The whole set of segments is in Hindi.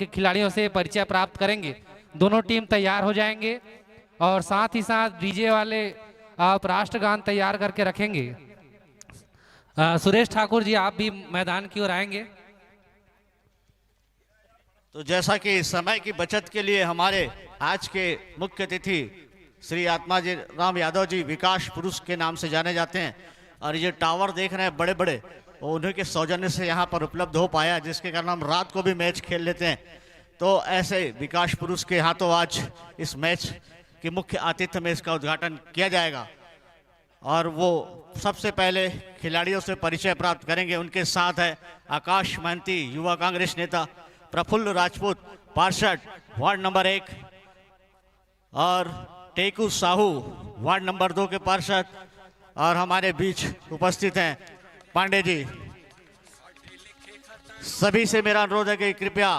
के खिलाड़ियों से परिचय प्राप्त करेंगे। दोनों टीम तैयार हो जाएंगे और साथ ही साथ डीजे वाले आप राष्ट्रगान तैयार करके रखेंगे। सुरेश ठाकुर जी आप भी मैदान की ओर आएंगे। तो जैसा कि समय की बचत के लिए हमारे आज के मुख्य अतिथि श्री आत्माजी राम यादव जी विकास पुरुष के नाम से जाने जाते हैं, और ये टावर देख रहे हैं बड़े बड़े, और उन्हीं के सौजन्य से यहाँ पर उपलब्ध हो पाया, जिसके कारण हम रात को भी मैच खेल लेते हैं। तो ऐसे विकास पुरुष के हाथों आज इस मैच के मुख्य आतिथ्य में इसका उद्घाटन किया जाएगा, और वो सबसे पहले खिलाड़ियों से परिचय प्राप्त करेंगे। उनके साथ है आकाश महंती, युवा कांग्रेस नेता, प्रफुल्ल राजपूत, पार्षद वार्ड नंबर 1, और टेकू साहू वार्ड नंबर 2 के पार्षद, और हमारे बीच उपस्थित हैं पांडे जी। सभी से मेरा अनुरोध है कि कृपया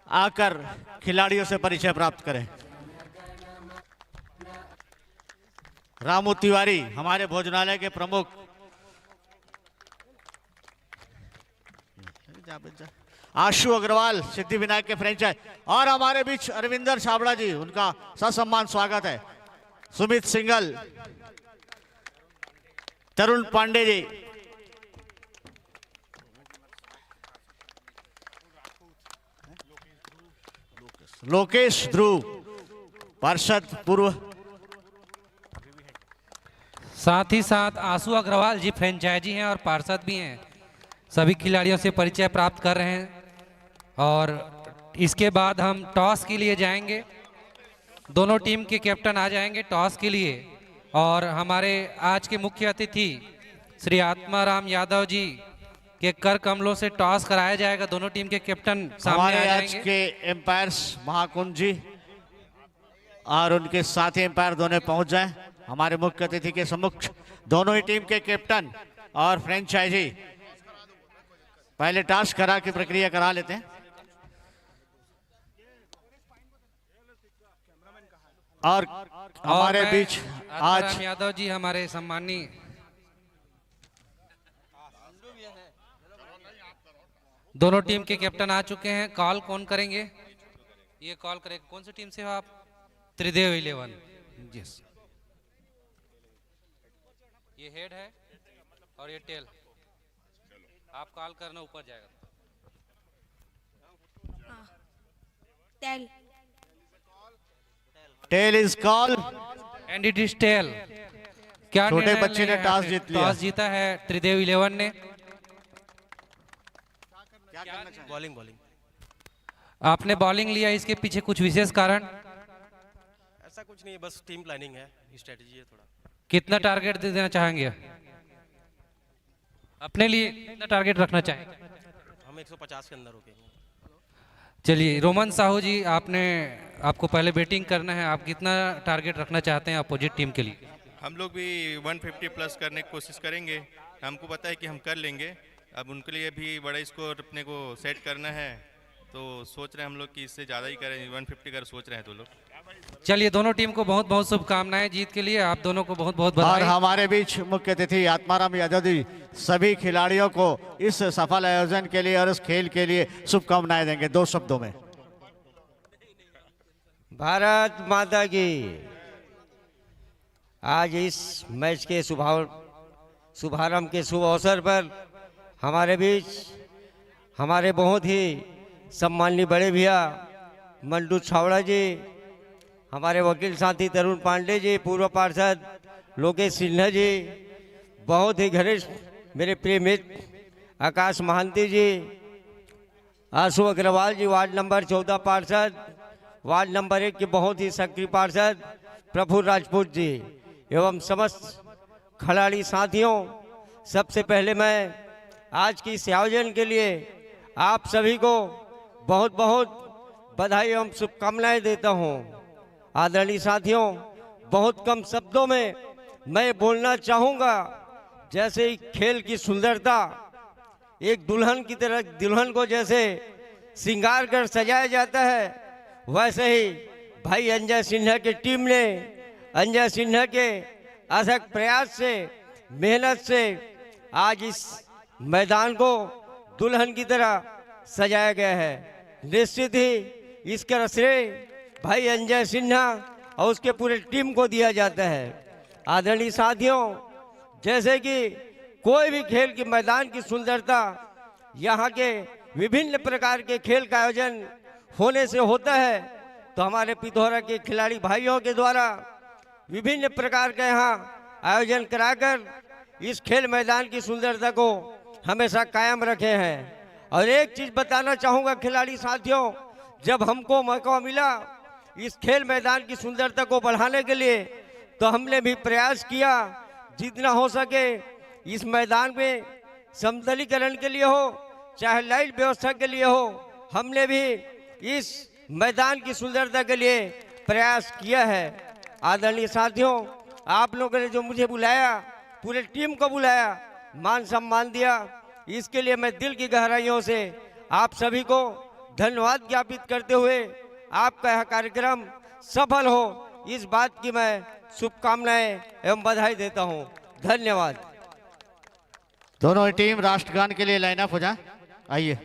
आकर खिलाड़ियों से परिचय प्राप्त करें। रामू तिवारी हमारे भोजनालय के प्रमुख, आशु अग्रवाल सिद्धिविनायक के फ्रेंचाइज, और हमारे बीच अरविंदर छाबड़ा जी, उनका ससम्मान स्वागत है। सुमित सिंगल, तरुण पांडे जी, लोकेश ध्रुव पार्षद पूर्व, साथ ही साथ आशु अग्रवाल जी फ्रेंचाइजी हैं और पार्षद भी हैं। सभी खिलाड़ियों से परिचय प्राप्त कर रहे हैं और इसके बाद हम टॉस के लिए जाएंगे। दोनों टीम के कैप्टन आ जाएंगे टॉस के लिए, और हमारे आज के मुख्य अतिथि श्री आत्माराम यादव जी के कर कमलों से टॉस कराया जाएगा। दोनों टीम के कैप्टन सामने आ हमारे आज जाएंगे। के एम्पायर्स महाकुंज जी और उनके साथी एम्पायर दोनों पहुंच जाएं। हमारे मुख्य अतिथि के सम्मुख दोनों ही टीम के कैप्टन और फ्रेंचाइजी पहले टॉस करा की प्रक्रिया करा लेते हैं। और हमारे बीच आज आत्माराम यादव जी हमारे सम्मानी दोनों टीम के कैप्टन आ चुके हैं। कॉल कौन करेंगे? ये कॉल करेंगे। कौन सी टीम से हो आप? त्रिदेव 11। यस, ये हेड है और ये टेल। आप कॉल करना, ऊपर जाएगा। Tail tail is call and it is tail. क्या छोटे निर्णय बच्चे ने लिया टॉस है? जीत लिया। टॉस जीता है त्रिदेव 11 ने। बॉलिंग बॉलिंग आपने बॉलिंग लिया, इसके पीछे कुछ विशेष कारण? ऐसा कुछ नहीं है, बस टीम प्लानिंग है, स्ट्रेटजी है थोड़ा। कितना टारगेट दे देना चाहेंगे? अपने लिए कितना टारगेट रखना चाहेंगे? हम 150 के अंदर हो गए। चलिए रोमन साहू जी, आपको पहले बैटिंग करना है। आप कितना टारगेट रखना चाहते हैं अपोजिट टीम के लिए? हम लोग भी 150 प्लस करने की कोशिश करेंगे। हमको पता है कि हम कर लेंगे। अब उनके लिए भी बड़ा स्कोर अपने को सेट करना है, तो सोच रहे हैं हम लोग कि इससे ज़्यादा ही करें। 150 कर सोच रहे हैं तो लोग। चलिए दोनों टीम को बहुत बहुत शुभकामनाएं जीत के लिए। आप दोनों को बहुत बहुत और बधाई। हमारे बीच मुख्य अतिथि आत्माराम यादव जी सभी खिलाड़ियों को इस सफल आयोजन के लिए और इस खेल के लिए शुभकामनाएं देंगे 2 शब्दों में। भारत माता की। आज इस मैच के शुभारंभ के शुभ अवसर पर हमारे बीच हमारे बहुत ही सम्माननीय बड़े भैया मंडू छावड़ा जी, हमारे वकील साथी तरुण पांडे जी, पूर्व पार्षद लोकेश सिन्हा जी, बहुत ही घनिष्ठ मेरे प्रिय मित्र आकाश महांती जी, आशु अग्रवाल जी वार्ड नंबर 14 पार्षद, वार्ड नंबर 1 के बहुत ही सक्रिय पार्षद प्रफुल्ल राजपूत जी, एवं समस्त खिलाड़ी साथियों, सबसे पहले मैं आज की इस आयोजन के लिए आप सभी को बहुत बहुत बधाई एवं शुभकामनाएं देता हूं। आदरणीय साथियों, बहुत कम शब्दों में मैं बोलना चाहूँगा। जैसे ही खेल की सुंदरता एक दुल्हन की तरह, दुल्हन को जैसे श्रृंगार कर सजाया जाता है, वैसे ही भाई अंजय सिन्हा की टीम ने अंजय सिन्हा के अथक प्रयास से, मेहनत से आज इस मैदान को दुल्हन की तरह सजाया गया है। निश्चित ही इसका श्रेय भाई अंजय सिन्हा और उसके पूरे टीम को दिया जाता है। आदरणीय साथियों, जैसे कि कोई भी खेल के मैदान की सुंदरता यहाँ के विभिन्न प्रकार के खेल का आयोजन होने से होता है, तो हमारे पिथौरा के खिलाड़ी भाइयों के द्वारा विभिन्न प्रकार का यहाँ आयोजन कराकर इस खेल मैदान की सुंदरता को हमेशा कायम रखे हैं। और एक चीज़ बताना चाहूँगा खिलाड़ी साथियों, जब हमको मौका मिला इस खेल मैदान की सुंदरता को बढ़ाने के लिए, तो हमने भी प्रयास किया जितना हो सके इस मैदान में समतलीकरण के लिए हो चाहे लाइट व्यवस्था के लिए हो, हमने भी इस मैदान की सुंदरता के लिए प्रयास किया है। आदरणीय साथियों, आप लोगों ने जो मुझे बुलाया, पूरे टीम को बुलाया, मान सम्मान दिया, इसके लिए मैं दिल की गहराइयों से आप सभी को धन्यवाद ज्ञापित करते हुए आपका यह कार्यक्रम सफल हो, इस बात की मैं शुभकामनाएं एवं बधाई देता हूं। धन्यवाद। दोनों ही टीम राष्ट्रगान के लिए लाइन अप हो जाए। आइए,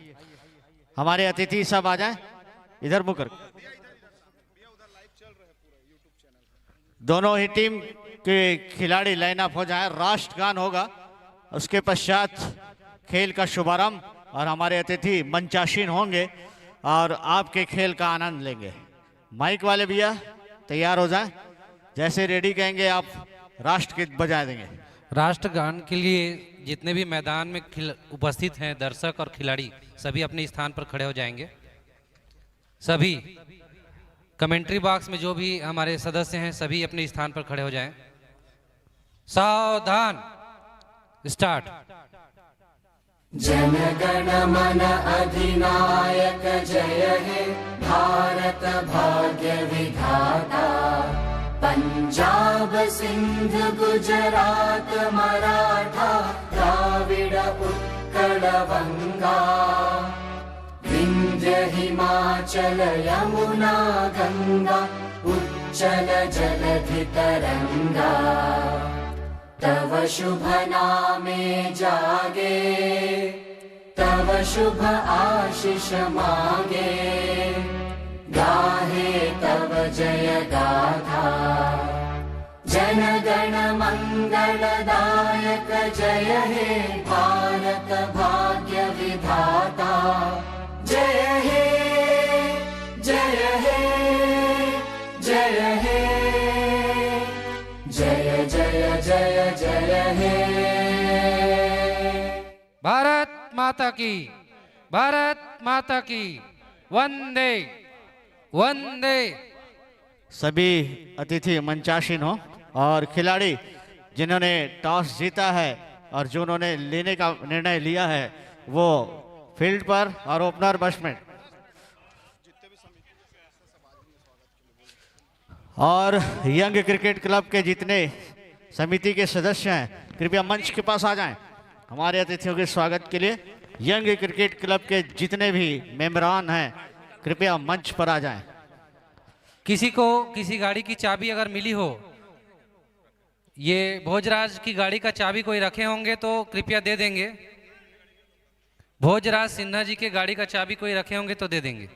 हमारे अतिथि सब आ जाएं, इधर मुख कर। दोनों ही टीम के खिलाड़ी लाइन अप हो जाएं, राष्ट्रगान होगा, उसके पश्चात खेल का शुभारंभ और हमारे अतिथि मंचासीन होंगे और आपके खेल का आनंद लेंगे। माइक वाले भैया तैयार हो जाएं, जैसे रेडी कहेंगे आप राष्ट्रगीत बजा देंगे। राष्ट्रगान के लिए जितने भी मैदान में उपस्थित हैं दर्शक और खिलाड़ी, सभी अपने स्थान पर खड़े हो जाएंगे। सभी कमेंट्री बॉक्स में जो भी हमारे सदस्य हैं सभी अपने स्थान पर खड़े हो जाएं। सावधान, स्टार्ट। जनगण मन अधिनायक जय हे भारत भाग्य विधाता, पंजाब सिंध गुजरात मराठा द्राविड़ उत्कल बंगा, विंध्य हिमाचल यमुना गंगा उच्चल जलधि तरंगा, तव शुभ नामे जागे, तव शुभ आशीष मांगे, गाहे तव जय गाथा, जन गण मंगलदायक जय हे भारत भाग्य विधाता, जय हे जय हे जय हे जय जय जय जय हे। भारत माता की, भारत माता की, वंदे वंदे। सभी अतिथि मंचासीन हो और खिलाड़ी जिन्होंने टॉस जीता है और जो उन्होंने लेने का निर्णय लिया है वो फील्ड पर और ओपनर बैट्समैन और यंग क्रिकेट क्लब के जितने समिति के सदस्य हैं कृपया मंच के पास आ जाएं हमारे अतिथियों के स्वागत के लिए। यंग क्रिकेट क्लब के जितने भी मेंबरान हैं कृपया मंच पर आ जाएं। किसी को किसी गाड़ी की चाबी अगर मिली हो, ये भोजराज की गाड़ी का चाबी कोई रखे होंगे तो कृपया दे देंगे। भोजराज सिन्हा जी के गाड़ी का चाबी कोई रखे होंगे तो दे देंगे।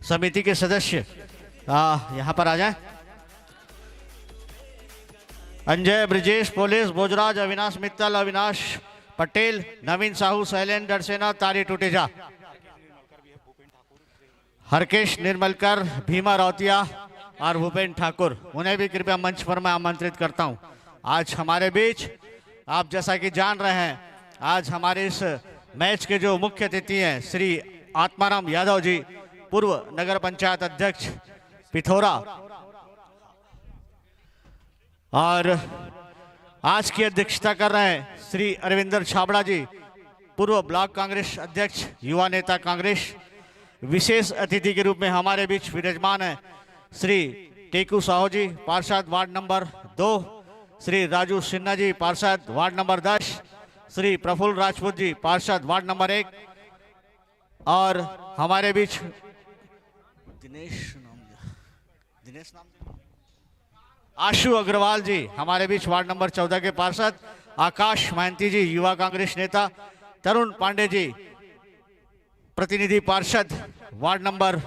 समिति के सदस्य यहाँ पर आ जाएं। अंजय, ब्रिजेश, पोलिस, भोजराज, अविनाश मित्तल, अविनाश पटेल, नवीन साहू, शैलेंद्र डरसेना, तारी टूटेजा, हरकेश निर्मलकर, भीमा रौतिया और भूपेन ठाकुर, उन्हें भी कृपया मंच पर मैं आमंत्रित करता हूं। आज हमारे बीच आप जैसा कि जान रहे हैं, आज हमारे इस मैच के जो मुख्य अतिथि हैं श्री आत्माराम यादव जी, पूर्व नगर पंचायत अध्यक्ष पिथौरा, और आज की अध्यक्षता कर रहे हैं श्री अरविंदर छाबड़ा जी, पूर्व ब्लॉक कांग्रेस अध्यक्ष, युवा नेता कांग्रेस। विशेष अतिथि के रूप में हमारे बीच विराजमान है श्री टेकू साहू जी, पार्षद वार्ड नंबर 2, श्री राजू सिन्हा जी पार्षद वार्ड नंबर 10, श्री प्रफुल्ल राजपूत जी पार्षद वार्ड नंबर 1, और हमारे बीच दिनेश नाम आशु अग्रवाल जी हमारे बीच वार्ड नंबर 14 के पार्षद, आकाश महंती जी युवा कांग्रेस नेता, तरुण पांडे जी प्रतिनिधि पार्षद वार्ड नंबर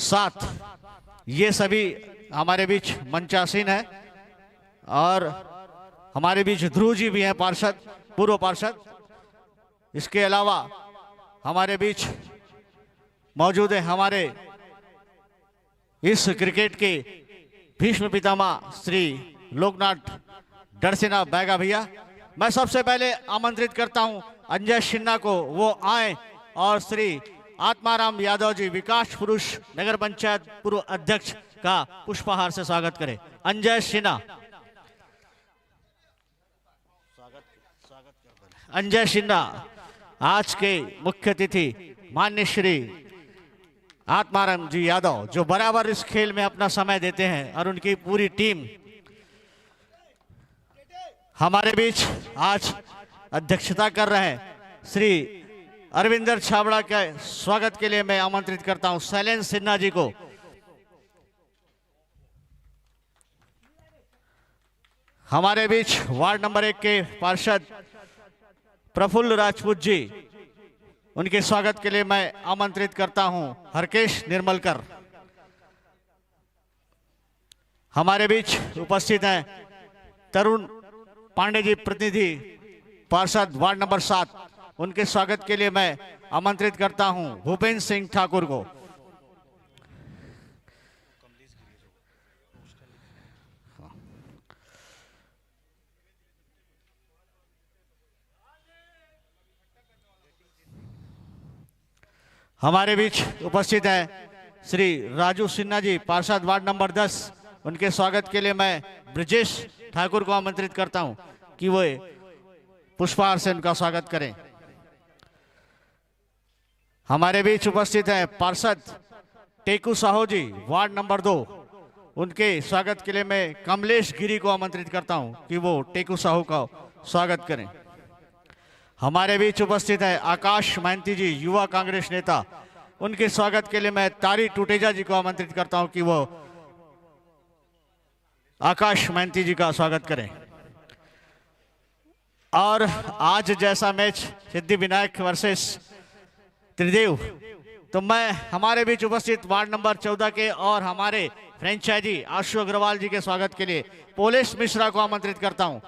7, ये सभी हमारे बीच मंचासीन है। और हमारे बीच ध्रुव जी भी हैं पार्षद, पूर्व पार्षद। इसके अलावा हमारे बीच मौजूद है हमारे इस क्रिकेट के भीष्म पितामह श्री लोकनाथ डरसेना बैगा भैया। मैं सबसे पहले आमंत्रित करता हूं अंजय सिन्हा को, वो आए और श्री आत्माराम यादव जी विकास पुरुष नगर पंचायत पूर्व अध्यक्ष का पुष्पहार से स्वागत करें। अंजय सिन्हा, अंजय सिन्हा आज के मुख्य अतिथि माननीय श्री आत्माराम जी यादव, जो बराबर इस खेल में अपना समय देते हैं, और उनकी पूरी टीम हमारे बीच आज अध्यक्षता कर रहे हैं। श्री अरविंदर छाबड़ा के स्वागत के लिए मैं आमंत्रित करता हूं शैलेंद्र सिन्हा जी को। हमारे बीच वार्ड नंबर 1 के पार्षद प्रफुल्ल राजपूत जी, उनके स्वागत के लिए मैं आमंत्रित करता हूं हरकेश निर्मलकर। हमारे बीच उपस्थित हैं तरुण पांडे जी प्रतिनिधि पार्षद वार्ड नंबर 7, उनके स्वागत के लिए मैं आमंत्रित करता हूं भूपेंद्र सिंह ठाकुर को। हमारे बीच उपस्थित हैं श्री राजू सिन्हा जी पार्षद वार्ड नंबर 10, उनके स्वागत के लिए मैं ब्रजेश ठाकुर को आमंत्रित करता हूं कि वो पुष्पहार से उनका स्वागत करें। हमारे बीच उपस्थित हैं पार्षद टेकू साहू जी वार्ड नंबर 2, उनके स्वागत के लिए मैं कमलेश गिरी को आमंत्रित करता हूं कि वो टेकू साहू का स्वागत करें। हमारे बीच उपस्थित है आकाश महंती जी युवा कांग्रेस नेता, उनके स्वागत के लिए मैं तारी टूटेजा जी को आमंत्रित करता हूं कि वो आकाश महंती जी का स्वागत करें। और आज जैसा मैच सिद्धि विनायक वर्सेस त्रिदेव, तो मैं हमारे बीच उपस्थित वार्ड नंबर 14 के और हमारे फ्रेंचाइजी आशु अग्रवाल जी के स्वागत के लिए पोलेश मिश्रा को आमंत्रित करता हूं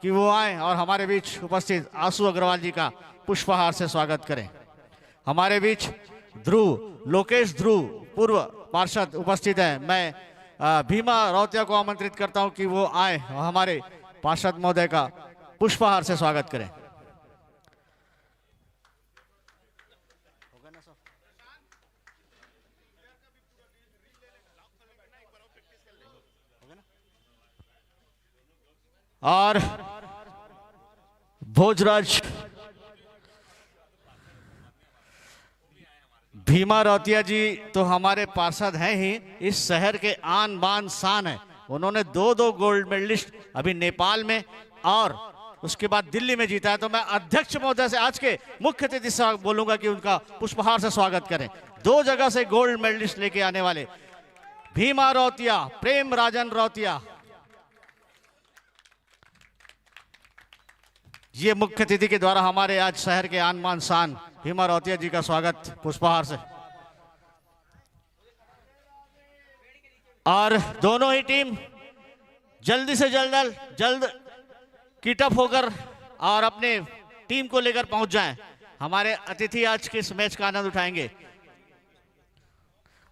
कि वो आए और हमारे बीच उपस्थित आशु अग्रवाल जी का पुष्पहार से स्वागत करें। हमारे बीच लोकेश ध्रुव पूर्व पार्षद उपस्थित हैं। मैं भीमा रौतिया को आमंत्रित करता हूं कि वो आए और हमारे पार्षद महोदय का पुष्पहार से स्वागत करें। और भोजराज भीमा रौतिया जी तो हमारे पार्षद हैं ही, इस शहर के आन बान शान है। उन्होंने 2 गोल्ड मेडलिस्ट अभी नेपाल में और उसके बाद दिल्ली में जीता है। तो मैं अध्यक्ष महोदय से आज के मुख्य अतिथि से बोलूंगा कि उनका पुष्पहार से स्वागत करें। 2 जगह से गोल्ड मेडलिस्ट लेके आने वाले भीमा रौतिया, प्रेम राजन रौतिया, ये मुख्य अतिथि के द्वारा हमारे आज शहर के आन बान शान भीमा रौतिया जी का स्वागत पुष्पहार से। और दोनों ही टीम जल्दी से जल्द किटअप होकर और अपने टीम को लेकर पहुंच जाएं। हमारे अतिथि आज के इस मैच का आनंद उठाएंगे।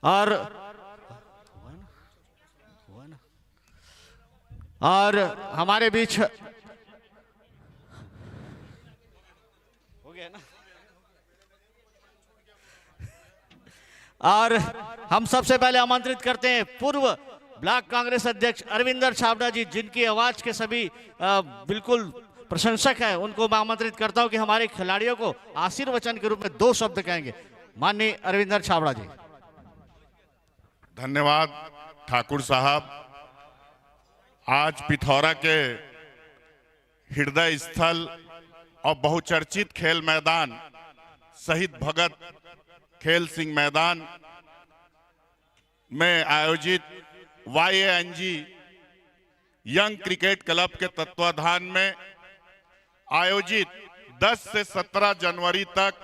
और हमारे बीच और हम सबसे पहले आमंत्रित करते हैं पूर्व ब्लॉक कांग्रेस अध्यक्ष अरविंदर छाबड़ा जी, जिनकी आवाज के सभी बिल्कुल प्रशंसक हैं। उनको मैं आमंत्रित करता हूं कि हमारे खिलाड़ियों को आशीर्वचन के रूप में 2 शब्द कहेंगे। माननीय अरविंदर छाबड़ा जी। धन्यवाद ठाकुर साहब। आज पिथौरा के हृदय स्थल और बहुचर्चित खेल मैदान शहीद भगत खेल सिंह मैदान में आयोजित YANG यंग क्रिकेट क्लब के तत्वाधान में आयोजित 10 से 17 जनवरी तक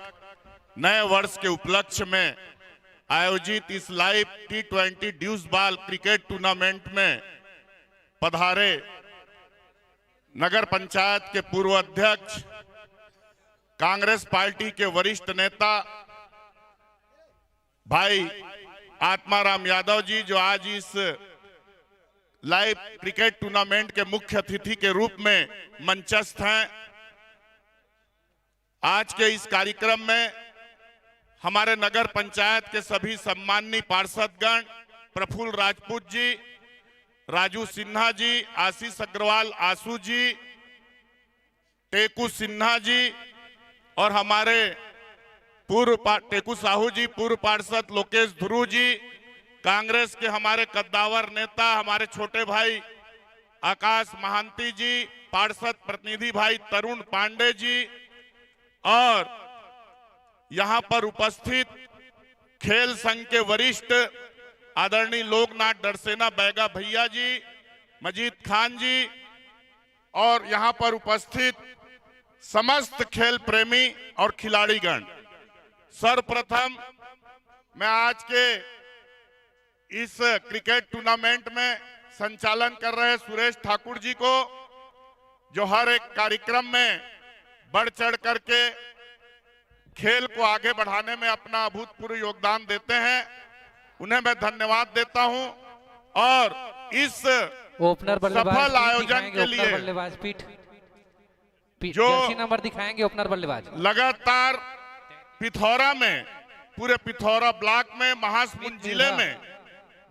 नए वर्ष के उपलक्ष्य में आयोजित इस live T20 deuce ball cricket tournament में पधारे नगर पंचायत के पूर्व अध्यक्ष, कांग्रेस पार्टी के वरिष्ठ नेता भाई आत्माराम यादव जी, जो आज इस लाइव क्रिकेट टूर्नामेंट के मुख्य अतिथि के रूप में मंचस्थ हैं। आज के इस कार्यक्रम में हमारे नगर पंचायत के सभी सम्माननीय पार्षदगण, प्रफुल्ल राजपूत जी, राजू सिन्हा जी, आशीष अग्रवाल आशु जी, टेकू सिन्हा जी और हमारे टेकू साहू जी, पूर्व पार्षद लोकेश ध्रुव जी, कांग्रेस के हमारे कद्दावर नेता हमारे छोटे भाई आकाश महांती जी, पार्षद प्रतिनिधि भाई तरुण पांडे जी और यहाँ पर उपस्थित खेल संघ के वरिष्ठ आदरणीय लोकनाथ डरसेना बैगा भैया जी, मजीद खान जी और यहाँ पर उपस्थित समस्त खेल प्रेमी और खिलाड़ीगण। सर्वप्रथम मैं आज के इस क्रिकेट टूर्नामेंट में संचालन कर रहे सुरेश ठाकुर जी को, जो हर एक कार्यक्रम में बढ़ चढ़ करके खेल को आगे बढ़ाने में अपना अभूतपूर्व योगदान देते हैं, उन्हें मैं धन्यवाद देता हूं। और इस सफल आयोजन के लिए जो नंबर दिखाएंगे ओपनर बल्लेबाज लगातार पिथौरा में, पूरे पिथौरा ब्लॉक में, महासमुंद जिले में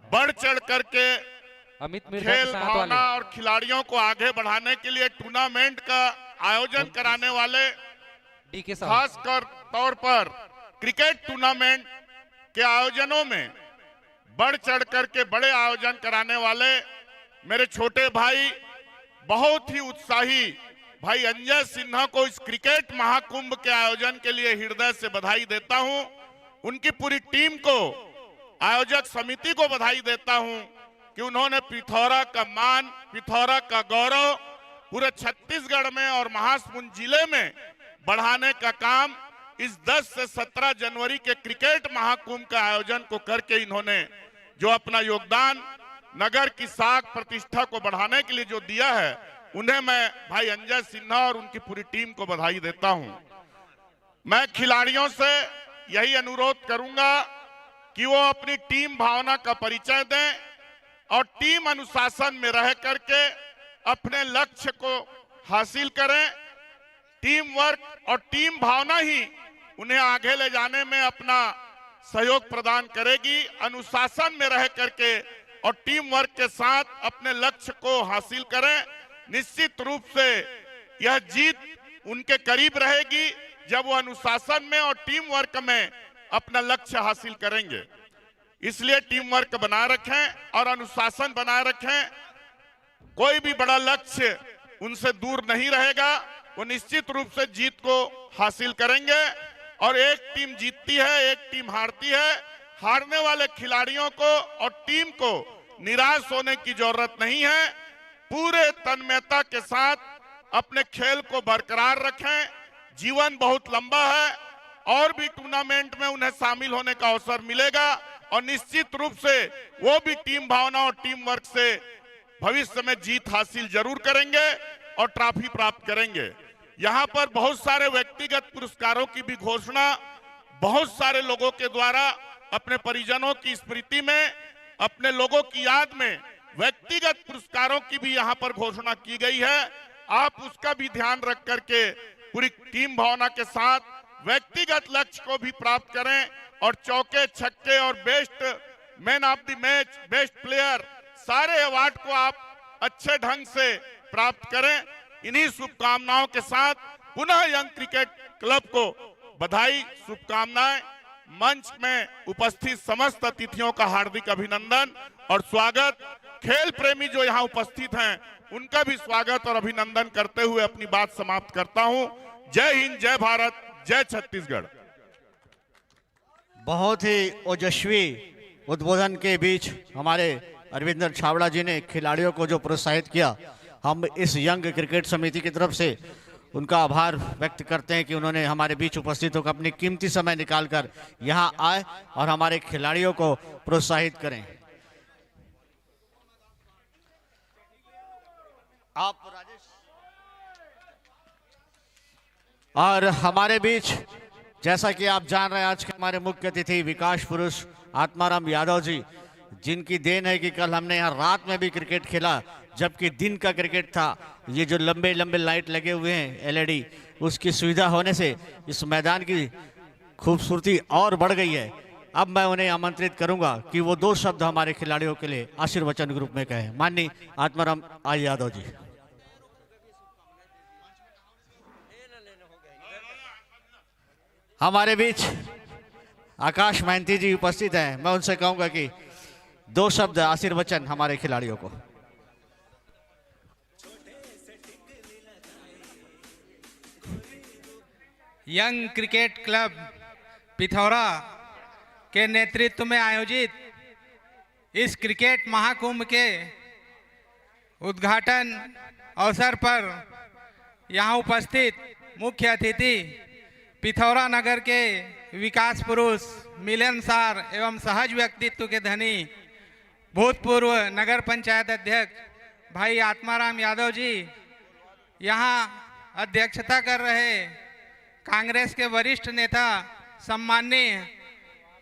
बढ़ चढ़ करके खेल भावना और खिलाड़ियों को आगे बढ़ाने के लिए टूर्नामेंट का आयोजन कराने वाले, खासकर तौर पर क्रिकेट टूर्नामेंट के आयोजनों में बढ़ चढ़ करके बड़े आयोजन कराने वाले मेरे छोटे भाई, बहुत ही उत्साही भाई अंजय सिन्हा को इस क्रिकेट महाकुंभ के आयोजन के लिए हृदय से बधाई देता हूं। उनकी पूरी टीम को, आयोजक समिति को बधाई देता हूं कि उन्होंने पिथौरा का मान, पिथौरा का गौरव पूरे छत्तीसगढ़ में और महासमुंद जिले में बढ़ाने का काम इस 10 से 17 जनवरी के क्रिकेट महाकुंभ का आयोजन को करके इन्होंने जो अपना योगदान नगर की साख प्रतिष्ठा को बढ़ाने के लिए जो दिया है, उन्हें मैं भाई अंजय सिन्हा और उनकी पूरी टीम को बधाई देता हूं। मैं खिलाड़ियों से यही अनुरोध करूंगा कि वो अपनी टीम भावना का परिचय दें और टीम अनुशासन में रह करके अपने लक्ष्य को हासिल करें। टीम वर्क और टीम भावना ही उन्हें आगे ले जाने में अपना सहयोग प्रदान करेगी। अनुशासन में रह करके और टीम वर्क के साथ अपने लक्ष्य को हासिल करें। निश्चित रूप से यह जीत उनके करीब रहेगी जब वो अनुशासन में और टीम वर्क में अपना लक्ष्य हासिल करेंगे। इसलिए टीम वर्क बनाए रखें और अनुशासन बनाए रखें। कोई भी बड़ा लक्ष्य उनसे दूर नहीं रहेगा, वो निश्चित रूप से जीत को हासिल करेंगे। और एक टीम जीतती है, एक टीम हारती है। हारने वाले खिलाड़ियों को और टीम को निराश होने की जरूरत नहीं है। पूरे तन्मयता के साथ अपने खेल को बरकरार रखें। जीवन बहुत लंबा है और भी टूर्नामेंट में उन्हें शामिल होने का अवसर मिलेगा और निश्चित रूप से वो भी टीम भावना और टीम वर्क से भविष्य में जीत हासिल जरूर करेंगे और ट्रॉफी प्राप्त करेंगे। यहाँ पर बहुत सारे व्यक्तिगत पुरस्कारों की भी घोषणा बहुत सारे लोगों के द्वारा अपने परिजनों की स्मृति में, अपने लोगों की याद में व्यक्तिगत पुरस्कारों की भी यहाँ पर घोषणा की गई है। आप उसका भी ध्यान रख करके पूरी टीम भावना के साथ व्यक्तिगत लक्ष्य को भी प्राप्त करें और चौके छक्के और best man of the match, best player, सारे अवार्ड को आप अच्छे ढंग से प्राप्त करें। इन्हीं शुभकामनाओं के साथ पुनः यंग क्रिकेट क्लब को बधाई, शुभकामनाएं। मंच में उपस्थित समस्त अतिथियों का हार्दिक अभिनंदन और स्वागत। खेल प्रेमी जो यहाँ उपस्थित हैं उनका भी स्वागत और अभिनंदन करते हुए अपनी बात समाप्त करता हूं। जय हिंद, जय भारत, जय छत्तीसगढ़। बहुत ही ओजस्वी उद्बोधन के बीच हमारे अरविंदर छावड़ा जी ने खिलाड़ियों को जो प्रोत्साहित किया, हम इस यंग क्रिकेट समिति की तरफ से उनका आभार व्यक्त करते हैं कि उन्होंने हमारे बीच उपस्थित होकर अपनी कीमती समय निकालकर यहाँ आए और हमारे खिलाड़ियों को प्रोत्साहित करें। आप राजेश और हमारे बीच जैसा कि आप जान रहे हैं आज के हमारे मुख्य अतिथि विकास पुरुष आत्माराम यादव जी, जिनकी देन है कि कल हमने यहाँ रात में भी क्रिकेट खेला जबकि दिन का क्रिकेट था। ये जो लंबे लंबे लाइट लगे हुए हैं एलईडी, उसकी सुविधा होने से इस मैदान की खूबसूरती और बढ़ गई है। अब मैं उन्हें आमंत्रित करूंगा कि वो 2 शब्द हमारे खिलाड़ियों के लिए आशीर्वचन ग्रुप में कहें। माननीय आत्माराम आई यादव जी। हमारे बीच आकाश महंती जी उपस्थित हैं, मैं उनसे कहूंगा कि 2 शब्द आशीर्वचन हमारे खिलाड़ियों को। यंग क्रिकेट क्लब पिथौरा के नेतृत्व में आयोजित इस क्रिकेट महाकुंभ के उद्घाटन अवसर पर यहाँ उपस्थित मुख्य अतिथि पिथौरा नगर के विकास पुरुष, मिलनसार एवं सहज व्यक्तित्व के धनी भूतपूर्व नगर पंचायत अध्यक्ष भाई आत्माराम यादव जी, यहाँ अध्यक्षता कर रहे कांग्रेस के वरिष्ठ नेता सम्माननीय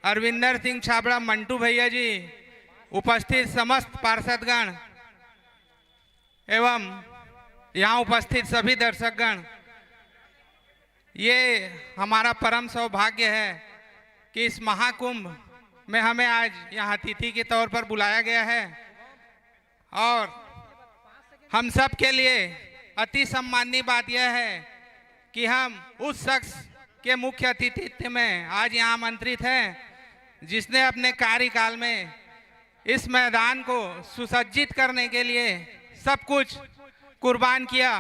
अरविंदर सिंह छाबड़ा मंटू भैया जी, उपस्थित समस्त पार्षदगण एवं यहाँ उपस्थित सभी दर्शकगण, ये हमारा परम सौभाग्य है कि इस महाकुंभ में हमें आज यहाँ अतिथि के तौर पर बुलाया गया है और हम सब के लिए अति सम्माननीय बात यह है कि हम उस शख्स के मुख्य अतिथित्व में आज यहाँ आमंत्रित हैं जिसने अपने कार्यकाल में इस मैदान को सुसज्जित करने के लिए सब कुछ कुर्बान किया।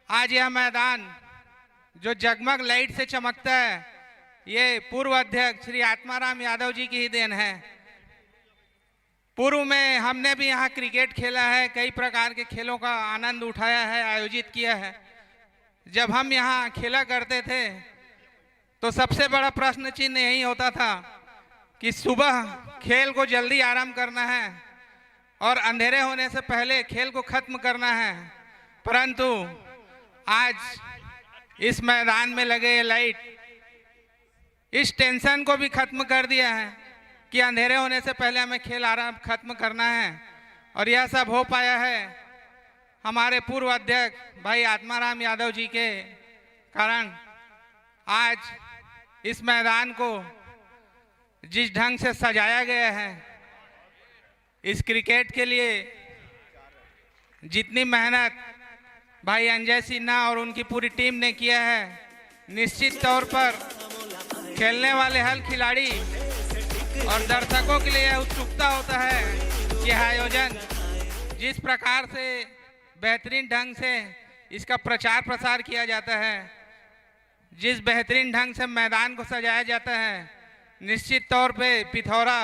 आज यह मैदान जो जगमग लाइट से चमकता है, ये पूर्व अध्यक्ष श्री आत्माराम यादव जी की ही देन है। पूर्व में हमने भी यहाँ क्रिकेट खेला है, कई प्रकार के खेलों का आनंद उठाया है, आयोजित किया है। जब हम यहाँ खेला करते थे तो सबसे बड़ा प्रश्न चिन्ह यही होता था कि सुबह खेल को जल्दी आराम करना है और अंधेरे होने से पहले खेल को खत्म करना है, परंतु आज इस मैदान में लगे ये लाइट इस टेंशन को भी खत्म कर दिया है कि अंधेरे होने से पहले हमें खेल आराम खत्म करना है। और यह सब हो पाया है हमारे पूर्व अध्यक्ष भाई आत्माराम यादव जी के कारण। आज इस मैदान को जिस ढंग से सजाया गया है, इस क्रिकेट के लिए जितनी मेहनत भाई अंजय सिन्हा और उनकी पूरी टीम ने किया है, निश्चित तौर पर खेलने वाले हर खिलाड़ी और दर्शकों के लिए उत्सुकता होता है कि आयोजन जिस प्रकार से बेहतरीन ढंग से इसका प्रचार प्रसार किया जाता है, जिस बेहतरीन ढंग से मैदान को सजाया जाता है, निश्चित तौर पे पिथौरा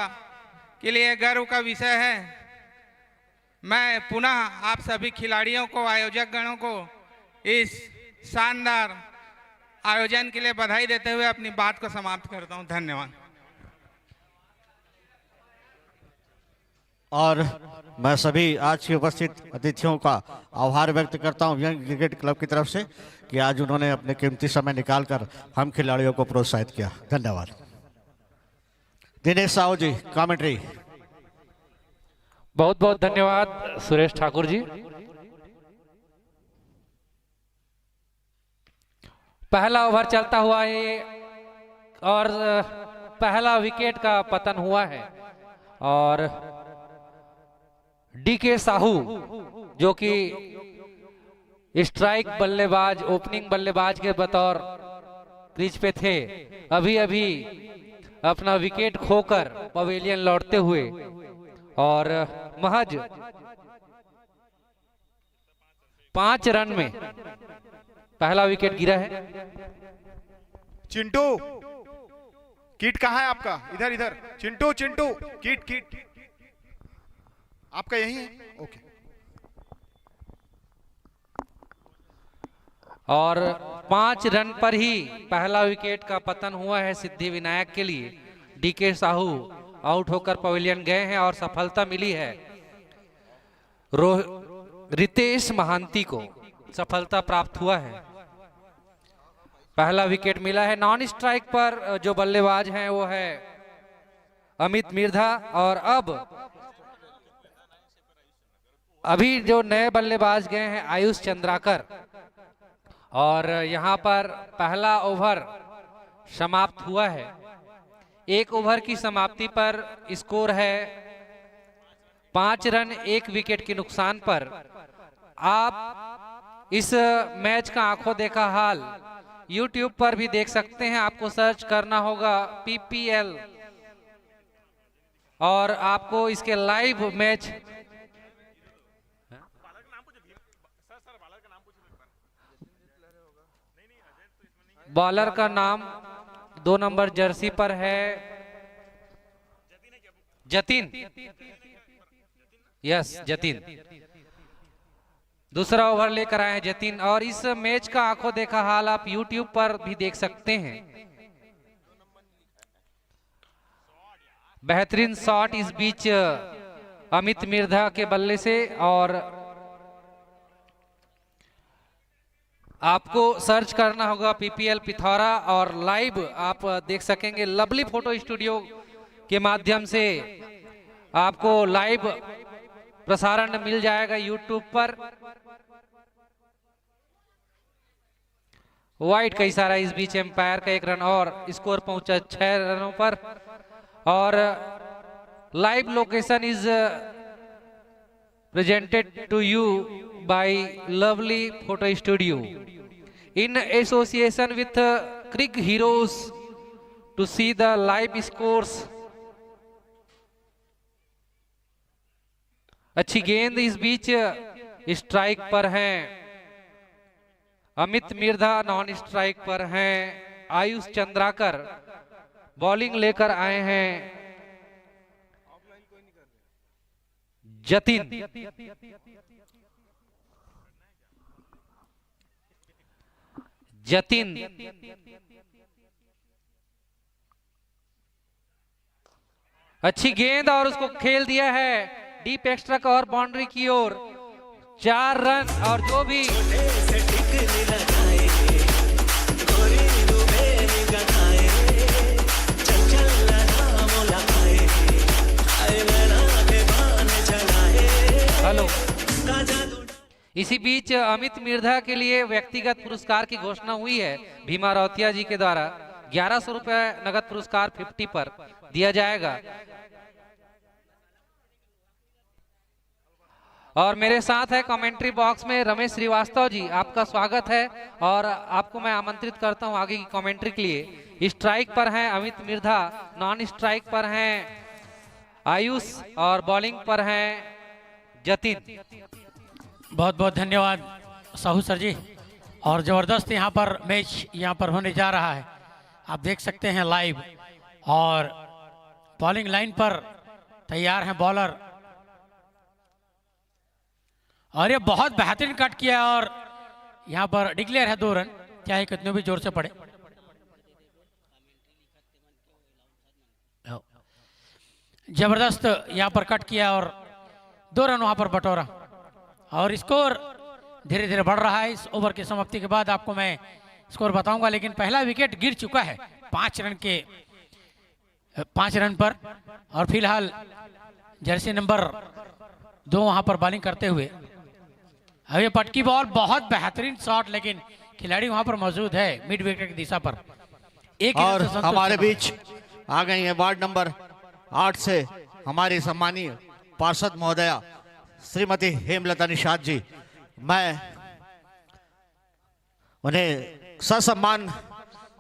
के लिए गर्व का विषय है। मैं पुनः आप सभी खिलाड़ियों को, आयोजक गणों को इस शानदार आयोजन के लिए बधाई देते हुए अपनी बात को समाप्त करता हूं। धन्यवाद। और मैं सभी आज के उपस्थित अतिथियों का आभार व्यक्त करता हूं यंग क्रिकेट क्लब की तरफ से कि आज उन्होंने अपने कीमती समय निकालकर हम खिलाड़ियों को प्रोत्साहित किया। धन्यवाद। दिनेश साहू जी, कमेंट्री। बहुत बहुत धन्यवाद सुरेश ठाकुर जी। पहला ओवर चलता हुआ है और पहला विकेट का पतन हुआ है और डीके साहू जो कि स्ट्राइक बल्लेबाज, ओपनिंग बल्लेबाज के बतौर क्रीज पे थे, अभी अभी अपना विकेट खोकर पवेलियन लौटते हुए और महज 5 रन में पहला विकेट गिरा है। चिंटू, किट कहाँ है आपका? इधर इधर, चिंटू चिंटू, किट किट आपका यही है? ओके। और 5 रन पर ही पहला विकेट का पतन हुआ है सिद्धि विनायक के लिए। डीके साहू आउट होकर पवेलियन गए हैं और सफलता मिली है रितेश महांती को, सफलता प्राप्त हुआ है। पहला विकेट मिला है। नॉन स्ट्राइक पर जो बल्लेबाज हैं वो है अमित मिर्धा। और अब अभी जो नए बल्लेबाज गए हैं आयुष चंद्राकर। और यहां पर पहला ओवर समाप्त हुआ है। 1 ओवर की समाप्ति पर स्कोर है 5 रन 1 विकेट के नुकसान पर। आप इस मैच का आंखों देखा हाल YouTube पर भी देख सकते हैं। आपको सर्च करना होगा PPL और आपको इसके लाइव मैच बॉलर का नाम 2 नंबर जर्सी पर है जतिन। यस, जतिन दूसरा ओवर लेकर आए हैं जतिन। और इस मैच का आंखों देखा हाल आप YouTube पर भी देख सकते हैं। बेहतरीन शॉट इस बीच अमित मिर्धा के बल्ले से। और आपको सर्च करना होगा PPL पिथौरा और लाइव आप देख सकेंगे। लवली फोटो स्टूडियो के माध्यम से आपको लाइव प्रसारण मिल जाएगा YouTube पर। वाइड का इशारा इस बीच एम्पायर का 1 रन और स्कोर पहुंचा 6 रनों पर। और live location is presented to you by Lovely Photo Studio in association with Crick Heroes to see the live scores। अच्छी गेंद इस बीच स्ट्राइक पर हैं अमित मिर्धा, नॉन स्ट्राइक पर हैं आयुष चंद्राकर। बॉलिंग लेकर आए हैं जतिन। अच्छी गेंद और उसको खेल दिया है डीप एक्स्ट्रा का और बाउंड्री की ओर। 4 रन। और जो भी हेलो। इसी बीच अमित मिर्धा के लिए व्यक्तिगत पुरस्कार की घोषणा हुई है भीमा रौतिया जी के द्वारा। 1100 रुपए नगद पुरस्कार 50 पर दिया जाएगा। और मेरे साथ है कमेंट्री बॉक्स में रमेश श्रीवास्तव जी, आपका स्वागत है और आपको मैं आमंत्रित करता हूं आगे की कमेंट्री के लिए। स्ट्राइक पर हैं अमित मिर्धा, नॉन स्ट्राइक पर हैं आयुष और बॉलिंग पर हैं जतिन। बहुत बहुत धन्यवाद साहू सर जी। और ज़बरदस्त यहाँ पर मैच यहाँ पर होने जा रहा है, आप देख सकते हैं लाइव। और बॉलिंग लाइन पर तैयार हैं बॉलर। और ये बहुत बेहतरीन कट किया और यहाँ पर डिक्लेयर है 2 रन, चाहे कितने भी जोर से पड़े। जबरदस्त यहाँ पर कट किया और 2 रन वहाँ पर बटोरा। और स्कोर धीरे धीरे बढ़ रहा है। इस ओवर की समाप्ति के बाद आपको मैं स्कोर बताऊंगा, लेकिन पहला विकेट गिर चुका है 5 रन पर। और फिलहाल जर्सी नंबर 2 वहाँ पर बॉलिंग करते हुए। अब ये पटकी बॉल, बहुत बेहतरीन शॉट, लेकिन खिलाड़ी वहां पर मौजूद है मिड विकेट की दिशा पर। और हमारे बीच आ गई है वार्ड नंबर 8 से हमारी सम्मानीय पार्षद महोदया श्रीमती हेमलता निषाद जी। मैं उन्हें ससम्मान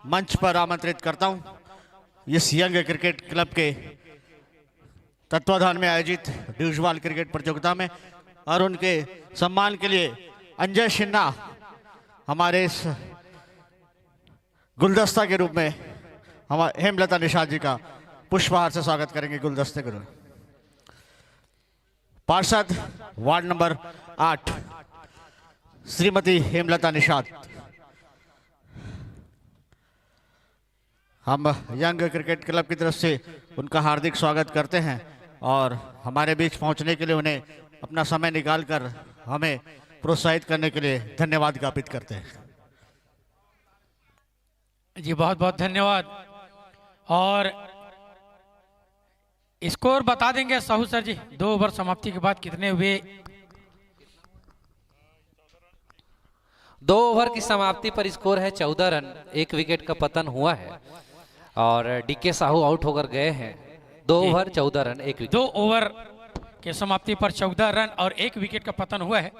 मंच पर आमंत्रित करता हूं। इस यंग क्रिकेट क्लब के तत्वाधान में आयोजित ड्यूजवाल क्रिकेट प्रतियोगिता में, और उनके सम्मान के लिए अंजय सिन्हा हमारे इस गुलदस्ता के रूप में हमारे हेमलता निषाद जी का पुष्पहार से स्वागत करेंगे गुलदस्ते के रूप में। पार्षद वार्ड नंबर 8 श्रीमती हेमलता निषाद, हम यंग क्रिकेट क्लब की तरफ से उनका हार्दिक स्वागत करते हैं और हमारे बीच पहुंचने के लिए उन्हें अपना समय निकालकर हमें प्रोत्साहित करने के लिए धन्यवाद ज्ञापित करते हैं। जी बहुत बहुत धन्यवाद। और स्कोर बता देंगे साहू सर जी, 2 ओवर समाप्ति के बाद कितने हुए? 2 ओवर की समाप्ति पर स्कोर है 14 रन, 1 विकेट का पतन हुआ है और डीके साहू आउट होकर गए हैं। 2 ओवर 14 रन 1 विकेट। 2 ओवर के समाप्ति पर 14 रन और 1 विकेट का पतन हुआ है,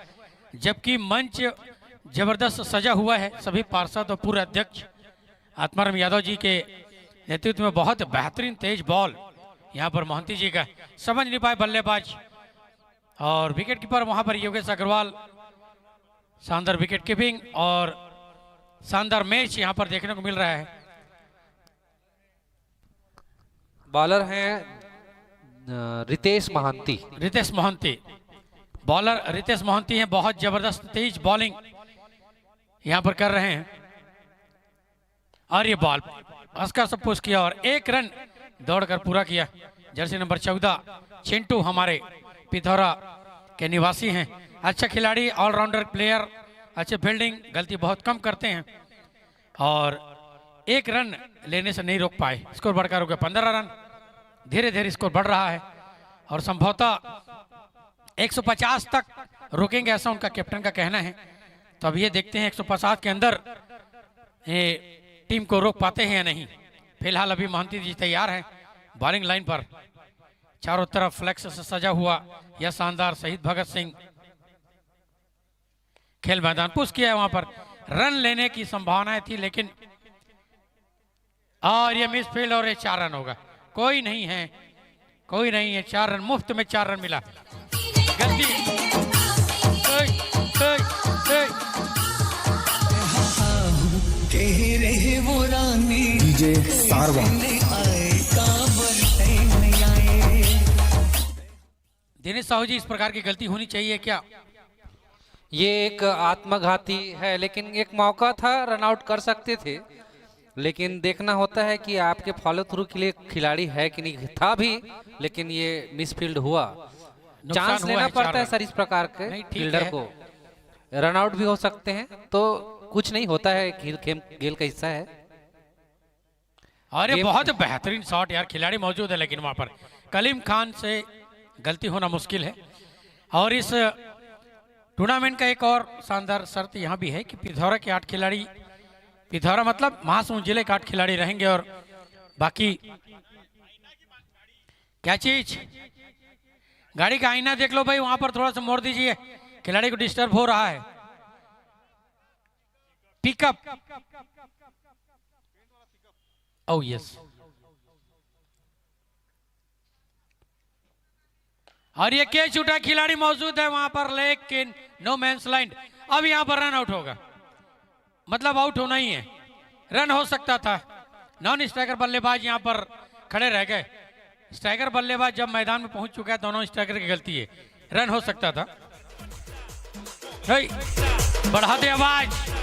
जबकि मंच जबरदस्त सजा हुआ है। सभी पार्षद और पूर्व अध्यक्ष आत्माराम यादव जी के नेतृत्व में बहुत बेहतरीन तेज बॉल यहाँ पर मोहंती जी का समझ नहीं पाए बल्लेबाज, और विकेट कीपर वहाँ पर योगेश अग्रवाल, शानदार विकेट कीपिंग और शानदार मैच यहाँ पर देखने को मिल रहा है। बॉलर हैं रितेश महांती। रितेश मोहंती बॉलर रितेश मोहंती हैं, बहुत जबरदस्त तेज बॉलिंग यहाँ पर कर रहे हैं। और ये बॉल अस्कर से पुश किया और 1 रन दौड़कर पूरा किया। जर्सी नंबर 14 चिंटू हमारे पिथौरा के निवासी हैं, अच्छा खिलाड़ी, ऑलराउंडर प्लेयर, अच्छे फील्डिंग, गलती बहुत कम करते हैं और 1 रन लेने से नहीं रोक पाए। स्कोर बढ़कर हो गया 15 रन। धीरे धीरे स्कोर बढ़ रहा है और संभवतः 150 तक रोकेंगे, ऐसा उनका कैप्टन का कहना है। तो अब ये देखते हैं 150 के अंदर ये टीम को रोक पाते हैं या नहीं। फिलहाल अभी मोहंती जी तैयार हैं बॉलिंग लाइन पर, चारों तरफ फ्लैक्स से सजा हुआ यह शानदार शहीद भगत सिंह खेल मैदान पुश किया है। वहां पर रन लेने की संभावनाएं थी, लेकिन और ये मिस फील्ड और ये 4 रन होगा। कोई नहीं है, कोई नहीं है, 4 रन मुफ्त में 4 रन मिला। गलती डीजे सारवा। दिनेश साहू जी, इस प्रकार की गलती होनी चाहिए क्या? ये एक आत्मघाती है, लेकिन एक मौका था, रन आउट कर सकते थे, लेकिन देखना होता है कि आपके फॉलो थ्रू के लिए खिलाड़ी है कि नहीं। था भी, लेकिन ये मिसफील्ड हुआ। चांस लेना पड़ता है सर इस प्रकार के फील्डर को। रन आउट भी हो सकते हैं, तो कुछ नहीं होता है, खेल का हिस्सा है। और ये बहुत बेहतरीन शॉट यार, खिलाड़ी मौजूद है लेकिन वहां पर कलीम खान से गलती होना मुश्किल है। और इस टूर्नामेंट का एक और शानदार शर्त यहाँ भी है कि पिथौरा के 8 खिलाड़ी, पिथौरा मतलब महासमुंद जिले के 8 खिलाड़ी रहेंगे और बाकी क्या चीज, गाड़ी का आईना देख लो भाई, वहां पर थोड़ा सा मोड़ दीजिए, खिलाड़ी को डिस्टर्ब हो रहा है। Pickup, oh yes. और ये कैच उठा, खिलाड़ी मौजूद है वहां पर, लेकिन नो मैंस लाइन। अब यहां पर रन आउट होगा, मतलब आउट होना ही है, रन हो सकता था। नॉन स्ट्राइकर बल्लेबाज यहां पर खड़े रह गए। स्ट्राइकर बल्लेबाज जब मैदान में पहुंच चुका है, दोनों स्ट्राइकर की गलती है, रन हो सकता था। बढ़ा दे आवाज।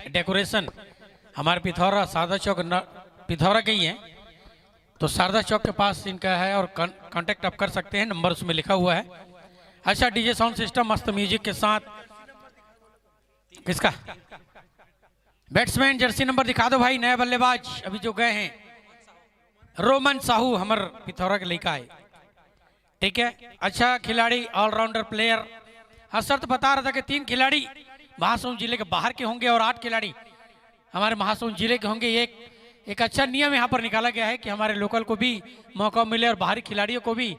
डेकोरेशन हमारे पिथौरा शारदा चौक पिथौरा के ही है, तो शारदा चौक के पास इनका है और कांटेक्ट आप कर सकते हैं, नंबर उसमें लिखा हुआ है। अच्छा डीजे साउंड सिस्टम मस्त म्यूजिक के साथ। किसका बैट्समैन जर्सी नंबर दिखा दो भाई, नया बल्लेबाज अभी जो गए हैं रोमन साहू हमर पिथौरा के लड़का है, ठीक है। अच्छा खिलाड़ी ऑलराउंडर प्लेयर। हाँ सर तो बता रहा था कि 3 खिलाड़ी महासमुंद जिले के बाहर के होंगे और 8 खिलाड़ी हमारे महासमुंद जिले के होंगे। एक अच्छा नियम यहाँ पर निकाला गया है कि हमारे लोकल को भी मौका मिले और बाहरी खिलाड़ियों को भी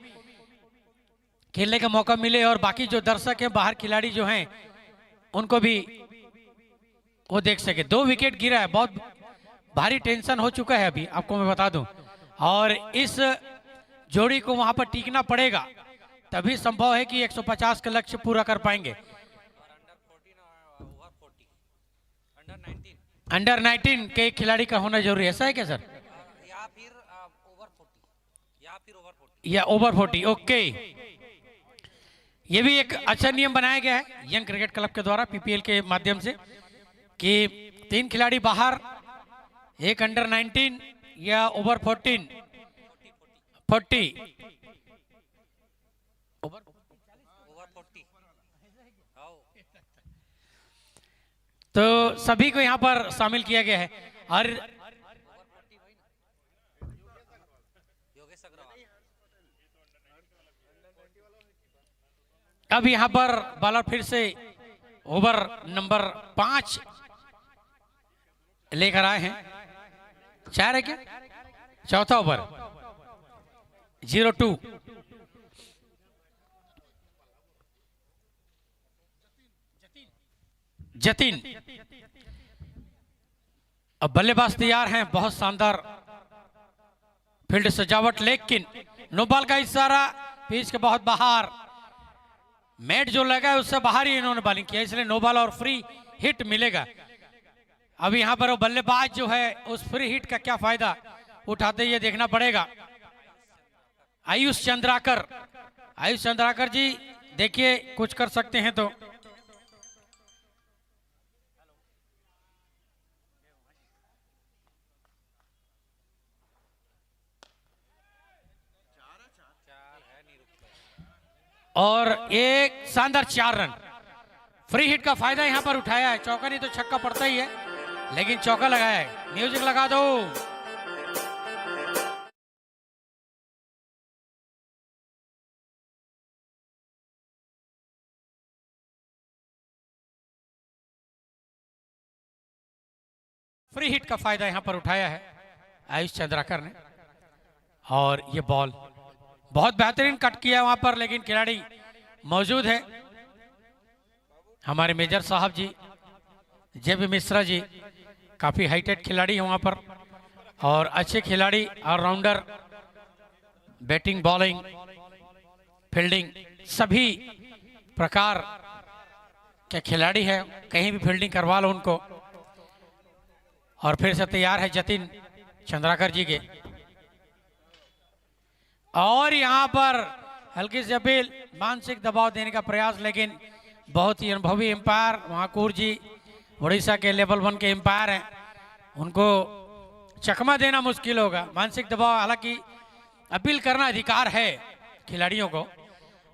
खेलने का मौका मिले, और बाकी जो दर्शक हैं बाहर खिलाड़ी जो हैं उनको भी वो देख सके। 2 विकेट गिरा है, बहुत भारी टेंशन हो चुका है अभी आपको मैं बता दूं, और इस जोड़ी को वहां पर टिकना पड़ेगा तभी संभव है कि 150 का लक्ष्य पूरा कर पाएंगे। अंडर 19 के एक खिलाड़ी का होना जरूरी है, ऐसा है क्या सर? या ओवर 40, ओके। ये भी एक अच्छा नियम बनाया गया है यंग क्रिकेट क्लब के द्वारा पीपीएल के माध्यम से कि 3 खिलाड़ी बाहर, एक अंडर 19 या ओवर 40 तो सभी को यहाँ पर शामिल किया गया है। और अब यहाँ पर बॉलर फिर से ओवर नंबर 5 लेकर आए हैं। 4 है क्या? चौथा ओवर 0-2। जतिन अब बल्लेबाज तैयार हैं, बहुत शानदार फील्ड सजावट, लेकिन नो बॉल का इशारा, पिच के बहुत बाहर, मैट जो लगा है उससे बाहर ही इन्होंने बॉलिंग किया, इसलिए नो बॉल और फ्री हिट मिलेगा। अब यहाँ पर वो बल्लेबाज जो है उस फ्री हिट का क्या फायदा उठाते ये देखना पड़ेगा। आयुष चंद्राकर जी देखिए कुछ कर सकते हैं तो। और एक शानदार 4 रन, फ्री हिट का फायदा यहां पर उठाया है। चौका नहीं तो छक्का पड़ता ही है, लेकिन चौका लगाया है। म्यूजिक लगा दो। फ्री हिट का फायदा यहां पर उठाया है आयुष चंद्राकर ने, और ये बॉल बहुत बेहतरीन कट किया वहां पर, लेकिन खिलाड़ी मौजूद है। हमारे मेजर साहब जी, जेबी मिश्रा जी, काफी हाईटेड खिलाड़ी है वहां पर, और अच्छे खिलाड़ी, ऑलराउंडर, बैटिंग, बॉलिंग, फील्डिंग सभी प्रकार के खिलाड़ी है। कहीं भी फील्डिंग करवा लो उनको। और फिर से तैयार है जतिन चंद्राकर जी के, और यहां पर हल्की सी अपील, मानसिक दबाव देने का प्रयास, लेकिन बहुत ही अनुभवी एम्पायर महाकूर जी उड़ीसा के लेवल 1 के एम्पायर हैं, उनको चकमा देना मुश्किल होगा। मानसिक दबाव, हालांकि अपील करना अधिकार है खिलाड़ियों को,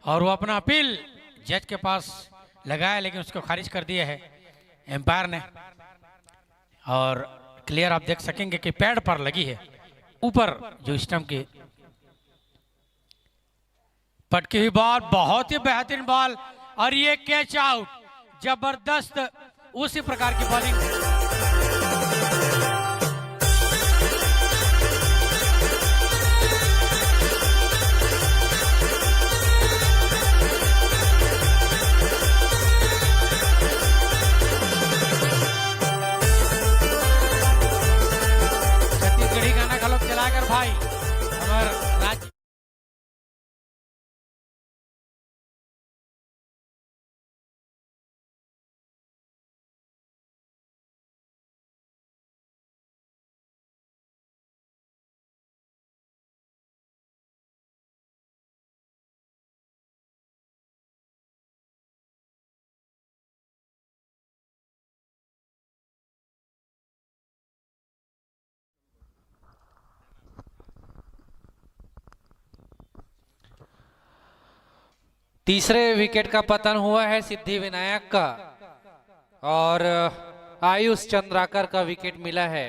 और वो अपना अपील जज के पास लगाया, लेकिन उसको खारिज कर दिया है एम्पायर ने। और क्लियर आप देख सकेंगे कि पैड पर लगी है ऊपर जो स्टंप की पटकी हुई बॉल, बहुत ही बेहतरीन बॉल, और ये कैच आउट, जबरदस्त उसी प्रकार की बॉलिंग। छत्तीसगढ़ी गाना का लोग चलाकर भाई हमारे राज्य तीसरे विकेट का पतन हुआ है सिद्धि विनायक का और आयुष चंद्राकर का विकेट मिला है।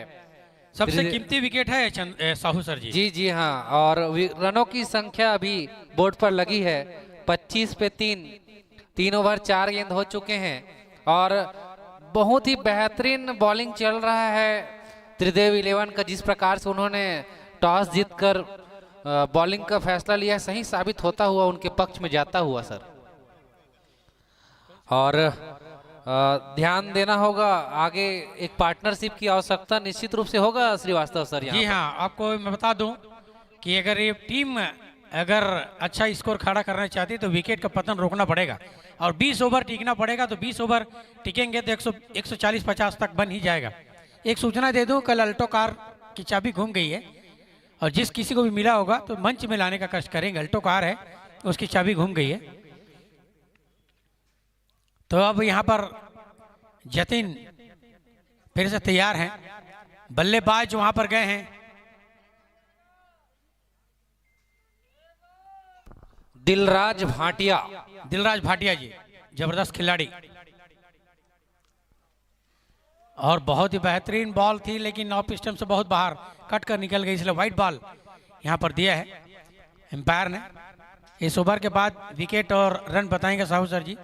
सबसे कीमती विकेट है साहू सर जी। जी जी हाँ, और रनों की संख्या अभी बोर्ड पर लगी है 25 पे 3 ओवर 4 गेंद हो चुके हैं और बहुत ही बेहतरीन बॉलिंग चल रहा है त्रिदेव 11 का। जिस प्रकार से उन्होंने टॉस जीतकर बॉलिंग का फैसला लिया, सही साबित होता हुआ उनके पक्ष में जाता हुआ सर। और ध्यान देना होगा, आगे एक पार्टनरशिप की आवश्यकता निश्चित रूप से होगा श्रीवास्तव सर। जी हाँ, आपको मैं बता दूं कि अगर ये टीम अगर अच्छा स्कोर खड़ा करना चाहती है तो विकेट का पतन रोकना पड़ेगा और 20 ओवर टिकना पड़ेगा। तो 20 ओवर टिकेंगे तो 140-50 तक बन ही जाएगा। एक सूचना दे दूं, कल अल्टो कार की चाबी घूम गई है और जिस किसी को भी मिला होगा तो मंच में लाने का कष्ट करेंगे। अल्टो कार है, उसकी चाबी घूम गई है। तो अब यहाँ पर जतिन फिर से तैयार हैं, बल्लेबाज वहां पर गए हैं। दिलराज भाटिया, दिलराज भाटिया जी जबरदस्त खिलाड़ी और बहुत ही बेहतरीन बॉल थी, लेकिन ऑफ स्टंप से बहुत बाहर कट कर निकल गई, इसलिए व्हाइट बॉल यहाँ पर दिया है एम्पायर ने। इस ओवर के बाद विकेट और रन बताएंगे साहू सर जी,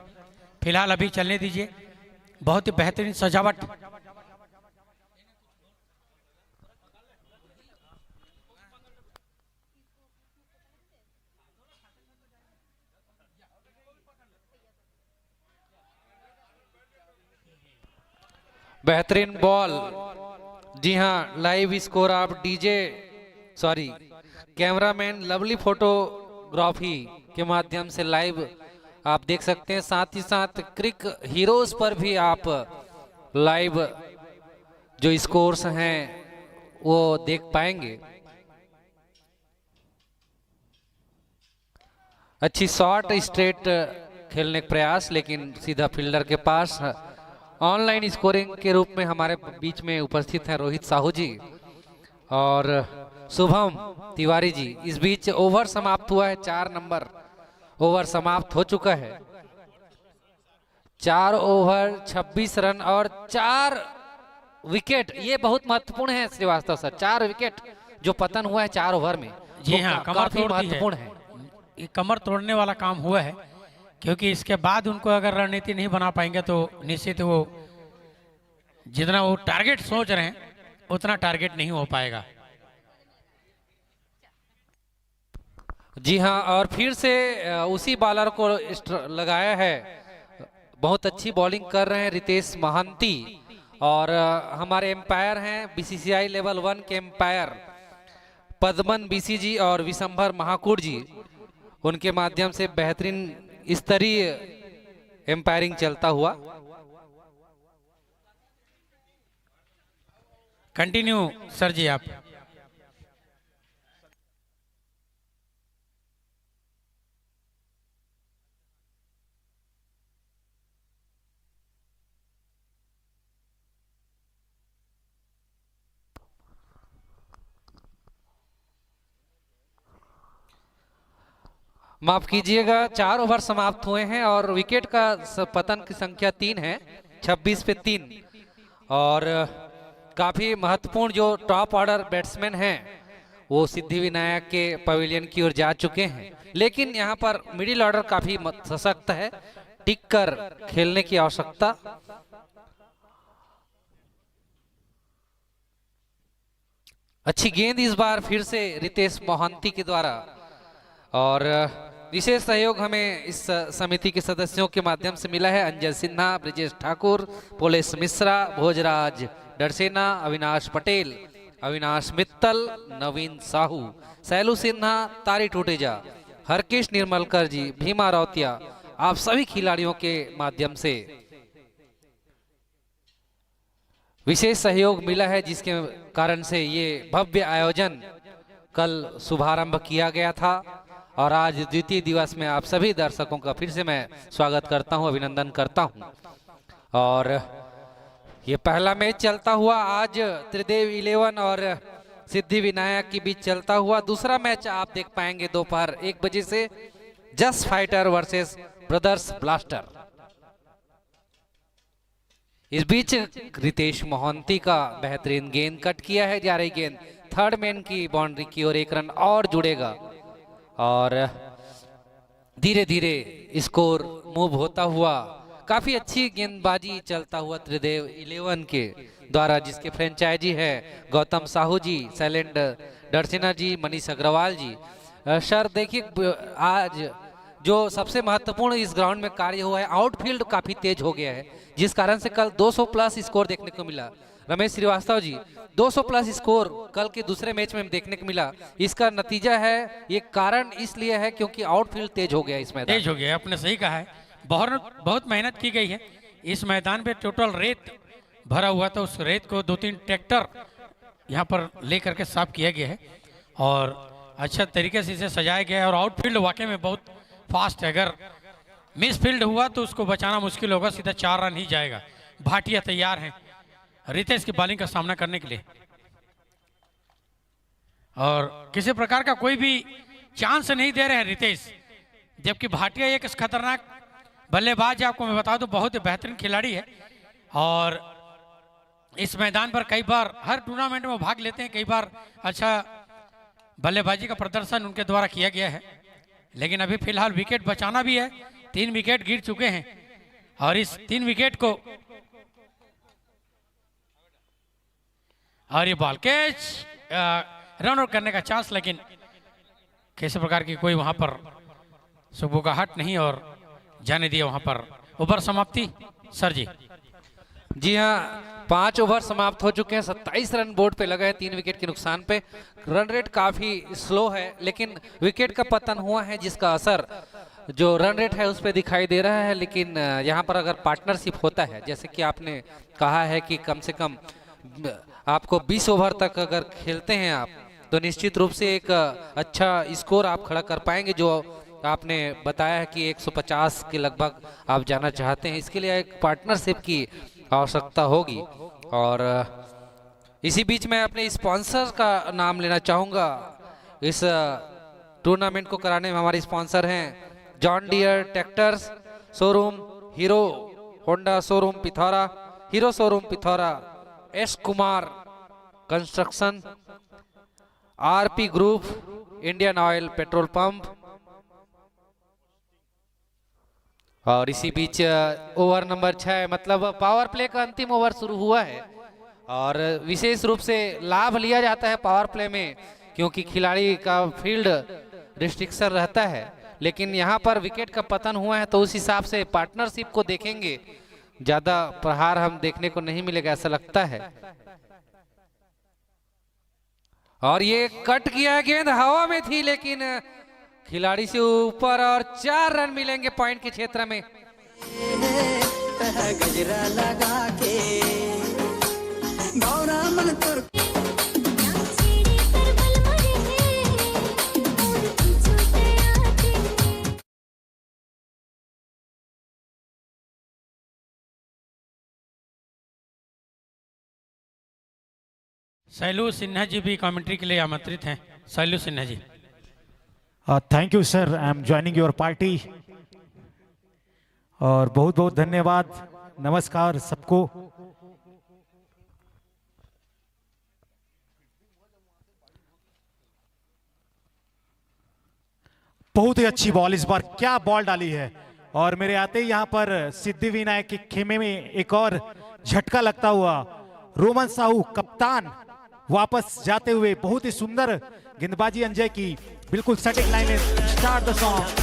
फिलहाल अभी चलने दीजिए। बहुत ही बेहतरीन सजावट। बेहतरीन बॉल। जी हाँ, लाइव स्कोर आप कैमरामैन लवली फोटोग्राफी के माध्यम से लाइव आप देख सकते हैं। साथ ही साथ क्रिक हीरोज पर भी आप लाइव जो स्कोर्स हैं वो देख पाएंगे। अच्छी शॉट स्ट्रेट खेलने का प्रयास, लेकिन सीधा फील्डर के पास। ऑनलाइन स्कोरिंग के रूप में हमारे बीच में उपस्थित हैं रोहित साहू जी और शुभम तिवारी जी। इस बीच ओवर समाप्त हुआ है, 4 नंबर ओवर समाप्त हो चुका है। 4 ओवर 26 रन और 4 विकेट। ये बहुत महत्वपूर्ण है श्रीवास्तव सर, 4 विकेट जो पतन हुआ है 4 ओवर में। जी हाँ, कमर तोड़ महत्वपूर्ण है। ये कमर तोड़ने वाला काम हुआ है, क्योंकि इसके बाद उनको अगर रणनीति नहीं बना पाएंगे तो निश्चित वो जितना वो टारगेट सोच रहे हैं उतना टारगेट नहीं हो पाएगा। जी हाँ, और फिर से उसी बॉलर को लगाया है। बहुत अच्छी बॉलिंग कर रहे हैं रितेश महांती और हमारे एम्पायर हैं बीसीसीआई लेवल 1 के एम्पायर पद्मन बीसी जी और विशंभर महाकूट जी। उनके माध्यम से बेहतरीन स्तरीय एम्पायरिंग चलता हुआ। कंटिन्यू सर जी आप। माफ कीजिएगा, 4 ओवर समाप्त हुए हैं और विकेट का पतन की संख्या 3 है, 26 पे 3। और काफी महत्वपूर्ण जो टॉप ऑर्डर बैट्समैन हैं वो सिद्धि विनायक के पवेलियन की ओर जा चुके हैं, लेकिन यहाँ पर मिडिल ऑर्डर काफी सशक्त है, टिक कर खेलने की आवश्यकता। अच्छी गेंद इस बार फिर से रितेश मोहंती के द्वारा और विशेष सहयोग हमें इस समिति के सदस्यों के माध्यम से मिला है। अंजय सिन्हा, ब्रिजेश ठाकुर, पोलेश मिश्रा, भोजराज डरसेना, अविनाश पटेल, अविनाश मित्तल, नवीन साहू, सैलू सिन्हा, तारी टूटेजा, हरकेश निर्मलकर जी, भीमा रौतिया, आप सभी खिलाड़ियों के माध्यम से विशेष सहयोग मिला है, जिसके कारण से ये भव्य आयोजन कल शुभारंभ किया गया था। और आज द्वितीय दिवस में आप सभी दर्शकों का फिर से मैं स्वागत करता हूं, अभिनंदन करता हूं। और ये पहला मैच चलता हुआ आज त्रिदेव 11 और सिद्धि विनायक के बीच चलता हुआ। दूसरा मैच आप देख पाएंगे दोपहर 1 बजे से just fighter versus brothers blaster. इस बीच रितेश मोहंती का बेहतरीन गेंद कट किया है, जा रही गेंद थर्ड मैन की बाउंड्री की ओर, एक रन और जुड़ेगा और धीरे धीरे स्कोर मूव होता हुआ, काफी अच्छी गेंदबाजी चलता हुआ त्रिदेव 11 के द्वारा, जिसके फ्रेंचाइजी है गौतम साहू जी, शैलेंद्र डरसिना जी, मनीष अग्रवाल जी। सर देखिए, आज जो सबसे महत्वपूर्ण इस ग्राउंड में कार्य हुआ है, आउटफील्ड काफी तेज हो गया है, जिस कारण से कल 200 प्लस स्कोर देखने को मिला। रमेश श्रीवास्तव जी, 200 प्लस स्कोर कल के दूसरे मैच में देखने को मिला। इसका नतीजा है, ये कारण इसलिए है क्योंकि आउटफील्ड तेज हो गया इस मैदान। तेज हो गया, आपने सही कहा है। बहुत मेहनत की गई है इस मैदान पे। टोटल रेत भरा हुआ था, उस रेत को 2-3 ट्रैक्टर यहाँ पर लेकर के साफ किया गया है और अच्छा तरीके से इसे सजाया गया है। और आउटफील्ड वाकई में बहुत फास्ट है, अगर मिस फील्ड हुआ तो उसको बचाना मुश्किल होगा, सीधा 4 रन ही जाएगा। भाटिया तैयार हैं रितेश की बॉलिंग का सामना करने के लिए और किसी प्रकार का कोई भी चांस नहीं दे रहे हैं रितेश, जबकि भाटिया एक खतरनाक बल्लेबाज है। आपको मैं बता दूं, बहुत ही बेहतरीन खिलाड़ी है और इस मैदान पर कई बार हर टूर्नामेंट में भाग लेते हैं, कई बार अच्छा बल्लेबाजी का प्रदर्शन उनके द्वारा किया गया है। लेकिन अभी फिलहाल विकेट बचाना भी है, 3 विकेट गिर चुके हैं और इस 3 विकेट को और ये बॉल कैच, रन आउट करने का चांस, लेकिन किसी प्रकार की कोई वहां पर सुबुगाहट नहीं और जाने दिया वहां पर। ओवर समाप्ति सर जी। जी हाँ, 5 ओवर समाप्त हो चुके हैं, 27 रन बोर्ड पे लगा है 3 विकेट के नुकसान पे। रन रेट काफी स्लो है, लेकिन विकेट का पतन हुआ है जिसका असर जो रन रेट है उस पर दिखाई दे रहा है। लेकिन यहाँ पर अगर पार्टनरशिप होता है, जैसे कि आपने कहा है कि कम से कम आपको 20 ओवर तक अगर खेलते हैं आप, तो निश्चित रूप से एक अच्छा स्कोर आप खड़ा कर पाएंगे, जो आपने बताया है कि 150 के लगभग आप जाना चाहते हैं। इसके लिए एक पार्टनरशिप की आवश्यकता होगी। और इसी बीच मैं अपने स्पॉन्सर का नाम लेना चाहूँगा। इस टूर्नामेंट को कराने में हमारे स्पॉन्सर हैं John Deere tractors showroom, hero Honda showroom Pithora, hero showroom Pithora, S Kumar construction, RP group, Indian Oil petrol pump. और इसी बीच ओवर नंबर 6 मतलब पावर प्ले का अंतिम ओवर शुरू हुआ है और विशेष रूप से लाभ लिया जाता है पावर प्ले में, क्योंकि खिलाड़ी का फील्ड रिस्ट्रिक्शन रहता है। लेकिन यहाँ पर विकेट का पतन हुआ है, तो उस हिसाब से पार्टनरशिप को देखेंगे, ज्यादा प्रहार हम देखने को नहीं मिलेगा ऐसा लगता है। और ये कट किया गेंद हवा में थी, लेकिन खिलाड़ी से ऊपर और 4 रन मिलेंगे पॉइंट के क्षेत्र में। गजरा लगा के गौरा मन तुर शैलू सिन्हा जी भी कमेंट्री के लिए आमंत्रित हैं। Shailu Sinha ji. Thank you sir, I am joining your party. और बहुत बहुत धन्यवाद, नमस्कार सबको। बहुत ही अच्छी बॉल, इस बार क्या बॉल डाली है। और मेरे आते ही यहाँ पर सिद्धि विनायक के खेमे में एक और झटका लगता हुआ रोमन साहू कप्तान वापस जाते हुए, बहुत ही सुंदर गेंदबाजी अंजय की, बिल्कुल सटीक लाइन में। Start the song.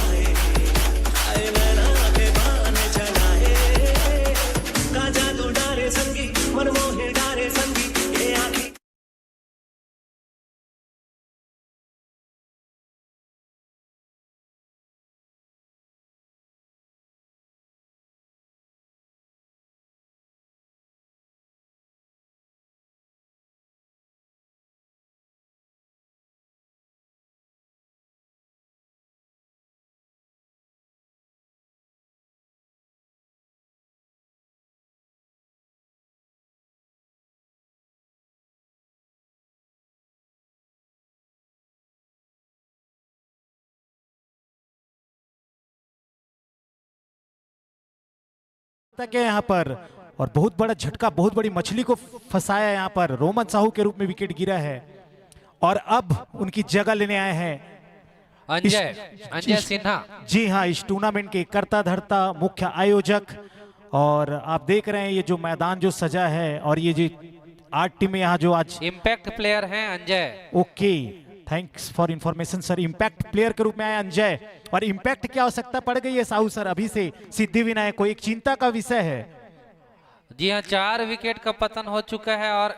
तक है यहाँ पर, और बहुत बड़ा झटका, बहुत बड़ी मछली को फंसाया यहाँ पर। रोमन साहू के रूप में विकेट गिरा है और अब उनकी जगह लेने आए हैं अंजय सिन्हा। जी हाँ, इस टूर्नामेंट के कर्ता धर्ता मुख्य आयोजक। और आप देख रहे हैं ये जो मैदान जो सजा है और ये जो 8 टीमें यहाँ जो आज इम्पैक्ट प्लेयर हैं Anjay. Okay, thanks for information sir. Impact player के रूप में आए अंजय, और इम्पैक्ट क्या आवश्यकता पड़ गई है साहू सर अभी से सिद्धि विनायक को? एक चिंता का विषय है। जी हाँ, 4 विकेट का पतन हो चुका है और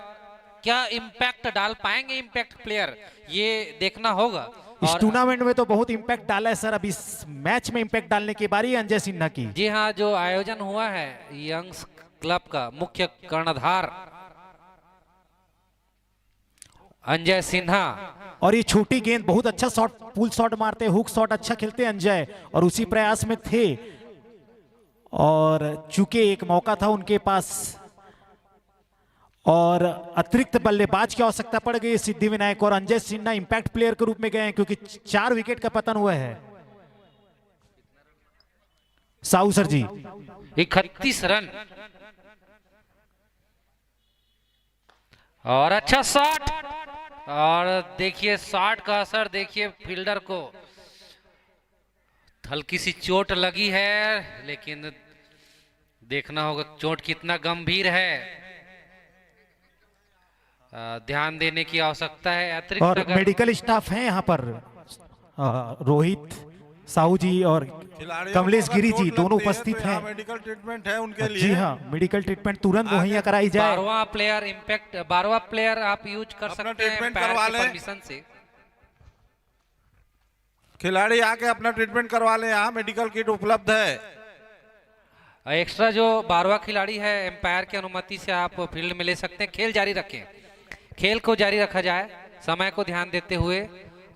क्या इम्पैक्ट डाल पाएंगे इम्पैक्ट प्लेयर, ये देखना होगा। इस टूर्नामेंट में तो बहुत इम्पैक्ट डाला है सर, अब इस मैच में इम्पैक्ट डालने की बारी है अंजय सिन्हा की। जी हाँ, जो आयोजन हुआ है यंग्स क्लब का मुख्य कर्णधार अंजय सिन्हा। और ये छोटी गेंद, बहुत अच्छा शॉट, पुल शॉट मारते, हुक शॉट अच्छा खेलते अंजय, और उसी प्रयास में थे। और चूंकि एक मौका था उनके पास और अतिरिक्त बल्लेबाज की आवश्यकता पड़ गई सिद्धि विनायक, और अंजय सिन्हा इंपैक्ट प्लेयर के रूप में गए हैं क्योंकि 4 विकेट का पतन हुआ है। साहू सर जी 31 रन और अच्छा शॉट, और देखिए शॉट का असर देखिए, फील्डर को हल्की सी चोट लगी है, लेकिन देखना होगा चोट कितना गंभीर है, ध्यान देने की आवश्यकता है। अतिरिक्त और मेडिकल स्टाफ है यहाँ पर, रोहित साहू जी और कमलेश गिरी जी दोनों उपस्थित हैं। मेडिकल ट्रीटमेंट है उनके लिए। जी हाँ, मेडिकल ट्रीटमेंट तुरंत मुहैया कराई जाए। 12वां प्लेयर इम्पैक्ट, 12वां प्लेयर आप यूज कर सकते हैं परमिशन से। खिलाड़ी आके अपना ट्रीटमेंट करवा ले, यहाँ मेडिकल किट उपलब्ध है। एक्स्ट्रा जो 12वां खिलाड़ी है एम्पायर की अनुमति से आप फील्ड में ले सकते हैं। खेल जारी रखें, खेल को जारी रखा जाए समय को ध्यान देते हुए,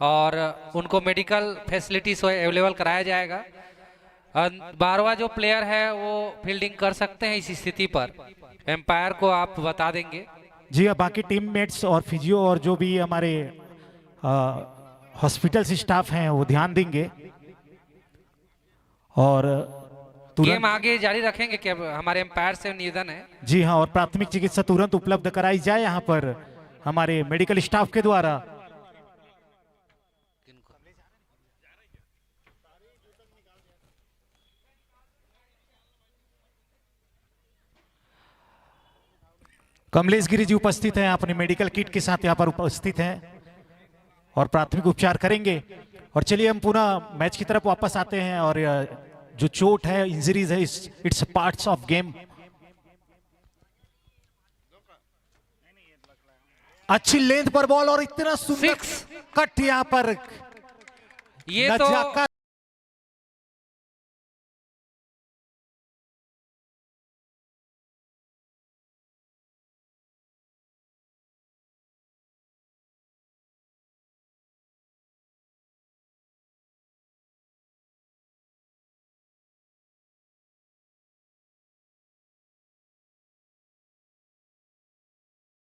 और उनको मेडिकल फैसिलिटीज अवेलेबल कराया जाएगा। 12वां जो प्लेयर है वो फील्डिंग कर सकते हैं इस स्थिति पर, एम्पायर को आप बता देंगे। जी हाँ, बाकी टीममेट्स और फिजियो और जो भी हमारे हॉस्पिटल से स्टाफ हैं वो ध्यान देंगे। और गेम आगे जारी रखेंगे कि हमारे एम्पायर से निवेदन है। जी हाँ, और प्राथमिक चिकित्सा तुरंत उपलब्ध कराई जाए यहाँ पर हमारे मेडिकल स्टाफ के द्वारा। कमलेश गिरी जी उपस्थित हैं, अपने मेडिकल किट के साथ यहाँ पर उपस्थित हैं और प्राथमिक उपचार करेंगे। और चलिए हम पुनः मैच की तरफ वापस आते हैं। और जो चोट है, इंजरीज है, इट्स पार्ट्स ऑफ गेम। अच्छी लेंथ पर बॉल और इतना सुंदर कट यहाँ पर, ये तो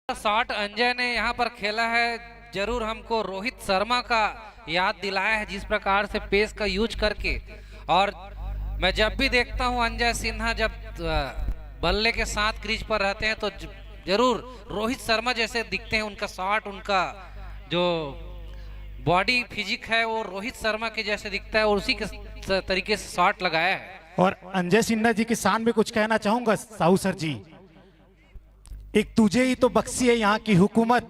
शॉट अंजय ने यहाँ पर खेला है, जरूर हमको रोहित शर्मा का याद दिलाया है जिस प्रकार से पेस का यूज करके। और मैं जब भी देखता हूँ अंजय सिन्हा जब बल्ले के साथ क्रीज पर रहते हैं तो जरूर रोहित शर्मा जैसे दिखते हैं। उनका शॉट, उनका जो बॉडी फिजिक है वो रोहित शर्मा के जैसे दिखता है, और उसी के तरीके से शॉट लगाया है। और अंजय सिन्हा जी के शान में कुछ कहना चाहूंगा साहू सर जी। एक तुझे ही तो बख्शी है यहाँ की हुकूमत,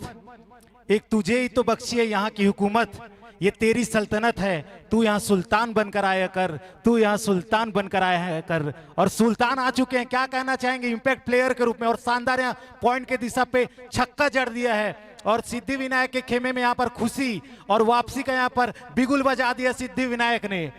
एक तुझे ही तो बख्शी है यहाँ की हुकूमत, ये तेरी सल्तनत है, तू यहाँ सुल्तान बनकर आया कर, तू यहाँ सुल्तान बनकर आया कर। और सुल्तान आ चुके हैं, क्या कहना चाहेंगे इम्पैक्ट प्लेयर के रूप में। और शानदार यहाँ पॉइंट के दिशा पे छक्का जड़ दिया है, और सिद्धि विनायक के खेमे में यहाँ पर खुशी और वापसी का यहाँ पर बिगुल बजा दिया सिद्धि विनायक ने।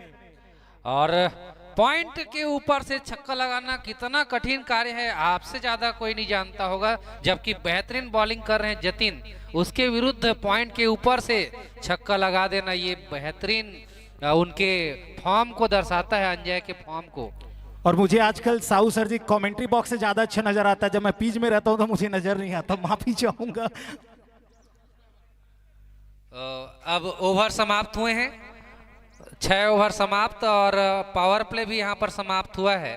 और पॉइंट के ऊपर से छक्का लगाना कितना कठिन कार्य है, आपसे ज्यादा कोई नहीं जानता होगा। जबकि बेहतरीन बॉलिंग कर रहे हैं जतिन, उसके विरुद्ध पॉइंट के ऊपर से छक्का लगा देना, ये बेहतरीन उनके फॉर्म को दर्शाता है, अंजय के फॉर्म को। और मुझे आजकल साहू सर जी कमेंट्री बॉक्स से ज्यादा अच्छा नजर आता है, जब मैं पिच में रहता हूं तो मुझे नजर नहीं आता, माफी चाहूंगा। अब ओवर समाप्त हुए हैं, 6 ओवर समाप्त, और पावर प्ले भी यहाँ पर समाप्त हुआ है।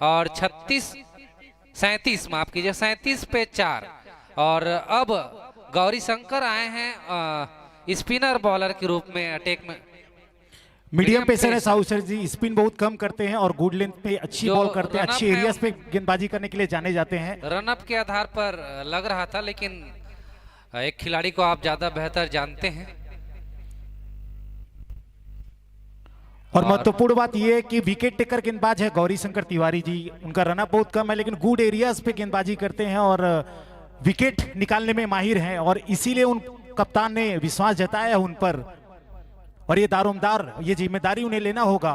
और 37 माफ कीजिए 37 पे 4। और अब गौरी शंकर आए हैं स्पिनर बॉलर के रूप में अटैक में। मीडियम पेसर है साहू सर जी, स्पिन बहुत कम करते हैं और गुड लेंथ पे अच्छी बॉल करते हैं, अच्छी एरियाज पे गेंदबाजी करने के लिए जाने जाते हैं। रनअप के आधार पर लग रहा था, लेकिन एक खिलाड़ी को आप ज्यादा बेहतर जानते हैं। और महत्वपूर्ण बात यह है कि विकेट टेकर गेंदबाज है गौरी शंकर तिवारी जी। उनका रनअप बहुत कम है लेकिन गुड एरियाज पे गेंदबाजी करते हैं और विकेट निकालने में माहिर हैं, और इसीलिए उन कप्तान ने विश्वास जताया उन पर, और ये दारोमदार ये जिम्मेदारी उन्हें लेना होगा।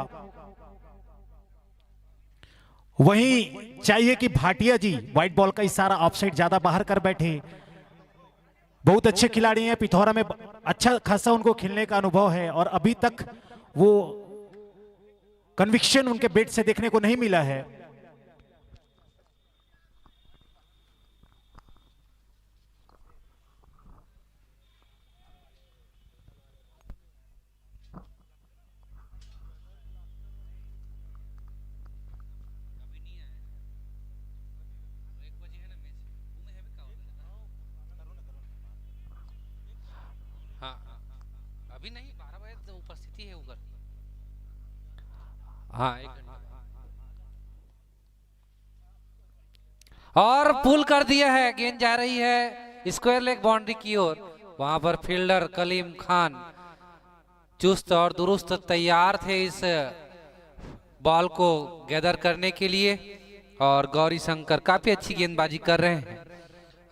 वहीं चाहिए कि भाटिया जी व्हाइट बॉल का इशारा ऑफसाइड ज्यादा बाहर कर बैठे। बहुत अच्छे खिलाड़ी हैं, पिथौरा में अच्छा खासा उनको खेलने का अनुभव है और अभी तक वो कन्विक्शन उनके बैट से देखने को नहीं मिला है। अभी नहीं, 12 बजे तो उपस्थिति है उधर। हाँ, 1 घंटा और पुल कर दिया है। गेंद जा रही है स्क्वायर लेग बाउंड्री की ओर। वहां पर फील्डर कलीम खान चुस्त और दुरुस्त तैयार थे इस बॉल को गैदर करने के लिए, और गौरी शंकर काफी अच्छी गेंदबाजी कर रहे हैं।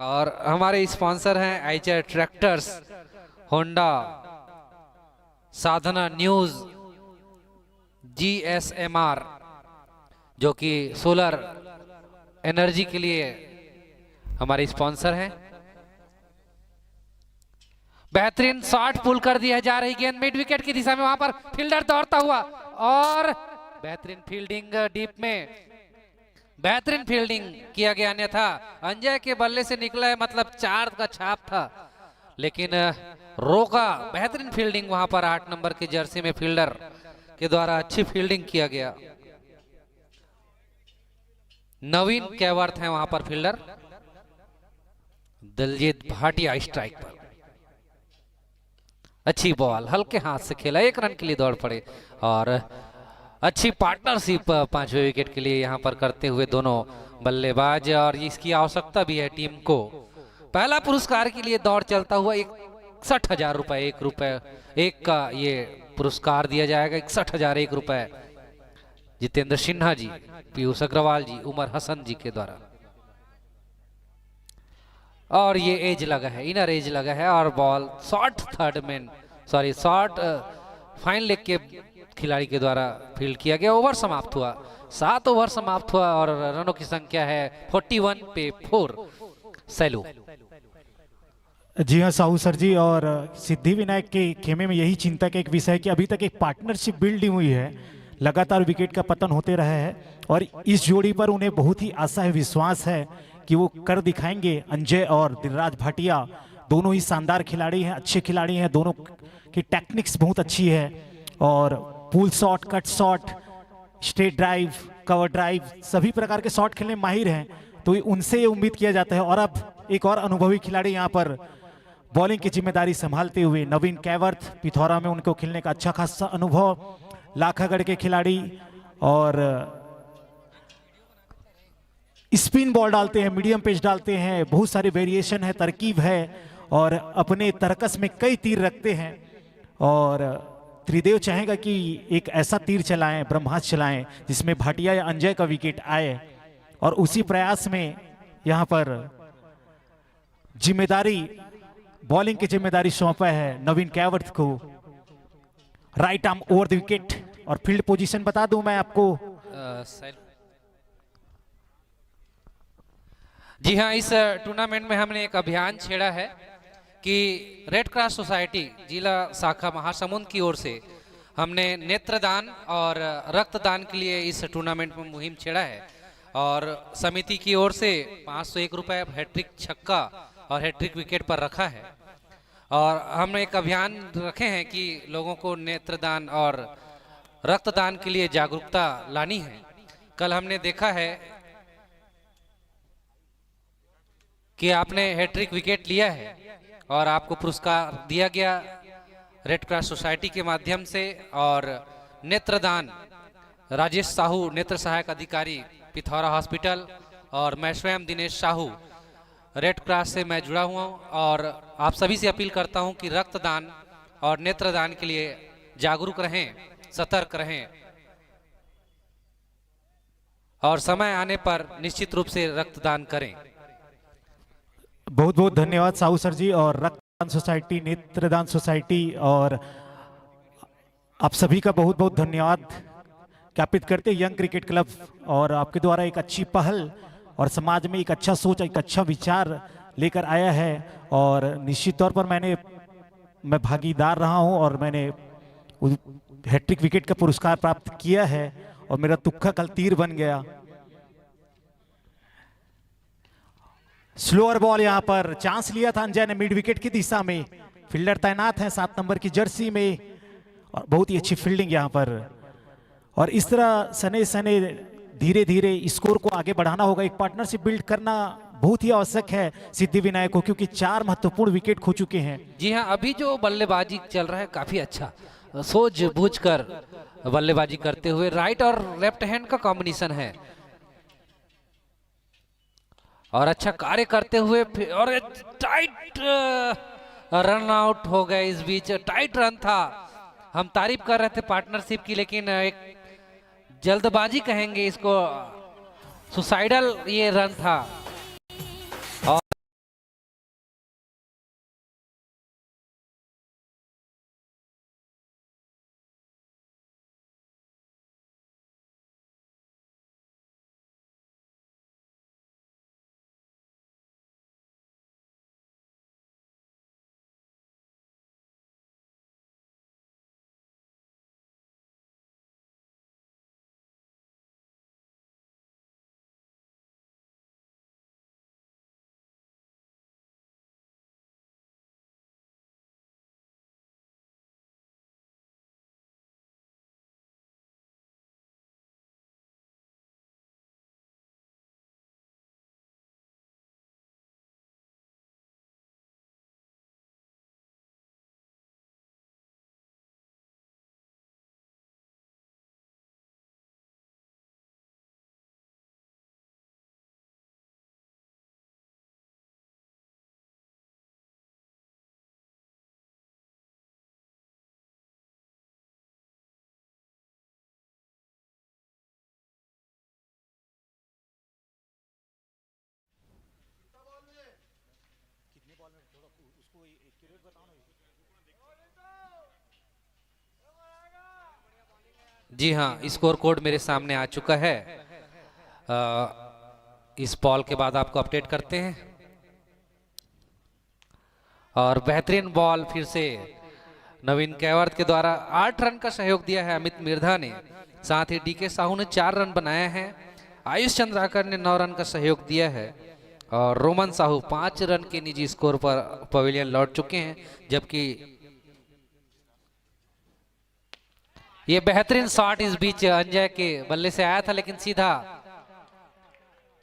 और हमारे स्पॉन्सर हैं आईचर ट्रैक्टर्स, होंडा, साधना न्यूज, GSMR जो कि सोलर एनर्जी के लिए हमारे स्पॉन्सर हैं। बेहतरीन शॉट पुल कर दिया जा रही गेंद मिड विकेट की दिशा में, वहां पर फील्डर दौड़ता हुआ और बेहतरीन फील्डिंग डीप में, बेहतरीन फील्डिंग किया गया। अन्यथा अंजय के बल्ले से निकला है, मतलब 4 का छाप था लेकिन रोका। बेहतरीन फील्डिंग वहां पर 8 नंबर की जर्सी में फील्डर के द्वारा अच्छी फील्डिंग किया गया। नवीन कैवर्थ है वहां पर फील्डर। दिलजीत भाटिया स्ट्राइक पर, अच्छी बॉल हल्के हाथ से खेला, 1 रन के लिए दौड़ पड़े और अच्छी पार्टनरशिप 5वें विकेट के लिए यहां पर करते हुए दोनों बल्लेबाज, और इसकी आवश्यकता भी है टीम को। पहला पुरस्कार के लिए दौड़ चलता हुआ 61,000 रुपए, 1 रुपए एक का ये पुरस्कार दिया जाएगा। 61,001 रुपए जितेंद्र सिन्हा जी, पीयूष अग्रवाल जी, उमर हसन जी के द्वारा। और ये एज लगा है, इनर एज लगा है और ball short short fine leg के खिलाड़ी के द्वारा फील्ड किया गया। ओवर समाप्त हुआ, 7 ओवर समाप्त हुआ और रनों की संख्या है 41 पे 4। सैलू। जी हाँ साहू सर जी, और सिद्धि विनायक के खेमे में यही चिंता का एक विषय है कि अभी तक एक पार्टनरशिप बिल्ड नहीं हुई है, लगातार विकेट का पतन होते रहा है और इस जोड़ी पर उन्हें बहुत ही आशा है, विश्वास है कि वो कर दिखाएंगे। अंजय और दिलराज भाटिया दोनों ही शानदार खिलाड़ी हैं, अच्छे खिलाड़ी हैं, दोनों की टेक्निक्स बहुत अच्छी है और pull shot, cut shot, straight drive, cover drive, सभी प्रकार के शॉट खेलने में माहिर हैं, तो उनसे ये उम्मीद किया जाता है। और अब एक और अनुभवी खिलाड़ी यहाँ पर बॉलिंग की जिम्मेदारी संभालते हुए नवीन कैवर्थ, पिथौरा में उनको खेलने का अच्छा खासा अनुभव, लाखागढ़ के खिलाड़ी, और स्पिन बॉल डालते हैं, मीडियम पेस डालते हैं, बहुत सारे वेरिएशन है, तरकीब है और अपने तरकस में कई तीर रखते हैं। और त्रिदेव चाहेगा कि एक ऐसा तीर चलाएं, ब्रह्मास्त्र चलाएं जिसमें भाटिया या अंजय का विकेट आए, और उसी प्रयास में यहां पर जिम्मेदारी, बॉलिंग की जिम्मेदारी सौंपा है नवीन कैवर्थ को। Right arm over the wicket, और फील्ड पोजीशन बता दूं मैं आपको। जी हाँ, इस टूर्नामेंट में हमने एक अभियान छेड़ा है कि रेड क्रॉस सोसाइटी जिला शाखा महासमुंद की ओर से हमने नेत्रदान और रक्तदान के लिए इस टूर्नामेंट में मुहिम छेड़ा है, और समिति की ओर से 501 रुपए हैट्रिक छक्का और हैट्रिक विकेट पर रखा है। और हमने एक अभियान रखे हैं कि लोगों को नेत्रदान और रक्तदान के लिए जागरूकता लानी है। कल हमने देखा है कि आपने हैट्रिक विकेट लिया है और आपको पुरस्कार दिया गया रेड क्रॉस सोसाइटी के माध्यम से। और नेत्रदान राजेश साहू, नेत्र सहायक अधिकारी पिथौरा हॉस्पिटल, और मैं स्वयं दिनेश साहू रेड क्रॉस से मैं जुड़ा हुआ हूँ। और आप सभी से अपील करता हूँ कि रक्तदान और नेत्रदान के लिए जागरूक रहें, सतर्क रहें और समय आने पर निश्चित रूप से रक्तदान करें। बहुत बहुत धन्यवाद साहू सर जी और रक्तदान सोसाइटी, नेत्रदान सोसाइटी और आप सभी का बहुत बहुत धन्यवाद ज्ञापित करते यंग क्रिकेट क्लब। और आपके द्वारा एक अच्छी पहल और समाज में एक अच्छा सोच, एक अच्छा विचार लेकर आया है और निश्चित तौर पर मैं भागीदार रहा हूं और मैंने हैट्रिक विकेट का पुरस्कार प्राप्त किया है और मेरा तुक्का कल तीर बन गया। स्लोअर बॉल यहां पर चांस लिया था अंजय ने मिड विकेट की दिशा में, फील्डर तैनात है 7 नंबर की जर्सी में और बहुत ही अच्छी फील्डिंग यहां पर। और इस तरह सने सने धीरे धीरे स्कोर को आगे बढ़ाना होगा, एक पार्टनरशिप बिल्ड करना बहुत ही आवश्यक है सिद्धि विनायक को, क्योंकि 4 महत्वपूर्ण विकेट खो चुके हैं। जी हाँ, अभी जो बल्लेबाजी चल रहा है काफी अच्छा, सोच बूझ कर बल्लेबाजी करते हुए राइट और लेफ्ट हैंड का कॉम्बिनेशन है और अच्छा कार्य करते हुए और टाइट रन आउट हो गए। इस बीच टाइट रन था, हम तारीफ कर रहे थे पार्टनरशिप की, लेकिन एक जल्दबाजी कहेंगे इसको, सुसाइडल ये रन था। और जी हाँ, स्कोर कोड मेरे सामने आ चुका है। इस बॉल के बाद आपको अपडेट करते हैं। और बेहतरीन बॉल फिर से नवीन कैवर्त के द्वारा 8 रन का सहयोग दिया है अमित मिर्धा ने, साथ ही डीके साहू ने 4 रन बनाए हैं, आयुष चंद्राकर ने 9 रन का सहयोग दिया है और रोमन साहू 5 रन के निजी स्कोर पर पवेलियन लौट चुके हैं। जबकि ये बेहतरीन शॉट इस बीच अंजय के बल्ले से आया था, लेकिन सीधा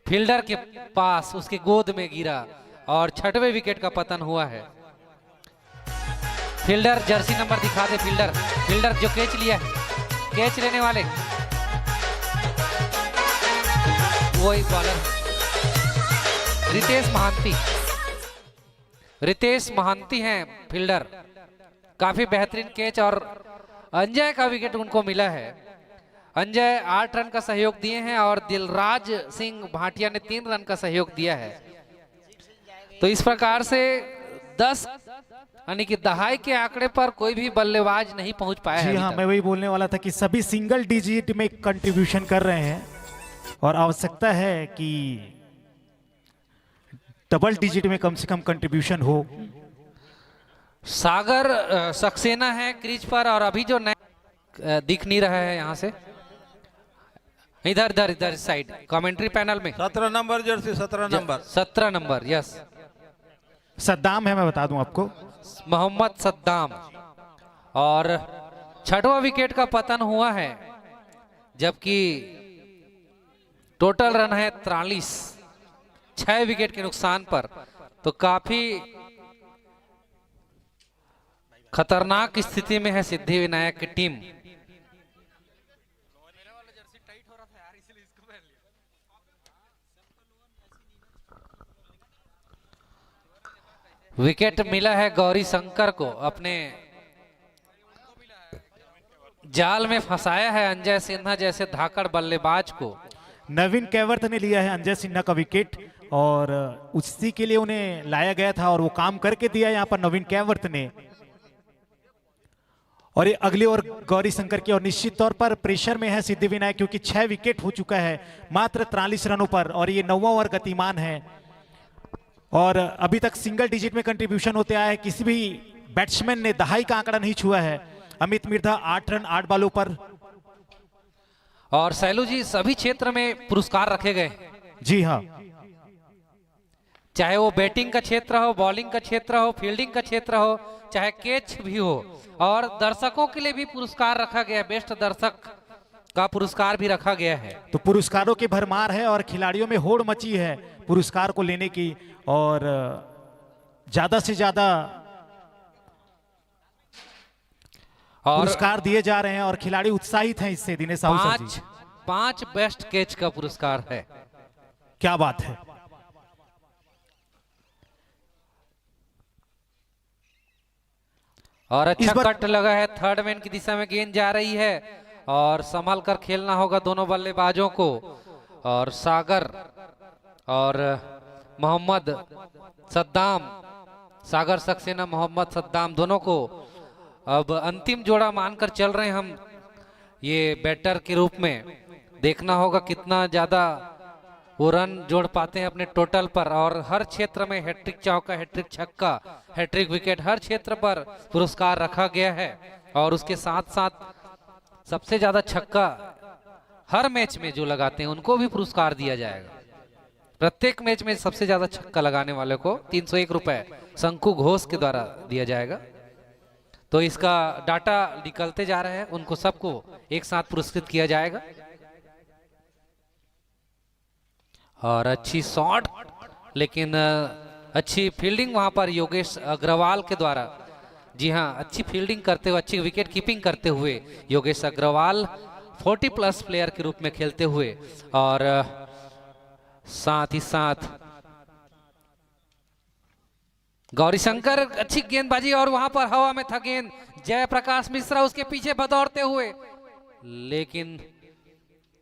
फील्डर के पास उसके गोद में गिरा और 6वें विकेट का पतन हुआ है। फील्डर जर्सी नंबर दिखा दे, फील्डर जो कैच लिया है, कैच लेने वाले वही बॉलर रितेश महांती हैं फील्डर। काफी बेहतरीन कैच और अंजय का विकेट उनको मिला है। अंजय 8 रन का सहयोग दिए हैं और दिलराज सिंह भाटिया ने 3 रन का सहयोग दिया है। तो इस प्रकार से 10 यानी कि दहाई के आंकड़े पर कोई भी बल्लेबाज नहीं पहुंच पाया है। जी हाँ, मैं वही बोलने वाला था कि सभी सिंगल डिजिट में कंट्रीब्यूशन कर रहे हैं और आवश्यकता है कि डबल डिजिट में कम से कम कंट्रीब्यूशन हो। सागर सक्सेना है क्रीज पर और अभी जो नया दिख नहीं रहा है यहाँ से, इधर साइड कमेंट्री पैनल में 17 number Jersey, 17 number, yes Saddam है, मैं बता दूं आपको, मोहम्मद सद्दाम। और 6वां विकेट का पतन हुआ है, जबकि टोटल रन है 43, 6 विकेट के नुकसान पर। तो काफी खतरनाक स्थिति में है सिद्धिविनायक की टीम। विकेट मिला है गौरी शंकर को, अपने जाल में फंसाया है अंजय सिन्हा जैसे धाकड़ बल्लेबाज को। नवीन कैवर्थ ने लिया है अंजय सिन्हा का विकेट और उसी के लिए उन्हें लाया गया था और वो काम करके दिया यहाँ पर नवीन कैवर्थ ने। और ये अगली ओवर गौरी शंकर की, और निश्चित तौर पर प्रेशर में है सिद्धिविनायक क्योंकि 6 विकेट हो चुका है मात्र 43 रनों पर और ये 9वां ओवर गतिमान है और अभी तक सिंगल डिजिट में कंट्रीब्यूशन होते आया है। किसी भी बैट्समैन ने दहाई का आंकड़ा नहीं छुआ है। अमित मिर्धा 8 रन 8 बॉलों पर। और सैलू जी सभी क्षेत्र में पुरस्कार रखे गए। जी हाँ, चाहे वो बैटिंग का क्षेत्र हो, बॉलिंग का क्षेत्र हो, फील्डिंग का क्षेत्र हो, चाहे कैच भी हो, और दर्शकों के लिए भी पुरस्कार रखा गया है। बेस्ट दर्शक का पुरस्कार भी रखा गया है। तो पुरस्कारों की भरमार है और खिलाड़ियों में होड़ मची है पुरस्कार को लेने की और ज्यादा से ज्यादा पुरस्कार दिए जा रहे हैं और खिलाड़ी उत्साहित हैं इससे। दिनेश साहू जी, 5 बेस्ट कैच का पुरस्कार है। क्या बात है। और अच्छा कट लगा है, थर्ड मैन की दिशा में गेंद जा रही है और संभल कर खेलना होगा दोनों बल्लेबाजों को। और सागर और मोहम्मद सद्दाम, सागर सक्सेना मोहम्मद सद्दाम दोनों को अब अंतिम जोड़ा मानकर चल रहे हैं हम ये बैटर के रूप में। देखना होगा कितना ज्यादा वो रन जोड़ पाते हैं अपने टोटल पर। और हर क्षेत्र में हैट्रिक चौका, हैट्रिक छक्का, हैट्रिक विकेट, हर क्षेत्र पर पुरस्कार रखा गया है। और उसके साथ साथ सबसे ज्यादा छक्का हर मैच में जो लगाते हैं उनको भी पुरस्कार दिया जाएगा। प्रत्येक मैच में सबसे ज्यादा छक्का लगाने वाले को 301 रुपए शंकु घोष के द्वारा दिया जाएगा। तो इसका डाटा निकलते जा रहे हैं, उनको सबको एक साथ पुरस्कृत किया जाएगा। और अच्छी शॉट, लेकिन अच्छी फील्डिंग वहां पर योगेश अग्रवाल के द्वारा। जी हाँ, अच्छी फील्डिंग करते हुए, अच्छी विकेट कीपिंग करते हुए योगेश अग्रवाल 40+ प्लेयर के रूप में खेलते हुए। और साथ ही साथ गौरीशंकर अच्छी गेंदबाजी और वहां पर हवा में था गेंद। जयप्रकाश मिश्रा उसके पीछे बदौड़ते हुए, लेकिन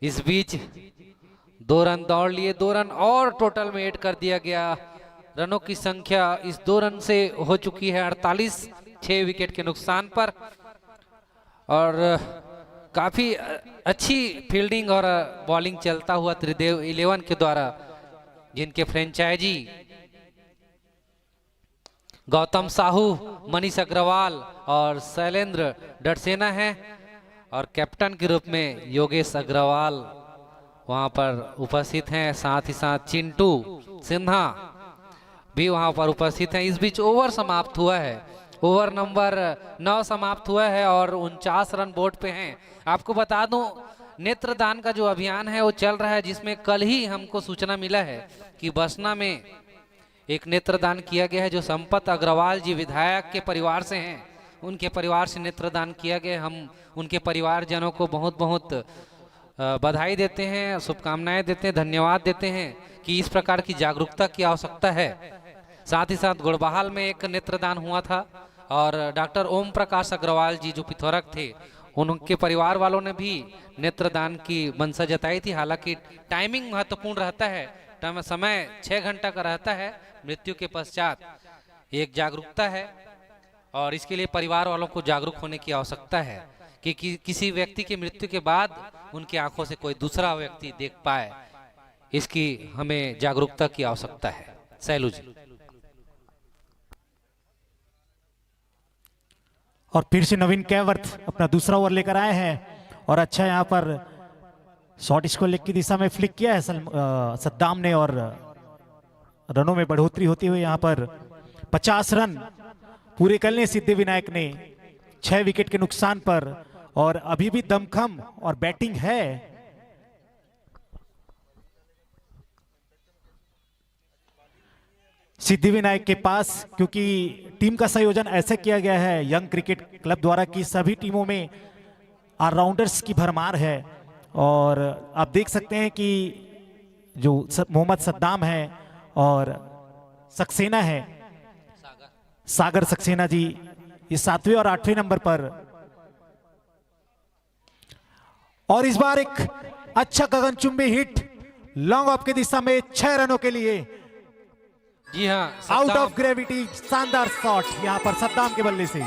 इस बीच 2 रन दौड़ लिए। 2 रन और टोटल में ऐड कर दिया गया। रनों की संख्या इस 2 रन से हो चुकी है 48, 6 विकेट के नुकसान पर। और काफी अच्छी फील्डिंग और बॉलिंग चलता हुआ त्रिदेव 11 के द्वारा, जिनके फ्रेंचाइजी गौतम साहू, मनीष अग्रवाल और शैलेंद्र डडसेना है। और कैप्टन के रूप में योगेश अग्रवाल वहां पर उपस्थित हैं। साथ ही साथ चिंटू सिन्हा भी वहां पर उपस्थित हैं। इस बीच ओवर समाप्त हुआ है, ओवर नंबर 9 समाप्त हुआ है और 49 रन बोर्ड पे हैं। आपको बता दूं, नेत्रदान का जो अभियान है वो चल रहा है, जिसमें कल ही हमको सूचना मिला है कि बसना में एक नेत्रदान किया गया है। जो संपत अग्रवाल जी विधायक के परिवार से हैं, उनके परिवार से नेत्रदान किया गया। हम उनके परिवारजनों को बहुत बहुत बधाई देते हैं, शुभकामनाएं देते हैं, धन्यवाद देते हैं कि इस प्रकार की जागरूकता की आवश्यकता है। साथ ही साथ गुड़बहाल में एक नेत्रदान हुआ था और डॉक्टर ओम प्रकाश अग्रवाल जी जो पिथौरक थे, उनके परिवार वालों ने भी नेत्रदान की मंशा जताई थी। हालांकि टाइमिंग महत्वपूर्ण रहता है, समय 6 घंटा का रहता है मृत्यु के पश्चात। एक जागरूकता है और इसके लिए परिवार वालों को जागरूक होने की आवश्यकता है कि किसी व्यक्ति की मृत्यु के बाद उनकी आंखों से कोई दूसरा व्यक्ति देख पाए, इसकी हमें जागरूकता की आवश्यकता है। सैलू जी। और फिर से नवीन कैवर्थ अपना दूसरा ओवर लेकर आए हैं और अच्छा यहाँ पर शॉट इसको लेग की दिशा में फ्लिक किया है सद्दाम ने और रनों में बढ़ोतरी होती हुई यहाँ पर 50 रन पूरे कर लिए सिद्धिविनायक ने 6 विकेट के नुकसान पर। और अभी भी दमखम और बैटिंग है। सिद्धिविनायक के पास, क्योंकि टीम का संयोजन ऐसे किया गया है यंग क्रिकेट क्लब द्वारा कि सभी टीमों में ऑलराउंडर्स की भरमार है। और आप देख सकते हैं कि जो मोहम्मद सद्दाम है और सक्सेना है, सागर सक्सेना जी, ये 7वें और 8वें नंबर पर। और इस बार एक अच्छा गगनचुंबी हिट लॉन्ग ऑफ की दिशा में 6 रनों के लिए। जी हाँ, आउट ऑफ ग्रेविटी शानदार शॉट यहां पर सद्दाम के बल्ले से।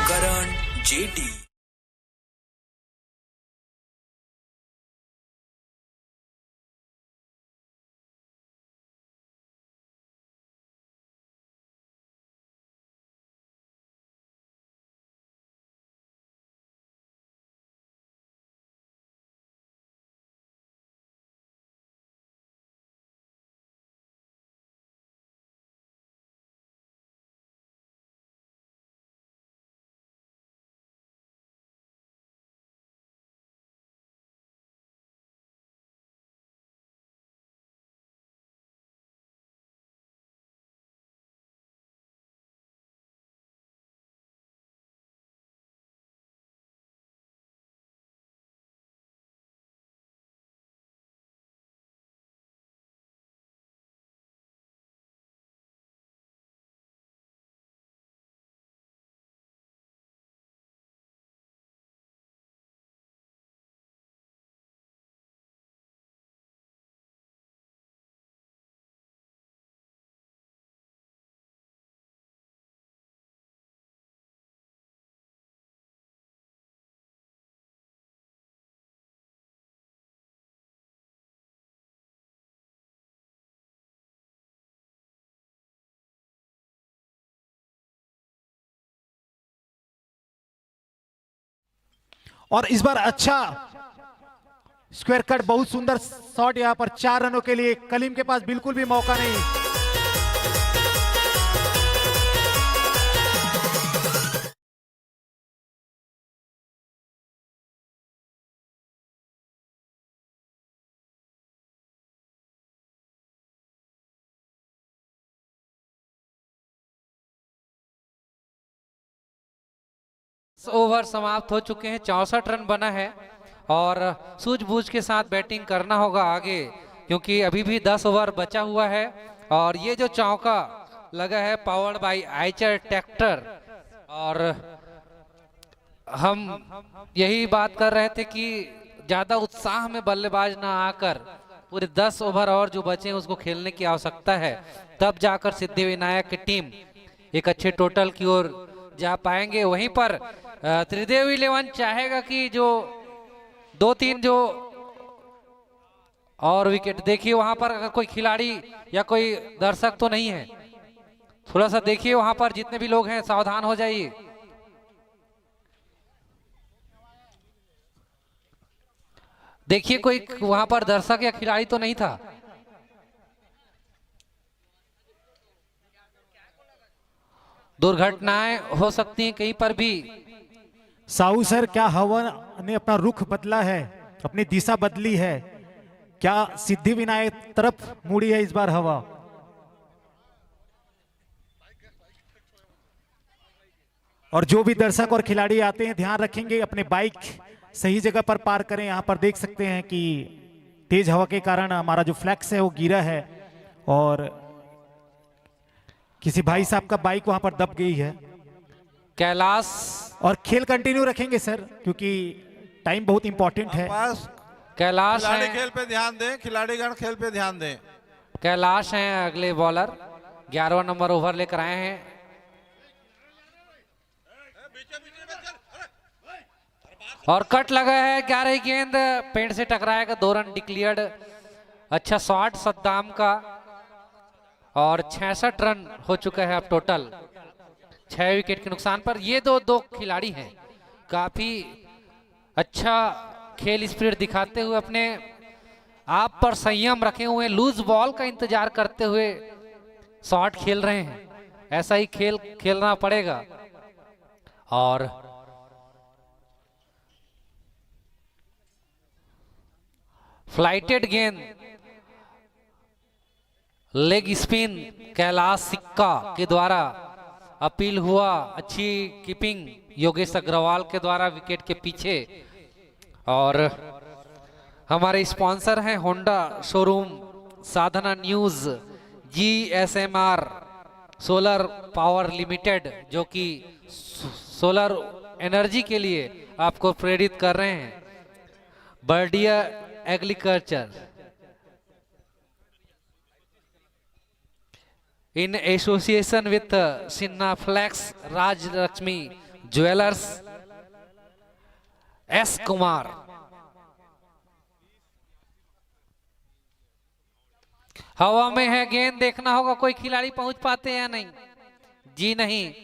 करण जेटी। और इस बार अच्छा स्क्वायर कट, बहुत सुंदर शॉट यहां पर 4 रनों के लिए। कलीम के पास बिल्कुल भी मौका नहीं। ओवर समाप्त हो चुके हैं, 64 रन बना है और सूझबूझ के साथ बैटिंग करना होगा आगे, क्योंकि अभी भी 10 ओवर बचा हुआ है। और ये जो चौका लगा है पावर्ड बाय आइचर ट्रैक्टर, और हम यही बात कर रहे थे कि ज्यादा उत्साह में बल्लेबाज ना आकर पूरे 10 ओवर और जो बचे हैं उसको खेलने की आवश्यकता है, तब जाकर सिद्धिविनायक की टीम एक अच्छे टोटल की ओर जा पाएंगे। वहीं पर त्रिदेव 11 चाहेगा कि जो 2-3 जो और विकेट, देखिए वहां पर अगर कोई खिलाड़ी या कोई दर्शक तो नहीं है, थोड़ा सा देखिए वहां पर जितने भी लोग हैं सावधान हो जाइए। देखिए कोई वहां पर दर्शक या खिलाड़ी तो नहीं था। दुर्घटनाएं हो सकती हैं कहीं पर भी। साहू सर, क्या हवा ने अपना रुख बदला है, अपनी दिशा बदली है? क्या सिद्धिविनायक तरफ मुड़ी है इस बार हवा? और जो भी दर्शक और खिलाड़ी आते हैं ध्यान रखेंगे अपने बाइक सही जगह पर पार करें। यहां पर देख सकते हैं कि तेज हवा के कारण हमारा जो फ्लैक्स है वो गिरा है और किसी भाई साहब का बाइक वहां पर दब गई है। कैलाश, और खेल कंटिन्यू रखेंगे सर, क्योंकि टाइम बहुत इंपॉर्टेंट है। कैलाश खिलाड़ी है, खेल पे ध्यान दें, खिलाड़ीगण खेल पे ध्यान दें। कैलाश हैं अगले बॉलर, 11वां नंबर ओवर लेकर आए हैं। और कट लगा है, 11 गेंद पेड़ से टकराएगा, 2 रन डिक्लेयर्ड। अच्छा शॉट सद्दाम का, और 66 रन हो चुका है अब टोटल 6 विकेट के नुकसान पर। ये दो खिलाड़ी हैं काफी अच्छा खेल स्पिरिट दिखाते हुए, अपने आप पर संयम रखे हुए, लूज बॉल का इंतजार करते हुए शॉट खेल रहे हैं। ऐसा ही खेल खेलना पड़ेगा। और फ्लाइटेड गेंद लेग स्पिन कैलाश सिक्का के द्वारा अपील हुआ। अच्छी कीपिंग योगेश अग्रवाल के द्वारा विकेट के पीछे। और हमारे स्पॉन्सर हैं Honda showroom, Sadhana news, GSMR solar power limited, जो कि सोलर एनर्जी के लिए आपको प्रेरित कर रहे हैं। Bardia agriculture in association with Sinha flex, Rajlakshmi jewellers, S Kumar. हवा में है गेंद, देखना होगा कोई खिलाड़ी पहुंच पाते हैं या नहीं। जी नहीं,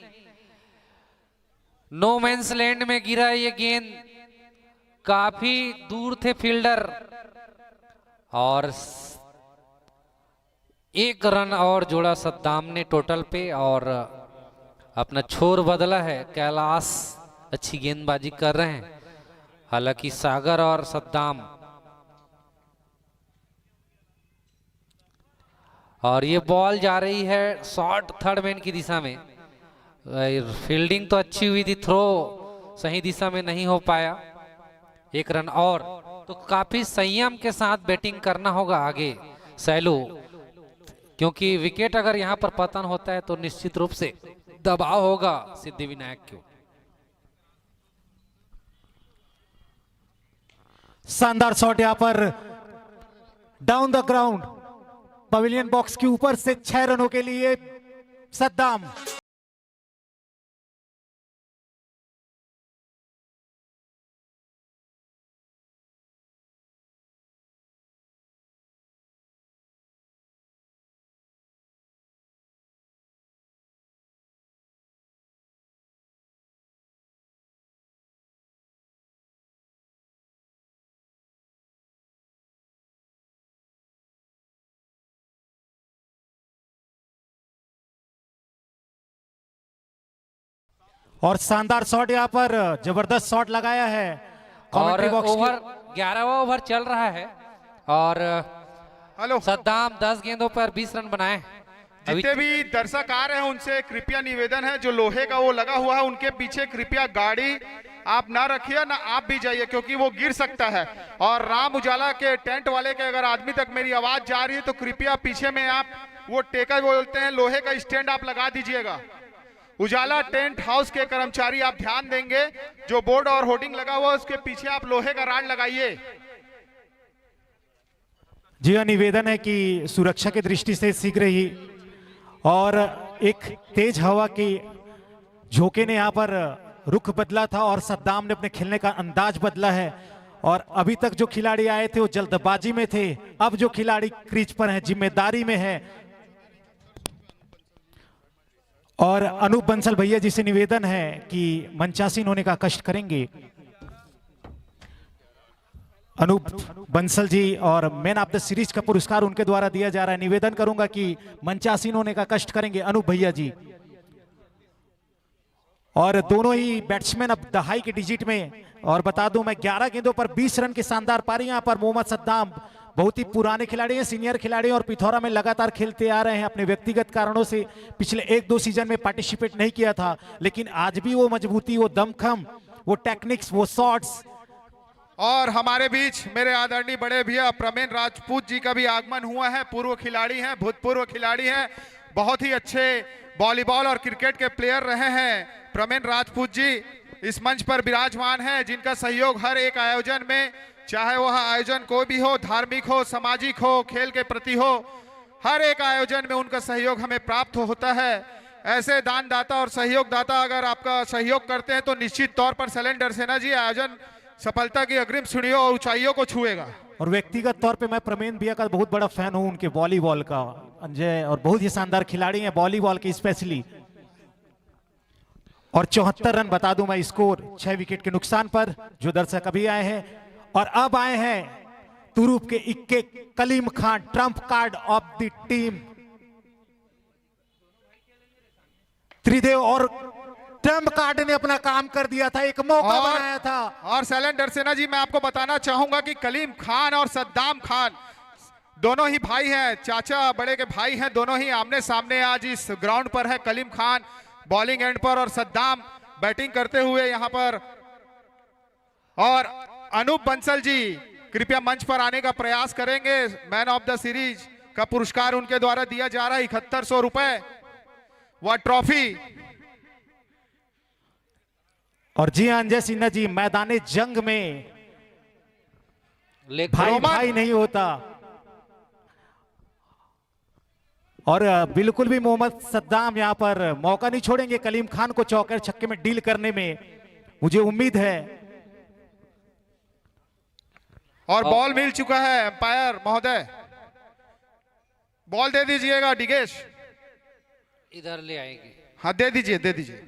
नो मैंस लैंड में गिरा ये गेंद, काफी दूर थे फील्डर। और 1 रन और जोड़ा सद्दाम ने टोटल पे और अपना छोर बदला है। कैलाश अच्छी गेंदबाजी कर रहे हैं, हालांकि सागर और सद्दाम। और ये बॉल जा रही है शॉर्ट थर्ड मैन की दिशा में। फील्डिंग तो अच्छी हुई थी, थ्रो सही दिशा में नहीं हो पाया। 1 रन और, तो काफी संयम के साथ बैटिंग करना होगा आगे सैलू, क्योंकि विकेट अगर यहाँ पर पतन होता है तो निश्चित रूप से दबाव होगा सिद्धिविनायक को। शानदार शॉट यहाँ पर down the ground, pavilion box के ऊपर से 6 रनों के लिए सद्दाम। और शानदार शॉट यहाँ पर, जबरदस्त शॉट लगाया है। और ओवर 11वां ओवर चल रहा है और सद्दाम 10 गेंदों पर 20 रन बनाए। जितने भी दर्शक आ रहे हैं उनसे कृपया निवेदन है, जो लोहे का वो लगा हुआ है उनके पीछे कृपया गाड़ी आप ना रखिए, ना आप भी जाइए, क्योंकि वो गिर सकता है। और राम उजाला के टेंट वाले के अगर आदमी तक मेरी आवाज जा रही है तो कृपया पीछे में आप वो टेका बोलते हैं, लोहे का स्टैंड आप लगा दीजिएगा। उजाला टेंट हाउस के कर्मचारी आप ध्यान देंगे, जो बोर्ड और होर्डिंग लगा हुआ है उसके पीछे आप लोहे का राड लगाइए। जी हाँ, निवेदन है कि सुरक्षा की दृष्टि से शीघ्र ही, और एक तेज हवा की झोंके ने यहाँ पर रुख बदला था और सद्दाम ने अपने खेलने का अंदाज बदला है। और अभी तक जो खिलाड़ी आए थे वो जल्दबाजी में थे, अब जो खिलाड़ी क्रीज पर हैं जिम्मेदारी में है। और अनूप बंसल भैया जी से निवेदन है कि मंचासीन होने का कष्ट करेंगे। अनूप बंसल जी और मैन ऑफ द सीरीज का पुरस्कार उनके द्वारा दिया जा रहा है। निवेदन करूंगा कि मंचासीन होने का कष्ट करेंगे अनूप भैया जी। और दोनों ही बैट्समैन अब दहाई के डिजिट में, और बता दूं मैं 11 गेंदों पर 20 रन की शानदार पारी। यहां पर मोहम्मद सद्दाम बहुत ही पुराने खिलाड़ी हैं, सीनियर खिलाड़ी हैं और पिथौरा में लगातार खेलते आ रहे हैं। अपने व्यक्तिगत कारणों से पिछले 1-2 सीजन में पार्टिसिपेट नहीं किया था, लेकिन आज भी वो मजबूती, वो दमखम, वो टेक्निक्स, वो शॉट्स। और हमारे बीच मेरे आदरणीय बड़े भैया प्रमेन राजपूत जी का भी आगमन हुआ है। पूर्व खिलाड़ी हैं, भूतपूर्व खिलाड़ी हैं, बहुत ही अच्छे वॉलीबॉल और क्रिकेट के प्लेयर रहे हैं। प्रमेन राजपूत जी इस मंच पर विराजमान हैं, जिनका सहयोग हर एक आयोजन में, चाहे वह आयोजन कोई भी हो, धार्मिक हो, सामाजिक हो, खेल के प्रति हो, हर एक आयोजन में उनका सहयोग हमें प्राप्त होता है। ऐसे दानदाता और सहयोगदाता अगर आपका सहयोग करते हैं तो निश्चित तौर पर सिलेंडर सेना जी आयोजन सफलता की अग्रिम सीढ़ियों और ऊंचाइयों को छुएगा। और व्यक्तिगत तौर पे मैं प्रमेन भैया का बहुत बड़ा फैन हूं, उनके वॉलीबॉल का, अंजय, और बहुत ही शानदार खिलाड़ी हैं वॉलीबॉल के स्पेशली। और 74 रन बता दूं मैं स्कोर 6 विकेट के नुकसान पर, जो दर्शक अभी आए हैं। और अब आए हैं तुरुप के इक्के Kaleem Khan, trump card of the team. Tridev और ट्रम्प कार्ड ने अपना काम कर दिया था, एक मौका बनाया था। और सिलेंडर सेना जी मैं आपको बताना चाहूंगा कि कलीम खान और सद्दाम खान दोनों ही भाई हैं, चाचा बड़े के भाई हैं, दोनों ही आमने सामने आज इस ग्राउंड पर है। कलीम खान बॉलिंग एंड पर और सद्दाम बैटिंग करते हुए यहाँ पर। और अनूप बंसल जी कृपया मंच पर आने का प्रयास करेंगे। मैन ऑफ द सीरीज का पुरस्कार उनके द्वारा दिया जा रहा है 7100 रुपए व ट्रॉफी। और जी हाँ अंजय सिन्हा जी, मैदान जंग में भाई भाई नहीं होता और बिल्कुल भी मोहम्मद सद्दाम यहां पर मौका नहीं छोड़ेंगे कलीम खान को चौके छक्के में डील करने में, मुझे उम्मीद है। और बॉल मिल चुका है अंपायर महोदय, बॉल दे दीजिएगा डिगेश। इधर ले आएंगे। हाँ दे दीजिए, दे दीजिए।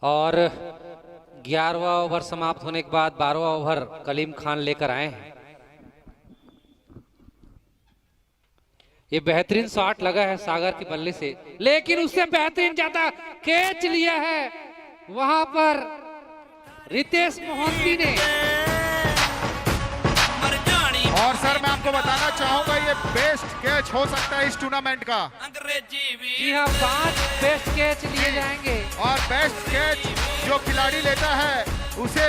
और 11वां ओवर समाप्त होने के बाद 12वां ओवर कलीम खान लेकर आए हैं। ये बेहतरीन शॉट लगा है सागर के बल्ले से, लेकिन उससे बेहतरीन ज्यादा कैच लिया है वहां पर रितेश मोहंती ने। और सर मैं आपको बताना चाहूंगा ये बेस्ट कैच हो सकता है इस टूर्नामेंट का। जी हाँ, 5 बेस्ट कैच लिए जाएंगे। और बेस्ट कैच जो खिलाड़ी लेता है उसे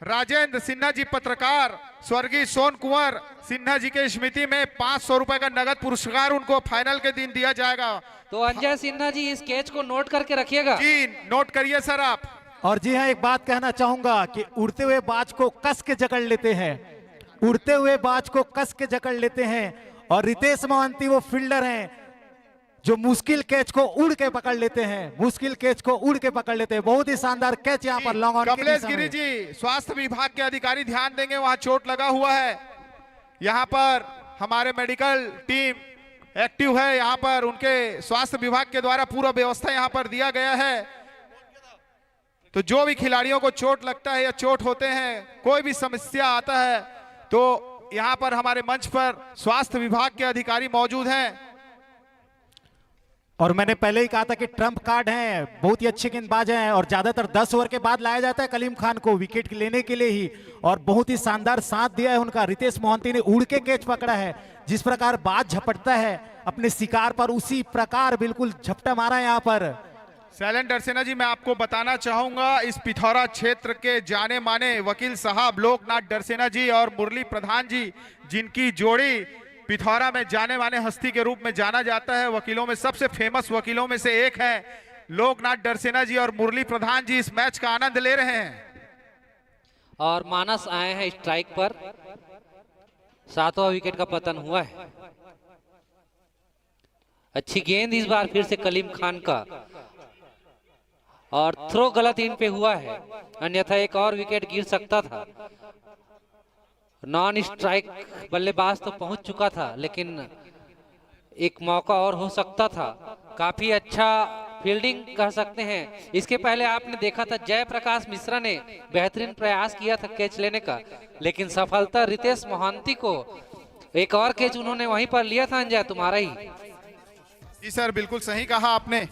राजेंद्र सिन्हा जी पत्रकार स्वर्गीय सोन कुंवर सिन्हा जी के स्मृति में 500 रुपए का नगद पुरस्कार उनको फाइनल के दिन दिया जाएगा। तो अंजय सिन्हा जी इस कैच को नोट करके रखिएगा। जी नोट करिए सर आप। और जी हाँ, एक बात कहना चाहूंगा कि उड़ते हुए बाज को कस के जकड़ लेते हैं, उड़ते हुए बाज को कस के जकड़ लेते हैं। और रितेश मोहंती वो फील्डर हैं जो मुश्किल कैच को उड़ के पकड़ लेते हैं, मुश्किल कैच को उड़ के पकड़ लेते हैं। बहुत ही शानदार कैच यहाँ पर लॉन्ग ऑन। कमलेश गिरी जी स्वास्थ्य विभाग के अधिकारी ध्यान देंगे, वहां चोट लगा हुआ है। यहाँ पर हमारे मेडिकल टीम एक्टिव है, यहाँ पर उनके स्वास्थ्य विभाग के द्वारा पूरा व्यवस्था यहाँ पर दिया गया है। तो जो भी खिलाड़ियों को चोट लगता है या चोट होते हैं, कोई भी समस्या आता है, तो यहाँ पर हमारे मंच पर स्वास्थ्य विभाग के अधिकारी मौजूद हैं। और मैंने पहले ही कहा था कि ट्रम्प कार्ड हैं, बहुत ही अच्छे गेंदबाज हैं और ज्यादातर 10 ओवर के बाद लाया जाता है कलीम खान को विकेट लेने के लिए ही। और बहुत ही शानदार साथ दिया है उनका। रितेश मोहंती ने उड़ के कैच पकड़ा है, जिस प्रकार बाज झपटता है अपने शिकार पर उसी प्रकार बिल्कुल झपटा मारा है यहाँ पर। शैलेंद्र डरसेना जी मैं आपको बताना चाहूंगा इस पिथौरा क्षेत्र के जाने माने वकील साहब लोकनाथ डरसेना जी और मुरली प्रधान जी, जिनकी जोड़ी पिथौरा में जाने माने हस्ती के रूप में जाना जाता है, वकीलों में सबसे फेमस वकीलों में से एक है लोकनाथ डरसेना जी और मुरली प्रधान जी, इस मैच का आनंद ले रहे हैं। और मानस आए हैं स्ट्राइक पर, 7वां विकेट का पतन हुआ है। अच्छी गेंद इस बार फिर से कलीम खान का, और थ्रो गलत इन पे हुआ है, अन्यथा एक और विकेट गिर सकता था। नॉन स्ट्राइक बल्लेबाज तो पहुंच चुका था, लेकिन एक मौका और हो सकता था। काफी अच्छा फील्डिंग कह सकते हैं। इसके पहले आपने देखा था जयप्रकाश मिश्रा ने बेहतरीन प्रयास किया था कैच लेने का, लेकिन सफलता रितेश मोहंती को। एक और कैच उन्होंने वहीं पर लिया था अंजय, तुम्हारा ही। जी सर बिल्कुल सही कहा आपने।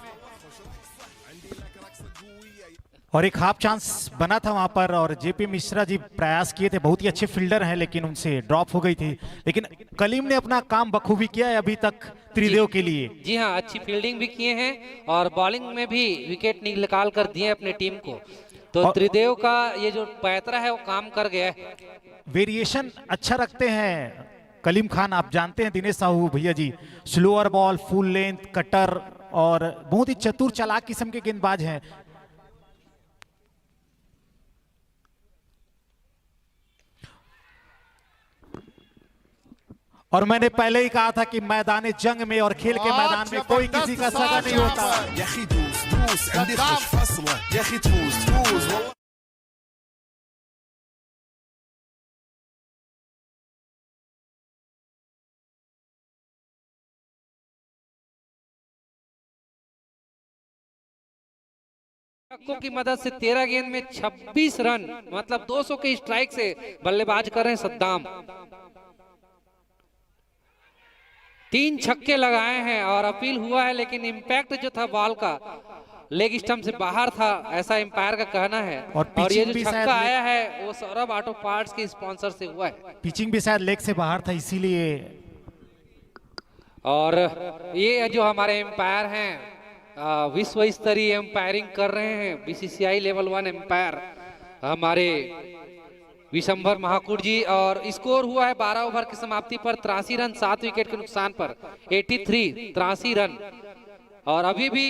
और एक हाफ चांस बना था वहां पर और जेपी मिश्रा जी प्रयास किए थे, बहुत ही अच्छे फील्डर हैं, लेकिन उनसे ड्रॉप हो गई थी। लेकिन कलीम ने अपना काम बखूबी किया है अभी तक त्रिदेव के लिए। जी हाँ, अच्छी फील्डिंग भी किए हैं और बॉलिंग में भी विकेट निकाल कर दिए अपने टीम को। तो त्रिदेव का ये जो पैतरा है वो काम कर गया है। वेरिएशन अच्छा रखते हैं कलीम खान, आप जानते हैं दिनेश साहू भैया ji, slower ball, full length, cutter और बहुत ही चतुर चालाक किस्म के गेंदबाज हैं। और मैंने पहले ही कहा था कि मैदान जंग में और खेल के मैदान में कोई किसी का सगा नहीं होता। की मदद से 13 गेंद में 26 रन, मतलब 200 के स्ट्राइक से बल्लेबाज कर रहे हैं सद्दाम। 3 छक्के लगाए हैं और अपील हुआ है, लेकिन इम्पैक्ट जो था बॉल का लेग स्टंप से बाहर था, ऐसा एम्पायर का कहना है। और ये जो छक्का आया है वो सौरभ ऑटो पार्ट्स के स्पॉन्सर से हुआ है। पिचिंग भी शायद लेग से बाहर था, इसीलिए। और ये जो हमारे एम्पायर हैं विश्व स्तरीय एम्पायरिंग कर रहे हैं, बीसीसीआई लेवल 1 एम्पायर हमारे विशंभर महाकुट जी। और स्कोर हुआ है 12 ओवर की समाप्ति पर 83 रन 7 विकेट के नुकसान पर 83 रन। और अभी भी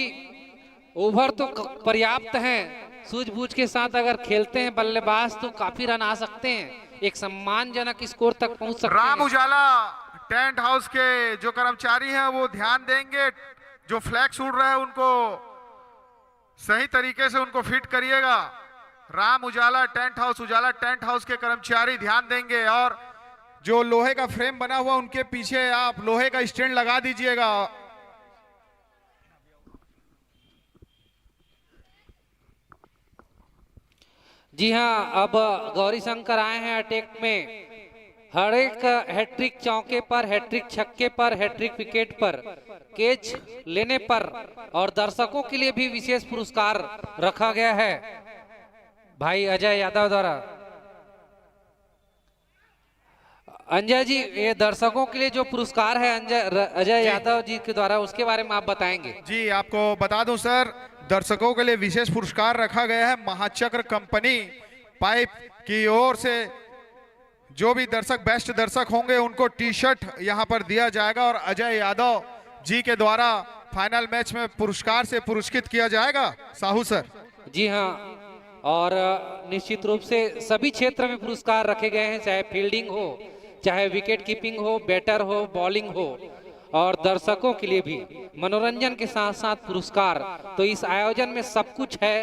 ओवर तो पर्याप्त हैं, सूझबूझ के साथ अगर खेलते हैं बल्लेबाज तो काफी रन आ सकते हैं, एक सम्मानजनक स्कोर तक पहुंच सकते हैं। राम उजाला टेंट हाउस के जो कर्मचारी हैं वो ध्यान देंगे, जो फ्लैग्स उड़ रहे हैं उनको सही तरीके से उनको फिट करिएगा। राम उजाला टेंट हाउस के कर्मचारी ध्यान देंगे। और जो लोहे का फ्रेम बना हुआ उनके पीछे आप लोहे का स्टैंड लगा दीजिएगा। जी हाँ, अब गौरी शंकर आए हैं अटैक में। हर एक हैट्रिक चौके पर, हैट्रिक छक्के पर, हैट्रिक विकेट पर, कैच लेने पर और दर्शकों के लिए भी विशेष पुरस्कार रखा गया है भाई अजय यादव द्वारा। अंजय जी, ये दर्शकों के लिए जो पुरस्कार है अजय यादव जी के द्वारा, उसके बारे में आप बताएंगे? जी, आपको बता दूं सर, दर्शकों के लिए विशेष पुरस्कार रखा गया है महाचक्र कंपनी पाइप की ओर से। जो भी दर्शक बेस्ट दर्शक होंगे उनको टी शर्ट यहां पर दिया जाएगा और अजय यादव जी के द्वारा फाइनल मैच में पुरस्कार से पुरस्कृत किया जाएगा। साहू सर। जी हाँ, और निश्चित रूप से सभी क्षेत्र में पुरस्कार रखे गए हैं, चाहे फील्डिंग हो, चाहे विकेट कीपिंग हो, बैटर हो, बॉलिंग हो, और दर्शकों के लिए भी मनोरंजन के साथ साथ पुरस्कार। तो इस आयोजन में सब कुछ है,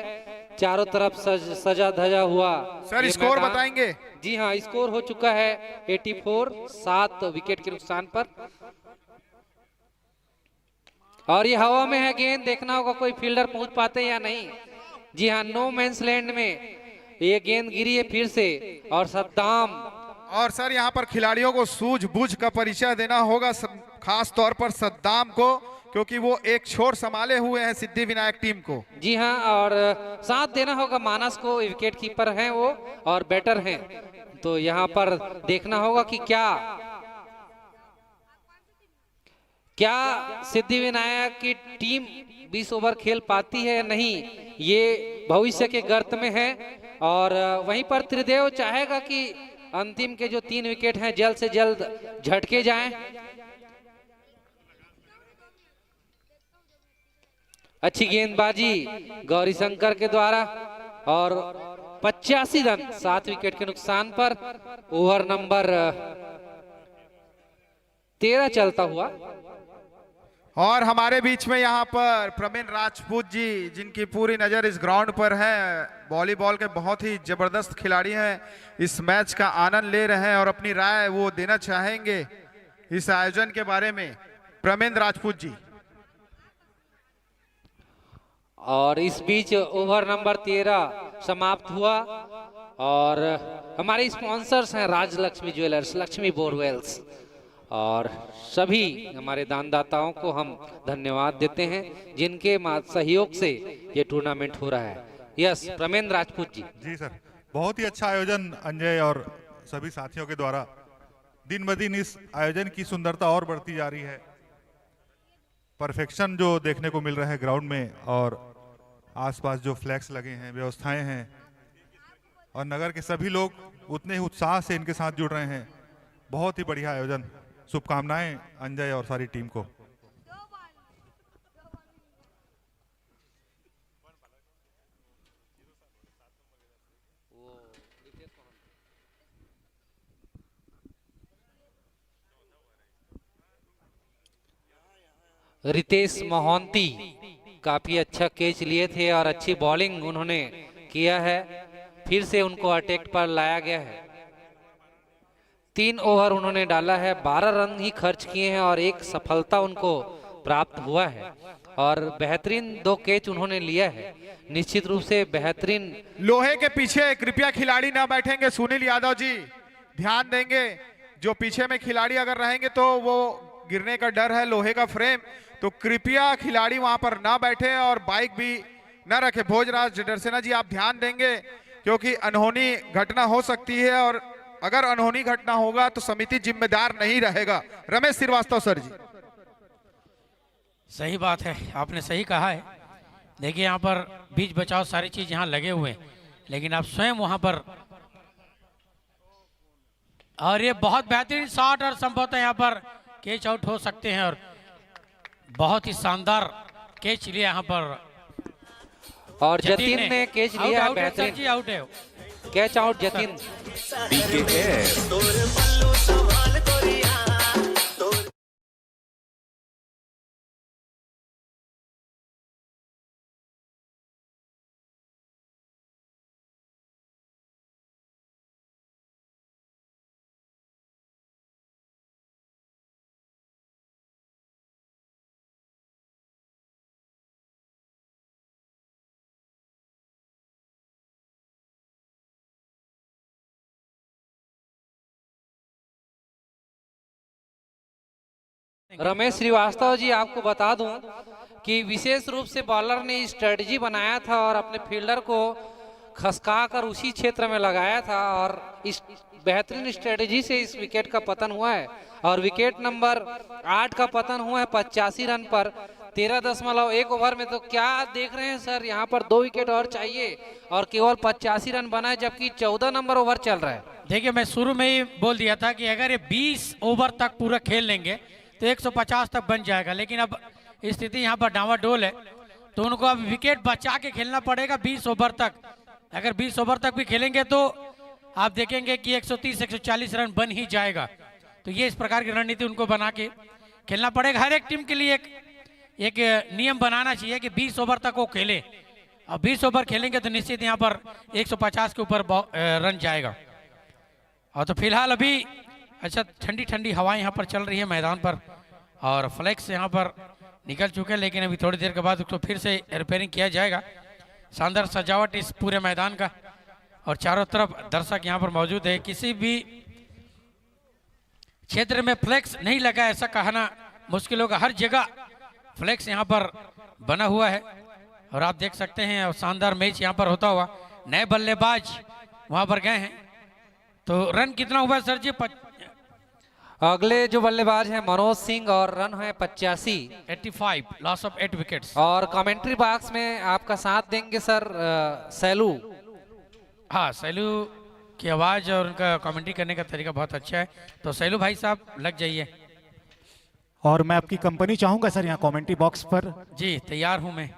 चारों तरफ सजा धजा हुआ। सर स्कोर बताएंगे? जी हाँ, स्कोर हो चुका है 84, 7 विकेट के नुकसान पर। और ये हवा में है गेंद, देखना होगा कोई फील्डर पहुंच पाते या नहीं। जी हाँ, नो मैंस लैंड में ये गेंद गिरी है फिर से। और सद्दाम, और सर यहाँ पर खिलाड़ियों को सूझबूझ का परिचय देना होगा, खास तौर पर सद्दाम को, क्योंकि वो एक छोर संभाले हुए हैं सिद्धि विनायक टीम को। जी हाँ, और साथ देना होगा मानस को, विकेट कीपर हैं वो और बैटर हैं। तो यहाँ पर देखना होगा कि क्या सिद्धि विनायक की टीम 20 ओवर खेल पाती है या नहीं, ये भविष्य के गर्त में है। और वहीं पर त्रिदेव चाहेगा कि अंतिम के जो 3 विकेट हैं जल्द से जल्द झटके जाएं। अच्छी गेंदबाजी गौरी शंकर के द्वारा और 85 रन 7 विकेट के नुकसान पर ओवर नंबर 13 चलता हुआ। और हमारे बीच में यहाँ पर प्रवीण राजपूत जी, जिनकी पूरी नजर इस ग्राउंड पर है, वॉलीबॉल के बहुत ही जबरदस्त खिलाड़ी हैं, इस मैच का आनंद ले रहे हैं और अपनी राय वो देना चाहेंगे इस आयोजन के बारे में। प्रवीण राजपूत जी। और इस बीच ओवर नंबर 13 समाप्त हुआ और हमारे स्पॉन्सर्स हैं राजलक्ष्मी ज्वेलर्स, लक्ष्मी बोरवेल्स, और सभी हमारे दानदाताओं को हम धन्यवाद देते हैं जिनके सहयोग से ये टूर्नामेंट हो रहा है। यस, प्रमेंद्र राजपूत जी। जी सर, बहुत ही अच्छा आयोजन अंजय और सभी साथियों के द्वारा। दिन ब दिन इस आयोजन की सुंदरता और बढ़ती जा रही है। परफेक्शन जो देखने को मिल रहा है ग्राउंड में, और आसपास जो फ्लैग्स लगे हैं, व्यवस्थाएं हैं, और नगर के सभी लोग उतने ही उत्साह से इनके साथ जुड़ रहे हैं। बहुत ही बढ़िया आयोजन। शुभकामनाएं अंजय और सारी टीम को। रितेश मोहंती काफी अच्छा कैच लिए थे और अच्छी बॉलिंग उन्होंने किया है। फिर से उनको अटैक पर लाया गया है। 3 ओवर उन्होंने डाला है, 12 रन ही खर्च किए हैं और 1 सफलता उनको प्राप्त हुआ है और बेहतरीन 2 कैच उन्होंने लिया है। निश्चित रूप से बेहतरीन। लोहे के पीछे कृपया खिलाड़ी ना बैठेंगे, सुनील यादव जी ध्यान देंगे। जो पीछे में खिलाड़ी अगर रहेंगे तो वो गिरने का डर है, लोहे का फ्रेम, तो कृपया खिलाड़ी वहां पर ना बैठे और बाइक भी न रखे। भोजराज डरसेना जी, आप ध्यान देंगे क्योंकि अनहोनी घटना हो सकती है और अगर अनहोनी घटना होगा तो समिति जिम्मेदार नहीं रहेगा। रमेश श्रीवास्तव सर जी। सही बात है, आपने सही कहा है। देखिए यहाँ पर बीच बचाव सारी चीज यहाँ लगे हुए हैं, लेकिन आप स्वयं वहां पर, और ये बहुत बेहतरीन शॉट और संभवतः यहाँ पर कैच आउट हो सकते हैं और बहुत ही शानदार कैच लिया यहाँ पर और जतिन ने कैच लिया है, बेहतरीन जी, आउट है, कैच आउट जतिन। रमेश श्रीवास्तव जी, आपको बता दूं कि विशेष रूप से बॉलर ने स्ट्रेटजी बनाया था और अपने फील्डर को खसका कर उसी क्षेत्र में लगाया था और इस बेहतरीन स्ट्रेटजी से इस विकेट का पतन हुआ है और विकेट नंबर 8 का पतन हुआ है 85 रन पर 13.1 ओवर में। तो क्या देख रहे हैं सर, यहाँ पर 2 विकेट और चाहिए और केवल 85 रन बना है, जबकि 14 नंबर ओवर चल रहा है। देखिए मैं शुरू में ही बोल दिया था कि अगर ये 20 ओवर तक पूरा खेल लेंगे तो 150 तक बन जाएगा, लेकिन अब स्थिति यहाँ पर डावाडोल है तो उनको अब विकेट बचा के खेलना पड़ेगा 20 ओवर तक। अगर 20 ओवर तक भी खेलेंगे तो आप देखेंगे कि 130-140 रन बन ही जाएगा। तो ये इस प्रकार की रणनीति उनको बना के खेलना पड़ेगा। हर एक टीम के लिए एक नियम बनाना चाहिए कि 20 ओवर तक वो खेले, और 20 ओवर खेलेंगे तो निश्चित यहाँ पर 150 के ऊपर रन जाएगा। और तो फिलहाल अभी अच्छा ठंडी ठंडी हवाएं यहाँ पर चल रही है मैदान पर और फ्लैक्स यहाँ पर निकल चुके हैं, लेकिन अभी थोड़ी देर के बाद उसको फिर से रिपेयरिंग किया जाएगा। शानदार सजावट इस पूरे मैदान का और चारों तरफ दर्शक यहाँ पर मौजूद है। किसी भी क्षेत्र में फ्लैक्स नहीं लगा ऐसा कहना मुश्किल होगा, हर जगह फ्लैक्स यहाँ पर बना हुआ है और आप देख सकते हैं। और शानदार मैच यहाँ पर होता हुआ, नए बल्लेबाज वहाँ पर गए हैं। तो रन कितना हुआ सर जी? अगले जो बल्लेबाज हैं मनोज सिंह और रन है 85, लॉस ऑफ 8 विकेट्स। और कमेंट्री बॉक्स में आपका साथ देंगे सर सैलू। हाँ, सैलू की आवाज़ और उनका कमेंट्री करने का तरीका बहुत अच्छा है, तो सैलू भाई साहब लग जाइए। और मैं आपकी कंपनी चाहूंगा सर यहाँ कमेंट्री बॉक्स पर। जी तैयार हूं मैं।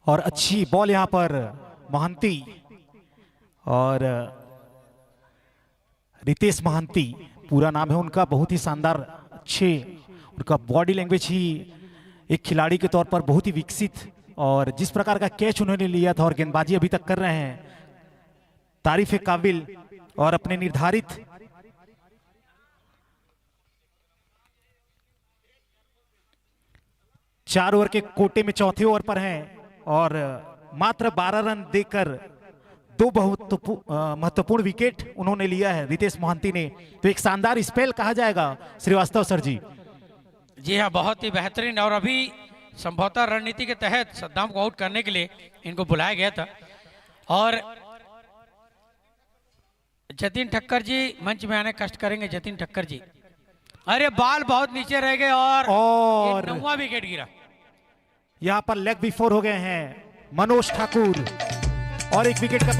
और अच्छी बॉल यहाँ पर महांती और रितेश महांती पूरा नाम है उनका, बहुत ही शानदार, अच्छे, उनका बॉडी लैंग्वेज ही एक खिलाड़ी के तौर पर बहुत ही विकसित, और जिस प्रकार का कैच उन्होंने लिया था और गेंदबाजी अभी तक कर रहे हैं, तारीफ काबिल। और अपने निर्धारित चार ओवर के कोटे में चौथे ओवर पर हैं और मात्र 12 रन देकर 2 बहुत महत्वपूर्ण विकेट उन्होंने लिया है रितेश मोहंती ने। तो एक शानदार स्पेल कहा जाएगा श्रीवास्तव सर जी। जी हाँ, बहुत ही बेहतरीन। और अभी संभवतः रणनीति के तहत सद्दाम को आउट करने के लिए इनको बुलाया गया था। और जतिन ठक्कर जी मंच में आने कष्ट करेंगे। जतिन ठक्कर जी, अरे बॉल बहुत नीचे रह गए और 9वां विकेट गिरा। यहाँ पर लेग बिफोर हो गए हैं मनोज ठाकुर और एक विकेट का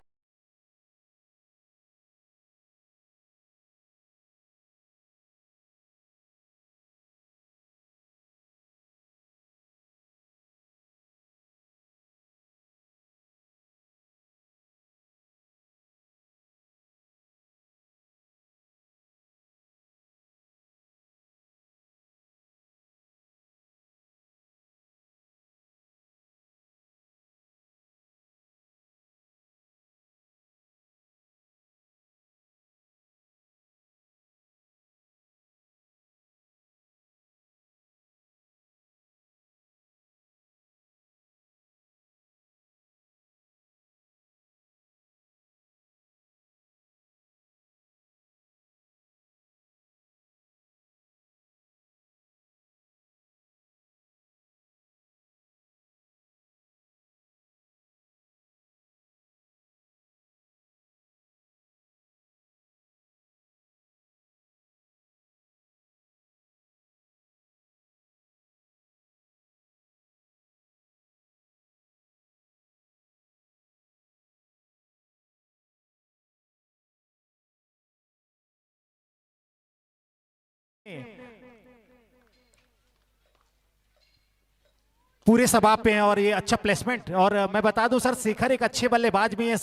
पूरे सबाब पे हैं और ये अच्छा प्लेसमेंट। और मैं बता दूं सर, शेखर एक अच्छे बल्लेबाज भी हैं,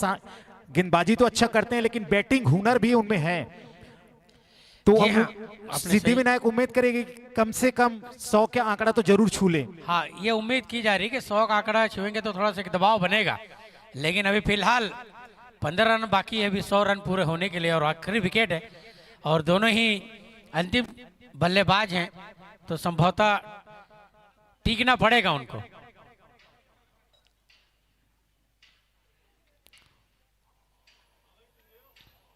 गेंदबाजी तो अच्छा करते हैं लेकिन बैटिंग हुनर भी उनमें है। तो सिद्धि विनायक उम्मीद करेगी कम से कम 100 का आंकड़ा तो जरूर छू ले। हाँ, ये उम्मीद की जा रही है कि 100 का आंकड़ा छुएंगे तो थोड़ा सा दबाव बनेगा, लेकिन अभी फिलहाल 15 रन बाकी है अभी 100 रन पूरे होने के लिए और आखिरी विकेट है और दोनों ही अंतिम बल्लेबाज हैं, तो संभवतः टीकना पड़ेगा उनको।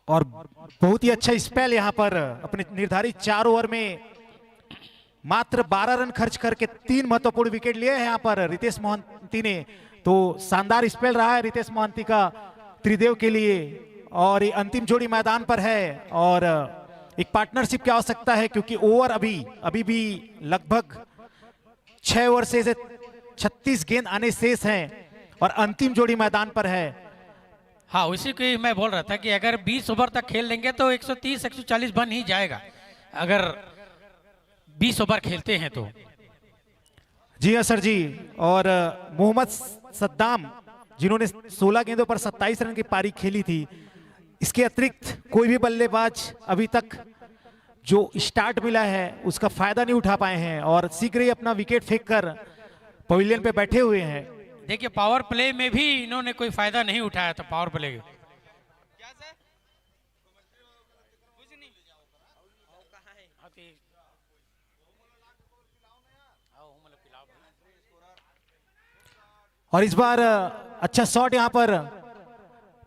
और बहुत ही अच्छा स्पेल यहाँ पर अपने निर्धारित 4 ओवर में मात्र 12 रन खर्च करके 3 महत्वपूर्ण विकेट लिए हैं यहाँ पर रितेश मोहंती ने। तो शानदार स्पेल रहा है रितेश मोहंती का त्रिदेव के लिए और ये अंतिम जोड़ी मैदान पर है और एक पार्टनरशिप की आवश्यकता है क्योंकि ओवर अभी भी लगभग 6 ओवर से 36 गेंद आने शेष हैं और अंतिम जोड़ी मैदान पर है। हाँ, उसी को मैं बोल रहा था कि अगर 20 ओवर तक खेल लेंगे तो 130-140 बन ही जाएगा अगर 20 ओवर खेलते हैं तो। जी हाँ सर जी। और मोहम्मद सद्दाम जिन्होंने 16 गेंदों पर 27 रन की पारी खेली थी, इसके अतिरिक्त कोई भी बल्लेबाज अभी तक जो स्टार्ट मिला है उसका फायदा नहीं उठा पाए हैं और शीघ्र ही अपना विकेट फेंक कर पवेलियन पे बैठे हुए हैं। देखिए पावर प्ले में भी इन्होंने कोई फायदा नहीं उठाया था पावर प्ले। और इस बार अच्छा शॉट यहाँ पर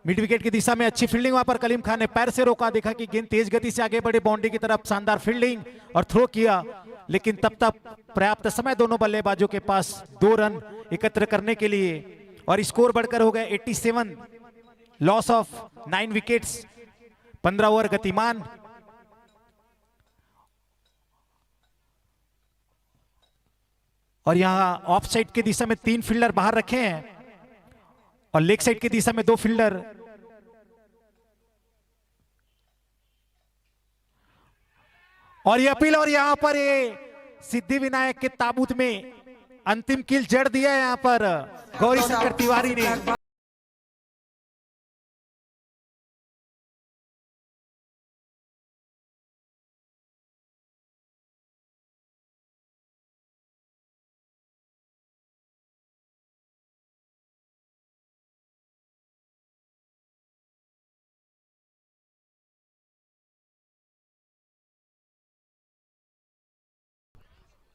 मिड विकेट की दिशा में, अच्छी फील्डिंग वहां पर कलीम खान ने पैर से रोका, देखा कि गेंद तेज गति से आगे बढ़े बाउंड्री की तरफ, शानदार फील्डिंग और थ्रो किया, लेकिन तब तक पर्याप्त समय दोनों बल्लेबाजों के पास 2 रन एकत्र करने के लिए और स्कोर बढ़कर हो गया 87। लॉस ऑफ 9 विकेट्स, 15 ओवर गतिमान। और यहां ऑफ साइड की दिशा में 3 फील्डर बाहर रखे हैं और लेग साइड की दिशा में 2 फील्डर। और ये अपील और यहां पर ये सिद्धि विनायक के ताबूत में अंतिम किल जड़ दिया है यहां पर गौरी शंकर तिवारी ने।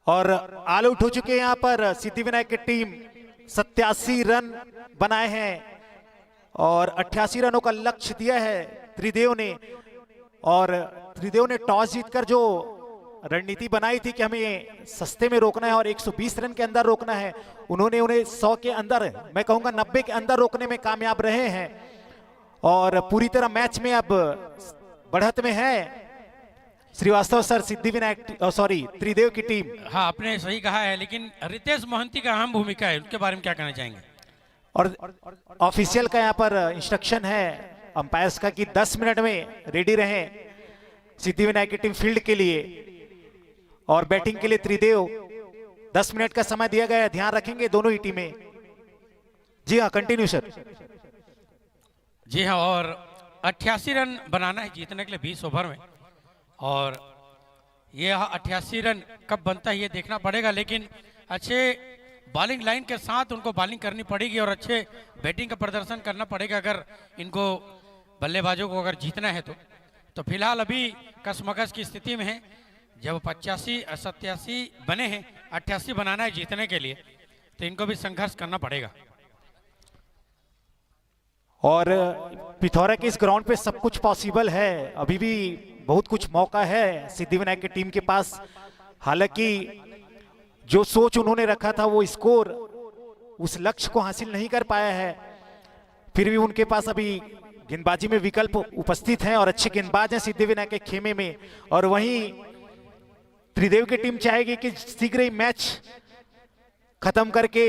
और ऑल आउट हो चुके हैं यहाँ पर सिद्धि विनायक की टीम। 87 रन बनाए हैं और 88 रनों का लक्ष्य दिया है त्रिदेव ने। और त्रिदेव ने टॉस जीतकर जो रणनीति बनाई थी कि हमें सस्ते में रोकना है और 120 रन के अंदर रोकना है, उन्होंने उन्हें 100 के अंदर, मैं कहूंगा 90 के अंदर रोकने में कामयाब रहे हैं और पूरी तरह मैच में अब बढ़त में है श्रीवास्तव सर, सिद्धि विनायक त्रिदेव की टीम। हाँ, आपने सही कहा है, लेकिन रितेश मोहंती का अहम भूमिका है, उनके बारे में क्या कहना चाहेंगे? और ऑफिशियल का यहाँ पर इंस्ट्रक्शन है अंपायर्स का कि 10 मिनट में रेडी रहें सिद्धि विनायक की टीम फील्ड के लिए और बैटिंग के लिए त्रिदेव। 10 मिनट का समय दिया गया है, ध्यान रखेंगे दोनों ही टीमें। जी हाँ, कंटिन्यू सर। जी हाँ, और 88 रन बनाना है जीतने के लिए 20 ओवर में और ये 88 रन कब बनता है ये देखना पड़ेगा, लेकिन अच्छे बॉलिंग लाइन के साथ उनको बॉलिंग करनी पड़ेगी और अच्छे बैटिंग का प्रदर्शन करना पड़ेगा अगर इनको बल्लेबाजों को अगर जीतना है तो फिलहाल अभी कसमकस की स्थिति में है। जब 85-87 बने हैं, 88 बनाना है जीतने के लिए, तो इनको भी संघर्ष करना पड़ेगा। और पिथौरा के इस ग्राउंड पे सब कुछ पॉसिबल है, अभी भी बहुत कुछ मौका है सिद्धि विनायक की टीम के पास। हालांकि जो सोच उन्होंने रखा था वो स्कोर उस लक्ष्य को हासिल नहीं कर पाया है, फिर भी उनके पास अभी गेंदबाजी में विकल्प उपस्थित हैं और अच्छे गेंदबाज हैं सिद्धि विनायक के खेमे में। और वहीं त्रिदेव की टीम चाहेगी कि शीघ्र ही मैच खत्म करके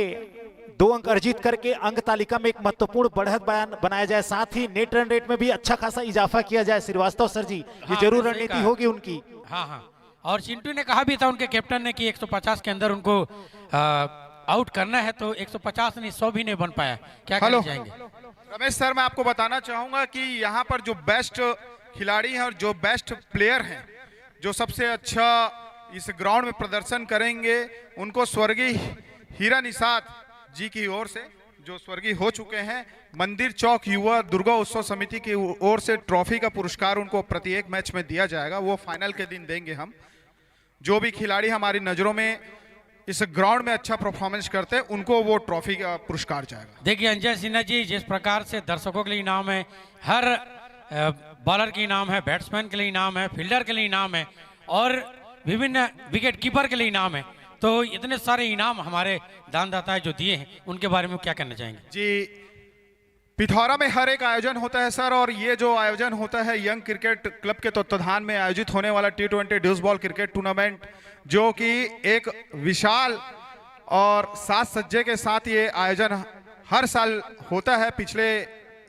2 अंक अर्जित करके अंक तालिका में एक महत्वपूर्ण बढ़त बनाया जाए, साथ ही नेट रन रेट में भी अच्छा खासा इजाफा किया जाए। श्रीवास्तव सर जी, ये जरूर रणनीति होगी उनकी। हाँ हाँ, और चिंटू ने कहा भी था उनके कैप्टन ने कि 150 के अंदर उनको आउट करना है, तो 150 नहीं 100 भी नहीं बन पाया। क्या कहना चाहेंगे? रमेश सर, मैं आपको बताना चाहूंगा कि यहाँ पर जो बेस्ट खिलाड़ी हैं और जो बेस्ट प्लेयर हैं, जो सबसे अच्छा इस ग्राउंड में प्रदर्शन करेंगे, उनको स्वर्गीय हीरा निषाद जी की ओर से, जो स्वर्गीय हो चुके हैं, मंदिर चौक युवा दुर्गा उत्सव समिति की ओर से ट्रॉफी का पुरस्कार उनको प्रत्येक मैच में दिया जाएगा। वो फाइनल के दिन देंगे हम। जो भी खिलाड़ी हमारी नज़रों में इस ग्राउंड में अच्छा परफॉर्मेंस करते हैं, उनको वो ट्रॉफी का पुरस्कार जाएगा। देखिए अंजय सिन्हा जी, जिस प्रकार से दर्शकों के लिए इनाम है, हर बॉलर के इनाम है, बैट्समैन के लिए इनाम है, फील्डर के लिए इनाम है और विभिन्न विकेट कीपर के लिए इनाम है, तो इतने सारे इनाम हमारे दानदाता जो दिए हैं, उनके बारे में क्या कहना चाहेंगे? जी, पिथौरा में हर एक आयोजन होता है सर, और ये जो आयोजन होता है यंग क्रिकेट क्लब के तत्वाधान में आयोजित होने वाला T20 deuce ball cricket tournament, जो कि एक विशाल और साज सज्जे के साथ ये आयोजन हर साल होता है। पिछले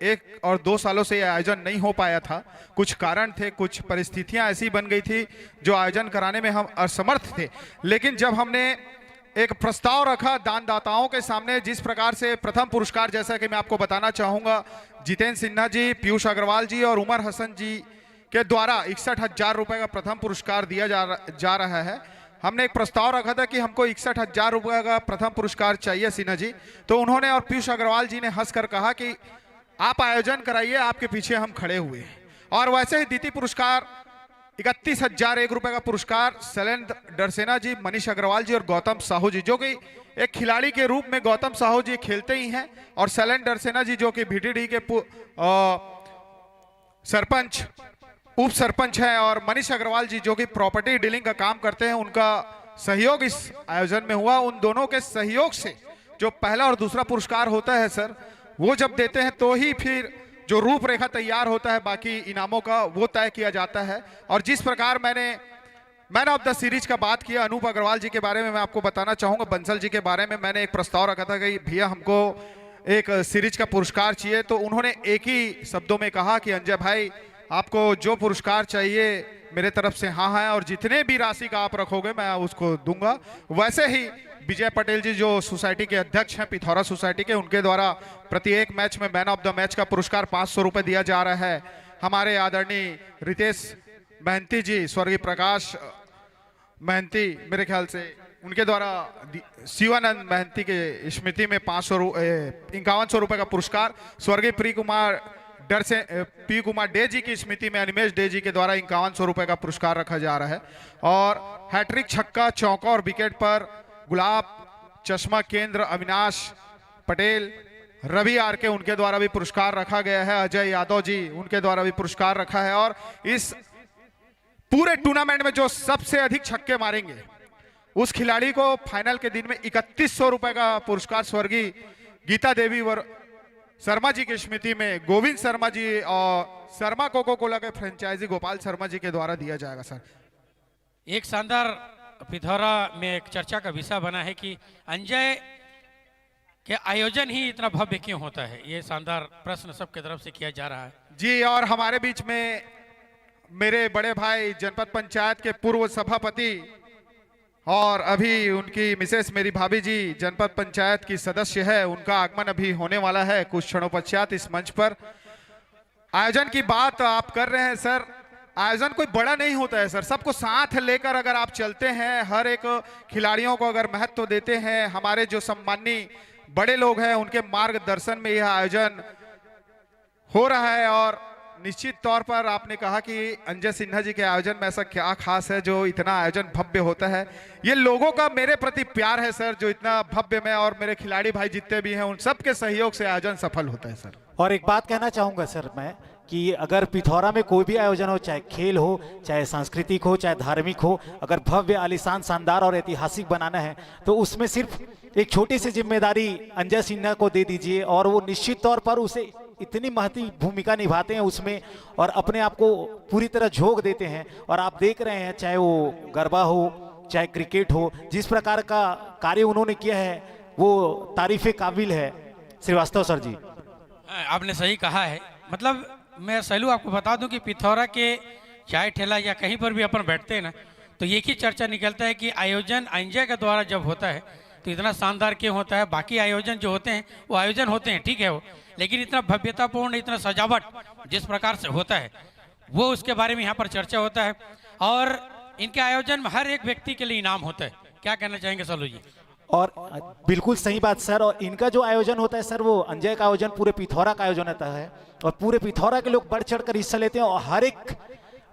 1 और 2 सालों से ये आयोजन नहीं हो पाया था, कुछ कारण थे, कुछ परिस्थितियां ऐसी बन गई थी जो आयोजन कराने में हम असमर्थ थे। लेकिन जब हमने एक प्रस्ताव रखा दानदाताओं के सामने, जिस प्रकार से प्रथम पुरस्कार, जैसा कि मैं आपको बताना चाहूँगा, जितेंद्र सिन्हा जी, पीयूष अग्रवाल जी और उमर हसन जी के द्वारा 61,000 रुपये का प्रथम पुरस्कार दिया जा रहा है। हमने एक प्रस्ताव रखा था कि हमको 61,000 रुपये का प्रथम पुरस्कार चाहिए सिन्हा जी, तो उन्होंने और पीयूष अग्रवाल जी ने हंसकर कहा कि आप आयोजन कराइए, आपके पीछे हम खड़े हुए हैं। और वैसे ही द्वितीय पुरस्कार 31,001 रुपये का पुरस्कार शैलेंद्र डरसेना जी, मनीष अग्रवाल जी और गौतम साहू जी, जो कि एक खिलाड़ी के रूप में गौतम साहू जी खेलते ही हैं, और शैलेंद्र डरसेना जी जो कि VTD के सरपंच उप सरपंच हैं, और मनीष अग्रवाल जी जो कि प्रॉपर्टी डीलिंग का काम करते हैं, उनका सहयोग इस आयोजन में हुआ। उन दोनों के सहयोग से जो पहला और दूसरा पुरस्कार होता है सर, वो जब देते हैं तो ही फिर जो रूपरेखा तैयार होता है बाकी इनामों का, वो तय किया जाता है। और जिस प्रकार मैंने मैन ऑफ द सीरीज का बात किया अनूप अग्रवाल जी के बारे में, मैं आपको बताना चाहूँगा बंसल जी के बारे में। मैंने एक प्रस्ताव रखा था कि भैया हमको एक सीरीज का पुरस्कार चाहिए, तो उन्होंने एक ही शब्दों में कहा कि अंजय भाई, आपको जो पुरस्कार चाहिए मेरे तरफ से हाँ है, और जितने भी राशि का आप रखोगे मैं उसको दूंगा। वैसे ही विजय पटेल जी जो सोसाइटी के अध्यक्ष हैं, पिथौरा सोसाइटी के, उनके द्वारा प्रत्येक मैच में मैन ऑफ द मैच का पुरस्कार 500 रुपये दिया जा रहा है। हमारे आदरणीय रितेश महंती जी, स्वर्गीय प्रकाश महंती, मेरे ख्याल से उनके द्वारा शिवानंद महंती के स्मृति में 5100 रुपये का पुरस्कार, स्वर्गीय पी कुमार डे जी की स्मृति में अनिमेश डे जी के द्वारा 5100 रुपये का पुरस्कार रखा जा रहा है। और हैट्रिक, छक्का, चौका और विकेट पर गुलाब, चश्मा केंद्र, अविनाश पटेल, रवि आर के, उनके द्वारा भी पुरस्कार रखा गया है। अजय यादव जी, उनके द्वारा भी पुरस्कार रखा है। और इस पूरे टूर्नामेंट में जो सबसे अधिक छक्के मारेंगे उस खिलाड़ी को फाइनल के दिन में 3100 रुपये का पुरस्कार स्वर्गीय गीता देवी शर्मा जी की स्मृति में गोविंद शर्मा जी और शर्मा कोको कोला के फ्रेंचाइजी गोपाल शर्मा जी के द्वारा दिया जाएगा। सर, एक शानदार पिथौरा में एक चर्चा का विषय बना है कि अंजय के आयोजन ही इतना भव्य क्यों होता है, ये शानदार प्रश्न सबके तरफ से किया जा रहा है। जी, और हमारे बीच में मेरे बड़े भाई जनपद पंचायत के पूर्व सभापति और अभी उनकी मिसेस मेरी भाभी जी जनपद पंचायत की सदस्य है, उनका आगमन अभी होने वाला है कुछ क्षणों पश्चात इस मंच पर। आयोजन की बात आप कर रहे हैं सर, आयोजन कोई बड़ा नहीं होता है सर, सबको साथ लेकर अगर आप चलते हैं, हर एक खिलाड़ियों को अगर महत्व देते हैं, हमारे जो सम्माननीय बड़े लोग हैं उनके मार्गदर्शन में यह आयोजन हो रहा है। और निश्चित तौर पर आपने कहा कि अंजय सिन्हा जी के आयोजन में ऐसा क्या खास है जो इतना आयोजन भव्य होता है। ये लोगों का मेरे प्रति प्यार है सर, जो इतना भव्य में, और मेरे खिलाड़ी भाई जितने भी हैं उन सबके सहयोग से आयोजन सफल होता है सर। और एक बात कहना चाहूँगा सर मैं, कि अगर पिथौरा में कोई भी आयोजन हो, चाहे खेल हो, चाहे सांस्कृतिक हो, चाहे धार्मिक हो, अगर भव्य, आलीशान, शानदार और ऐतिहासिक बनाना है तो उसमें सिर्फ एक छोटी सी जिम्मेदारी अंजय सिन्हा को दे दीजिए, और वो निश्चित तौर पर उसे इतनी महत्वपूर्ण भूमिका निभाते हैं उसमें, और अपने आप को पूरी तरह झोंक देते हैं। और आप देख रहे हैं, चाहे वो गरबा हो, चाहे क्रिकेट हो, जिस प्रकार का कार्य उन्होंने किया है वो तारीफ़े काबिल है। श्रीवास्तव सर जी, आपने सही कहा है। मतलब मैं सैलू आपको बता दूं कि पिथौरा के चाय ठेला या कहीं पर भी अपन बैठते हैं ना, तो एक ही चर्चा निकलता है कि आयोजन अंजय के द्वारा जब होता है तो इतना शानदार क्यों होता है। बाकी आयोजन जो होते हैं वो आयोजन होते हैं, ठीक है वो, लेकिन इतना भव्यतापूर्ण, इतना सजावट जिस प्रकार से होता है वो उसके बारे में यहाँ पर चर्चा होता है। और इनके आयोजन में हर एक व्यक्ति के लिए इनाम होता है। क्या कहना चाहेंगे सलू जी? और बिल्कुल सही बात सर। और इनका जो आयोजन होता है सर, वो अंजय का आयोजन पूरे पिथौरा का आयोजन होता है और पूरे पिथौरा के लोग बढ़ चढ़कर हिस्सा लेते हैं और हर एक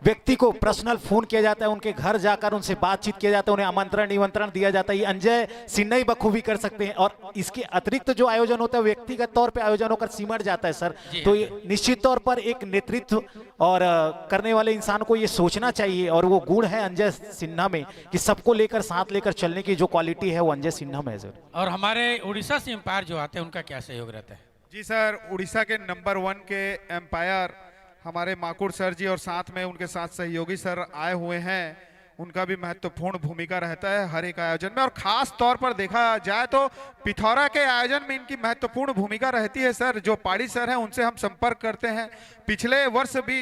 व्यक्ति को पर्सनल फोन किया जाता है, उनके घर जाकर उनसे बातचीत किया जाता है, उन्हें आमंत्रण निमंत्रण दिया जाता है। ये अंजय सिन्हा ही बखूबी कर सकते हैं। और इसके अतिरिक्त जो आयोजन होता है व्यक्तिगत तौर पे आयोजन होकर सिमट जाता है सर। तो ये निश्चित तौर पर एक नेतृत्व और करने वाले इंसान को ये सोचना चाहिए, और वो गुण है अंजय सिन्हा में कि सबको लेकर साथ लेकर चलने की जो क्वालिटी है वो अंजय सिन्हा में है सर। और हमारे उड़ीसा से एम्पायर जो आते हैं उनका क्या सहयोग रहता है? जी सर, उड़ीसा के नंबर 1 के एम्पायर हमारे माकुड़ सर जी और साथ में उनके साथ सहयोगी सर आए हुए हैं, उनका भी महत्वपूर्ण भूमिका रहता है हर एक आयोजन में। और खास तौर पर देखा जाए तो पिथौरा के आयोजन में इनकी महत्वपूर्ण भूमिका रहती है सर। जो पाड़ी सर हैं उनसे हम संपर्क करते हैं, पिछले वर्ष भी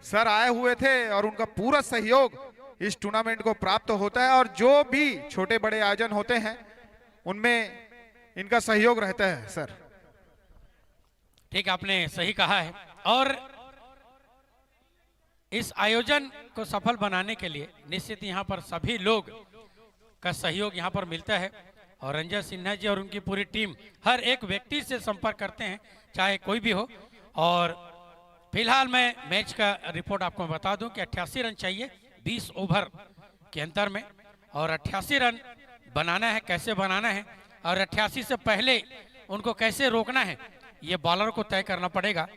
सर आए हुए थे और उनका पूरा सहयोग इस टूर्नामेंट को प्राप्त होता है। और जो भी छोटे बड़े आयोजन होते हैं उनमें इनका सहयोग रहता है सर। ठीक, आपने सही कहा है। और इस आयोजन को सफल बनाने के लिए निश्चित यहाँ पर सभी लोग का सहयोग यहाँ पर मिलता है। और अंजय सिन्हा जी और उनकी पूरी टीम हर एक व्यक्ति से संपर्क करते हैं, चाहे कोई भी हो। और फिलहाल मैं मैच का रिपोर्ट आपको बता दूं कि 88 रन चाहिए 20 ओवर के अंतर में, और 88 रन बनाना है। कैसे बनाना है और 88 से पहले उनको कैसे रोकना है, ये बॉलर को तय करना पड़ेगा।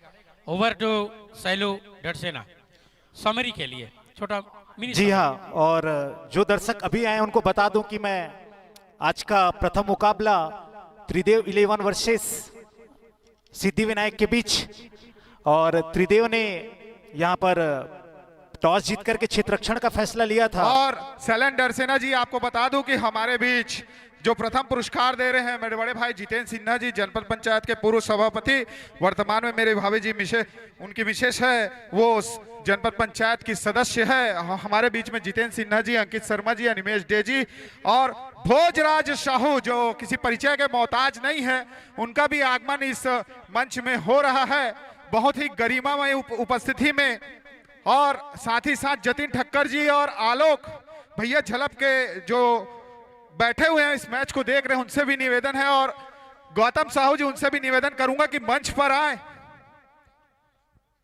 ओवर टू सैलू डरसेना समरी के लिए छोटा मिनी। जी हाँ, और जो दर्शक अभी आए उनको बता दूं कि मैं आज का प्रथम मुकाबला त्रिदेव 11 वर्सेस सिद्धिविनायक के बीच, और त्रिदेव ने यहाँ पर टॉस जीत करके क्षेत्र रक्षण का फैसला लिया था। और सैलन डरसेना जी, आपको बता दूं कि हमारे बीच जो प्रथम पुरस्कार दे रहे हैं मेरे बड़े भाई जितेंद्र सिन्हा जी, जनपद पंचायत के पूर्व सभापति, वर्तमान में मेरे भाभी जी उनकी विशेष है, वो जनपद पंचायत की सदस्य है। हमारे बीच में जितेंद्र सिन्हा जी, अंकित शर्मा जी, अनिमेश डे जी और भोजराज साहू जो किसी परिचय के मोहताज नहीं है, उनका भी आगमन इस मंच में हो रहा है बहुत ही गरिमामय उपस्थिति में। और साथ ही साथ जतिन ठक्कर जी और आलोक भैया झलप के जो बैठे हुए हैं इस मैच को देख रहे हैं, उनसे भी निवेदन है, और गौतम साहू जी उनसे भी निवेदन करूंगा कि मंच पर आए।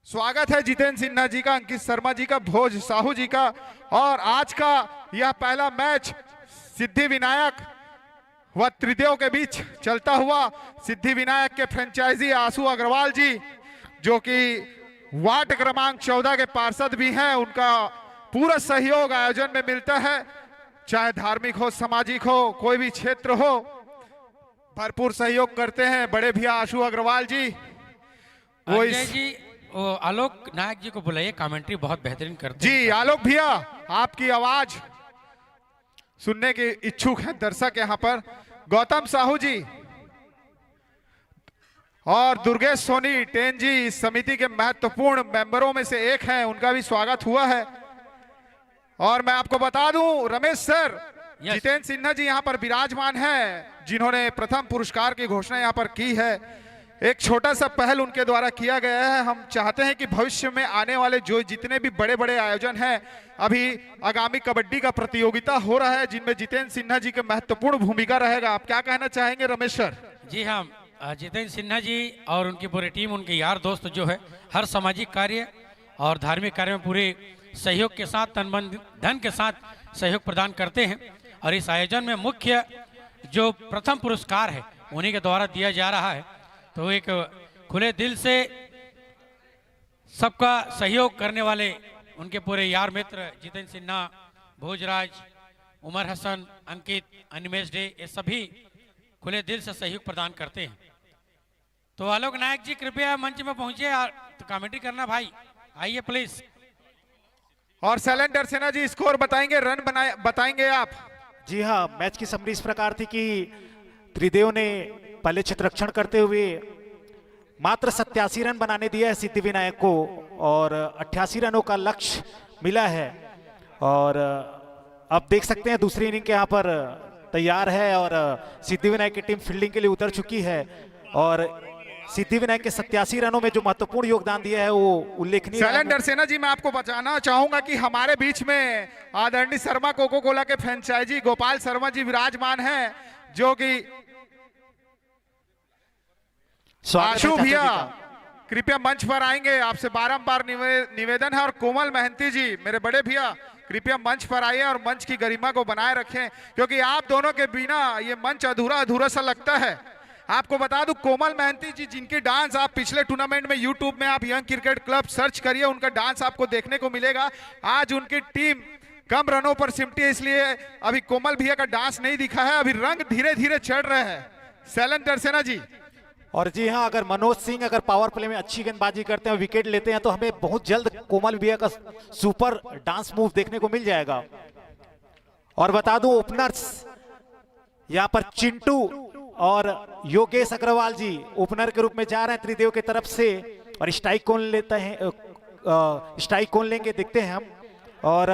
स्वागत है जितेंद्र सिन्हा जी का, अंकित शर्मा जी का, भोज साहू जी का। और आज का यह पहला मैच सिद्धि विनायक व त्रिदेव के बीच चलता हुआ, सिद्धि विनायक के फ्रेंचाइजी आशु अग्रवाल जी जो कि वार्ड क्रमांक 14 के पार्षद भी हैं, उनका पूरा सहयोग आयोजन में मिलता है, चाहे धार्मिक हो, सामाजिक हो, कोई भी क्षेत्र हो, भरपूर सहयोग करते हैं बड़े भैया आशु अग्रवाल जी। वो आलोक नायक जी को बुलाइए, कमेंट्री बहुत बेहतरीन करते हैं। जी आलोक भैया, आपकी आवाज सुनने के इच्छुक हैं दर्शक यहाँ पर। गौतम साहू जी और दुर्गेश सोनी टेन जी इस समिति के महत्वपूर्ण मेंबरों में से एक हैं, उनका भी स्वागत हुआ है। और मैं आपको बता दूं रमेश सर, जितेंद्र सिन्हा जी यहाँ पर विराजमान हैं, जिन्होंने प्रथम पुरस्कार की घोषणा यहाँ पर की है। एक छोटा सा पहल उनके द्वारा किया गया है। हम चाहते हैं कि भविष्य में आने वाले जो जितने भी बड़े बड़े आयोजन हैं, अभी आगामी कबड्डी का प्रतियोगिता हो रहा है जिनमें जितेंद्र सिन्हा जी की महत्वपूर्ण भूमिका रहेगा। आप क्या कहना चाहेंगे रमेश सर? जी हाँ, जितेंद्र सिन्हा जी और उनकी पूरी टीम, उनके यार दोस्त जो है हर सामाजिक कार्य और धार्मिक कार्य में पूरे सहयोग के साथ, तन मन धन के साथ सहयोग प्रदान करते हैं। और इस आयोजन में मुख्य जो प्रथम पुरस्कार है उन्हीं के द्वारा दिया जा रहा है। तो एक खुले दिल से सबका सहयोग करने वाले उनके पूरे यार मित्र जितेंद्र सिन्हा, भोजराज, उमर हसन, अंकित, अनिमेश डे, ये सभी खुले दिल से सहयोग प्रदान करते हैं। तो आलोक नायक जी कृपया मंच में पहुंचे और तो कमेंट्री करना भाई, आइए प्लीज। और सैलेंडर सेना जी स्कोर बताएंगे, रन बताएंगे आप? जी हाँ, मैच की समरी इस प्रकार थी कि त्रिदेव ने पहले क्षेत्ररक्षण करते हुए मात्र 87 रन बनाने दिया है सिद्धि विनायक को, और 88 रनों का लक्ष्य मिला है। और अब देख सकते हैं दूसरी इनिंग के यहाँ पर तैयार है और सिद्धिविनायक की टीम फील्डिंग के लिए उतर चुकी है और सिद्धिविनायक के 87 रनों में जो महत्वपूर्ण योगदान दिया है वो उल्लेखनीय। शैलेंद्र सेना जी, मैं आपको बताना चाहूंगा कि हमारे बीच में आदरणीय शर्मा कोको कोला के फ्रेंचाइजी गोपाल शर्मा जी विराजमान हैं, जो कि आशु भैया कृपया मंच पर आएंगे, आपसे बारंबार निवेदन है। और कोमल महंती जी मेरे बड़े भैया कृपया मंच पर आइए और मंच की गरिमा को बनाए रखें, क्योंकि आप दोनों के बिना ये मंच अधूरा अधूरा सा लगता है। आपको बता दूं कोमल महंती जी, जिनकी डांस आप पिछले टूर्नामेंट में यूट्यूब में आप यंग क्रिकेट क्लब सर्च करिए, उनका डांस आपको देखने को मिलेगा। आज उनकी टीम कम रनों पर सिमटी है, इसलिए अभी कोमल भैया का डांस नहीं दिखा है, अभी रंग धीरे धीरे चढ़ रहे हैं। शैलेंद्र सेना जी। और जी हाँ, अगर मनोज सिंह अगर पावर प्ले में अच्छी गेंदबाजी करते हैं, विकेट लेते हैं, तो हमें बहुत जल्द कोमल भैया का सुपर डांस मूव देखने को मिल जाएगा। और बता दूं ओपनर्स यहाँ पर चिंटू और योगेश अग्रवाल जी ओपनर के रूप में जा रहे हैं त्रिदेव की तरफ से। और स्ट्राइक कौन लेता है, स्ट्राइक कौन लेंगे देखते हैं हम। और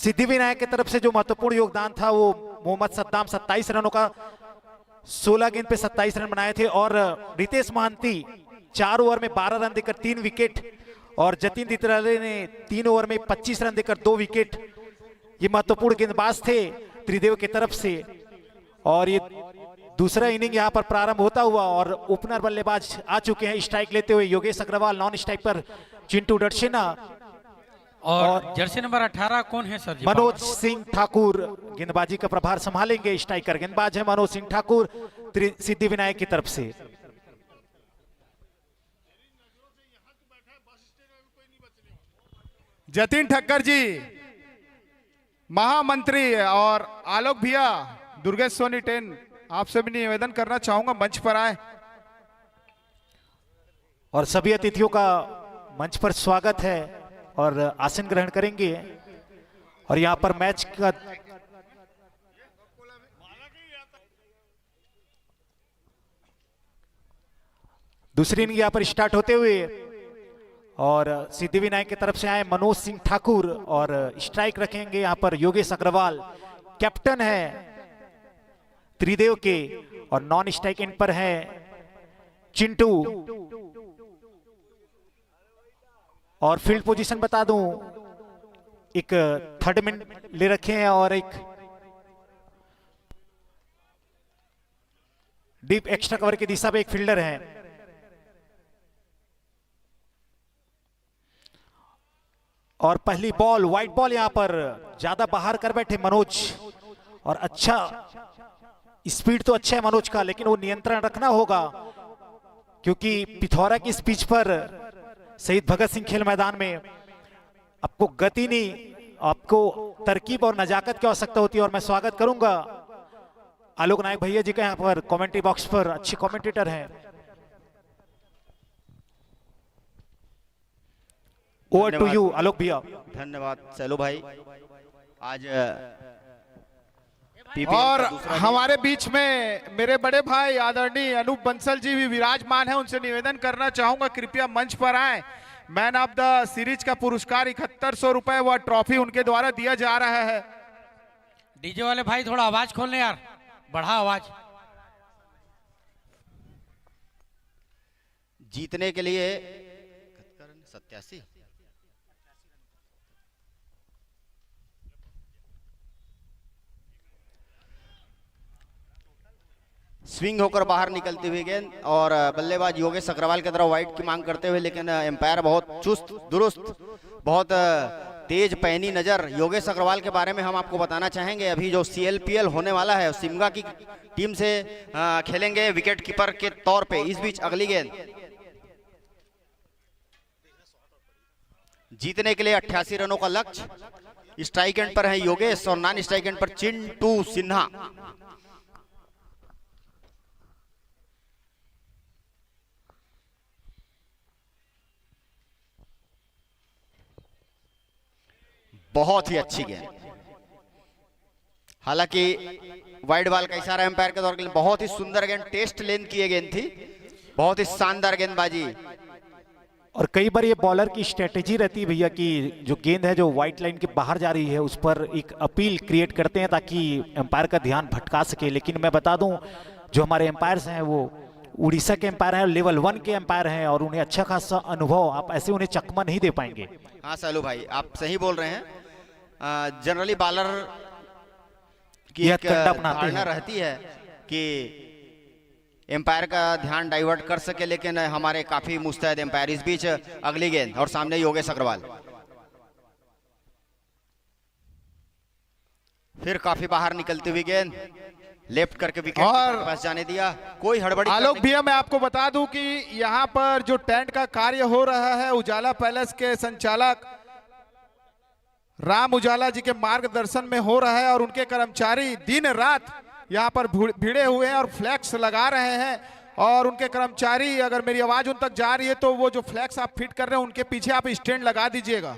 सिद्धिविनायक की तरफ से जो महत्वपूर्ण योगदान था वो मोहम्मद सद्दाम 27 रनों का 16 गेंद पे 27 रन बनाए थे। और रितेश महांती 4 ओवर में 12 रन देकर 3 विकेट और जतिन दितराले ने 3 ओवर में 25 रन देकर 2 विकेट। ये महत्वपूर्ण गेंदबाज थे त्रिदेव की तरफ से। और ये दूसरा इनिंग यहाँ पर प्रारंभ होता हुआ और ओपनर बल्लेबाज आ चुके हैं स्ट्राइक लेते हुए योगेश अग्रवाल, नॉन स्ट्राइक पर चिंटू डटसेना और जर्सी नंबर 18 कौन है सर जी? मनोज सिंह ठाकुर गेंदबाजी का प्रभार संभालेंगे। स्ट्राइकर गेंदबाज है मनोज सिंह ठाकुर सिद्धिविनायक की तरफ से। जतिन ठक्कर जी महामंत्री और आलोक भैया, दुर्गेश सोनी 10, आपसे भी निवेदन करना चाहूंगा मंच पर आए। और सभी अतिथियों का मंच पर स्वागत है और आसन ग्रहण करेंगे। और यहाँ पर मैच का दूसरी इनिंग यहाँ पर स्टार्ट होते हुए और सिद्धिविनायक की तरफ से आए मनोज सिंह ठाकुर और स्ट्राइक रखेंगे यहाँ पर योगेश अग्रवाल, कैप्टन है त्रिदेव के। और नॉन स्ट्राइक एंड पर है चिंटू। और फील्ड पोजीशन बता दूं, एक थर्ड मैन ले रखे हैं और एक डीप एक्स्ट्रा कवर की दिशा में एक फील्डर है। और पहली बॉल वाइट बॉल यहां पर ज्यादा बाहर कर बैठे मनोज। और अच्छा स्पीड तो अच्छा है मनोज का, लेकिन वो नियंत्रण रखना होगा, क्योंकि पिथौरा की स्पीच पर शहीद भगत सिंह खेल मैदान में आपको गति नहीं, आपको तरकीब और नजाकत की आवश्यकता होती है। और मैं स्वागत करूंगा आलोक नायक भैया जी का, यहाँ पर कमेंट्री बॉक्स पर अच्छे कमेंटेटर हैं। ओवर टू यू आलोक भैया। धन्यवाद सैलू भाई। आज और हमारे बीच में मेरे बड़े भाई आदरणीय अनूप बंसल जी भी विराजमान हैं, उनसे निवेदन करना चाहूंगा कृपया मंच पर आए। मैन ऑफ द सीरीज का पुरस्कार 7100 रुपए व ट्रॉफी उनके द्वारा दिया जा रहा है। डीजे वाले भाई थोड़ा आवाज खोल ले यार, बढ़ा आवाज। जीतने के लिए 87 स्विंग होकर बाहर निकलती हुई गेंद और बल्लेबाज योगेश अग्रवाल की तरफ वाइड की मांग करते हुए, लेकिन एम्पायर बहुत चुस्त दुरुस्त, बहुत तेज पैनी नजर योगेश अग्रवाल के बारे में हम आपको बताना चाहेंगे। अभी जो CLPL होने वाला है सिमगा की टीम से खेलेंगे विकेट कीपर के तौर पे। इस बीच अगली गेंद जीतने के लिए 88 रनों का लक्ष्य। स्ट्राइक एंड पर है योगेश और नॉन स्ट्राइक एंड पर चिंटू सिन्हा। बहुत ही अच्छी गेंद, हालांकि वाइड बॉल का इशारा एम्पायर के तौर पर, बहुत ही सुंदर गेंद, टेस्ट लेंथ की ये गेंद थी, बहुत ही शानदार गेंदबाजी और कई बार ये बॉलर की स्ट्रेटेजी रहती है भैया कि जो गेंद है जो वाइट लाइन के बाहर जा रही है उस पर एक अपील क्रिएट करते हैं ताकि एम्पायर का ध्यान भटका सके। लेकिन मैं बता दूं जो हमारे एम्पायर्स हैं वो उड़ीसा के एम्पायर हैं, लेवल 1 के एम्पायर हैं और उन्हें अच्छा खासा अनुभव, आप ऐसे उन्हें चकमा नहीं दे पाएंगे। हाँ सालू भाई आप सही बोल रहे हैं। जनरली बॉलर की एक धारणा रहती है कि एम्पायर का ध्यान डाइवर्ट कर सके, लेकिन हमारे काफी मुस्तैद एम्पायर। इस बीच अगली गेंद और सामने योगेश अग्रवाल, फिर काफी बाहर निकलती हुई गेंद लेफ्ट करके विकेट के पास जाने दिया। कोई हड़बड़ी आलोक भैया मैं आपको बता दूं कि यहाँ पर जो टेंट का कार्य हो रहा है उजाला पैलेस के संचालक राम उजाला जी के मार्गदर्शन में हो रहा है और उनके कर्मचारी दिन रात यहाँ पर भिड़े हुए हैं और फ्लैक्स लगा रहे हैं। और उनके कर्मचारी, अगर मेरी आवाज उन तक जा रही है तो वो जो फ्लैक्स आप फिट कर रहे हैं उनके पीछे आप स्टैंड लगा दीजिएगा।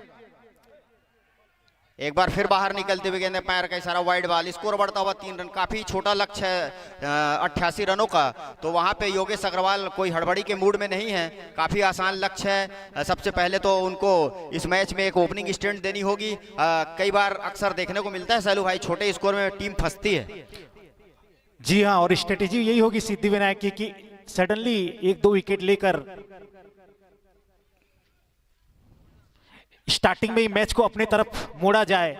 एक बार फिर बाहर निकलते हुए गेंद पैर का इशारा, वाइड बॉल, स्कोर बढ़ता हुआ 3 रन। काफी छोटा लक्ष्य है 88 रनों का, तो वहां पे योगेश अग्रवाल कोई हड़बड़ी के मूड में नहीं है। काफी आसान लक्ष्य है। सबसे पहले तो उनको इस मैच में एक ओपनिंग स्टैंड देनी होगी। कई बार अक्सर देखने को मिलता है सैलू भाई, छोटे स्कोर में टीम फंसती है। जी हाँ, और स्ट्रेटेजी यही होगी सिद्धि विनायक की कि सडनली 1-2 विकेट लेकर स्टार्टिंग में ही मैच को अपने तरफ मोड़ा जाए।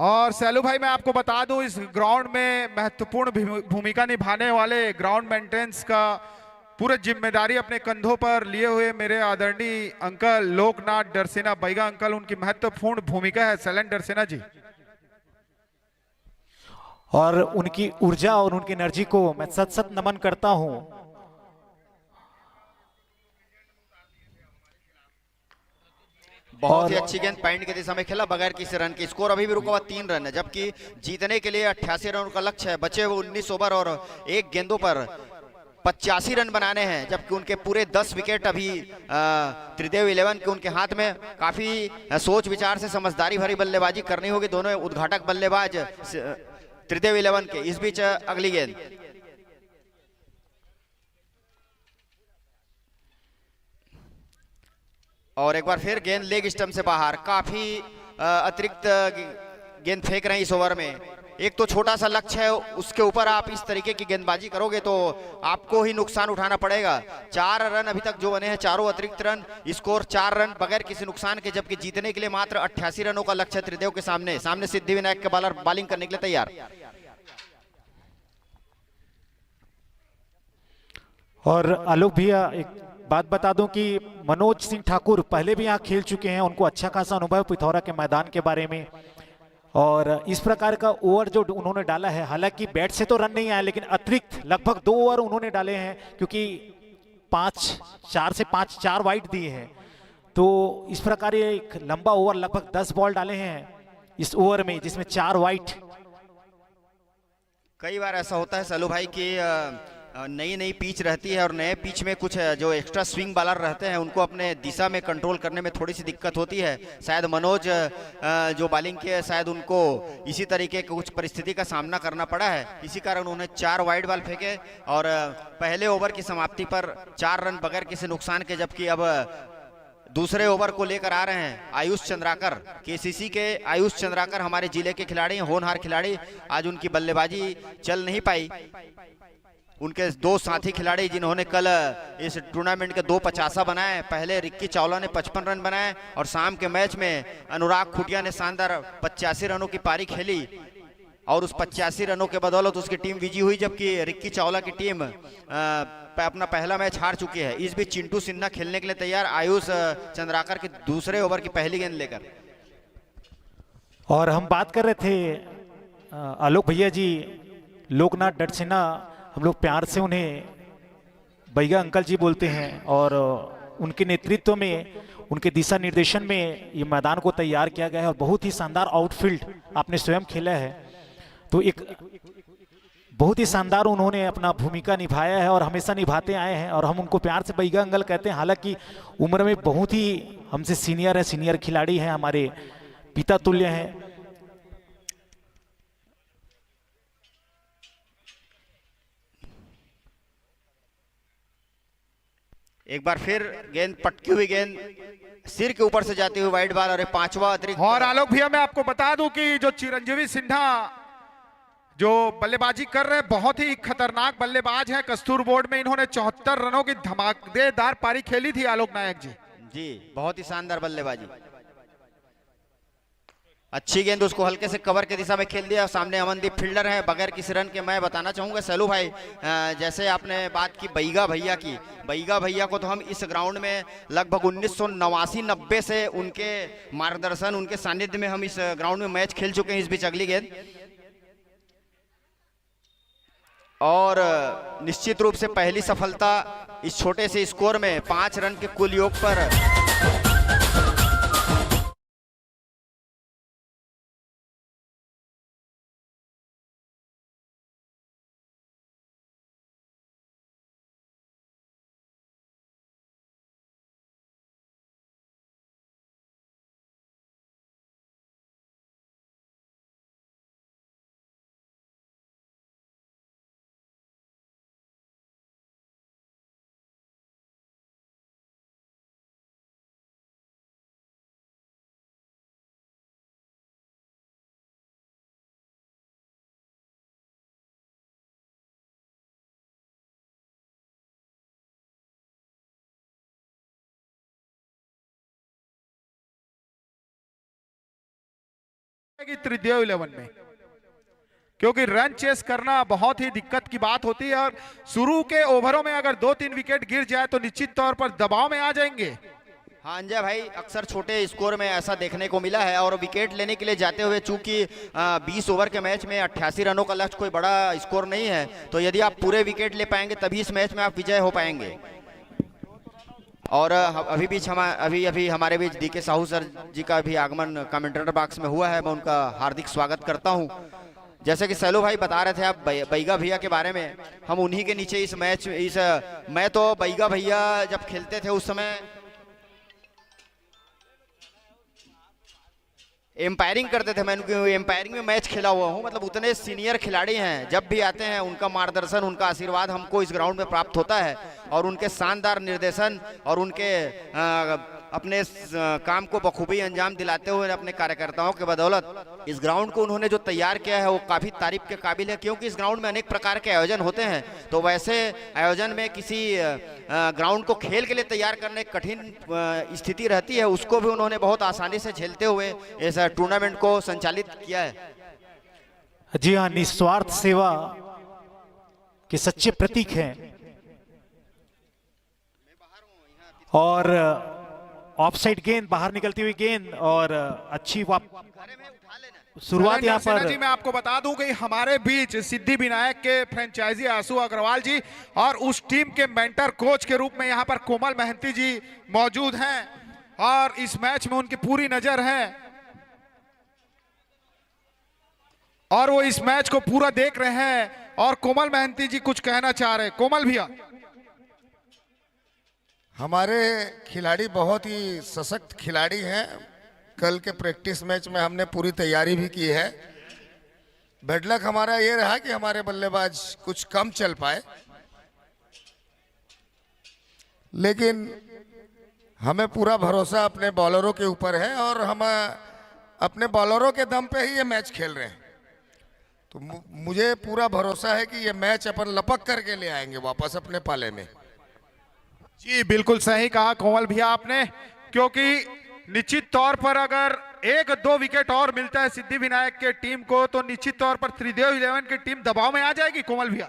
और सैलू भाई मैं आपको बता दूं इस ग्राउंड में महत्वपूर्ण भूमिका निभाने वाले ग्राउंड मेंटेनेंस का पूरा जिम्मेदारी अपने कंधों पर लिए हुए मेरे आदरणीय अंकल लोकनाथ डरसेना बैगा अंकल, उनकी महत्वपूर्ण भूमिका है। सैलेंट डरसेना जी, और उनकी ऊर्जा और उनकी एनर्जी को मैं सत सत नमन करता हूं। बहुत ही अच्छी गेंद पॉइंट की दिशा में खेला बगैर किसी रन के। स्कोर अभी भी रुका हुआ 3 रन है, जबकि जीतने के लिए 88 रन का लक्ष्य है। बचे हुए 19 ओवर और 1 गेंदों पर 85 रन बनाने हैं, जबकि उनके पूरे 10 विकेट अभी त्रिदेव 11 के उनके हाथ में। काफी सोच विचार से समझदारी भरी बल्लेबाजी करनी होगी दोनों उद्घाटक बल्लेबाज त्रिदेव 11 के। इस बीच अगली गेंद, और एक बार फिर गेंद लेग स्टंप से बाहर। काफी अतिरिक्त गेंद फेंक रहे हैं इस ओवर में। एक तो छोटा सा लक्ष्य है, उसके ऊपर आप इस तरीके की गेंदबाजी करोगे तो आपको ही नुकसान उठाना पड़ेगा। 4 रन अभी तक जो बने हैं, चारों अतिरिक्त रन, स्कोर 4 रन बगैर किसी नुकसान के, जबकि जीतने के लिए मात्र 88 रनों का लक्ष्य त्रिदेव के सामने। सामने सिद्धि विनायक के बॉलर बॉलिंग करने के लिए तैयार। और आलोक भैया एक बात बता दूं कि मनोज सिंह ठाकुर पहले भी यहाँ खेल चुके हैं, उनको अच्छा खासा अनुभव पिथौरा के मैदान के बारे में। और इस प्रकार का ओवर जो उन्होंने डाला है, हालांकि बैट से तो रन नहीं आया लेकिन अतिरिक्त लगभग 2 ओवर उन्होंने डाले हैं, क्योंकि 4 से 5 4 वाइड दिए हैं। तो इस प्रकार ये एक लंबा ओवर लगभग 10 बॉल डाले हैं इस ओवर में, जिसमें 4 वाइड। कई बार ऐसा होता है सलू भाई कि नई नई पिच रहती है और नए पिच में कुछ जो एक्स्ट्रा स्विंग बॉलर रहते हैं उनको अपने दिशा में कंट्रोल करने में थोड़ी सी दिक्कत होती है। शायद मनोज जो बॉलिंग के, शायद उनको इसी तरीके की कुछ परिस्थिति का सामना करना पड़ा है, इसी कारण उन्होंने 4 वाइड बॉल फेंके और पहले ओवर की समाप्ति पर 4 रन बगैर किसी नुकसान के। जबकि अब दूसरे ओवर को लेकर आ रहे हैं आयुष चंद्राकर, केसीसी के आयुष चंद्राकर हमारे जिले के खिलाड़ी, होनहार खिलाड़ी। आज उनकी बल्लेबाजी चल नहीं पाई। उनके 2 साथी खिलाड़ी जिन्होंने कल इस टूर्नामेंट के 2 50 बनाए, पहले रिक्की चावला ने 55 रन बनाए और शाम के मैच में अनुराग खुटिया ने शानदार 85 रनों की पारी खेली और उस 85 रनों के बदौलत उसकी टीम विजयी हुई, जबकि रिक्की चावला की टीम अपना पहला मैच हार चुकी है। इस बीच चिंटू सिन्हा खेलने के लिए तैयार, आयुष चंद्राकर के दूसरे ओवर की पहली गेंद लेकर। और हम बात कर रहे थे आलोक भैया जी, लोकनाथ डरसेना, हम लोग प्यार से उन्हें बैगा अंकल जी बोलते हैं, और उनके नेतृत्व में, उनके दिशा निर्देशन में ये मैदान को तैयार किया गया है। और बहुत ही शानदार आउटफील्ड आपने स्वयं खेला है, तो एक बहुत ही शानदार उन्होंने अपना भूमिका निभाया है और हमेशा निभाते आए हैं। और हम उनको प्यार से बैगा अंकल कहते हैं, हालांकि उम्र में बहुत ही हमसे सीनियर है, सीनियर खिलाड़ी हैं, हमारे पिता तुल्य हैं। एक बार फिर गेंद पटकी हुई गेंद सिर के ऊपर से जाती हुई वाइड बॉल और एक 5वां अतिरिक्त। और आलोक भैया मैं आपको बता दूं कि जो चिरंजीवी सिन्हा जो बल्लेबाजी कर रहे हैं बहुत ही खतरनाक बल्लेबाज है। कस्तूर बोर्ड में इन्होंने 74 रनों की धमाकेदार पारी खेली थी आलोक नायक जी। जी बहुत ही शानदार बल्लेबाजी। अच्छी गेंद उसको हल्के से कवर के दिशा में खेल दिया। सामने अमनदीप फील्डर है बगैर किसी रन के। मैं बताना चाहूंगा सैलू भाई, जैसे आपने बात की बैगा भैया की, बैगा भैया को तो हम इस ग्राउंड में लगभग 1989-90 से उनके मार्गदर्शन उनके सानिध्य में हम इस ग्राउंड में मैच खेल चुके हैं। इस बीच अगली गेंद और निश्चित रूप से पहली सफलता इस छोटे से स्कोर में 5 रन के कुल योग पर। त्रिदेव 11 में, क्योंकि रन चेस करना बहुत ही दिक्कत की बात होती है और शुरू के ओवरों में अगर 2-3 विकेट गिर जाए तो निश्चित तौर पर दबाव में आ जाएंगे। हाँ अंजय भाई, अक्सर छोटे स्कोर में ऐसा देखने को मिला है और विकेट लेने के लिए जाते हुए चूंकि 20 ओवर के मैच में 88 रनों का लक्ष्य कोई बड़ा स्कोर नहीं है, तो यदि आप पूरे विकेट ले पाएंगे तभी इस मैच में आप विजय हो पाएंगे। और अभी हमारे बीच डीके साहू सर जी का भी आगमन कमेंटेटर बॉक्स में हुआ है। मैं उनका हार्दिक स्वागत करता हूं। जैसे कि सैलू भाई बता रहे थे आप बैगा भैया के बारे में, हम उन्हीं के नीचे मैं तो बैगा भैया जब खेलते थे उस समय एम्पायरिंग करते थे। मैं उनकी एम्पायरिंग में मैच खेला हुआ हूं। मतलब उतने सीनियर खिलाड़ी हैं, जब भी आते हैं उनका मार्गदर्शन उनका आशीर्वाद हमको इस ग्राउंड में प्राप्त होता है और उनके शानदार निर्देशन और उनके अपने काम को बखूबी अंजाम दिलाते हुए अपने कार्यकर्ताओं के बदौलत इस ग्राउंड को उन्होंने जो तैयार किया है वो काफ़ी तारीफ के काबिल है। क्योंकि इस ग्राउंड में अनेक प्रकार के आयोजन होते हैं, तो वैसे आयोजन में किसी ग्राउंड को खेल के लिए तैयार करने कठिन स्थिति रहती है, उसको भी उन्होंने बहुत आसानी से झेलते हुए इस टूर्नामेंट को संचालित किया है। जी हाँ, निस्वार्थ सेवा के सच्चे प्रतीक हैं। और ऑफसाइड गेंद, बाहर निकलती हुई गेंद और अच्छी शुरुआत यहाँ पर। जी मैं आपको बता दूं कि हमारे बीच सिद्धि विनायक के फ्रेंचाइजी आशु अग्रवाल जी और उस टीम के मेंटर कोच के रूप में यहाँ पर कोमल महंती जी मौजूद हैं और इस मैच में उनकी पूरी नजर है और वो इस मैच को पूरा देख रहे हैं। और कोमल महंती जी कुछ कहना चाह रहे हैं। कोमल भैया, हमारे खिलाड़ी बहुत ही सशक्त खिलाड़ी हैं। कल के प्रैक्टिस मैच में हमने पूरी तैयारी भी की है। बेड लक हमारा ये रहा कि हमारे बल्लेबाज कुछ कम चल पाए, लेकिन हमें पूरा भरोसा अपने बॉलरों के ऊपर है और हम अपने बॉलरों के दम पे ही ये मैच खेल रहे हैं। तो मुझे पूरा भरोसा है कि ये मैच अपन लपक करके ले आएंगे वापस अपने पाले में। जी बिल्कुल सही कहा कोमल भैया आपने, क्योंकि निश्चित तौर पर अगर 1-2 विकेट और मिलता है सिद्धि विनायक के टीम को तो निश्चित तौर पर त्रिदेव 11 की टीम दबाव में आ जाएगी। कोमल भैया,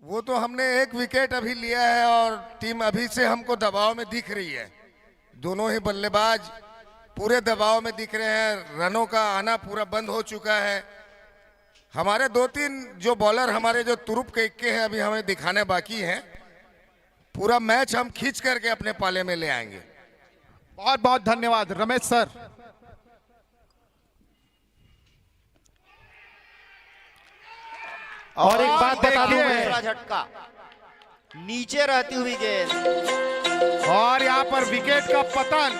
वो तो हमने 1 विकेट अभी लिया है और टीम अभी से हमको दबाव में दिख रही है। दोनों ही बल्लेबाज पूरे दबाव में दिख रहे हैं। रनों का आना पूरा बंद हो चुका है। हमारे 2-3 जो बॉलर हमारे जो तुरुप के इक्के हैं अभी हमें दिखाने बाकी हैं। पूरा मैच हम खींच करके अपने पाले में ले आएंगे। बहुत बहुत धन्यवाद रमेश सर। और एक बात बता दूं, दूसरा झटका नीचे रहती हुई गेंद और यहाँ पर विकेट का पतन।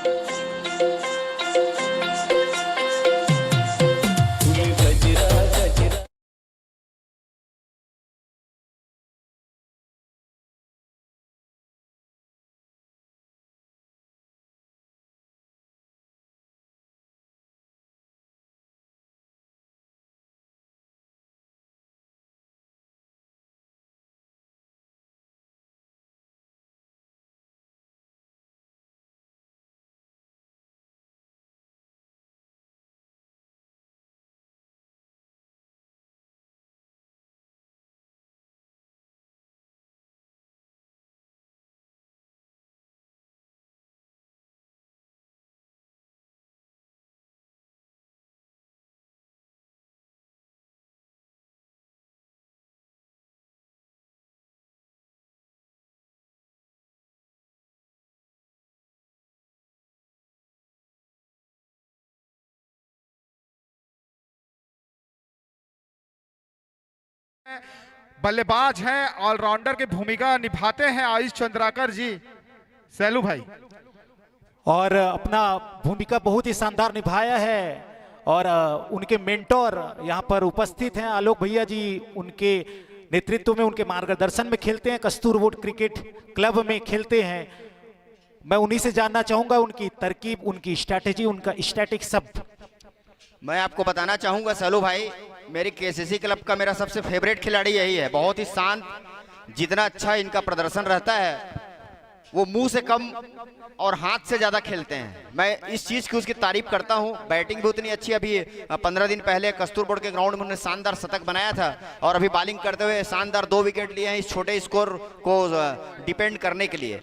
बल्लेबाज हैं, ऑलराउंडर की भूमिका निभाते हैं आयुष चंद्राकर जी। सैलू भाई और अपना भूमिका बहुत ही शानदार निभाया है और उनके मेंटोर यहाँ पर उपस्थित हैं आलोक भैया जी, उनके नेतृत्व में उनके मार्गदर्शन में खेलते हैं, कस्तूरवुड क्रिकेट क्लब में खेलते हैं। मैं उन्हीं से जानना चाहूंगा उनकी तरकीब, उनकी स्ट्रैटेजी, उनका स्टैटिक सब। मैं आपको बताना चाहूंगा सैलू भाई, मेरी केसीसी क्लब का मेरा सबसे फेवरेट खिलाड़ी यही है। बहुत ही शांत, जितना अच्छा इनका प्रदर्शन रहता है वो मुंह से कम और हाथ से ज्यादा खेलते हैं। मैं इस चीज की उसकी तारीफ करता हूं। बैटिंग भी उतनी अच्छी, अभी 15 दिन पहले कस्तूरबोर्ड के ग्राउंड में उन्होंने शानदार शतक बनाया था और अभी बॉलिंग करते हुए शानदार 2 विकेट लिए हैं इस छोटे स्कोर को डिपेंड करने के लिए।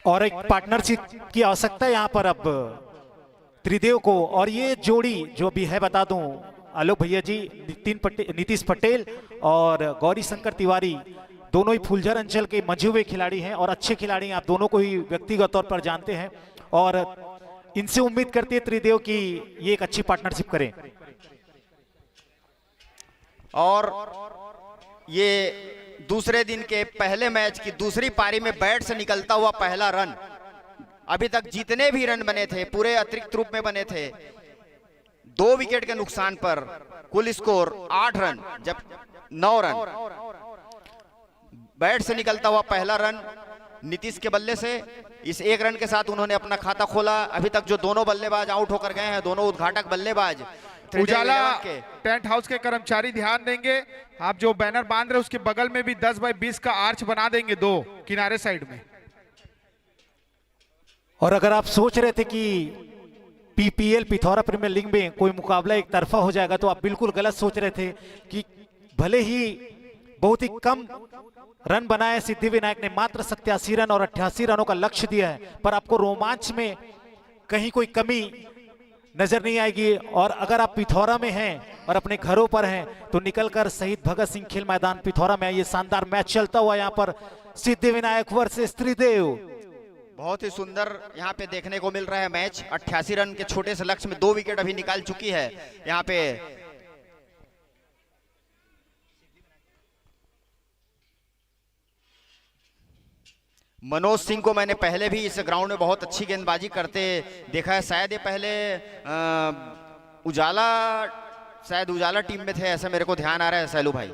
और एक पार्टनरशिप की आवश्यकता है यहाँ पर अब त्रिदेव को, और ये जोड़ी जो भी है बता दूं, आलोक भैया जी, नीतीश पटेल और गौरी शंकर तिवारी दोनों ही फुलझर अंचल के मंझे हुए खिलाड़ी हैं और अच्छे खिलाड़ी हैं। आप दोनों को ही व्यक्तिगत तौर पर जानते हैं और इनसे उम्मीद करते हैं त्रिदेव की ये एक अच्छी पार्टनरशिप करें। और ये दूसरे दिन के पहले मैच की दूसरी पारी में बैट से निकलता हुआ पहला रन। अभी तक जितने भी रन बने थे पूरे अतिरिक्त रूप में बने थे। 2 विकेट के नुकसान पर कुल स्कोर 8 रन, जब 9 रन। बैट से निकलता हुआ पहला रन नीतीश के बल्ले से, इस 1 रन के साथ उन्होंने अपना खाता खोला। अभी तक जो दोनों बल्लेबाज आउट होकर गए हैं, दोनों उद्घाटक बल्लेबाज उजाला टेंट हाउस के कर्मचारी ध्यान देंगे, आप जो बैनर बांध रहे उसके बगल में भी 10 बाई 20 का आर्च बना देंगे 2 किनारे साइड में। और अगर आप सोच रहे थे कि पीपीएल पिथौरा प्रीमियर लीग में कोई मुकाबला एक तरफा हो जाएगा, तो आप बिल्कुल गलत सोच रहे थे कि भले ही बहुत ही कम रन बनाए सिद्धिविनायक ने, मात्र 87 रन और 88 रनों का लक्ष्य दिया है, पर आपको रोमांच में कहीं कोई कमी नजर नहीं आएगी। और अगर आप पिथौरा में हैं और अपने घरों पर हैं तो निकलकर शहीद भगत सिंह खेल मैदान पिथौरा में आइए। शानदार मैच चलता हुआ यहाँ पर सिद्धिविनायक वर्सेस त्रिदेव। बहुत ही सुंदर यहाँ पे देखने को मिल रहा है मैच। 88 रन के छोटे से लक्ष्य में 2 विकेट अभी निकाल चुकी है यहाँ पे। मनोज सिंह को मैंने पहले भी इस ग्राउंड में बहुत अच्छी गेंदबाजी करते देखा है। शायद ये पहले उजाला टीम में थे, ऐसा मेरे को ध्यान आ रहा है सैलू भाई।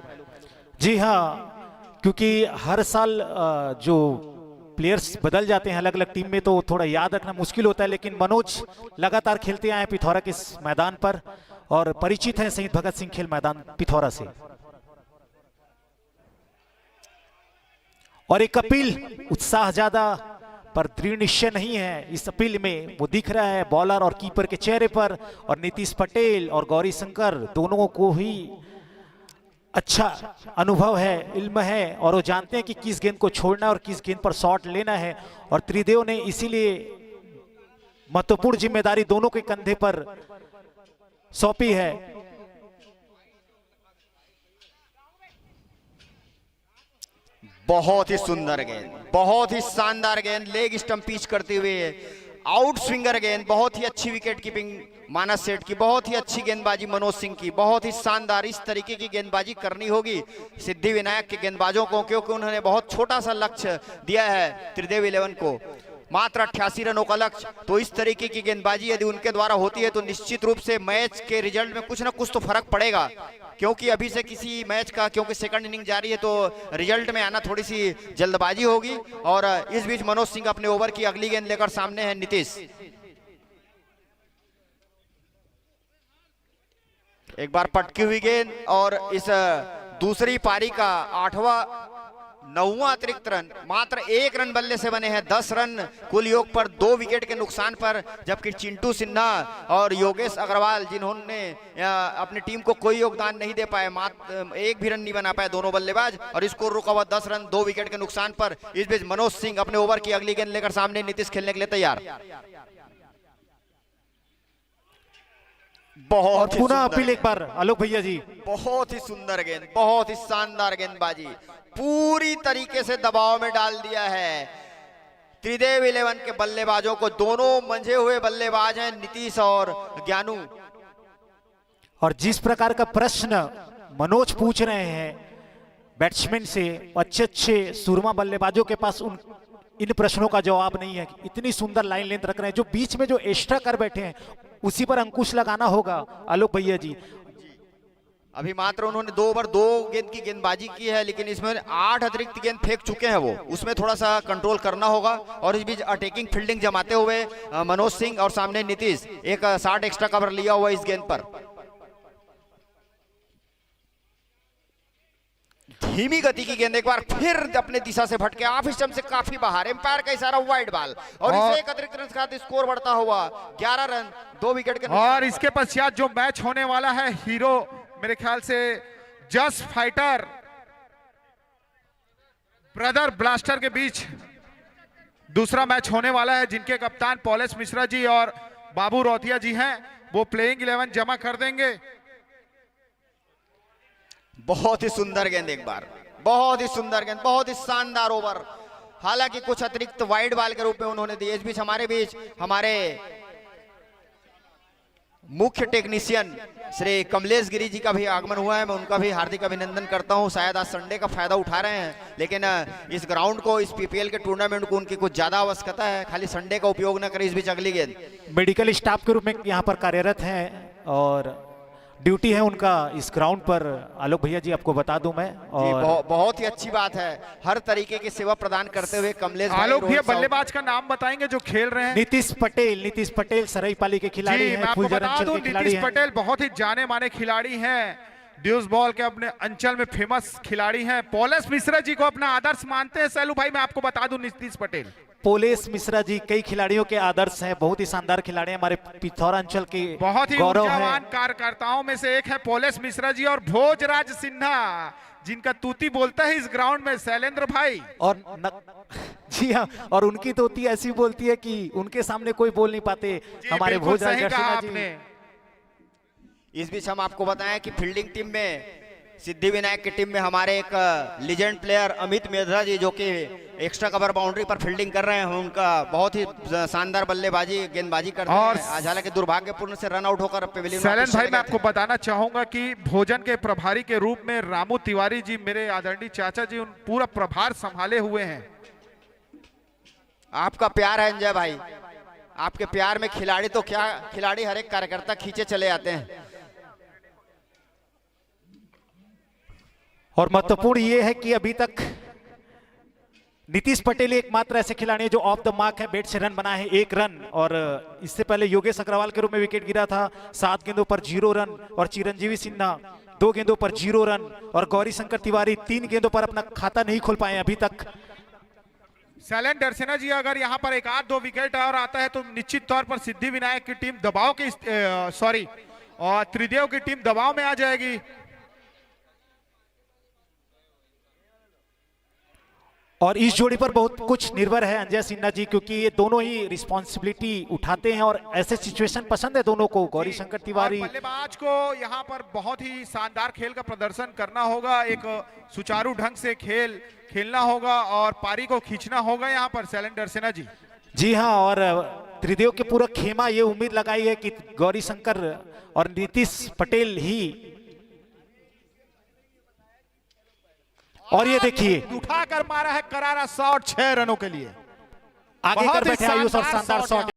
जी हाँ, क्योंकि हर साल जो प्लेयर्स बदल जाते हैं अलग अलग टीम में, तो थोड़ा याद रखना मुश्किल होता है, लेकिन मनोज लगातार खेलते आए हैं पिथौरा के इस मैदान पर और परिचित हैं शहीद भगत सिंह खेल मैदान पिथौरा से। और एक अपील, उत्साह ज्यादा पर दृढ़ निश्चय नहीं है इस अपील में, वो दिख रहा है बॉलर और कीपर के चेहरे पर। और नीतीश पटेल और गौरी शंकर दोनों को ही अच्छा अनुभव है, इल्म है, और वो जानते हैं कि किस गेंद को छोड़ना है और किस गेंद पर शॉट लेना है। और त्रिदेव ने इसीलिए महत्वपूर्ण जिम्मेदारी दोनों के कंधे पर सौंपी है। बहुत ही सुंदर गेंद, बहुत ही शानदार गेंद, लेग स्टंप पिच करते हुए आउट स्विंगर गेंद। बहुत ही अच्छी विकेट कीपिंग मानस सेठ की, बहुत ही अच्छी गेंदबाजी मनोज सिंह की, बहुत ही शानदार। इस तरीके की गेंदबाजी करनी होगी सिद्धिविनायक के गेंदबाजों को, क्योंकि उन्होंने बहुत छोटा सा लक्ष्य दिया है त्रिदेव 11 को, मात्र 88 रनों का लक्ष्य। तो इस तरीके की गेंदबाजी यदि उनके द्वारा होती है तो निश्चित रूप से मैच के रिजल्ट में कुछ ना कुछ तो फर्क पड़ेगा। क्योंकि अभी से किसी मैच का, क्योंकि सेकंड इनिंग जारी है, तो रिजल्ट में आना थोड़ी सी जल्दबाजी होगी। और इस बीच मनोज सिंह अपने ओवर की अगली गेंद लेकर सामने है नीतीश। एक बार पटकी हुई गेंद और इस दूसरी पारी का 9वां अतिरिक्त रन, मात्र 1 रन बल्ले से बने हैं। 10 रन कुल योग पर 2 विकेट के नुकसान पर, जबकि चिंटू सिन्हा और योगेश अग्रवाल जिन्होंने अपनी टीम को कोई योगदान नहीं दे पाए, मात्र 1 भी रन नहीं बना पाए दोनों बल्लेबाज, और स्कोर रुका हुआ 10 रन 2 विकेट के नुकसान पर। इस बीच मनोज सिंह अपने ओवर की अगली गेंद लेकर सामने, नीतीश खेलने के लिए तैयार। बहुत पुनः अपील एक बार आलोक भैया जी, बहुत ही सुंदर गेंद, बहुत ही शानदार गेंदबाजी, पूरी तरीके से दबाव में डाल दिया है त्रिदेव 11 के बल्लेबाजों को। दोनों मंझे हुए बल्लेबाज हैं नीतीश और ज्ञानू। और जिस प्रकार का प्रश्न मनोज पूछ रहे हैं बैट्समैन से, अच्छे अच्छे सुरमा बल्लेबाजों के पास इन प्रश्नों का जवाब नहीं है। इतनी सुंदर लाइन लेंथ रख रहे हैं, जो बीच में जो एक्स्ट्रा कर बैठे हैं उसी पर अंकुश लगाना होगा आलोक भैया जी। अभी मात्र उन्होंने 2 ओवर 2 गेंद की गेंदबाजी की है, लेकिन इसमें 8 अतिरिक्त गेंद फेंक चुके हैं वो, उसमें थोड़ा सा कंट्रोल करना होगा। और इस बीच अटैकिंग फील्डिंग जमाते हुए मनोज सिंह और सामने नीतीश, एक 60 एक्स्ट्रा कवर लिया हुआ इस गेंद पर। धीमी गति की गेंद एक बार फिर अपने दिशा से भटके ऑफ स्टंप से काफी बाहर, एम्पायर का इशारा, वाइड बॉल, और इसे एक अतिरिक्त रन के साथ स्कोर बढ़ता हुआ 11 रन 2 विकेट के। और इसके पश्चात जो मैच होने वाला है हीरो, मेरे ख्याल से जस्ट फाइटर ब्रदर ब्लास्टर के बीच दूसरा मैच होने वाला है, जिनके कप्तान पॉलेस मिश्रा जी और बाबू रौतिया जी हैं, वो प्लेइंग 11 जमा कर देंगे। बहुत ही सुंदर गेंद, एक बार बहुत ही सुंदर गेंद, बहुत ही शानदार ओवर, हालांकि कुछ अतिरिक्त वाइड बॉल के रूप में उन्होंने दिए। इस बीच हमारे मुख्य टेक्नीशियन श्री कमलेश गिरी जी का भी आगमन हुआ है, मैं उनका भी हार्दिक अभिनंदन करता हूं। शायद आज संडे का फायदा उठा रहे हैं, लेकिन इस ग्राउंड को, इस पीपीएल के टूर्नामेंट को उनकी कुछ ज्यादा आवश्यकता है, खाली संडे का उपयोग न करें। इस बीच अगली गेंद मेडिकल स्टाफ के रूप में यहाँ पर कार्यरत हैं और ड्यूटी है उनका इस ग्राउंड पर, आलोक भैया जी आपको बता दूं मैं। और बहुत ही अच्छी बात है, हर तरीके की सेवा प्रदान करते हुए कमलेश। आलोक भैया बल्लेबाज का नाम बताएंगे जो खेल रहे हैं? नीतीश पटेल सराईपाली के खिलाड़ी हैं। मैं आपको बता दूं, नीतीश पटेल बहुत ही जाने माने खिलाड़ी हैं, ड्यूस बॉल के अपने अंचल में फेमस खिलाड़ी हैं। पॉलेस मिश्रा जी को अपना आदर्श मानते हैं सैलू भाई, मैं आपको बता दूं नीतीश पटेल। पोलेस मिश्रा जी कई खिलाड़ियों के आदर्श हैं, बहुत ही शानदार खिलाड़ी हैं, हमारे पिथौरा अंचल के बहुत ही गौरव ऊर्जावान कार्यकर्ताओं में से एक है पोलेस मिश्रा जी। और भोजराज सिन्हा, जिनका तूती बोलता है इस ग्राउंड में, शैलेंद्र भाई। और जी हाँ, और उनकी तूती ऐसी बोलती है कि उनके सामने कोई बोल नहीं पाते हमारे भोजराज सिन्हा जी। इस बीच हम आपको बताएं कि फील्डिंग टीम में, सिद्धि विनायक की टीम में हमारे एक लीजेंड प्लेयर अमित मेधरा जी, जो कि एक्स्ट्रा कवर बाउंड्री पर फील्डिंग कर रहे हैं, उनका बहुत ही शानदार बल्लेबाजी गेंदबाजी करते हैं। आज हालांकि दुर्भाग्यपूर्ण से रन आउट होकर पेविलियन शैलेंद्र भाई, मैं आपको बताना चाहूंगा कि भोजन के प्रभारी के रूप में रामू तिवारी जी, मेरे आदरणीय चाचा जी, उन पूरा प्रभार संभाले हुए हैं। आपका प्यार है अंजय भाई, आपके प्यार में खिलाड़ी तो क्या, खिलाड़ी हर एक कार्यकर्ता खींचे चले आते हैं। और महत्वपूर्ण ये है कि अभी तक नीतीश पटेल एकमात्र ऐसे खिलाड़ी हैं जो ऑफ द मार्क है, बैट से रन बनाए हैं 1 रन, और इससे पहले योगेश अग्रवाल के रूप में विकेट गिरा था 7 गेंदों पर 0 रन, और चिरंजीवी सिन्हा 2 गेंदों पर 0 रन, और गौरी शंकर तिवारी 3 गेंदों पर अपना खाता नहीं खोल पाए अभी तक। शैलेंद्र सिन्हा जी, अगर यहाँ पर 1-2 विकेट और आता है तो निश्चित तौर पर सिद्धि विनायक की टीम दबाव की और त्रिदेव की टीम दबाव में आ जाएगी। और इस जोड़ी पर बहुत कुछ निर्भर है अंजय सिन्हा जी, क्योंकि ये दोनों ही रिस्पॉन्सिबिलिटी उठाते हैं और ऐसे सिचुएशन पसंद है दोनों को। गौरी शंकर तिवारी, बल्लेबाज को यहाँ पर बहुत ही शानदार खेल का प्रदर्शन करना होगा, एक सुचारू ढंग से खेलना होगा और पारी को खींचना होगा यहाँ पर शैलेंद्र सिन्हा जी। जी हाँ, और त्रिदेव के पूरा खेमा ये उम्मीद लगाई है कि गौरी शंकर और नीतीश पटेल ही, और ये देखिए उठाकर मारा है करारा शॉट 6 रनों के लिए, आगे कर बैठे आयुष और शानदार शॉट।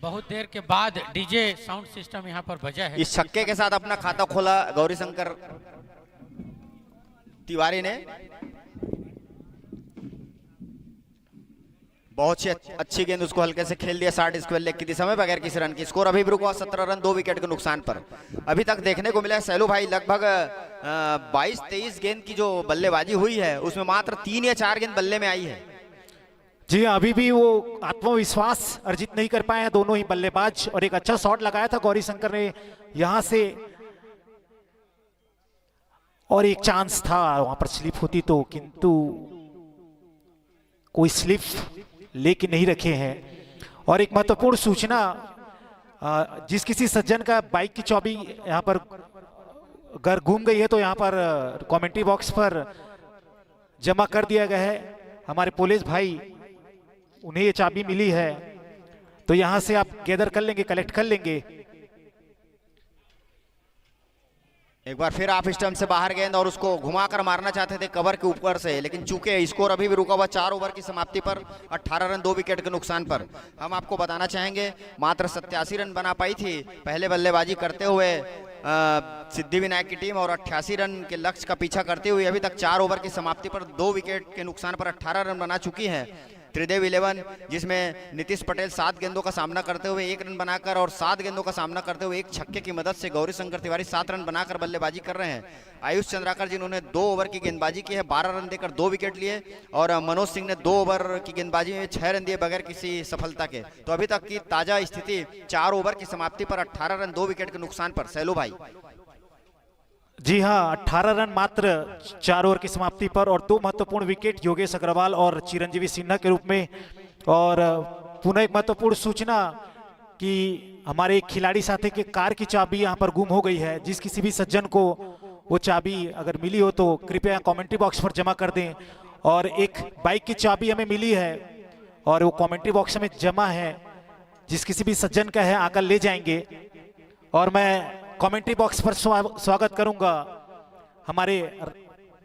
बहुत देर के बाद डीजे साउंड सिस्टम यहाँ पर बजा है। इस छक्के के साथ अपना खाता खोला गौरी शंकर तिवारी ने। बहुत ही अच्छी गेंद उसको हल्के से खेल दिया 60 स्क्वायर लेग की दिशा में बगैर किसी रन की। स्कोर अभी भी रुका 17 रन 2 विकेट के नुकसान पर। अभी तक देखने को मिला है सैलू भाई, लगभग 22-23 गेंद की जो बल्लेबाजी हुई है उसमें मात्र 3 या 4 गेंद बल्ले में आई है। जी अभी भी वो आत्मविश्वास अर्जित नहीं कर पाए हैं दोनों ही बल्लेबाज, और एक अच्छा शॉट लगाया था गौरी शंकर ने यहाँ से, और एक चांस था वहां पर स्लिप होती तो, किंतु कोई स्लिप लेके नहीं रखे हैं। और एक महत्वपूर्ण सूचना, जिस किसी सज्जन का बाइक की चाबी यहाँ पर अगर घूम गई है तो यहाँ पर कमेंट्री बॉक्स पर जमा कर दिया गया है। हमारे पुलिस भाई, उन्हें ये चाबी मिली है, तो यहाँ से आप गैदर कर लेंगे, कलेक्ट कर लेंगे। एक बार फिर आप स्टंप से बाहर गेंद और उसको घुमाकर मारना चाहते थे कवर के ऊपर से, लेकिन चूंकि स्कोर अभी भी रुका हुआ 4 ओवर की समाप्ति पर 18 रन 2 विकेट के नुकसान पर। हम आपको बताना चाहेंगे मात्र 87 रन बना पाई थी पहले बल्लेबाजी करते हुए सिद्धिविनायक की टीम, और 88 रन के लक्ष्य का पीछा करते हुए अभी तक 4 ओवर की समाप्ति पर 2 विकेट के नुकसान पर 18 रन बना चुकी है। त्रिदेव 11 जिसमें नीतीश पटेल 7 गेंदों का सामना करते हुए 1 रन बनाकर और 7 गेंदों का सामना करते हुए 1 छक्के की मदद से गौरी शंकर तिवारी 7 रन बनाकर बल्लेबाजी कर रहे हैं। आयुष चंद्राकर जिन्होंने 2 ओवर की गेंदबाजी की है, 12 रन देकर 2 विकेट लिए, और मनोज सिंह ने 2 ओवर की गेंदबाजी में 6 रन दिए बगैर किसी सफलता के। तो अभी तक की ताजा स्थिति 4 ओवर की समाप्ति पर 18 रन 2 विकेट के नुकसान पर। सैलू भाई। जी हाँ, 18 रन मात्र 4 ओवर की समाप्ति पर, और 2 महत्वपूर्ण विकेट योगेश अग्रवाल और चिरंजीवी सिन्हा के रूप में। और पुनः एक महत्वपूर्ण सूचना कि हमारे एक खिलाड़ी साथी के कार की चाबी यहाँ पर गुम हो गई है। जिस किसी भी सज्जन को वो चाबी अगर मिली हो तो कृपया कमेंट्री बॉक्स पर जमा कर दें। और एक बाइक की चाबी हमें मिली है और वो कमेंट्री बॉक्स में जमा है, जिस किसी भी सज्जन का है आकर ले जाएंगे। और मैं कमेंट्री बॉक्स पर स्वागत करूंगा हमारे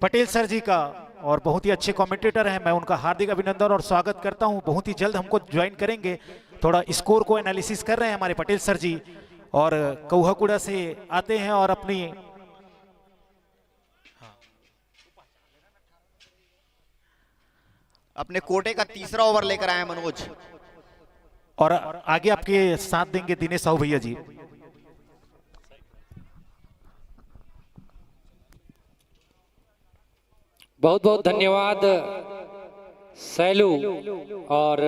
पटेल सर जी का, और बहुत ही अच्छे कमेंटेटर हैं, मैं उनका हार्दिक अभिनंदन और स्वागत करता हूं। बहुत ही जल्द हमको ज्वाइन करेंगे, थोड़ा स्कोर को एनालिसिस कर रहे हैं हमारे पटेल सर जी, और कौहाकुड़ा से आते हैं और अपने कोटे का तीसरा ओवर लेकर आए मनोज, और आगे आपके साथ देंगे दिनेश साहू भैया जी। बहुत बहुत धन्यवाद सैलू। और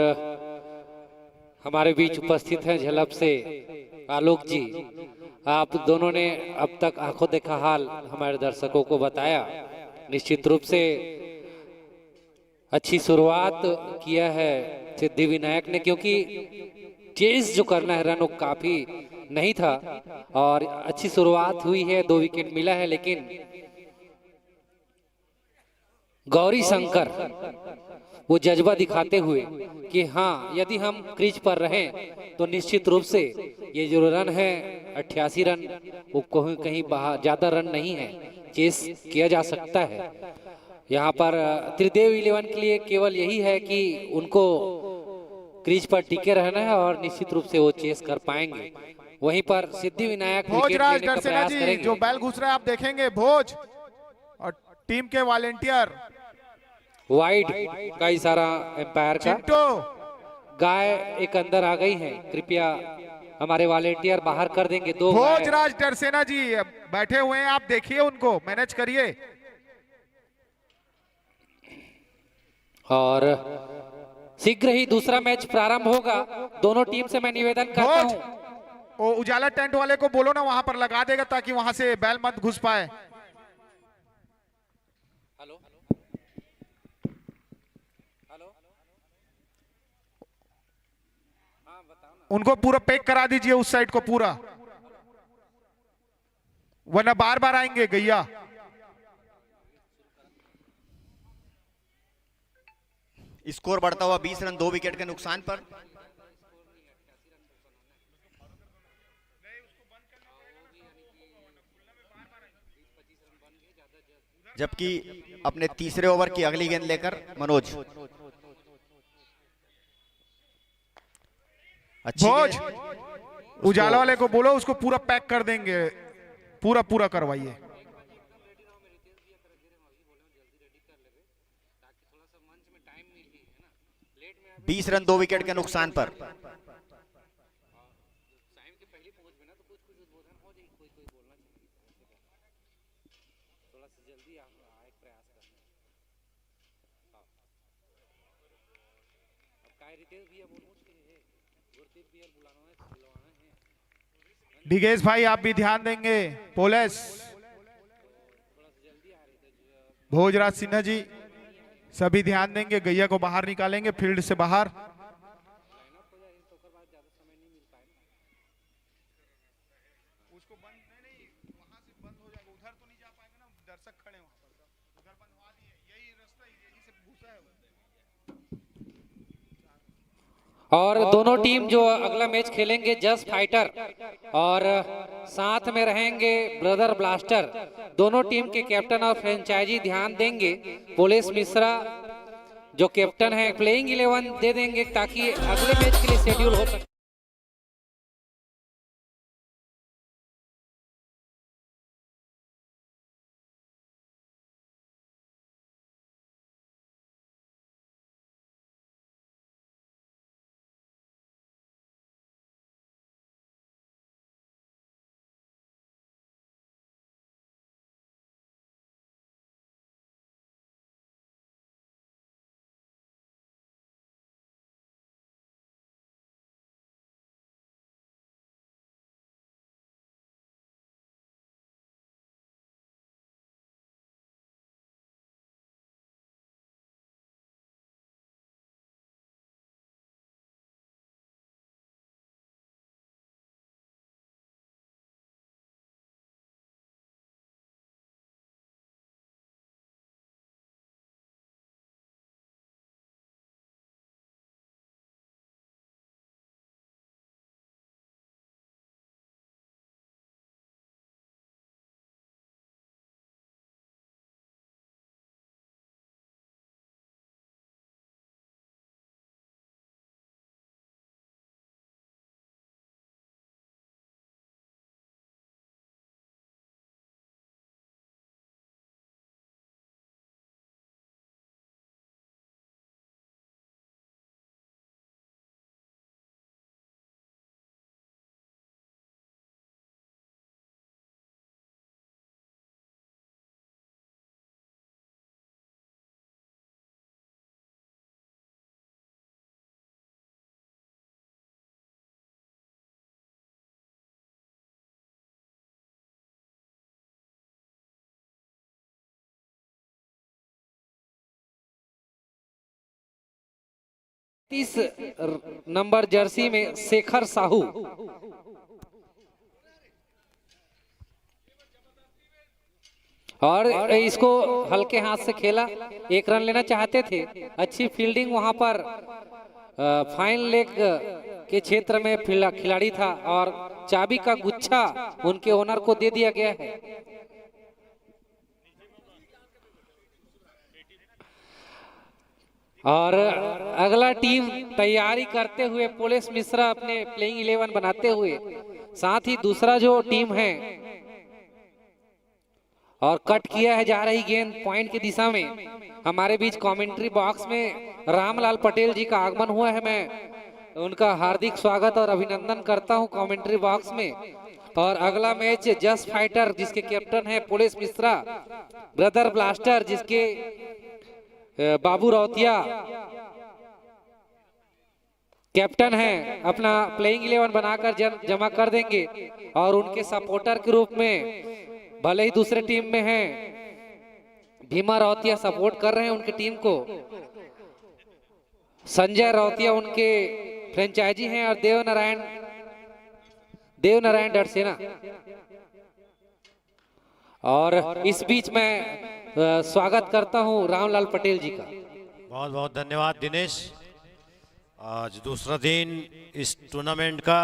हमारे बीच उपस्थित हैं झलप से आलोक जी। आप दोनों ने अब तक आंखों देखा हाल हमारे दर्शकों को बताया। निश्चित रूप से अच्छी शुरुआत किया है सिद्धिविनायक ने, क्योंकि चेस जो करना है रन काफी नहीं था, और अच्छी शुरुआत हुई है, 2 विकेट मिला है। लेकिन गौरी शंकर वो जज्बा दिखाते हुए कि हाँ, यदि हम क्रीज पर रहें तो निश्चित रूप से ये जो रन है 88 रन, वो कहीं बाहर ज्यादा रन नहीं है, चेस किया जा सकता है। यहाँ पर त्रिदेव 11 के लिए केवल यही है कि उनको क्रीज पर टिके रहना है और निश्चित रूप से वो चेस कर पाएंगे। वहीं पर सिद्धिविनायक भोजराज डरसेना जी जो बैल घुस रहा है आप देखेंगे, भोज और टीम के वॉलेंटियर, वाइड का इशारा एम्पायर का। गाय एक अंदर आ गई है, कृपया हमारे वॉलेंटियर बाहर कर देंगे। 2 भोजराज डरसेना जी बैठे हुए हैं, आप देखिए उनको मैनेज करिए। और शीघ्र ही दूसरा मैच प्रारंभ होगा। दोनों टीम से मैं निवेदन करता हूं, वो उजाला टेंट वाले को बोलो ना वहां पर लगा देगा, ताकि वहां से बैल मत घुस पाए। उनको पूरा पैक करा दीजिए उस साइड को पूरा, वरना बार बार आएंगे गैया। स्कोर बढ़ता हुआ 20 रन 2 विकेट के नुकसान पर। जबकि अपने तीसरे ओवर की अगली गेंद लेकर मनोज। भोज उजाला वाले को बोलो उसको पूरा पैक कर देंगे, पूरा पूरा करवाइए। बीस रन 2 विकेट के नुकसान पर। डिगेश भाई आप भी ध्यान देंगे। पुलिस भोजराज सिन्हा जी सभी ध्यान देंगे, गैया को बाहर निकालेंगे फील्ड से बाहर। और दोनों टीम जो अगला मैच खेलेंगे जस्ट फाइटर और साथ में रहेंगे ब्रदर ब्लास्टर, दोनों टीम के कैप्टन और फ्रेंचाइजी ध्यान देंगे। पुलिस मिश्रा जो कैप्टन है प्लेइंग 11 दे देंगे ताकि अगले मैच के लिए शेड्यूल हो सके। तीस नंबर जर्सी में शेखर साहू और इसको हल्के हाथ से खेला, 1 रन लेना चाहते थे। अच्छी फील्डिंग वहां पर फाइन लेग के क्षेत्र में खिलाड़ी था और चाबी का गुच्छा उनके ओनर को दे दिया गया है। और अगला टीम तैयारी करते हुए पुलिस मिश्रा अपने प्लेइंग 11 बनाते हुए, साथ ही दूसरा जो टीम है और कट किया है जा रही गेंद पॉइंट की दिशा में। हमारे बीच कमेंट्री बॉक्स में रामलाल पटेल जी का आगमन हुआ है, मैं उनका हार्दिक स्वागत और अभिनंदन करता हूं कमेंट्री बॉक्स में। और अगला मैच जस्ट फाइटर जिसके कैप्टन है पुलिस मिश्रा, ब्रदर ब्लास्टर जिसके बाबू रौतिया कैप्टन है, अपना प्लेइंग 11 बनाकर जमा कर देंगे। और उनके सपोर्टर के रूप में भले ही दूसरे टीम में हैं, भीमा रौतिया सपोर्ट कर रहे हैं उनकी टीम को। संजय रौतिया उनके फ्रेंचाइजी हैं और देवनारायण डरसेना। और इस बीच में स्वागत करता हूं रामलाल पटेल जी का। बहुत बहुत धन्यवाद दिनेश। आज दूसरा दिन इस टूर्नामेंट का।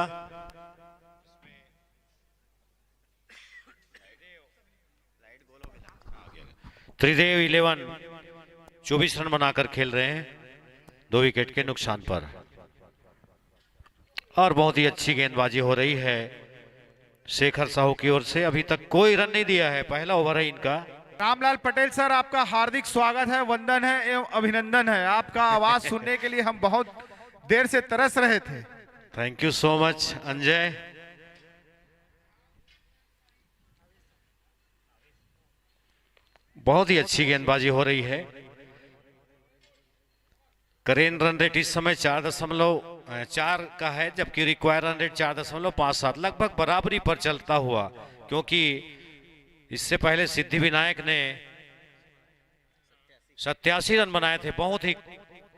त्रिदेव 11 24 रन बनाकर खेल रहे हैं 2 विकेट के नुकसान पर। और बहुत ही अच्छी गेंदबाजी हो रही है शेखर साहू की ओर से। अभी तक कोई रन नहीं दिया है, पहला ओवर है इनका। रामलाल पटेल सर, आपका हार्दिक स्वागत है, वंदन है एवं अभिनंदन है। आपका आवाज सुनने के लिए हम बहुत देर से तरस रहे थे। Thank you so much Anjay. बहुत ही अच्छी गेंदबाजी हो रही है। करेन रन रेट इस समय 4.4 का है, जबकि रिक्वायर रन रेट 4.57, लगभग बराबरी पर चलता हुआ, क्योंकि इससे पहले सिद्धि विनायक ने 87 रन बनाए थे, बहुत ही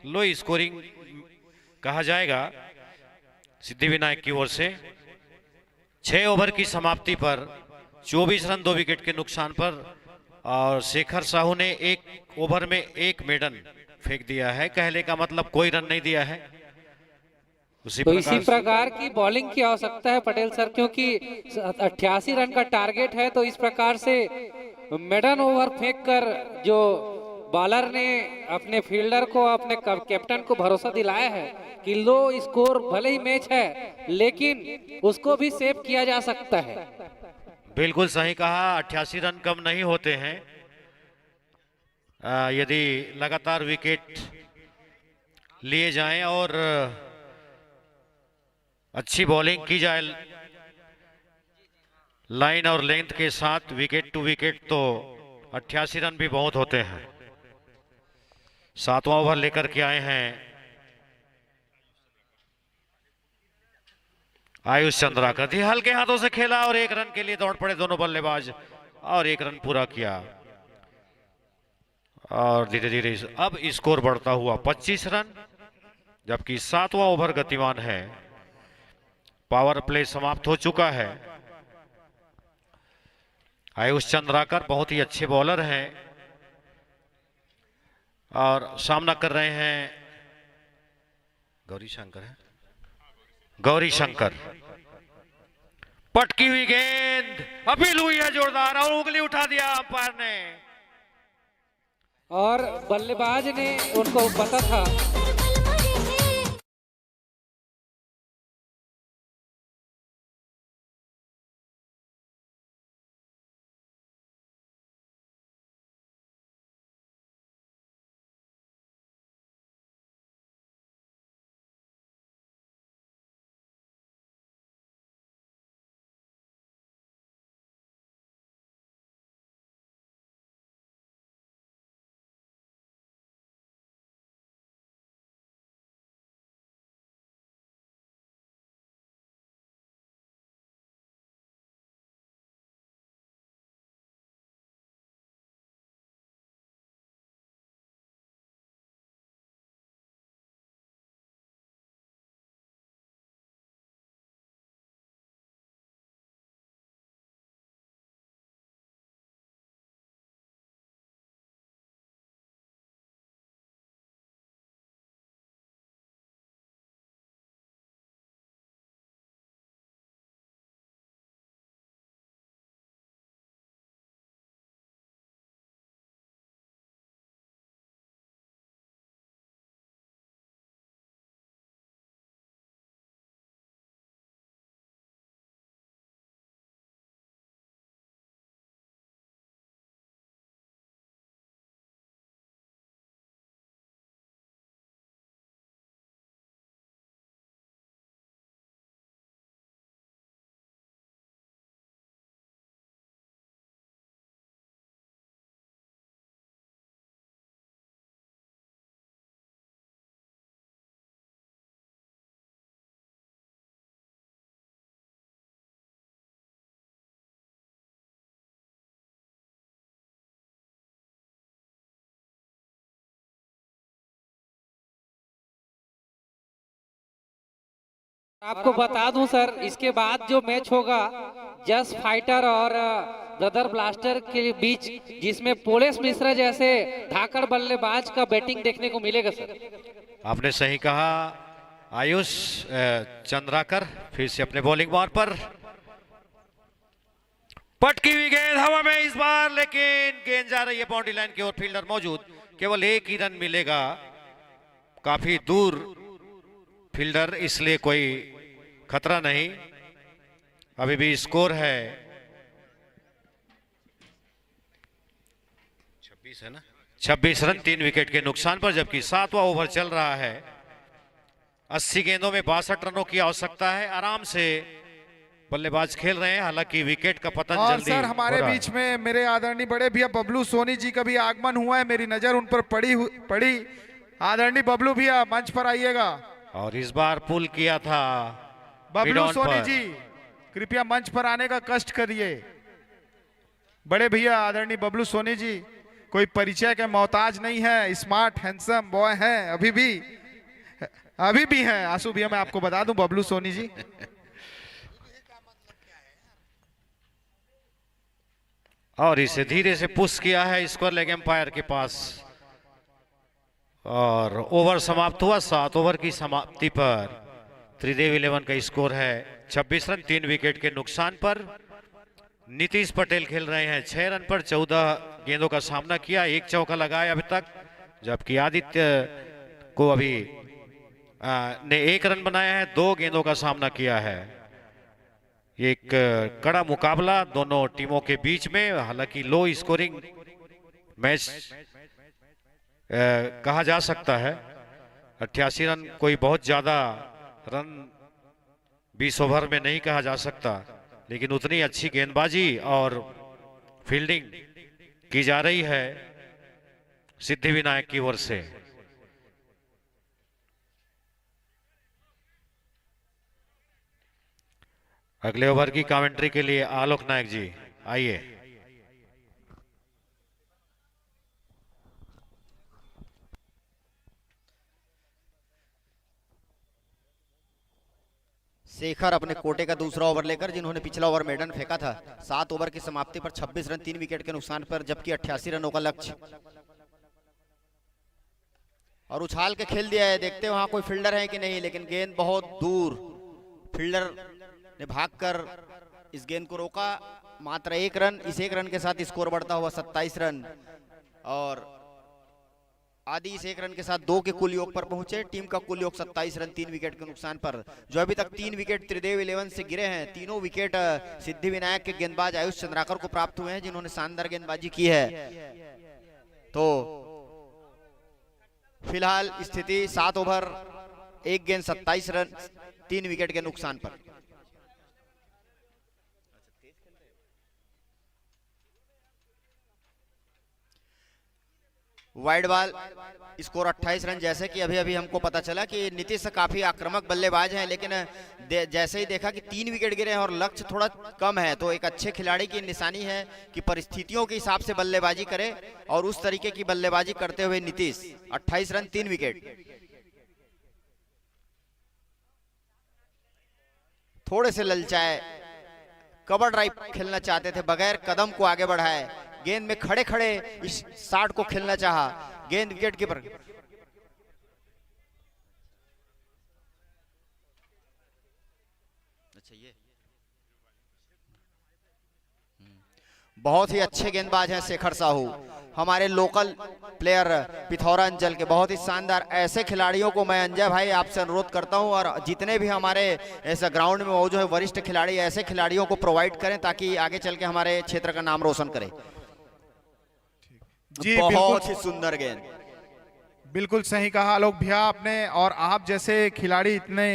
लो स्कोरिंग कहा जाएगा सिद्धिविनायक की ओर से। 6 ओवर की समाप्ति पर 24 रन 2 विकेट के नुकसान पर, और शेखर साहू ने 1 ओवर में 1 मेडन फेंक दिया है। कहने का मतलब कोई रन नहीं दिया है। तो इसी प्रकार की बॉलिंग की आवश्यकता है पटेल सर, क्योंकि 88 रन का टारगेट है। तो इस प्रकार से मेडन ओवर फेंककर जो बॉलर ने अपने फील्डर को, अपने कैप्टन को भरोसा दिलाया है कि लो स्कोर भले ही मैच है लेकिन उसको भी सेव किया जा सकता है। बिल्कुल सही कहा, 88 रन कम नहीं होते हैं। यदि लगातार विकेट लिए जाएं और अच्छी बॉलिंग की जाए लाइन और लेंथ के साथ विकेट टू विकेट, तो 88 रन भी बहुत होते हैं। 7वां ओवर लेकर के आए हैं आयुष चंद्राकर जी। हल्के हाथों से खेला और 1 रन के लिए दौड़ पड़े दोनों बल्लेबाज और 1 रन पूरा किया। और धीरे धीरे अब स्कोर बढ़ता हुआ 25 रन, जबकि 7वां ओवर गतिमान है। पावर प्ले समाप्त हो चुका है। आयुष चंद्राकर बहुत ही अच्छे बॉलर हैं और सामना कर रहे हैं गौरी शंकर है, गौरी शंकर। पटकी हुई गेंद अपील हुई है जोरदार और उंगली उठा दिया अंपायर ने, और बल्लेबाज ने उनको पता था। आपको बता दूं सर, इसके बाद जो मैच होगा जस फाइटर और ब्रदर ब्लास्टर के बीच, जिसमें पोलेश मिश्रा जैसे धाकड़ बल्लेबाज का बैटिंग देखने को मिलेगा सर। आपने सही कहा। आयुष चंद्राकर फिर से अपने बॉलिंग बार पर, पटकी हुई गेंद हवा में इस बार, लेकिन गेंद जा रही है बाउंड्री लाइन की ओर। फील्डर मौजूद, केवल 1 ही रन मिलेगा, काफी दूर फील्डर, इसलिए कोई खतरा नहीं। अभी भी स्कोर है 26 है ना, 26 रन 3 विकेट के नुकसान पर, जबकि 7वां ओवर चल रहा है। 80 गेंदों में 62 रनों की आवश्यकता है। आराम से बल्लेबाज खेल रहे हैं, हालांकि विकेट का पतन और जल्दी सर हमारे बीच में मेरे आदरणीय बड़े भैया बबलू सोनी जी का भी आगमन हुआ है। मेरी नजर उन पर पड़ी। आदरणीय बबलू भैया मंच पर आइएगा। और इस बार पुल किया था बबलू सोनी जी, कृपया मंच पर आने का कष्ट करिए। बड़े भैया आदरणीय बबलू सोनी जी कोई परिचय के मोहताज नहीं है, स्मार्ट हैंडसम बॉय हैं, अभी भी हैं। आंसू भैया मैं आपको बता दूं, बबलू सोनी जी और इसे धीरे से पुश किया है स्क्वायर लेग एम्पायर के पास और ओवर समाप्त हुआ। 7 ओवर की समाप्ति पर त्रिदेव 11 का स्कोर है 26 रन 3 विकेट के नुकसान पर। नीतीश पटेल खेल रहे हैं 6 रन पर, 14 गेंदों का सामना किया, 1 चौका लगाया अभी तक, जबकि आदित्य को अभी ने 1 रन बनाया है, 2 गेंदों का सामना किया है। एक कड़ा मुकाबला दोनों टीमों के बीच में, हालांकि लो स्कोरिंग मैच कहा जा सकता है। 88 रन कोई बहुत ज्यादा रन 20 ओवर में नहीं कहा जा सकता, लेकिन उतनी अच्छी गेंदबाजी और फील्डिंग की जा रही है सिद्धिविनायक की ओर से। अगले ओवर की कमेंट्री के लिए आलोक नायक जी आइए। शेखर अपने कोटे का दूसरा ओवर लेकर, जिन्होंने पिछला ओवर मेडन फेंका था। 7 ओवर की समाप्ति पर 26 रन 3 विकेट के नुकसान पर, जबकि 88 रनों का लक्ष्य। और उछाल के खेल दिया है, देखते हैं वहां कोई फील्डर है कि नहीं, लेकिन गेंद बहुत दूर, फील्डर ने भागकर इस गेंद को रोका। मात्र 1 रन, इस 1 रन के साथ स्कोर बढ़ता हुआ 27 रन और आदि इस 1 रन के साथ 2 के कुल योग पर पहुंचे। टीम का कुल योग 27 रन 3 विकेट के नुकसान पर। जो अभी तक 3 विकेट त्रिदेव 11 से गिरे हैं, तीनों विकेट सिद्धिविनायक के गेंदबाज आयुष चंद्राकर को प्राप्त हुए हैं, जिन्होंने शानदार गेंदबाजी की है। तो फिलहाल स्थिति 7 ओवर 1 गेंद 27 रन 3 विकेट के नुकसान पर। Wide ball, score 28 run. जैसे कि अभी हमको पता चला कि नीतीश काफी आक्रामक बल्लेबाज हैं, लेकिन जैसे ही देखा कि 3 विकेट गिरे हैं और लक्ष्य थोड़ा कम है, तो एक अच्छे खिलाड़ी की निशानी है कि परिस्थितियों के हिसाब से बल्लेबाजी करे, और उस तरीके की बल्लेबाजी करते हुए नीतीश 28 रन 3 विकेट। थोड़े से ललचाए, कवर ड्राइव खेलना चाहते थे, बगैर कदम को आगे बढ़ाए, गेंद में खड़े खड़े इस शॉट को खेलना चाहा, गेंद विकेट कीपर। अच्छा, ये बहुत ही अच्छे गेंदबाज हैं शेखर साहू, हमारे लोकल प्लेयर पिथौरा अंचल के, बहुत ही शानदार। ऐसे खिलाड़ियों को मैं अंजय भाई आपसे अनुरोध करता हूं, और जितने भी हमारे ऐसे ग्राउंड में मौजूद है वरिष्ठ खिलाड़ी, ऐसे खिलाड़ियों को प्रोवाइड करें ताकि आगे चल के हमारे क्षेत्र का नाम रोशन करें। जी बहुत ही सुंदर गेंद, बिल्कुल सही कहा आलोक भैया आपने। और आप जैसे खिलाड़ी इतने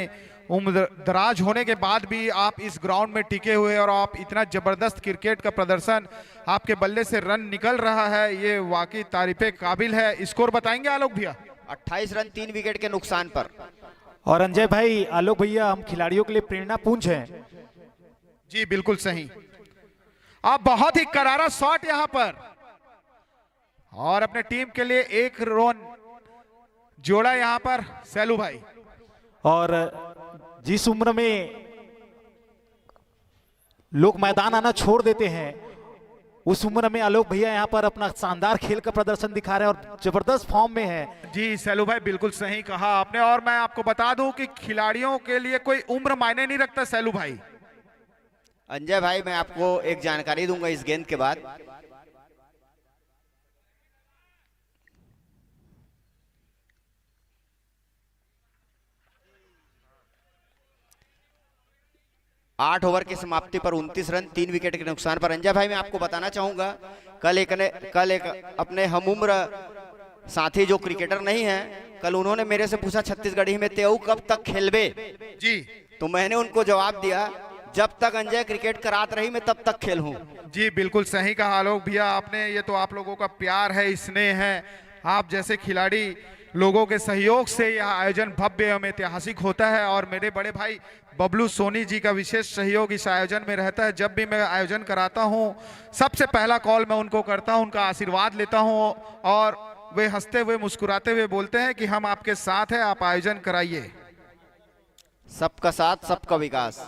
उम्र दराज होने के बाद भी आप इस ग्राउंड में टिके हुए, और आप इतना जबरदस्त क्रिकेट का प्रदर्शन, आपके बल्ले से रन निकल रहा है, ये वाकई तारीफे काबिल है। स्कोर बताएंगे आलोक भैया? 28 रन 3 विकेट के नुकसान पर। और अंजय भाई, आलोक भैया हम खिलाड़ियों के लिए प्रेरणा पुंज हैं। जी बिल्कुल सही। आप बहुत ही करारा शॉट यहां पर, और अपने टीम के लिए 1 रन जोड़ा यहां पर सैलू भाई। और जिस उम्र में लोग मैदान आना छोड़ देते हैं, उस उम्र में आलोक भैया यहां पर अपना शानदार खेल का प्रदर्शन दिखा रहे हैं और जबरदस्त फॉर्म में है। जी सैलू भाई, बिल्कुल सही कहा आपने। और मैं आपको बता दूं कि खिलाड़ियों के लिए कोई उम्र मायने नहीं रखता सैलू भाई। अंजय भाई, मैं आपको एक जानकारी दूंगा इस गेंद के बाद। 8 ओवर की समाप्ति पर 29 रन 3 विकेट के नुकसान पर। अंजय भाई, मैं आपको बताना चाहूंगा, कल एक अपने हमउम्र साथी जो क्रिकेटर नहीं है, कल उन्होंने मेरे से पूछा छत्तीसगढ़ी में, तेऊ कब तक खेलबे जी, तो मैंने उनको जवाब दिया, जब तक अंजय क्रिकेट करात रही मैं तब तक खेलूं। जी बिल्कुल सही कहा आलोक भैया आपने। ये तो आप लोगों का प्यार है, स्नेह है। आप जैसे खिलाड़ी लोगों के सहयोग से यह आयोजन भव्य एवं ऐतिहासिक होता है और मेरे बड़े भाई बबलू सोनी जी का विशेष सहयोग इस आयोजन में रहता है। जब भी मैं आयोजन कराता हूं, सबसे पहला कॉल मैं उनको करता हूं, उनका आशीर्वाद लेता हूं और वे हंसते हुए मुस्कुराते हुए बोलते हैं कि हम आपके साथ हैं, आप आयोजन कराइए। सबका साथ सबका विकास।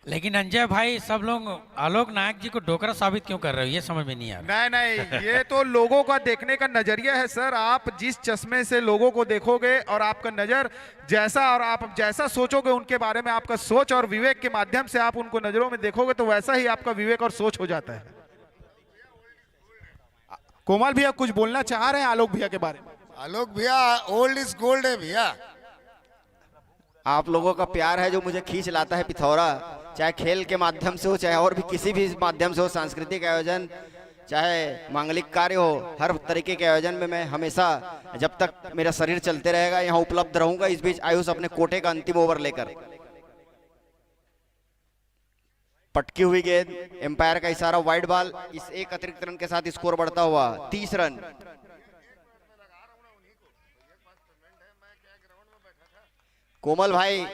लेकिन अंजय भाई, सब लोग आलोक नायक जी को डोकरा साबित क्यों कर रहे हो, ये समझ में नहीं आ रहा। नहीं, ये तो लोगों का देखने का नजरिया है सर। आप जिस चश्मे से लोगों को देखोगे और आपका नजर जैसा और आप जैसा सोचोगे उनके बारे में, आपका सोच और विवेक के माध्यम से आप उनको नजरों में देखोगे तो वैसा ही आपका विवेक और सोच हो जाता है। कोमल भैया कुछ बोलना चाह रहे हैं आलोक भैया के बारे में? आलोक भैया ओल्ड इज गोल्ड है भैया। आप लोगों का प्यार है जो मुझे खींच लाता है पिथौरा, चाहे खेल के माध्यम से हो, चाहे और भी किसी भी माध्यम से हो, सांस्कृतिक आयोजन, चाहे मांगलिक कार्य हो, हर तरीके के आयोजन में मैं हमेशा, जब तक मेरा शरीर चलते रहेगा, यहाँ उपलब्ध रहूंगा। इस बीच आयुष अपने कोटे का अंतिम ओवर लेकर, पटकी हुई गेंद, एम्पायर का इशारा, वाइड बॉल। इस एक अतिरिक्त रन के साथ स्कोर बढ़ता हुआ 30 रन। कोमल भाई,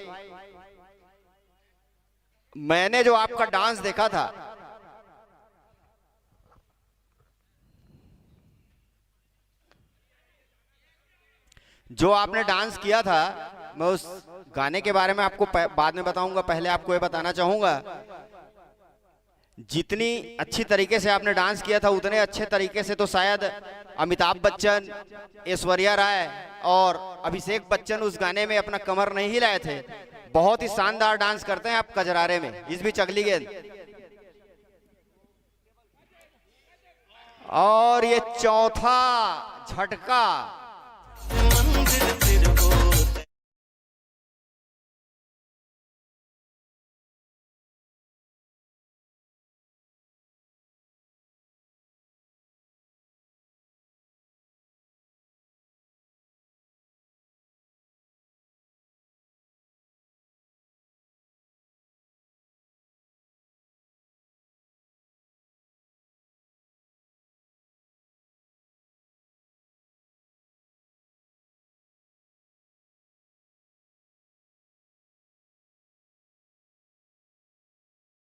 मैंने जो आपका डांस देखा था, जो आपने डांस किया था, मैं उस गाने के बारे में आपको बाद में बताऊंगा। पहले आपको ये बताना चाहूंगा, जितनी अच्छी तरीके से आपने डांस किया था, उतने अच्छे तरीके से तो शायद अमिताभ बच्चन, ऐश्वर्या राय और अभिषेक बच्चन उस गाने में अपना कमर नहीं हिलाए थे। बहुत ही शानदार डांस करते हैं आप कजरारे में। इस बीच अगली गेंद, और ये चौथा झटका।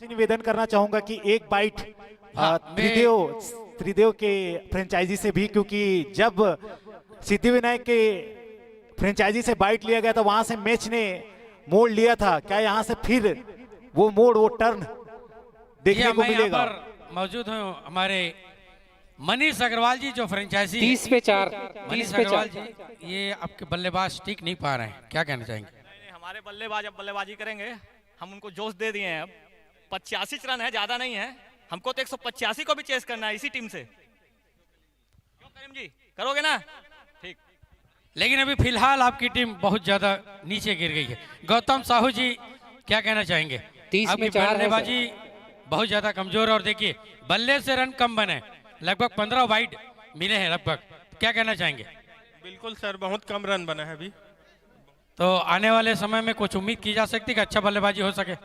निवेदन करना चाहूंगा कि एक बाइट त्रिदेव के फ्रेंचाइजी से भी, क्योंकि जब सिद्धिविनायक के फ्रेंचाइजी से बाइट लिया गया था, वहां से मैच ने मोड़ लिया था। क्या यहाँ से फिर वो मोड़, वो टर्न देखने को मिलेगा? मौजूद हूँ हमारे मनीष अग्रवाल जी, जो फ्रेंचाइजी 30 पे 4। मनीष अग्रवाल जी, ये आपके बल्लेबाज टिक नहीं पा रहे हैं, क्या कहना चाहेंगे? हमारे बल्लेबाज अब बल्लेबाजी करेंगे, हम उनको जोश दे दिए हैं। अब 85 रन है, ज्यादा नहीं है, हमको तो 185 को भी चेस करना है इसी टीम से। क्यों करीम जी, करोगे ना? ठीक। लेकिन अभी फिलहाल आपकी टीम बहुत ज्यादा नीचे गिर गई है। गौतम साहू जी, क्या कहना चाहेंगे? 30 में 4 बल्लेबाजी बहुत ज्यादा कमजोर, और देखिए बल्ले से रन कम बने, लगभग 15 वाइड मिले हैं लगभग, क्या कहना चाहेंगे? बिल्कुल सर, बहुत कम रन बना है अभी। तो आने वाले समय में कुछ उम्मीद की जा सकती है कि अच्छा बल्लेबाजी हो सके?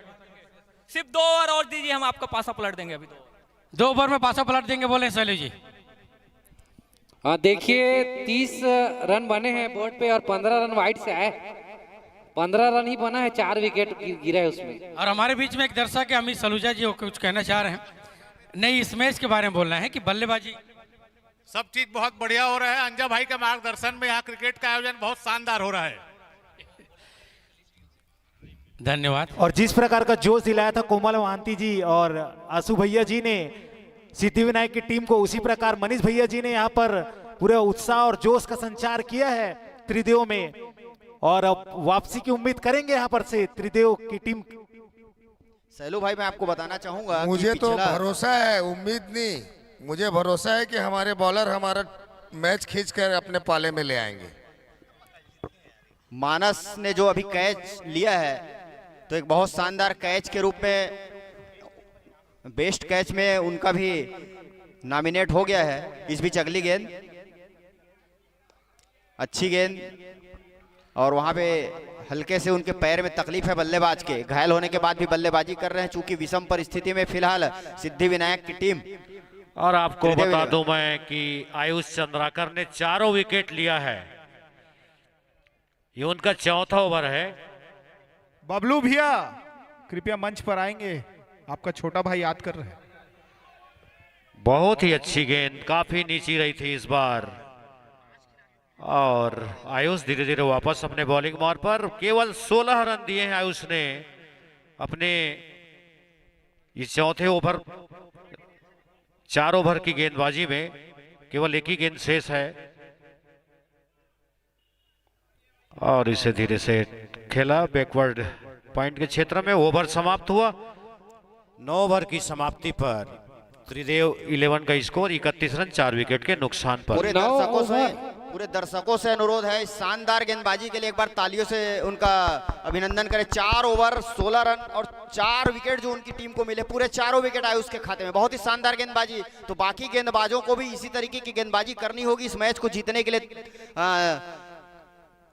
सिर्फ 2 ओवर और दीजिए, हम आपका पासा पलट देंगे। अभी 2 ओवर में पासा पलट देंगे बोले शैलेश जी। हाँ देखिए, 30 रन बने हैं बोर्ड पे और 15 रन वाइड से आए। 15 रन ही बना है, 4 विकेट गिरा है उसमें। और हमारे बीच में एक दर्शक है अमित सलूजा जी, वो कुछ कहना चाह रहे हैं। नहीं, इस मैच के बारे में बोलना है कि बल्लेबाजी सब चीज बहुत बढ़िया हो रहा है। अंजा भाई के मार्गदर्शन में यहाँ क्रिकेट का आयोजन बहुत शानदार हो रहा है। धन्यवाद। और जिस प्रकार का जोश दिलाया था कोमल महांती जी और आसू भैया जी ने सिद्धिविनायक की टीम को, उसी प्रकार मनीष भैया जी ने यहाँ पर पूरे उत्साह और जोश का संचार किया है त्रिदेव में, और अब वापसी की उम्मीद करेंगे यहाँ पर से त्रिदेव की टीम। सैलू भाई, मैं आपको बताना चाहूंगा, मुझे तो भरोसा है, उम्मीद नहीं, मुझे भरोसा है कि हमारे बॉलर हमारा मैच खींचकर अपने पाले में ले आएंगे। मानस ने जो अभी कैच लिया है, तो एक बहुत शानदार कैच के रूप में, बेस्ट कैच में उनका भी नॉमिनेट हो गया है। इस बीच अगली गेंद, अच्छी गेंद, और वहां पे हल्के से उनके पैर में तकलीफ है बल्लेबाज के, घायल होने के बाद भी बल्लेबाजी कर रहे हैं। चूंकि विषम परिस्थिति में फिलहाल सिद्धिविनायक की टीम और आपको बता दूं मैं कि आयुष चंद्राकर ने 4 विकेट लिया है। ये उनका 4था ओवर है। बबलू भैया कृपया मंच पर आएंगे, आपका छोटा भाई याद कर रहे हैं। बहुत ही अच्छी गेंद, काफी नीची रही थी इस बार, और आयुष धीरे धीरे वापस अपने बॉलिंग मार्ग पर। केवल 16 रन दिए हैं आयुष ने अपने इस चौथे ओवर, 4 ओवर की गेंदबाजी में केवल एक ही गेंद शेष है, और इसे धीरे से खेला बैकवर्ड पॉइंट के क्षेत्र में। ओवर समाप्त हुआ। 9 ओवर की समाप्ति पर त्रिदेव 11 का स्कोर 31 रन 4 विकेट के नुकसान पर। पूरे दर्शकों से अनुरोध है, शानदार गेंदबाजी के लिए एक बार तालियों से उनका अभिनंदन करें। 4 ओवर 16 रन और 4 विकेट जो उनकी टीम को मिले, पूरे 4 विकेट आए उसके खाते में। बहुत ही शानदार गेंदबाजी। तो बाकी गेंदबाजों को भी इसी तरीके की गेंदबाजी करनी होगी इस मैच को जीतने के लिए,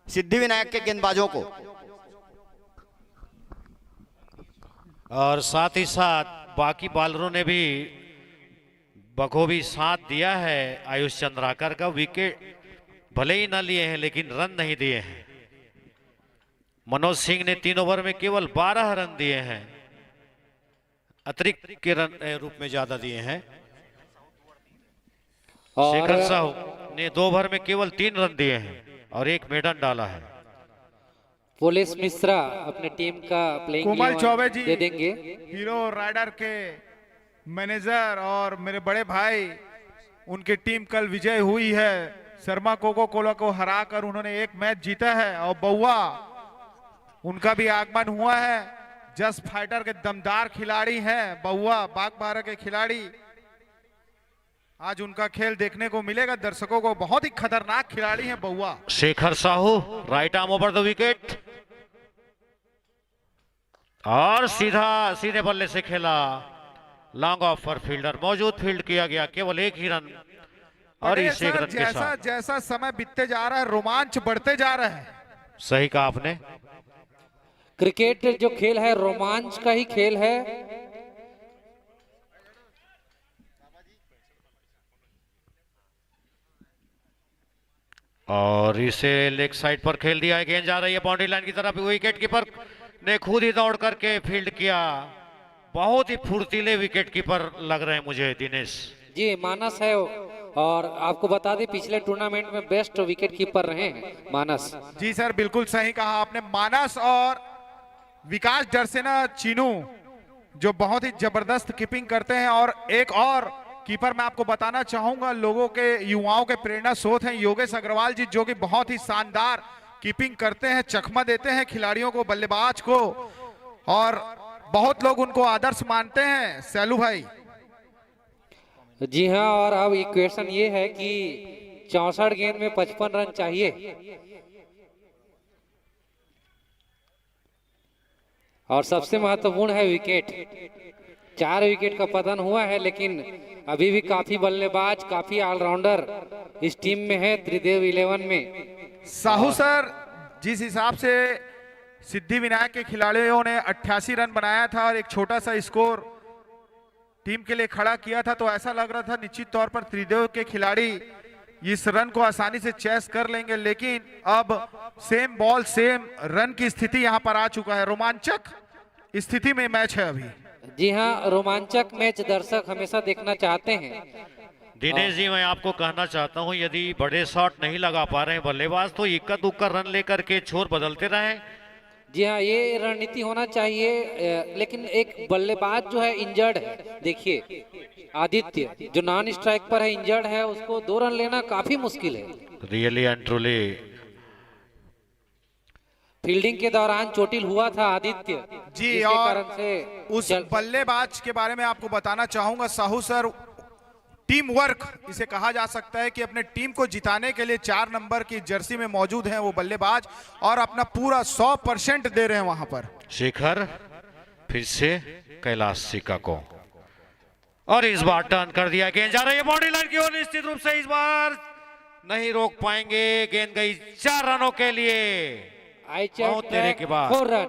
सिद्धिविनायक के गेंदबाजों को। और साथ ही साथ बाकी बॉलरों ने भी बखूबी साथ दिया है आयुष चंद्राकर का। विकेट भले ही ना लिए हैं लेकिन रन नहीं दिए हैं। मनोज सिंह ने 3 ओवर में केवल 12 रन दिए हैं, अतिरिक्त के रन रूप में ज्यादा दिए हैं। शेखर साहू ने 2 ओवर में केवल 3 रन दिए हैं और 1 मेडन डाला है। पुलिस मिश्रा अपने टीम का प्लेइंग कोमल चौबे जी दे देंगे। हीरो राइडर के मैनेजर और मेरे बड़े भाई, उनकी टीम कल विजय हुई है। शर्मा कोको कोला को हराकर उन्होंने 1 मैच जीता है, और बउआ उनका भी आगमन हुआ है। जस्ट फाइटर के दमदार खिलाड़ी हैं बउआ, बागबारा के खिलाड़ी। आज उनका खेल देखने को मिलेगा दर्शकों को। बहुत ही खतरनाक खिलाड़ी हैं बउआ। Shekhar Sahu right arm over the wicket, और सीधे बल्ले से खेला। लॉन्ग ऑफ पर फील्डर मौजूद, फील्ड किया गया, केवल 1 ही रन, और इस 1 रन के साथ जैसा समय बीतते जा रहा है, रोमांच बढ़ते जा रहा है। सही कहा आपने। क्रिकेट जो खेल है रोमांच का ही खेल है। और इसे लेग साइड पर खेल दिया है। गेंद जा रही है बाउंड्री लाइन की तरफ। विकेट कीपर ने खुद ही दौड़ करके फील्ड किया। बहुत ही फुर्तीले विकेट कीपर लग रहे हैं मुझे दिनेश जी। मानस है, और आपको बता दें पिछले टूर्नामेंट में बेस्ट विकेट कीपर रहे हैं मानस जी। सर बिल्कुल सही कहा आपने। मानस और विकास डरसेना चीनू जो बहुत ही जबरदस्त कीपिंग करते हैं। और एक और कीपर मैं आपको बताना चाहूंगा, लोगों के युवाओं के प्रेरणा स्रोत हैं योगेश अग्रवाल जी, जो कि बहुत ही शानदार कीपिंग करते हैं, चकमा देते हैं खिलाड़ियों को, बल्लेबाज को, और बहुत लोग उनको आदर्श मानते हैं। सैलू भाई जी हाँ। और अब इक्वेशन ये है कि 64 गेंद में 55 रन चाहिए, और सबसे महत्वपूर्ण है विकेट। 4 विकेट का पतन हुआ है, लेकिन अभी भी काफी बल्लेबाज, काफी ऑलराउंडर इस टीम में है त्रिदेव 11 में। साहू सर, जिस हिसाब से सिद्धिविनायक के खिलाड़ियों ने 88 रन बनाया था और एक छोटा सा स्कोर टीम के लिए खड़ा किया था, तो ऐसा लग रहा था निश्चित तौर पर त्रिदेव के खिलाड़ी इस रन को आसानी से चेस कर लेंगे। लेकिन अब सेम बॉल सेम रन की स्थिति यहां पर आ चुका है। रोमांचक स्थिति में मैच है अभी। जी हाँ, रोमांचक मैच दर्शक हमेशा देखना चाहते हैं। दिनेश जी, मैं आपको कहना चाहता हूं, यदि बड़े शॉट नहीं लगा पा रहे हैं बल्लेबाज, तो इक्का दुक्का रन लेकर के छोर बदलते रहें। जी हाँ, ये रणनीति होना चाहिए। लेकिन एक बल्लेबाज जो है इंजर्ड है, देखिए आदित्य जो नॉन स्ट्राइक पर है, इंजर्ड है, उसको 2 रन लेना काफी मुश्किल है। रियली एंड ट्रूली फील्डिंग के दौरान चोटिल हुआ था आदित्य जी, और उस बल्लेबाज के बारे में आपको बताना चाहूंगा साहू सर, टीम वर्क इसे कहा जा सकता है कि अपने टीम को जिताने के लिए 4 नंबर की जर्सी में मौजूद हैं वो बल्लेबाज, और अपना पूरा 100% दे रहे हैं वहां पर। शेखर फिर से कैलाश सिक्का को, और इस बार टर्न कर दिया। गेंद जा रही है बाउंड्री लाइन की ओर, निश्चित रूप से इस बार नहीं रोक पाएंगे। गेंद गई 4 रनों के लिए, बहुत देर के बाद 4 रन।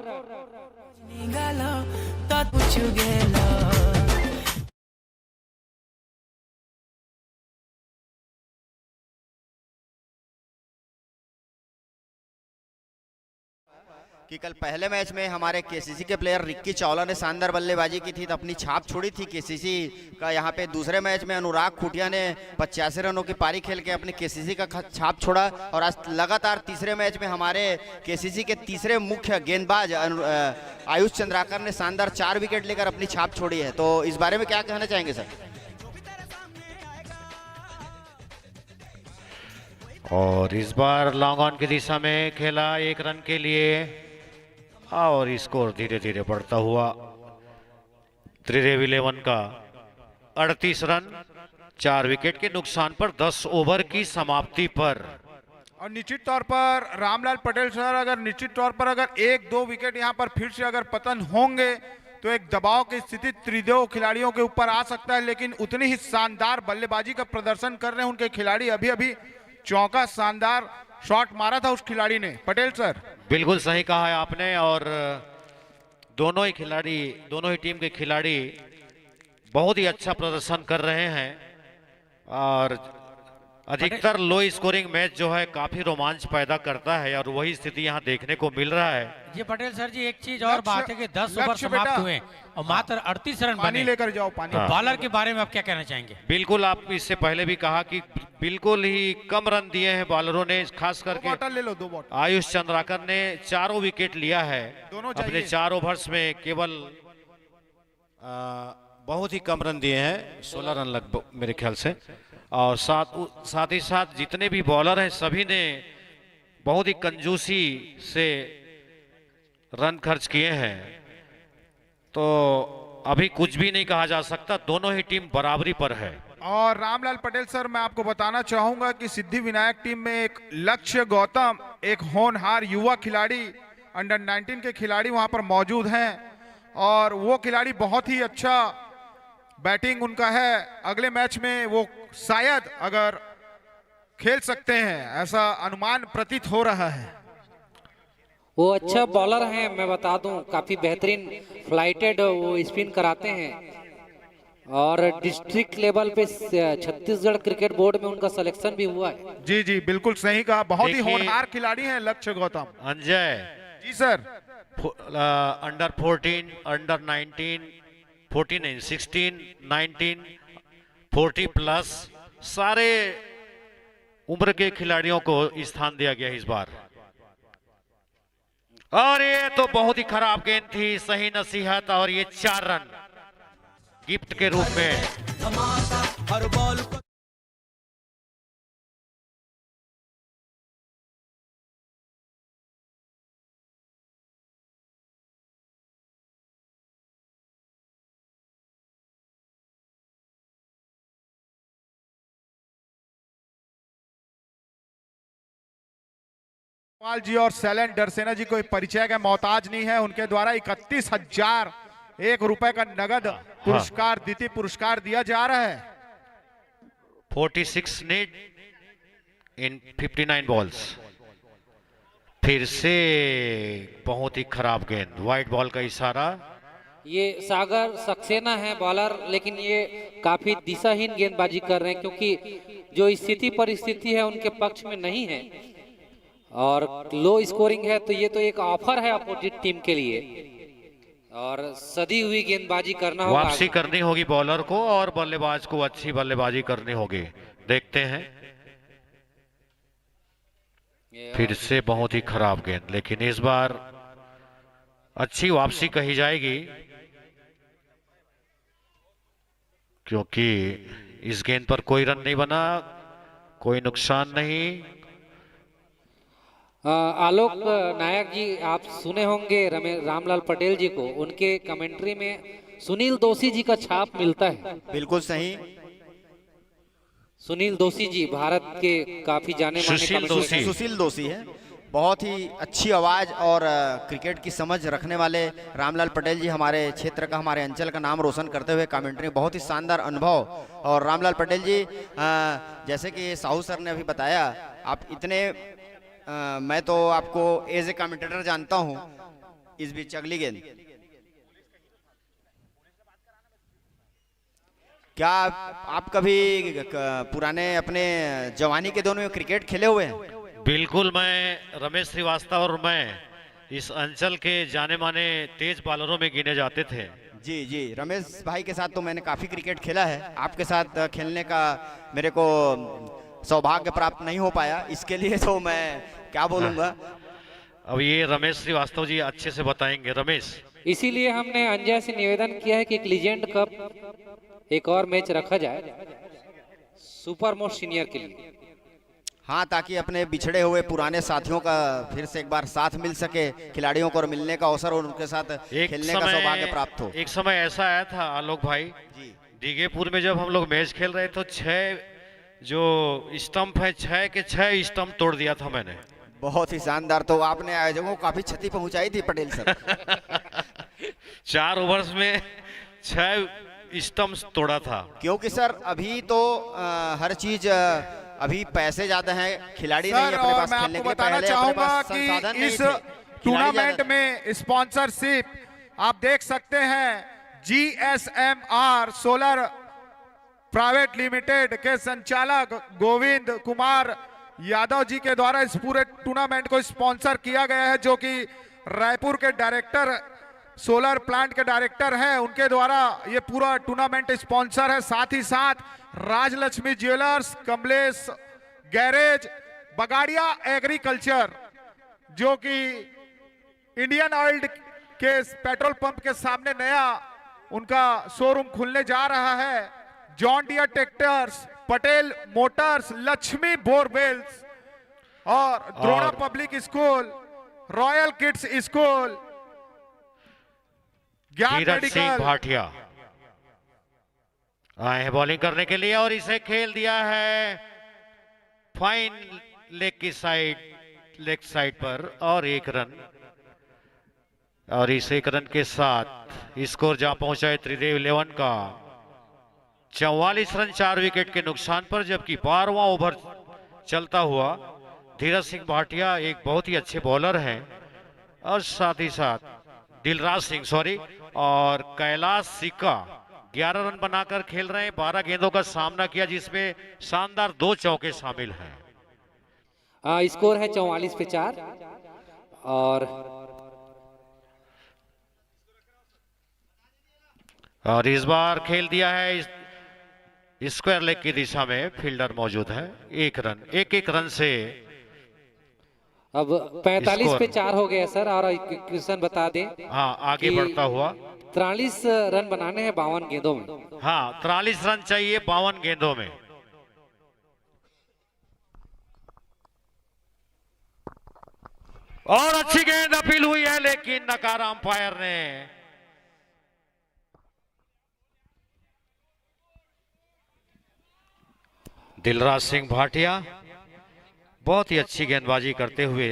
कि कल पहले मैच में हमारे केसीसी के प्लेयर रिक्की चावला ने शानदार बल्लेबाजी की थी तो अपनी छाप छोड़ी थी केसीसी का। यहाँ पे दूसरे मैच में अनुराग खुटिया ने 85 रनों की पारी खेल के अपनी केसीसी का छाप छोड़ा। और आज लगातार तीसरे मैच में हमारे केसीसी के तीसरे मुख्य गेंदबाज आयुष चंद्राकर ने शानदार 4 विकेट लेकर अपनी छाप छोड़ी है। तो इस बारे में क्या कहना चाहेंगे सर? और इस बार लॉन्ग ऑन की दिशा में खेला 1 रन के लिए और स्कोर धीरे धीरे बढ़ता हुआ। त्रिदेव 11 का 38 रन 4 विकेट के नुकसान पर 10 ओवर की समाप्ति पर। और निश्चित तौर पर रामलाल पटेल सर, अगर निश्चित तौर पर अगर 1-2 विकेट यहाँ पर फिर से अगर पतन होंगे तो एक दबाव की स्थिति त्रिदेव खिलाड़ियों के ऊपर आ सकता है। लेकिन उतनी ही शानदार बल्लेबाजी का प्रदर्शन कर रहे हैं उनके खिलाड़ी। अभी अभी चौका शानदार शॉट मारा था उस खिलाड़ी ने। पटेल सर बिल्कुल सही कहा है आपने। और दोनों ही टीम के खिलाड़ी बहुत ही अच्छा प्रदर्शन कर रहे हैं। और अधिकतर लो स्कोरिंग मैच जो है काफी रोमांच पैदा करता है और वही स्थिति यहाँ देखने को मिल रहा है। जी पटेल सर जी, एक चीज और बात है कि 10 ओवर समाप्त हुए और मात्र 38 रन बने। लेकर जाओ पानी। तो बॉलर के बारे में आप क्या कहना चाहेंगे? बिल्कुल, आप इससे पहले भी कहा कि बिल्कुल ही कम रन दिए हैं बॉलरों ने। खास करके ले लो 2 बॉटल। आयुष चंद्राकर ने 4 विकेट लिया है अपने 4 ओवर्स में। केवल बहुत ही कम रन दिए हैं, 16 रन लगभग मेरे ख्याल से। और साथ ही साथ जितने भी बॉलर हैं सभी ने बहुत ही कंजूसी से रन खर्च किए हैं। तो अभी कुछ भी नहीं कहा जा सकता, दोनों ही टीम बराबरी पर है। और रामलाल पटेल सर, मैं आपको बताना चाहूंगा कि सिद्धि विनायक टीम में एक लक्ष्य गौतम, एक होनहार युवा खिलाड़ी, अंडर 19 के खिलाड़ी वहां पर मौजूद हैं। और वो खिलाड़ी बहुत ही अच्छा बैटिंग उनका है। अगले मैच में वो शायद अगर खेल सकते हैं, ऐसा अनुमान प्रतीत हो रहा है। वो अच्छा बॉलर हैं, मैं बता दूं, काफी बेहतरीन फ्लाइटेड वो स्पिन कराते हैं। और डिस्ट्रिक्ट लेवल पे छत्तीसगढ़ क्रिकेट बोर्ड में उनका सिलेक्शन भी हुआ है। जी जी बिल्कुल सही कहा, बहुत ही होनहार खिलाड़ी हैं लक्ष्य गौतम। अंजय जी सर, अंडर 14, अंडर 19, 14 16, 19, 40 प्लस सारे उम्र के खिलाड़ियों को स्थान दिया गया इस बार। और ये तो बहुत ही खराब गेंद थी, सही नसीहत। और ये 4 रन गिफ्ट के रूप में। हर बॉल जी और सैलेंट डरसेना जी कोई परिचय का मोहताज नहीं है। उनके द्वारा 31,001 रुपए का नगद पुरस्कार, द्वितीय पुरस्कार दिया जा रहा है। 46 नीड इन 59 बॉल्स। फिर से बहुत ही खराब गेंद, व्हाइट बॉल का इशारा। ये सागर सक्सेना है बॉलर, लेकिन ये काफी दिशाहीन गेंदबाजी कर रहे हैं क्योंकि जो स्थिति परिस्थिति है उनके पक्ष में नहीं है और लो स्कोरिंग है। तो ये तो एक ऑफर है अपोजिट टीम के लिए और सदी हुई गेंदबाजी करना होगा। वापसी करनी होगी बॉलर को और बल्लेबाज को अच्छी बल्लेबाजी करनी होगी। देखते हैं, फिर से बहुत ही खराब गेंद, लेकिन इस बार अच्छी वापसी कही जाएगी क्योंकि इस गेंद पर कोई रन नहीं बना, कोई नुकसान नहीं। आलोक नायक जी, आप सुने होंगे रामलाल पटेल जी को, उनके कमेंट्री में सुनील दोषी जी का छाप मिलता है। बिल्कुल सही, सुनील दोषी जी भारत के काफी जाने माने सुशील दोषी है। बहुत ही अच्छी आवाज और क्रिकेट की समझ रखने वाले रामलाल पटेल जी हमारे क्षेत्र का, हमारे अंचल का नाम रोशन करते हुए कमेंट्री, बहुत ही शानदार अनुभव। और रामलाल पटेल जी, जैसे कि साहू सर ने अभी बताया, आप इतने मैं तो आपको एज ए कमेंटेटर जानता हूं। इस बीच अगली गेंद, क्या आप कभी पुराने अपने जवानी के दिनों में क्रिकेट खेले हुए हैं? बिल्कुल, मैं रमेश श्रीवास्तव और मैं इस अंचल के जाने माने तेज बॉलरों में गिने जाते थे। जी जी, रमेश भाई के साथ तो मैंने काफ़ी क्रिकेट खेला है, आपके साथ खेलने का मेरे को सौभाग्य प्राप्त नहीं हो पाया, इसके लिए तो मैं क्या बोलूँगा। अब ये रमेश श्रीवास्तव जी अच्छे से बताएंगे। रमेश, इसीलिए हमने अंजय से निवेदन किया है कि एक लीजेंड कप एक और मैच रखा जाए सुपर मोस्ट सीनियर के लिए। हाँ, ताकि अपने बिछड़े हुए पुराने साथियों का फिर से एक बार साथ मिल सके, खिलाड़ियों को मिलने का अवसर और उनके साथ खेलने का सौभाग्य प्राप्त हो। एक समय ऐसा आया था आलोक भाई जी, डीगेपुर में जब हम लोग मैच खेल रहे तो 6 जो स्टंप है 6 के 6 स्टंप तोड़ दिया था मैंने। बहुत ही शानदार, तो आपने आयोजकों को काफी क्षति पहुंचाई थी पटेल सर। 4 ओवर्स में 6 स्टंप्स तोड़ा था। क्योंकि सर अभी तो हर चीज अभी पैसे ज्यादा हैं, खिलाड़ी नहीं अपने पास खेलने के लिए। बताना चाहूंगा कि इस टूर्नामेंट में स्पॉन्सरशिप आप देख सकते हैं, GSMR सोलर प्राइवेट लिमिटेड के संचालक गोविंद कुमार यादव जी के द्वारा इस पूरे टूर्नामेंट को स्पॉन्सर किया गया है, जो कि रायपुर के डायरेक्टर सोलर प्लांट के डायरेक्टर हैं, उनके द्वारा ये पूरा टूर्नामेंट स्पॉन्सर है। साथ ही साथ Rajlakshmi jewellers, Kamlesh garage, Bagadia agriculture, जो कि इंडियन ऑयल के पेट्रोल पंप के सामने नया उनका शोरूम खुलने जा रहा है, John Deere tractors, Patel motors, Lakshmi borewells और Drona public school, royal kids school, Gyan medical Bhatia आए हैं बॉलिंग करने के लिए और इसे खेल दिया है फाइन लेग की साइड, लेग साइड पर और 1 रन। और इस 1 रन के साथ स्कोर जहां पहुंचा है त्रिदेव 11 का 44 रन 4 विकेट के नुकसान पर, जबकि 12वां ओवर चलता हुआ धीरज सिंह भाटिया एक बहुत ही अच्छे बॉलर हैं और साथ ही साथ दिलराज सिंह और कैलाश सिक्का 11 रन बनाकर खेल रहे हैं। 12 गेंदों का सामना किया जिसमें शानदार 2 चौके शामिल हैं। स्कोर है 44 पे 4 और इस बार खेल दिया है स्क्वायर लेग की दिशा में, फील्डर मौजूद है। 1 रन, एक रन से अब 45 पे 4 हो गया सर। और क्वेश्चन बता दें, हाँ आगे बढ़ता हुआ 43 रन बनाने हैं 52 गेंदों में। हाँ 43 रन चाहिए 52 गेंदों में। और अच्छी गेंद अपील हुई है लेकिन नकारा अंपायर ने। दिलराज सिंह भाटिया बहुत ही अच्छी गेंदबाजी करते हुए,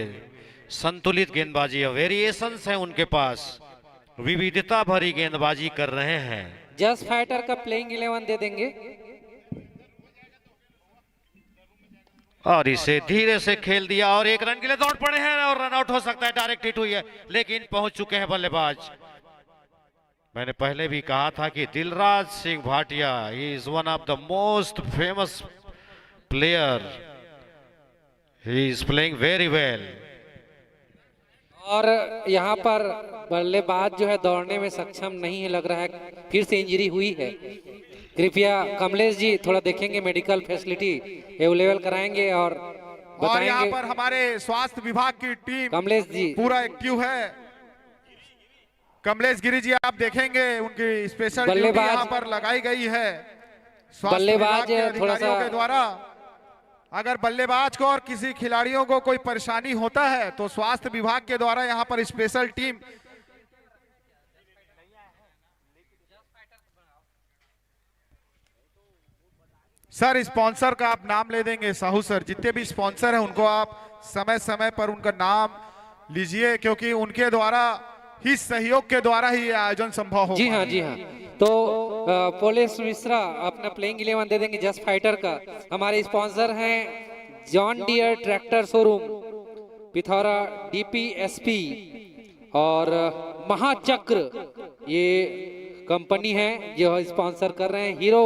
संतुलित गेंदबाजी, वेरिएशंस है उनके पास, विविधता भरी गेंदबाजी कर रहे हैं। जस्ट फाइटर का प्लेइंग 11 दे देंगे और इसे धीरे से खेल दिया और 1 रन के लिए दौड़ पड़े हैं और रन आउट हो सकता है। डायरेक्ट हिट हुई है लेकिन पहुंच चुके हैं बल्लेबाज। मैंने पहले भी कहा था कि Dilraj Singh Bhatia he is one of the most famous player, he is playing very well. और यहाँ पर बल्लेबाज जो है दौड़ने में सक्षम नहीं है, लग रहा है फिर से इंजरी हुई है। कृपया कमलेश जी थोड़ा देखेंगे, मेडिकल फैसिलिटी अवेलेबल कराएंगे और बताएंगे। यहाँ पर हमारे स्वास्थ्य विभाग की टीम कमलेश जी पूरा एक्टिव है। कमलेश गिरी जी आप देखेंगे उनकी स्पेशल ड्यूटी बल्लेबाज यहाँ पर लगाई गई है स्वास्थ्य बल्लेबाज विभाग के थोड़ा अधिकारियों सा के द्वारा। अगर बल्लेबाज को और किसी खिलाड़ियों को कोई परेशानी होता है तो स्वास्थ्य विभाग के द्वारा यहाँ पर स्पेशल टीम सर स्पॉन्सर का आप नाम ले देंगे साहू सर, जितने भी स्पॉन्सर हैं उनको आप समय समय पर उनका नाम लीजिए क्योंकि उनके द्वारा ही सहयोग के द्वारा ही ये आयोजन संभव हो। जी हाँ जी हाँ। तो पोलिस मिश्रा अपना प्लेइंग 11 दे देंगे जस्ट फाइटर का। हमारे स्पॉन्सर हैं John Deere tractor showroom Pithora, DPSP और महाचक्र ये कंपनी है जो स्पॉन्सर कर रहे हैं। Hero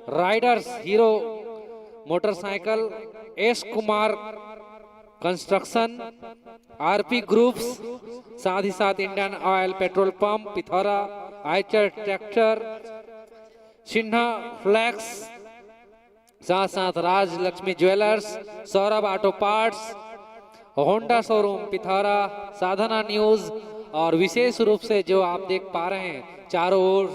riders, Hero motorcycle, S Kumar construction RP groups, साथ ही साथ Indian Oil petrol pump Pithora, Eicher tractor, Sinha flex, साथ साथ Raj Lakshmi jewellers, Saurabh auto parts, Honda showroom Pithora, Sadhana news और विशेष रूप से जो आप देख पा रहे हैं चारों ओर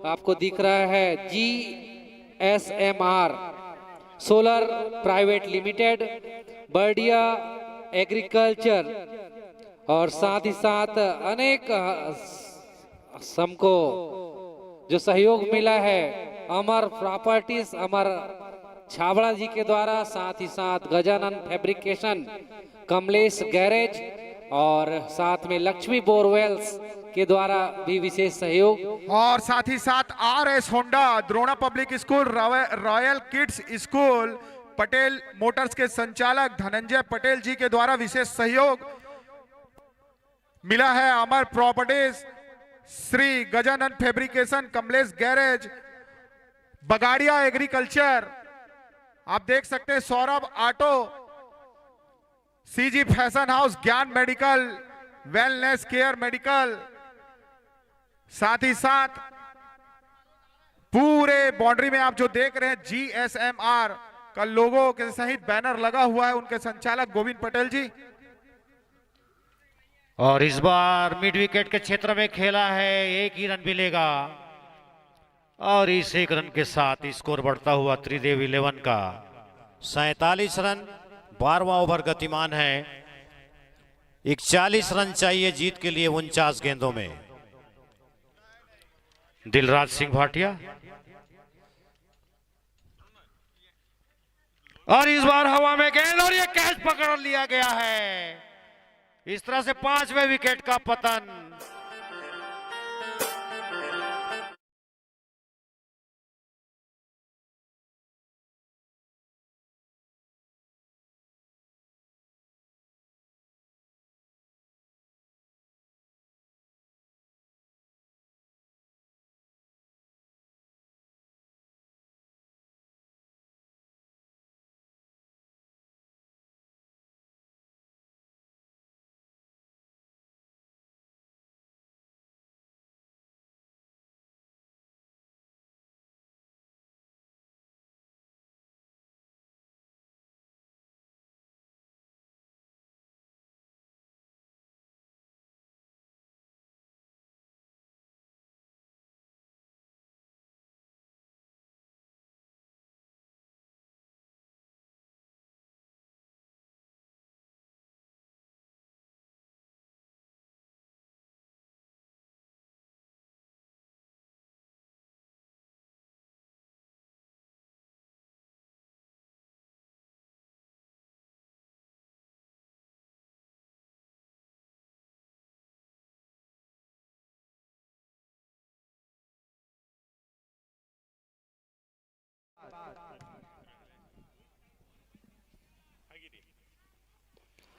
आपको दिख रहा है GSMR solar private limited, Bardiya agriculture और साथ ही साथ अनेक हमको जो सहयोग मिला है अमर प्रॉपर्टीज, अमर छाबड़ा जी के द्वारा, साथ ही साथ गजानन फैब्रिकेशन, कमलेश गैरेज और साथ में लक्ष्मी बोरवेल्स के द्वारा भी विशेष सहयोग, और साथ ही साथ RS Honda, Drona public school, royal kids school, Patel Motors के संचालक धनंजय पटेल जी के द्वारा विशेष सहयोग मिला है। Amar properties, Shri Gajanan fabrication, Kamlesh garage, Bagadia agriculture, आप देख सकते हैं Saurabh auto, CG fashion house, Gyan medical, wellness care medical, साथ ही साथ पूरे बाउंड्री में आप जो देख रहे हैं GSMR का लोगो के सहित बैनर लगा हुआ है, उनके संचालक गोविंद पटेल जी। और इस बार मिड विकेट के क्षेत्र में खेला है, एक ही रन मिलेगा और इस एक रन के साथ स्कोर बढ़ता हुआ त्रिदेव 11 का 47 रन, 12वां ओवर गतिमान है। 41 रन चाहिए जीत के लिए 49 गेंदों में। दिलराज सिंह भाटिया, और इस बार हवा में गेंद और ये कैच पकड़ लिया गया है। इस तरह से 5वें विकेट का पतन।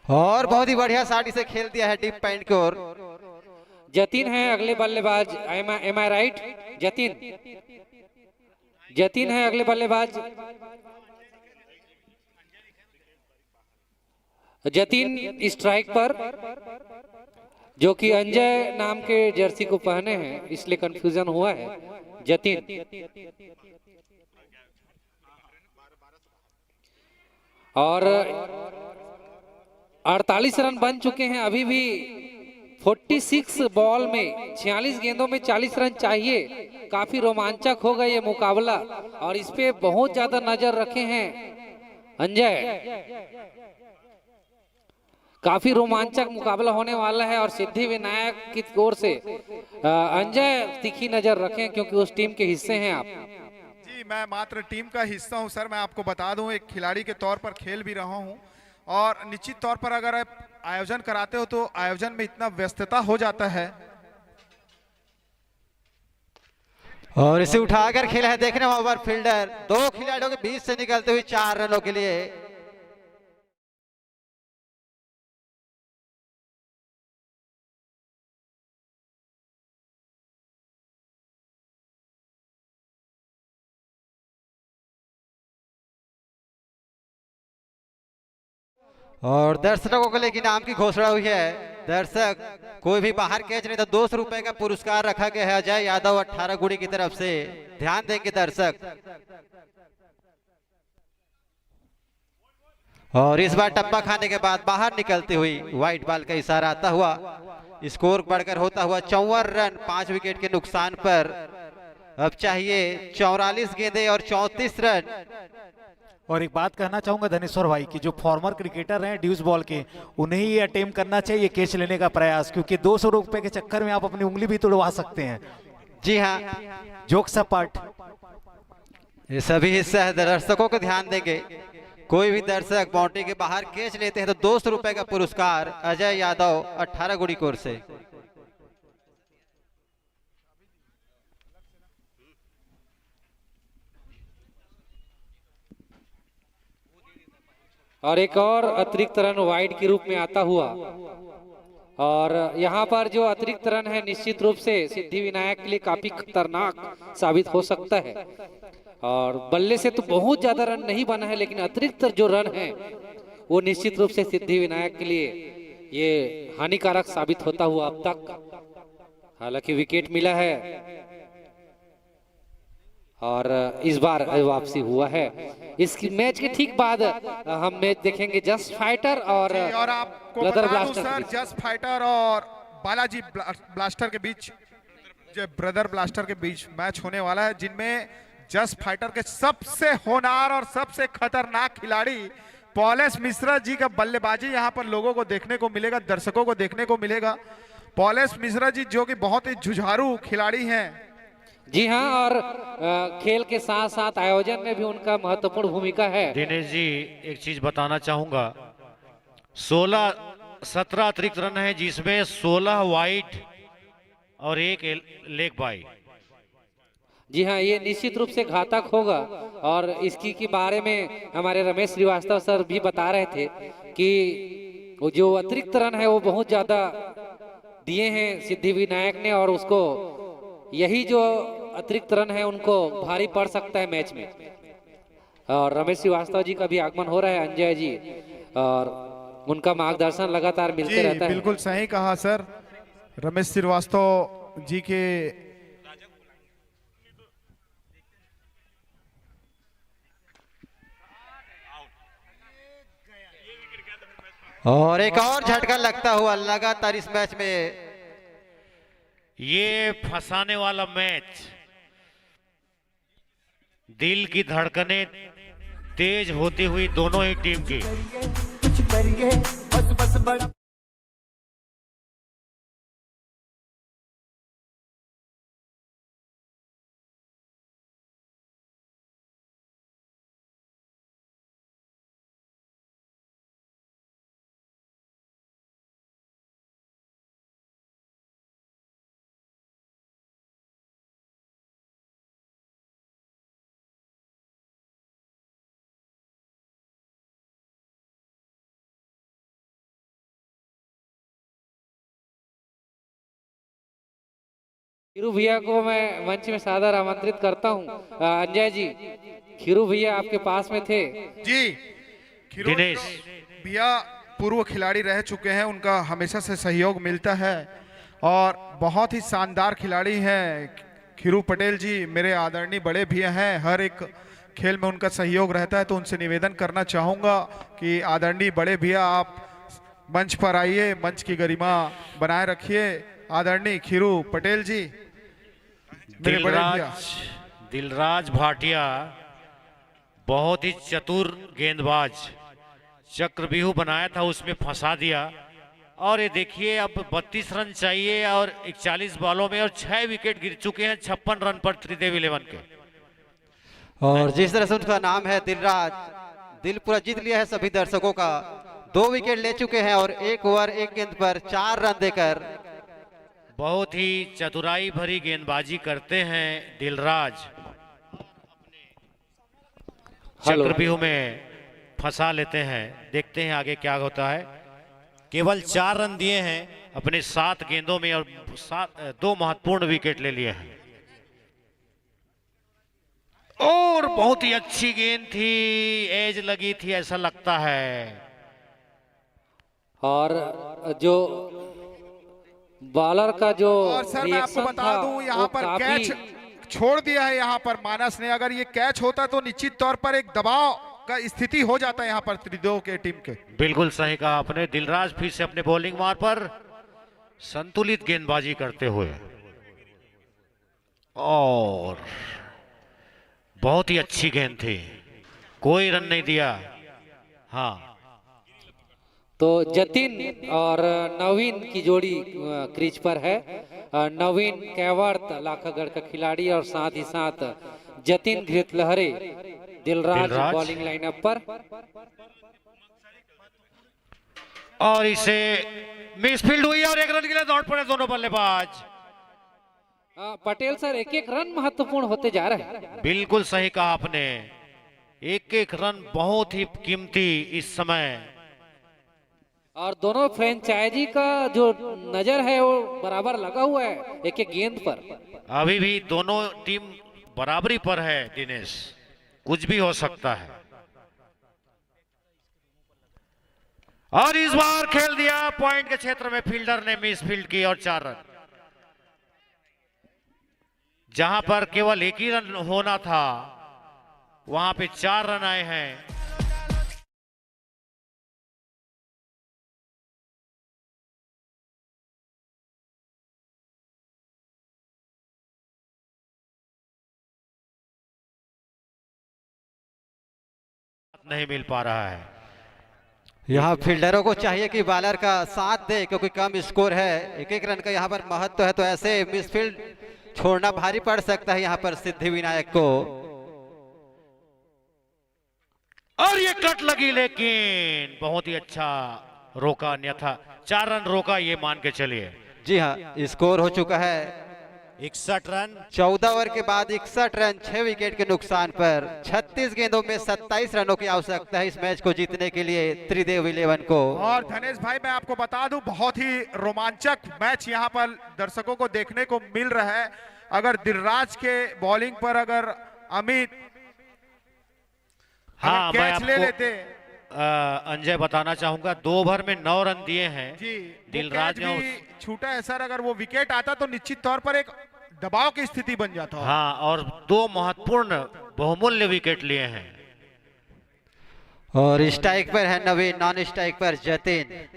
और बहुत ही बढ़िया साड़ी से खेल दिया है डीप पैंट की ओर। जतिन है अगले बल्लेबाज, एम आई राइट? जतिन है अगले बल्लेबाज। जतिन स्ट्राइक पर, जो कि अंजय नाम के जर्सी को पहने हैं, इसलिए कंफ्यूजन हुआ है। जतिन और 48 रन बन चुके हैं। अभी भी 46 बॉल में 46 गेंदों में 40 रन चाहिए। काफी रोमांचक होगा ये मुकाबला और इस पे बहुत ज्यादा नजर रखे हैं अंजय। काफी रोमांचक मुकाबला होने वाला है और सिद्धि विनायक की ओर से अंजय तीखी नजर रखें, क्योंकि उस टीम के हिस्से हैं आप। जी, मैं मात्र टीम का हिस्सा हूं सर। मैं आपको बता दूं, एक खिलाड़ी के तौर पर खेल भी रहा हूं और निश्चित तौर पर अगर आप आयोजन कराते हो तो आयोजन में इतना व्यस्तता हो जाता है। और इसे उठाकर खेला है, देखने ओवर फील्डर, दो खिलाड़ियों के बीच से निकलते हुए 4 रनों के लिए। और दर्शकों के लिए इनाम की घोषणा हुई है। दर्शक कोई भी बाहर कैच नहीं तो 200 रुपए का पुरस्कार रखा गया है अजय यादव 18 गुड़ी की तरफ से। ध्यान देंगे दर्शक। और इस बार टप्पा खाने के बाद बाहर निकलती हुई व्हाइट बॉल का इशारा आता हुआ स्कोर बढ़कर होता हुआ 54 रन 5 विकेट के नुकसान पर। अब चाहिए 44 गेंदें और 34 रन। और एक बात कहना चाहूंगा धनेश्वर भाई कि जो फॉर्मर क्रिकेटर हैं ड्यूस बॉल के, उन्हें ही अटेम्प्ट करना चाहिए कैच लेने का प्रयास, क्योंकि 200 रुपए के चक्कर में आप अपनी उंगली भी तोड़वा सकते हैं। जी हाँ, जोक सपाट। ये सभी हिस्सा दर्शकों को ध्यान देंगे। कोई भी दर्शक बाउंड्री के बाहर कैच लेते हैं तो 200 रुपए का पुरस्कार अजय यादव 18 गुड़ी कोर से। और एक और अतिरिक्त रन वाइड के रूप में आता हुआ। और यहाँ पर जो अतिरिक्त रन है निश्चित रूप से सिद्धि विनायक के लिए काफी खतरनाक साबित हो सकता है। और बल्ले से तो बहुत ज्यादा रन नहीं बना है, लेकिन अतिरिक्त जो रन है वो निश्चित रूप से सिद्धि विनायक के लिए ये हानिकारक साबित होता हुआ अब तक। हालांकि विकेट मिला है और इस बार वापसी हुआ है। इस मैच के ठीक बाद हम मैच देखेंगे जस्ट फाइटर और ब्रदर ब्लास्टर। जस्ट फाइटर और बालाजी ब्लास्टर के बीच, जो ब्रदर ब्लास्टर के बीच मैच होने वाला है, जिनमें जस्ट फाइटर के सबसे होनहार और सबसे खतरनाक खिलाड़ी पॉलेश मिश्रा जी का बल्लेबाजी यहाँ पर लोगों को देखने को मिलेगा, दर्शकों को देखने को मिलेगा। पॉलेश मिश्रा जी जो कि बहुत ही जुझारू खिलाड़ी हैं। जी हाँ, और खेल के साथ साथ आयोजन में भी उनका महत्वपूर्ण भूमिका है। दिनेश जी एक चीज बताना चाहूंगा, 17 अतिरिक्त रन है जिसमें 16 वाइड और 1 लेग बाई। जी हाँ, ये निश्चित रूप से घातक होगा। और इसकी के बारे में हमारे रमेश श्रीवास्तव सर भी बता रहे थे कि वो जो अतिरिक्त रन है वो बहुत ज्यादा दिए हैं सिद्धि विनायक ने, और उसको यही जो अतिरिक्त रन है उनको भारी पड़ सकता है मैच में। और रमेश श्रीवास्तव जी का भी आगमन हो रहा है, अंजय जी, और उनका मार्गदर्शन लगातार मिलते रहता है। बिल्कुल सही कहा सर। रमेश श्रीवास्तव जी के और एक और झटका लगता हुआ लगातार इस मैच में। ये फंसाने वाला मैच, दिल की धड़कनें तेज होती हुई दोनों ही टीम की। खीरू भैया को मैं मंच में सादर आमंत्रित करता हूं। अंजय जी, खीरू भैया आपके पास में थे। जी, दिनेश भैया पूर्व खिलाड़ी रह चुके हैं, उनका हमेशा से सहयोग मिलता है और बहुत ही शानदार खिलाड़ी हैं खीरू पटेल जी। मेरे आदरणीय बड़े भैया हैं, हर एक खेल में उनका सहयोग रहता है, तो उनसे निवेदन करना चाहूँगा कि आदरणीय बड़े भैया आप मंच पर आइए, मंच की गरिमा बनाए रखिए। आदरणीय खीरू पटेल जी, मेरे बड़े भैया। दिलराज भाटिया बहुत ही चतुर गेंदबाज, चक्रव्यूह बनाया था उसमें फंसा दिया। और ये देखिए अब 32 रन चाहिए और 41 बॉलों में और 6 विकेट गिर चुके हैं 56 रन पर त्रिदेव 11 के। और जिस तरह से उनका नाम है दिलराज, दिल पूरा जीत लिया है सभी दर्शकों का। 2 विकेट ले चुके हैं और 1 ओवर 1 गेंद पर 4 रन देकर बहुत ही चतुराई भरी गेंदबाजी करते हैं दिलराज। चक्रव्यूह में फंसा लेते हैं, देखते हैं आगे क्या होता है। केवल 4 रन दिए हैं अपने 7 गेंदों में और 2 महत्वपूर्ण विकेट ले लिए हैं। और बहुत ही अच्छी गेंद थी, एज लगी थी ऐसा लगता है। और जो बॉलर का जो और सर मैं आपको रिएक्शन बता था दूं वो यहाँ पर काफी कैच छोड़ दिया है यहाँ पर मानस ने। अगर ये कैच होता तो निश्चित तौर पर एक दबाव का स्थिति हो जाता है यहाँ पर त्रिदेव के टीम के। बिल्कुल सही कहा आपने। दिलराज फिर से अपने बॉलिंग मार पर संतुलित गेंदबाजी करते हुए और बहुत ही अच्छी गेंद थी, कोई रन नहीं दिया। हाँ, तो जतिन और नवीन की जोड़ी क्रीज पर है। नवीन कैवर्त लाखागढ़ का खिलाड़ी और साथ ही साथ जतिन घृतलहरे दिलराज बॉलिंग लाइनअप पर। और इसे मिसफील्ड हुई और एक रन के लिए दौड़ पड़े दोनों बल्लेबाज। पटेल सर, एक एक रन महत्वपूर्ण होते जा रहे हैं। बिल्कुल सही कहा आपने, एक एक रन बहुत ही कीमती इस समय। और दोनों फ्रेंचाइजी का जो नजर है वो बराबर लगा हुआ है एक एक गेंद पर। अभी भी दोनों टीम बराबरी पर है दिनेश, कुछ भी हो सकता है। और इस बार खेल दिया पॉइंट के क्षेत्र में, फील्डर ने मिस फील्ड की और 4 रन। जहां पर केवल एक ही रन होना था वहां पे 4 रन आए हैं। नहीं मिल पा रहा है। यहाँ फील्डरों को चाहिए कि बॉलर का साथ दे, क्योंकि कम स्कोर है। एक एक रन का यहाँ पर महत्व है, तो ऐसे मिसफील्ड छोड़ना भारी पड़ सकता है यहाँ पर सिद्धि विनायक को। और ये कट लगी, लेकिन बहुत ही अच्छा रोका, अन्यथा 4 रन रोका, ये मान के चलिए। जी हाँ, स्कोर हो चुका है 61 रन। 14 ओवर के बाद 61 रन 6 विकेट के नुकसान पर। 36 गेंदों में 27 रनों की आवश्यकता है इस मैच को जीतने के लिए त्रिदेव 11 को। और धनेश भाई मैं आपको बता दूं, बहुत ही रोमांचक मैच यहाँ पर दर्शकों को देखने को मिल रहा है। अगर दिलराज के बॉलिंग पर अगर अमित हाँ, मैं कैच ले लेते अंजय बताना चाहूंगा, 2 ओवर में 9 रन दिए हैं जी, दिलराज ने। छूटा है सर, अगर वो विकेट आता तो निश्चित तौर पर एक दबाव की स्थिति बन जाता। हाँ, और 2 महत्वपूर्ण बहुमूल्य विकेट लिए हैं। और स्ट्राइक पर है नवीन, नॉन स्ट्राइक पर जतिन।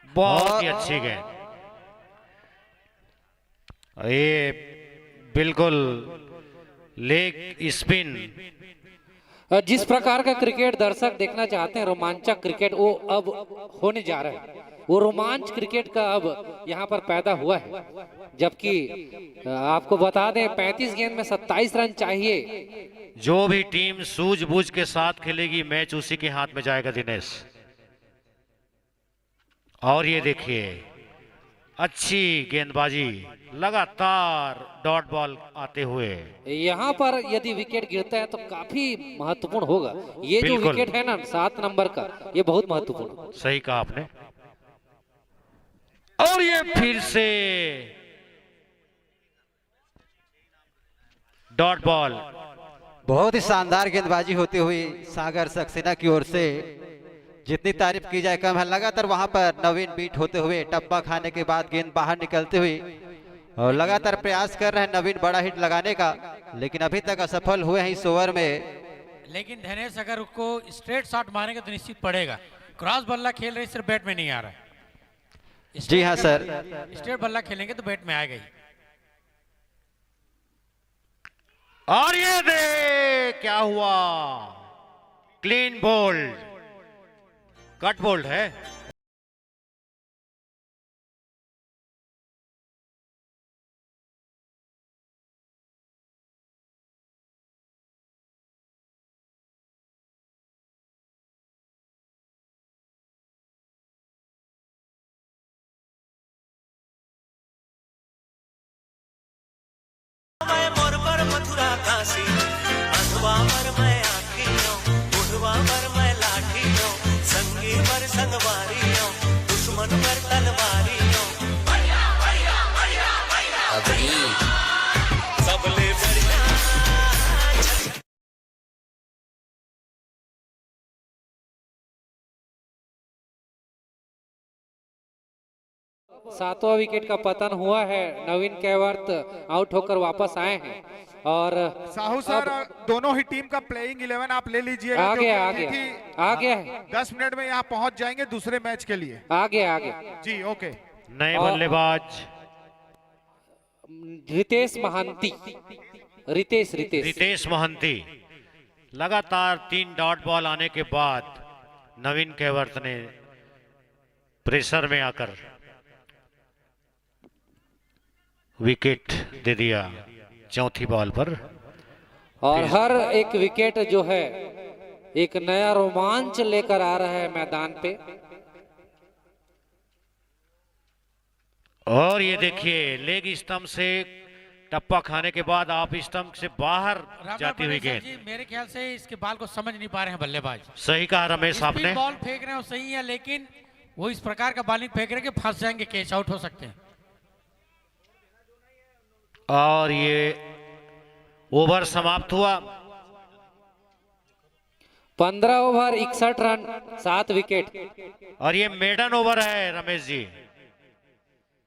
बहुत ही अच्छी गेंद, ये बिल्कुल लेग स्पिन। जिस प्रकार का क्रिकेट दर्शक देखना चाहते हैं, रोमांचक क्रिकेट, वो अब होने जा रहा है। वो रोमांच क्रिकेट का अब यहाँ पर पैदा हुआ है। जबकि आपको बता दें 35 गेंद में 27 रन चाहिए। जो भी टीम सूझबूझ के साथ खेलेगी मैच उसी के हाथ में जाएगा दिनेश। और ये देखिए अच्छी गेंदबाजी, लगातार डॉट बॉल आते हुए। यहाँ पर यदि विकेट गिरता है तो काफी महत्वपूर्ण होगा। ये जो विकेट है ना 7 नंबर का, ये बहुत महत्वपूर्ण। सही कहा आपने। और ये फिर से डॉट बॉल। बहुत ही शानदार गेंदबाजी होती हुई सागर सक्सेना की ओर से। जितनी तारीफ की जाए कम है। लगातार वहां पर नवीन बीट होते हुए, टप्पा खाने के बाद गेंद बाहर निकलते हुए, और लगातार प्रयास कर रहे हैं नवीन बड़ा हिट लगाने का, लेकिन अभी तक असफल हुए हैं इस ओवर में। लेकिन धनेश अगर उसको स्ट्रेट शॉट मारेंगे तो निश्चित पड़ेगा। क्रॉस बल्ला खेल रहे, सिर्फ बैट में नहीं आ रहा है। जी हाँ सर, स्ट्रेट बल्ला खेलेंगे तो बैट में आएगा ही। और ये दे क्या हुआ, क्लीन बोल्ड, कट बोल्ड है। सातवां विकेट का पतन हुआ है। नवीन कैवर्त आउट होकर वापस आए हैं और साहू सर दोनों ही टीम का प्लेइंग 11 आप ले लीजिएगा। आ गया आ गया है। 10 मिनट में यहाँ पहुंच जाएंगे दूसरे मैच के लिए। आ गया जी ओके। नए बल्लेबाज रितेश महांती। रितेश महंती। लगातार 3 डॉट बॉल आने के बाद नवीन कैवर्त ने प्रेशर में आकर विकेट दे दिया चौथी बॉल पर। और हर एक विकेट जो है एक नया रोमांच लेकर आ रहा है मैदान पे। और ये देखिए लेग स्टंप से टप्पा खाने के बाद आप स्टंप से बाहर जाती हुई गेंद। मेरे ख्याल से इसके बॉल को समझ नहीं पा रहे हैं बल्लेबाज। सही कहा रमेश आपने। बॉल फेंक रहे हो सही है, लेकिन वो इस प्रकार का बॉलिंग फेंक रहे हैं कि फंस जाएंगे, कैच आउट हो सकते हैं। और ये ओवर समाप्त हुआ। 15 ओवर 61 रन 7 विकेट। और ये मेडन ओवर है रमेश जी,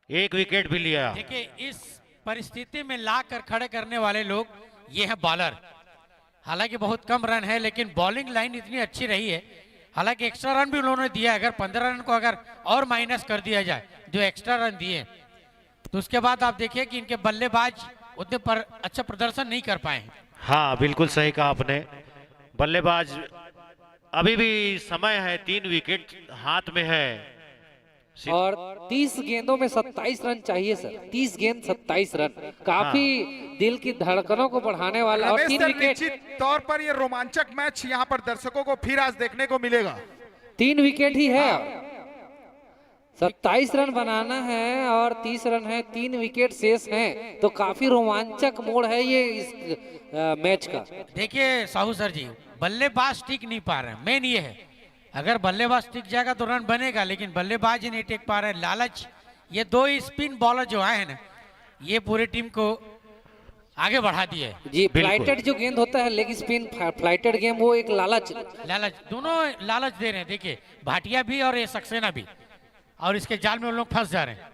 1 विकेट भी लिया। देखिए इस परिस्थिति में ला कर खड़े करने वाले लोग ये है बॉलर। हालांकि बहुत कम रन है, लेकिन बॉलिंग लाइन इतनी अच्छी रही है। हालांकि एक्स्ट्रा रन भी उन्होंने दिया। अगर 15 रन को अगर और माइनस कर दिया जाए जो एक्स्ट्रा रन दिए, तो उसके बाद आप देखिए कि इनके बल्लेबाज उतने पर अच्छा प्रदर्शन नहीं कर पाए हैं। हाँ बिल्कुल सही कहा आपने। बल्लेबाज अभी भी समय है, 3 विकेट हाथ में है। और 30 गेंदों में 27 रन चाहिए सर। 30 गेंद 27 रन काफी दिल की धड़कनों को बढ़ाने वाला। और 3 विकेट निश्चित तौर पर ये रोमांचक मैच यहाँ पर दर्शकों को फिर आज देखने को मिलेगा। 3 विकेट ही है। 27 रन बनाना है और 30 रन है, 3 विकेट शेष हैं, तो काफी रोमांचक मोड़ है ये इस मैच का। देखिए साहू सर जी, बल्लेबाज टिक नहीं पा रहे हैं, मेन ये है। अगर बल्लेबाज टिक जाएगा तो रन बनेगा, लेकिन बल्लेबाज ही नहीं टिक पा रहे। लालच, ये 2 स्पिन बॉलर जो आए हैं ना, ये पूरी टीम को आगे बढ़ा दिए जी। फ्लाइटेड जो गेंद होता है लेग स्पिन फ्लाइटेड गेम, वो एक लालच दोनों लालच दे रहे हैं। देखिए भाटिया भी और ये सक्सेना भी, और इसके जाल में उन लोग फंस जा रहे हैं।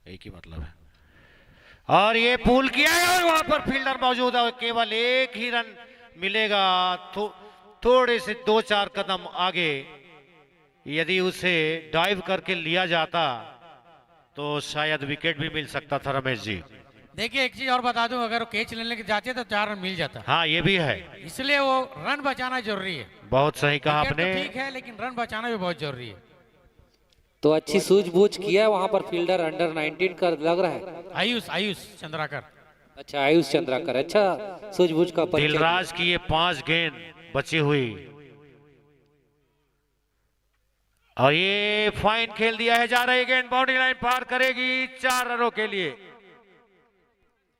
एक ही मतलब है। और ये पुल किया है और वहां पर फील्डर मौजूद है। केवल 1 ही रन मिलेगा। थोड़े से 2-4 कदम आगे यदि उसे डाइव करके लिया जाता तो शायद विकेट भी मिल सकता था रमेश जी। देखिए एक चीज और बता दूं, अगर वो कैच लेने के जाते तो 4 रन मिल जाता। हाँ ये भी है, इसलिए वो रन बचाना जरूरी है। बहुत सही कहा आपने। ठीक है, लेकिन रन बचाना भी बहुत जरूरी है। तो अच्छी सूझबूझ किया वहां पर फील्डर अंडर 19 का लग रहा है। आयुष चंद्राकर। अच्छा आयुष चंद्राकर, अच्छा सूझबूझ का परिचय। दिलराज की ये 5 गेंद बची हुई और ये फाइन खेल दिया है। जा रही गेंद बाउंड्री लाइन पार करेगी 4 रनों के लिए।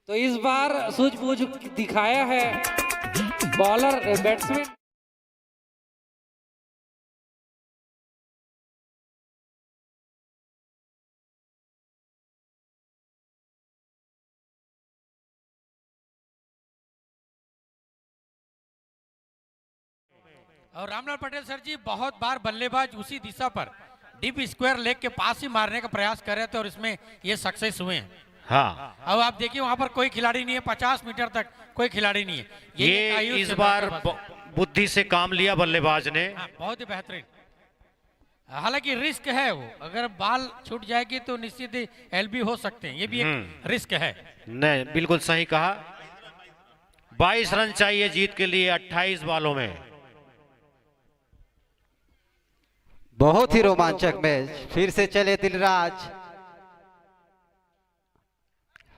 तो इस बार सूझबूझ दिखाया है बॉलर बैट्समैन। और रामलाल पटेल सर जी बहुत बार बल्लेबाज उसी दिशा पर डीप स्क्वायर लेग के पास ही मारने का प्रयास कर रहे थे और इसमें ये सक्सेस हुए हैं। हाँ अब आप देखिए वहां पर कोई खिलाड़ी नहीं है, 50 मीटर तक कोई खिलाड़ी नहीं है। ये इस बार बुद्धि से काम लिया बल्लेबाज ने। बहुत ही बेहतरीन। हालांकि रिस्क है, वो अगर बॉल छूट जाएगी तो निश्चित ही एलबी हो सकते हैं, ये भी एक रिस्क है। नहीं बिल्कुल सही कहा। 22 रन चाहिए जीत के लिए 28 बॉलों में। बहुत ही रोमांचक मैच। फिर से चले दिलराज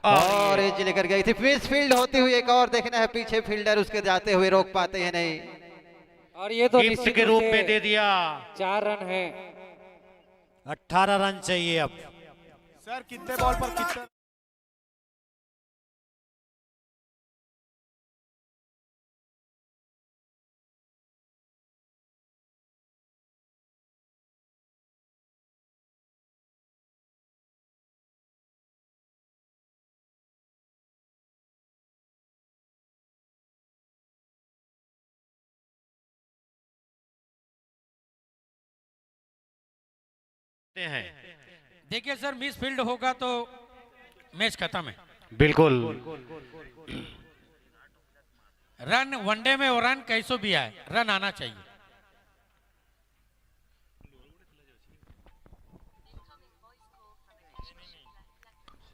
और एज लेकर गई थी, मिस फील्ड होती हुई एक और देखना है पीछे फील्डर उसके जाते हुए रोक पाते हैं नहीं। और ये तो गिफ्ट के रूप में दे दिया। 4 रन है। 18 रन चाहिए अब। सर कितने बॉल पर कितने हैं। देखिए सर, मिस फील्ड होगा तो मैच खत्म है। बिल्कुल। रन वनडे में और रन कैसो भी आए, रन आना चाहिए।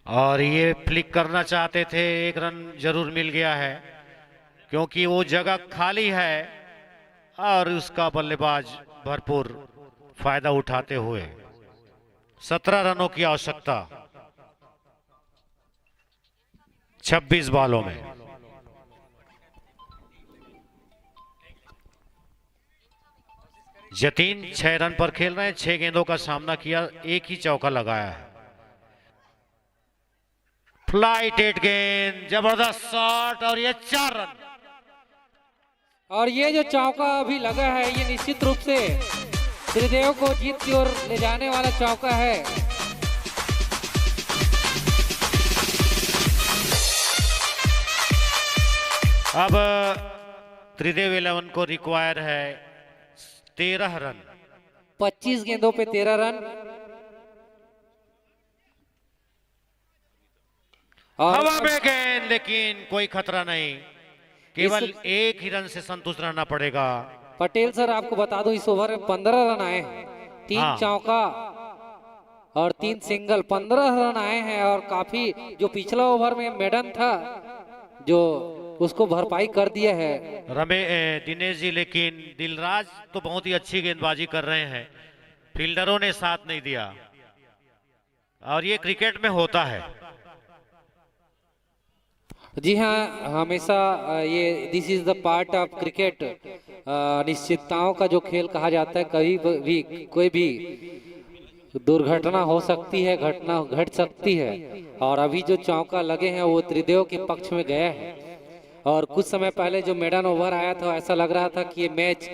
और ये फ्लिक करना चाहते थे, एक रन जरूर मिल गया है क्योंकि वो जगह खाली है और उसका बल्लेबाज भरपूर फायदा उठाते हुए 17 रनों की आवश्यकता 26 बॉलों में। जतीन 6 रन पर खेल रहे हैं, 6 गेंदों का सामना किया, एक ही चौका लगाया है। फ्लाइट 8 गेंद, जबरदस्त शॉट और ये 4 रन। और ये जो चौका अभी लगा है ये निश्चित रूप से त्रिदेव को जीत की ओर ले जाने वाला चौका है। अब त्रिदेव 11 को रिक्वायर है 13 रन। 25 गेंदों पे 13 रन। हवा में गेंद, लेकिन कोई खतरा नहीं, केवल एक ही रन से संतुष्ट रहना पड़ेगा। पटेल सर आपको बता दूं इस ओवर में 15 रन आए हैं, 3 चौका और 3 सिंगल, 15 रन आए हैं। और काफी जो पिछला ओवर में मेडन था जो उसको भरपाई कर दिया है दिनेश जी, लेकिन दिलराज तो बहुत ही अच्छी गेंदबाजी कर रहे हैं, फील्डरों ने साथ नहीं दिया और ये क्रिकेट में होता है। जी हाँ, हमेशा ये this is the part of cricket. निश्चितताओं का जो खेल कहा जाता है, कभी भी कोई भी दुर्घटना हो सकती है, घटना घट सकती है। और अभी जो चौका लगे हैं वो त्रिदेव के पक्ष में गया है। और कुछ समय पहले जो मेडन ओवर आया था ऐसा लग रहा था कि ये मैच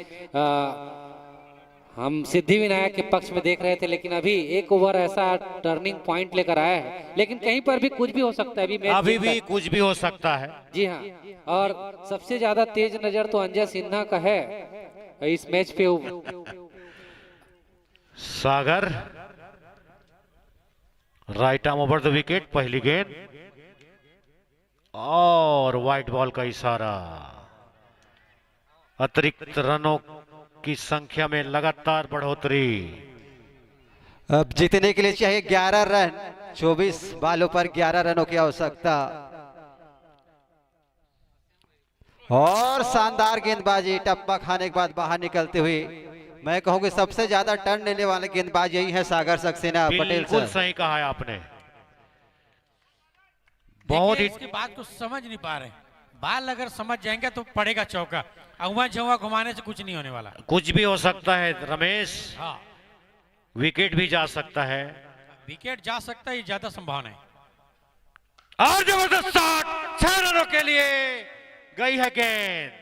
हम सिद्धिविनायक के पक्ष में देख रहे थे, लेकिन अभी एक ओवर ऐसा टर्निंग पॉइंट लेकर आया है। लेकिन कहीं पर भी कुछ भी हो सकता है, अभी भी कुछ भी हो सकता है। जी हाँ, और सबसे ज्यादा तेज नजर तो अंजय सिन्हा का है इस मैच पे। Sagar right arm over the wicket, पहली गेंद और व्हाइट बॉल का इशारा। अतिरिक्त रनों की संख्या में लगातार बढ़ोतरी। अब जीतने के लिए चाहिए 11 रन, 24 बालों पर 11 रनों की आवश्यकता। और शानदार गेंदबाजी, टप्पा खाने के बाद बाहर निकलते हुए मैं कहूँगी सबसे ज्यादा टर्न लेने वाले गेंदबाज यही है सागर सक्सेना। पटेल सर बिल्कुल सही कहा है आपने। बहुत ही इसकी बात को समझ नहीं पा रहे, बाल अगर समझ जाएंगे तो पड़ेगा चौका। अगवा झुआ घुमाने से कुछ नहीं होने वाला। कुछ भी हो सकता है रमेश। हाँ, विकेट भी जा सकता है। विकेट जा सकता है, ये ज्यादा संभावना है। और जबरदस्त शॉट, 6 रनों के लिए गई है गेंद।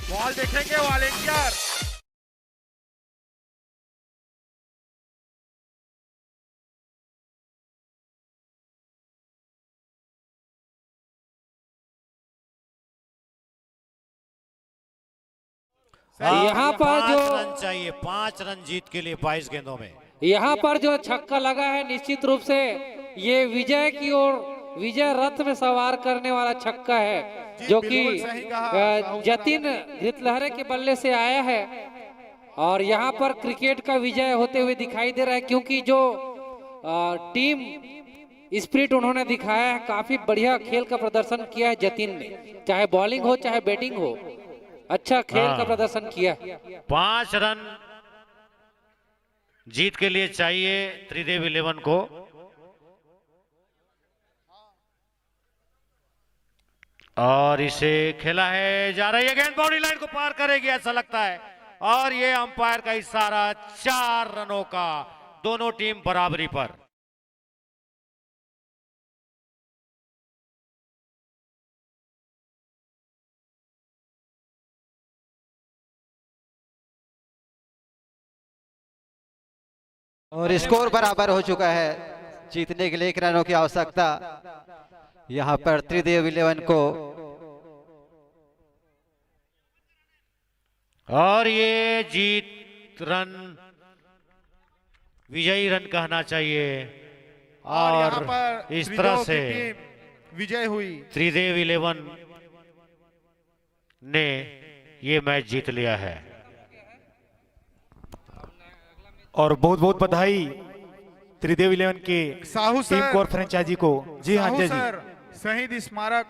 बॉल देखेंगे वॉलेंटियर। यहाँ पर जो 5 रन चाहिए, 5 रन जीत के लिए 22 गेंदों में। यहाँ पर जो छक्का लगा है निश्चित रूप से ये विजय की ओर, विजय रथ में सवार करने वाला छक्का है जो कि जतिन घृतलहरे के बल्ले से आया है। और यहाँ पर क्रिकेट का विजय होते हुए दिखाई दे रहा है, क्योंकि जो टीम स्पिरिट उन्होंने दिखाया है, काफी बढ़िया खेल का प्रदर्शन किया है जतिन ने, चाहे बॉलिंग हो चाहे बैटिंग हो, अच्छा खेल का प्रदर्शन किया। 5 रन जीत के लिए चाहिए त्रिदेव 11 को। और इसे खेला है, जा रही है गेंद, बाउंड्री लाइन को पार करेगी ऐसा लगता है। और ये अंपायर का इशारा, 4 रनों का, दोनों टीम बराबरी पर। और स्कोर बराबर हो चुका है। जीतने के लिए 1 रनों की आवश्यकता यहाँ पर त्रिदेव 11 को। और ये जीत रन विजयी रन कहना चाहिए। और यहाँ और पर इस तरह त्रिदेव से की टीम विजय हुई। त्रिदेव 11 ने ये मैच जीत लिया है। और बहुत बहुत बधाई त्रिदेव 11 के साहू टीम सर, को और फ्रेंचाइजी को। जी हाँ साहू जी सर, शहीद स्मारक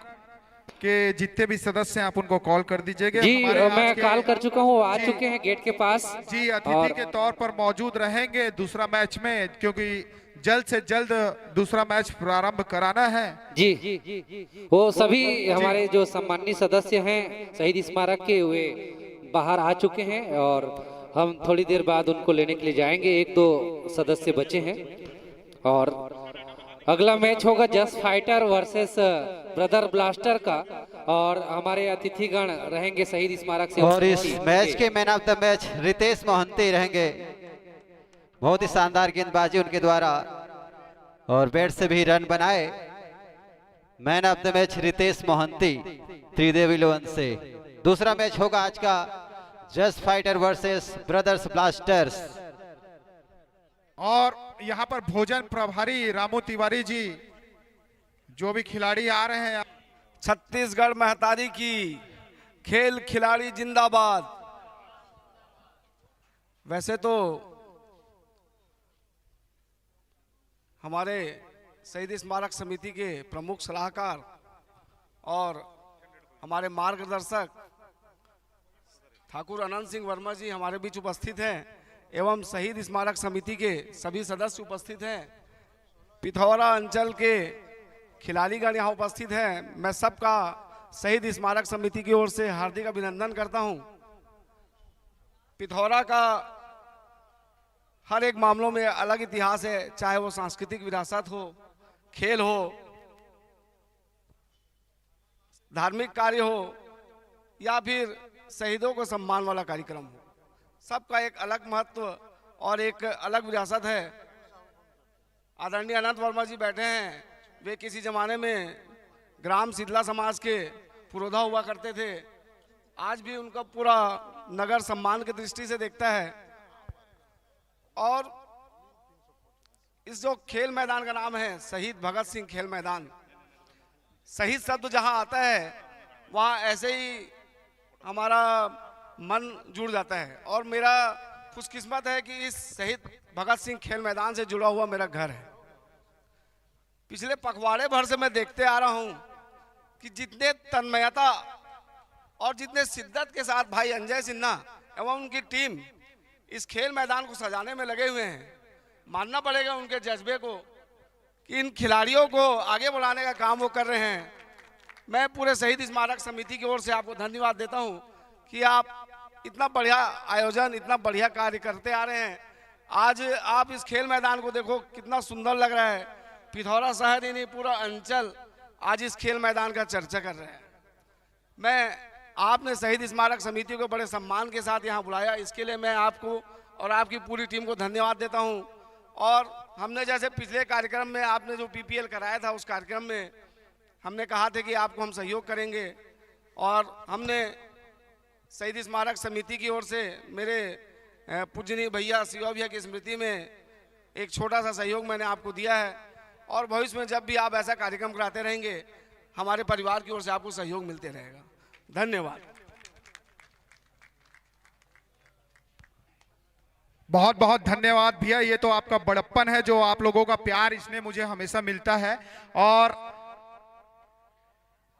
के जितने भी सदस्य हैं आप उनको कॉल कर दीजिएगा। जी हमारे आज मैं के- कॉल कर चुका हूँ, आ जी, चुके हैं गेट के पास। जी अतिथि और के तौर पर मौजूद रहेंगे दूसरा मैच में, क्योंकि जल्द से जल्द दूसरा मैच प्रारंभ कराना है। जी वो सभी हमारे जो सम्मानित सदस्य हैं शहीद स्मारक के, वे बाहर आ चुके हैं और हम थोड़ी देर बाद उनको लेने के लिए जाएंगे। 1-2 सदस्य बचे हैं और अगला मैच होगा just fighter versus brother blaster का और हमारे अतिथिगण रहेंगे शहीद स्मारक से। और इस मैच के man of the match Ritesh Mohanty रहेंगे। बहुत ही शानदार गेंदबाजी उनके द्वारा और बैट से भी रन बनाए। Man of the match Ritesh Mohanty Tridev 11 से। दूसरा मैच होगा आज का just fighter versus brothers blasters. और यहाँ पर भोजन प्रभारी रामू तिवारी जी, जो भी खिलाड़ी आ रहे हैं। छत्तीसगढ़ महतारी की खेल खिलाड़ी जिंदाबाद। वैसे तो हमारे शहीद स्मारक समिति के प्रमुख सलाहकार और हमारे मार्गदर्शक ठाकुर अनंत सिंह वर्मा जी हमारे बीच उपस्थित हैं एवं शहीद स्मारक समिति के सभी सदस्य उपस्थित हैं। पिथौरा अंचल के खिलाड़ीगण यहाँ उपस्थित हैं। मैं सबका शहीद स्मारक समिति की ओर से हार्दिक अभिनंदन करता हूँ। पिथौरा का हर एक मामलों में अलग इतिहास है, चाहे वो सांस्कृतिक विरासत हो, खेल हो, धार्मिक कार्य हो या फिर शहीदों को सम्मान वाला कार्यक्रम हो। सबका एक अलग महत्व और एक अलग विरासत है। आदरणीय अनंत वर्मा जी बैठे हैं। वे किसी जमाने में ग्राम शीतला समाज के पुरोधा हुआ करते थे। आज भी उनका पूरा नगर सम्मान की दृष्टि से देखता है। और इस जो खेल मैदान का नाम है शहीद भगत सिंह खेल मैदान, शहीद शब्द जहां आता है वहां ऐसे ही हमारा मन जुड़ जाता है। और मेरा खुशकिस्मत है कि इस शहीद भगत सिंह खेल मैदान से जुड़ा हुआ मेरा घर है। पिछले पखवाड़े भर से मैं देखते आ रहा हूं कि जितने तन्मयता और जितने शिद्दत के साथ भाई अंजय सिन्हा एवं उनकी टीम इस खेल मैदान को सजाने में लगे हुए हैं, मानना पड़ेगा उनके जज्बे को कि इन खिलाड़ियों को आगे बढ़ाने का काम वो कर रहे हैं। मैं पूरे शहीद स्मारक समिति की ओर से आपको धन्यवाद देता हूं कि आप इतना बढ़िया आयोजन, इतना बढ़िया कार्य करते आ रहे हैं। आज आप इस खेल मैदान को देखो कितना सुंदर लग रहा है। पिथौरा शहर ही नहीं, पूरा अंचल आज इस खेल मैदान का चर्चा कर रहे हैं। मैं आपने शहीद स्मारक समिति को बड़े सम्मान के साथ यहाँ बुलाया, इसके लिए मैं आपको और आपकी पूरी टीम को धन्यवाद देता हूँ। और हमने जैसे पिछले कार्यक्रम में आपने जो पीपीएल कराया था, उस कार्यक्रम में हमने कहा था कि आपको हम सहयोग करेंगे और हमने शहीद स्मारक समिति की ओर से मेरे पूजनीय भैया शिवा भैया की स्मृति में एक छोटा सा सहयोग मैंने आपको दिया है। और भविष्य में जब भी आप ऐसा कार्यक्रम कराते रहेंगे, हमारे परिवार की ओर से आपको सहयोग मिलते रहेगा। धन्यवाद। बहुत बहुत धन्यवाद भैया। ये तो आपका बड़प्पन है, जो आप लोगों का प्यार इसने मुझे हमेशा मिलता है। और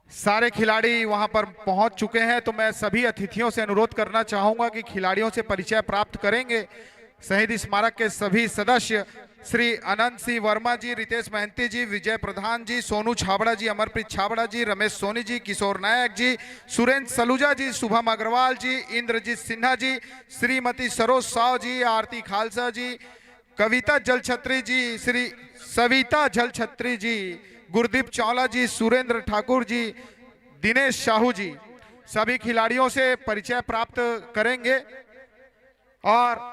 सारे खिलाड़ी वहां पर पहुंच चुके हैं, तो मैं सभी अतिथियों से अनुरोध करना चाहूंगा कि खिलाड़ियों से परिचय प्राप्त करेंगे। शहीद स्मारक के सभी सदस्य श्री अनंत सिंह वर्मा जी, रितेश महंती जी, विजय प्रधान जी, सोनू छाबड़ा जी, अमरप्रीत छाबड़ा जी, रमेश सोनी जी, किशोर नायक जी, सुरेंद्र सलूजा जी, शुभम अग्रवाल जी, इंद्रजीत सिन्हा जी, श्रीमती सरोज साव जी, आरती खालसा जी, कविता जलछत्री जी, श्री सविता जलछत्री जी, गुरदीप चावला जी, सुरेंद्र ठाकुर जी, दिनेश साहू जी, सभी खिलाड़ियों से परिचय प्राप्त करेंगे। और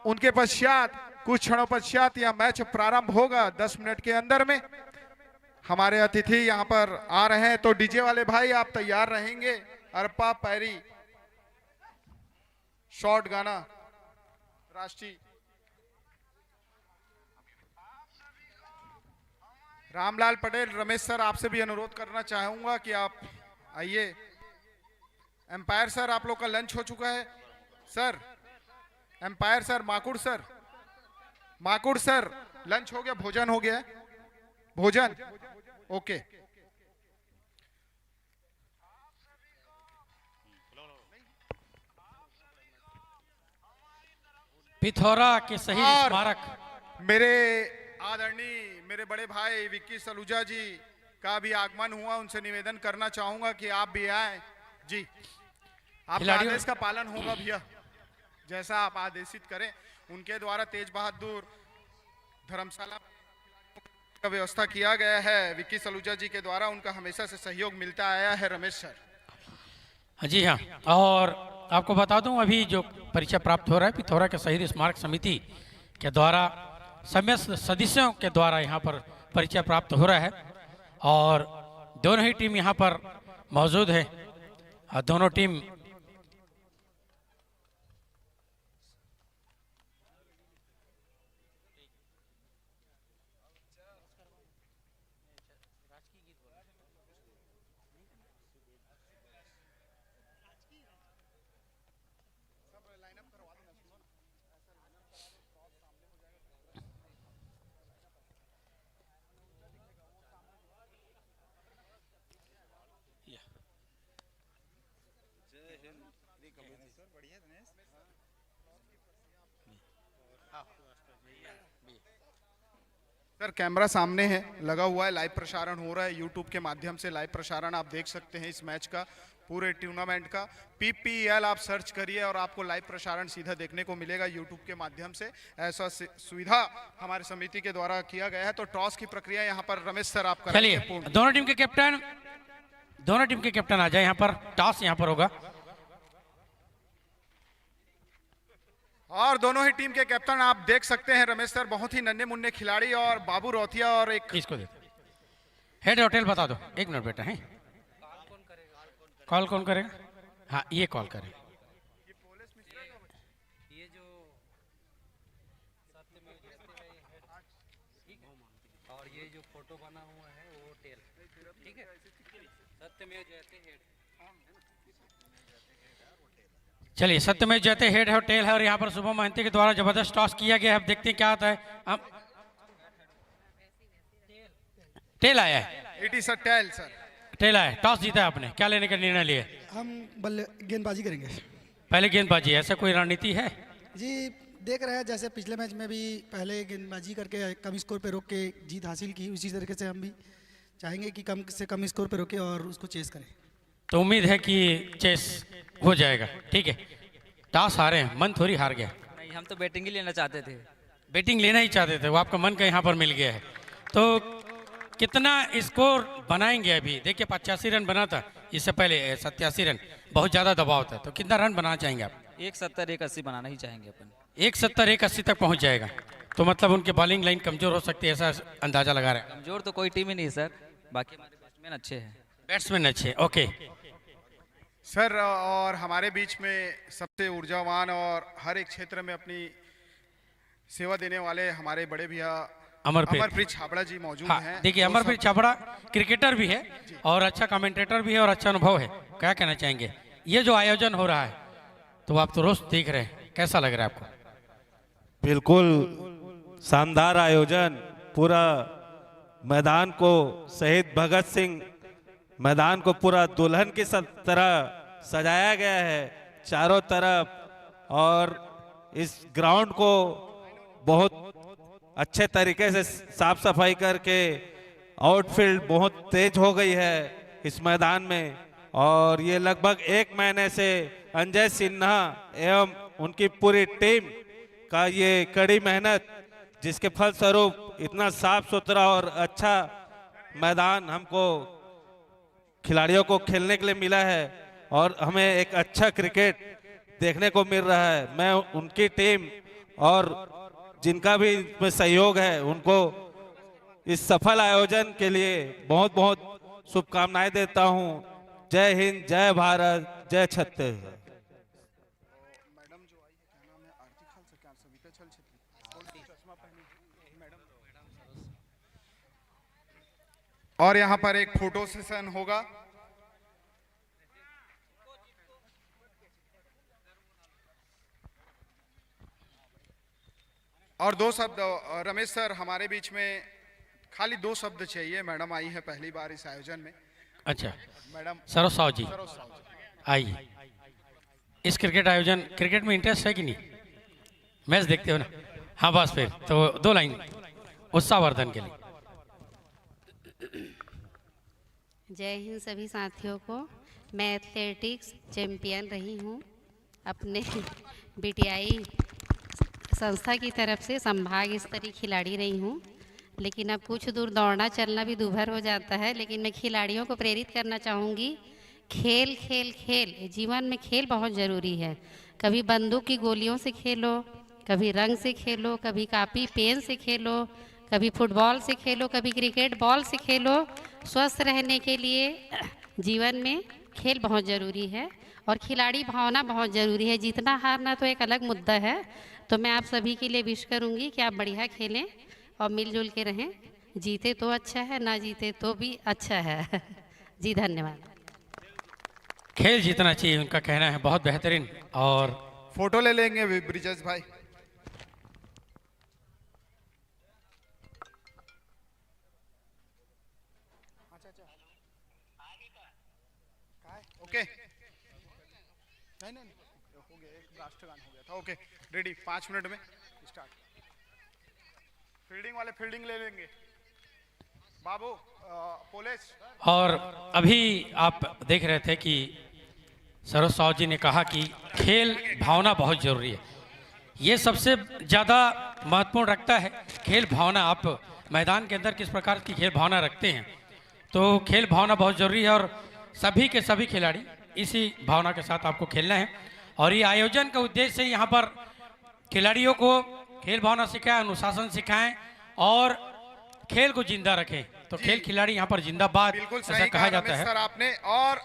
उनके पश्चात कुछ क्षणों पश्चात यह मैच प्रारंभ होगा। 10 मिनट के अंदर में हमारे अतिथि यहाँ पर आ रहे हैं, तो डीजे वाले भाई आप तैयार रहेंगे। अरपा पैरी शॉर्ट गाना राष्ट्रीय रामलाल पटेल, रमेश सर आपसे भी अनुरोध करना चाहूंगा कि आप आइए। एम्पायर सर आप लोग का लंच हो चुका है sir. Umpire sir, Makur sir lunch हो गया, भोजन हो गया है? भोजन ओके। पिथौरा के शहीद स्मारक मेरे आदरणीय मेरे बड़े भाई विक्की सलूजा जी का भी आगमन हुआ, उनसे निवेदन करना चाहूंगा कि आप भी आए जी। आपका आदेश का पालन होगा भैया, जैसा आप आदेशित करें। उनके द्वारा तेज बहादुर धर्मशाला का व्यवस्था किया गया है विक्की सलूजा जी के द्वारा, उनका हमेशा से सहयोग मिलता आया है। रमेश सर जी हाँ, और आपको बता दूं अभी जो परिचय प्राप्त हो रहा है पिथौरा के शहीद स्मारक समिति के द्वारा समस्त सदस्यों के द्वारा यहाँ पर परिचय प्राप्त हो रहा है, और दोनों ही टीम यहाँ पर मौजूद है और दोनों टीम सर कैमरा सामने है, लगा हुआ है, लाइव प्रसारण हो रहा है यूट्यूब के माध्यम से। लाइव प्रसारण आप देख सकते हैं इस मैच का, पूरे टूर्नामेंट का। PPL आप सर्च करिए और आपको लाइव प्रसारण सीधा देखने को मिलेगा यूट्यूब के माध्यम से। ऐसा सुविधा हमारे समिति के द्वारा किया गया है। तो टॉस की प्रक्रिया यहाँ पर रमेश सर आप चलिए, दोनों टीम के कैप्टन आ जाए यहाँ पर। टॉस यहाँ पर होगा और दोनों ही टीम के कैप्टन आप देख सकते हैं रमेश सर, बहुत ही नन्हे मुन्ने खिलाड़ी, और बाबू रोथिया और एक इसको दे हेड होटल बता दो। एक मिनट बेटा है, कॉल कौन करेगा? हाँ ये कॉल करेगा। ये जो और ये जो फोटो बना हुआ है वो टेल, ठीक है? सत्यमेव जयते हेड। चलिए, सत्यमेव जयते हेड है और टेल है, और यहाँ पर शुभम महंती के द्वारा जबरदस्त टॉस किया गया है। अब देखते हैं क्या आता है। अब टेल आया है। It is a tail sir. Tail आया, टॉस जीता है आपने, क्या लेने का निर्णय लिया? हम गेंदबाजी करेंगे। पहले गेंदबाजी, ऐसा कोई रणनीति है? जी देख रहे हैं, जैसे पिछले मैच में भी पहले गेंदबाजी करके कम स्कोर पे रोक के जीत हासिल की, उसी तरीके से हम भी चाहेंगे कि कम से कम स्कोर पे रोके और उसको चेस करें। तो उम्मीद है कि चेस हो जाएगा। ठीक है, टॉस हारे हैं, मन थोड़ी हार गया। नहीं, हम तो बैटिंग ही लेना चाहते थे। बैटिंग लेना ही चाहते थे, वो आपका मन का यहाँ पर मिल गया है। तो कितना स्कोर बनाएंगे? अभी देखिए 85 रन बना था, इससे पहले 87 रन, बहुत ज़्यादा दबाव था। तो कितना रन बनाना चाहेंगे आप? 170 180 बनाना ही चाहेंगे अपन। 170 180 तक पहुँच जाएगा। तो मतलब उनके बॉलिंग लाइन कमज़ोर हो सकती है, ऐसा अंदाज़ा लगा रहे हैं? कमज़ोर तो कोई टीम ही नहीं सर, बाकी हमारे बैट्समैन अच्छे हैं। बैट्समैन अच्छे, ओके सर। और हमारे बीच में सबसे ऊर्जावान और हर एक क्षेत्र में अपनी सेवा देने वाले हमारे बड़े भैया अमरप्रीत छाबड़ा जी मौजूद हैं। देखिए, अमरप्रीत छाबड़ा क्रिकेटर भी है और अच्छा कमेंटेटर भी है और अच्छा अनुभव है। क्या कहना चाहेंगे? ये जो आयोजन हो रहा है, तो आप तो रोज देख रहे हैं, कैसा लग रहा है आपको? बिल्कुल शानदार आयोजन। पूरा मैदान को शहीद भगत सिंह मैदान को पूरा दुल्हन की तरह सजाया गया है चारों तरफ, और इस ग्राउंड को बहुत अच्छे तरीके से साफ सफाई करके आउटफील्ड बहुत तेज हो गई है इस मैदान में। और ये लगभग 1 महीने से अंजय सिन्हा एवं उनकी पूरी टीम का ये कड़ी मेहनत, जिसके फलस्वरूप इतना साफ सुथरा और अच्छा मैदान हमको खिलाड़ियों को खेलने के लिए मिला है, और हमें एक अच्छा क्रिकेट देखने को मिल रहा है। मैं उनकी टीम और जिनका भी इसमें सहयोग है, उनको इस सफल आयोजन के लिए बहुत बहुत शुभकामनाएं देता हूं। जय हिंद, जय भारत, जय छत्तीसगढ़। और यहाँ पर एक फोटो सेशन होगा। और 2 शब्द रमेश सर हमारे बीच में, खाली 2 शब्द चाहिए। मैडम आई है पहली बार इस आयोजन में। अच्छा मैडम सरोज साहू जी आइए। इस क्रिकेट आयोजन, क्रिकेट में इंटरेस्ट है कि नहीं? मैच देखते हो ना? हाँ बस फिर तो 2 लाइन उत्साहवर्धन के लिए। जय हिंद सभी साथियों को। मैं एथलेटिक्स चैंपियन रही हूँ अपने बीटीआई संस्था की तरफ से, संभाग स्तरीय खिलाड़ी रही हूँ। लेकिन अब कुछ दूर दौड़ना चलना भी दूभर हो जाता है। लेकिन मैं खिलाड़ियों को प्रेरित करना चाहूँगी, खेल खेल खेल, जीवन में खेल बहुत ज़रूरी है। कभी बंदूक की गोलियों से खेलो, कभी रंग से खेलो, कभी कापी पेन से खेलो, कभी फुटबॉल से खेलो, कभी क्रिकेट बॉल से खेलो। स्वस्थ रहने के लिए जीवन में खेल बहुत ज़रूरी है और खिलाड़ी भावना बहुत ज़रूरी है। जीतना हारना तो एक अलग मुद्दा है। तो मैं आप सभी के लिए विश करूँगी कि आप बढ़िया खेलें और मिलजुल के रहें। जीते तो अच्छा है, ना जीते तो भी अच्छा है। जी धन्यवाद। खेल जीतना चाहिए उनका कहना है, बहुत बेहतरीन। और फोटो ले लेंगे ब्रिजेश भाई। ओके नहीं हो गया, एक राष्ट्रगान हो गया था। ओके रेडी, 5 मिनट में स्टार्ट। फील्डिंग वाले फील्डिंग ले लेंगे। बाबू पुलिस। और अभी आप देख रहे थे कि सरोज साहू जी ने कहा कि खेल भावना बहुत जरूरी है। ये सबसे ज़्यादा महत्वपूर्ण रखता है खेल भावना। आप मैदान के अंदर किस प्रकार की खेल भावना रखते हैं, तो खेल भावना बहुत ज़रूरी है और सभी के सभी खिलाड़ी इसी भावना के साथ आपको खेलना है। और ये आयोजन का उद्देश्य यहाँ पर खिलाड़ियों को खेल भावना सिखाएं, अनुशासन सिखाएं और खेल को जिंदा रखें। तो खेल खिलाड़ी यहाँ पर जिंदाबाद ऐसा कहा जाता है। सर आपने, और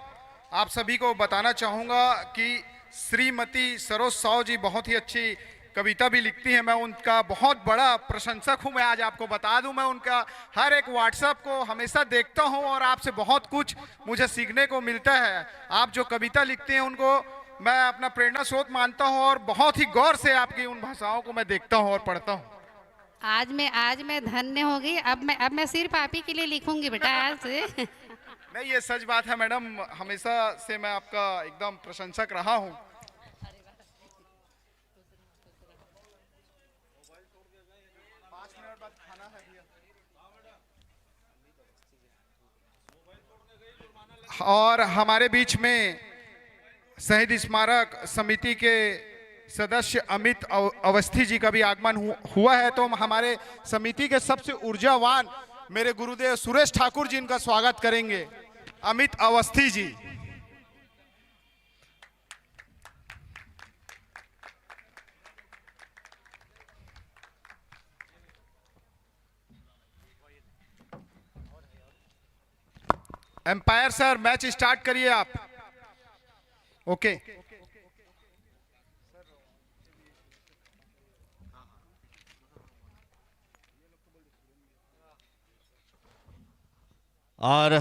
आप सभी को बताना चाहूँगा कि श्रीमती सरोज साहू जी बहुत ही अच्छी कविता भी लिखती हैं। मैं उनका बहुत बड़ा प्रशंसक हूं। मैं आज आपको बता दूं, मैं उनका हर एक व्हाट्सएप को हमेशा देखता हूं और आपसे बहुत कुछ मुझे सीखने को मिलता है। आप जो कविता लिखते हैं उनको मैं अपना प्रेरणा स्रोत मानता हूं और बहुत ही गौर से आपकी उन भाषाओं को मैं देखता हूं और पढ़ता हूं। आज मैं धन्य हो गई। अब मैं सिर्फ आप ही के लिए लिखूंगी बेटा आज से। नहीं, ये सच बात है मैडम, हमेशा से मैं आपका एकदम प्रशंसक रहा हूं। और हमारे बीच में शहीद स्मारक समिति के सदस्य अमित अवस्थी जी का भी आगमन हुआ है। तो हम हमारे समिति के सबसे ऊर्जावान मेरे गुरुदेव सुरेश ठाकुर जी इनका स्वागत करेंगे। Amit Awasthi ji. Empire sir match start करिए आप। ओके और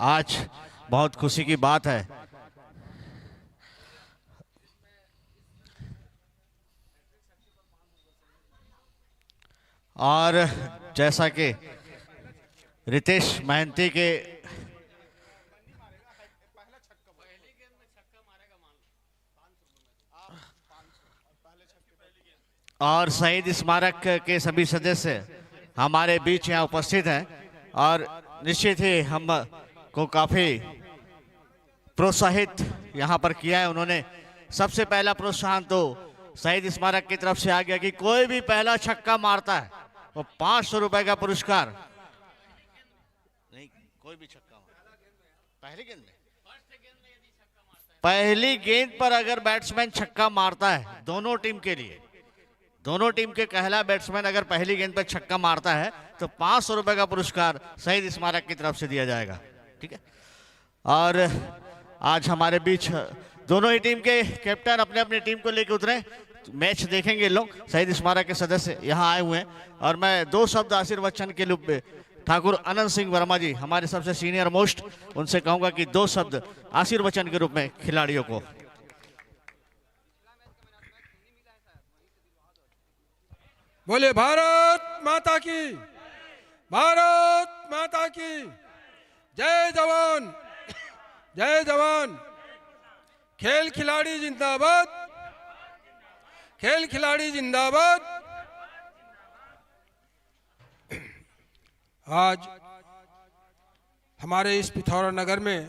आज बहुत खुशी की बात है, और जैसा कि रितेश महंती के और शहीद स्मारक के सभी सदस्य हमारे बीच यहाँ उपस्थित हैं और निश्चित ही हम को काफ़ी प्रोत्साहित यहाँ पर किया है उन्होंने। सबसे पहला प्रोत्साहन तो शहीद स्मारक की तरफ से आ गया कि कोई भी पहला छक्का मारता है वो 500 रुपए का पुरस्कार। नहीं, कोई भी छक्का पहली गेंद में, पहली गेंद पर अगर बैट्समैन छक्का मारता है, दोनों टीम के लिए, दोनों टीम के पहला बैट्समैन अगर पहली गेंद पर छक्का मारता है तो 500 रुपए का पुरस्कार शहीद स्मारक की तरफ से दिया जाएगा। ठीक है। और आज हमारे बीच दोनों ही टीम के कैप्टन अपने अपनी टीम को लेकर उतरे, मैच देखेंगे लोग। शहीद स्मारक के सदस्य यहाँ आए हुए हैं और मैं 2 शब्द आशीर्वचन के ठाकुर अनंत सिंह वर्मा जी, हमारे सबसे सीनियर मोस्ट, उनसे कहूंगा कि 2 शब्द आशीर्वचन के रूप में खिलाड़ियों को। बोले भारत माता की, भारत माता की जय जवान, जय जवान। खेल खिलाड़ी जिंदाबाद, खेल खिलाड़ी जिंदाबाद। आज हमारे इस पिथौरा नगर में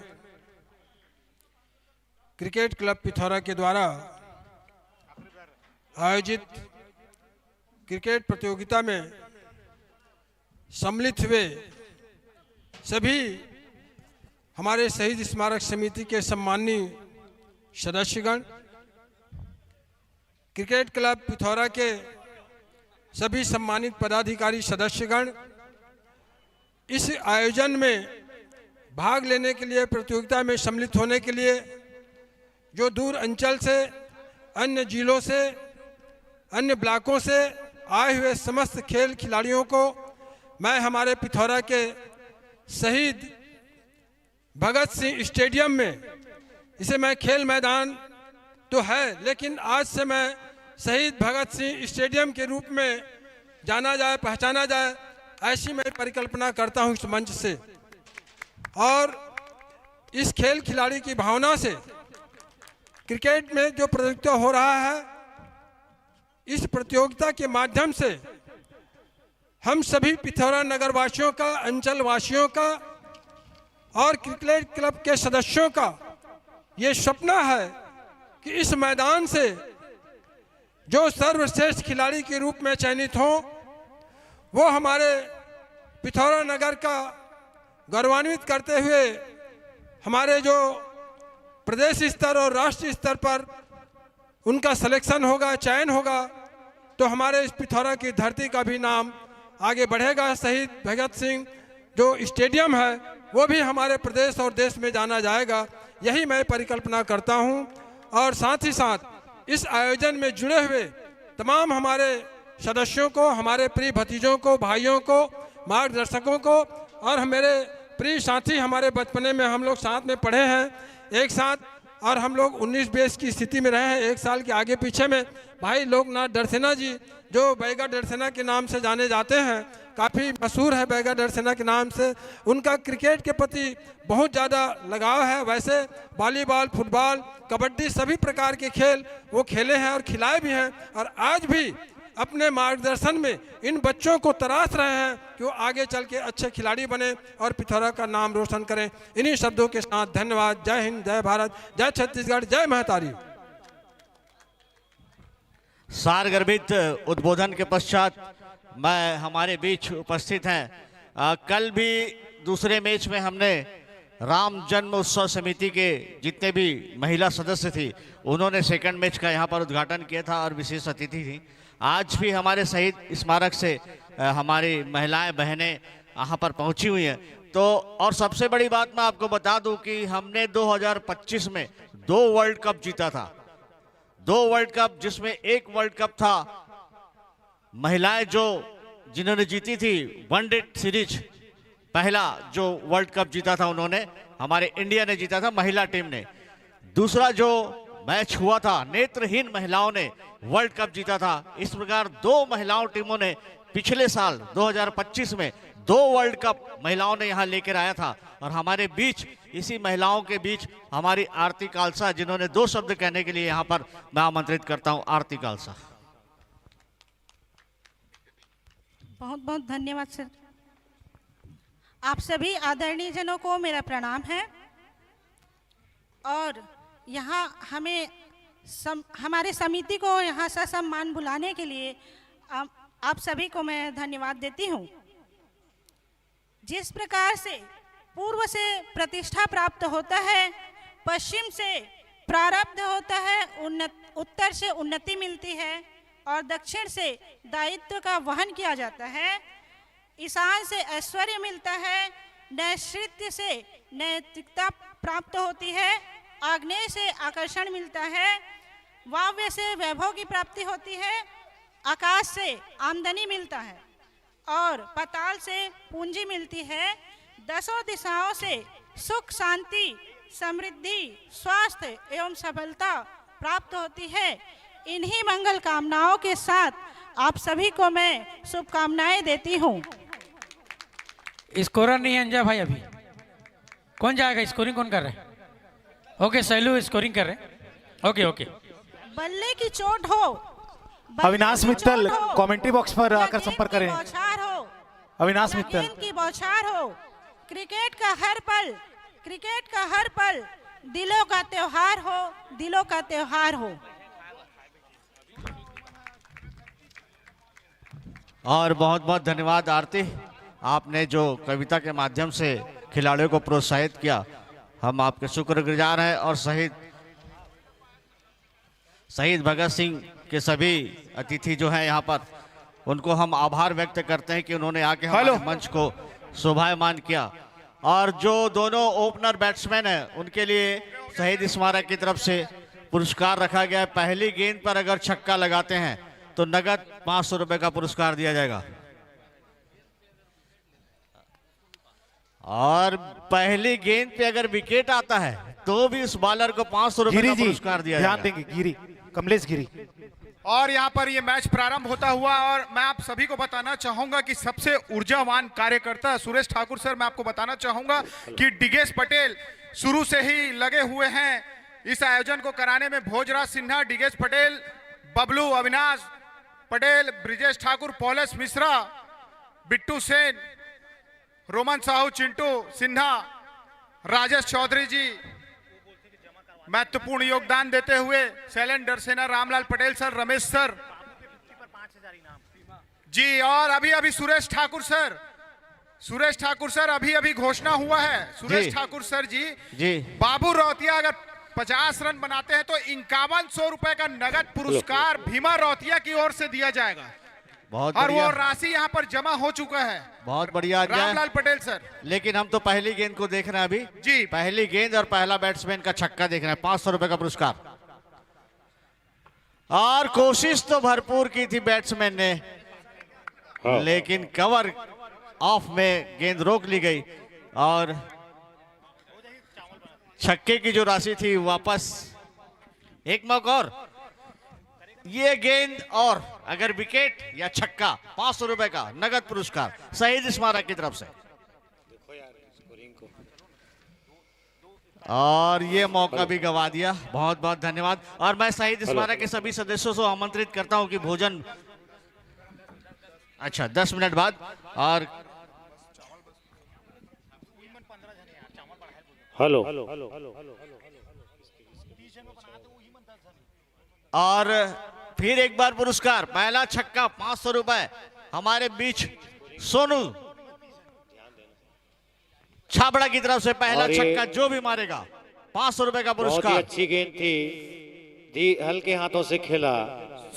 क्रिकेट क्लब पिथौरा के द्वारा आयोजित क्रिकेट प्रतियोगिता में सम्मिलित हुए सभी हमारे शहीद स्मारक समिति के सम्माननीय सदस्यगण, क्रिकेट क्लब पिथौरा के सभी सम्मानित पदाधिकारी सदस्यगण, इस आयोजन में भाग लेने के लिए, प्रतियोगिता में सम्मिलित होने के लिए जो दूर अंचल से, अन्य जिलों से, अन्य ब्लॉकों से आए हुए समस्त खेल खिलाड़ियों को मैं हमारे पिथौरा के शहीद भगत सिंह स्टेडियम में, इसे मैं खेल मैदान तो है लेकिन आज से मैं शहीद भगत सिंह स्टेडियम के रूप में जाना जाए, पहचाना जाए, ऐसी मैं परिकल्पना करता हूं इस मंच से। और इस खेल खिलाड़ी की भावना से क्रिकेट में जो प्रतियोगिता हो रहा है, इस प्रतियोगिता के माध्यम से हम सभी पिथौरा नगर वासियों का, अंचल वासियों का और क्रिकेट क्लब के सदस्यों का ये सपना है कि इस मैदान से जो सर्वश्रेष्ठ खिलाड़ी के रूप में चयनित हों, वो हमारे पिथौरा नगर का गौरवान्वित करते हुए हमारे जो प्रदेश स्तर और राष्ट्रीय स्तर पर उनका सिलेक्शन होगा, चयन होगा, तो हमारे इस पिथौरा की धरती का भी नाम आगे बढ़ेगा। शहीद भगत सिंह जो स्टेडियम है वो भी हमारे प्रदेश और देश में जाना जाएगा, यही मैं परिकल्पना करता हूं। और साथ ही साथ इस आयोजन में जुड़े हुए तमाम हमारे सदस्यों को, हमारे प्रिय भतीजों को, भाइयों को, मार्गदर्शकों को और मेरे प्रिय साथी, हमारे बचपने में हम लोग साथ में पढ़े हैं एक साथ, और हम लोग 19-20 की स्थिति में रहे हैं, 1 साल के आगे पीछे में। भाई लोकनाथ डरसेना जी जो बैगा डरसेना के नाम से जाने जाते हैं, काफ़ी मशहूर है बैगा डरसेना के नाम से, उनका क्रिकेट के प्रति बहुत ज़्यादा लगाव है। वैसे वॉलीबॉल, फुटबॉल, कबड्डी सभी प्रकार के खेल वो खेले हैं और खिलाए भी हैं, और आज भी अपने मार्गदर्शन में इन बच्चों को तराश रहे हैं कि वो आगे चल के अच्छे खिलाड़ी बने और पिथौरा का नाम रोशन करें। इन्हीं शब्दों के साथ धन्यवाद। जय हिंद, जय भारत, जय छत्तीसगढ़, जय महतारी। सारगर्भित उद्बोधन के पश्चात मैं हमारे बीच उपस्थित हैं। कल भी दूसरे मैच में हमने राम जन्म उत्सव समिति के जितने भी महिला सदस्य थी उन्होंने सेकंड मैच का यहाँ पर उद्घाटन किया था और विशेष अतिथि थी। आज भी हमारे शहीद स्मारक से हमारी महिलाएं बहनें यहाँ पर पहुँची हुई हैं। तो और सबसे बड़ी बात मैं आपको बता दूं कि हमने 2025 में 2 वर्ल्ड कप जीता था, 2 वर्ल्ड कप, जिसमें एक वर्ल्ड कप था महिलाएं जो जिन्होंने जीती थी वनडे सीरीज, पहला जो वर्ल्ड कप जीता था उन्होंने, हमारे इंडिया ने जीता था महिला टीम ने। दूसरा जो मैच हुआ था नेत्रहीन महिलाओं ने वर्ल्ड कप जीता था। इस प्रकार 2 महिलाओं टीमों ने पिछले साल 2025 में 2 वर्ल्ड कप महिलाओं ने यहाँ लेकर आया था। और हमारे बीच, इसी महिलाओं के बीच हमारी आरती खालसा, जिन्होंने 2 शब्द कहने के लिए यहाँ पर मैं आमंत्रित करता हूँ। आरती खालसा। बहुत बहुत धन्यवाद सर। आप सभी आदरणीय जनों को मेरा प्रणाम है। और यहाँ हमें हमारे समिति को यहाँ ससम्मान बुलाने के लिए आप सभी को मैं धन्यवाद देती हूँ। जिस प्रकार से पूर्व से प्रतिष्ठा प्राप्त होता है, पश्चिम से प्रारब्ध होता है, उत्तर से उन्नति मिलती है और दक्षिण से दायित्व का वहन किया जाता है, ईशान से ऐश्वर्य मिलता है, नैतृत्य से नैतिकता प्राप्त होती है, आग्नेय से आकर्षण मिलता है, वायव्य से वैभव की प्राप्ति होती है, आकाश से आमदनी मिलता है और पाताल से पूंजी मिलती है। दसों दिशाओं से सुख, शांति, समृद्धि, स्वास्थ्य एवं सफलता प्राप्त होती है। इन्हीं मंगल कामनाओं के साथ आप सभी को मैं शुभकामनाएं देती हूँ। स्कोरर नहीं है अंजा भाई, अभी कौन जाएगा? स्कोरिंग कौन कर रहे हैं? ओके, सैलू स्कोरिंग कर रहे हैं। Okay okay. बल्ले की चोट हो, अविनाश मित्तल कमेंट्री बॉक्स पर आकर संपर्क करें। बौछार हो, अविनाश मित्तल, गेंद की बौछार हो, क्रिकेट का हर पल दिलों का त्योहार हो, दिलों का त्योहार हो। और बहुत बहुत धन्यवाद आरती, आपने जो कविता के माध्यम से खिलाड़ियों को प्रोत्साहित किया, हम आपके शुक्रगुजार हैं। और शहीद भगत सिंह के सभी अतिथि जो हैं यहाँ पर, उनको हम आभार व्यक्त करते हैं कि उन्होंने आके हमारे मंच को शोभायमान किया। और जो दोनों ओपनर बैट्समैन हैं, उनके लिए शहीद स्मारक की तरफ से पुरस्कार रखा गया है। पहली गेंद पर अगर छक्का लगाते हैं तो नगद 500 रुपए का पुरस्कार दिया जाएगा। और पहली गेंद पे अगर विकेट आता है तो भी उस बॉलर को 500 रुपए का पुरस्कार दिया जाएगा। ध्यान देंगे गिरी, कमलेश गिरी। और यहाँ पर ये मैच प्रारंभ होता हुआ, और मैं आप सभी को बताना चाहूंगा कि सबसे ऊर्जावान कार्यकर्ता सुरेश ठाकुर सर, मैं आपको बताना चाहूंगा कि डिगेश पटेल शुरू से ही लगे हुए हैं इस आयोजन को कराने में। भोजराज सिन्हा, डिगेश पटेल, बबलू, अविनाश पटेल, ब्रिजेश ठाकुर, पॉलस मिश्रा, बिट्टू सेन, रोमन साहू, चिंटू सिन्हा, राजेश चौधरी जी महत्वपूर्ण योगदान देते हुए, शैलेंद्र सेना, रामलाल पटेल सर, रमेश सर जी, और अभी सुरेश ठाकुर सर अभी घोषणा हुआ है। सुरेश ठाकुर सर जी, बाबू रौतिया अगर 50 रन बनाते हैं तो 5100 रुपए का नगद पुरस्कार भीमा रौतिया की ओर से दिया जाएगा। बहुत और वो राशि यहाँ पर जमा हो चुका है। बहुत बढ़िया रामलाल पटेल सर। लेकिन हम तो पहली गेंद को देख रहे हैं अभी जी, पहली गेंद और पहला बैट्समैन का छक्का देख रहे हैं। 500 रुपए का पुरस्कार। और कोशिश तो भरपूर की थी बैट्समैन ने, लेकिन कवर ऑफ में गेंद रोक ली गई और छक्के की जो राशि थी वापस। एक मौका और, ये गेंद और अगर विकेट या छक्का 500 रुपए का नगद पुरस्कार शहीद स्मारक की तरफ से। और ये मौका भी गवा दिया। बहुत बहुत धन्यवाद। और मैं शहीद स्मारक के सभी सदस्यों को आमंत्रित करता हूं कि भोजन 10 मिनट बाद। और फिर एक बार पुरस्कार, पहला छक्का 500 रुपए। हमारे बीच सोनू छाबड़ा की तरफ से पहला छक्का जो भी मारेगा 500 रुपए का पुरस्कार। बहुत अच्छी गेंद थी, हल्के हाथों से खेला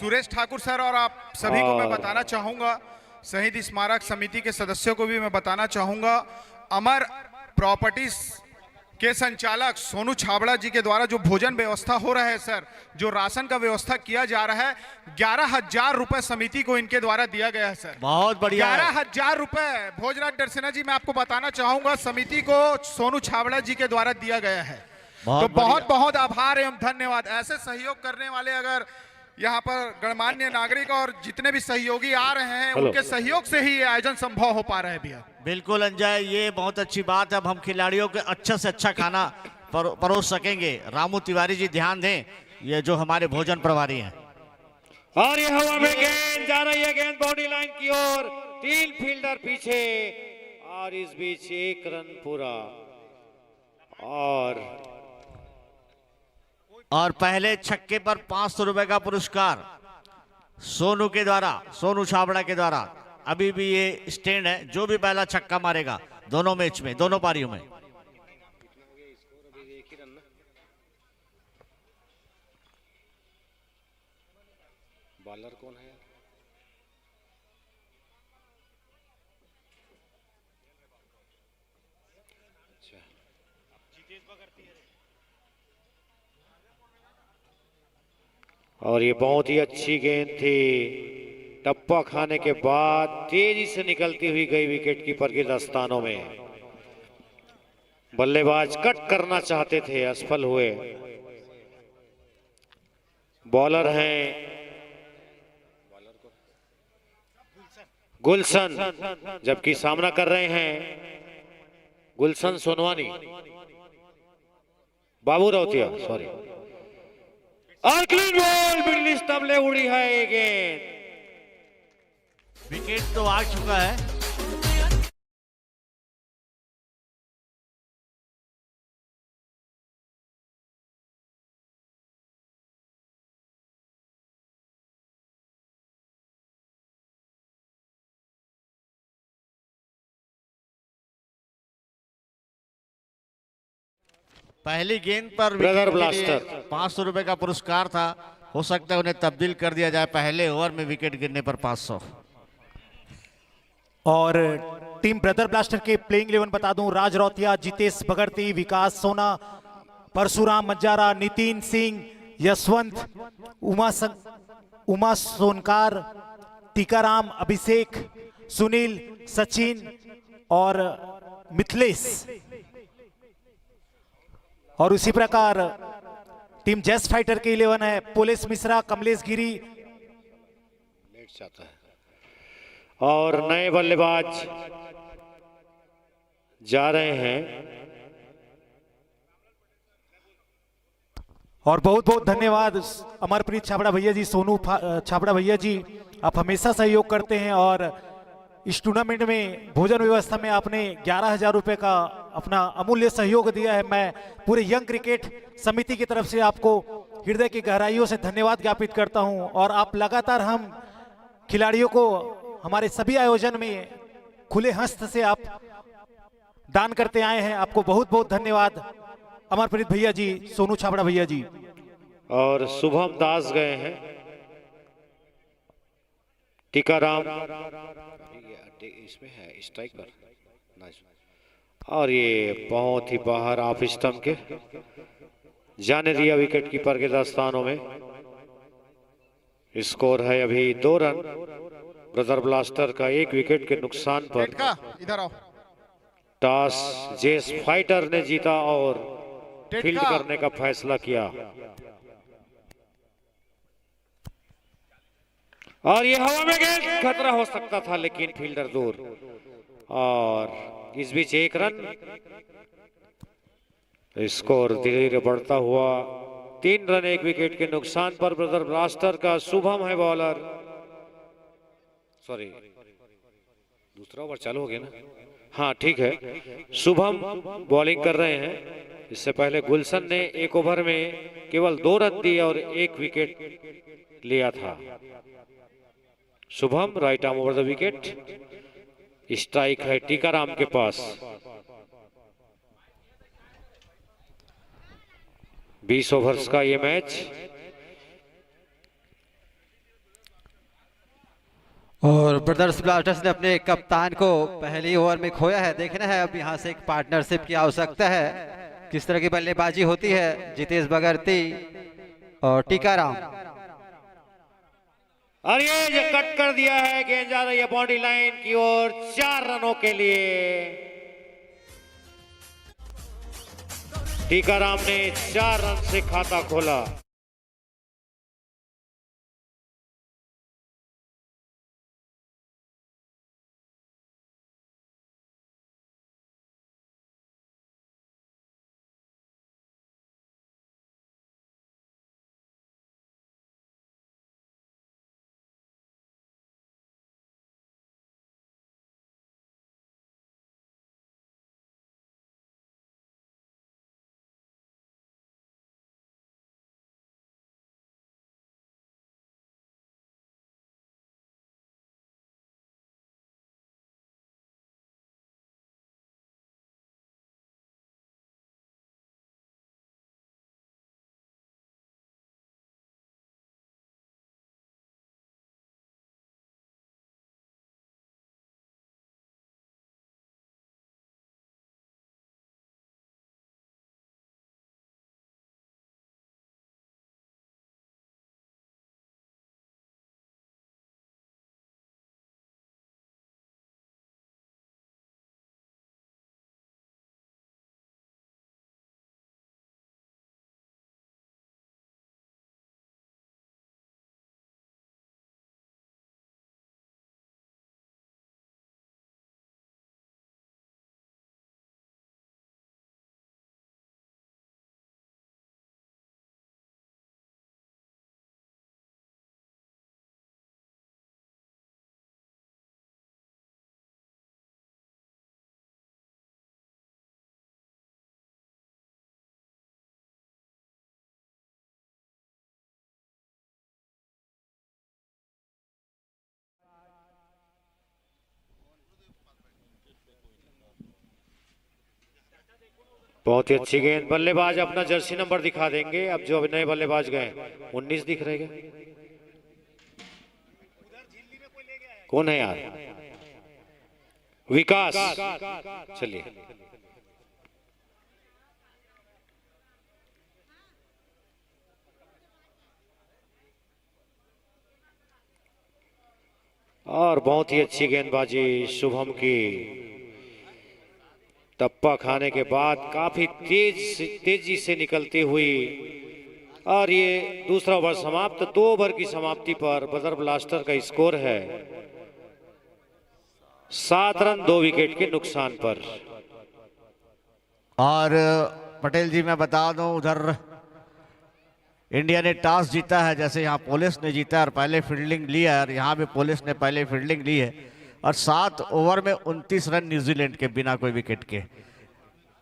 सुरेश ठाकुर सर। और आप सभी को मैं बताना चाहूंगा, शहीद स्मारक समिति के सदस्यों को भी मैं बताना चाहूंगा, अमर प्रॉपर्टीज के संचालक सोनू छाबड़ा जी के द्वारा जो भोजन व्यवस्था हो रहा है सर, जो राशन का व्यवस्था किया जा रहा है, 11,000 रुपए समिति को इनके द्वारा दिया गया है सर। बहुत बढ़िया। 11,000 रुपए भोजराज डरसेना जी, मैं आपको बताना चाहूंगा समिति को सोनू छाबड़ा जी के द्वारा दिया गया है। तो बहुत बहुत आभार एवं धन्यवाद। ऐसे सहयोग करने वाले अगर यहाँ पर गणमान्य नागरिक और जितने भी सहयोगी आ रहे हैं, उनके सहयोग से ही ये आयोजन संभव हो पा रहा है भैया। बिल्कुल अंजय, ये बहुत अच्छी बात है। अब हम खिलाड़ियों के अच्छा से अच्छा खाना परोस सकेंगे। रामू तिवारी जी ध्यान दें, ये जो हमारे भोजन प्रभारी हैं। और ये हवा में गेंद जा रही है, गेंद बाउंड्री लाइन की ओर, 3 फील्डर पीछे और इस बीच 1 रन पूरा। और पहले छक्के पर 500 रुपए का पुरस्कार सोनू के द्वारा, सोनू छाबड़ा के द्वारा। अभी भी ये स्टैंड है, जो भी पहला छक्का मारेगा दोनों मैच में, दोनों पारियों में। बॉलर कौन है? और ये बहुत ही अच्छी गेंद थी, टप्पा खाने के बाद तेजी से निकलती हुई गई विकेट कीपर के दस्तानों में। बल्लेबाज कट करना चाहते थे, असफल हुए। बॉलर हैं गुलशन, जबकि सामना कर रहे हैं गुलशन सोनवानी, बाबू राउतिया, सॉरी। और क्लीन बॉल, मिडल स्टंप ले उड़ी है ये गेंद। विकेट तो आ चुका है। पहली गेंद पर ब्रदर ब्लास्टर 500 रुपए का पुरस्कार था। हो सकता है उन्हें तब्दील कर दिया जाए, पहले ओवर में विकेट गिरने पर 500। और टीम ब्रदर ब्लास्टर के प्लेइंग 11 बता दूं, राज रौतिया, जितेश बगड़ती, विकास सोना, परशुराम मज्जारा, नितिन सिंह, यशवंत, उमा सोनकार, टीकाराम, अभिषेक, सुनील, सचिन और मिथिलेश। और उसी प्रकार टीम जेस फाइटर के 11 है, पुलिस मिश्रा, कमलेश गिरी। लेट जाता है। और नए बल्लेबाज जा रहे हैं। और बहुत बहुत धन्यवाद अमरप्रीत छाबड़ा भैया जी, सोनू छाबड़ा भैया जी, आप हमेशा सहयोग करते हैं। और इस टूर्नामेंट में भोजन व्यवस्था में आपने 11,000 रुपए का अपना अमूल्य सहयोग दिया है। मैं पूरे यंग क्रिकेट समिति की तरफ से आपको हृदय की गहराइयों से धन्यवाद ज्ञापित करता हूं। और आप लगातार हम खिलाड़ियों को हमारे सभी आयोजन में खुले हस्त से आप दान करते आए हैं। आपको बहुत बहुत धन्यवाद अमरप्रीत भैया जी, सोनू छाबड़ा भैया जी। और शुभम दास गए हैं, टीकाराम इसमें है स्ट्राइक पर, नाइस। और ये बहुत ही बाहर ऑफ स्टंप के जाने दिया विकेट कीपर के दस्तानों में। स्कोर है अभी 2 रन। ब्रदर ब्लास्टर का 1 विकेट के नुकसान पर इधर आओ। टॉस जेस फाइटर ने जीता और फील्ड करने का फैसला किया। और ये हवा में गेंद, खतरा हो सकता था लेकिन फील्डर दूर। और इस बीच 1 रन। स्कोर धीरे धीरे बढ़ता हुआ 3 रन 1 विकेट के नुकसान पर ब्रदर ब्लास्टर का। शुभम है बॉलर, सॉरी दूसरा ओवर चालू हो गया ना, हाँ ठीक है। शुभम बॉलिंग कर रहे हैं। इससे पहले गुलशन ने 1 ओवर में केवल 2 रन दिए और 1 विकेट लिया था। Shubham right arm over the wicket. Strike है टीकाराम के पास। 20 ओवर्स का ये मैच। और ब्रदर्स ब्लास्टर्स ने अपने कप्तान को पहली ओवर में खोया है। देखना है अब यहाँ से एक पार्टनरशिप की आवश्यकता है, किस तरह की बल्लेबाजी होती है। जितेश बगरती और टीकाराम। और ये कट कर दिया है, गेंद जा रही है बाउंड्री लाइन की ओर 4 रनों के लिए। टीकाराम ने 4 रन से खाता खोला। बहुत ही अच्छी गेंद। बल्लेबाज अपना जर्सी नंबर दिखा देंगे। अब जो अभी नए बल्लेबाज गए 19 दिख रहे हैं। कौन है यार? विकास। चलिए और बहुत ही अच्छी गेंदबाजी शुभम की। टप्पा खाने के बाद काफी तेजी से निकलती हुई और ये दूसरा ओवर समाप्त। 2 ओवर की समाप्ति पर बजर ब्लास्टर का स्कोर है 7 रन 2 विकेट के नुकसान पर। और पटेल जी मैं बता दूं, उधर इंडिया ने टॉस जीता है, जैसे यहाँ पुलिस ने जीता है और पहले फील्डिंग ली है, और यहाँ भी पुलिस ने पहले फील्डिंग ली है और 7 ओवर में 29 रन न्यूजीलैंड के बिना कोई विकेट के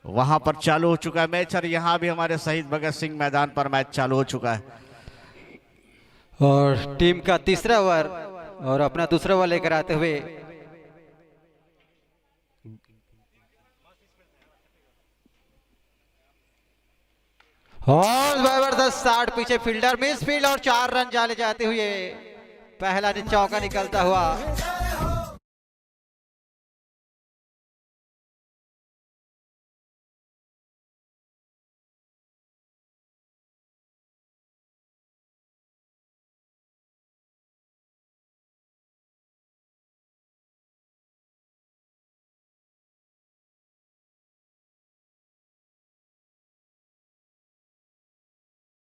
वहां पर चालू हो चुका है मैच। और यहाँ भी हमारे शहीद भगत सिंह मैदान पर मैच चालू हो चुका है। और टीम का तीसरा ओवर और अपना दूसरा ओवर लेकर आते हुए और जबरदस्त 60 पीछे फील्डर मिस फील्ड और 4 रन जाले जाते हुए पहला चौका निकलता हुआ।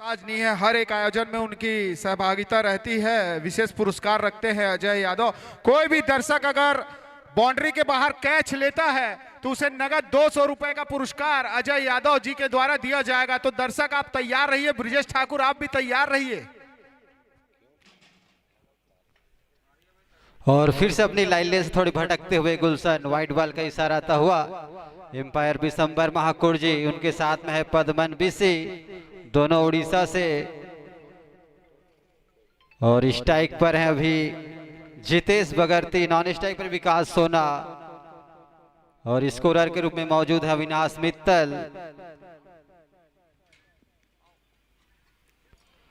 आज नहीं है, हर एक आयोजन में उनकी सहभागिता रहती है। विशेष पुरस्कार रखते हैं अजय यादव। कोई भी दर्शक अगर बाउंड्री के बाहर कैच लेता है तो उसे नगद 200 रुपए का पुरस्कार अजय यादव जी के द्वारा दिया जाएगा। तो दर्शक आप तैयार रहिए, ब्रिजेश ठाकुर आप भी तैयार रहिए। और फिर से अपनी लाइन लेन से थोड़ी भटकते हुए गुलशन, व्हाइट बॉल का इशारा आता हुआ। एम्पायर बिशंबर महाकुर जी, उनके साथ में है पद्मन बीसी, दोनों उड़ीसा से। और स्ट्राइक पर है अभी जितेश बगर्ती, नॉन स्ट्राइक पर विकास सोना और स्कोरर के रूप में मौजूद है अविनाश मित्तल।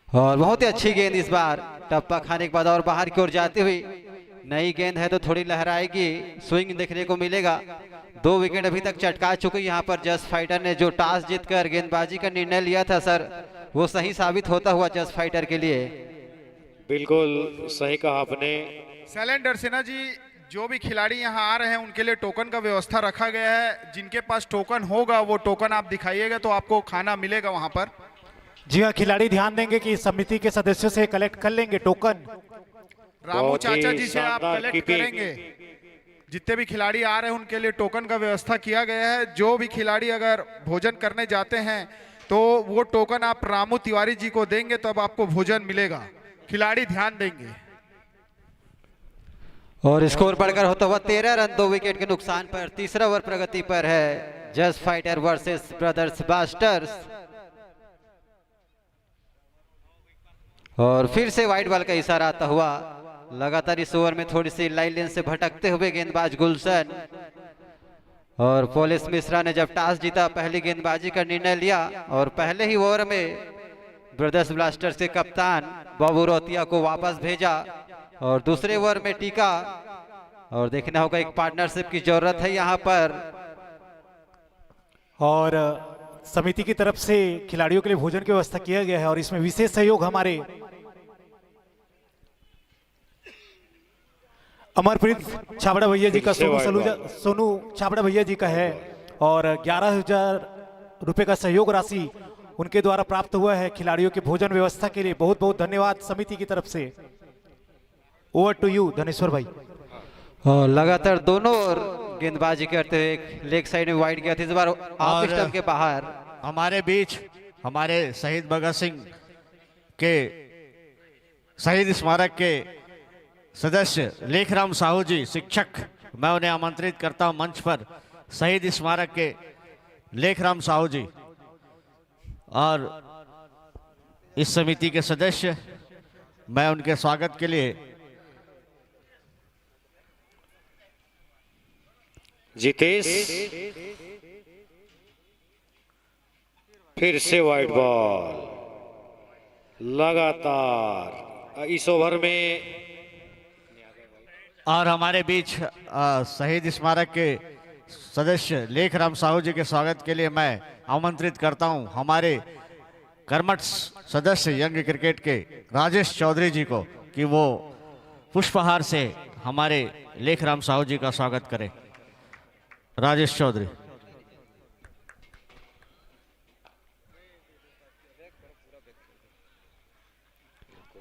और बहुत ही अच्छी गेंद इस बार टप्पा खाने के बाद और बाहर की ओर जाती हुई। नई गेंद है तो थोड़ी लहराएगी, स्विंग देखने को मिलेगा। 2 विकेट अभी तक चटका चुकी। यहाँ पर जस्ट फाइटर ने जो टॉस जीतकर गेंदबाजी का निर्णय लिया था सर, वो सही साबित होता हुआ जस्ट फाइटर के लिए। बिल्कुल सही कहा आपने। शैलेंद्र सिन्हा जी, जो भी खिलाड़ी यहाँ आ रहे हैं उनके लिए टोकन का व्यवस्था रखा गया है। जिनके पास टोकन होगा वो टोकन आप दिखाइएगा तो आपको खाना मिलेगा वहां पर। जी हाँ, खिलाड़ी ध्यान देंगे कि समिति के सदस्यों से कलेक्ट कर लेंगे टोकन। रामू चाचा जी से आप कलेक्ट करेंगे। जितने भी खिलाड़ी आ रहे हैं उनके लिए टोकन का व्यवस्था किया गया है। जो भी खिलाड़ी अगर भोजन करने जाते हैं तो वो टोकन आप रामू तिवारी जी को देंगे, तब आपको भोजन मिलेगा। खिलाड़ी ध्यान देंगे। और स्कोर बढ़कर होता हुआ 13 रन 2 विकेट के नुकसान पर। तीसरा ओवर प्रगति पर है just fighter versus brothers blasters. और फिर से व्हाइट बॉल का इशारा आता हुआ। लगातार इस ओवर में थोड़ी सी लाइन लेन से भटकते हुए गेंदबाज गुलशन। और पोलिस मिश्रा ने जब टॉस जीता पहली गेंदबाजी का निर्णय लिया और पहले ही ओवर में ब्रदर्स ब्लास्टर्स के कप्तान बाबू रोतिया को वापस भेजा। और दूसरे ओवर में टीका और देखना होगा, एक पार्टनरशिप की जरूरत है यहाँ पर। और समिति की तरफ से खिलाड़ियों के लिए भोजन की व्यवस्था किया गया है और इसमें विशेष सहयोग हमारे अमरप्रीत छाबड़ा भैया जी का, सोनू छाबड़ा भैया जी का है। और 11,000 रुपए का सहयोग राशि उनके द्वारा प्राप्त हुआ है खिलाड़ियों के भोजन व्यवस्था के लिए। बहुत बहुत धन्यवाद समिति की तरफ से। ओवर टू यू धनेश्वर भाई। और लगातार दोनों ओर गेंदबाजी करते हुए लेग साइड में वाइड गया था, इस बार ऑफ स्टंप के बाहर। हमारे बीच हमारे शहीद भगत सिंह के शहीद स्मारक के सदस्य लेखराम साहू जी शिक्षक, मैं उन्हें आमंत्रित करता हूं मंच पर। शहीद स्मारक के लेखराम साहू जी और इस समिति के सदस्य, मैं उनके स्वागत के लिए जितेश फिर से वाइट बॉल। लगातार इस ओवर में और हमारे बीच शहीद स्मारक के सदस्य लेखराम साहू जी के स्वागत के लिए मैं आमंत्रित करता हूं हमारे कर्मठ सदस्य यंग क्रिकेट के राजेश चौधरी जी को कि वो पुष्पहार से हमारे लेखराम साहू जी का स्वागत करें। राजेश चौधरी।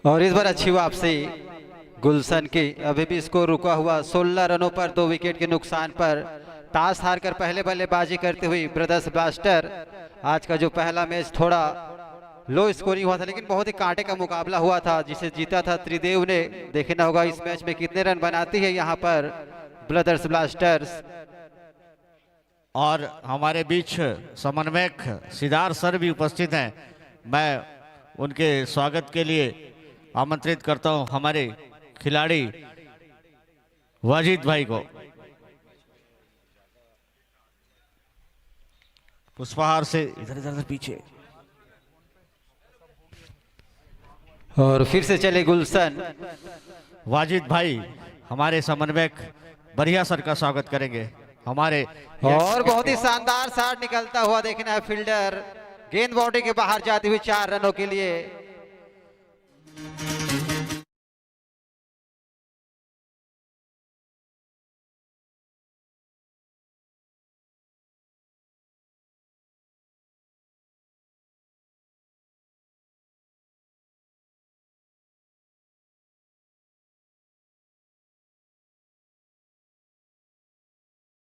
और इस बार अच्छी वापसी गुलशन की। अभी भी स्कोर रुका हुआ 16 रनों पर 2 विकेट के नुकसान पर टॉस हारकर पहले बल्लेबाजी करती हुई ब्रदर्स ब्लास्टर। आज का जो पहला मैच थोड़ा लो स्कोरिंग हुआ था, लेकिन बहुत ही कांटे का मुकाबला हुआ था जिसे जीता था त्रिदेव ने। देखना होगा इस मैच में कितने रन बनाती है यहाँ पर ब्रदर्स ब्लास्टर्स। और हमारे बीच समन्वयक सिद्धार्थ सर भी उपस्थित हैं। मैं उनके स्वागत के लिए आमंत्रित करता हूं हमारे खिलाड़ी वाजिद भाई को। पुष्पहार से इधर इधर पीछे। और फिर से चले गुलशन। वाजिद भाई हमारे समन्वयक बढ़िया सर का स्वागत करेंगे हमारे। और बहुत ही शानदार शॉट निकलता हुआ देखना है फील्डर। गेंद बाउंड्री के बाहर जाती हुई 4 रनों के लिए।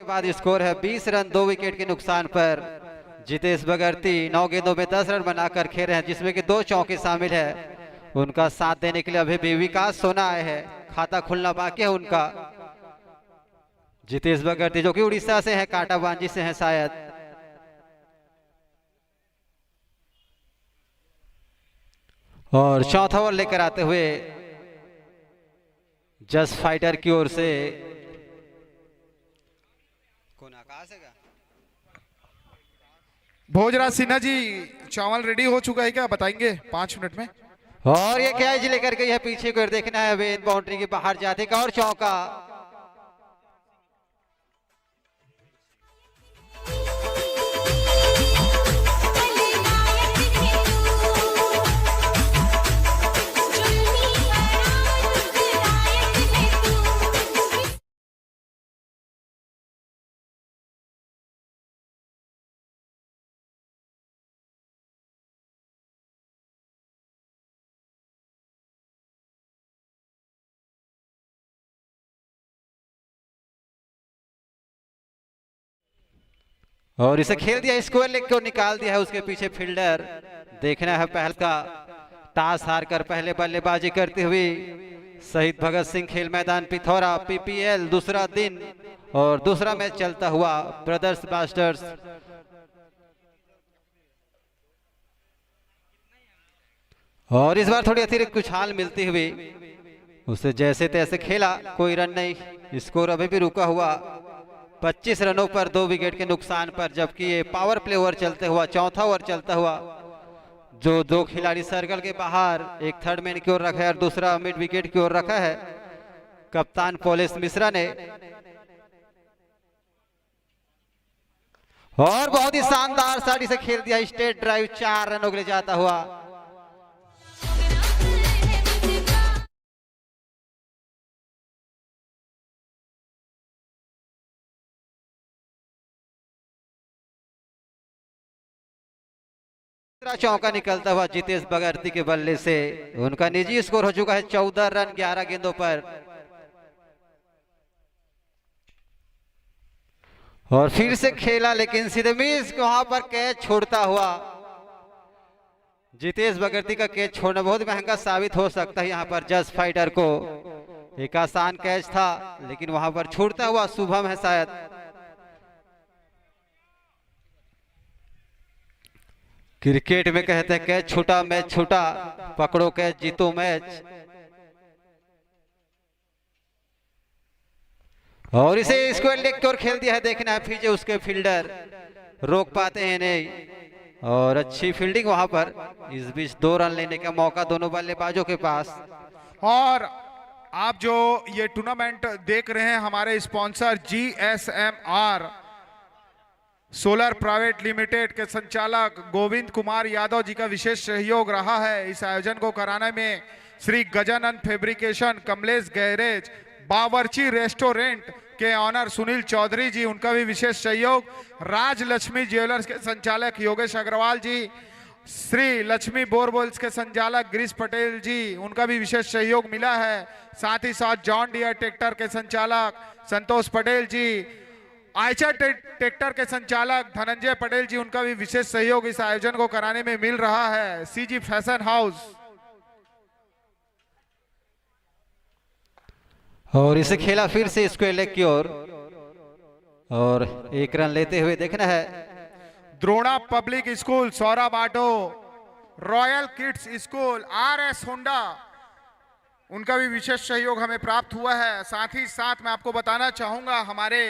बाद स्कोर है 20 रन 2 विकेट के नुकसान पर। जितेश बगर्ती 9 गेंदों में 10 रन बनाकर खेल रहे हैं, जिसमें कि 2 चौके शामिल है। उनका साथ देने के लिए अभी भी विकास सोना आए हैं, खाता खुलना बाकी है उनका। जितेश बगर्ती जो कि उड़ीसा से है, कांटाबांजी से है शायद। और चौथा ओवर लेकर आते हुए जस्ट फाइटर की ओर से भोजराज सिन्हा जी, चावल रेडी हो चुका है क्या, बताएंगे 5 मिनट में। और ये कैच लेकर गई है पीछे को, देखना है गेंद बाउंड्री के बाहर जाते का और चौका। और इसे खेल दिया, स्क्वायर लेग को निकाल दिया है उसके पीछे फील्डर। देखना है पहल का टॉस हारकर पहले बल्लेबाजी करती हुई शहीद भगत सिंह खेल मैदान पिथौरा। पीपीएल दूसरा दिन और दूसरा मैच चलता हुआ ब्रदर्स ब्लास्टर्स। और इस बार थोड़ी अतिरिक्त उछाल मिलती हुई उसे जैसे तैसे खेला, कोई रन नहीं। स्कोर अभी भी रुका हुआ 25 रनों पर 2 विकेट के नुकसान पर, जबकि ये पावर प्ले ओवर चलते हुआ चौथा ओवर चलता हुआ जो 2 खिलाड़ी सर्कल के बाहर, एक थर्ड मैन की ओर रखा है और दूसरा मिड विकेट की ओर रखा है कप्तान पोलिस मिश्रा ने। और बहुत ही शानदार साड़ी से खेल दिया, स्ट्रेट ड्राइव 4 रनों के लिए जाता हुआ। चौका निकलता हुआ जितेश बगर्ती के बल्ले से। उनका निजी स्कोर हो चुका है 14 रन 11 गेंदों पर। और फिर से खेला, लेकिन सीधे मिस वहां पर कैच छोड़ता हुआ। जितेश बगर्ती का कैच छोड़ना बहुत महंगा साबित हो सकता है यहाँ पर जस्ट फाइटर को। एक आसान कैच था लेकिन वहां पर छूटता हुआ शुभम है शायद। क्रिकेट में कहते हैं कैच छूटा मैच छूटा, पकड़ो कैच जीतो मैच। और इसे स्क्वायर लेग की ओर खेल दिया है, देखना है पीछे उसके फील्डर रोक पाते हैं नहीं। और अच्छी फील्डिंग वहां पर। इस बीच 2 रन लेने का मौका दोनों बल्लेबाजों के पास। और आप जो ये टूर्नामेंट देख रहे हैं, हमारे sponsor GSMR solar private limited के संचालक गोविंद कुमार यादव जी का विशेष सहयोग रहा है। इस आयोजन को कराने में श्री गजानंद फैब्रिकेशन, कमलेश गैरेज, बावर्ची रेस्टोरेंट के ऑनर सुनील चौधरी जी, उनका भी विशेष सहयोग। राज लक्ष्मी ज्वेलर्स के संचालक योगेश अग्रवाल जी, श्री लक्ष्मी बोरवेल्स के संचालक गिरीश पटेल जी, उनका भी विशेष सहयोग मिला है। साथ ही साथ जॉन डियर ट्रैक्टर के संचालक संतोष पटेल जी, आयचा ट्रैक्टर के संचालक धनंजय पटेल जी, उनका भी विशेष सहयोग इस आयोजन को कराने में मिल रहा है। CG fashion house. और इसे खेला फिर से स्क्वायर लेग की ओर और 1 रन लेते हुए देखना है। Drona public school, Saurabh auto, royal kids school, RS Honda, उनका भी विशेष सहयोग हमें प्राप्त हुआ है। साथ ही साथ मैं आपको बताना चाहूंगा, हमारे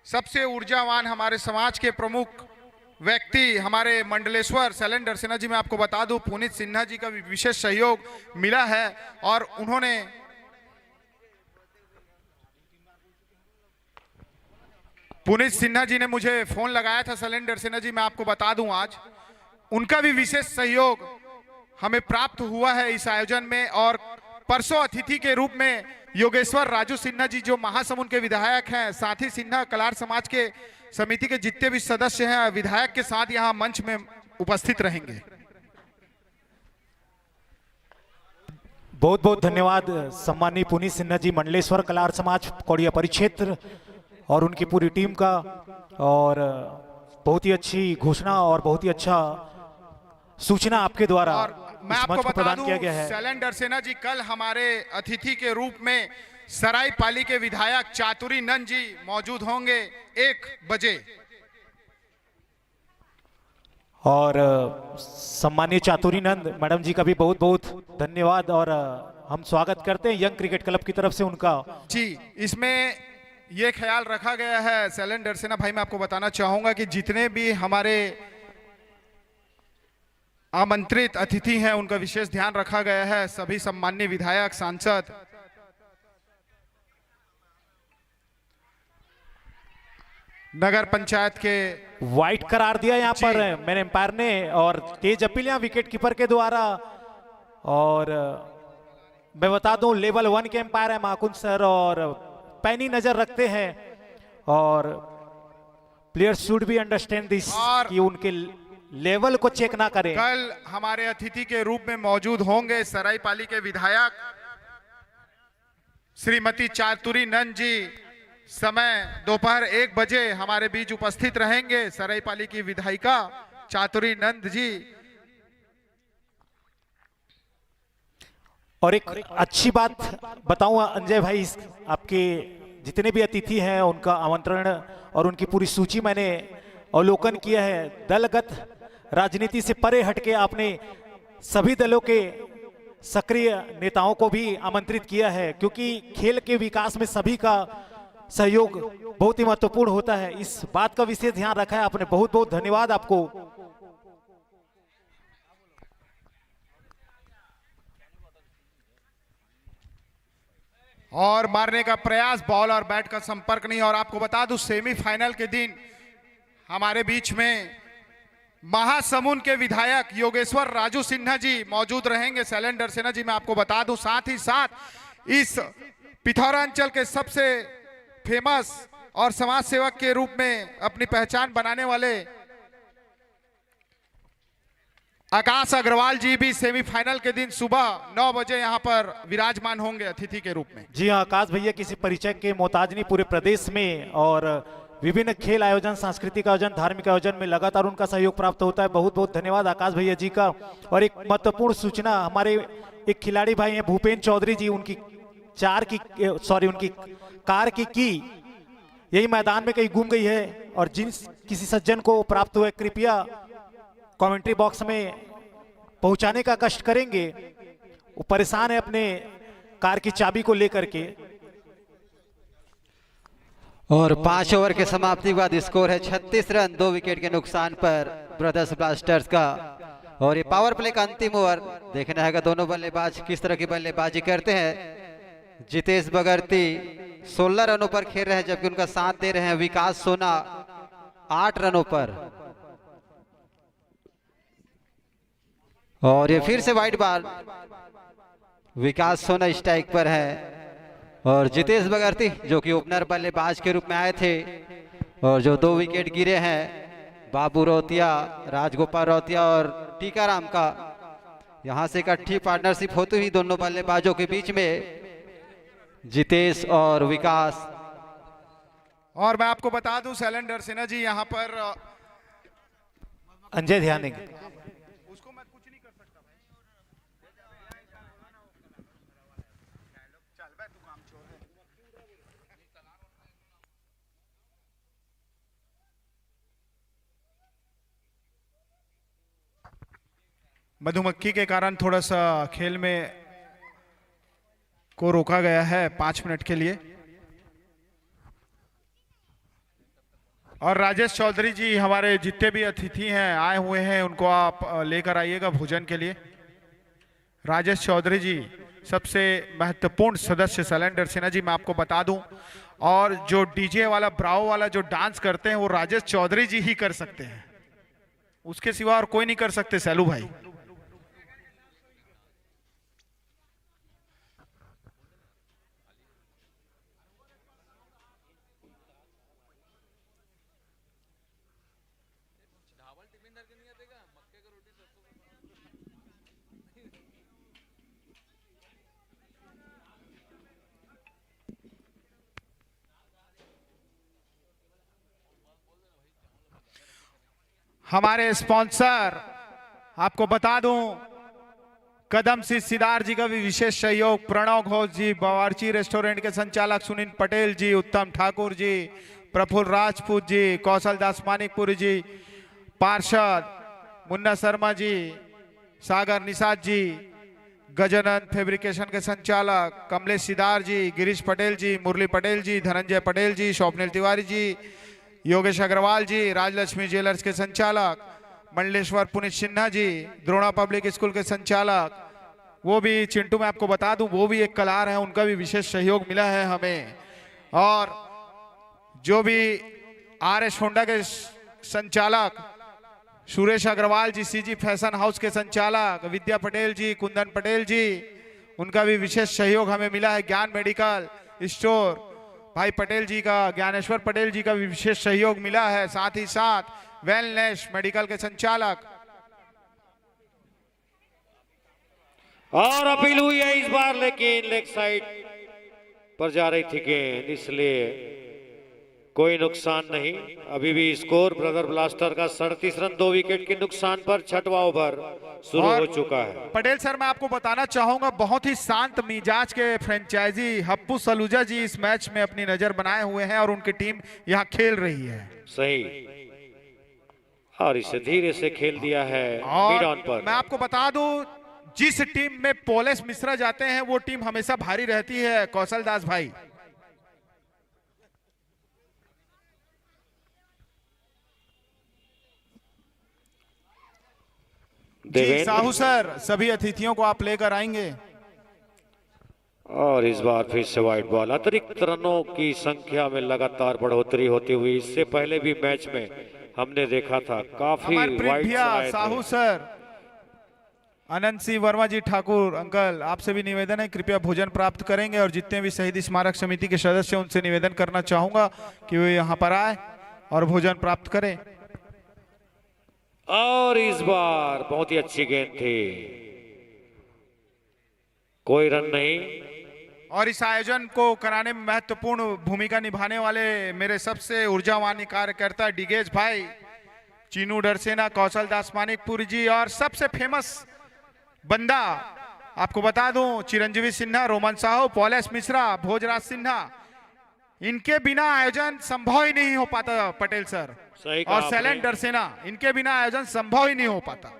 सबसे ऊर्जावान हमारे समाज के प्रमुख व्यक्ति हमारे मंडलेश्वर शैलेंद्र सिन्हा जी, मैं आपको बता दूं पुनीत सिन्हा जी का भी विशेष सहयोग मिला है। और उन्होंने पुनीत सिन्हा जी ने मुझे फोन लगाया था, शैलेंद्र सिन्हा जी, मैं आपको बता दूं आज उनका भी विशेष सहयोग हमें प्राप्त हुआ है इस आयोजन में। और परसों अतिथि के रूप में योगेश्वर राजू सिन्हा जी जो महासमुंद के विधायक हैं, साथ ही सिन्हा कलार समाज के समिति के जितने भी सदस्य हैं विधायक के साथ यहां मंच में उपस्थित रहेंगे। बहुत बहुत धन्यवाद सम्मानीय पुनीत सिन्हा जी, मंडलेश्वर कलार समाज कोड़िया परिक्षेत्र और उनकी पूरी टीम का। और बहुत ही अच्छी घोषणा और बहुत ही अच्छा सूचना आपके द्वारा मैं इस आपको मंच पर बता प्रदान किया दूं गया है। शैलेंद्र सिन्हा जी कल हमारे अतिथि के रूप में सरायपाली के विधायक चातुरी नंद जी मौजूद होंगे 1 बजे। और सम्मानीय चातुरी नंद मैडम जी का भी बहुत बहुत धन्यवाद और हम स्वागत करते हैं यंग क्रिकेट क्लब की तरफ से उनका। जी, इसमें ये ख्याल रखा गया है शैलेंद्र सिन्हा भाई, मैं आपको बताना चाहूंगा कि जितने भी हमारे आमंत्रित अतिथि हैं उनका विशेष ध्यान रखा गया है। सभी सम्माननीय विधायक, सांसद, नगर पंचायत के वाइट करार दिया यहाँ पर मैंने एम्पायर ने और तेज अपील यहाँ विकेट कीपर के द्वारा। और मैं बता दूं लेवल 1 के एम्पायर है माकुंद सर और पैनी नजर रखते हैं और players should be understand this कि उनके लेवल को चेक ना करें। कल हमारे अतिथि के रूप में मौजूद होंगे सरायपाली के विधायक श्रीमती चातुरी नंद जी। समय दोपहर 1 बजे हमारे बीच उपस्थित रहेंगे सरायपाली की विधायिका चातुरी नंद जी। और एक अच्छी बात बताऊं अंजय भाई, आपके जितने भी अतिथि हैं उनका आमंत्रण और उनकी पूरी सूची मैंने अवलोकन किया है। दलगत राजनीति से परे हटके आपने सभी दलों के सक्रिय नेताओं को भी आमंत्रित किया है, क्योंकि खेल के विकास में सभी का सहयोग बहुत ही महत्वपूर्ण होता है। इस बात का विशेष ध्यान रखा है आपने, बहुत बहुत धन्यवाद आपको। और मारने का प्रयास, बॉल और बैट का संपर्क नहीं। और आपको बता दूं सेमीफाइनल के दिन हमारे बीच में महासमुंद के विधायक योगेश्वर राजू सिन्हा जी मौजूद रहेंगे, शैलेंद्र सिन्हा जी मैं आपको बता दूं। साथ ही साथ इस पिथौरा अंचल के सबसे फेमस और समाज सेवक के रूप में अपनी पहचान बनाने वाले आकाश अग्रवाल जी भी सेमीफाइनल के दिन सुबह 9 बजे यहां पर विराजमान होंगे अतिथि के रूप में। जी हाँ, आकाश भैया किसी परिचय के मोहताज नहीं, पूरे प्रदेश में और विभिन्न खेल आयोजन, सांस्कृतिक आयोजन, धार्मिक आयोजन में लगातार उनका सहयोग प्राप्त होता है। बहुत बहुत धन्यवाद आकाश भैया जी का। और एक महत्वपूर्ण सूचना, हमारे एक खिलाड़ी भाई हैं भूपेन चौधरी जी, उनकी कार की यही मैदान में कहीं गुम गई है और जिन किसी सज्जन को प्राप्त हुआ कृपया कमेंट्री बॉक्स में पहुंचाने का कष्ट करेंगे। वो परेशान है अपने कार की चाबी को लेकर के। और 5 ओवर के समाप्ति के बाद स्कोर है 36 रन 2 विकेट के नुकसान पर। ब्रदर्स ब्लास्टर्स का। और ये पावर प्ले का अंतिम ओवर देखना है दोनों बल्लेबाज किस तरह की बल्लेबाजी करते हैं। जितेश बगर्ती 16 रनों पर खेल रहे हैं, जबकि उनका साथ दे रहे हैं विकास सोना 8 रनों पर। और ये फिर से वाइड बॉल, विकास सोना स्ट्राइक पर है और जितेश बगर्ती जो कि ओपनर बल्लेबाज के रूप में आए थे और जो 2 विकेट गिरे हैं बाबू रोतिया, राजगोपाल रोतिया और टीकाराम का, यहां से इकट्ठी पार्टनरशिप होती हुई दोनों बल्लेबाजों के बीच में जितेश और विकास। और मैं आपको बता दूं शैलेंद्र सिन्हा जी यहाँ पर अंजय ध्यान देंगे। मधुमक्खी के कारण थोड़ा सा खेल में को रोका गया है 5 मिनट के लिए। और राजेश चौधरी जी हमारे जितने भी अतिथि हैं आए हुए हैं उनको आप लेकर आइएगा भोजन के लिए। राजेश चौधरी जी सबसे महत्वपूर्ण सदस्य शैलेंद्र सिन्हा जी, मैं आपको बता दूं। और जो डीजे वाला ब्रावो वाला जो डांस करते हैं वो राजेश चौधरी जी ही कर सकते हैं, उसके सिवा और कोई नहीं कर सकते सैलू भाई। हमारे स्पॉन्सर आपको बता दूं कदम सिद्धार्थ जी का भी विशेष सहयोग, प्रणव घोष जी, बावर्ची रेस्टोरेंट के संचालक सुनील पटेल जी, उत्तम ठाकुर जी, प्रफुल्ल राजपूत जी, कौशल दास मानिकपुरी जी, पार्षद मुन्ना शर्मा जी, सागर निषाद जी, गजानंद फैब्रिकेशन के संचालक कमलेश सिद्धार्थ जी, गिरीश पटेल जी, मुरली पटेल जी, धनंजय पटेल जी, स्वप्निल तिवारी जी, योगेश अग्रवाल जी, राजलक्ष्मी ज्वेलर्स के संचालक मंडलेश्वर पुनीत सिन्हा जी, द्रोणा पब्लिक स्कूल के संचालक वो भी चिंटू, मैं आपको बता दूं वो भी एक कलाकार हैं, उनका भी विशेष सहयोग मिला है हमें। और जो भी RS होंडा के संचालक सुरेश अग्रवाल जी, CG फैशन हाउस के संचालक विद्या पटेल जी, कुंदन पटेल जी, उनका भी विशेष सहयोग हमें मिला है। ज्ञान मेडिकल स्टोर भाई पटेल जी का, ज्ञानेश्वर पटेल जी का भी विशेष सहयोग मिला है। साथ ही साथ वेलनेस मेडिकल के संचालक। और अपील हुई है इस बार, लेकिन लेग साइड पर जा रही थी गेंद, इसलिए कोई नुकसान नहीं। अभी भी स्कोर ब्रदर ब्लास्टर का 37 रन 2 विकेट के नुकसान पर 6वां ओवर शुरू हो चुका है। पटेल सर मैं आपको बताना चाहूंगा बहुत ही शांत मिजाज के फ्रेंचाइजी हप्पू सलूजा जी इस मैच में अपनी नजर बनाए हुए हैं और उनकी टीम यहाँ खेल रही है। सही, और इसे धीरे से खेल दिया है मिड ऑन पर। मैं आपको बता दूं जिस टीम में पोलेस मिश्रा जाते हैं वो टीम हमेशा भारी रहती है कौशल दास भाई। जी साहू सर सभी अतिथियों को आप लेकर आएंगे। और इस बार फिर से वाइड बॉल, अतिरिक्त रनों की संख्या में लगातार बढ़ोतरी होती हुई इससे पहले भी मैच में हमने देखा था काफी wide Sahu sir, Anant Singh Verma ji Thakur uncle आपसे भी निवेदन है कृपया भोजन प्राप्त करेंगे और जितने भी शहीद स्मारक समिति के सदस्य उनसे निवेदन करना चाहूंगा कि वे यहाँ पर आए और भोजन प्राप्त करें। और इस बार बहुत ही अच्छी गेंद थी, कोई रन नहीं। और इस आयोजन को कराने में महत्वपूर्ण भूमिका निभाने वाले मेरे सबसे ऊर्जावान कार्यकर्ता डिगेज भाई, चीनू डरसेना, कौशल दास मानिकपुरी जी और सबसे फेमस बंदा आपको बता दूं चिरंजीवी सिन्हा, रोमन साहू, पॉलेस मिश्रा, भोजराज सिन्हा, इनके बिना आयोजन संभव ही नहीं हो पाता पटेल सर। और शैलेंद्र डरसेना, इनके बिना आयोजन संभव ही नहीं हो पाता।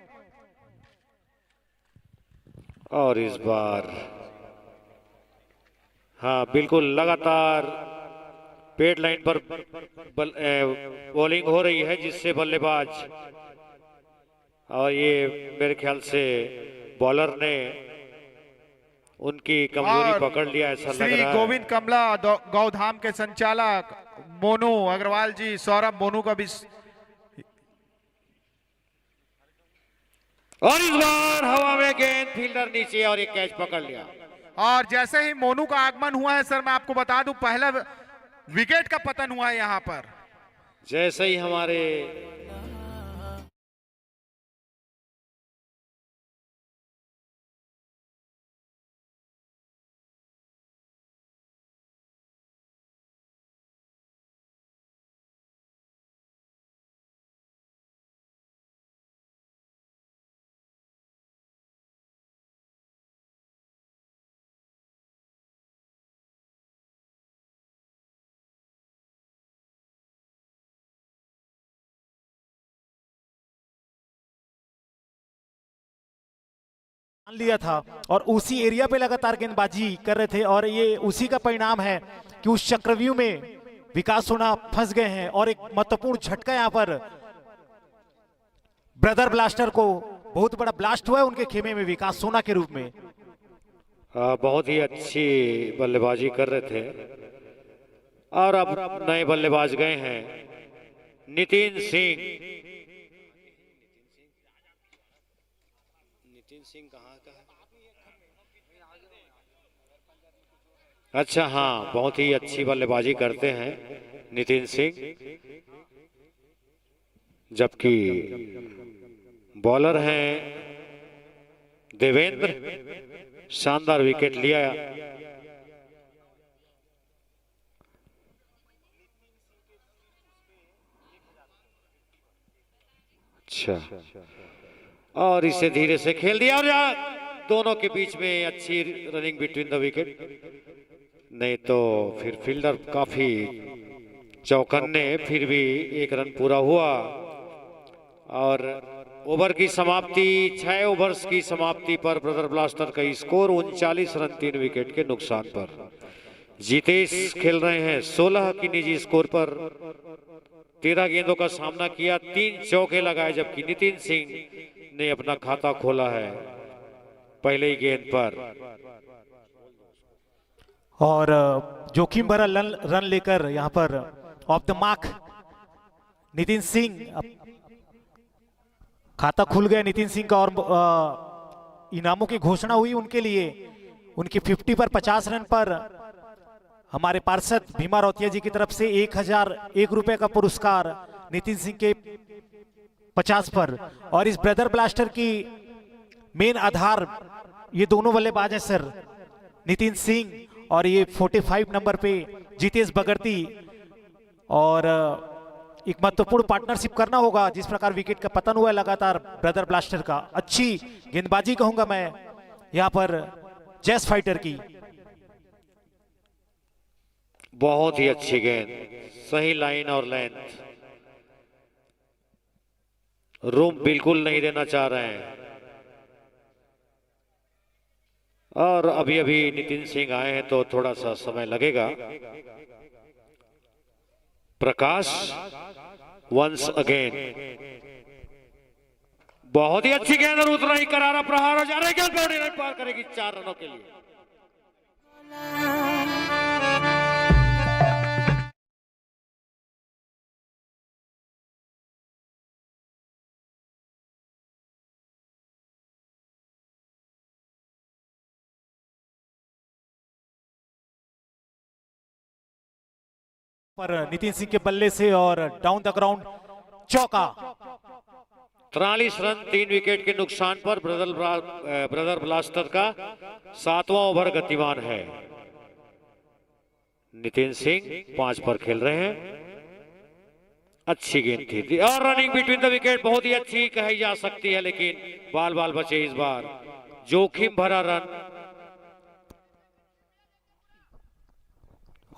और इस बार हाँ बिल्कुल लगातार पेड लाइन पर बॉलिंग हो रही है जिससे बल्लेबाज और ये मेरे ख्याल से बॉलर ने उनकी कमजोरी और पकड़ लिया ऐसा लग श्री रहा है। गोविंद कमला गौधाम के संचालक मोनू अग्रवाल जी, सौरभ मोनू का भी और इस बार हवा में गेंद, फील्डर नीचे और एक कैच पकड़ लिया। और जैसे ही मोनू का आगमन हुआ है सर, मैं आपको बता दूं पहला विकेट का पतन हुआ है यहाँ पर। जैसे ही हमारे लिया था और उसी एरिया पे लगातार गेंदबाजी कर रहे थे और ये उसी का परिणाम है कि उस चक्रव्यूह में विकास होना फंस गए हैं और एक महत्वपूर्ण झटका यहाँ पर ब्रदर ब्लास्टर को बहुत बड़ा ब्लास्ट हुआ है उनके खेमे में विकास सोना के रूप में। बहुत ही अच्छी बल्लेबाजी कर रहे थे और अब नए बल्लेबाज गए हैं नितिन सिंह। नितिन सिंह कहाँ का है? अच्छा हाँ, बहुत ही अच्छी बल्लेबाजी करते हैं नितिन सिंह, जबकि बॉलर हैं देवेंद्र। शानदार विकेट लिया। अच्छा, और इसे धीरे से खेल दिया और दोनों के बीच में अच्छी रनिंग बिटवीन द विकेट। नहीं तो फिर फील्डर काफी चौकन्ने, फिर भी एक रन पूरा हुआ और ओवर की समाप्ति 6 ओवर्स की समाप्ति पर ब्रदर ब्लास्टर का स्कोर 39 रन 3 विकेट के नुकसान पर। जीतेश खेल रहे हैं 16 की निजी स्कोर पर, 13 गेंदों का सामना किया, 3 चौके लगाए, जबकि नितिन सिंह ने अपना खाता खोला है पहले ही गेंद पर। और जोखिम भरा रन लेकर यहाँ पर of the mark Nitin Singh, खाता खुल गया नितिन सिंह का और इनामों की घोषणा हुई उनके लिए। उनकी 50 पर 50 रन पर हमारे पार्षद भीमा रौतिया जी की तरफ से 1001 रुपए का पुरस्कार नितिन सिंह के 50 पर। और इस ब्रदर ब्लास्टर की मेन आधार ये दोनों बल्लेबाज हैं सर, नितिन सिंह और ये 45 नंबर पे जीतेश बगर्ती। और एक महत्वपूर्ण पार्टनरशिप करना होगा। जिस प्रकार विकेट का पतन हुआ है लगातार ब्रदर ब्लास्टर का, अच्छी गेंदबाजी कहूंगा मैं यहाँ पर जैस फाइटर की। बहुत ही अच्छी गेंद, सही लाइन और लेंथ, रूम बिल्कुल नहीं देना चाह रहे हैं। और अभी अभी नितिन सिंह आए हैं तो थोड़ा सा समय लगेगा। प्रकाश वंस अगेन, बहुत ही अच्छी गेंद और उतना ही करारा प्रहार हो जा रहा है। गेंद बाउंड्री लाइन पार करेगी 4 रनों के लिए। पर नितिन सिंह के बल्ले से और डाउन द ग्राउंड चौका। 43 रन 3 विकेट के नुकसान पर ब्रदर ब्लास्टर का 7वां ओवर गतिमान है। नितिन सिंह 5 पर खेल रहे हैं। अच्छी गेंद थी और रनिंग बिटवीन द विकेट बहुत ही अच्छी कही जा सकती है, लेकिन बाल बाल बचे इस बार। जोखिम भरा रन।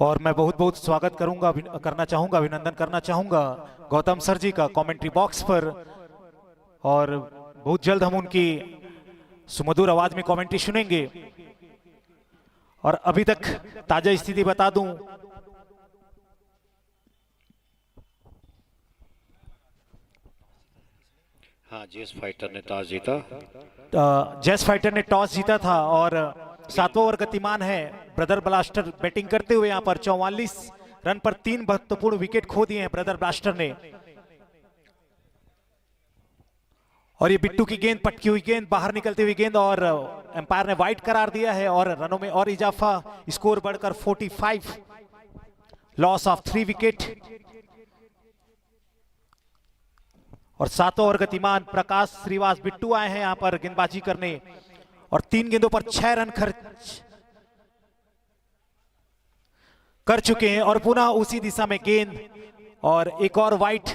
और मैं बहुत बहुत स्वागत करना चाहूंगा, अभिनंदन करना चाहूंगा गौतम सर जी का कमेंट्री बॉक्स पर। और बहुत जल्द हम उनकी सुमधुर आवाज में कमेंट्री सुनेंगे। और अभी तक ताजा स्थिति बता दूं, हाँ, जेस फाइटर ने टॉस जीता। जेस फाइटर ने टॉस जीता था और 7वां ओवर गतिमान है। ब्रदर ब्लास्टर बैटिंग करते हुए यहाँ पर 44 रन पर 3 महत्वपूर्ण विकेट खो दिए हैं ब्रदर ब्लास्टर ने। और ये बिट्टू की गेंद, पटकी हुई गेंद, बाहर निकलती हुई गेंद और एम्पायर ने वाइड करार दिया है और रनों में और इजाफा, स्कोर बढ़कर 45, लॉस ऑफ 3 विकेट। और 7वां ओवर गतिमान प्रकाश श्रीवास बिट्टू आए हैं यहां पर गेंदबाजी करने और 3 गेंदों पर 6 रन खर्च कर चुके हैं और पुनः उसी दिशा में गेंद और एक और वाइट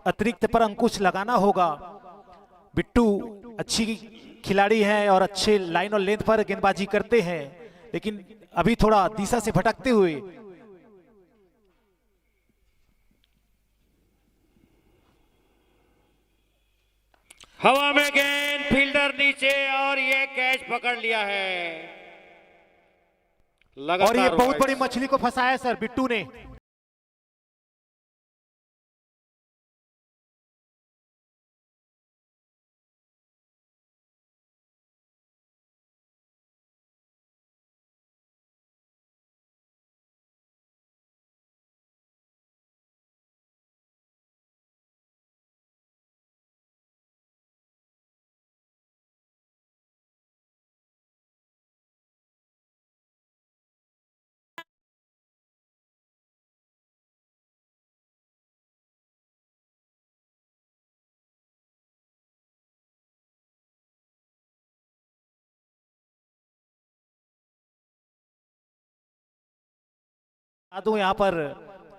अतिरिक्त पर अंकुश लगाना होगा। बिट्टू अच्छी खिलाड़ी हैं और अच्छे लाइन और लेंथ पर गेंदबाजी करते हैं, लेकिन अभी थोड़ा दिशा से भटकते हुए। हवा में गेंद, फील्डर नीचे और ये कैच पकड़ लिया है। और ये बहुत बड़ी मछली को फंसाया सर बिट्टू ने। यहाँ पर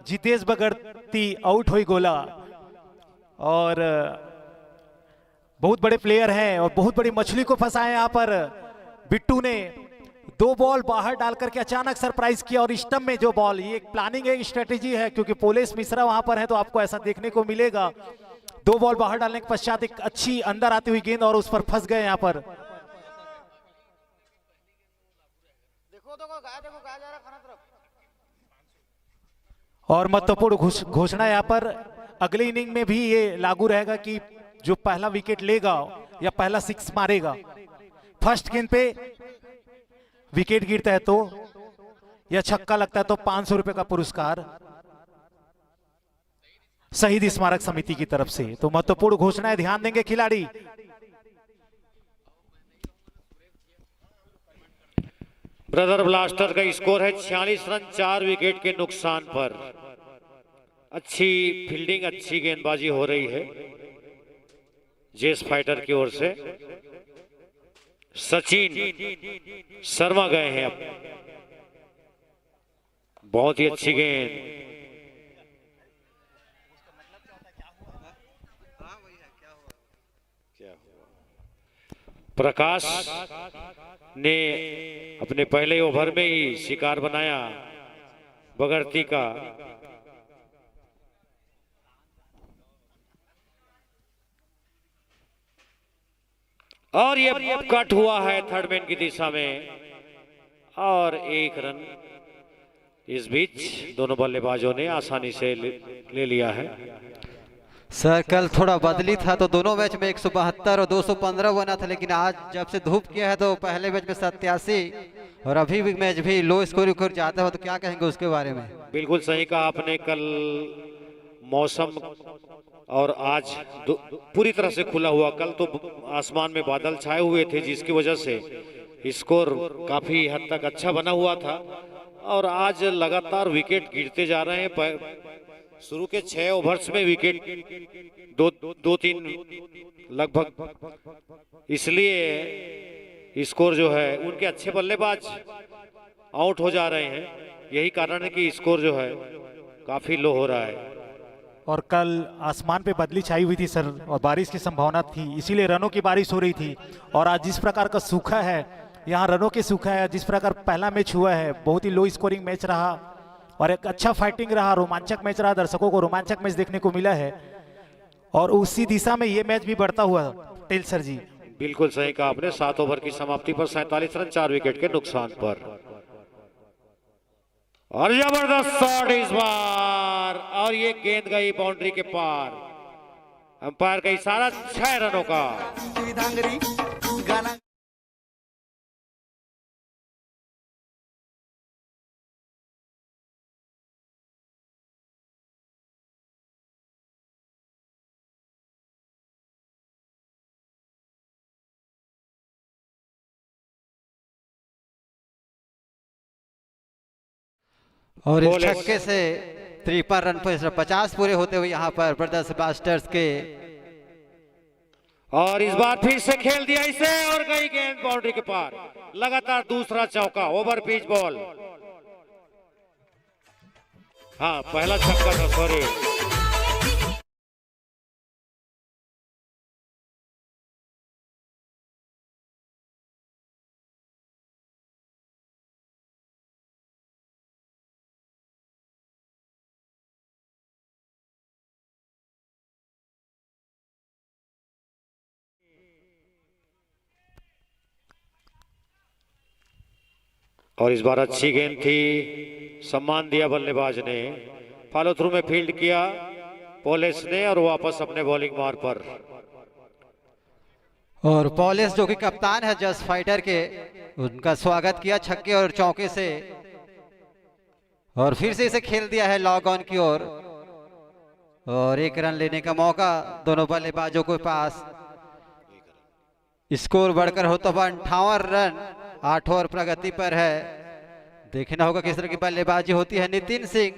जितेश बगड़ती आउट हुई गोला और बहुत बड़े प्लेयर हैं और बहुत बड़ी मछली को फंसाए यहाँ पर बिट्टू ने। 2 बॉल बाहर डाल करके अचानक सरप्राइज किया और स्टंप में जो बॉल, ये एक प्लानिंग है, स्ट्रेटेजी है, क्योंकि पोलेश मिश्रा वहां पर है तो आपको ऐसा देखने को मिलेगा। 2 बॉल बाहर डालने के पश्चात एक अच्छी अंदर आती हुई गेंद और उस पर फंस गए यहाँ पर। और महत्वपूर्ण घोषणा यहाँ पर अगले इनिंग में भी ये लागू रहेगा कि जो पहला विकेट लेगा या पहला 6 मारेगा, फर्स्ट गेंद पे विकेट गिरता है तो या छक्का लगता है तो 500 रुपए का पुरस्कार शहीद स्मारक समिति की तरफ से। तो महत्वपूर्ण घोषणा है, ध्यान देंगे खिलाड़ी। ब्रदर ब्लास्टर का स्कोर है 46 रन 4 विकेट के नुकसान पर। अच्छी फील्डिंग, अच्छी गेंदबाजी हो रही है जेस फाइटर की ओर से। सचिन शर्मा गए हैं अब, बहुत ही अच्छी गेंद। प्रकाश ने अपने पहले ओवर में ही शिकार बनाया बगड़ती का। और ये कट हुआ है थर्ड मैन की दिशा में और 1 रन इस बीच दोनों बल्लेबाजों ने आसानी से ले लिया है। सर कल थोड़ा बदली था तो दोनों मैच में 172 और 215 बना था, लेकिन आज जब से धूप किया है तो पहले मैच में 87 और अभी भी मैच भी लो स्कोर कर जाता है, तो क्या कहेंगे उसके बारे में? बिल्कुल सही कहा आपने। कल मौसम और आज पूरी तरह से खुला हुआ। कल तो आसमान में बादल छाए हुए थे जिसकी वजह से स्कोर काफी हद तक अच्छा बना हुआ था और आज लगातार विकेट गिरते जा रहे हैं। शुरू के 6 ओवर्स में विकेट 2-3 लगभग, इसलिए स्कोर जो है उनके अच्छे बल्लेबाज आउट हो जा रहे हैं। यही कारण है कि स्कोर जो है काफी लो हो रहा है। और कल आसमान पे बदली छाई हुई थी सर और बारिश की संभावना थी, इसीलिए रनों की बारिश हो रही थी। और आज जिस प्रकार का सूखा है, यहाँ रनों के सूखा है, जिस प्रकार पहला मैच हुआ है, बहुत ही लो स्कोरिंग मैच रहा और एक अच्छा फाइटिंग रहा, रोमांचक मैच रहा, दर्शकों को रोमांचक मैच देखने को मिला है और उसी दिशा में ये मैच भी बढ़ता हुआ टेल सर जी। बिल्कुल सही कहा आपने। 7 ओवर की समाप्ति पर 47 रन 4 विकेट के नुकसान पर। और जबरदस्त शॉट इस बार और ये गेंद गई बाउंड्री के पार। अंपायर का इशारा 6 रनों का। गाना और इस छक्के से 53 रन पर 50 पूरे होते हुए यहाँ पर ब्रदर्स ब्लास्टर्स के। और इस बार फिर से खेल दिया इसे और गई गेंद बाउंड्री के पार। लगातार दूसरा चौका, ओवर पिच बॉल। हाँ, पहला छक्का था, सॉरी। और इस बार अच्छी गेंद थी, सम्मान दिया बल्लेबाज ने। फॉलो थ्रू में फील्ड किया पॉलिस ने और वापस अपने बॉलिंग मार पर। और पॉलिस जो कि कप्तान है जस्ट फाइटर के, उनका स्वागत किया छक्के और चौके से। और फिर से इसे खेल दिया है लॉग ऑन की ओर। और 1 रन लेने का मौका दोनों बल्लेबाजों के पास। स्कोर बढ़कर होता हुआ 58 रन 8 ओवर प्रगति पर है। देखना होगा किस तरह की बल्लेबाजी होती है। नितिन सिंह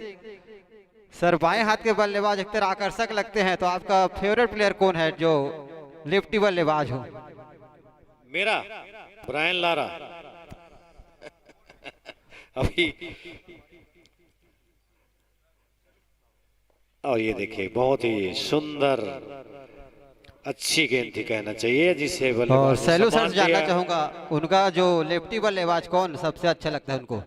सर, बाएं हाथ के बल्लेबाज अक्सर आकर्षक लगते हैं, तो आपका फेवरेट प्लेयर कौन है जो लेफ्टी बल्लेबाज हो? मेरा ब्रायन लारा। अभी और ये देखिए, बहुत ही सुंदर अच्छी गेंद थी कहना चाहिए, जिसे और सैलू सर से जानना चाहूंगा उनका जो लेफ्टी बल्लेबाज कौन सबसे अच्छा लगता है उनको?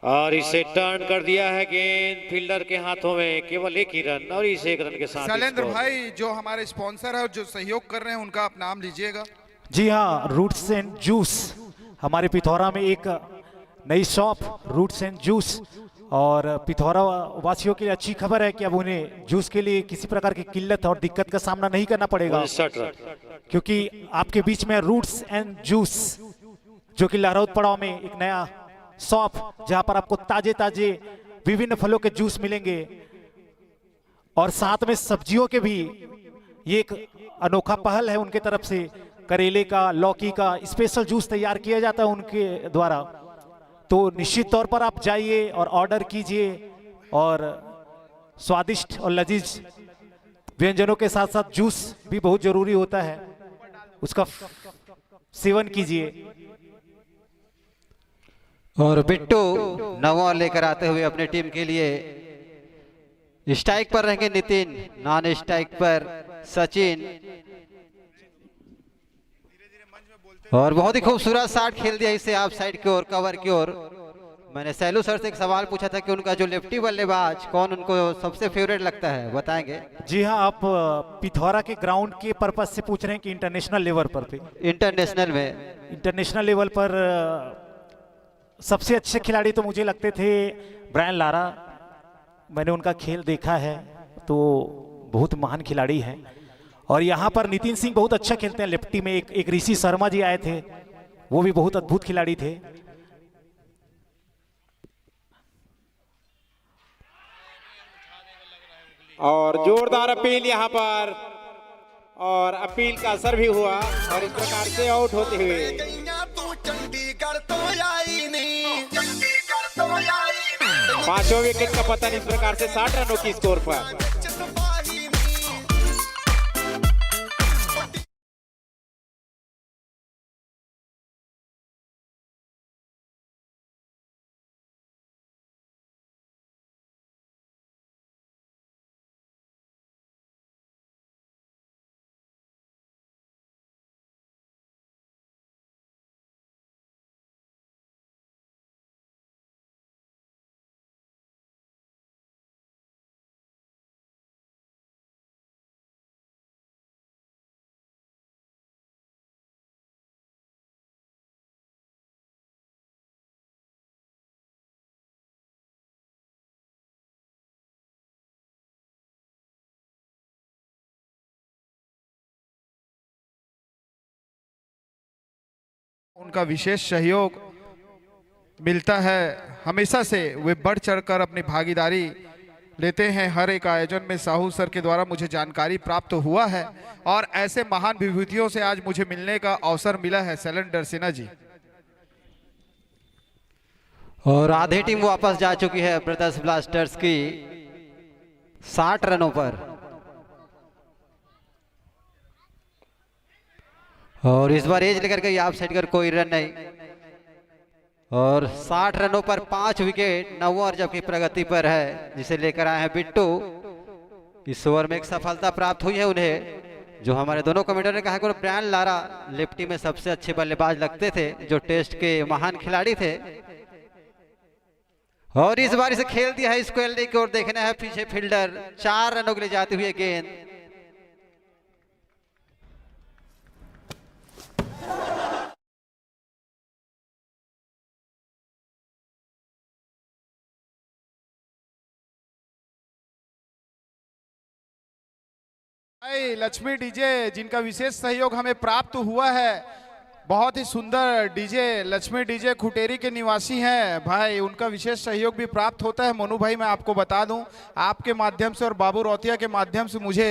और इसे टर्न कर दिया है गेंद फील्डर के हाथों में। केवल 1 ही रन और इसे 1 रन के साथ। शैलेंद्र भाई, जो हमारे स्पॉन्सर है और जो सहयोग कर रहे हैं, उनका आप नाम लीजिएगा। जी हाँ, रूट्स एंड जूस हमारे पिथौरा में एक नई शॉप रूट्स एंड जूस। और पिथौरा वासियों के लिए अच्छी खबर है कि अब उन्हें जूस के लिए किसी प्रकार की किल्लत और दिक्कत का सामना नहीं करना पड़ेगा, क्योंकि आपके बीच में रूट्स एंड जूस जो कि लहरौद पड़ाव में एक नया शॉप, जहां पर आपको ताजे ताजे विभिन्न फलों के जूस मिलेंगे और साथ में सब्जियों के भी। ये एक अनोखा पहल है उनके तरफ से। करेले का, लौकी का स्पेशल जूस तैयार किया जाता है उनके द्वारा। तो निश्चित तौर पर आप जाइए और ऑर्डर कीजिए और स्वादिष्ट और लजीज व्यंजनों के साथ साथ जूस भी बहुत जरूरी होता है, उसका सेवन कीजिए। और बिट्टू नवा लेकर आते हुए अपने टीम के लिए। स्ट्राइक पर रहेंगे नितिन, नॉन स्ट्राइक पर सचिन। और बहुत ही खूबसूरत शॉट खेल दिया इसे आप साइड की ओर, कवर की ओर। मैंने सैलू सर से एक सवाल पूछा था कि उनका जो लेफ्टी बल्लेबाज कौन उनको सबसे फेवरेट लगता है, बताएंगे? जी हाँ, आप पिथौरा के ग्राउंड के पर्पस से पूछ रहे हैं कि इंटरनेशनल लेवल पर पे? इंटरनेशनल में, इंटरनेशनल लेवल पर सबसे अच्छे खिलाड़ी तो मुझे लगते थे ब्रायन लारा। मैंने उनका खेल देखा है, तो बहुत महान खिलाड़ी हैं। और यहाँ पर नितिन सिंह बहुत अच्छा खेलते हैं लेफ्टी में। एक ऋषि शर्मा जी आए थे, वो भी बहुत अद्भुत खिलाड़ी थे। और जोरदार अपील यहाँ पर, और अपील का असर भी हुआ और इस प्रकार से आउट होते हुए। पांचों विकेट का पतन इस प्रकार से 60 रनों की स्कोर पर। उनका विशेष सहयोग मिलता है। हमेशा से वे बढ़ चढ़कर अपनी भागीदारी लेते हैं हर एक आयोजन में। साहू सर के द्वारा मुझे जानकारी प्राप्त हुआ है और ऐसे महान विभूतियों से आज मुझे मिलने का अवसर मिला है। शैलेंद्र डरसेना जी। और आधी टीम वापस जा चुकी है ब्रदर्स ब्लास्टर्स की 60 रनों पर। और इस बार एज लेकर के आप साइड कर कोई रन नहीं और 60 रनों पर 5 विकेट। 9 ओवर जबकि प्रगति पर है जिसे लेकर आए हैं बिट्टू। इस ओवर में एक सफलता प्राप्त हुई है उन्हें, जो हमारे दोनों कमेंटर ने कहा कि ब्रायन लारा लेफ्टी में सबसे अच्छे बल्लेबाज लगते थे, जो टेस्ट के महान खिलाड़ी थे। और इस बार इसे खेल दिया है स्क्वेल की ओर। देखना है पीछे फील्डर 4 रनों के लिए जाते हुए गेंद। लक्ष्मी डीजे जिनका विशेष सहयोग हमें प्राप्त हुआ है। बहुत ही सुंदर डीजे लक्ष्मी डीजे खुटेरी के निवासी हैं भाई, उनका विशेष सहयोग भी प्राप्त होता है। मोनू भाई मैं आपको बता दूं, आपके माध्यम से और बाबू रौतिया के माध्यम से मुझे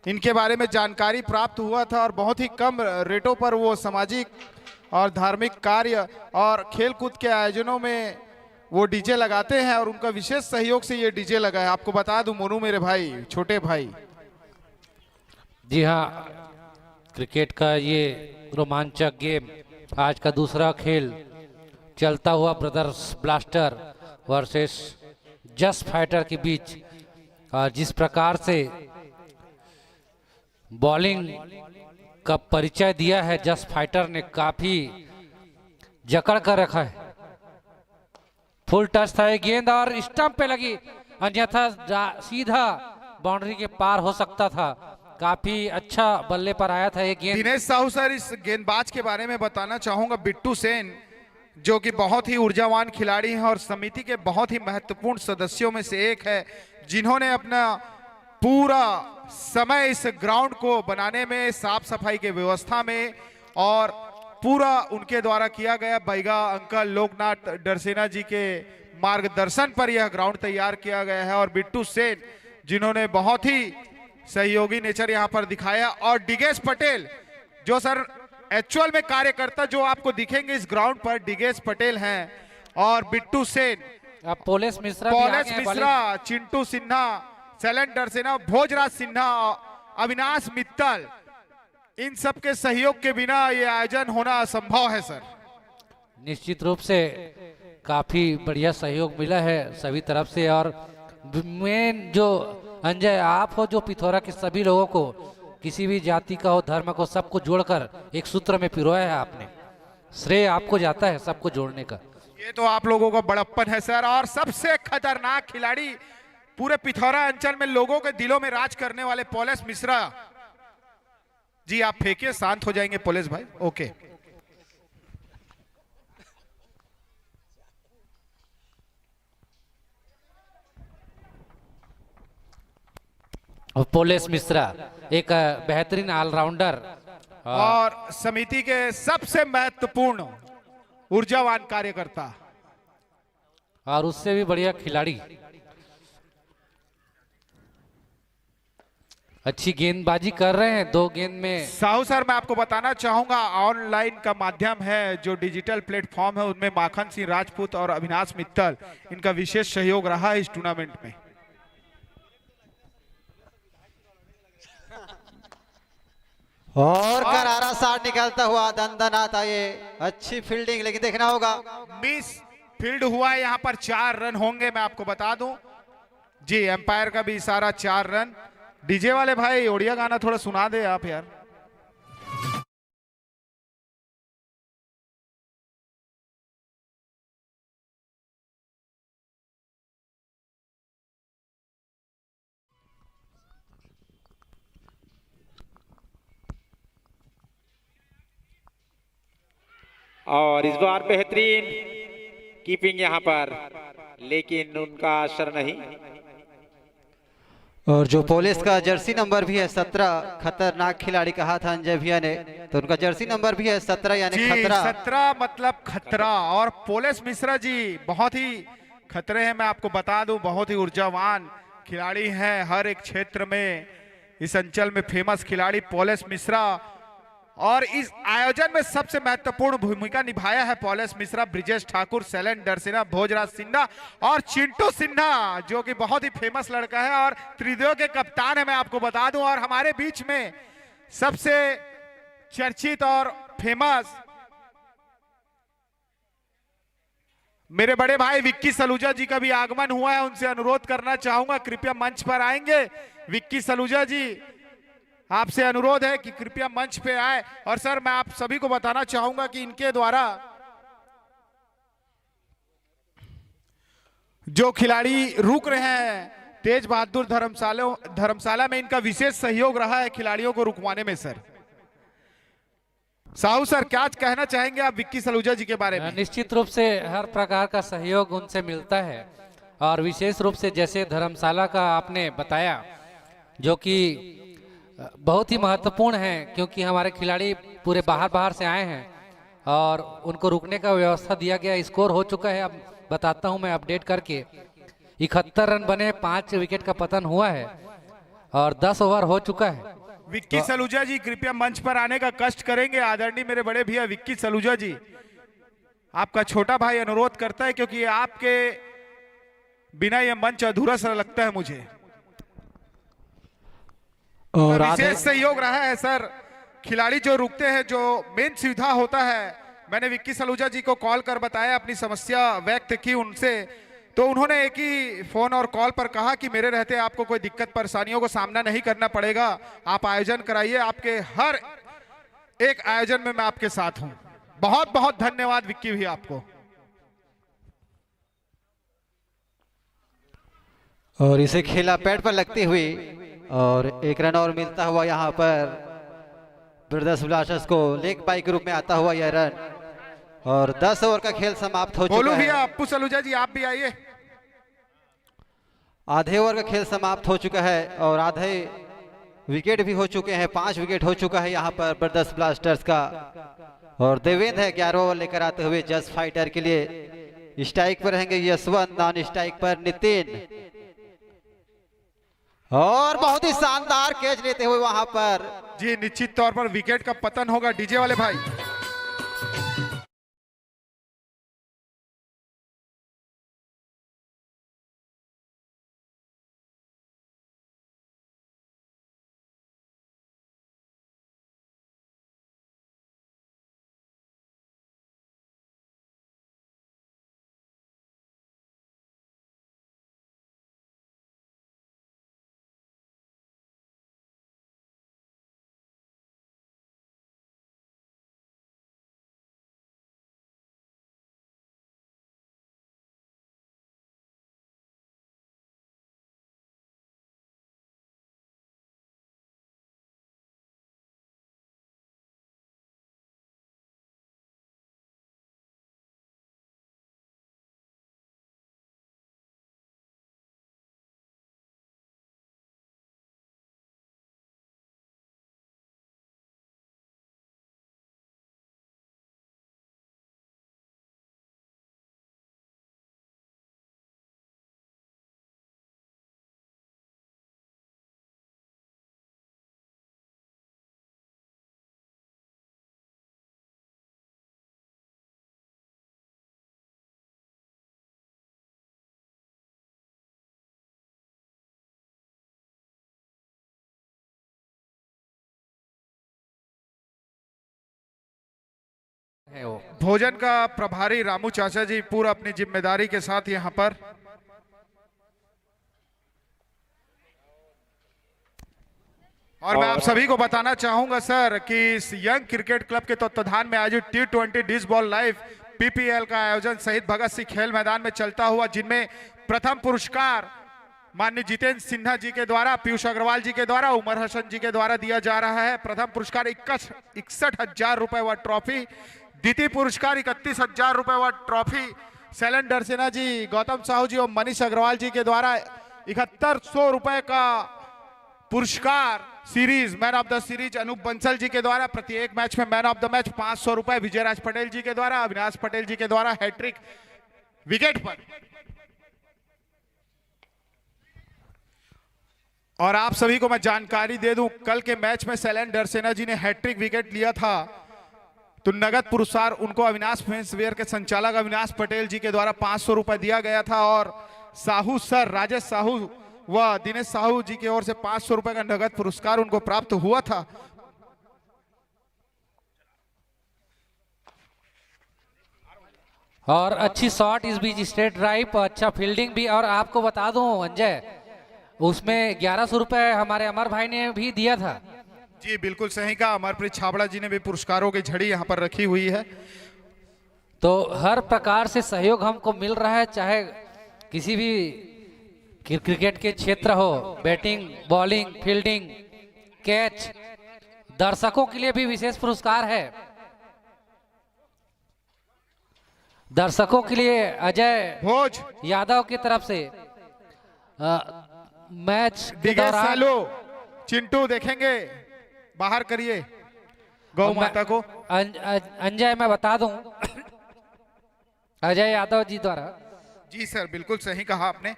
इनके बारे में जानकारी प्राप्त हुआ था और बहुत ही कम रेटों पर वो सामाजिक और धार्मिक कार्य और खेलकूद के आयोजनों में वो डीजे लगाते हैं और उनका विशेष सहयोग से ये डीजे लगा है। आपको बता दूं मोनू मेरे भाई, छोटे भाई। जी हाँ, क्रिकेट का ये रोमांचक गेम, आज का दूसरा खेल चलता हुआ brothers blaster versus just fighter के बीच। और जिस प्रकार से बॉलिंग का परिचय दिया है जस्ट फाइटर ने, काफी जकड़ कर रखा है। फुल टच था ये गेंद और स्टंप पे लगी, अन्यथा सीधा बाउंड्री के पार हो सकता था। काफी अच्छा बल्ले पर आया था ये गेंद। दिनेश साहू सर, इस गेंदबाज के बारे में बताना चाहूंगा, बिट्टू सेन, जो कि बहुत ही ऊर्जावान खिलाड़ी हैं और समिति के बहुत ही महत्वपूर्ण सदस्यों में से एक है, जिन्होंने अपना पूरा समय इस ग्राउंड को बनाने में, साफ सफाई के व्यवस्था में और पूरा उनके द्वारा किया गया। बैगा अंकल लोकनाथ डरसेना जी के मार्गदर्शन पर यह ग्राउंड तैयार किया गया है। और बिट्टू सेन जिन्होंने बहुत ही सहयोगी नेचर यहां पर दिखाया। और डिगेश पटेल जो सर एक्चुअल में कार्यकर्ता जो आपको दिखेंगे इस ग्राउंड पर, डिगेश पटेल हैं और बिट्टू सेन, पोलेस मिश्रा, चिंटू सिन्हा, शैलेंद्र डरसेना, भोजराज सिन्हा, अविनाश मित्तल, इन सब के सहयोग के बिना ये आयोजन होना असंभव है सर। निश्चित रूप से काफी बढ़िया सहयोग मिला है सभी तरफ से। और मेन जो अंजय आप हो, जो पिथौरा के सभी लोगों को, किसी भी जाति का हो, धर्म को, सबको जोड़कर एक सूत्र में पिरोया है आपने। श्रेय आपको जाता है सबको जोड़ने का। ये तो आप लोगों का बड़प्पन है सर। और सबसे खतरनाक खिलाड़ी पूरे पिथौरा अंचल में लोगों के दिलों में राज करने वाले पोलेस मिश्रा जी, आप फेंकिए, शांत हो जाएंगे पोलेस भाई। ओके, और पोलेस मिश्रा एक बेहतरीन ऑलराउंडर और समिति के सबसे महत्वपूर्ण ऊर्जावान कार्यकर्ता और उससे भी बढ़िया खिलाड़ी। अच्छी गेंदबाजी कर रहे हैं, 2 गेंद में। साहू सर मैं आपको बताना चाहूंगा, ऑनलाइन का माध्यम है जो डिजिटल प्लेटफॉर्म है, उनमें माखन सिंह राजपूत और अविनाश मित्तल, इनका विशेष सहयोग रहा है इस टूर्नामेंट में। और करारा शॉट निकलता हुआ दंदनाता, ये अच्छी फील्डिंग, लेकिन देखना होगा मिस फील्ड हुआ है। यहाँ पर 4 रन होंगे, मैं आपको बता दूं जी। एम्पायर का भी इशारा 4 रन। डीजे वाले भाई ओडिया गाना थोड़ा सुना दे आप यार। और इस बार बेहतरीन कीपिंग यहां पर, लेकिन उनका असर नहीं। और जो पुलिस का जर्सी नंबर भी है 17, खतरनाक खिलाड़ी कहा था अंजय भैया ने, तो उनका जर्सी नंबर भी है 17 यानी खतरा। 17 मतलब खतरा। और पोलिस मिश्रा जी बहुत ही खतरे हैं, मैं आपको बता दूं, बहुत ही ऊर्जावान खिलाड़ी हैं, हर एक क्षेत्र में इस अंचल में फेमस खिलाड़ी पोलिस मिश्रा। और इस आयोजन में सबसे महत्वपूर्ण भूमिका निभाया है पोलिस मिश्रा, ब्रिजेश ठाकुर, शैलेंद्र सिन्हा, भोजराज सिन्हा और चिंटू सिन्हा, जो कि बहुत ही फेमस लड़का है और त्रिदेव के कप्तान है, मैं आपको बता दूं। और हमारे बीच में सबसे चर्चित और फेमस मेरे बड़े भाई विक्की सलूजा जी का भी आगमन हुआ है, उनसे अनुरोध करना चाहूंगा कृपया मंच पर आएंगे। विक्की सलूजा जी, आपसे अनुरोध है कि कृपया मंच पे आए। और सर मैं आप सभी को बताना चाहूंगा कि इनके द्वारा जो खिलाड़ी रुक रहे हैं तेज बहादुर धर्मशाला में इनका विशेष सहयोग रहा है खिलाड़ियों को रुकवाने में। सर साहू सर क्या कहना चाहेंगे आप विक्की सलूजा जी के बारे में? निश्चित रूप से हर प्रकार का सहयोग उनसे मिलता है और विशेष रूप से जैसे धर्मशाला का आपने बताया, जो कि बहुत ही महत्वपूर्ण है, क्योंकि हमारे खिलाड़ी पूरे बाहर से आए हैं और उनको रुकने का व्यवस्था दिया गया। स्कोर हो चुका है, अब बताता हूं मैं अपडेट करके। 71 रन बने, 5 विकेट का पतन हुआ है और 10 ओवर हो चुका है। विक्की सलूजा जी कृपया मंच पर आने का कष्ट करेंगे। आदरणीय मेरे बड़े भैया विक्की सलूजा जी, आपका छोटा भाई अनुरोध करता है, क्योंकि आपके बिना ये मंच अधूरा सा लगता है मुझे। और विशेष सहयोग रहा है सर, खिलाड़ी जो रुकते हैं, जो मेन सुविधा होता है, मैंने विक्की सलूजा जी को कॉल कर बताया, अपनी समस्या व्यक्त की उनसे, तो उन्होंने एक ही फोन और कॉल पर कहा कि मेरे रहते आपको कोई दिक्कत परेशानियों को सामना नहीं करना पड़ेगा, आप आयोजन कराइए, आपके हर एक आयोजन में मैं आपके साथ हूं। बहुत बहुत धन्यवाद विक्की भी आपको। और इसे खेला पैड पर लगती हुई और 1 रन और मिलता हुआ यहाँ पर ब्रदर्स ब्लास्टर्स को लेग बाई के रूप में आता हुआ यह रन, और 10 ओवर का खेल समाप्त हो चुका है। अप्पू सलूजा जी आप भी आइए। आधे ओवर का खेल समाप्त हो चुका है और आधे विकेट भी हो चुके हैं, 5 विकेट हो चुका है यहाँ पर ब्रदर्स ब्लास्टर्स का। और देवेंद्र है 11 ओवर लेकर आते हुए जस्ट फाइटर के लिए। स्ट्राइक पर रहेंगे यशवंत, नॉन स्ट्राइक पर नितिन, और बहुत ही शानदार कैच लेते हुए वहां पर जी निश्चित तौर पर विकेट का पतन होगा। डीजे वाले भाई भोजन का प्रभारी रामू चाचा जी पूरा अपनी जिम्मेदारी के साथ यहाँ पर और मैं आप सभी को बताना चाहूंगा सर कि इस यंग क्रिकेट क्लब के तत्वाधान में आयोजित T20 disc ball live PPL का आयोजन शहीद भगत सिंह खेल मैदान में चलता हुआ, जिनमें प्रथम पुरस्कार माननीय जितेंद्र सिन्हा जी के द्वारा, पीयूष अग्रवाल जी के द्वारा, उमर हसन जी के द्वारा दिया जा रहा है। प्रथम पुरस्कार 61,000 रुपए व ट्रॉफी, द्वितीय पुरस्कार 31,000 रुपए व ट्रॉफी शैलेंद्र सिन्हा जी, गौतम साहू जी और मनीष अग्रवाल जी के द्वारा ₹7100 का पुरस्कार series man of the series Anoop Bansal ji के द्वारा, प्रत्येक मैच में man of the match ₹500 Vijayraj Patel ji के द्वारा, अविनाश पटेल जी के द्वारा हैट्रिक विकेट पर। और आप सभी को मैं जानकारी दे दूं, कल के मैच में शैलेंद्र डरसेना जी ने हैट्रिक विकेट लिया था, तो नगद पुरस्कार उनको अविनाश फेंसवेयर के संचालक अविनाश पटेल जी के द्वारा ₹500 दिया गया था, और साहू सर राजेश साहू व दिनेश साहू जी की ओर से ₹500 का नगद पुरस्कार उनको प्राप्त हुआ था। और अच्छी शॉट इस बीच, स्ट्रेट ड्राइव, अच्छा फील्डिंग भी। और आपको बता दूं अंजय, उसमें ₹1100 हमारे अमर भाई ने भी दिया था। जी बिल्कुल सही कहा, अमरप्रीत छाबड़ा जी ने भी पुरस्कारों की झड़ी यहाँ पर रखी हुई है। तो हर प्रकार से सहयोग हमको मिल रहा है, चाहे किसी भी क्रिकेट के क्षेत्र हो, बैटिंग, बॉलिंग, फील्डिंग, कैच। दर्शकों के लिए भी विशेष पुरस्कार है। दर्शकों के लिए अजय भोज यादव की तरफ से मैच के दौरान चिंटू देखेंगे, बाहर करिए गौ माता को। अंजय मैं बता दूं, अजय यादव जी द्वारा। जी सर, बिल्कुल सही कहा आपने।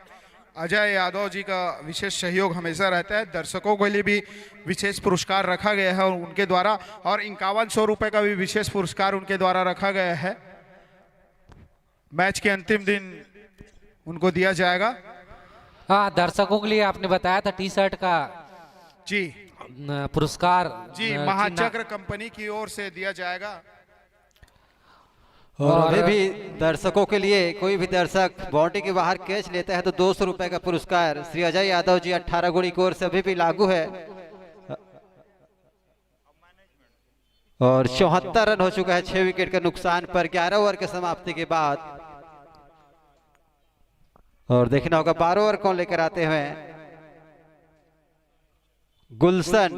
अजय यादव जी का विशेष सहयोग हमेशा रहता है। दर्शकों के लिए भी विशेष पुरस्कार रखा गया है उनके द्वारा, और ₹5100 का भी विशेष पुरस्कार उनके द्वारा रखा गया है। मैच के अंतिम दिन उनको दिया जाएगा। हाँ, दर्शकों के लिए आपने बताया था टी शर्ट का जी पुरस्कार जी महाचक्र कंपनी की ओर से दिया जाएगा। और अभी भी दर्शकों के लिए कोई भी दर्शक बाउंड्री के बाहर कैच लेता है तो ₹200 का पुरस्कार श्री अजय यादव जी 18 गुणी की ओर से अभी भी लागू है। और 74 रन हो चुका है 6 विकेट के नुकसान पर 11 ओवर के समाप्ति के बाद। और देखना होगा 12 ओवर कौन लेकर आते हैं। गुलशन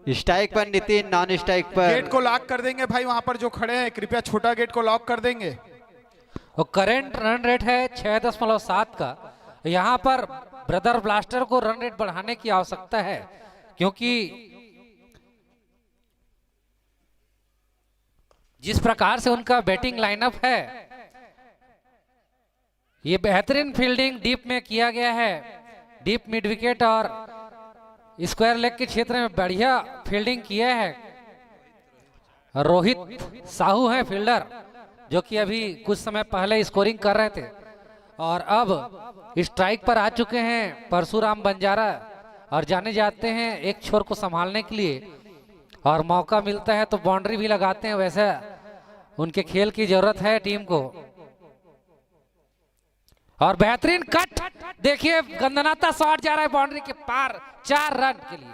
स्ट्राइक पर, नितिन नॉन स्ट्राइक पर। गेट को लॉक कर देंगे भाई, वहां पर जो खड़े हैं कृपया छोटा गेट को लॉक कर देंगे। और करंट रन रेट है 6.7 का। यहाँ पर ब्रदर ब्लास्टर को रन रेट बढ़ाने की आवश्यकता है, क्योंकि जिस प्रकार से उनका बैटिंग लाइनअप है, ये बेहतरीन फील्डिंग डीप में किया गया है। डीप मिड विकेट और स्क्वायर लेग के क्षेत्र में बढ़िया फील्डिंग किया है। रोहित साहू हैं फील्डर, जो कि अभी कुछ समय पहले स्कोरिंग कर रहे थे, और अब स्ट्राइक पर आ चुके हैं परशुराम बंजारा, और जाने जाते हैं एक छोर को संभालने के लिए, और मौका मिलता है तो बाउंड्री भी लगाते हैं। वैसे उनके खेल की जरूरत है टीम को। और बेहतरीन कट, देखिए गंदनाता शॉट जा रहा है बाउंड्री के पार, 4 रन के लिए।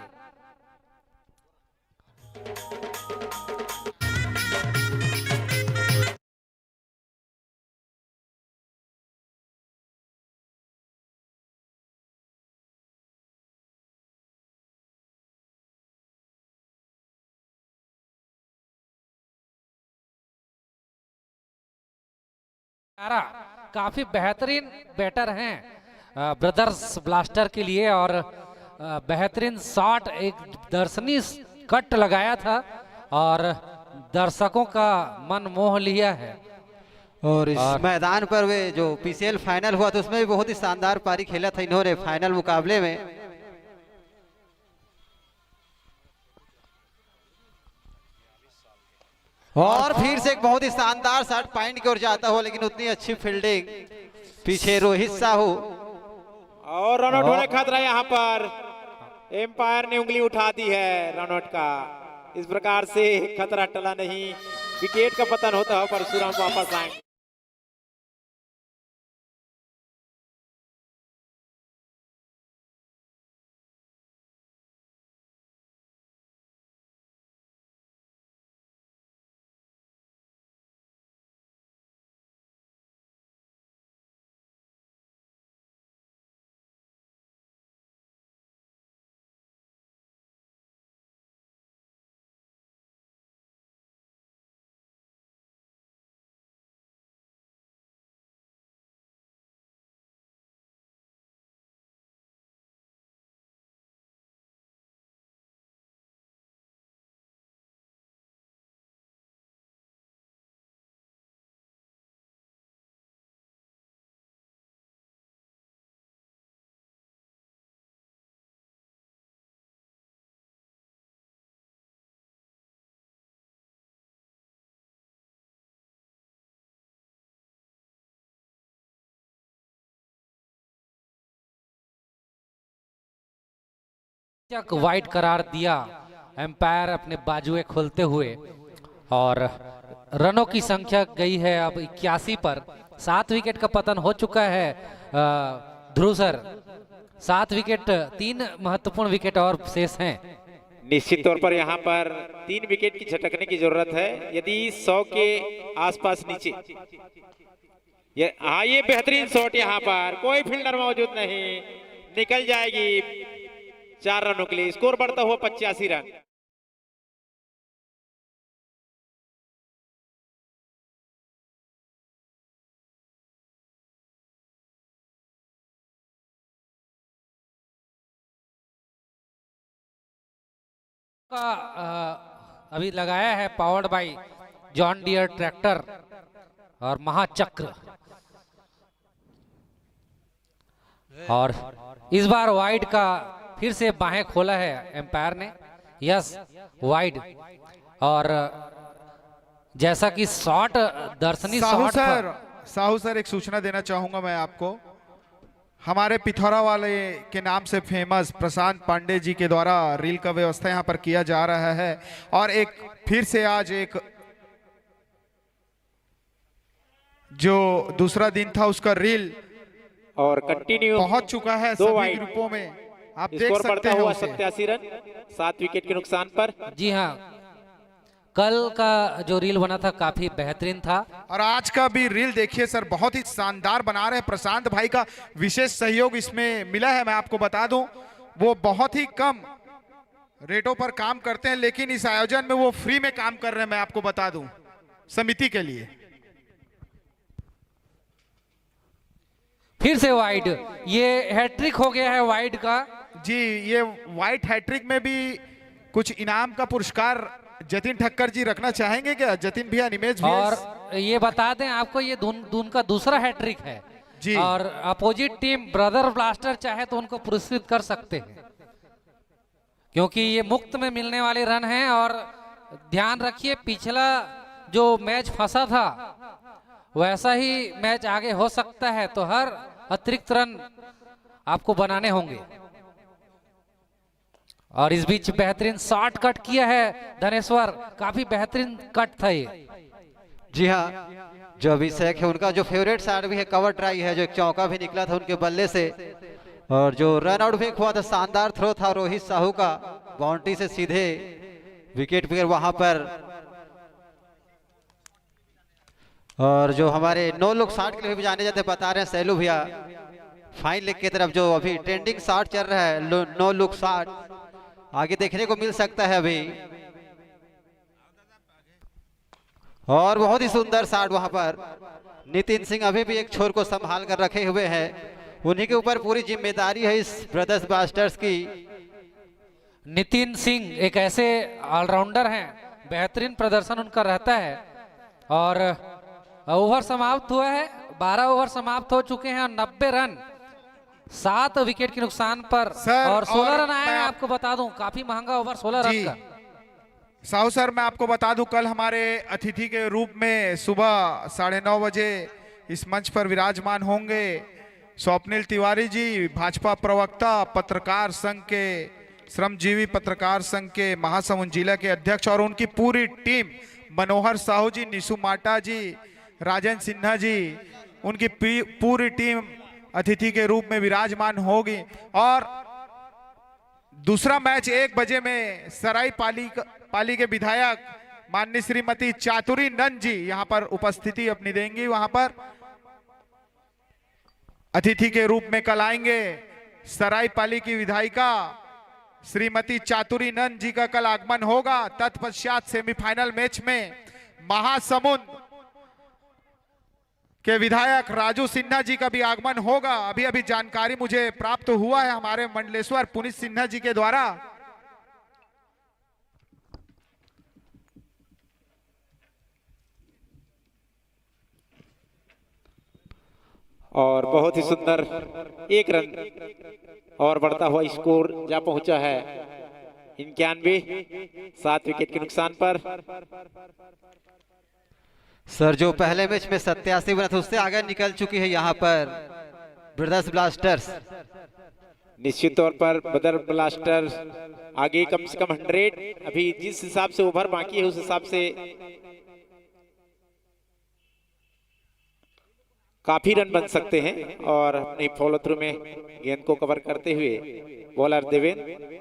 काफी बेहतरीन बैटर हैं ब्रदर्स ब्लास्टर के लिए, और बेहतरीन शॉट, एक दर्शनीय कट लगाया था और दर्शकों का मन मोह लिया है। और इस मैदान पर वे जो पीसीएल फाइनल हुआ था उसमें भी बहुत ही शानदार पारी खेला था इन्होंने फाइनल मुकाबले में। और फिर से एक बहुत ही शानदार शॉट पॉइंट की ओर जाता हुआ, लेकिन उतनी अच्छी फील्डिंग पीछे रोहित साहू। और रनआउट होने खतरा यहाँ पर, एम्पायर ने उंगली उठा दी है रनआउट का। इस प्रकार से खतरा टला नहीं, विकेट का पतन होता है, परशुराम वापस आएंगे। वाइड करार दिया एम्पायर अपने बाजुए खोलते हुए, और रनों की संख्या गई है अब 81 पर। 7 विकेट का पतन हो चुका है ध्रुव सर। 7 विकेट, 3 महत्वपूर्ण विकेट और शेष हैं। निश्चित तौर पर यहाँ पर 3 विकेट की झटकने की जरूरत है, यदि 100 के आसपास नीचे। हाँ, ये बेहतरीन शॉट, यहाँ पर कोई फील्डर मौजूद नहीं, निकल जाएगी 4 रनों के लिए। स्कोर बढ़ता हुआ 85 रन। का अभी लगाया है powered by John Deere tractor और महाचक्र, और इस बार वाइड का फिर से बाहें खोला है एम्पायर ने। Yes, wide. और जैसा कि शॉट दर्शनीय शॉट साहू सर एक सूचना देना चाहूंगा मैं आपको। हमारे पिथौरा वाले के नाम से फेमस प्रशांत पांडे जी के द्वारा रील का व्यवस्था यहाँ पर किया जा रहा है, और एक फिर से आज एक जो दूसरा दिन था उसका रील और कंटिन्यू पहुंच चुका है सभी ग्रुपों में। आप देख सकते हैं हुआ 87 रन 7 विकेट के नुकसान पर। जी हाँ, कल का जो रील बना था काफी बेहतरीन था, और आज का भी रील देखिए सर, बहुत ही शानदार बना रहे हैं। प्रशांत भाई का विशेष सहयोग इसमें मिला है। मैं आपको बता दूं, वो बहुत ही कम रेटों पर काम करते हैं, लेकिन इस आयोजन में वो फ्री में काम कर रहे हैं। मैं आपको बता दूं, समिति के लिए। फिर से वाइड, ये हैट्रिक हो गया है वाइड का। जी, ये वाइड हैट्रिक में भी कुछ इनाम का पुरस्कार जतिन ठक्कर जी रखना चाहेंगे क्या? जतिन भैया, निमेश भैया। और ये बता दें आपको, ये दून का दूसरा हैट्रिक है जी। और अपोजिट टीम ब्रदर ब्लास्टर चाहे तो उनको पुरस्कृत कर सकते हैं, क्योंकि ये मुफ्त में मिलने वाले रन हैं। और ध्यान रखिए, पिछला जो मैच फंसा था वैसा ही मैच आगे हो सकता है, तो हर अतिरिक्त रन आपको बनाने होंगे। और इस बीच बेहतरीन शॉट कट किया है धनेश्वर, काफी बेहतरीन कट था ये। जी हाँ, जो अभिषेक है उनका जो फेवरेट शॉट भी है, कवर ट्राई है, जो एक चौका भी निकला था उनके बल्ले से, और जो रन आउट भी हुआ था, शानदार थ्रो था रोहित साहू का, बाउंड्री से सीधे विकेट पर वहां पर। और जो हमारे 9 लोग शॉट के लिए भी जाने जाते बता रहे हैं सैलू भैया, फाइन लेग की तरफ जो अभी ट्रेंडिंग शॉट चल रहा है 9 लुक शॉट, आगे देखने को मिल सकता है अभी। और बहुत ही सुंदर शॉट वहां पर नितिन सिंह अभी भी एक छोर को संभाल कर रखे हुए हैं, उन्हीं के ऊपर पूरी जिम्मेदारी है इस ब्रदर्स ब्लास्टर्स की। नितिन सिंह एक ऐसे ऑलराउंडर हैं, बेहतरीन प्रदर्शन उनका रहता है। और ओवर समाप्त हुआ है, 12 ओवर समाप्त हो चुके हैं और 90 रन 7 विकेट के नुकसान पर, और 16 रन आए हैं। आपको बता दूं, काफी महंगा ओवर 16 रन का। साहू सर, मैं आपको बता दूं, कल हमारे अतिथि के रूप में सुबह 9:30 बजे इस मंच पर विराजमान होंगे स्वप्निल तिवारी जी, भाजपा प्रवक्ता, पत्रकार संघ के, श्रमजीवी पत्रकार संघ के महासमुंद जिला के अध्यक्ष, और उनकी पूरी टीम, मनोहर साहू जी, निशु माटा जी, राजेंद्र सिन्हा जी, उनकी पूरी टीम अतिथि के रूप में विराजमान होगी। और दूसरा मैच 1 बजे में सराय पाली के विधायक माननीय श्रीमती चातुरी नंद जी यहाँ पर उपस्थिति अपनी देंगी, वहां पर अतिथि के रूप में कल आएंगे। सराय पाली की विधायिका श्रीमती चातुरी नंद जी का कल आगमन होगा। तत्पश्चात सेमीफाइनल मैच में महासमुंद के विधायक राजू सिन्हा जी का भी आगमन होगा। अभी जानकारी मुझे प्राप्त हुआ है हमारे मंडलेश्वर पुनीत सिन्हा जी के द्वारा। और बहुत ही सुंदर 1 रन और बढ़ता हुआ स्कोर जा पहुंचा है 91, 7 विकेट के नुकसान पर। सर, जो पहले मैच में 87 बना था उससे आगे निकल चुकी है यहाँ पर ब्रदर्स ब्लास्टर्स। निश्चित तौर पर बदर ब्लास्टर आगे कम से कम 100, अभी जिस हिसाब से ओवर बाकी है उस हिसाब से काफी रन बन सकते हैं। और अपनी फॉलो थ्रू में गेंद को कवर करते हुए बॉलर देवेंद्र।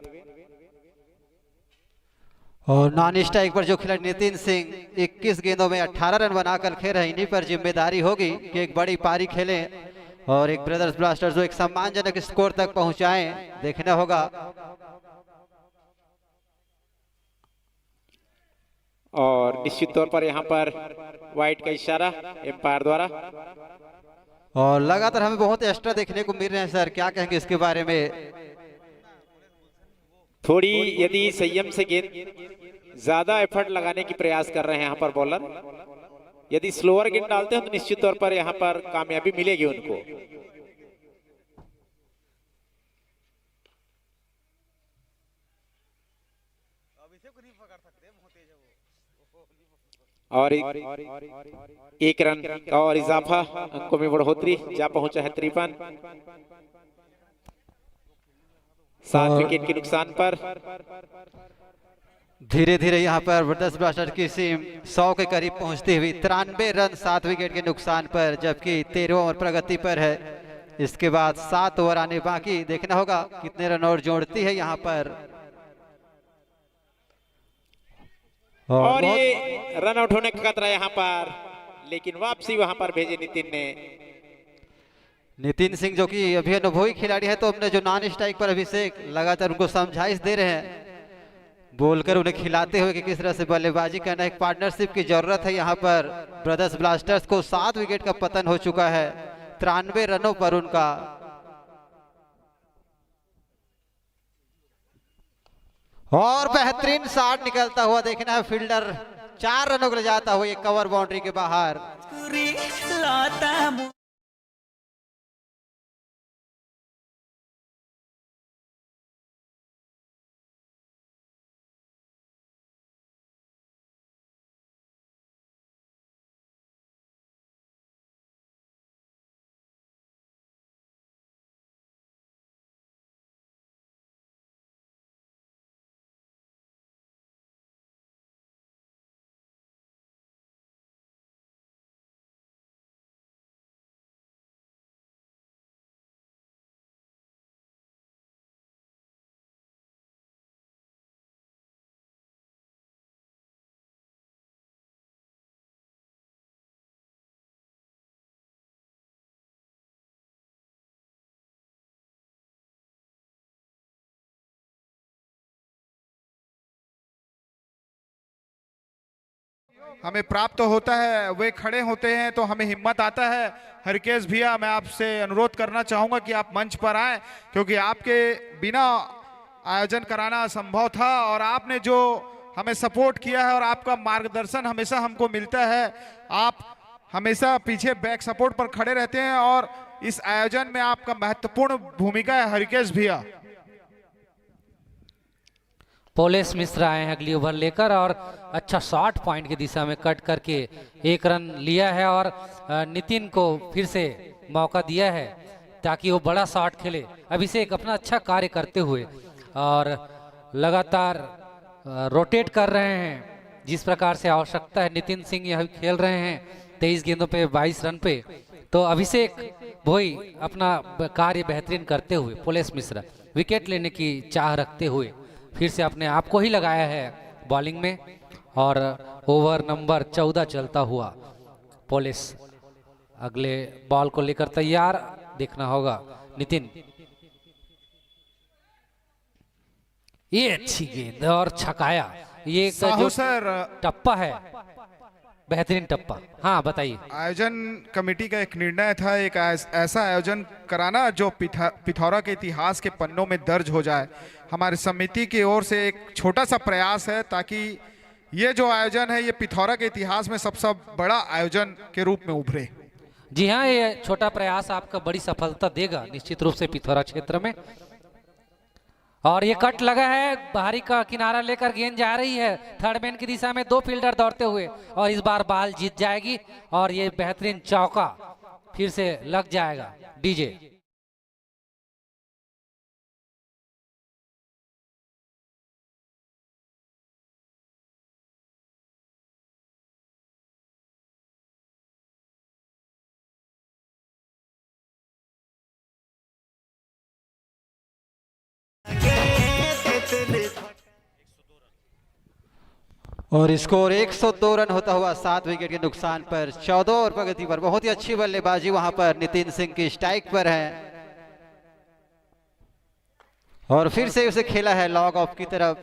और नॉन स्ट्राइक पर जो खिलाड़ी नितिन सिंह 21 गेंदों में 18 रन बनाकर खेल रहे हैं, इन्हीं पर जिम्मेदारी होगी कि एक बड़ी पारी खेलें और एक ब्रदर्स ब्लास्टर्स जो एक सम्मानजनक स्कोर तक पहुंचाएं, देखना होगा। और निश्चित तौर पर यहाँ पर वाइट का इशारा एम्पायर द्वारा। और लगातार हमें बहुत एक्स्ट्रा देखने को मिल रहे हैं सर, क्या कहेंगे इसके बारे में? थोड़ी यदि संयम से गेंद ज्यादा एफर्ट लगाने की प्रयास कर रहे हैं यहाँ पर बॉलर, यदि स्लोअर गेंद डालते हैं तो निश्चित तौर पर यहाँ पर कामयाबी मिलेगी उनको। और एक रन का और इजाफा, अंकों में बढ़ोतरी, जा पहुंचा है 53। 7 विकेट के नुकसान पर धीरे धीरे यहाँ पर ब्रदर्स ब्लास्टर की टीम 100 के करीब पहुंचती हुई 93 रन 7 विकेट के नुकसान पर, जबकि 13 ओवर प्रगति पर है। इसके बाद 7 ओवर आने बाकी, देखना होगा कितने रन और जोड़ती है यहाँ पर। और ये रन आउट होने का खतरा यहाँ पर, लेकिन वापसी वहां पर भेजे नितिन ने। नितिन सिंह जो कि अभी अनुभवी खिलाड़ी है, तो हमने जो नॉन स्ट्राइक पर अभिषेक लगातार उनको समझाइश दे रहे हैं, बोलकर उन्हें खिलाते हुए कि किस तरह से बल्लेबाजी करना। एक पार्टनरशिप की जरूरत है यहाँ पर। ब्रदर्स ब्लास्टर्स को 7 विकेट का पतन हो चुका है 93 रनों पर उनका। और बेहतरीन शॉट निकलता हुआ देखना है, फील्डर 4 रनों को ले जाता हुआ ये कवर बाउंड्री के बाहर। हमें प्राप्त होता है, वे खड़े होते हैं तो हमें हिम्मत आता है। हरकेश भैया, मैं आपसे अनुरोध करना चाहूंगा कि आप मंच पर आएं, क्योंकि आपके बिना आयोजन कराना असंभव था और आपने जो हमें सपोर्ट किया है और आपका मार्गदर्शन हमेशा हमको मिलता है। आप हमेशा पीछे बैक सपोर्ट पर खड़े रहते हैं और इस आयोजन में आपका महत्वपूर्ण भूमिका है। हरकेश भैया। पोलेस मिश्रा आए हैं अगली ओवर लेकर और अच्छा शॉट पॉइंट की दिशा में कट करके 1 रन लिया है और नितिन को फिर से मौका दिया है ताकि वो बड़ा शॉट खेले। अभिषेक अपना अच्छा कार्य करते हुए और लगातार रोटेट कर रहे हैं जिस प्रकार से आवश्यकता है। नितिन सिंह यह खेल रहे हैं 23 गेंदों पे 22 रन पे, तो अभिषेक भोई अपना कार्य बेहतरीन करते हुए पोलेस मिश्रा विकेट लेने की चाह रखते हुए फिर से अपने आप को ही लगाया है बॉलिंग में और ओवर नंबर 14 चलता हुआ पोलिस अगले बॉल को लेकर तैयार। देखना होगा नितिन, ये अच्छी गेंद और छकाया। ये जो टप्पा है बेहतरीन टप्पा। हाँ बताइए। आयोजन कमेटी का एक निर्णय था, एक ऐसा आयोजन कराना जो पिथौरा के इतिहास के पन्नों में दर्ज हो जाए। हमारी समिति की ओर से एक छोटा सा प्रयास है ताकि ये जो आयोजन है ये पिथौरा के इतिहास में सबसे बड़ा आयोजन के रूप में उभरे। जी हाँ, ये छोटा प्रयास आपका बड़ी सफलता देगा निश्चित रूप से पिथौरा क्षेत्र में। और ये कट लगा है, बाहरी का किनारा लेकर गेंद जा रही है थर्ड मैन की दिशा में, 2 फील्डर दौड़ते हुए और इस बार बॉल जीत जाएगी और ये बेहतरीन चौका फिर से लग जाएगा। डीजे और स्कोर 102 रन होता हुआ 7 विकेट के नुकसान पर 14 और प्रगति पर। बहुत ही अच्छी बल्लेबाजी वहां पर नितिन सिंह की स्ट्राइक पर है और फिर से उसे खेला है लॉग ऑफ की तरफ।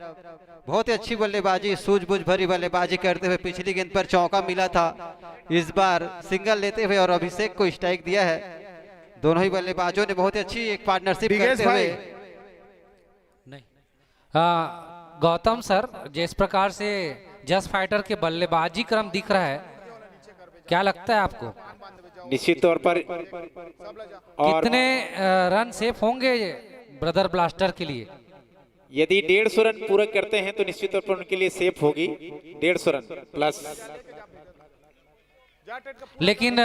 बहुत ही अच्छी बल्लेबाजी, सूझबूझ भरी बल्लेबाजी करते हुए पिछली गेंद पर चौका मिला था, इस बार सिंगल लेते हुए और अभिषेक को स्ट्राइक दिया है। दोनों ही बल्लेबाजों ने बहुत ही अच्छी एक पार्टनरशिप करते हुए। गौतम सर, जिस प्रकार से जस्ट फाइटर के बल्लेबाजी क्रम दिख रहा है, क्या लगता है आपको निश्चित तौर पर कितने रन सेफ होंगे ब्रदर ब्लास्टर के लिए? यदि 150 रन पूरे करते हैं तो निश्चित तौर पर उनके लिए सेफ होगी 150 रन प्लस। लेकिन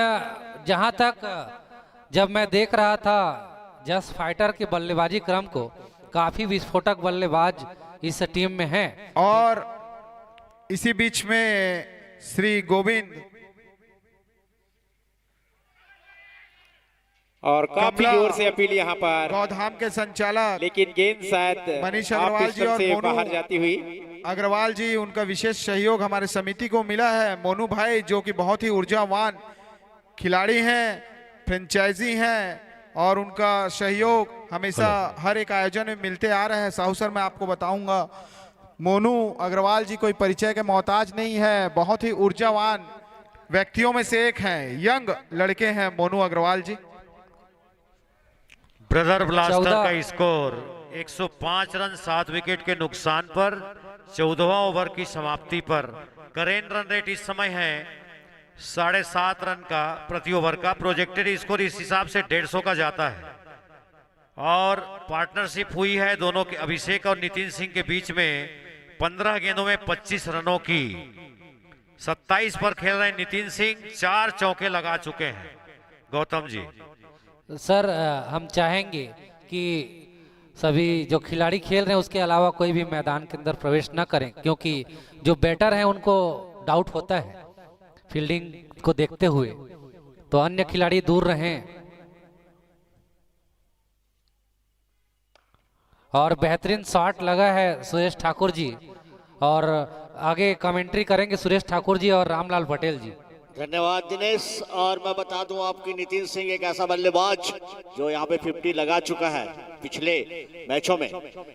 जहां तक जब मैं देख रहा था जस्ट फाइटर के बल्लेबाजी क्रम को, काफी विस्फोटक बल्लेबाज इस टीम में हैं। और इसी बीच में श्री गोविंद और काफी जोर से अपील यहाँ पर गौधाम के संचालक, लेकिन गेंद शायद मनीष अग्रवाल जी और से मोनू बाहर जाती हुई। अग्रवाल जी, उनका विशेष सहयोग हमारे समिति को मिला है। मोनू भाई जो कि बहुत ही ऊर्जावान खिलाड़ी हैं, फ्रेंचाइजी हैं और उनका सहयोग हमेशा हर एक आयोजन में मिलते आ रहे हैं। साहू सर, मैं आपको बताऊंगा, मोनू अग्रवाल जी कोई परिचय के मोहताज नहीं है, बहुत ही ऊर्जावान व्यक्तियों में से एक हैं, यंग लड़के हैं मोनू अग्रवाल जी। ब्रदर ब्लास्टर का स्कोर 105 रन 7 विकेट के नुकसान पर 14वां ओवर की समाप्ति पर। करेंट रन रेट इस समय है 7.5 रन का प्रति ओवर का। प्रोजेक्टेड स्कोर इस हिसाब से 150 का जाता है और पार्टनरशिप हुई है दोनों के अभिषेक और नितिन सिंह के बीच में। 15 गेंदों में 25 रनों की 27 पर खेल रहे नितिन सिंह, 4 चौके लगा चुके हैं। गौतम जी सर, हम चाहेंगे कि सभी जो खिलाड़ी खेल रहे हैं उसके अलावा कोई भी मैदान के अंदर प्रवेश न करें, क्योंकि जो बैटर हैं उनको डाउट होता है फील्डिंग को देखते हुए, तो अन्य खिलाड़ी दूर रहें। और बेहतरीन शॉट लगा है सुरेश ठाकुर जी, और आगे कमेंट्री करेंगे सुरेश ठाकुर जी और रामलाल पटेल जी। धन्यवाद दिनेश। और मैं बता दूं आपकी, नितिन सिंह एक ऐसा बल्लेबाज जो यहाँ पे 50 लगा चुका है पिछले मैचों में,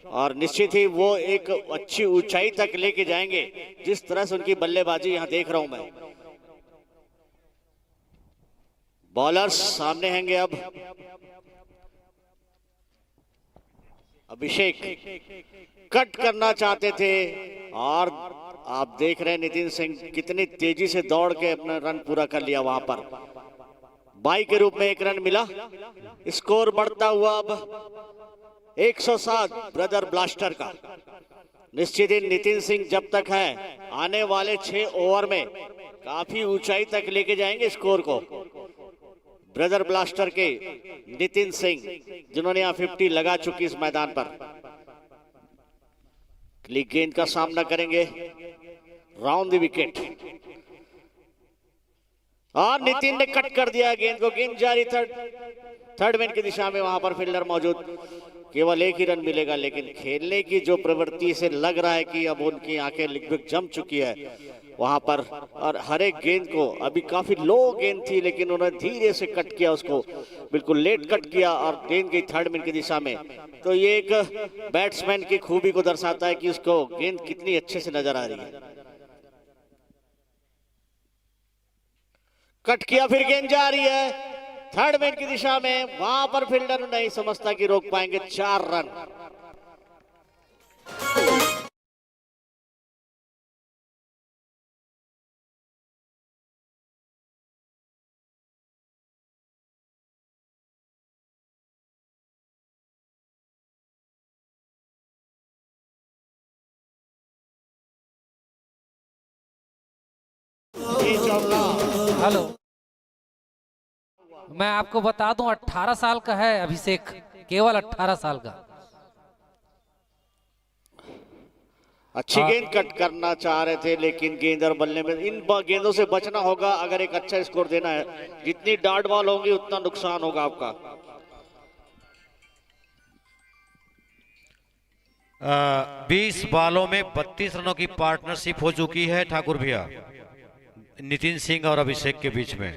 और निश्चित ही वो एक अच्छी ऊंचाई तक लेके जाएंगे जिस तरह से उनकी बल्लेबाजी यहाँ देख रहा हूं मैं। बॉलर्स सामने हैंगे अब। अभिषेक कट करना चाहते थे और आप देख रहे हैं नितिन सिंह कितनी तेजी से दौड़ के अपना रन पूरा कर लिया वहां पर। बाई के रूप में 1 रन मिला। स्कोर बढ़ता हुआ अब 107 ब्रदर ब्लास्टर का। निश्चित ही नितिन सिंह जब तक है आने वाले 6 ओवर में काफी ऊंचाई तक लेके जाएंगे स्कोर को। ब्रदर ब्लास्टर के नितिन सिंह जिन्होंने यहाँ 50 लगा चुकी इस मैदान पर। क्लिक गेंद का सामना करेंगे, राउंड द विकेट, और नितिन ने कट कर दिया गेंद को। गेंद जारी थर्ड मैन की दिशा में, वहां पर फील्डर मौजूद। केवल 1 ही रन मिलेगा, लेकिन खेलने की जो प्रवृत्ति से लग रहा है कि अब उनकी आंखें लगभग जम चुकी है वहां पर। और हर एक गेंद को, अभी काफी लो गेंद थी लेकिन उन्होंने धीरे से कट किया उसको, बिल्कुल लेट कट किया और गेंद गई थर्ड मैन की दिशा में। तो ये एक बैट्समैन की खूबी को दर्शाता है कि उसको गेंद कितनी अच्छे से नजर आ रही है। कट किया, फिर गेंद जा रही है थर्ड मैन की दिशा में, वहां पर फील्डर नहीं समझता कि रोक पाएंगे। 4 रन। हेलो, मैं आपको बता दूं 18 साल का है अभिषेक, केवल 18 साल का। अच्छी गेंद कट करना चाह रहे थे लेकिन गेंद और बल्ले में इन गेंदों से बचना होगा अगर एक अच्छा स्कोर देना है। जितनी डॉट बॉल होगी उतना नुकसान होगा आपका। 20 बालों में 32 रनों की पार्टनरशिप हो चुकी है ठाकुर भैया, नितिन सिंह और अभिषेक के बीच में।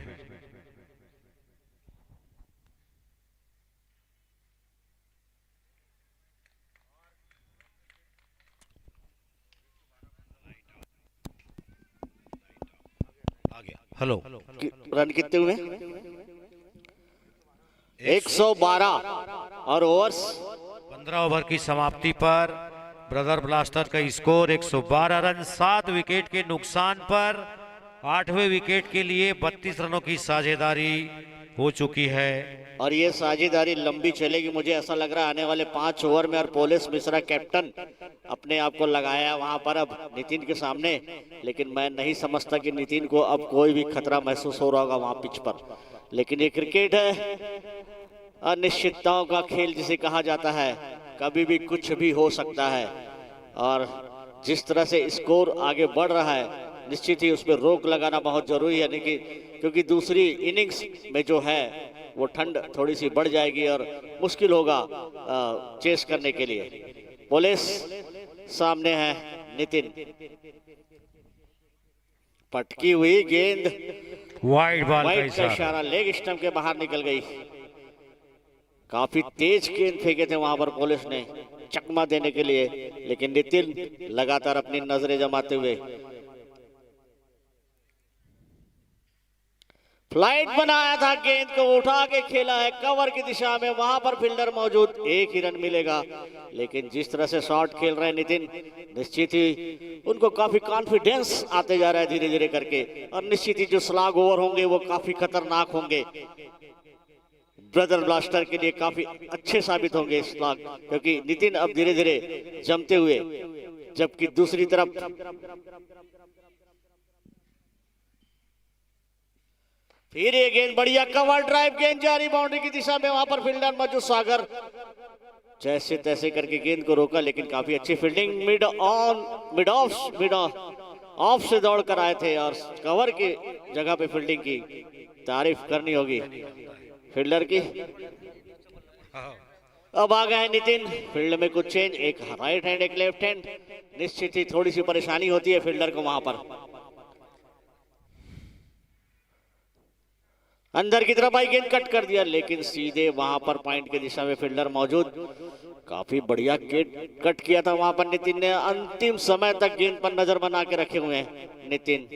हेलो, रन कितने हुए? 112 और ओवर्स 15 ओवर की समाप्ति पर ब्रदर ब्लास्टर का स्कोर 112 रन 7 विकेट के नुकसान पर 8वें विकेट के लिए 32 रनों की साझेदारी हो चुकी है। और ये साझेदारी लंबी चलेगी, मुझे ऐसा लग रहा है आने वाले 5 ओवर में। और पोलिस मिश्रा कैप्टन अपने आप को लगाया वहां पर अब नितिन के सामने, लेकिन मैं नहीं समझता कि नितिन को अब कोई भी खतरा महसूस हो रहा होगा वहां पिच पर। लेकिन ये क्रिकेट है, अनिश्चितताओं का खेल जिसे कहा जाता है, कभी भी कुछ भी हो सकता है। और जिस तरह से स्कोर आगे बढ़ रहा है, निश्चित ही उस पर रोक लगाना बहुत जरूरी है, क्योंकि दूसरी इनिंग्स में जो है वो ठंड थोड़ी सी बढ़ जाएगी और मुश्किल होगा चेस करने के लिए। पुलिस सामने है नितिन, पटकी हुई गेंद वाइड बॉल का इशारा लेग स्टंप के बाहर निकल गई। काफी तेज गेंद फेंके थे वहां पर पुलिस ने चकमा देने के लिए, लेकिन नितिन लगातार अपनी नजरें जमाते हुए फ्लाइट बनाया था, गेंद को उठा के खेला है कवर की दिशा में, वहां पर फील्डर मौजूद, एक ही रन मिलेगा। लेकिन जिस तरह से शॉट खेल रहे हैं नितिन, निश्चित ही उनको काफी कॉन्फिडेंस आते जा रहा है धीरे धीरे करके, और निश्चित ही जो स्लॉग ओवर होंगे वो काफी खतरनाक होंगे, ब्रदर ब्लास्टर के लिए काफी अच्छे साबित होंगे स्लॉग, क्योंकि नितिन अब धीरे धीरे जमते हुए, जबकि दूसरी तरफ फिर ये गेंद बढ़िया कवर ड्राइव, गेंद जारी बाउंड्री की दिशा में, वहां पर फील्डर मौजूद सागर जैसे तैसे करके गेंद को रोका, लेकिन काफी अच्छी फील्डिंग, मिड ऑफ से दौड़ कर आए थे और कवर की जगह पे फील्डिंग की तारीफ करनी होगी फील्डर की। अब आ गए नितिन, फील्ड में कुछ चेंज, एक राइट हैंड एक लेफ्ट हैंड, निश्चित ही थोड़ी सी परेशानी होती है फील्डर को वहां पर। अंदर की तरफ आई गेंद, कट कर दिया, लेकिन सीधे वहां पर पॉइंट की दिशा में फील्डर मौजूद, काफी बढ़िया कट किया था वहां पर नितिन ने। अंतिम समय तक गेंद पर नजर बना के रखे हुए हैं नितिन,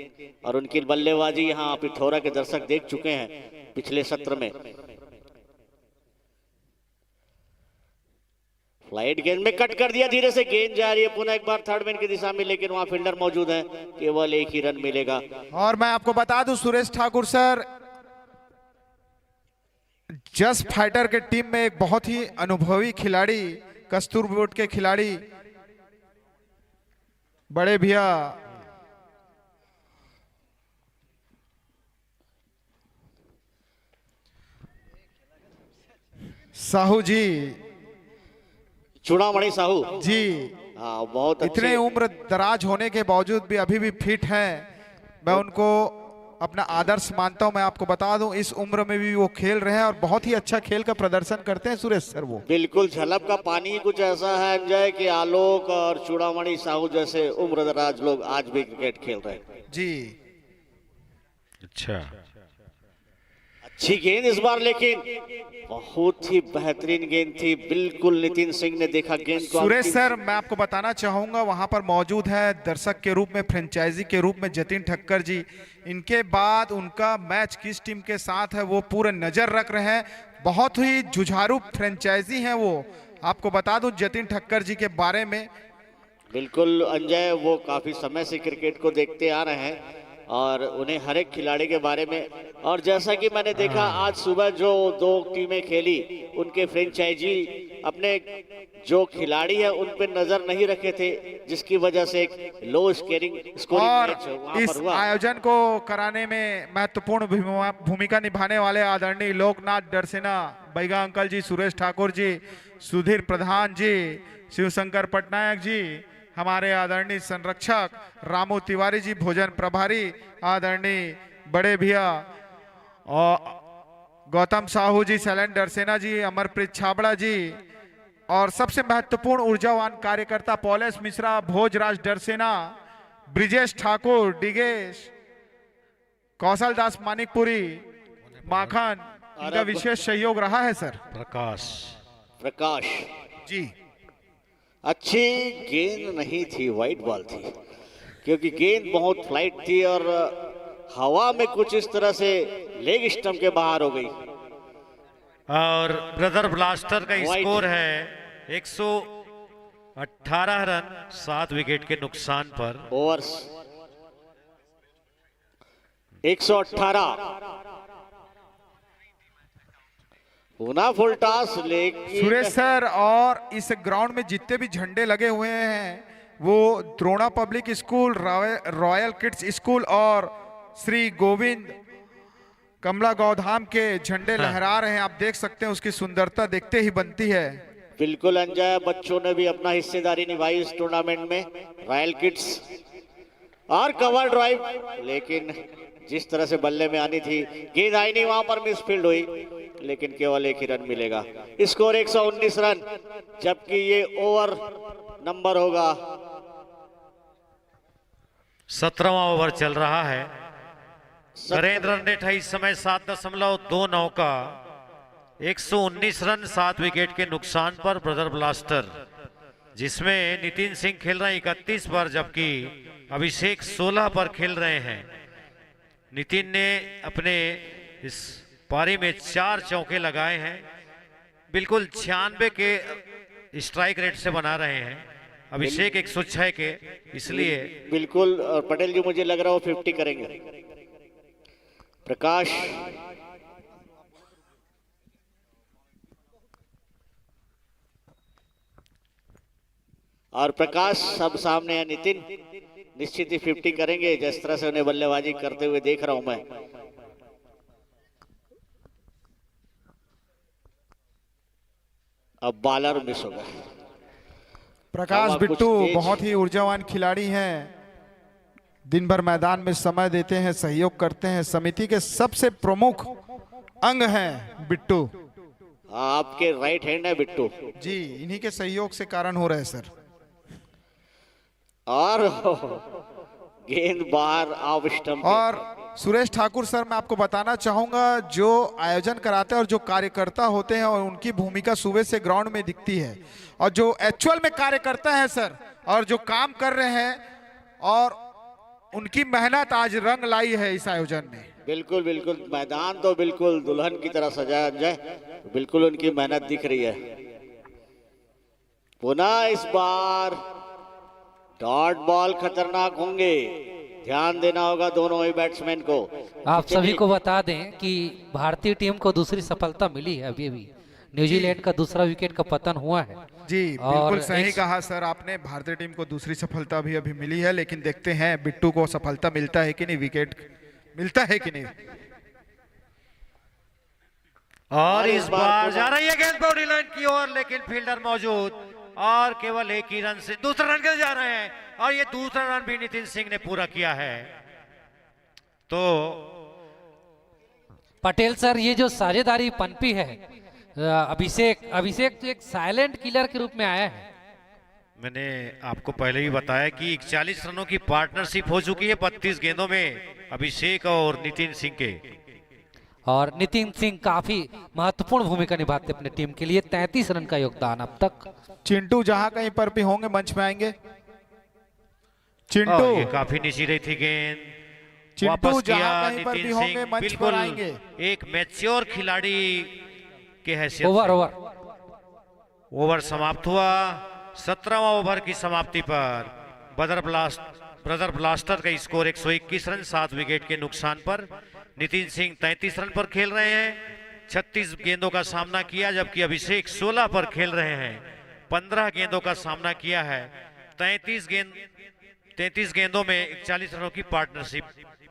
और उनकी बल्लेबाजी यहाँ पिथौरा के दर्शक देख चुके हैं पिछले सत्र में। फ्लाइट गेंद में कट कर दिया, धीरे से गेंद जा रही है पुनः एक बार थर्ड मैन की दिशा में, लेकिन वहां फील्डर मौजूद है, केवल एक ही रन मिलेगा। और मैं आपको बता दूं Suresh Thakur sir, just fighter के टीम में एक बहुत ही अनुभवी खिलाड़ी, कस्तूर बोर्ड के खिलाड़ी बड़े भैया साहू जी, चूड़ामणि साहू जी, बहुत इतने उम्र दराज होने के बावजूद भी अभी भी फिट हैं। मैं उनको अपना आदर्श मानता हूं। मैं आपको बता दूं इस उम्र में भी वो खेल रहे हैं और बहुत ही अच्छा खेल का प्रदर्शन करते हैं सुरेश सर। वो बिल्कुल झलक का पानी कुछ ऐसा है अंजय कि आलोक और चूड़ामणि साहू जैसे उम्रदराज लोग आज भी क्रिकेट खेल रहे हैं जी। अच्छा, अच्छी गेंद इस बार, लेकिन बहुत ही बेहतरीन गेंद थी, बिल्कुल नितिन सिंह ने देखा गेंद को। सुरेश सर मैं आपको बताना चाहूंगा वहां पर मौजूद है दर्शक के रूप में, फ्रेंचाइजी के रूप में जतिन ठक्कर जी। इनके बाद उनका मैच किस टीम के साथ है वो पूरे नजर रख रहे हैं, बहुत ही जुझारू फ्रेंचाइजी है वो। आपको बता दूं जतिन ठक्कर जी के बारे में, बिल्कुल अंजय वो काफी समय से क्रिकेट को देखते आ रहे हैं और उन्हें हर एक खिलाड़ी के बारे में, और जैसा कि मैंने देखा आज सुबह जो 2 टीमें खेली उनके फ्रेंचाइजी अपने जो खिलाड़ी है उन पे नजर नहीं रखे थे, जिसकी वजह से एक लो स्कोरिंग मैच वहां इस पर हुआ। आयोजन को कराने में महत्वपूर्ण भूमिका निभाने वाले आदरणीय लोकनाथ डरसेना बैगा अंकल जी, सुरेश ठाकुर जी, सुधीर प्रधान जी, शिवशंकर पटनायक जी, हमारे आदरणीय संरक्षक रामू तिवारी जी, भोजन प्रभारी आदरणीय बड़े भैया और गौतम साहू जी, शैलेंद्र डरसेना जी, अमरप्रीत छाबड़ा जी, और सबसे महत्वपूर्ण ऊर्जावान कार्यकर्ता पॉलेस मिश्रा, भोजराज डरसेना, ब्रिजेश ठाकुर, डिगेश, कौशल दास मानिकपुरी, माखन, इनका विशेष सहयोग रहा है सर। प्रकाश जी, अच्छी गेंद नहीं थी, वाइट बॉल थी, क्योंकि गेंद बहुत फ्लाइट थी और हवा में कुछ इस तरह से लेग स्टंप के बाहर हो गई। और ब्रदर ब्लास्टर का स्कोर है 118 रन 7 विकेट के नुकसान पर। ओवर्स 118 पुनः फुल टॉस, लेकिन सुरेश सर, और इस ग्राउंड में जितने भी झंडे लगे हुए हैं वो Drona public school, royal kids school और श्री गोविंद कमला गौधाम के झंडे लहरा रहे हैं। आप देख सकते हैं, उसकी सुंदरता देखते ही बनती है। बिल्कुल अंजय, बच्चों ने भी अपना हिस्सेदारी निभाई इस टूर्नामेंट में, रॉयल किड्स और कवर ड्राइव, लेकिन जिस तरह से बल्ले में आनी थी गेंद आई नहीं, वहां पर मिसफील्ड हुई, लेकिन केवल एक ही रन मिलेगा। स्कोर 119 रन, जबकि ये ओवर नंबर होगा 17वां ओवर चल रहा है। नरेंद्र ने 28 समय 7.29 का 119 रन 7 विकेट के नुकसान पर ब्रदर ब्लास्टर, जिसमें नितिन सिंह खेल रहे हैं 31 पर, जबकि अभिषेक 16 पर खेल रहे हैं। नितिन ने अपने इस पारी में 4 चौके लगाए हैं, बिल्कुल 96 के स्ट्राइक रेट से बना रहे हैं। अभिषेक 106 के, इसलिए बिल्कुल। और पटेल जी मुझे लग रहा है वो 50 करेंगे। प्रकाश और प्रकाश सब सामने है। नितिन निश्चित ही 50 करेंगे, जिस तरह से उन्हें बल्लेबाजी करते हुए देख रहा हूं मैं। अब बॉलर मिस हो गया। प्रकाश बिट्टू बहुत ही ऊर्जावान खिलाड़ी हैं, दिन भर मैदान में समय देते हैं, सहयोग करते हैं, समिति के सबसे प्रमुख अंग हैं बिट्टू। आपके राइट हैंड है बिट्टू जी, इन्हीं के सहयोग से कारण हो रहे हैं सर। और गेंद बाहर ऑफ स्टंप। और सुरेश ठाकुर सर, मैं आपको बताना चाहूंगा, जो आयोजन कराते हैं और जो कार्यकर्ता होते हैं, और उनकी भूमिका सुबह से ग्राउंड में दिखती है, और जो एक्चुअल में कार्यकर्ता है सर, और जो काम कर रहे हैं, और उनकी मेहनत आज रंग लाई है इस आयोजन में। बिल्कुल बिल्कुल, मैदान तो बिल्कुल दुल्हन की तरह सजाया जाए, बिल्कुल उनकी मेहनत दिख रही है। पुनः इस बार डॉट बॉल खतरनाक होंगे, ध्यान देना होगा दोनों ही बैट्समैन को। आप सभी को बता दें कि भारतीय टीम को दूसरी सफलता मिली है। अभी अभी न्यूजीलैंड का दूसरा विकेट का पतन हुआ है। जी बिल्कुल सही कहा सर आपने, भारतीय टीम को दूसरी सफलता भी अभी मिली है, लेकिन देखते हैं बिट्टू को सफलता मिलता है कि नहीं, विकेट मिलता है कि नहीं। और इस बार जा रही है गेंद बाउंड्री लाइन की ओर, लेकिन फील्डर मौजूद, और केवल एक ही रन से दूसरा रन के जा रहे हैं, और ये दूसरा रन भी नितिन सिंह ने पूरा किया है। तो पटेल सर, ये जो साझेदारी पनपी है, अभिषेक तो एक साइलेंट किलर के रूप में आया है। मैंने आपको पहले भी बताया कि 41 रनों की पार्टनरशिप हो चुकी है 32 गेंदों में अभिषेक और नितिन सिंह के, और नितिन सिंह काफी महत्वपूर्ण भूमिका निभाते अपने टीम के लिए। 33 रन का योगदान अब तक। चिंटू जहां कहीं पर भी होंगे मंच में आएंगे। चिंटू, ये काफी नीची रही थी गेंद, चिंटू वापस किया जहां कहीं पर भी नितिन होंगे सिंह, मंच बिल्कुल पर आएंगे। एक मैच्योर खिलाड़ी के हैसियत ओवर ओवर समाप्त हुआ। 17वां ओवर की समाप्ति पर ब्रदर ब्लास्टर का स्कोर 121 रन 7 विकेट के नुकसान पर। नितिन सिंह 33 रन पर खेल रहे हैं, 36 गेंदों का सामना किया, जबकि अभिषेक 16 पर खेल रहे हैं, 15 गेंदों का सामना किया है। 33 गेंदों में 41 रनों की पार्टनरशिप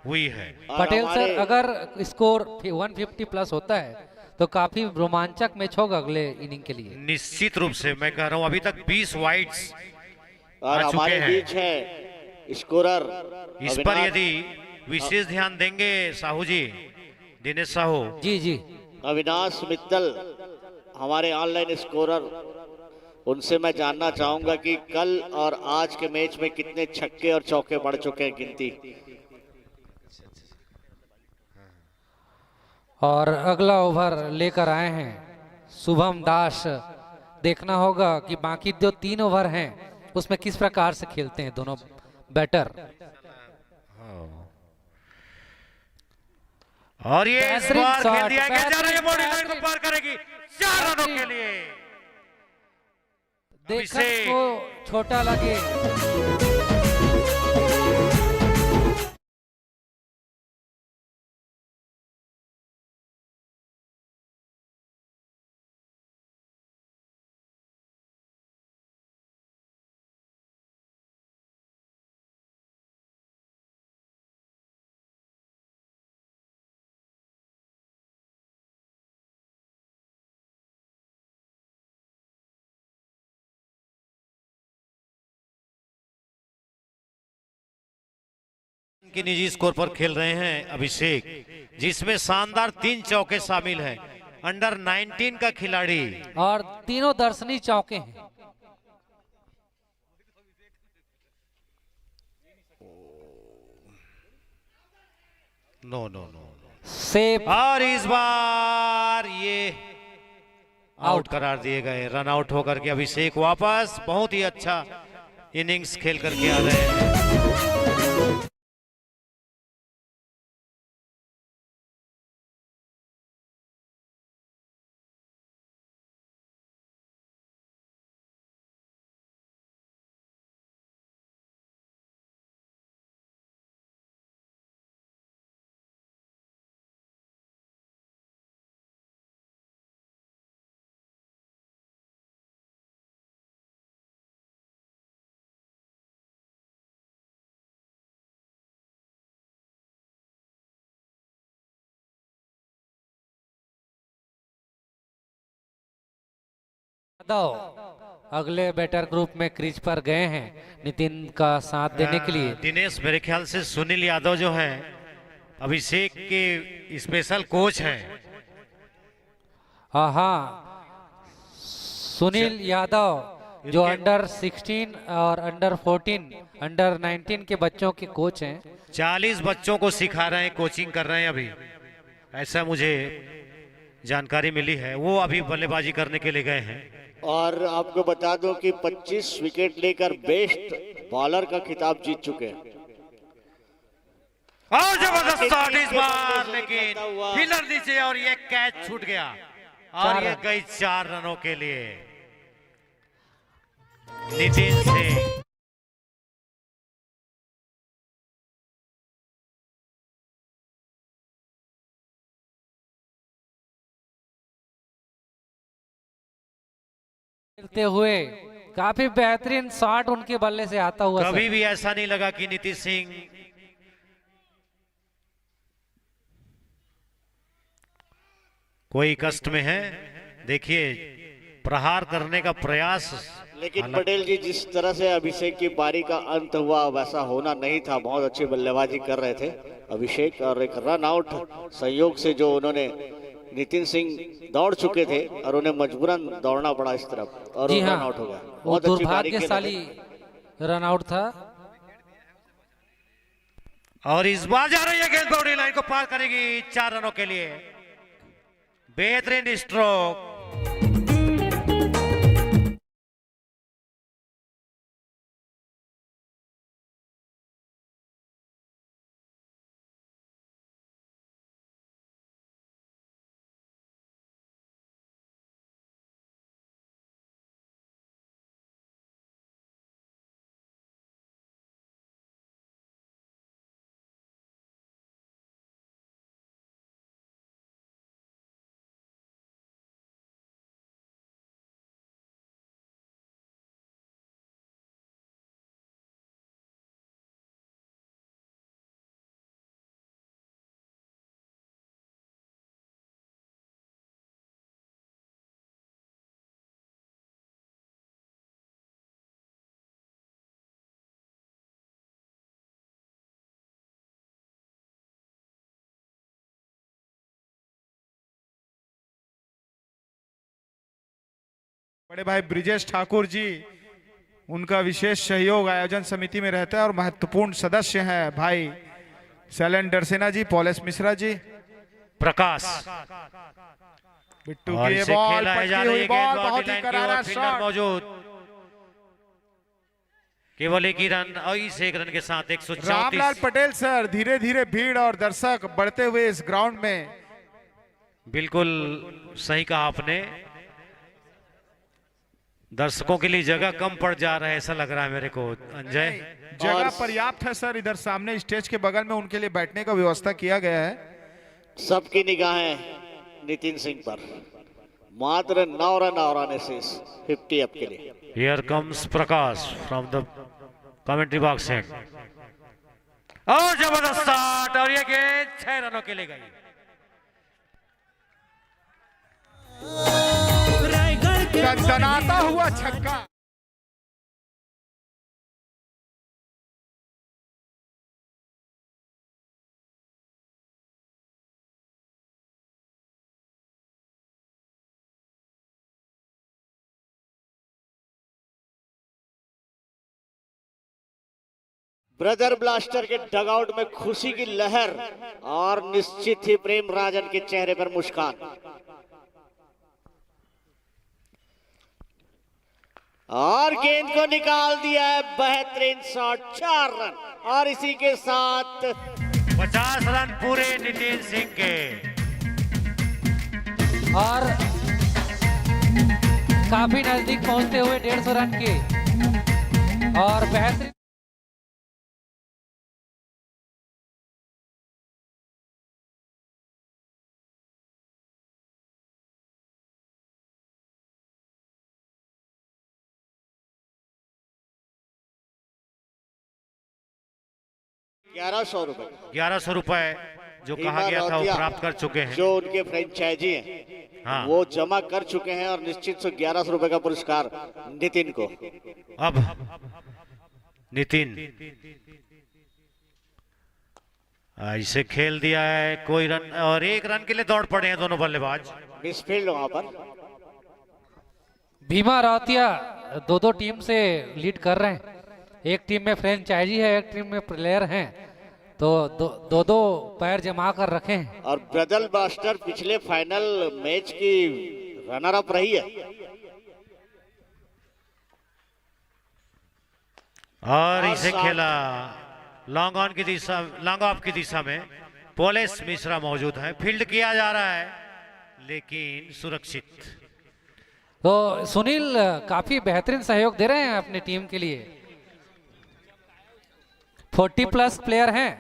हुई है। पटेल सर, अगर स्कोर 150 प्लस होता है तो काफी रोमांचक मैच होगा अगले इनिंग के लिए। निश्चित रूप से, मैं कह रहा हूं अभी तक 20 वाइड्स और हमारे बीच है स्कोरर। इस पर यदि विशेष ध्यान देंगे साहू जी, दिनेश साहू जी, अविनाश मित्तल हमारे ऑनलाइन स्कोरर, उनसे मैं जानना चाहूंगा कि कल और आज के मैच में कितने छक्के और चौके पड़ चुके हैं गिनती। और अगला ओवर लेकर आए हैं शुभम दास। देखना होगा कि बाकी जो 3 ओवर हैं उसमें किस प्रकार से खेलते हैं दोनों बैटर। और ये इस बार खेल दिया गया, जा रही है बॉडी लाइन को पार करेगी 4 रनों के लिए। देखने को छोटा लगे, की निजी स्कोर पर खेल रहे हैं अभिषेक, जिसमें शानदार 3 चौके शामिल हैं। अंडर 19 का खिलाड़ी और तीनों दर्शनी चौके हैं। No no no safe. और इस बार ये आउट करार दिए गए। रन आउट होकर के अभिषेक वापस बहुत ही अच्छा इनिंग्स खेल करके आ रहे हैं। अगले बैटर ग्रुप में क्रीज पर गए हैं नितिन का साथ देने के लिए। दिनेश, मेरे ख्याल से सुनील यादव जो हैं अभिषेक के स्पेशल कोच हैं। हाँ, सुनील यादव जो अंडर 16 और अंडर 14 अंडर 19 के बच्चों के कोच हैं। 40 बच्चों को सिखा रहे हैं, कोचिंग कर रहे हैं अभी, ऐसा मुझे जानकारी मिली है। वो अभी बल्लेबाजी करने के लिए गए हैं। और आपको बता दूं कि 25 विकेट लेकर बेस्ट बॉलर का खिताब जीत चुके हैं। और जबरदस्त शॉट इस बार, लेकिन हिलर नीचे और ये कैच छूट गया और ये गई 4 रनों के लिए नितिन सिंह। खेलते हुए काफी बेहतरीन शॉट उनके बल्ले से आता हुआ। कभी भी ऐसा नहीं लगा कि नितिन सिंह कोई कष्ट में है। देखिए प्रहार करने का प्रयास, लेकिन पटेल जी जिस तरह से अभिषेक की पारी का अंत हुआ वैसा होना नहीं था। बहुत अच्छी बल्लेबाजी कर रहे थे अभिषेक और एक रन आउट संयोग से जो उन्होंने नितिन सिंह दौड़ चुके थे और उन्हें मजबूरन दौड़ना पड़ा इस तरफ और जी रन हाँ, आउट हो गया। वो बहुत अच्छी दुर्भाग्यशाली रन आउट था। और इस बार जा रही है गेंद बाउंड्री लाइन को पार करेगी 4 रनों के लिए। बेहतरीन स्ट्रोक बड़े भाई ब्रिजेश ठाकुर जी, उनका विशेष सहयोग आयोजन समिति में रहता है और महत्वपूर्ण सदस्य हैं भाई शैलेंद्र सिन्हा जी, पॉलेस मिश्रा जी, प्रकाश बिट्टू और की ये इसे बॉल खेला जा पटकी रही हुई है, बॉल, गेंद बहुत ही लाइन की करारा ओर, फील्डर शॉट। मौजूद, केवल एक ही रन और इस एक रन के साथ 134। रामलाल पटेल सर, धीरे धीरे भीड़ और दर्शक बढ़ते हुए इस ग्राउंड में। बिल्कुल सही कहा आपने, दर्शकों के लिए जगह कम पड़ जा रहा है ऐसा लग रहा है मेरे को अंजय। जगह पर्याप्त है सर, इधर सामने स्टेज के बगल में उनके लिए बैठने का व्यवस्था किया गया है। सबकी निगाहें नितिन सिंह पर, मात्र 9 रन और आने से 50 अप के लिए। Here comes Prakash from the commentary box end। और जबरदस्त स्टार्ट और ये गेंद 6 रनों के लिए गई। दनाता हुआ छक्का। ब्रदर ब्लास्टर के डगआउट में खुशी की लहर और निश्चित ही प्रेम राजन के चेहरे पर मुस्कान। और गेंद को निकाल दिया है, बेहतरीन शॉट, 4 रन और इसी के साथ 50 रन पूरे नितिन सिंह के। और काफी नजदीक पहुंचते हुए 150 रन के और बेहतरीन 1100 रुपए 1100 रुपए जो कहा गया था वो प्राप्त कर चुके हैं, जो उनके फ्रेंचाइजी हैं हाँ। वो जमा कर चुके हैं और निश्चित से 1100 रुपए का पुरस्कार नितिन को। अब नितिन इसे खेल दिया है, कोई रन और 1 रन के लिए दौड़ पड़े हैं दोनों बल्लेबाज। मिसफील्ड वहां पर भीमा रावतिया दो टीम से लीड कर रहे हैं, एक टीम में फ्रेंचाइजी है, एक टीम में प्लेयर हैं, तो दो पैर जमा कर रखे हैं। और ब्रदर ब्लास्टर पिछले फाइनल मैच की रनर अप रही है। और इसे खेला लॉन्ग ऑन की दिशा, लॉन्ग ऑफ की दिशा में पोलेस मिश्रा मौजूद है, फील्ड किया जा रहा है लेकिन सुरक्षित। तो सुनील काफी बेहतरीन सहयोग दे रहे हैं अपनी टीम के लिए। 40+ प्लेयर हैं,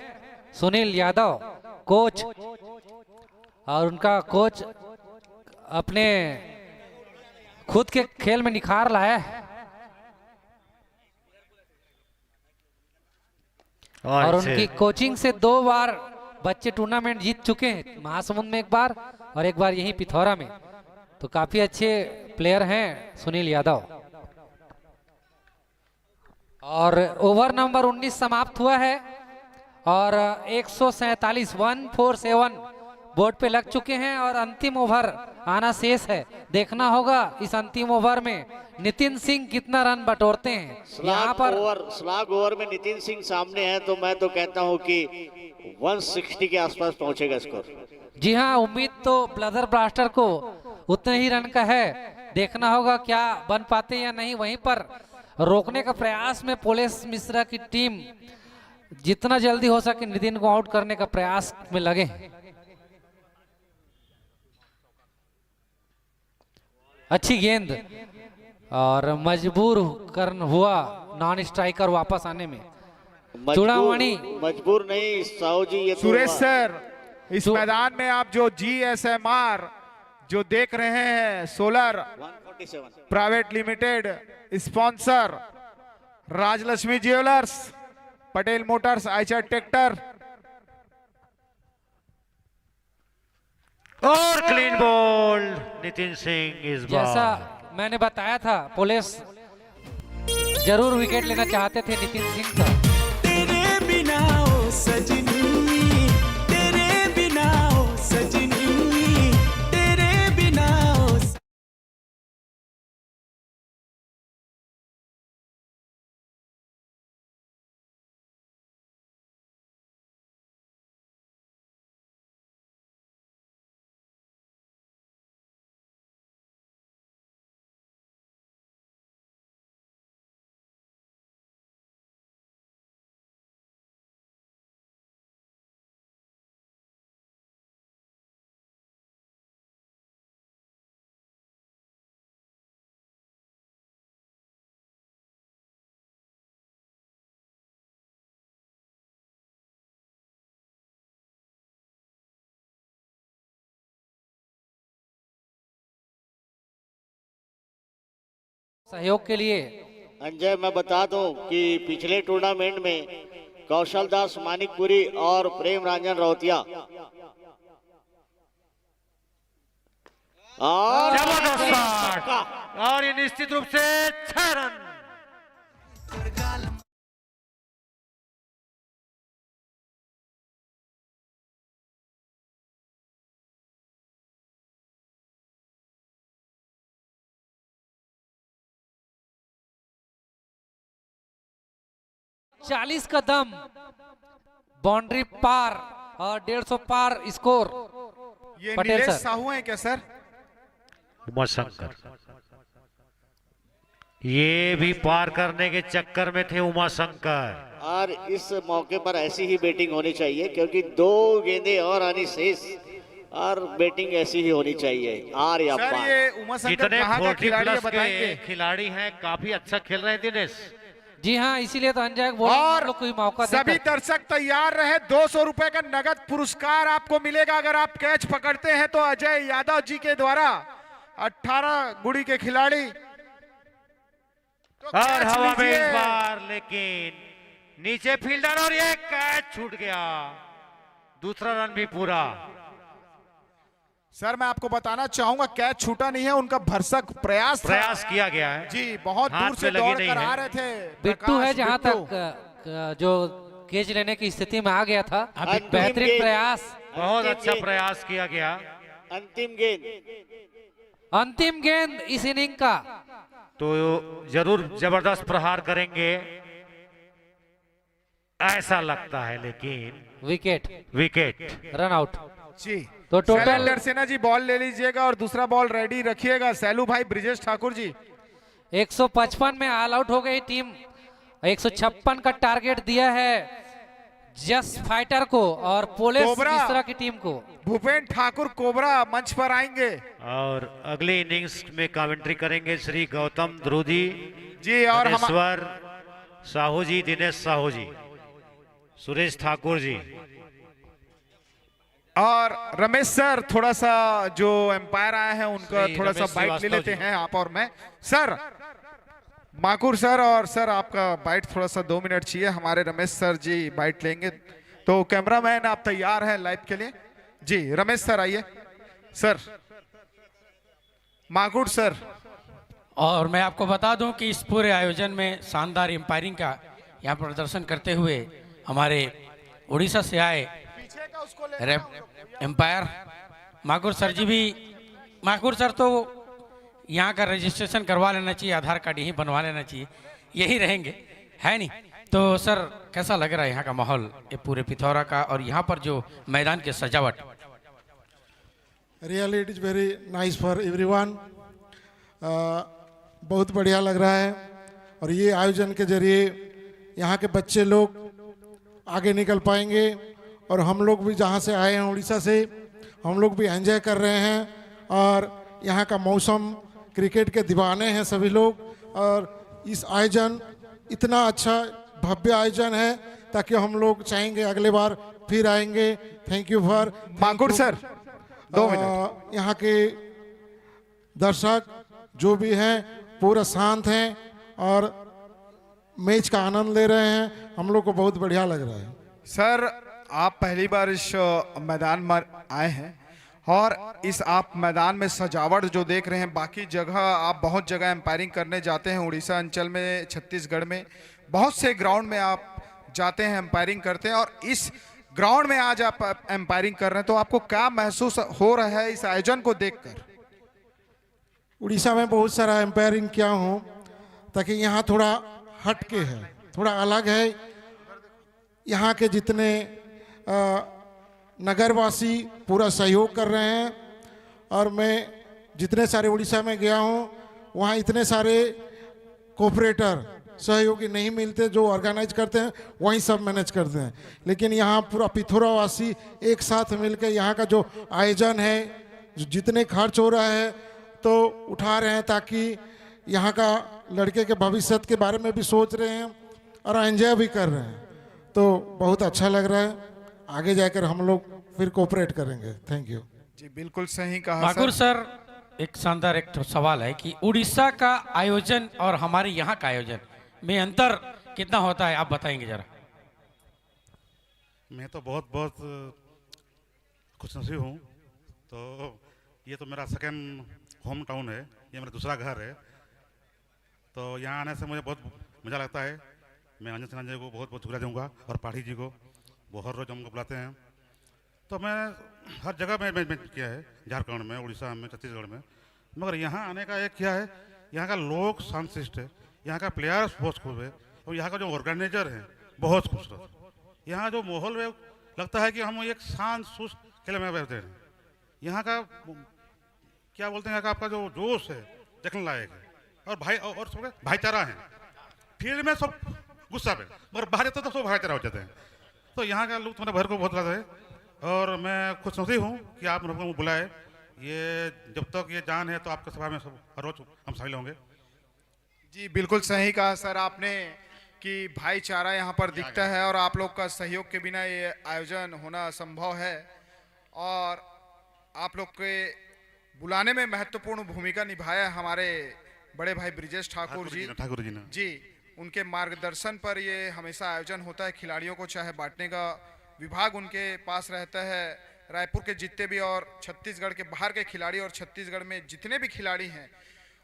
सुनील यादव कोच, और उनका कोच अपने खुद के खेल में निखार लाया है और उनकी कोचिंग से 2 बार बच्चे टूर्नामेंट जीत चुके हैं, महासमुंद में 1 बार और 1 बार यहीं पिथौरा में। तो काफी अच्छे प्लेयर हैं सुनील यादव। और ओवर नंबर 19 समाप्त हुआ है और 147 बोर्ड पे लग चुके हैं और अंतिम ओवर आना शेष है। देखना होगा इस अंतिम ओवर में नितिन सिंह कितना रन बटोरते हैं। यहाँ पर स्लॉग ओवर में नितिन सिंह सामने है, तो मैं तो कहता हूँ कि 160 के आसपास पहुंचेगा स्कोर। जी हाँ, उम्मीद तो ब्रदर ब्लास्टर को उतने ही रन का है। देखना होगा क्या बन पाते या नहीं। वहीं पर रोकने का प्रयास में पोलेस मिश्रा की टीम जितना जल्दी हो सके नितिन को आउट करने का प्रयास में लगे। अच्छी गेंद और मजबूर करन हुआ नॉन स्ट्राइकर वापस आने में। चूड़ामणि मजबूर नहीं साहू जी, ये सुरेश सर, इस मैदान में आप जो GSMR जो देख रहे हैं, solar private limited sponsor, Rajlakshmi jewellers, Patel motors, Eicher tractor और क्लीन बॉल नितिन सिंह इस बार। जैसा मैंने बताया था, पुलिस जरूर विकेट लेना चाहते थे नितिन सिंह का। तेरे बिना ओ सजनी सहयोग के लिए। अंजय, मैं बता दूं कि पिछले टूर्नामेंट में कौशल दास मानिकपुरी और प्रेम रंजन रौतिया और ये निश्चित रूप से 6 रन। 40 का दम, बाउंड्री पार और 150 पार स्कोर। ये पटेल नीलेश सर। साहू हैं क्या सर? उमाशंकर, ये भी पार करने के चक्कर में थे उमाशंकर। और इस मौके पर ऐसी ही बैटिंग होनी चाहिए क्योंकि 2 गेंदें और आनी शेष और बैटिंग ऐसी ही होनी चाहिए। आर या सर पार। ये उमाशंकर जितने कहाँ का 40 खिलाड़ी है प्लस बताएंगे? के खिलाड़ी हैं, काफी अच्छा खेल रहे हैं दिनेश। जी हाँ, इसीलिए तो अंजय को बोला और हम लोग कोई मौका सभी देकर। दर्शक तैयार रहे। 200 रुपए का नगद पुरस्कार आपको मिलेगा अगर आप कैच पकड़ते हैं तो। अजय यादव जी के द्वारा 18 गुड़ी के खिलाड़ी तो और कैच हवा में लीजिए। इस बार लेकिन नीचे फील्डर और ये कैच छूट गया। दूसरा रन भी पूरा। सर मैं आपको बताना चाहूंगा कैच छूटा नहीं है, उनका भरसक प्रयास किया गया है जी। बहुत हाथ दूर पे से लगी दौड़ नहीं कर है। आ रहे थे बिट्टू है प्रकाश जहां बिट्टू। तक जो कैच लेने की स्थिति में आ गया था। अंतिम बेहतरीन गेंद। प्रयास, बहुत अंतिम अच्छा गेंद। प्रयास किया गया। अंतिम गेंद। अंतिम गेंद इस इनिंग का। तो जरूर जबरदस्त प्रहार करेंगे ऐसा लगता है, लेकिन विकेट रन आउट जी। तो टोटल शैलेंद्र सिन्हा जी बॉल ले लीजिएगा और दूसरा बॉल रेडी रखिएगा। सैलू भाई, ब्रिजेश ठाकुर जी 155 में ऑल आउट हो गई टीम। 156 का टारगेट दिया है जस फाइटर को और पुलिस कोबरा। मिश्रा की टीम को। भूपेन ठाकुर कोबरा मंच पर आएंगे और अगले इनिंग्स में कमेंट्री करेंगे श्री गौतम ध्रुजी जी। और धनेश्वर साहू जी, दिनेश साहू जी, सुरेश ठाकुर जी और रमेश सर थोड़ा सा जो एम्पायर आए हैं उनका श्री थोड़ा सा रमेश बाइट ले श्रीवास्तव लेते जी। हैं आप और मैं। सर माकुर सर और सर आपका बाइट थोड़ा सा 2 मिनट चाहिए। हमारे रमेश सर जी बाइट लेंगे। तो कैमरामैन आप तैयार हैं लाइव के लिए? जी रमेश सर आइए। Sir Makur sir. और मैं आपको बता दूं कि इस पूरे आयोजन में शानदार एम्पायरिंग का यहाँ प्रदर्शन करते हुए हमारे उड़ीसा से आए एम्पायर माकुर सर जी भी। माकुर सर तो यहाँ का रजिस्ट्रेशन करवा लेना चाहिए, आधार कार्ड यहीं बनवा लेना चाहिए, यही रहेंगे, है नहीं? तो सर कैसा लग रहा है यहाँ का माहौल, ये पूरे पिथौरा का और यहाँ पर जो मैदान की सजावट? Really it is very nice for everyone. बहुत बढ़िया लग रहा है और ये आयोजन के जरिए यहाँ के बच्चे लोग आगे निकल पाएंगे और हम लोग भी जहाँ से आए हैं उड़ीसा से, हम लोग भी एंजॉय कर रहे हैं। और यहाँ का मौसम, क्रिकेट के दीवाने हैं सभी लोग और इस आयोजन इतना अच्छा भव्य आयोजन है ताकि हम लोग चाहेंगे अगले बार फिर आएंगे। Thank you for Makur sir 2 minute. यहाँ के दर्शक जो भी हैं पूरा शांत हैं और मैच का आनंद ले रहे हैं। हम लोग को बहुत बढ़िया लग रहा है। सर आप पहली बार इस मैदान में आए हैं और इस आप मैदान में सजावट जो देख रहे हैं, बाकी जगह आप बहुत जगह एम्पायरिंग करने जाते हैं उड़ीसा अंचल में, छत्तीसगढ़ में बहुत से ग्राउंड में आप जाते हैं, एम्पायरिंग करते हैं और इस ग्राउंड में आज आप एम्पायरिंग कर रहे हैं, तो आपको क्या महसूस हो रहा है इस आयोजन को देखकर? उड़ीसा में बहुत सारा एम्पायरिंग किया हूँ ताकि यहाँ थोड़ा हटके है, थोड़ा अलग है। यहाँ के जितने नगरवासी पूरा सहयोग कर रहे हैं और मैं जितने सारे उड़ीसा में गया हूँ वहाँ इतने सारे कोऑपरेटर सहयोगी नहीं मिलते जो ऑर्गेनाइज करते हैं, वहीं सब मैनेज करते हैं। लेकिन यहाँ पूरा पिथौरावासी एक साथ मिलकर यहाँ का जो आयोजन है, जो जितने खर्च हो रहा है तो उठा रहे हैं ताकि यहाँ का लड़के के भविष्य के बारे में भी सोच रहे हैं और एंजॉय भी कर रहे हैं। तो बहुत अच्छा लग रहा है। आगे जाकर हम लोग फिर कोऑपरेट करेंगे। थैंक यू जी। बिल्कुल सही कहा माकुर सर, एक शानदार एक सवाल है कि उड़ीसा का आयोजन और हमारे यहाँ का आयोजन में अंतर कितना होता है, आप बताएंगे जरा। मैं तो बहुत बहुत खुशनसीब हूँ। तो ये तो मेरा सेकेंड होम टाउन है, ये मेरा दूसरा घर है। तो यहाँ आने से मुझे बहुत मज़ा लगता है। मैं अंजन सिन्हा जी को बहुत बहुत शुक्रिया दूँगा और पाठी जी को, वो हर रोज हमको बुलाते हैं। तो मैं हर जगह में मैच किया है, झारखंड में, उड़ीसा में, छत्तीसगढ़ में। मगर यहाँ आने का एक क्या है, यहाँ का लोग शांतशिष्ट है, यहाँ का प्लेयर्स बहुत खूब है और यहाँ का जो ऑर्गेनाइजर है बहुत खूबसूरत। यहाँ जो माहौल है लगता है कि हम एक शांत सुस्त किले में बैठते हैं। यहाँ का क्या बोलते हैं, यहाँ का आपका जो जोश है देखने लायक है। और सब भाईचारा है। फील्ड में सब गुस्सा पे, मगर बाहर जाते तो सब भाईचारा हो जाते हैं। तो यहाँ का लोग तुम्हारे भर को बहुत है और मैं खुशनसीब हूँ कि आप लोगों को बुलाए। ये जब तक ये जान है तो आपके सभा में सब हर रोज हम शामिल होंगे। जी बिल्कुल सही कहा सर आपने कि भाईचारा यहाँ पर दिखता है और आप लोग का सहयोग के बिना ये आयोजन होना संभव है। और आप लोग के बुलाने में महत्वपूर्ण भूमिका निभाया हमारे बड़े भाई ब्रिजेश ठाकुर जी ने जी, उनके मार्गदर्शन पर ये हमेशा आयोजन होता है। खिलाड़ियों को चाहे बांटने का विभाग उनके पास रहता है। रायपुर के जितने भी और छत्तीसगढ़ के बाहर के खिलाड़ी और छत्तीसगढ़ में जितने भी खिलाड़ी हैं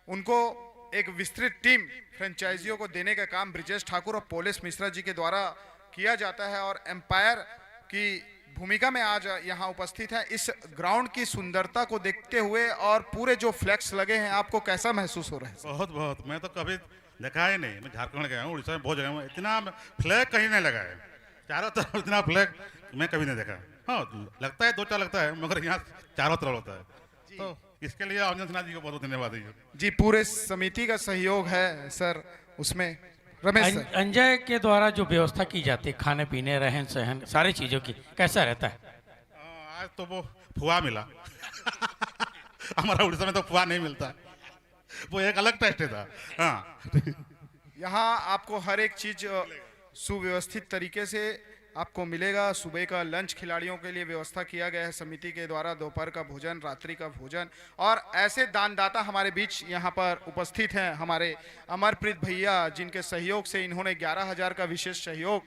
उनको एक विस्तृत टीम फ्रेंचाइजियों को देने का काम ब्रिजेश ठाकुर और पोलिस मिश्रा जी के द्वारा किया जाता है। और एम्पायर की भूमिका में आज यहाँ उपस्थित है। इस ग्राउंड की सुंदरता को देखते हुए और पूरे जो फ्लैक्स लगे हैं, आपको कैसा महसूस हो रहा है? बहुत बहुत, मैं तो कभी देखा ही नहीं। मैं झारखंड गया हूँ, उड़ीसा में बहुत जगह में इतना फ्लैग कहीं नहीं लगा है। चारों तरफ इतना फ्लैग मैं कभी नहीं देखा। हाँ लगता है, दो चार लगता है, मगर यहाँ चारों तरफ होता है। तो इसके लिए अंजन सिन्हा जी को बहुत बहुत धन्यवाद दीजिए। जी पूरे समिति का सहयोग है सर उसमें। रमेश सर, अंजय के द्वारा जो व्यवस्था की जाती है खाने पीने, रहन सहन, सारी चीजों की कैसा रहता है? आज तो वो फुआ मिला हमारा उड़ीसा में तो फुआ नहीं मिलता, वो एक अलग टेस्ट था। हाँ यहाँ आपको हर एक चीज सुव्यवस्थित तरीके से आपको मिलेगा। सुबह का लंच खिलाड़ियों के लिए व्यवस्था किया गया है समिति के द्वारा, दोपहर का भोजन, रात्रि का भोजन। और ऐसे दानदाता हमारे बीच यहाँ पर उपस्थित हैं हमारे अमरप्रीत भैया, जिनके सहयोग से इन्होंने 11,000 का विशेष सहयोग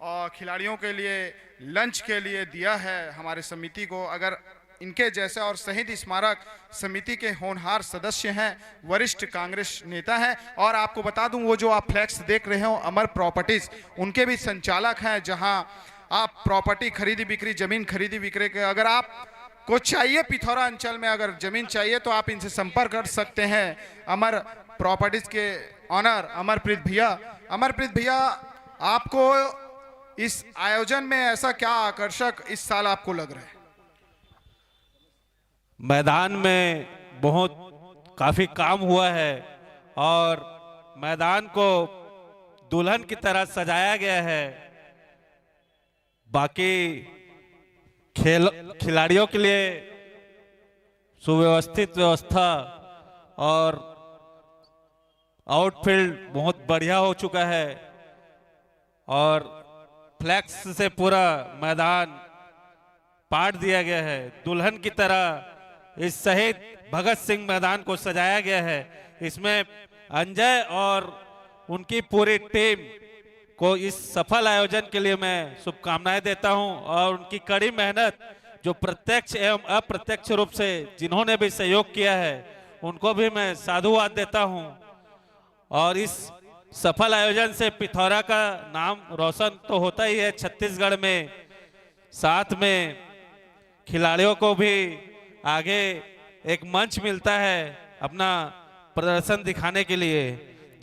और खिलाड़ियों के लिए लंच के लिए दिया है हमारे समिति को। अगर इनके जैसा और शहीद स्मारक समिति के होनहार सदस्य हैं, वरिष्ठ कांग्रेस नेता हैं। और आपको बता दूं, वो जो आप फ्लैक्स देख रहे हो अमर प्रॉपर्टीज, उनके भी संचालक हैं, जहां आप प्रॉपर्टी खरीदी बिक्री, जमीन खरीदी बिक्री के अगर आप को चाहिए, पिथौरा अंचल में अगर जमीन चाहिए तो आप इनसे संपर्क कर सकते हैं। अमर प्रॉपर्टीज के ऑनर अमरप्रीत भैया। अमरप्रीत भैया, आपको इस आयोजन में ऐसा क्या आकर्षक इस साल आपको लग रहा है? मैदान में बहुत काफ़ी काम हुआ है और मैदान को दुल्हन की तरह सजाया गया है। बाकी खिलाड़ियों के लिए सुव्यवस्थित व्यवस्था और आउटफील्ड बहुत बढ़िया हो चुका है और फ्लैक्स से पूरा मैदान पाट दिया गया है। दुल्हन की तरह इस शहीद भगत सिंह मैदान को सजाया गया है। इसमें अंजय और उनकी पूरी टीम को इस सफल आयोजन के लिए मैं शुभकामनाएं देता हूं और उनकी कड़ी मेहनत जो प्रत्यक्ष एवं अप्रत्यक्ष रूप से जिन्होंने भी सहयोग किया है उनको भी मैं साधुवाद देता हूं। और इस सफल आयोजन से पिथौरा का नाम रोशन तो होता ही है छत्तीसगढ़ में, साथ में खिलाड़ियों को भी आगे एक मंच मिलता है अपना प्रदर्शन दिखाने के लिए।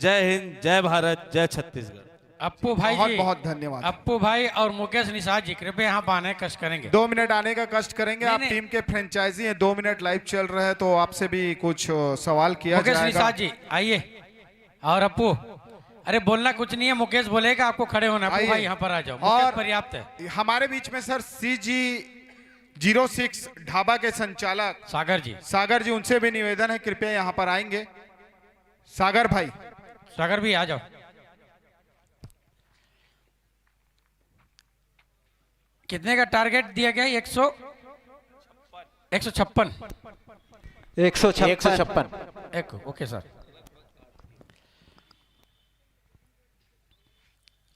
जय हिंद, जय भारत, जय छत्तीसगढ़। अप्पू भाई बहुत जी, बहुत धन्यवाद। अप्पू भाई और मुकेश निषाद जी कृपया यहाँ आने कष्ट करेंगे। 2 मिनट आने का कष्ट करेंगे। आप टीम के फ्रेंचाइजी हैं, 2 मिनट लाइव चल रहा है तो आपसे भी कुछ सवाल किया मुकेश जाएगा। निषाद जी आइए। और अप्पू, अरे बोलना कुछ नहीं है, मुकेश बोलेगा, आपको खड़े होना। अप्पू भाई यहाँ पर आ जाओ, और पर्याप्त है। हमारे बीच में सर CG06 ढाबा के संचालक सागर जी, उनसे भी निवेदन है कृपया यहाँ पर आएंगे। सागर भाई, सागर भी आ जाओ। कितने का टारगेट दिया गया? 156। 156 ओके सर।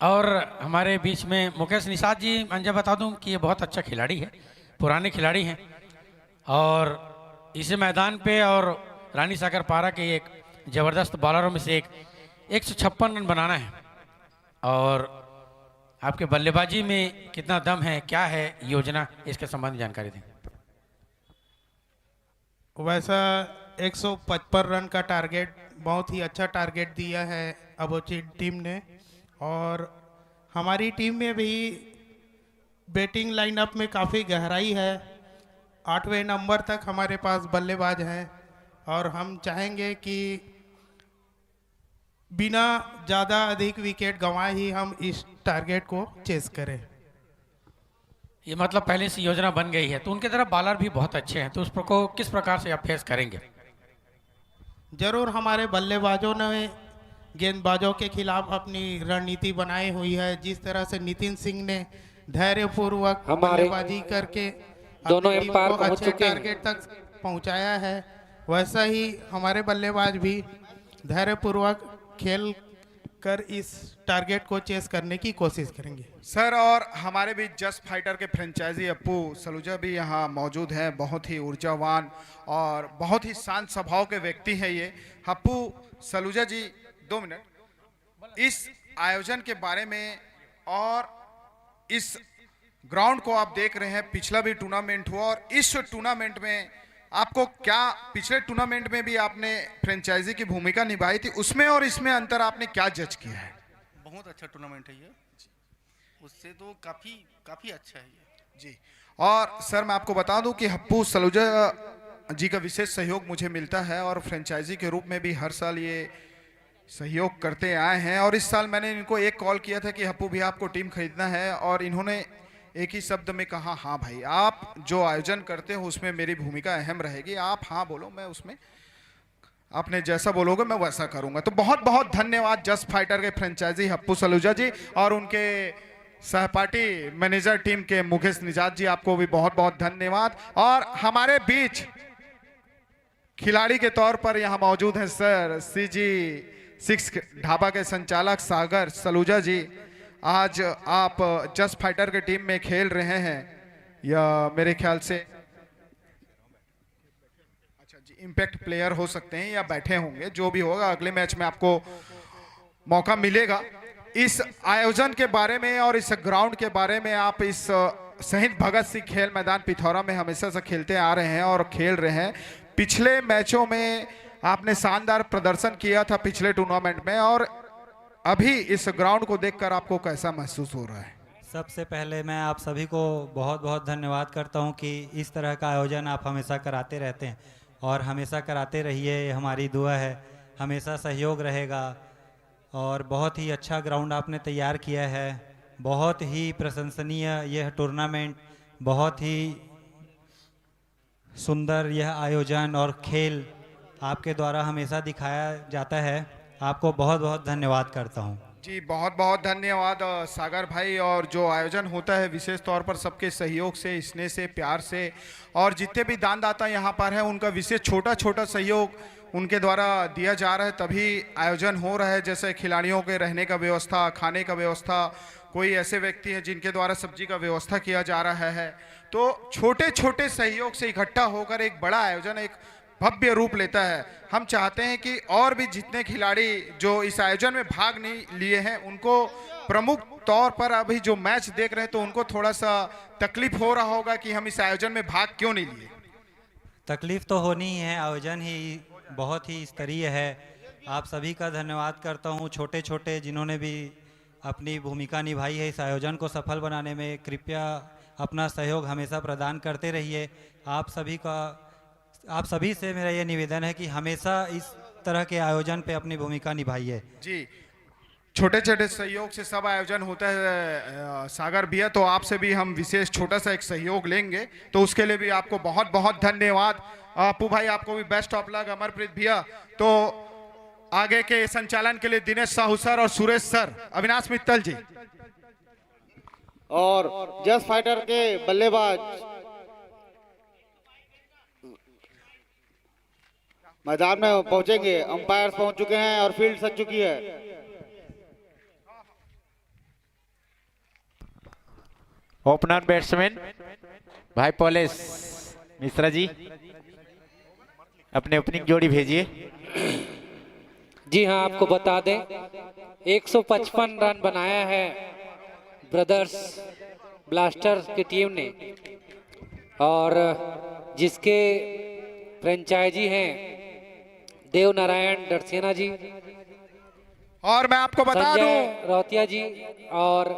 और हमारे बीच में मुकेश निषाद जी, मैं बता दूं कि ये बहुत अच्छा खिलाड़ी है, पुराने खिलाड़ी हैं और इस मैदान पे और रानी सागर पारा के एक ज़बरदस्त बॉलरों में से एक 156 रन बनाना है। और आपके बल्लेबाजी में कितना दम है, क्या है योजना, इसके संबंध में जानकारी दें। वैसा 155 रन का टारगेट, बहुत ही अच्छा टारगेट दिया है अबोची टीम ने। और हमारी टीम में भी बैटिंग लाइनअप में काफ़ी गहराई है, 8वें नंबर तक हमारे पास बल्लेबाज हैं और हम चाहेंगे कि बिना ज़्यादा अधिक विकेट गंवाए ही हम इस टारगेट को चेस करें। ये मतलब पहले से योजना बन गई है, तो उनके तरफ बॉलर भी बहुत अच्छे हैं, तो उस को किस प्रकार से आप फेस करेंगे? जरूर हमारे बल्लेबाजों ने गेंदबाजों के खिलाफ अपनी रणनीति बनाई हुई है। जिस तरह से नितिन सिंह ने धैर्यपूर्वक बल्लेबाजी करके दोनों अपनी टीम एम्पायर को पहुंच अच्छे चुके हैं। टारगेट तक पहुंचाया है, वैसा ही हमारे बल्लेबाज भी धैर्यपूर्वक खेल कर इस टारगेट को चेस करने की कोशिश करेंगे। सर, और हमारे बीच जस्ट फाइटर के फ्रेंचाइजी अप्पू सलूजा भी यहाँ मौजूद हैं। बहुत ही ऊर्जावान और बहुत ही शांत स्वभाव के व्यक्ति हैं ये। अप्पू सलूजा जी, 2 मिनट इस आयोजन के बारे में, और इस ग्राउंड को आप देख रहे हैं, पिछला भी टूर्नामेंट हुआ और इस टूर्नामेंट में आपको क्या, पिछले टूर्नामेंट में भी आपने फ्रेंचाइजी की भूमिका निभाई थी, उसमें और इसमें अंतर आपने क्या जज किया है? बहुत अच्छा टूर्नामेंट है ये, उससे तो काफ़ी अच्छा है ये जी। और सर, मैं आपको बता दूं कि अप्पू सलूजा जी का विशेष सहयोग मुझे मिलता है और फ्रेंचाइजी के रूप में भी हर साल ये सहयोग करते आए हैं। और इस साल मैंने इनको एक कॉल किया था कि अप्पू भी आपको टीम खरीदना है, और इन्होंने एक ही शब्द में कहा, हाँ भाई, आप जो आयोजन करते हो उसमें मेरी भूमिका अहम रहेगी, आप हाँ बोलो, मैं उसमें आपने जैसा बोलोगे मैं वैसा करूंगा। तो बहुत बहुत धन्यवाद जस्ट फाइटर के फ्रेंचाइजी अप्पू सलूजा जी और उनके सहपाठी मैनेजर टीम के मुकेश निषाद जी, आपको भी बहुत बहुत धन्यवाद। और हमारे बीच खिलाड़ी के तौर पर यहाँ मौजूद हैं सर CG6 ढाबा के संचालक सागर सलूजा जी। आज आप जस्ट फाइटर के टीम में खेल रहे हैं, या मेरे ख्याल से अच्छा जी, इम्पैक्ट प्लेयर हो सकते हैं या बैठे होंगे, जो भी होगा अगले मैच में आपको मौका मिलेगा। इस आयोजन के बारे में और इस ग्राउंड के बारे में, आप इस शहीद भगत सिंह खेल मैदान पिथौरा में हमेशा से खेलते आ रहे हैं और खेल रहे हैं। पिछले मैचों में आपने शानदार प्रदर्शन किया था पिछले टूर्नामेंट में, और अभी इस ग्राउंड को देखकर आपको कैसा महसूस हो रहा है? सबसे पहले मैं आप सभी को बहुत बहुत धन्यवाद करता हूं कि इस तरह का आयोजन आप हमेशा कराते रहते हैं और हमेशा कराते रहिए, ये हमारी दुआ है, हमेशा सहयोग रहेगा। और बहुत ही अच्छा ग्राउंड आपने तैयार किया है, बहुत ही प्रशंसनीय यह टूर्नामेंट, बहुत ही सुंदर यह आयोजन और खेल आपके द्वारा हमेशा दिखाया जाता है। आपको बहुत बहुत धन्यवाद करता हूं। जी, बहुत बहुत धन्यवाद सागर भाई। और जो आयोजन होता है विशेष तौर पर सबके सहयोग से, स्नेह से, प्यार से, और जितने भी दानदाता यहाँ पर हैं उनका विशेष छोटा छोटा सहयोग उनके द्वारा दिया जा रहा है, तभी आयोजन हो रहा है। जैसे खिलाड़ियों के रहने का व्यवस्था, खाने का व्यवस्था, कोई ऐसे व्यक्ति हैं जिनके द्वारा सब्जी का व्यवस्था किया जा रहा है। तो छोटे छोटे सहयोग से इकट्ठा होकर एक बड़ा आयोजन एक भव्य रूप लेता है। हम चाहते हैं कि और भी जितने खिलाड़ी जो इस आयोजन में भाग नहीं लिए हैं, उनको प्रमुख तौर पर अभी जो मैच देख रहे हैं तो उनको थोड़ा सा तकलीफ हो रहा होगा कि हम इस आयोजन में भाग क्यों नहीं लिए। तकलीफ तो होनी ही है, आयोजन ही बहुत ही स्तरीय है। आप सभी का धन्यवाद करता हूं, छोटे छोटे जिन्होंने भी अपनी भूमिका निभाई है इस आयोजन को सफल बनाने में। कृपया अपना सहयोग हमेशा प्रदान करते रहिए। आप सभी से मेरा ये निवेदन है कि हमेशा इस तरह के आयोजन पे अपनी भूमिका निभाइए। जी, छोटे छोटे सहयोग से सब आयोजन होता है सागर भैया, तो आपसे भी हम विशेष छोटा सा एक सहयोग लेंगे, तो उसके लिए भी आपको बहुत बहुत धन्यवाद। अप्पू भाई, आपको भी बेस्ट ऑफ लक। अमरप्रीत भैया, तो आगे के संचालन के लिए दिनेश साहू सर और सुरेश सर, अविनाश मित्तल जी, और जस्ट फाइटर के बल्लेबाज मैदान में पहुंचेंगे, अंपायर पहुंच चुके हैं और फील्ड सज चुकी है। ओपनर बैट्समैन भाई पोलेस मिश्रा जी, अपने ओपनिंग जोड़ी भेजिए। जी हाँ, आपको बता दें 155 रन बनाया है ब्रदर्स ब्लास्टर्स की टीम ने, और जिसके फ्रेंचाइजी हैं देव नारायण डरसेना जी, और मैं आपको बता दूं रौतिया जी और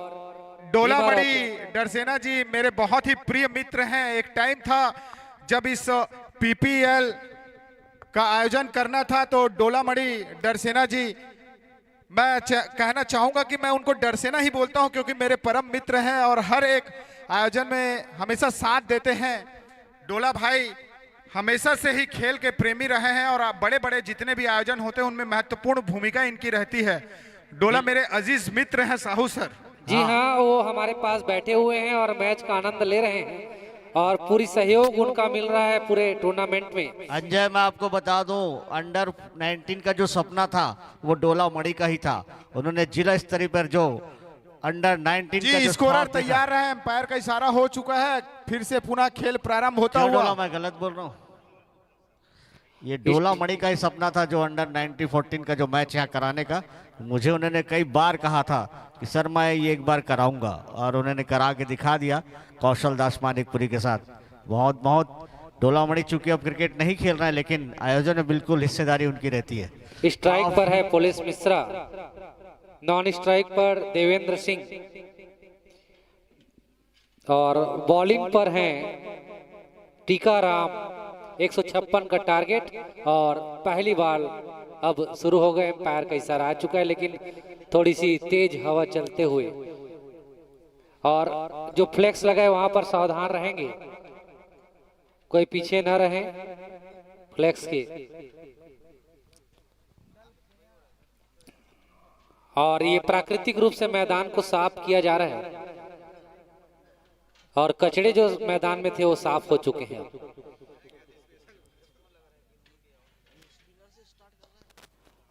डोलामणि डरसेना जी मेरे बहुत ही प्रिय मित्र हैं। एक टाइम था जब इस पीपीएल का आयोजन करना था तो डोलामणि डरसेना जी, मैं कहना चाहूंगा कि मैं उनको डरसेना ही बोलता हूं क्योंकि मेरे परम मित्र हैं और हर एक आयोजन में हमेशा साथ देते हैं। डोला भाई हमेशा से ही खेल के प्रेमी रहे हैं और बड़े बड़े जितने भी आयोजन होते हैं उनमें महत्वपूर्ण भूमिका इनकी रहती है। डोला मेरे अजीज मित्र हैं साहू सर। जी हाँ, वो हमारे पास बैठे हुए हैं और मैच का आनंद ले रहे हैं और पूरी सहयोग उनका मिल रहा है पूरे टूर्नामेंट में। अंजय, मैं आपको बता दूं अंडर 19 का जो सपना था वो डोलामणि का ही था। उन्होंने जिला स्तरीय पर जो अंडर 19 का जो स्कोरर तैयार है, एम्पायर का इशारा हो चुका है, फिर से पुनः खेल प्रारंभ होता हुआ। डोला, मैं गलत बोल रहा हूँ, ये डोलामणि का ही सपना था जो अंडर 14 का जो मैच यहाँ कराने का। मुझे उन्होंने कई बार कहा था कि सर मैं ये एक बार कराऊंगा और उन्होंने करा के दिखा दिया कौशल दास मानिकपुरी के साथ। बहुत बहुत डोलामणि चूंकि अब क्रिकेट नहीं खेल रहे हैं लेकिन आयोजन में बिल्कुल हिस्सेदारी उनकी रहती है। स्ट्राइक पर है पुलिस मिश्रा, नॉन स्ट्राइक पर देवेंद्र सिंह और बॉलिंग पर हैं टीकाराम। 156 का टारगेट और पहली बॉल अब शुरू हो गए। एम्पायर का इशारा आ चुका है लेकिन थोड़ी सी तेज हवा चलते हुए, और जो फ्लेक्स लगा है वहां पर सावधान रहेंगे, कोई पीछे न रहे फ्लेक्स के। और ये प्राकृतिक रूप से मैदान को साफ किया जा रहा है और कचड़े जो मैदान में थे वो साफ हो चुके हैं।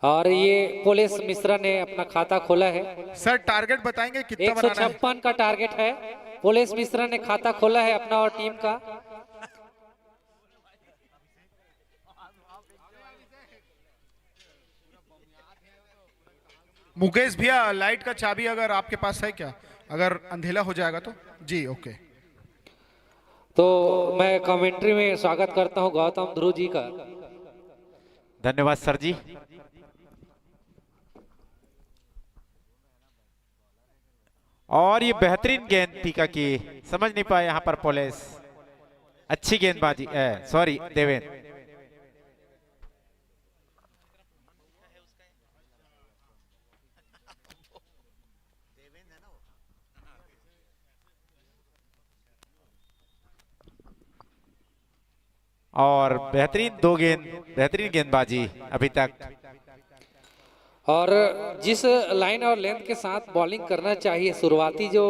और ये पुलिस मिश्रा ने अपना खाता खोला है। सर टारगेट बताएंगे कितना बनाना है? 156 का टारगेट है। पुलिस मिश्रा ने खाता खोला है अपना और टीम का। मुकेश भैया लाइट का चाबी अगर आपके पास है क्या, अगर अंधेला हो जाएगा तो? जी ओके। तो मैं कमेंट्री में स्वागत करता हूं गौतम ध्रुव जी का। धन्यवाद सर जी। और ये बेहतरीन गेंद टीका की, समझ नहीं पाए यहाँ पर पुलिस। अच्छी गेंदबाजी, सॉरी देवेंद्र। और बेहतरीन दो गेंद, बेहतरीन गेंदबाजी अभी तक। और जिस लाइन और लेंथ के साथ बॉलिंग करना चाहिए, शुरुआती जो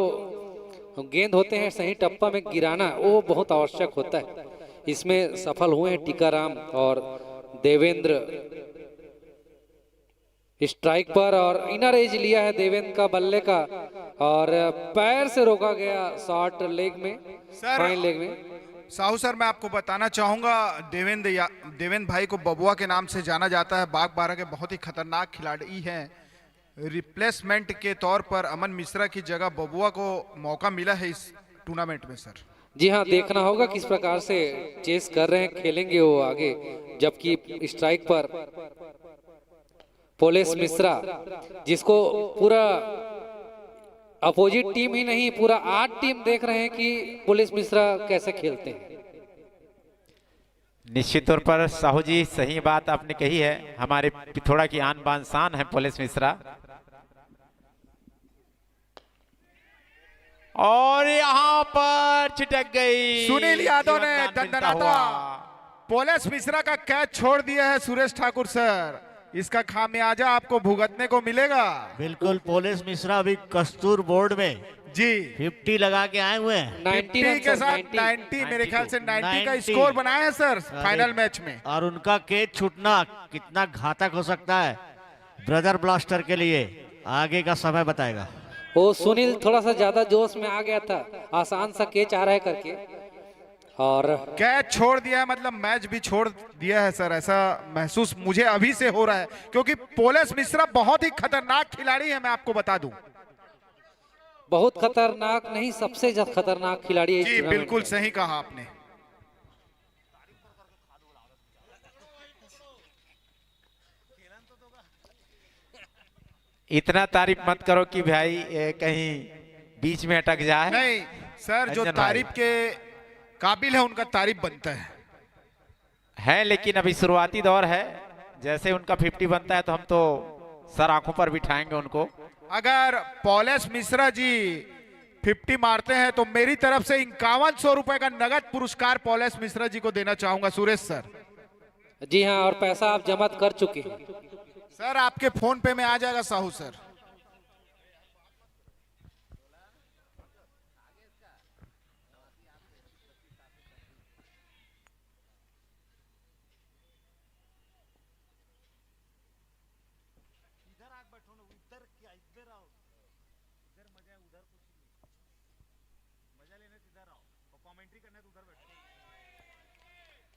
गेंद होते हैं सही टप्पा में गिराना वो बहुत आवश्यक होता है। इसमें सफल हुए हैं टीकाराम और देवेंद्र। स्ट्राइक पर और इनर एज लिया है देवेंद्र का बल्ले का और पैर से रोका गया शॉर्ट लेग में, फाइन लेग में। साहू सर मैं आपको बताना चाहूंगा देवेंद्र भाई को बबुआ के नाम से जाना जाता है। बाग बारह के बहुत ही खतरनाक खिलाड़ी हैं। रिप्लेसमेंट के तौर पर अमन मिश्रा की जगह बबुआ को मौका मिला है इस टूर्नामेंट में सर। जी हाँ, देखना होगा किस प्रकार से चेस कर रहे हैं, खेलेंगे वो आगे। जबकि स्ट्राइक पर पुलिस मिश्रा, जिसको पूरा अपोजिट टीम ही नहीं पूरा 8 टीम देख रहे हैं कि पुलिस मिश्रा कैसे खेलते हैं। निश्चित तौर पर साहू जी सही बात आपने कही है। हमारे पिथौरा की आन बान शान है पुलिस मिश्रा। और यहाँ पर छिटक गई। सुनील यादव ने दंडनाता पुलिस मिश्रा का कैच छोड़ दिया है सुरेश ठाकुर सर। इसका खामियाजा आपको भुगतने को मिलेगा। बिल्कुल, पुलिस मिश्रा अभी कस्तूर बोर्ड में जी 50 लगा के आए हुए हैं 50 के साथ 90 मेरे ख्याल से 90 का स्कोर बनाया है सर फाइनल मैच में। और उनका कैच छूटना कितना घातक हो सकता है ब्रदर ब्लास्टर के लिए, आगे का समय बताएगा। वो सुनील थोड़ा सा ज्यादा जोश में आ गया था, आसान सा कैच आ रहा है करके, और कैच छोड़ दिया है, मतलब मैच भी छोड़ दिया है सर, ऐसा महसूस मुझे अभी से हो रहा है। क्योंकि पोलेस मिश्रा बहुत ही खतरनाक खिलाड़ी है, मैं आपको बता दूं। बहुत खतरनाक नहीं, सबसे ज्यादा खतरनाक खिलाड़ी है इस जी टूर्नामेंट बिल्कुल में। सही कहा आपने। इतना तारीफ मत करो कि भाई कहीं बीच में अटक जाए। नहीं सर, जो अंजन भाई। तारीफ के काबिल है उनका तारीफ बनता है, लेकिन अभी शुरुआती दौर है, जैसे उनका 50 बनता है तो हम तो सर आंखों पर बिठाएंगे उनको। अगर पोलेस मिश्रा जी 50 मारते हैं तो मेरी तरफ से 5100 रुपए का नगद पुरस्कार पोलेस मिश्रा जी को देना चाहूंगा सुरेश सर। जी हाँ, और पैसा आप जमा कर चुके हैं सर, आपके फोन पे में आ जाएगा साहू सर।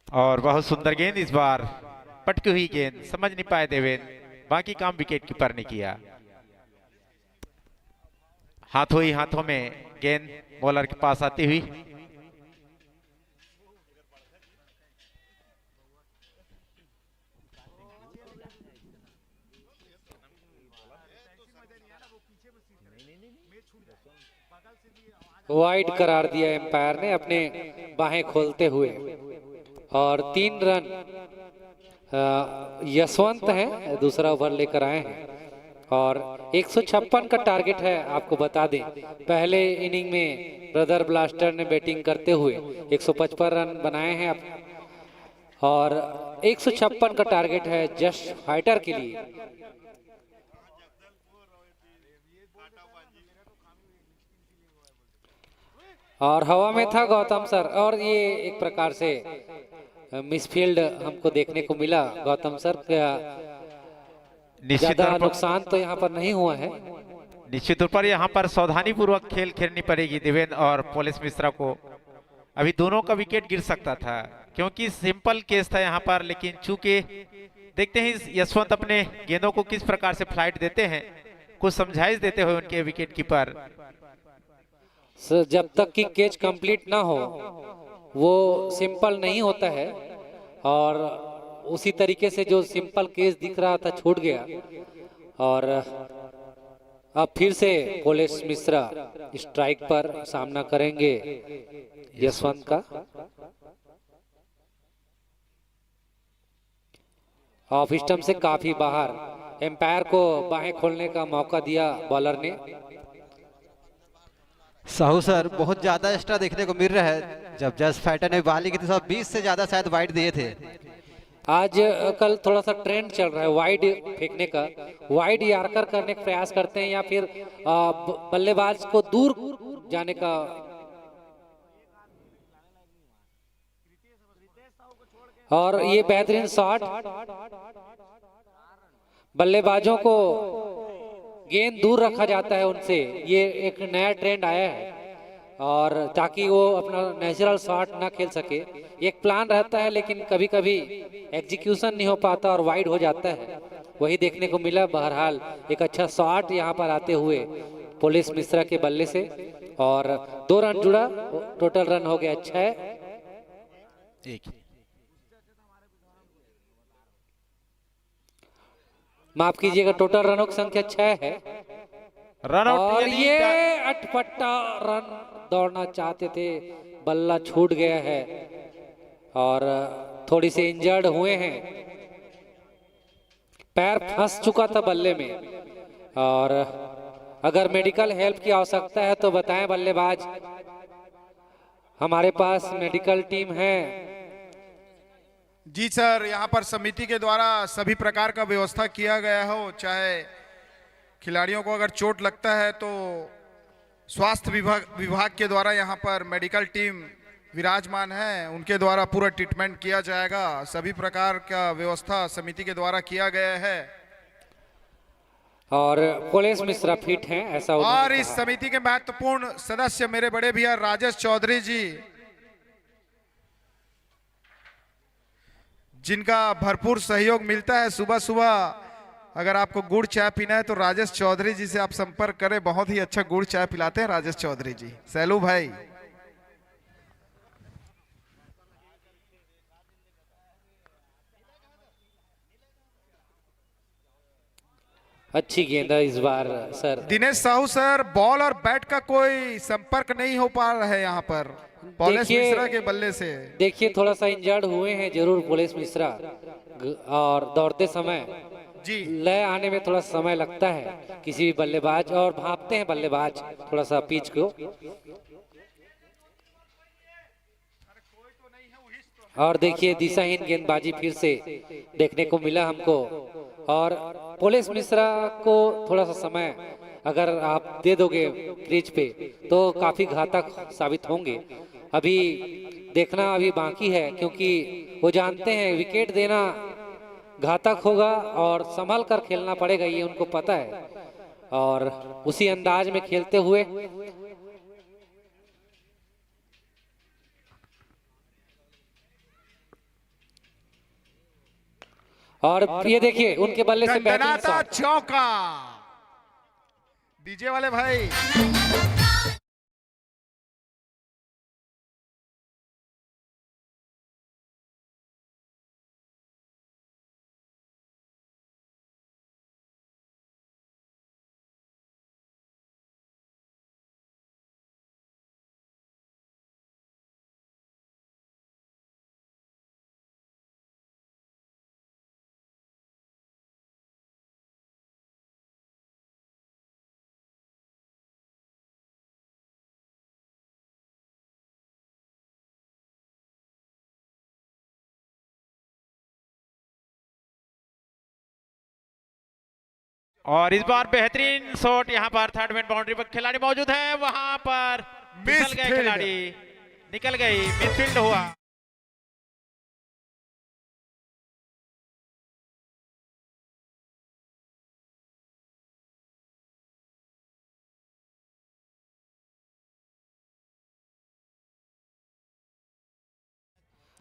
और बहुत सुंदर गेंद इस बार, पटकी हुई गेंद, समझ नहीं पाए देवेंद्र, बाकी काम विकेट कीपर ने किया। हाथों ही हाथों में गेंद बॉलर के पास आती हुई। वाइड करार दिया एम्पायर ने अपने बाहें खोलते हुए, और 3 रन यशवंत हैं दूसरा ओवर लेकर आए हैं, और 156 का टारगेट है। आपको बता दें पहले इनिंग में ब्रदर ब्लास्टर ने बैटिंग करते हुए 155 रन बनाए हैं और 156 का टारगेट है जस्ट फाइटर के लिए। और हवा में था गौतम सर, और ये एक प्रकार से मिसफील्ड हमको देखने को मिला गौतम सर का। ज्यादा नुकसान तो यहाँ पर नहीं हुआ है। निश्चित तौर पर यहाँ पर सावधानी पूर्वक खेल खेलनी पड़ेगी देवेंद्र और पोलेस मिश्रा को। अभी दोनों का विकेट गिर सकता था क्योंकि सिंपल केस था यहाँ पर, लेकिन चूंकि देखते हैं यशवंत अपने गेंदों को किस प्रकार से फ्लाइट देते हैं, कुछ समझाइश देते हुए उनके विकेट कीपर। जब तक कि कैच कंप्लीट ना हो वो सिंपल नहीं होता है, और उसी तरीके से जो सिंपल केस दिख रहा था छूट गया, और अब फिर से पोलेस मिश्रा स्ट्राइक पर सामना करेंगे यशवंत का। ऑफ स्टंप से काफी बाहर, एम्पायर को बाहें खोलने का मौका दिया बॉलर ने। साहू सर, बहुत ज्यादा एक्स्ट्रा देखने को मिल रहा है। जब जस्ट फाइटर ने बहाली की थी तो 20 से ज्यादा शायद वाइड दिए थे। आज कल थोड़ा सा ट्रेंड चल रहा है वाइड फेंकने का, वाइड यार्कर करने का प्रयास करते हैं, या फिर बल्लेबाज को दूर जाने का। और ये बेहतरीन शॉट, बल्लेबाजों को गेंद दूर रखा जाता है उनसे, ये एक नया ट्रेंड आया है, और ताकि वो अपना नेचुरल शॉट ना खेल सके। एक प्लान रहता है लेकिन कभी कभी एग्जीक्यूशन नहीं हो पाता और वाइड हो जाता है, वही देखने को मिला। बहरहाल एक अच्छा शॉट यहाँ पर आते हुए पोलेस मिश्रा के बल्ले से, और 2 रन जुड़ा, टोटल रन हो गया 6। माफ कीजिएगा, टोटल रनों की संख्या 6 है। रन और ये अटपटा रन दौड़ना चाहते थे, बल्ला छूट गया है, और थोड़ी से इंजर्ड हुए हैं, पैर फंस चुका था बल्ले में, और अगर मेडिकल हेल्प की आवश्यकता है तो बताएं बल्लेबाज, हमारे पास मेडिकल टीम है। जी सर, यहाँ पर समिति के द्वारा सभी प्रकार का व्यवस्था किया गया हो, चाहे खिलाड़ियों को अगर चोट लगता है तो स्वास्थ्य विभाग के द्वारा यहाँ पर मेडिकल टीम विराजमान है, उनके द्वारा पूरा ट्रीटमेंट किया जाएगा। सभी प्रकार का व्यवस्था समिति के द्वारा किया गया है। और पुलिस मिश्रा फिट हैं ऐसा और इस समिति के महत्वपूर्ण सदस्य मेरे बड़े भैया राजेश चौधरी जी, जिनका भरपूर सहयोग मिलता है। सुबह सुबह अगर आपको गुड़ चाय पीना है तो राजेश चौधरी जी से आप संपर्क करें, बहुत ही अच्छा गुड़ चाय पिलाते हैं राजेश चौधरी जी। सैलू भाई। अच्छी गेंद इस बार sir. Dinesh Sahu sir, ball और बैट का कोई संपर्क नहीं हो पा रहा है यहाँ पर पुलिस मिश्रा के बल्ले से। देखिए थोड़ा सा इंजर्ड हुए हैं जरूर पुलिस मिश्रा, और दौड़ते समय जी लय आने में थोड़ा समय लगता है किसी भी बल्लेबाज, और भापते हैं बल्लेबाज थोड़ा सा पिच को। और देखिए दिशाहीन गेंदबाजी फिर से देखने को मिला हमको, और पुलिस मिश्रा को थोड़ा सा समय अगर आप दे दोगे क्रीज पे तो काफी घातक साबित होंगे। अभी देखना अभी बाकी है, क्योंकि वो जानते हैं विकेट देना घातक होगा और संभल कर खेलना पड़ेगा, ये उनको पता है। और उसी अंदाज में खेलते हुए और ये देखिए उनके बल्ले से दंडनाता चौका। डीजे वाले भाई। और इस बार बेहतरीन शॉट यहाँ पर थर्ड मैन बाउंड्री पर खिलाड़ी मौजूद है, वहां पर फिसल गए खिलाड़ी, निकल गई, मिसफील्ड हुआ।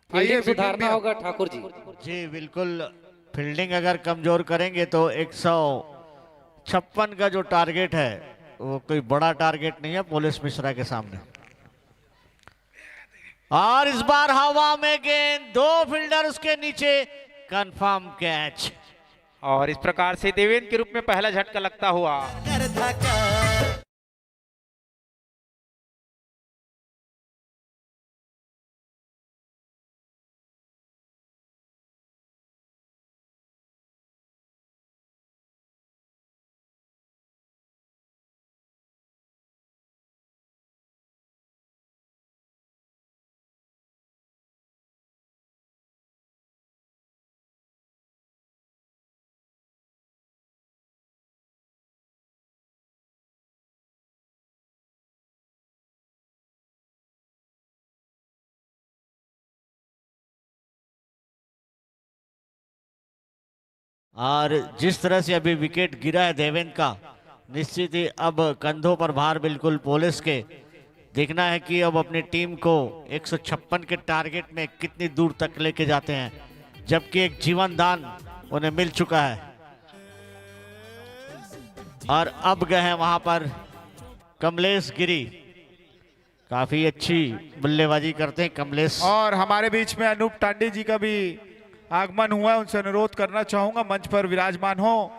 फील्डिंग सुधारना होगा ठाकुर जी। जी बिल्कुल, फील्डिंग अगर कमजोर करेंगे तो 156 का जो टारगेट है वो कोई बड़ा टारगेट नहीं है पुलिस मिश्रा के सामने। और इस बार हवा में गेंद, दो फील्डर उसके नीचे, कंफर्म कैच। और इस प्रकार से देवेंद्र के रूप में पहला झटका लगता हुआ। और जिस तरह से अभी विकेट गिरा है देवेंद्र का, निश्चित ही अब कंधों पर भार बिल्कुल पुलिस के। देखना है कि अब अपनी टीम को 156 के टारगेट में कितनी दूर तक लेके जाते हैं, जबकि एक जीवन दान उन्हें मिल चुका है। और अब गए हैं वहां पर कमलेश गिरी, काफी अच्छी बल्लेबाजी करते हैं कमलेश। और हमारे बीच में अनूप टांडी जी का भी आगमन हुआ है, उनसे अनुरोध करना चाहूंगा मंच पर विराजमान हो।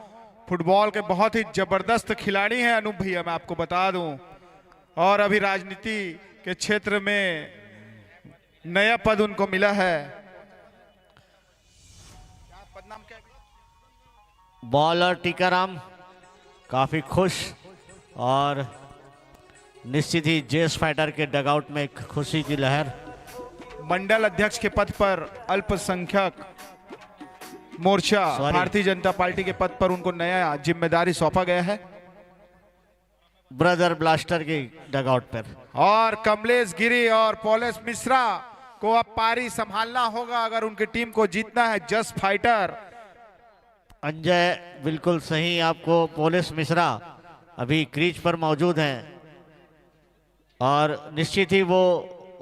फुटबॉल के बहुत ही जबरदस्त खिलाड़ी हैं अनूप भैया, मैं आपको बता दूं। और अभी राजनीति के क्षेत्र में नया पद उनको मिला है। बॉलर टीकाराम काफी खुश, और निश्चित ही जेस फाइटर के डगआउट में एक खुशी की लहर। मंडल अध्यक्ष के पद पर अल्पसंख्यक मोर्चा भारतीय जनता पार्टी के पद पर उनको नया जिम्मेदारी सौंपा गया है। ब्रदर ब्लास्टर की डगआउट पर। और कमलेश गिरी और पॉलेस मिश्रा को अब पारी संभालना होगा अगर उनकी टीम को जीतना है। जस्ट फाइटर अंजय बिल्कुल सही, आपको पॉलेस मिश्रा अभी क्रीज पर मौजूद हैं और निश्चित ही वो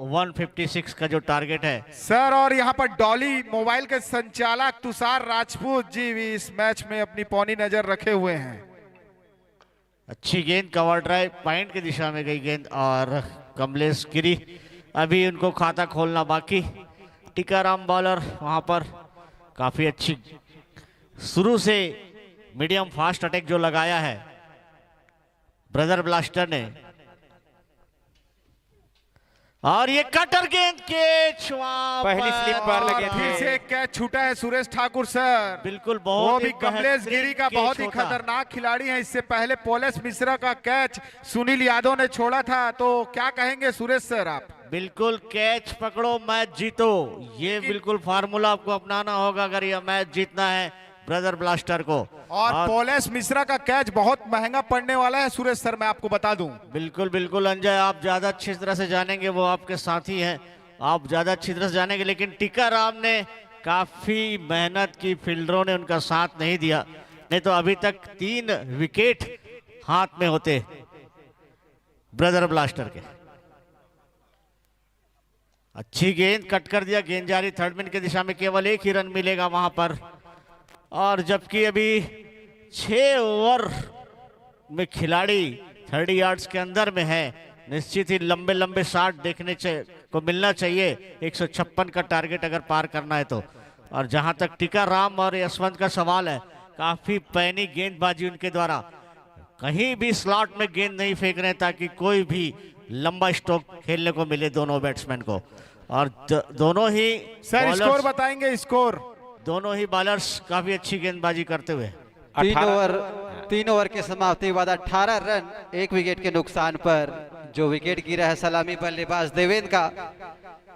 156 का जो टारगेट है सर। और यहाँ पर डॉली मोबाइल के संचालक तुषार राजपूत जी भी इस मैच में अपनी पौनी नजर रखे हुए हैं। अच्छी गेंद, कवर ड्राइव, पॉइंट की दिशा में गई गेंद और कमलेश गिरी अभी उनको खाता खोलना बाकी। टीकाराम बॉलर वहां पर काफी अच्छी शुरू से मीडियम फास्ट अटैक जो लगाया है ब्रदर ब्लास्टर ने। और ये कटर गेंद कैच पहली स्लिप पर लगे थे। फिर से कैच छूटा है सुरेश ठाकुर सर। बिल्कुल वो बहुत भी कमलेश गिरी का बहुत ही होता। खतरनाक खिलाड़ी है। इससे पहले पॉलेस मिश्रा का कैच सुनील यादव ने छोड़ा था, तो क्या कहेंगे सुरेश सर आप? बिल्कुल कैच पकड़ो मैच जीतो, ये बिल्कुल फार्मूला आपको अपनाना होगा अगर ये मैच जीतना है ब्रदर ब्लास्टर को। और पॉलेस मिश्रा का कैच बहुत महंगा पड़ने वाला है सुरेश सर, मैं आपको बता दूं। बिल्कुल बिल्कुल अंजय, आप ज्यादा अच्छी तरह से जानेंगे, वो आपके साथी हैं, आप ज्यादा अच्छी तरह से जानेंगे। लेकिन टीकाराम ने काफी मेहनत की, फील्डरों ने उनका साथ नहीं दिया, नहीं तो अभी तक 3 विकेट हाथ में होते ब्रदर ब्लास्टर के। अच्छी गेंद, कट कर दिया, गेंद जारी थर्ड मैन की दिशा में, केवल 1 ही रन मिलेगा वहां पर। और जबकि अभी 6 ओवर में खिलाड़ी 30 यार्ड्स के अंदर में है, निश्चित ही लंबे लंबे शॉट देखने को मिलना चाहिए 156 का टारगेट अगर पार करना है तो। और जहां तक टीकाराम और यशवंत का सवाल है, काफी पैनी गेंदबाजी उनके द्वारा, कहीं भी स्लॉट में गेंद नहीं फेंक रहे ताकि कोई भी लंबा स्ट्रोक खेलने को मिले दोनों बैट्समैन को। और दोनों ही सर स्कोर बताएंगे, स्कोर दोनों ही बॉलर्स काफी अच्छी गेंदबाजी करते हुए। 3 ओवर के समाप्ति के बाद 18 रन 1 विकेट के नुकसान पर जो विकेट गिरा है सलामी बल्लेबाज देवेंद्र का।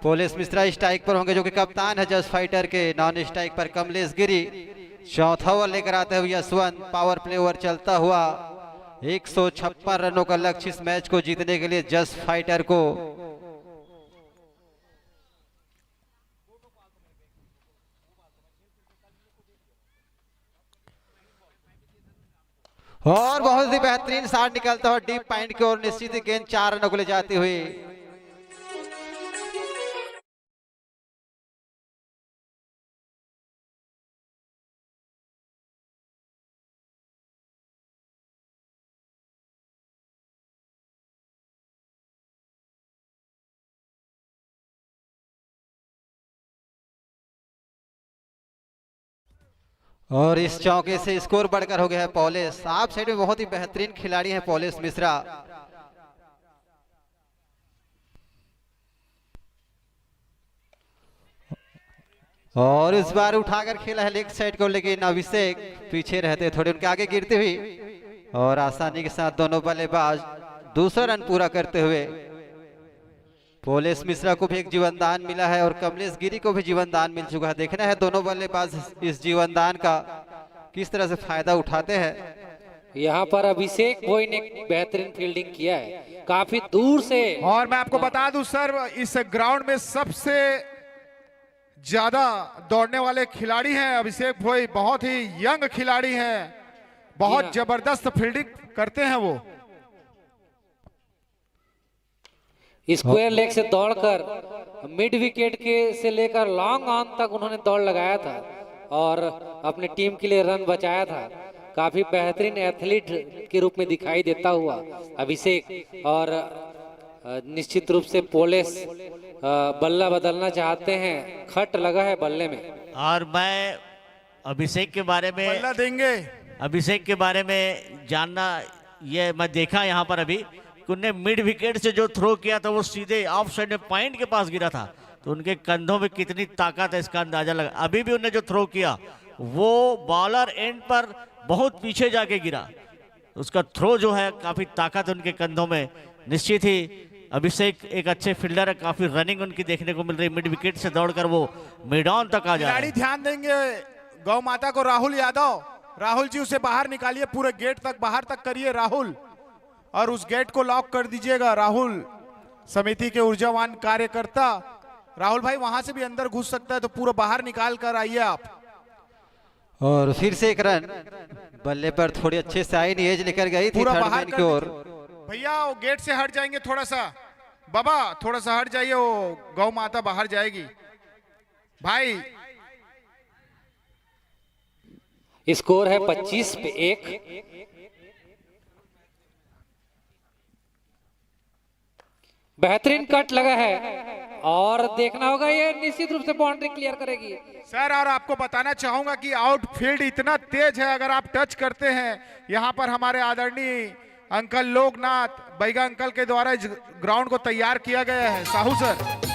पॉलेस मिश्रा स्ट्राइक पर होंगे जो कि कप्तान है जस्ट फाइटर के। नॉन स्ट्राइक पर कमलेश गिरी। चौथा ओवर लेकर आते हुए यशवंत। पावर प्ले ओवर चलता हुआ 156 रनों का लक्ष्य इस मैच को जीतने के लिए जस्ट फाइटर को। और बहुत ही बेहतरीन शॉट निकलता हुआ डीप पॉइंट की ओर, निश्चित ही गेंद 4 रनों को ले जाती हुई। और इस चौके से स्कोर बढ़कर हो गया है पॉलेस। आप साइड में बहुत ही बेहतरीन खिलाड़ी हैं पॉलेस मिश्रा। और इस बार उठाकर खेला है लेग साइड को, लेकिन अभिषेक पीछे रहते थोड़े उनके आगे गिरते हुए और आसानी के साथ दोनों बल्लेबाज दूसरा रन पूरा करते हुए। पॉलेस मिश्रा को भी एक जीवनदान मिला है और कमलेश गिरी को भी जीवनदान मिल चुका है। देखना है दोनों बल्लेबाज इस जीवनदान का किस तरह से फायदा उठाते हैं। यहाँ पर अभिषेक भोई ने बेहतरीन फील्डिंग किया है काफी दूर से। और मैं आपको बता दूं सर, इस ग्राउंड में सबसे ज्यादा दौड़ने वाले खिलाड़ी हैं अभिषेक भोई। बहुत ही यंग खिलाड़ी हैं, बहुत जबरदस्त फील्डिंग करते हैं वो। स्क्वायर लेग से दौड़कर मिड विकेट के से लेकर लॉन्ग ऑन तक उन्होंने दौड़ लगाया था और अपनी टीम के लिए रन बचाया था। काफी बेहतरीन एथलीट के रूप में दिखाई देता हुआ अभिषेक। और निश्चित रूप से पॉलेस बल्ला बदलना चाहते हैं, खट लगा है बल्ले में। और मैं अभिषेक के बारे में बल्ला देंगे, अभिषेक के बारे में जानना, ये मैं देखा यहाँ पर अभी उनने मिड विकेट से जो थ्रो किया था वो सीधे ऑफ साइड में पॉइंट के पास गिरा था, तो उनके कंधों में कितनी ताकत है इसका अंदाजा लगा। अभी भी उन्होंने जो थ्रो किया वो बॉलर एंड पर बहुत पीछे जाके गिरा, उसका थ्रो जो है काफी ताकत उनके कंधों में। निश्चित ही अभिषेक एक अच्छे फील्डर है, काफी रनिंग उनकी देखने को मिल रही, मिड विकेट से दौड़कर वो मिड ऑन तक आ जा रहे हैं। ध्यान देंगे गौ माता को। राहुल यादव, राहुल जी उसे बाहर निकालिए, पूरे गेट तक बाहर तक करिए राहुल। और उस गेट को लॉक कर दीजिएगा। राहुल समिति के ऊर्जावान कार्यकर्ता, राहुल भाई वहां से भी अंदर घुस सकता है, तो पूरा बाहर निकाल कर आइए आप। और फिर से एक रन बल्ले पर थोड़ी अच्छे से आई, एज लेकर गई थी पूरा थर्ड बाहर मैन कर की ओर। भैया वो गेट से हट जाएंगे थोड़ा सा, बाबा थोड़ा सा हट जाइए, वो गौ माता बाहर जाएगी भाई। स्कोर है 25 पे 1। बेहतरीन कट लगा है और देखना होगा, ये निश्चित रूप से बाउंड्री क्लियर करेगी सर। और आपको बताना चाहूंगा कि आउटफील्ड इतना तेज है, अगर आप टच करते हैं यहाँ पर हमारे आदरणीय अंकल लोकनाथ बैगा अंकल के द्वारा इस ग्राउंड को तैयार किया गया है। साहू सर,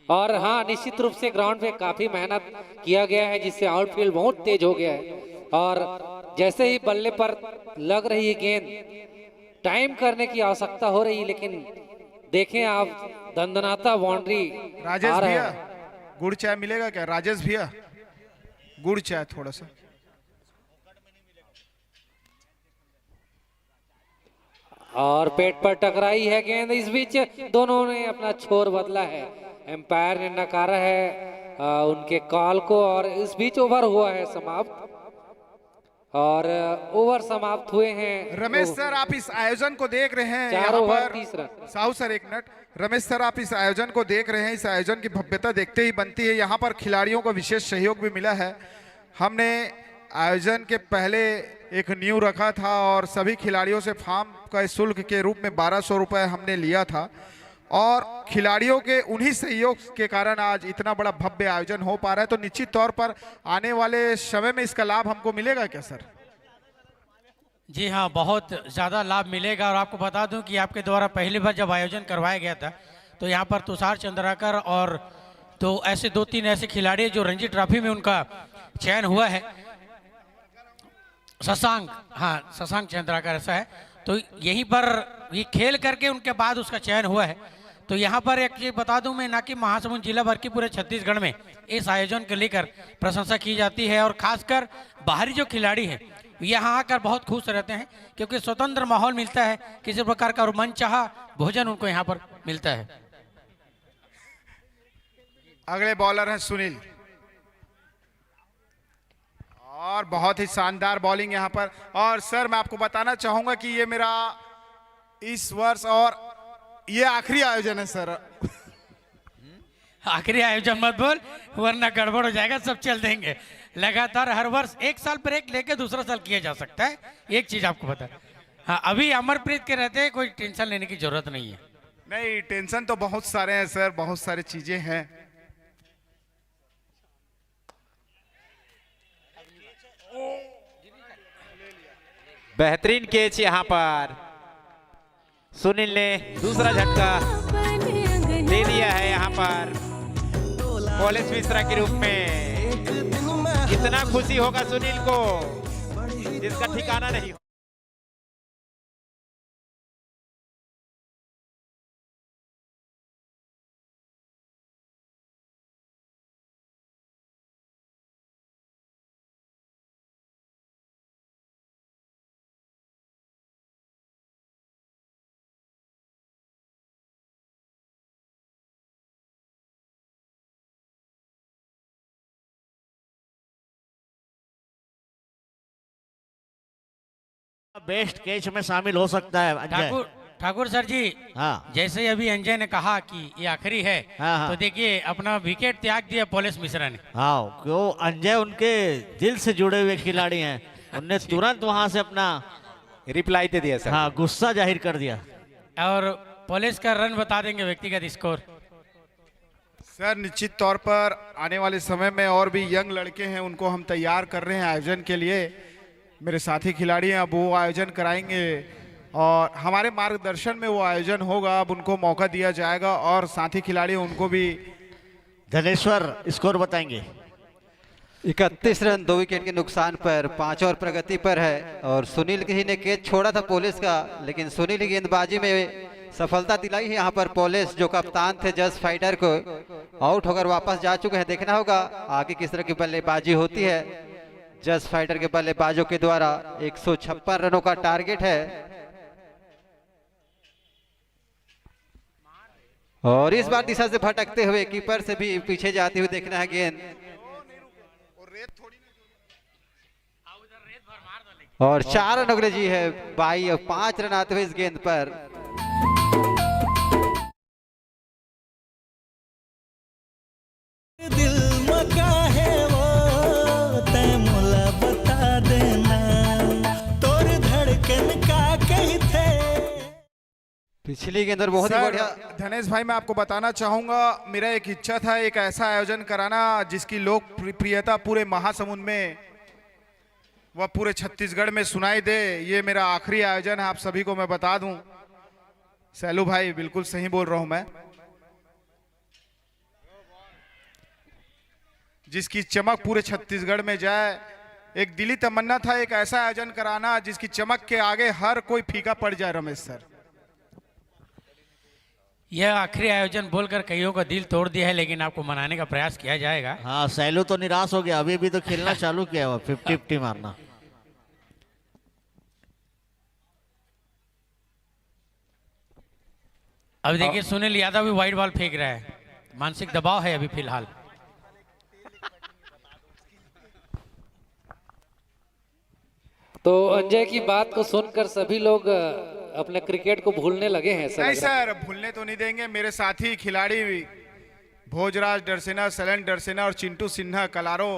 और हाँ निश्चित रूप से ग्राउंड पे काफी मेहनत किया गया है, जिससे आउटफील्ड बहुत तेज हो गया है। और जैसे ही बल्ले पर लग रही है गेंद, टाइम करने की आवश्यकता हो रही है, लेकिन देखें आप दंदनाता बाउंड्री। राजेश भैया गुड़ चाय मिलेगा क्या? राजेश भैया गुड़ चाय थोड़ा सा। और पेट पर टकराई है गेंद, इस बीच दोनों ने अपना छोर बदला है। एम्पायर ने नकारा है उनके कॉल को, और इस बीच ओवर हुआ है समाप्त, और ओवर समाप्त हुए हैं। रमेश सर, आप इस आयोजन को देख रहे हैं 4 यहाँ ओवर पर। 30 रन। साहू सर एक मिनट। रमेश सर, आप इस आयोजन को देख रहे हैं, इस आयोजन की भव्यता देखते ही बनती है। यहाँ पर खिलाड़ियों को विशेष सहयोग भी मिला है। हमने आयोजन के पहले एक नींव रखा था और सभी खिलाड़ियों से फार्म का शुल्क के रूप में 1200 रुपये हमने लिया था, और खिलाड़ियों के उन्हीं सहयोग के कारण आज इतना बड़ा भव्य आयोजन हो पा रहा है। तो निश्चित तौर पर आने वाले समय में इसका लाभ हमको मिलेगा क्या सर? जी हाँ, बहुत ज़्यादा लाभ मिलेगा। और आपको बता दूं कि आपके द्वारा पहली बार जब आयोजन करवाया गया था, तो यहाँ पर तुषार चंद्राकर और तो ऐसे 2-3 ऐसे खिलाड़ी जो रणजी ट्रॉफी में उनका चयन हुआ है, शशांक, हाँ शशांक चंद्राकर ऐसा है, तो यहीं पर ये खेल करके उनके बाद उसका चयन हुआ है। तो यहाँ पर एक चीज बता दूं मैं, ना कि महासमुंद जिला भर की पूरे छत्तीसगढ़ में इस आयोजन को लेकर प्रशंसा की जाती है, और खासकर बाहरी जो खिलाड़ी हैं यहाँ आकर बहुत खुश रहते हैं, क्योंकि स्वतंत्र माहौल मिलता है, किसी प्रकार का मनचाहा भोजन उनको यहाँ पर मिलता है। अगले बॉलर हैं सुनील, और बहुत ही शानदार बॉलिंग यहाँ पर। और सर मैं आपको बताना चाहूंगा कि ये मेरा इस वर्ष और ये आखिरी आयोजन है सर। आखिरी आयोजन मत बोल, वरना गड़बड़ हो जाएगा, सब चल देंगे। लगातार हर वर्ष एक साल ब्रेक लेके दूसरा साल किया जा सकता है, एक चीज आपको बता। हाँ, अभी अमरप्रीत के रहते हैं, कोई टेंशन लेने की जरूरत नहीं है। नहीं, टेंशन तो बहुत सारे हैं सर, बहुत सारी चीजें हैं। बेहतरीन कैच यहाँ पर सुनील ने दूसरा झटका दे दिया है यहाँ पर कॉलेज मिश्रा के रूप में। कितना खुशी होगा सुनील को, जिसका ठिकाना नहीं। बेस्ट कैच में शामिल हो सकता है अंजय। ठाकुर सर जी, हाँ, जैसे अभी अंजय ने कहा कि ये आखिरी है, हाँ। तो देखिए अपना विकेट त्याग दिया पोलिस मिश्रा ने। हाँ, क्यों अंजय उनके दिल से जुड़े हुए खिलाड़ी हैं, उनने तुरंत वहां से अपना रिप्लाई दे दिया सर। हाँ, गुस्सा जाहिर कर दिया। और पुलिस का रन बता देंगे व्यक्तिगत स्कोर। सर निश्चित तौर पर आने वाले समय में और भी यंग लड़के हैं, उनको हम तैयार कर रहे हैं आयोजन के लिए। मेरे साथी खिलाड़ी हैं, अब वो आयोजन कराएंगे और हमारे मार्गदर्शन में वो आयोजन होगा। अब उनको मौका दिया जाएगा और साथी खिलाड़ी उनको भी। धनेश्वर स्कोर बताएंगे। 31 रन 2 विकेट के नुकसान पर 5 और प्रगति पर है। और सुनील ही ने कैच छोड़ा था पोलिस का, लेकिन सुनील गेंदबाजी में सफलता दिलाई है यहाँ पर पोलिस, जो कप्तान थे जस फाइटर को आउट होकर वापस जा चुके हैं। देखना होगा आगे किस तरह की बल्लेबाजी होती है। जस फाइटर के बल्लेबाजों के द्वारा 156 रनों का टारगेट है। और इस बार दिशा से भटकते हुए कीपर से भी पीछे जाते हुए देखना है गेंद। और 4 रन अंग्रेजी है 22 और 5 रन आते हुए इस गेंद पर। दिल मका है वो तै मोला बता देना, तोर धड़कन का कही थे। पिछली गेंद बहुत ही बढ़िया। धनेश भाई, मैं आपको बताना चाहूंगा, मेरा एक इच्छा था एक ऐसा आयोजन कराना जिसकी लोकप्रियता पूरे महासमुंद में वह पूरे छत्तीसगढ़ में सुनाई दे। ये मेरा आखिरी आयोजन है, आप सभी को मैं बता दूं। सैलू भाई बिल्कुल सही बोल रहा हूं मैं। जिसकी चमक पूरे छत्तीसगढ़ में जाए, एक दिली तमन्ना था एक ऐसा आयोजन कराना जिसकी चमक के आगे हर कोई फीका पड़ जाए। रमेश सर, यह आखिरी आयोजन बोलकर कईयों का दिल तोड़ दिया है, लेकिन आपको मनाने का प्रयास किया जाएगा। हाँ, सैलू तो निराश हो गया, अभी भी तो खेलना चालू किया हुआ 50-50 मारना। अब देखिए सुनील यादव भी वाइड बॉल फेंक रहा है, मानसिक दबाव है अभी फिलहाल। तो अंजय की बात को सुनकर सभी लोग अपने क्रिकेट को भूलने लगे हैं। नहीं सर, भूलने तो नहीं देंगे। मेरे साथी खिलाड़ी भोजराज डरसेना, सैलन डरसेना और चिंटू सिन्हा कलारो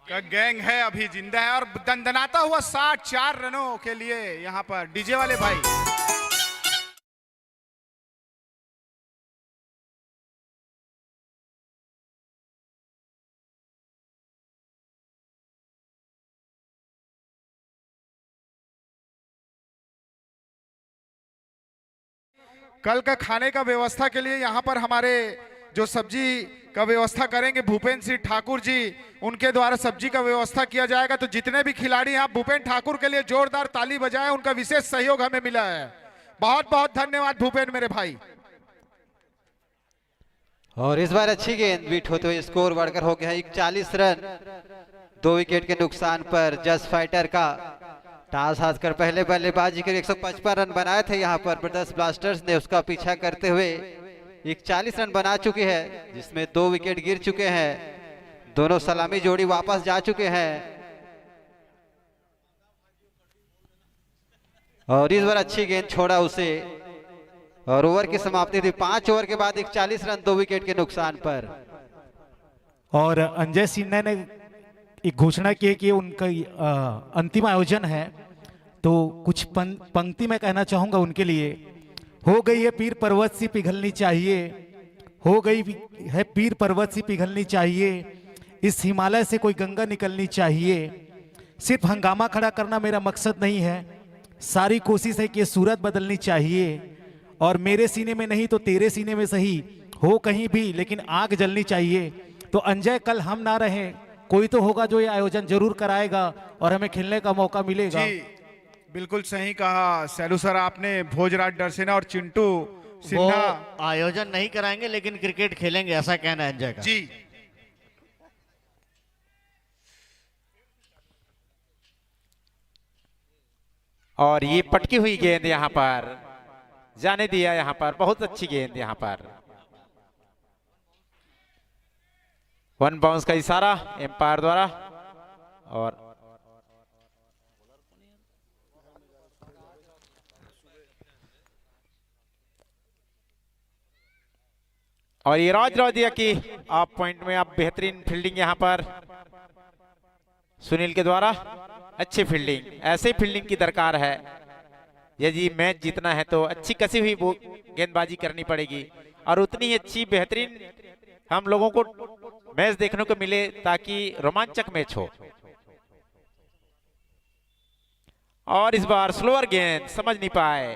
का गैंग है, अभी जिंदा है और दंदनाता हुआ 64 रनों के लिए यहाँ पर डीजे वाले भाई। कल का खाने का व्यवस्था के लिए यहाँ पर हमारे जो सब्जी का व्यवस्था करेंगे भूपेंद्र सिंह ठाकुर जी, उनके द्वारा सब्जी का व्यवस्था किया जाएगा। तो जितने भी खिलाड़ी यहाँ भूपेंद्र ठाकुर के लिए जोरदार ताली बजाएं, उनका विशेष सहयोग हमें मिला है। बहुत बहुत धन्यवाद भूपेंद्र मेरे भाई। और इस बार अच्छी गेंद बीट होते हुए स्कोर बढ़कर हो गया 41 रन 2 विकेट के नुकसान पर। जस फाइटर का टॉस हारकर पहले बल्लेबाजी के 155 रन बनाए थे यहाँ पर ब्रदर्स ब्लास्टर्स ने, उसका पीछा करते हुए 41 रन बना चुके हैं, जिसमें 2 विकेट गिर चुके हैं। दोनों सलामी जोड़ी वापस जा चुके हैं। और इस बार अच्छी गेंद छोड़ा उसे और ओवर की समाप्ति थी 5 ओवर के बाद 41 रन 2 विकेट के नुकसान पर। और अंजय सिन्हा ने एक घोषणा की है कि उनका अंतिम आयोजन है, तो कुछ पंक्ति में कहना चाहूंगा उनके लिए। हो गई है पीर पर्वत सी पिघलनी चाहिए, हो गई है पीर पर्वत सी पिघलनी चाहिए, इस हिमालय से कोई गंगा निकलनी चाहिए। सिर्फ हंगामा खड़ा करना मेरा मकसद नहीं है, सारी कोशिश है कि ये सूरत बदलनी चाहिए। और मेरे सीने में नहीं तो तेरे सीने में सही हो कहीं भी, लेकिन आग जलनी चाहिए। तो अंजय, कल हम ना रहें, कोई तो होगा जो ये आयोजन जरूर कराएगा और हमें खेलने का मौका मिलेगा। जी बिल्कुल सही कहा सैलू सर आपने। भोजराज डरसेना और चिंटू सिन्हा आयोजन नहीं कराएंगे लेकिन क्रिकेट खेलेंगे, ऐसा कहना है अंजय का। जी और ये पटकी हुई गेंद यहाँ पर जाने दिया, यहाँ पर बहुत अच्छी गेंद यहाँ पर। 1 बाउंस का इशारा एम्पायर द्वारा। और ये राज दिया कि आप पॉइंट में आप बेहतरीन फील्डिंग यहाँ पर सुनील के द्वारा। अच्छी फील्डिंग, ऐसे फील्डिंग की दरकार है। यदि मैच जीतना है तो अच्छी कसी हुई गेंदबाजी करनी पड़ेगी और उतनी ही अच्छी बेहतरीन हम लोगों को मैच देखने को मिले ताकि रोमांचक मैच हो। और इस बार स्लोअर गेंद समझ नहीं पाए।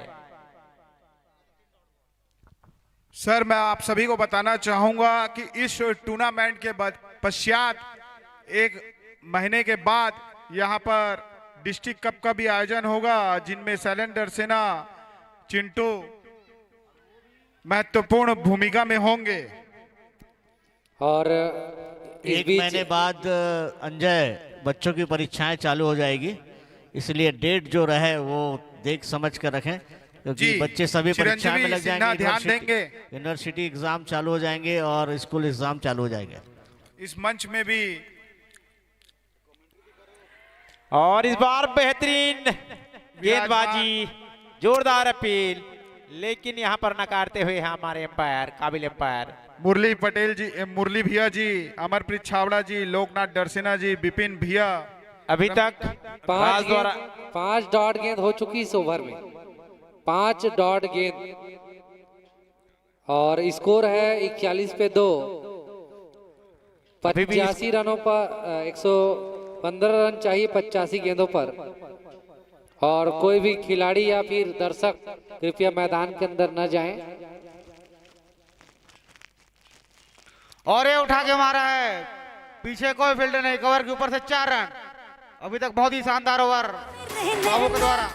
सर मैं आप सभी को बताना चाहूंगा कि इस टूर्नामेंट के पश्चात एक महीने के बाद यहां पर डिस्ट्रिक्ट कप का भी आयोजन होगा, जिनमें शैलेंद्र सेना, चिंटू महत्वपूर्ण भूमिका में होंगे। और एक महीने बाद अंजय बच्चों की परीक्षाएं चालू हो जाएगी, इसलिए डेट जो रहे वो देख समझ कर रखें, क्योंकि बच्चे सभी परीक्षा में लग जाएंगे। ध्यान देंगे। यूनिवर्सिटी एग्जाम चालू हो जाएंगे और स्कूल एग्जाम चालू हो जाएंगे। इस मंच में भी और इस बार बेहतरीन गेंदबाजी, जोरदार अपील, लेकिन यहां पर नकारते हुए हमारे एम्पायर, काबिल एम्पायर मुरली पटेल जी, मुरली भैया जी, अमरप्रीत छावड़ा जी, लोकनाथ डरसेना जी, विपिन भैया। अभी तक 5 डॉट गेंद हो चुकी इस ओवर में, 5 डॉट गेंद और स्कोर है 41 पे 2। 85 रनों पर 115 रन चाहिए 85 गेंदों पर। और कोई भी खिलाड़ी या फिर दर्शक कृपया मैदान के अंदर न जाएं। और ये उठा के मारा है, पीछे कोई फील्डर नहीं, कवर के ऊपर से 4 रन। अभी तक बहुत ही शानदार ओवर बाबू के द्वारा।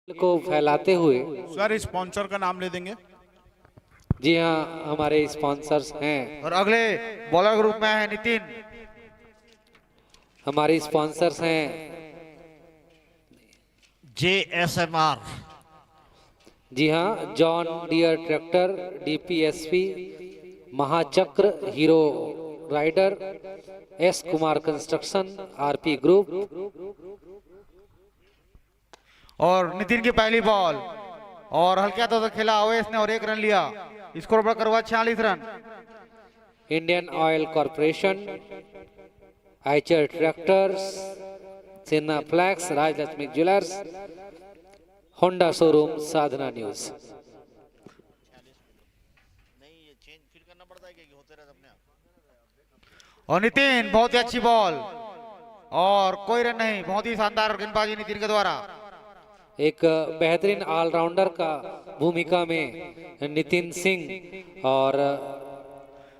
को फैलाते हुए। सर स्पॉन्सर का नाम ले देंगे। जी हाँ, हमारे स्पॉन्सर्स हैं। और अगले बॉलर ग्रुप में है नितिन। हमारे स्पॉन्सर्स हैं JSMR। जी हाँ, John Deere tractor, DPSP, Mahachakra, Hero rider, S Kumar construction, RP group. और नितिन की पहली बॉल और हल्का तो खेला ओएस ने और 1 रन लिया, स्कोर बढ़कर हुआ 46 run. Indian Oil corporation, Eicher tractors, Sena flex, Rajlakshmi jewellers, Honda showroom, Sadhana news. और नितिन बहुत ही अच्छी बॉल और कोई रन नहीं, बहुत ही शानदार गेंदबाजी नितिन के द्वारा। एक बेहतरीन ऑलराउंडर का भूमिका में नितिन सिंह। और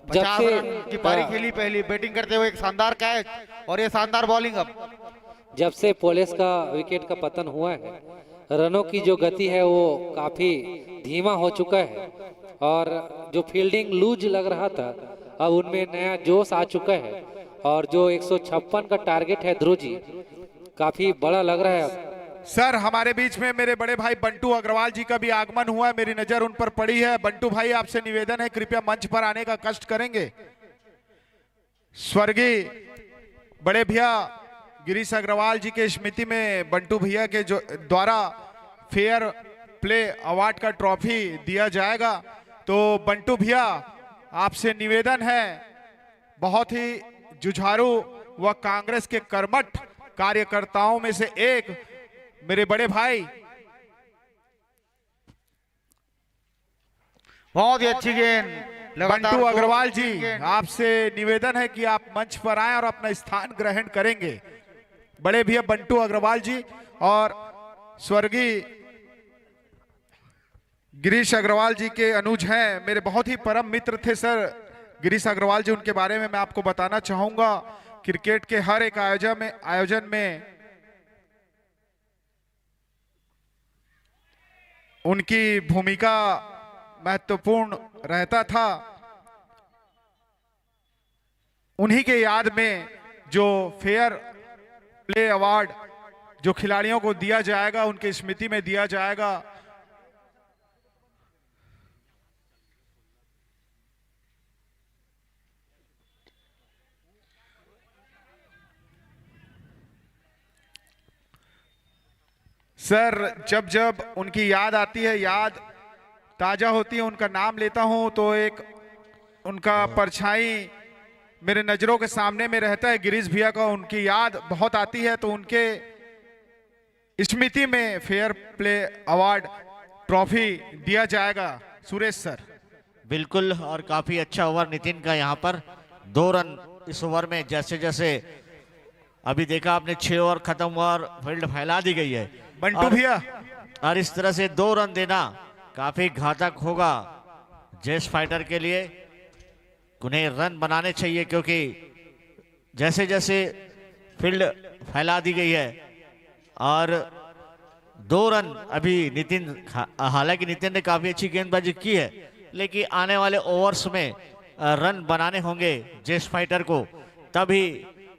जब 50 से रन की पारी खेली, पहली बैटिंग करते हुए एक शानदार कैच और ये शानदार बॉलिंग। अब जब से पोलिस का विकेट का पतन हुआ है, रनों की जो गति है वो काफी धीमा हो चुका है और जो फील्डिंग लूज लग रहा था अब उनमें नया जोश आ चुका है। और जो 156 का टारगेट है ध्रुव जी, काफी बड़ा लग रहा है अब। सर हमारे बीच में मेरे बड़े भाई बंटू अग्रवाल जी का भी आगमन हुआ है, मेरी नजर उन पर पड़ी है। बंटू भाई आपसे निवेदन है, कृपया मंच पर आने का कष्ट करेंगे। स्वर्गीय बड़े भैया गिरीश अग्रवाल जी के स्मृति में बंटू भैया के जो द्वारा फेयर प्ले अवार्ड का ट्रॉफी दिया जाएगा। तो बंटू भैया आपसे निवेदन है, बहुत ही जुझारू व कांग्रेस के कर्मठ कार्यकर्ताओं में से एक मेरे बड़े भाई, बहुत ही अच्छी गेंद बंटू अग्रवाल जी, आपसे निवेदन है कि आप मंच पर आएं और अपना स्थान ग्रहण करेंगे। बड़े भैया बंटू अग्रवाल जी और स्वर्गीय गिरीश अग्रवाल जी के अनुज हैं, मेरे बहुत ही परम मित्र थे सर गिरीश अग्रवाल जी। उनके बारे में मैं आपको बताना चाहूंगा, क्रिकेट के हर एक आयोजन में उनकी भूमिका महत्वपूर्ण रहता था। उन्हीं के याद में जो फेयर प्ले अवार्ड जो खिलाड़ियों को दिया जाएगा, उनकी स्मृति में दिया जाएगा। सर, जब जब उनकी याद आती है, याद ताजा होती है, उनका नाम लेता हूं तो एक उनका परछाई मेरे नजरों के सामने में रहता है। गिरीश भैया का उनकी याद बहुत आती है, तो उनके स्मृति में फेयर प्ले अवार्ड ट्रॉफी दिया जाएगा। सुरेश सर। बिल्कुल, और काफी अच्छा ओवर नितिन का यहाँ पर 2 रन इस ओवर में। जैसे जैसे अभी देखा आपने 6 ओवर खत्म हुआ और फील्ड फैला दी गई है। बंटू भैया, और इस तरह से 2 रन देना काफी घातक होगा जेस फाइटर के लिए। उन्हें रन बनाने चाहिए, क्योंकि जैसे जैसे फील्ड फैला दी गई है और 2 रन अभी नितिन, हालांकि नितिन ने काफी अच्छी गेंदबाजी की है, लेकिन आने वाले ओवर्स में रन बनाने होंगे जेस फाइटर को, तभी,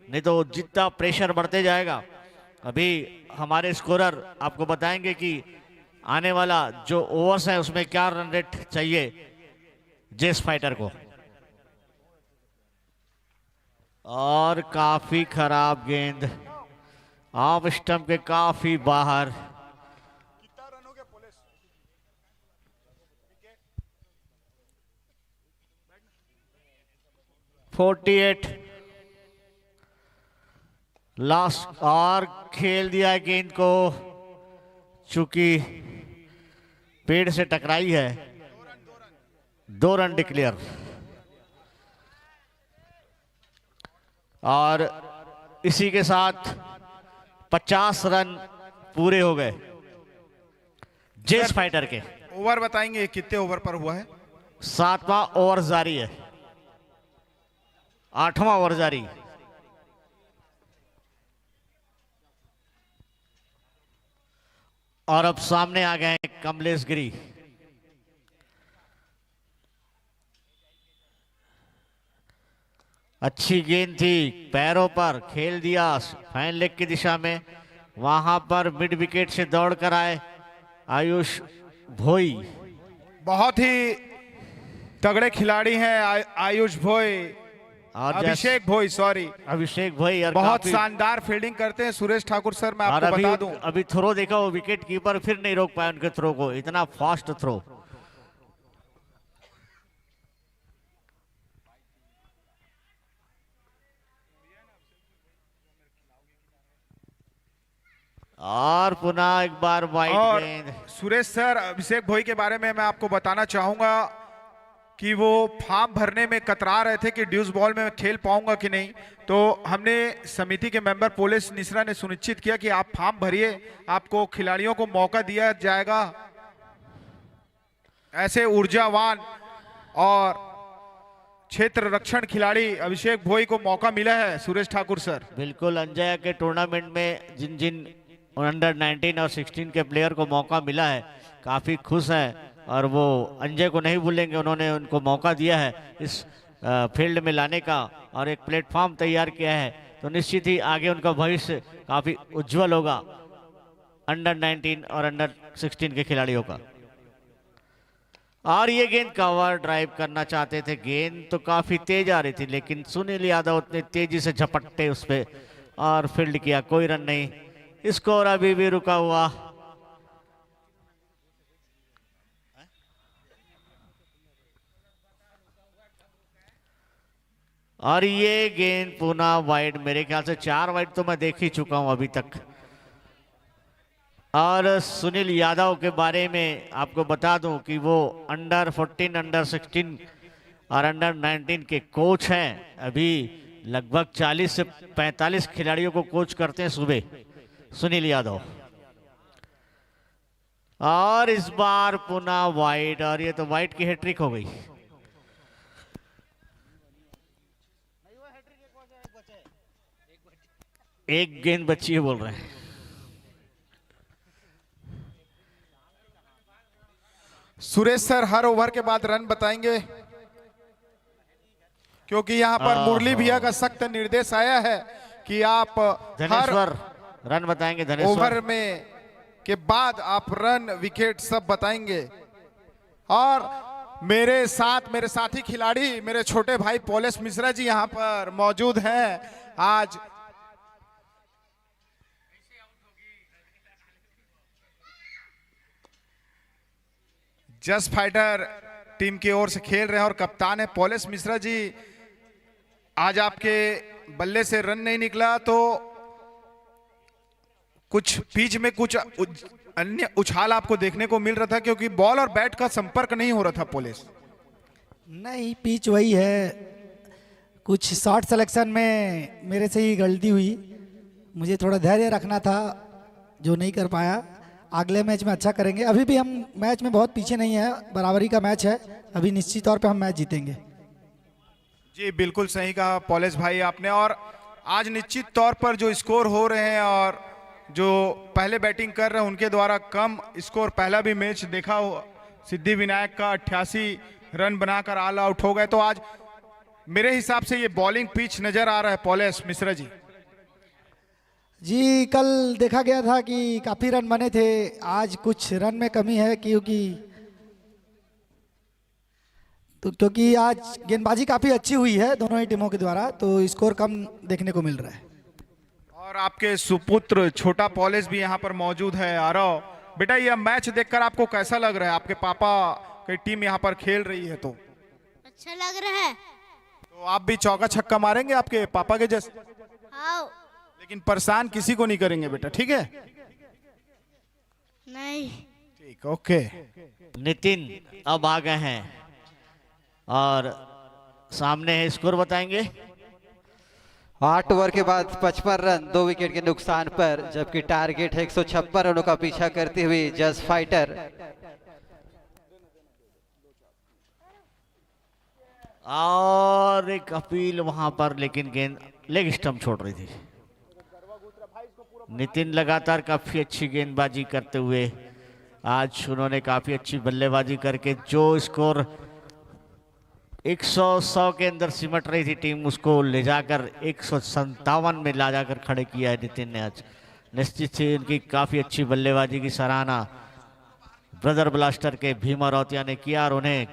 नहीं तो जितना प्रेशर बढ़ते जाएगा। अभी हमारे स्कोरर आपको बताएंगे कि आने वाला जो ओवर्स है उसमें क्या रन रेट चाहिए जेस फाइटर को। और काफी खराब गेंद, ऑफ स्टंप के काफी बाहर। (48) लास्ट, और खेल दिया है गेंद को, चूंकि पेड़ से टकराई है। 2 रन डिक्लेयर। और इसी के साथ 50 रन पूरे हो गए जेस फाइटर के। ओवर बताएंगे कितने ओवर पर हुआ है? 7वां ओवर जारी है, 8वां ओवर जारी। और अब सामने आ गए हैं कमलेश गिरी। अच्छी गेंद थी, पैरों पर खेल दिया फाइन लेग की दिशा में। वहां पर मिड विकेट से दौड़ कर आए आयुष भोई। बहुत ही तगड़े खिलाड़ी हैं आयुष भोई, और अभिषेक भोई, सॉरी अभिषेक भोई। और बहुत शानदार फील्डिंग करते हैं सुरेश ठाकुर सर। मैं आपको बता दूं, अभी थ्रो देखा, वो विकेट कीपर फिर नहीं रोक पाया उनके थ्रो को, इतना फास्ट थ्रो। और पुनः एक बार वाइड गेंद। सुरेश सर, अभिषेक भोई के बारे में मैं आपको बताना चाहूंगा कि वो फॉर्म भरने में कतरा रहे थे कि ड्यूस बॉल में खेल पाऊंगा कि नहीं। तो हमने समिति के मेंबर पोलिस निश्रा ने सुनिश्चित किया कि आप फॉर्म भरिए, आपको खिलाड़ियों को मौका दिया जाएगा। ऐसे ऊर्जावान और क्षेत्र रक्षण खिलाड़ी अभिषेक भोई को मौका मिला है सुरेश ठाकुर सर। बिल्कुल, अंजय के टूर्नामेंट में जिन जिन अंडर 19 और 16 के प्लेयर को मौका मिला है, काफी खुश हैं और वो अंजय को नहीं भूलेंगे। उन्होंने उनको मौका दिया है इस फील्ड में लाने का और एक प्लेटफॉर्म तैयार किया है, तो निश्चित ही आगे उनका भविष्य काफी उज्जवल होगा अंडर 19 और अंडर 16 के खिलाड़ियों का। और ये गेंद कवर ड्राइव करना चाहते थे, गेंद तो काफी तेज आ रही थी, लेकिन सुनील यादव उतनी तेजी से झपटते उस पे और फील्ड किया, कोई रन नहीं। स्कोर अभी भी रुका हुआ। और ये गेंद पुनः वाइड, मेरे ख्याल से 4 वाइड तो मैं देख ही चुका हूं अभी तक। और सुनील यादव के बारे में आपको बता दूं कि वो अंडर 14, अंडर 16 और अंडर 19 के कोच हैं। अभी लगभग 40 से 45 खिलाड़ियों को कोच करते हैं सुबह सुनील यादव। और इस बार पुनः वाइड, और ये तो वाइड की हैट्रिक हो गई। एक गेंद बची है बोल रहे हैं। सुरेश सर हर ओवर के बाद रन बताएंगे, क्योंकि यहाँ पर मुरली भैया का सख्त निर्देश आया है कि आप धनेश्वर रन बताएंगे। धनेश्वर ओवर में के बाद आप रन विकेट सब बताएंगे। और मेरे साथ मेरे साथी खिलाड़ी मेरे छोटे भाई पोलेश मिश्रा जी यहाँ पर मौजूद हैं। आज जस्ट फाइटर टीम की ओर से खेल रहे हैं और कप्तान है पोलेश मिश्रा जी। आज आपके बल्ले से रन नहीं निकला तो कुछ पिच में कुछ अन्य उछाल आपको देखने को मिल रहा था, क्योंकि बॉल और बैट का संपर्क नहीं हो रहा था पोलेश। नहीं, पिच वही है, कुछ शॉट सिलेक्शन में मेरे से ही गलती हुई। मुझे थोड़ा धैर्य रखना था जो नहीं कर पाया। अगले मैच में अच्छा करेंगे। अभी भी हम मैच में बहुत पीछे नहीं है, बराबरी का मैच है, अभी निश्चित तौर पे हम मैच जीतेंगे। जी बिल्कुल सही कहा पोलेश भाई आपने। और आज निश्चित तौर पर जो स्कोर हो रहे हैं और जो पहले बैटिंग कर रहे हैं उनके द्वारा कम स्कोर, पहला भी मैच देखा हो सिद्धि विनायक का 88 रन बनाकर ऑल आउट हो गए। तो आज मेरे हिसाब से ये बॉलिंग पिच नजर आ रहा है पोलेश मिश्रा जी। जी कल देखा गया था कि काफ़ी रन बने थे, आज कुछ रन में कमी है क्योंकि आज गेंदबाजी काफ़ी अच्छी हुई है दोनों ही टीमों के द्वारा, तो स्कोर कम देखने को मिल रहा है। और आपके सुपुत्र छोटा पोलेश भी यहाँ पर मौजूद है। आरव बेटा, यह मैच देखकर आपको कैसा लग रहा है? आपके पापा की टीम यहाँ पर खेल रही है तो अच्छा लग रहा है। तो आप भी चौका छक्का मारेंगे आपके पापा के जैसे? हाँ। लेकिन परेशान किसी को नहीं करेंगे बेटा, ठीक है? नहीं। ठीक, ओके। नितिन अब आ गए हैं और सामने है, स्कोर बताएंगे। 8 ओवर के बाद 55 रन 2 विकेट के नुकसान पर, जबकि टारगेट है 156 रनों का पीछा करती हुई जस्ट फाइटर। और एक अपील वहां पर, लेकिन गेंद लेग स्टंप छोड़ रही थी। नितिन लगातार काफी अच्छी गेंदबाजी करते हुए आज उन्होंने काफी अच्छी बल्लेबाजी करके जो स्कोर 100 के अंदर सिमट रही थी टीम, उसको ले जाकर 157 में ला जाकर खड़े किया है नितिन ने आज। निश्चित ही उनकी काफी अच्छी बल्लेबाजी की सराहना ब्रदर ब्लास्टर के भीमा रौतिया ने किया और उन्हें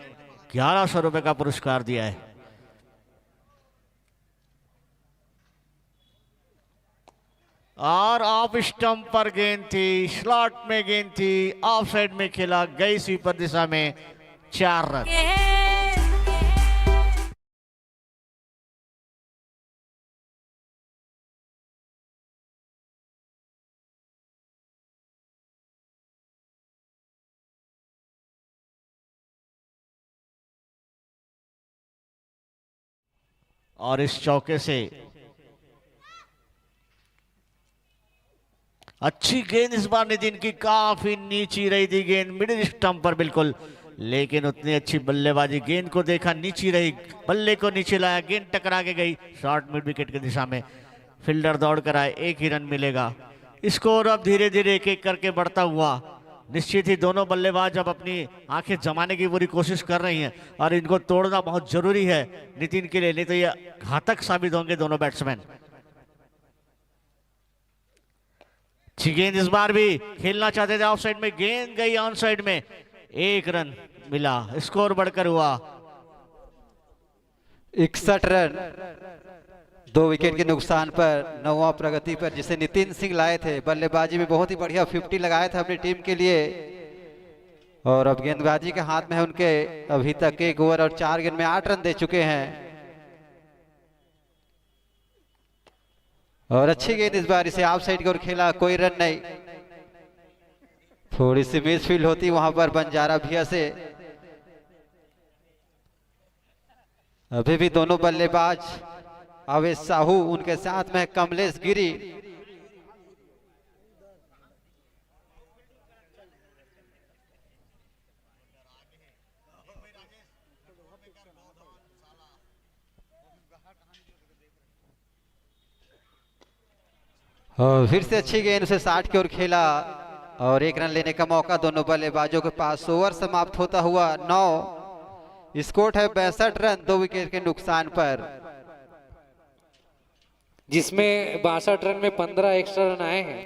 1100 रुपए का पुरस्कार दिया है। और ऑफ स्टंप पर गेंद थी, स्लॉट में गेंद थी, ऑफ साइड में खेला, गई स्वीपर दिशा में, 4 रन। और इस चौके से अच्छी गेंद इस बार नितिन की, काफी नीची रही थी गेंद मिडिल स्टंप पर बिल्कुल, लेकिन उतनी अच्छी बल्लेबाजी, गेंद को देखा नीची रही, बल्ले को नीचे लाया, गेंद टकरा के गई शॉर्ट मिड विकेट की दिशा में, फील्डर दौड़ कर आए, 1 ही रन मिलेगा। स्कोर अब धीरे धीरे एक एक करके बढ़ता हुआ। निश्चित ही दोनों बल्लेबाज अब अपनी आंखें जमाने की पूरी कोशिश कर रही हैं और इनको तोड़ना बहुत जरूरी है नितिन के लिए, नहीं तो ये घातक साबित होंगे दोनों बैट्समैन। अच्छी गेंद इस बार भी खेलना चाहते थे, ऑफ साइड में गेंद गई, ऑन साइड में 1 रन मिला, स्कोर बढ़कर हुआ 61 रन 2 विकेट के नुकसान पर, 9वां प्रगति पर, जिसे नितिन सिंह लाए थे। बल्लेबाजी में बहुत ही बढ़िया 50 लगाया था अपनी टीम के लिए और अब गेंदबाजी के हाथ में है उनके। अभी तक 1 ओवर और 4 गेंद में 8 रन दे चुके हैं और अच्छी गेंद इस बार, इसे ऑफ साइड की ओर खेला, कोई रन नहीं। थोड़ी सी मिस फील्ड होती वहां पर बंजारा भैया से। अभी भी दोनों बल्लेबाज आवेश साहू, उनके साथ में कमलेश गिरी। और फिर से अच्छी गेंद, उसे 60 की ओर खेला, और 1 रन लेने का मौका दोनों बल्लेबाजों के पास। ओवर समाप्त होता हुआ 9, स्कोर है 62 रन 2 विकेट के नुकसान पर, जिसमें 62 रन में 15 एक्स्ट्रा रन आए हैं।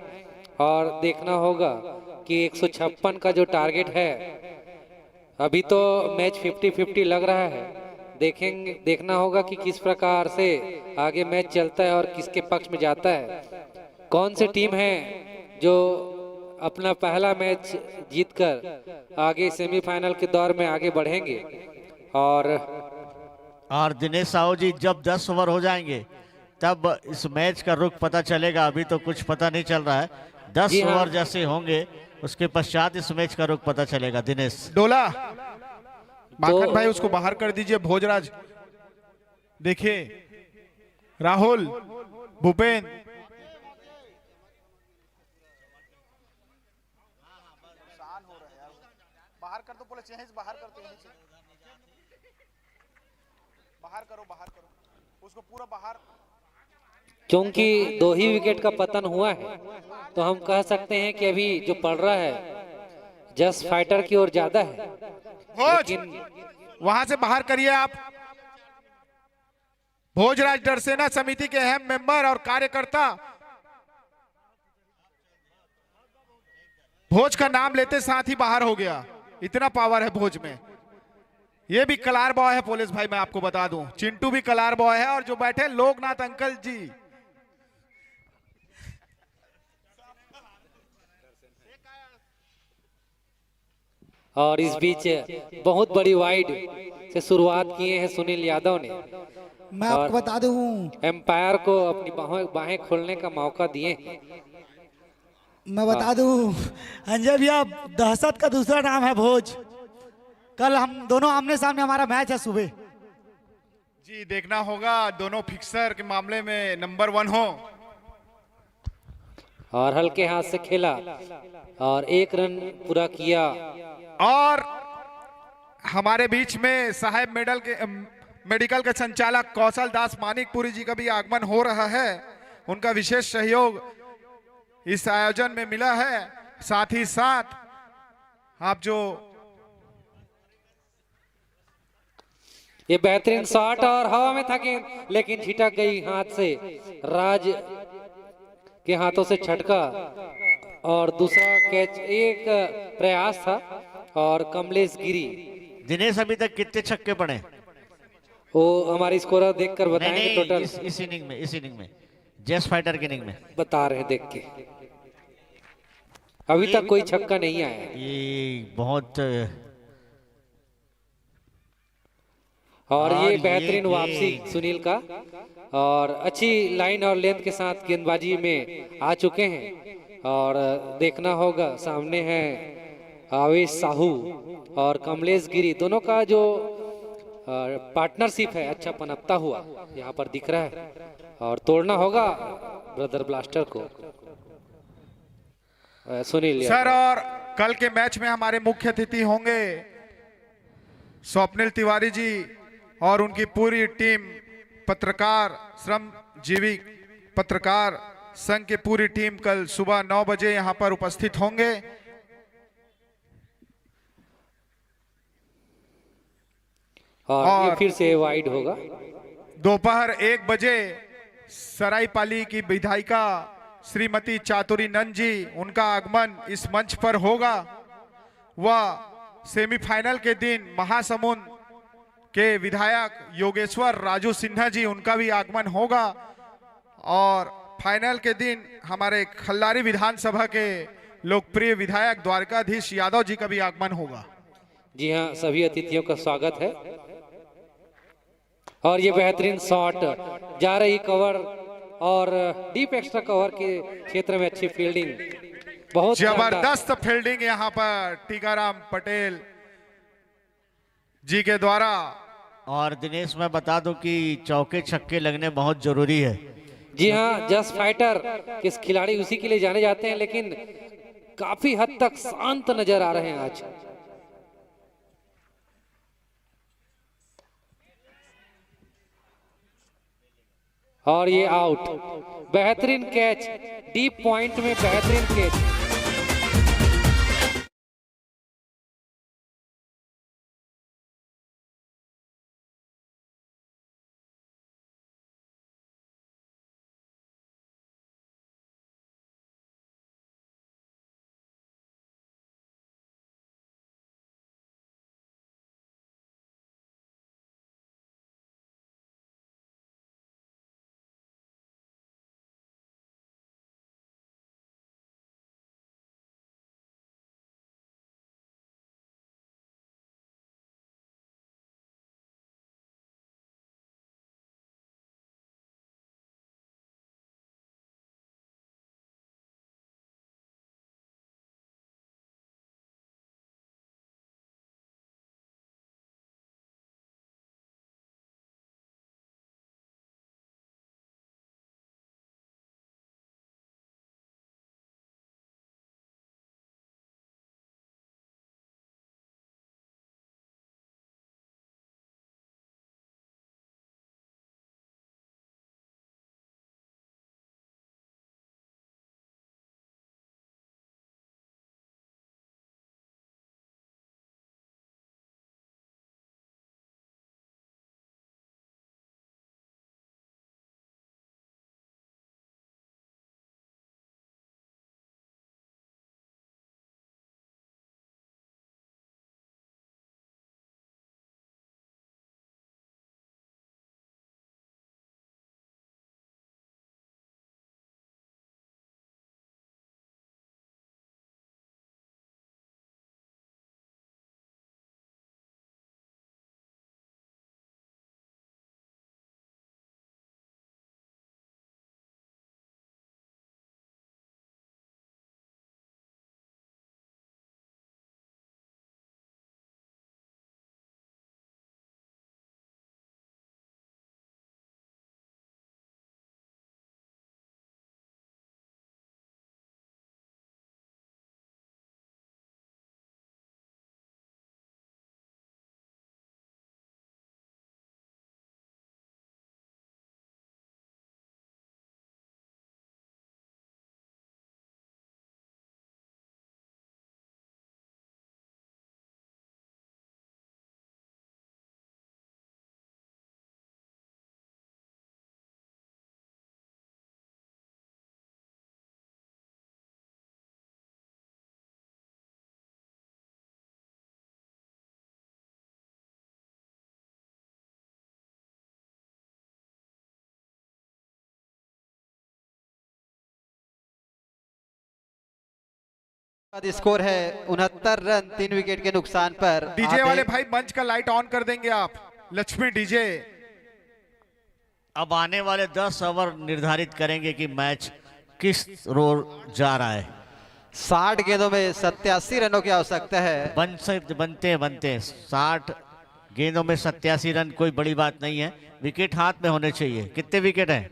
और देखना होगा कि 156 का जो टारगेट है, अभी तो मैच 50-50 लग रहा है। देखना होगा कि किस प्रकार से आगे मैच चलता है और किसके पक्ष में जाता है। कौन सी टीम है जो अपना पहला मैच जीतकर आगे सेमीफाइनल के दौर में आगे बढ़ेंगे। और दिनेश साहू जी, जब 10 ओवर हो जाएंगे तब इस मैच का रुख पता चलेगा। अभी तो कुछ पता नहीं चल रहा है। 10 ओवर जैसे होंगे उसके पश्चात इस मैच का रुख पता चलेगा। दिनेश डोला माखन भाई उसको बाहर कर दीजिए। भोजराज देखिए, राहुल, भूपेन, बाहर कर दो, पुलिस यहीं से बाहर करते हैं, बाहर करो उसको पूरा बाहर। क्योंकि 2 ही विकेट का पतन हुआ है, तो हम कह सकते हैं कि अभी जो पड़ रहा है जस्ट फाइटर की ओर ज्यादा है। वहां से बाहर करिए आप। भोजराज डरसेना समिति के अहम मेंबर और कार्यकर्ता, भोज का नाम लेते साथ ही बाहर हो गया। इतना पावर है भोज में। ये भी कलार बॉय है पुलिस भाई, मैं आपको बता दूं। चिंटू भी कलार बॉय है। और जो बैठे लोकनाथ अंकल जी, और इस बीच बहुत बड़ी वाइड से शुरुआत किए हैं सुनील यादव ने। मैं आपको बता दूं, एम्पायर को अपनी बाहें खोलने का मौका दिए हैं। मैं बता दूं अंजय भैया, दहशत का दूसरा नाम है भोज। कल हम दोनों आमने सामने, हमारा मैच है सुबह। जी देखना होगा दोनों फिक्सर के मामले में नंबर 1 हो। और हल्के हाथ से खेला और 1 रन पूरा किया। और हमारे बीच में साहेब मेडिकल के संचालक कौशल दास मानिकपुरी जी का भी आगमन हो रहा है। उनका विशेष सहयोग इस आयोजन में मिला है। साथ ही साथ आप जो ये बेहतरीन शॉट और हवा में था गेंद, लेकिन छिटक गई हाथ से। राज के हाथों से छटका और दूसरा कैच, एक प्रयास था और कमलेश गिरी। दिनेश अभी तक कितने छक्के पड़े? वो हमारी स्कोर देखकर बताएंगे टोटल। इस इनिंग में जेस फाइटर की इनिंग में बता रहे देख के। अभी तक कोई छक्का नहीं आया। ये बहुत और ये बेहतरीन वापसी सुनील का, और अच्छी लाइन और लेंथ के साथ गेंदबाजी में आ चुके हैं। और देखना होगा सामने है आवेश साहू और कमलेश गिरी, दोनों का जो पार्टनरशिप है अच्छा पनपता हुआ यहाँ पर दिख रहा है। और तोड़ना होगा ब्रदर ब्लास्टर को। सुनील सर, और कल के मैच में हमारे मुख्य अतिथि होंगे स्वप्निल तिवारी जी और उनकी पूरी टीम। पत्रकार, श्रमजीवी पत्रकार संघ की पूरी टीम कल सुबह 9 बजे यहाँ पर उपस्थित होंगे। और ये फिर से वाइड होगा। दोपहर 1 बजे सरायपाली की विधायिका श्रीमती चातुरी नंद जी, उनका आगमन इस मंच पर होगा। वह सेमीफाइनल के दिन महासमुंद के विधायक योगेश्वर राजू सिन्हा जी, उनका भी आगमन होगा। और फाइनल के दिन हमारे खल्लारी विधानसभा के लोकप्रिय विधायक द्वारकाधीश यादव जी का भी आगमन होगा। जी हाँ, सभी अतिथियों का स्वागत है। और ये बेहतरीन शॉट जा रही कवर और डीप एक्स्ट्रा कवर के क्षेत्र में अच्छी फील्डिंग, बहुत जबरदस्त फील्डिंग यहाँ पर टीकाराम पटेल जी के द्वारा। और दिनेश, मैं बता दूं कि चौके छक्के लगने बहुत जरूरी है। जी हाँ, जस्ट फाइटर के खिलाड़ी उसी के लिए जाने जाते हैं, लेकिन काफी हद तक शांत नजर आ रहे हैं आज। और ये आउट, बेहतरीन कैच, डीप पॉइंट में बेहतरीन कैच। स्कोर है 69 रन 3 विकेट के नुकसान पर। डीजे वाले भाई मंच का लाइट ऑन कर देंगे आप, लक्ष्मी डीजे। अब आने वाले 10 ओवर निर्धारित करेंगे कि मैच किस रोल जा रहा है। 60 गेंदों में 87 रनों की आवश्यकता है। बनते हैं 60 गेंदों में 87 रन कोई बड़ी बात नहीं है। विकेट हाथ में होने चाहिए। कितने विकेट हैं?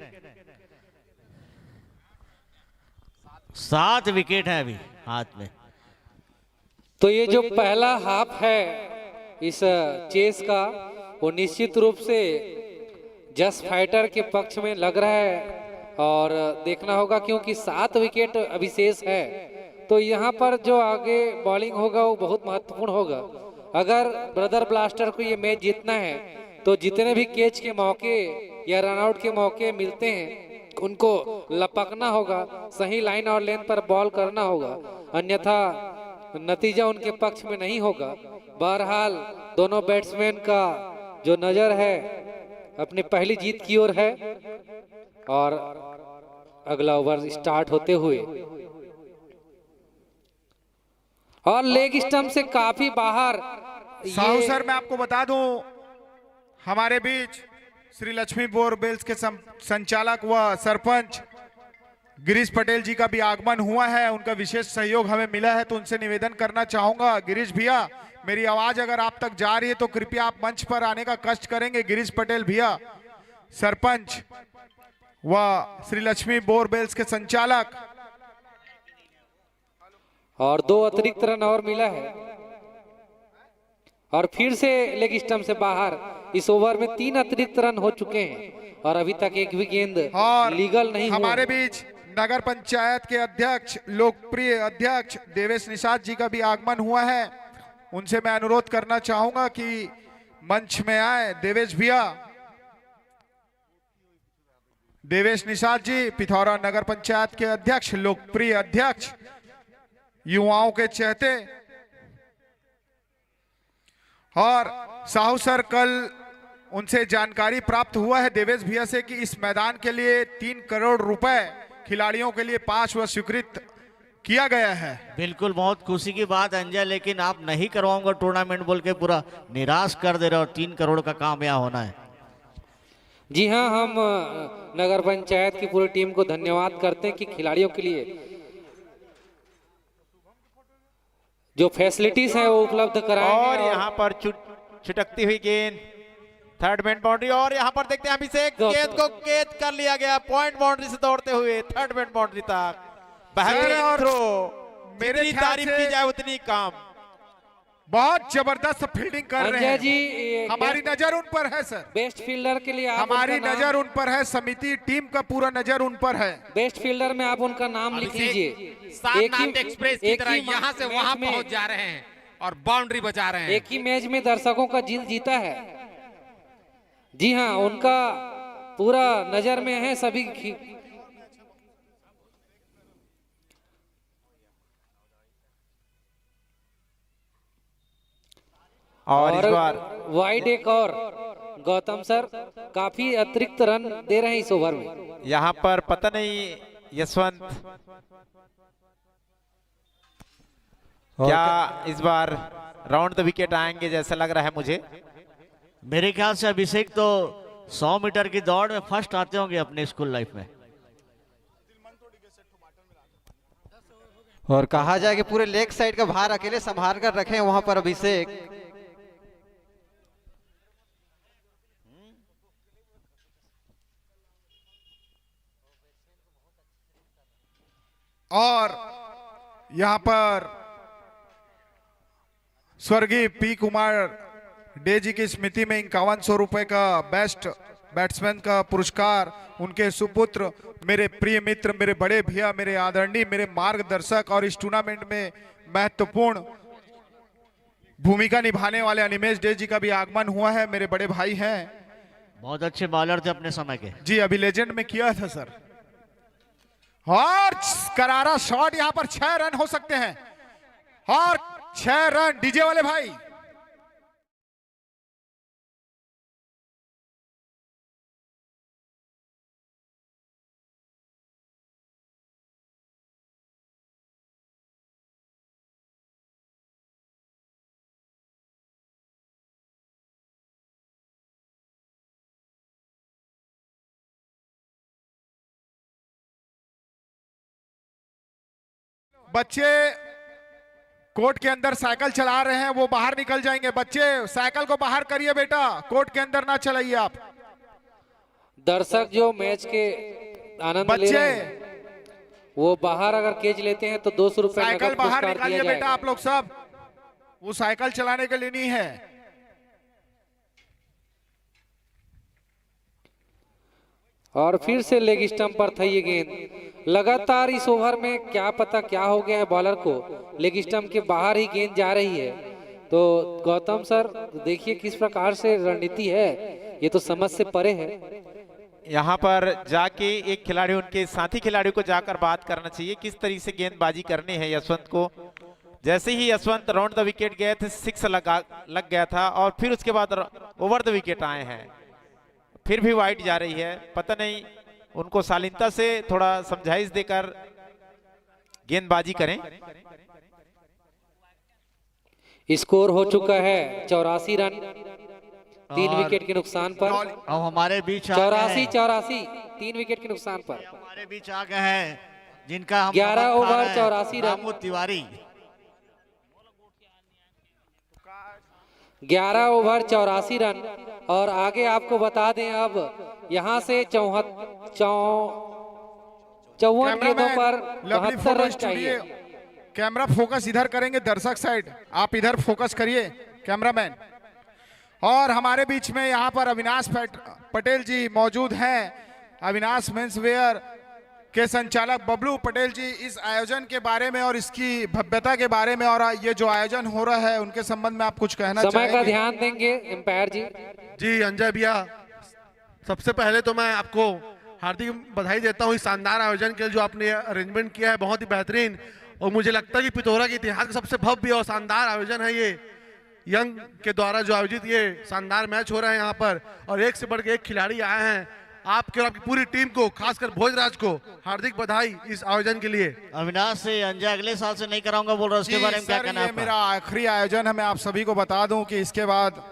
7 विकेट हैं अभी हाथ में। तो ये जो पहला हाफ है इस चेस का, वो निश्चित रूप से जस्ट फाइटर के पक्ष में लग रहा है और देखना होगा, क्योंकि 7 विकेट अभी शेष है। तो यहाँ पर जो आगे बॉलिंग होगा वो बहुत महत्वपूर्ण होगा। अगर ब्रदर ब्लास्टर को ये मैच जीतना है तो जितने भी कैच के मौके या रनआउट के मौके मिलते हैं उनको लपकना होगा, सही लाइन और लेंथ पर बॉल करना होगा, अन्यथा नतीजा उनके पक्ष में नहीं होगा। बहरहाल दोनों बैट्समैन का जो नजर है अपनी पहली जीत की ओर है और अगला ओवर स्टार्ट होते हुए और लेग स्टंप से काफी बाहर। साहू सर मैं आपको बता दूं, हमारे बीच श्री लक्ष्मी बोरवेल्स के संचालक व सरपंच गिरीश पटेल जी का भी आगमन हुआ है। उनका विशेष सहयोग हमें मिला है, तो उनसे निवेदन करना चाहूंगा, गिरीश भैया मेरी आवाज अगर आप तक जा रही है तो कृपया आप मंच पर आने का कष्ट करेंगे। गिरीश पटेल भैया सरपंच व श्री लक्ष्मी बोरवेल्स के संचालक। और 2 अतिरिक्त रन और मिला है और फिर से लेग स्टंप से बाहर। इस ओवर में 3 अतिरिक्त रन हो चुके हैं और अभी तक एक भी गेंद लीगल नहीं हुआ। हमारे बीच नगर पंचायत के अध्यक्ष लोकप्रिय अध्यक्ष देवेश निषाद जी का भी आगमन हुआ है। उनसे मैं अनुरोध करना चाहूंगा कि मंच में आए देवेश भैया। देवेश निषाद जी पिथौरा नगर पंचायत के अध्यक्ष, लोकप्रिय अध्यक्ष, युवाओं के चहेते। और साहू सर कल उनसे जानकारी प्राप्त हुआ है देवेश भैया से कि इस मैदान के लिए 3 करोड़ रुपए खिलाड़ियों के लिए 5 वर्ष स्वीकृत किया गया है। बिल्कुल बहुत खुशी की बात अंजय, लेकिन आप नहीं करवाऊंगा टूर्नामेंट बोल के पूरा निराश कर दे रहे हो। 3 करोड़ का काम यहाँ होना है। जी हाँ, हम नगर पंचायत की पूरी टीम को धन्यवाद करते हैं कि खिलाड़ियों के लिए जो फैसिलिटीज है वो उपलब्ध कराएंगे। और यहाँ पर छिटकती हुई गेंद थर्ड मैन बाउंड्री, और यहाँ पर देखते हैं अभिषेक गेंद को कैद कर लिया गया पॉइंट बाउंड्री से दौड़ते हुए थर्ड मैन बाउंड्री तक। बेहतरीन थ्रो, मेरी तारीफ की जाए उतनी कम। बहुत जबरदस्त फील्डिंग कर रहे हैं जी। हमारी नजर उन पर है सर। बेस्ट फील्डर के लिए हमारी नजर उन पर है, समिति टीम का पूरा नजर उन पर है। बेस्ट फील्डर में आप उनका नाम लिख लीजिए। सारनाथ एक्सप्रेस की तरह यहाँ से वहाँ पहुँच जा रहे हैं और बाउंड्री बचा रहे हैं। एक ही मैच में दर्शकों का दिल जीता है। जी हाँ, उनका पूरा नजर में है सभी। और इस बार वाइड एक और गौतम सर काफी अतिरिक्त रन दे रहे हैं इस ओवर में। यहाँ पर पता नहीं यशवंत क्या इस बार राउंड द विकेट आएंगे जैसा लग रहा है मुझे। मेरे ख्याल से अभिषेक तो 100 मीटर की दौड़ में फर्स्ट आते होंगे अपने स्कूल लाइफ में। और कहा जाए कि पूरे लेग साइड का भार अकेले संभाल कर रखे हैं वहां पर अभिषेक। और यहां पर स्वर्गीय पी कुमार डे जी की स्मृति में 5100 रुपए का बेस्ट बैट्समैन का पुरस्कार उनके सुपुत्र, मेरे प्रिय मित्र, मेरे बड़े भैया, मेरे आदरणीय, मेरे मार्गदर्शक और इस टूर्नामेंट में महत्वपूर्ण भूमिका निभाने वाले अनिमेश डे जी का भी आगमन हुआ है। मेरे बड़े भाई हैं, बहुत अच्छे बॉलर थे अपने समय के। जी अभी लेजेंड में किया था सर। और करारा शॉट, यहां पर 6 रन हो सकते हैं और 6 रन डीजे वाले भाई। बच्चे कोर्ट के अंदर साइकिल चला रहे हैं, वो बाहर निकल जाएंगे। बच्चे साइकिल को बाहर करिए बेटा, कोर्ट के अंदर ना चलाइए आप। दर्शक जो मैच के आनंद ले रहे हैं वो बाहर अगर कैच लेते हैं तो 200 रुपए साइकिल बाहर निकालिए बेटा, आप लोग सब। वो साइकिल चलाने के लिए नहीं है। और फिर से लेग स्टंप पर था ये गेंद। लगातार इस ओवर में क्या पता क्या हो गया है बॉलर को, लेग स्टंप के बाहर ही गेंद जा रही है। तो गौतम सर देखिए किस प्रकार से रणनीति है, ये तो समझ से परे है। यहाँ पर जाके एक खिलाड़ी, उनके साथी खिलाड़ी को जाकर बात करना चाहिए किस तरीके से गेंदबाजी करनी है यशवंत को। जैसे ही यशवंत राउंड द विकेट गए थे 6 लग गया था और फिर उसके बाद ओवर द विकेट आए हैं, फिर भी वाइड जा रही है। पता नहीं उनको शालीनता से थोड़ा समझाइश देकर गेंदबाजी करें। स्कोर हो चुका है 84 रन 3 विकेट के नुकसान पर। अब हमारे बीच 84 3 विकेट के नुकसान पर हमारे बीच आ गए हैं जिनका हम 11 over 84 run Ramu Tiwari. 11 over 84 run. और आगे आपको बता दें अब यहाँ से 54 गेंदों पर 72 रन चाहिए। कैमरा फोकस इधर करेंगे, दर्शक साइड आप इधर फोकस करिए कैमरामैन। और हमारे बीच में यहाँ पर अविनाश पटेल जी मौजूद हैं। अविनाश मेंसवेयर के संचालक बबलू पटेल जी इस आयोजन के बारे में और इसकी भव्यता के बारे में और ये जो आयोजन हो रहा है उनके संबंध में आप कुछ कहना समय चाहेंगे? का ध्यान देंगे एम्पायर जी। जी अंजय भैया, सबसे पहले तो मैं आपको हार्दिक बधाई देता हूँ इस शानदार आयोजन के लिए जो आपने अरेंजमेंट किया है, बहुत ही बेहतरीन। और मुझे लगता है कि पिथौरा के इतिहास का सबसे भव्य और शानदार आयोजन है ये। यंग के द्वारा जो आयोजित ये शानदार मैच हो रहा है यहाँ पर, और एक से बढ़ के एक खिलाड़ी आए हैं। आपके और आपकी पूरी टीम को, खासकर भोजराज को हार्दिक बधाई इस आयोजन के लिए। अविनाश से अंजय अगले साल से नहीं कराऊंगा बोल रहा है, उसके बारे में क्या कहना है? मेरा आखिरी आयोजन है। मैं आप सभी को बता दूं कि इसके बाद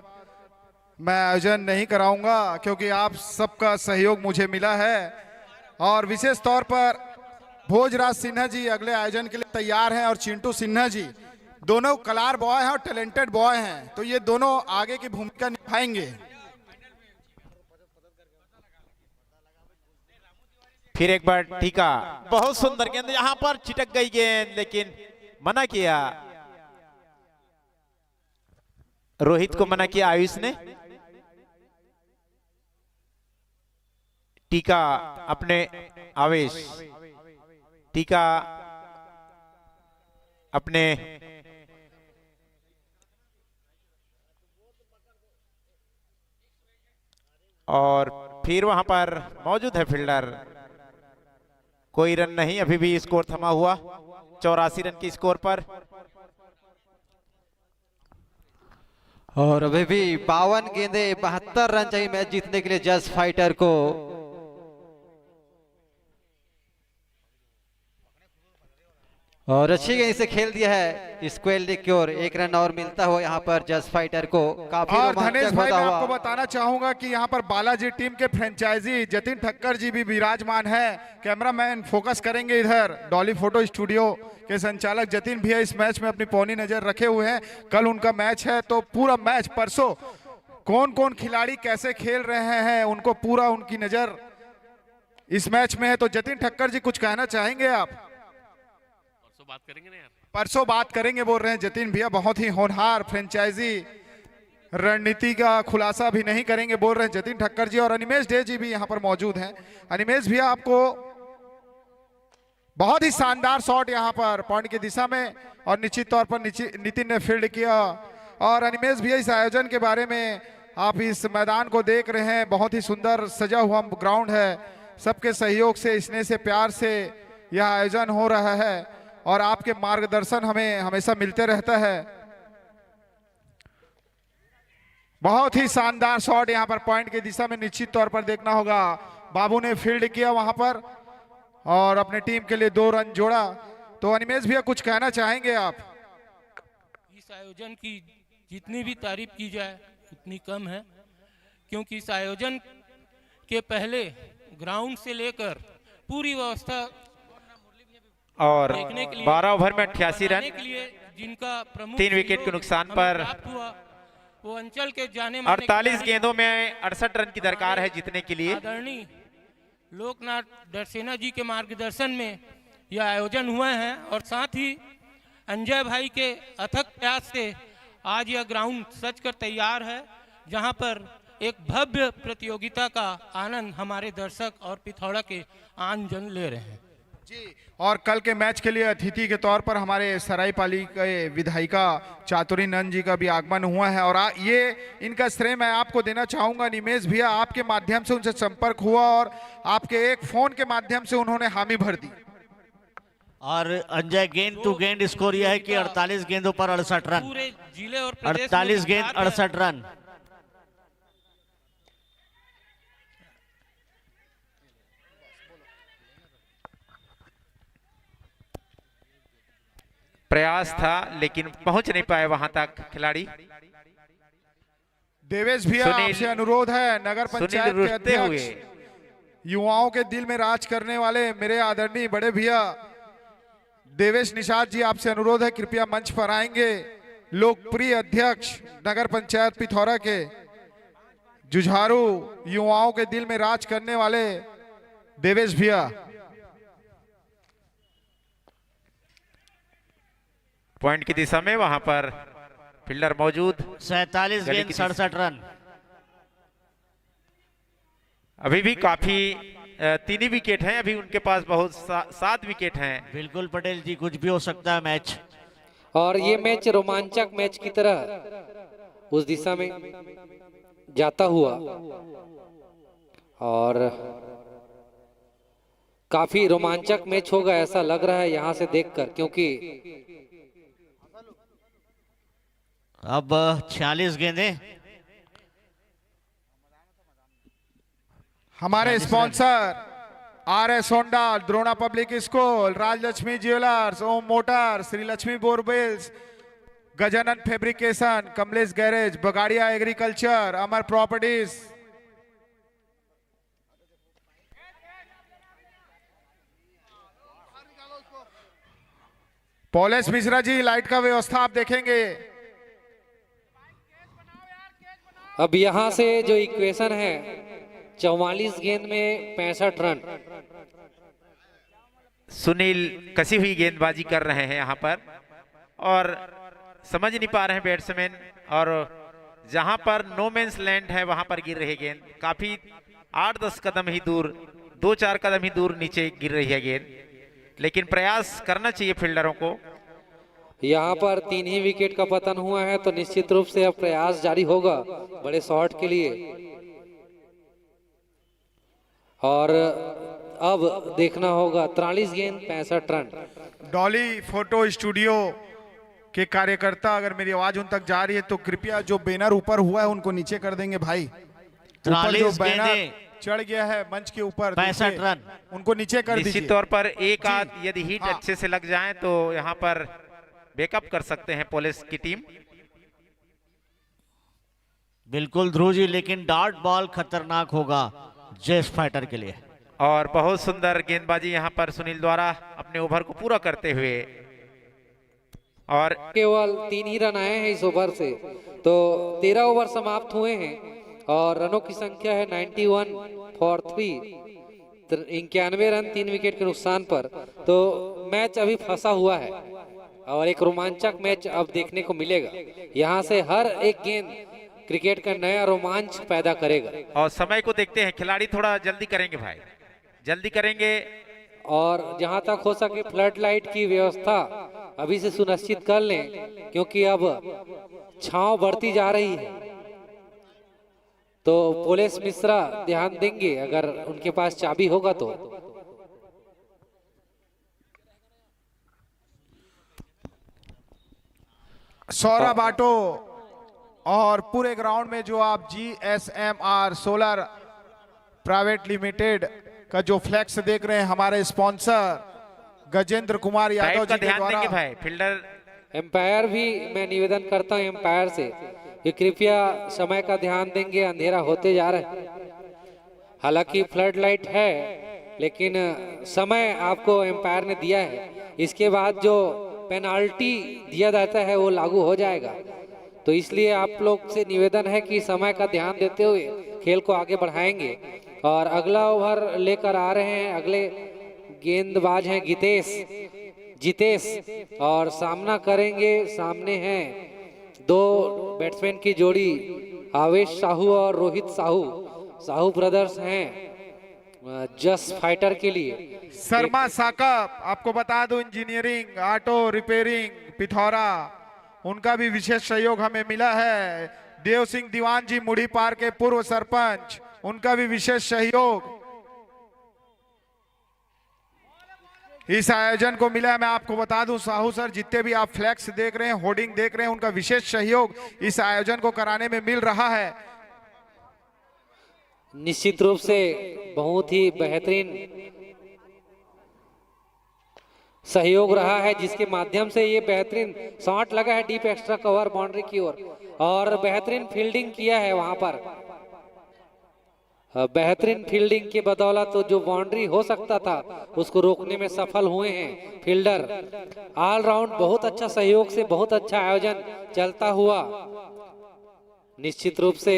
मैं आयोजन नहीं कराऊंगा क्योंकि आप सबका सहयोग मुझे मिला है। और विशेष तौर पर भोजराज सिन्हा जी अगले आयोजन के लिए तैयार हैं और चिंटू सिन्हा जी दोनों कलार बॉय हैं और टैलेंटेड बॉय हैं, तो ये दोनों आगे की भूमिका निभाएंगे। फिर एक बार टीका, बहुत सुंदर गेंद, यहाँ पर चिटक गई गेंद लेकिन मना किया, रोहित को मना किया आयुष ने। टीका अपने आवेश, टीका अपने और फिर वहां पर मौजूद है फील्डर। कोई रन नहीं, अभी भी स्कोर थमा हुआ 84 रन की स्कोर पर। और अभी भी 52 गेंदे 72 रन चाहिए मैच जीतने के लिए जज फाइटर को। और अच्छी गेंद से खेल दिया है स्क्वेयर लेग की ओर, 1 रन और मिलता हुआ यहाँ पर जज फाइटर को। काफी और धनेश रोमांचक भाई, होता मैं हुआ। आपको बताना चाहूंगा कि यहाँ पर बालाजी टीम के फ्रेंचाइजी जतिन ठक्कर जी भी विराजमान है। कैमरामैन फोकस करेंगे इधर। डॉली फोटो स्टूडियो के संचालक जतिन भैया इस मैच में अपनी पौनी नजर रखे हुए हैं। कल उनका मैच है, तो पूरा मैच परसों कौन कौन खिलाड़ी कैसे खेल रहे हैं उनको पूरा उनकी नजर इस मैच में है। तो जतिन ठक्कर जी कुछ कहना चाहेंगे आप? बात करेंगे ना यार, परसों बात करेंगे बोल रहे हैं जतिन भैया। बहुत ही होनहार फ्रेंचाइजी रणनीति का खुलासा भी नहीं करेंगे बोल रहे हैं जतिन ठक्कर जी। और अनिमेश डे जी भी यहाँ पर मौजूद हैं। अनिमेश भैया, आपको बहुत ही शानदार शॉट यहाँ पर पॉइंट की दिशा में और निश्चित तौर पर नितिन ने फील्ड किया। और अनिमेश भैया, इस आयोजन के बारे में आप इस मैदान को देख रहे हैं, बहुत ही सुंदर सजा हुआ ग्राउंड है। सबके सहयोग से, स्नेह से, प्यार से यह आयोजन हो रहा है और आपके मार्गदर्शन हमें हमेशा मिलते रहता है। बहुत ही शानदार शॉट यहाँ पर पॉइंट की दिशा में निश्चित तौर पर देखना होगा। बाबू ने फील्ड किया वहां पर और अपने टीम के लिए 2 रन जोड़ा। तो अनिमेश भैया कुछ कहना चाहेंगे आप? इस आयोजन की जितनी भी तारीफ की जाए उतनी कम है, क्योंकि इस आयोजन के पहले ग्राउंड से लेकर पूरी व्यवस्था और देखने के लिए 12 ओवर में 88 रन, के लिए जिनका प्रमुख 3 विकेट के नुकसान पर प्राप्त हुआ, वो अंचल के जाने माने 48 गेंदों में 68 रन की दरकार है जीतने के लिए। आदरणीय लोकनाथ डरसेना जी के मार्गदर्शन में यह आयोजन हुए हैं और साथ ही अंजय भाई के अथक प्रयास से आज यह ग्राउंड सजकर तैयार है, जहां पर एक भव्य प्रतियोगिता का आनंद हमारे दर्शक और पिथौरा के आमजन ले रहे हैं। और कल के मैच के लिए अतिथि के तौर पर हमारे सरायपाली के विधायिका चातुरी नंद जी का भी आगमन हुआ है और ये इनका श्रेय मैं आपको देना चाहूंगा। निमेश भैया, आपके माध्यम से उनसे संपर्क हुआ और आपके एक फोन के माध्यम से उन्होंने हामी भर दी। और अंजय गेंद टू गेंद स्कोर यह है कि 48 गेंदों पर 68 रन, पूरे जिले और प्रदेश में 48 गेंद 68 रन। प्रयास था लेकिन पहुंच नहीं पाए वहां तक खिलाड़ी। देवेश भैया, आपसे अनुरोध है, नगर पंचायत के अध्यक्ष, युवाओं के दिल में राज करने वाले मेरे आदरणीय बड़े भैया देवेश निषाद जी, आपसे अनुरोध है कृपया मंच पर आएंगे। लोकप्रिय अध्यक्ष नगर पंचायत पिथौरा के, जुझारू युवाओं के दिल में राज करने वाले देवेश भैया। पॉइंट की दिशा में वहां पर फील्डर मौजूद। 47 गेंद 67 रन। अभी भी काफी 3 ही विकेट हैं अभी उनके पास, बहुत 7 विकेट हैं। बिल्कुल पटेल जी, कुछ भी हो सकता है मैच। और ये मैच रोमांचक मैच की तरह उस दिशा में जाता हुआ और काफी रोमांचक मैच होगा ऐसा लग रहा है यहाँ से देखकर, क्योंकि अब 46 गेंदें। हमारे sponsor RS Honda, Drona public school, Rajlakshmi jewellers, Om motor, Shri Lakshmi borewells, Gajanan fabrication, Kamlesh garage, Bagadia agriculture, Amar properties, Polesh Mishra ji, light का व्यवस्था आप देखेंगे। अब यहाँ से जो इक्वेशन है 44 गेंद में 65 रन। सुनील कसी हुई गेंदबाजी कर रहे हैं यहाँ पर और समझ नहीं पा रहे हैं बैट्समैन, और जहां पर नो मेंस लैंड है वहां पर गिर रही है गेंद। काफी 8-10 कदम ही दूर, 2-4 कदम ही दूर नीचे गिर रही है गेंद, लेकिन प्रयास करना चाहिए फील्डरों को। यहाँ पर 3 ही विकेट का पतन हुआ है, तो निश्चित रूप से अब प्रयास जारी होगा बड़े शॉट के लिए। और अब देखना होगा 43 गेंद 65 रन। डॉली फोटो स्टूडियो के कार्यकर्ता, अगर मेरी आवाज उन तक जा रही है तो कृपया जो बैनर ऊपर हुआ है उनको नीचे कर देंगे भाई। ऊपर जो बैनर चढ़ गया है मंच के ऊपर 65 रन, उनको नीचे कर दीजिए। निश्चित तौर पर एक आध यदि हिट अच्छे से लग जाए तो यहाँ पर बैकअप कर सकते हैं पुलिस की टीम। बिल्कुल ध्रुव जी, लेकिन डॉट बॉल खतरनाक होगा जेस फाइटर के लिए। और बहुत सुंदर गेंदबाजी यहाँ पर सुनील द्वारा अपने ओवर को पूरा करते हुए, और केवल 3 ही रन आए हैं इस ओवर से, तो 13 ओवर समाप्त हुए हैं और रनों की संख्या है 91 फॉर 3, 91 रन 3 विकेट के नुकसान पर। तो मैच अभी फंसा हुआ है और एक रोमांचक मैच अब देखने को मिलेगा। यहाँ से हर एक गेंद क्रिकेट का नया रोमांच पैदा करेगा। और समय को देखते हैं, खिलाड़ी थोड़ा जल्दी करेंगे भाई, जल्दी करेंगे। और जहां तक हो सके फ्लड लाइट की व्यवस्था अभी से सुनिश्चित कर लें, क्योंकि अब छांव बढ़ती जा रही है। तो पुलिस मिश्रा ध्यान देंगे अगर उनके पास चाबी होगा तो। सौरभ ऑटो और पूरे ग्राउंड में जो आप GSMR सोलर प्राइवेट लिमिटेड का जो फ्लैक्स देख रहे हैं, हमारे स्पॉन्सर गजेंद्र कुमार यादव जी के द्वारा। भाई फील्डर एम्पायर भी मैं निवेदन करता हूं एम्पायर से कि कृपया समय का ध्यान देंगे, अंधेरा होते जा रहा है। हालांकि फ्लड लाइट है लेकिन समय आपको एम्पायर ने दिया है, इसके बाद जो पेनाल्टी दिया जाता है वो लागू हो जाएगा। तो इसलिए आप लोग से निवेदन है कि समय का ध्यान देते हुए खेल को आगे बढ़ाएंगे। और अगला ओवर लेकर आ रहे हैं, अगले गेंदबाज हैं जितेश और सामना करेंगे। सामने हैं दो बैट्समैन की जोड़ी, आवेश साहू और रोहित साहू। साहू ब्रदर्स हैं जस्ट फाइटर के लिए। शर्मा साकब, आपको बता दूं इंजीनियरिंग, ऑटो रिपेयरिंग, पिथौरा, उनका भी विशेष सहयोग हमें मिला है। देव सिंह दीवान जी मुड़ी पार के पूर्व सरपंच, उनका भी विशेष सहयोग इस आयोजन को मिला है। मैं आपको बता दूं साहू सर, जितने भी आप फ्लैक्स देख रहे हैं, होर्डिंग देख रहे हैं, उनका विशेष सहयोग इस आयोजन को कराने में मिल रहा है। निश्चित रूप से बहुत ही बेहतरीन सहयोग रहा है, जिसके माध्यम से ये बेहतरीन शॉट लगा है डीप एक्स्ट्रा कवर बाउंड्री की ओर और बेहतरीन फील्डिंग किया है वहां पर। बेहतरीन फील्डिंग के बदौलत तो जो बाउंड्री हो सकता था उसको रोकने में सफल हुए हैं फील्डर। ऑल राउंड बहुत अच्छा सहयोग से बहुत अच्छा आयोजन चलता हुआ निश्चित रूप से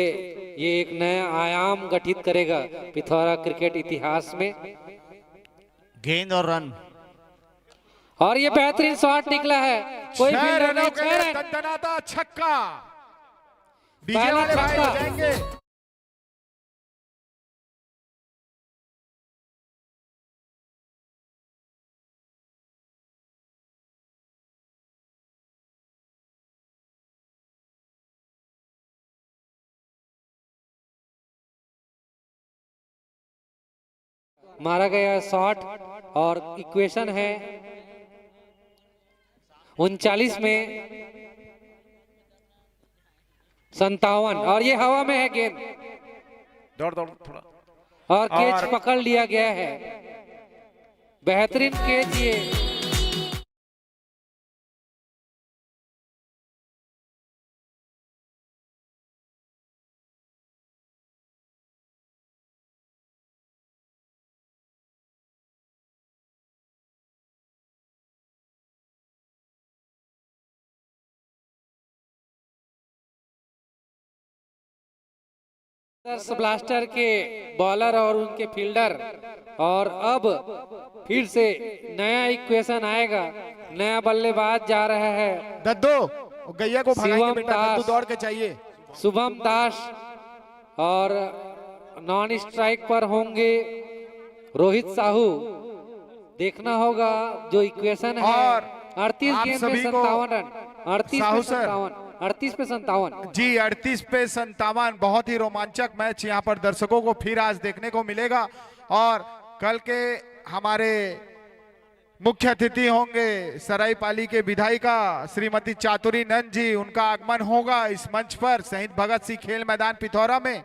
ये एक नया आयाम गठित करेगा पिथौरा क्रिकेट इतिहास में। गेंद और रन और ये बेहतरीन शॉट निकला है, कोई फील्डर नहीं, 6 रन। दंदनाता छक्का, डीजे पहला वाले भाई छक्का। बजाएंगे। मारा गया शॉट और इक्वेशन है 39 में 57 और ये हवा में है गेंद दौड़ थोड़ा और कैच पकड़ लिया गया है। बेहतरीन कैच ये। ब्लास्टर के बॉलर और उनके फील्डर और अब फिर से नया इक्वेशन आएगा, नया बल्लेबाज जा रहा है दद्दू गैया को भगाएंगे बेटा, दद्दू दौड़ के चाहिए। शुभम दास और नॉन स्ट्राइक पर होंगे रोहित साहू। देखना होगा जो इक्वेशन है 38 गेंद पे 57 रन, 38 पे 57 जी 38 पे 57। बहुत ही रोमांचक मैच यहाँ पर दर्शकों को फिर आज देखने को मिलेगा। और कल के हमारे मुख्य अतिथि होंगे सरायपाली के विधायिका श्रीमती चातुरी नंद जी, उनका आगमन होगा इस मंच पर शहीद भगत सिंह खेल मैदान पिथौरा में।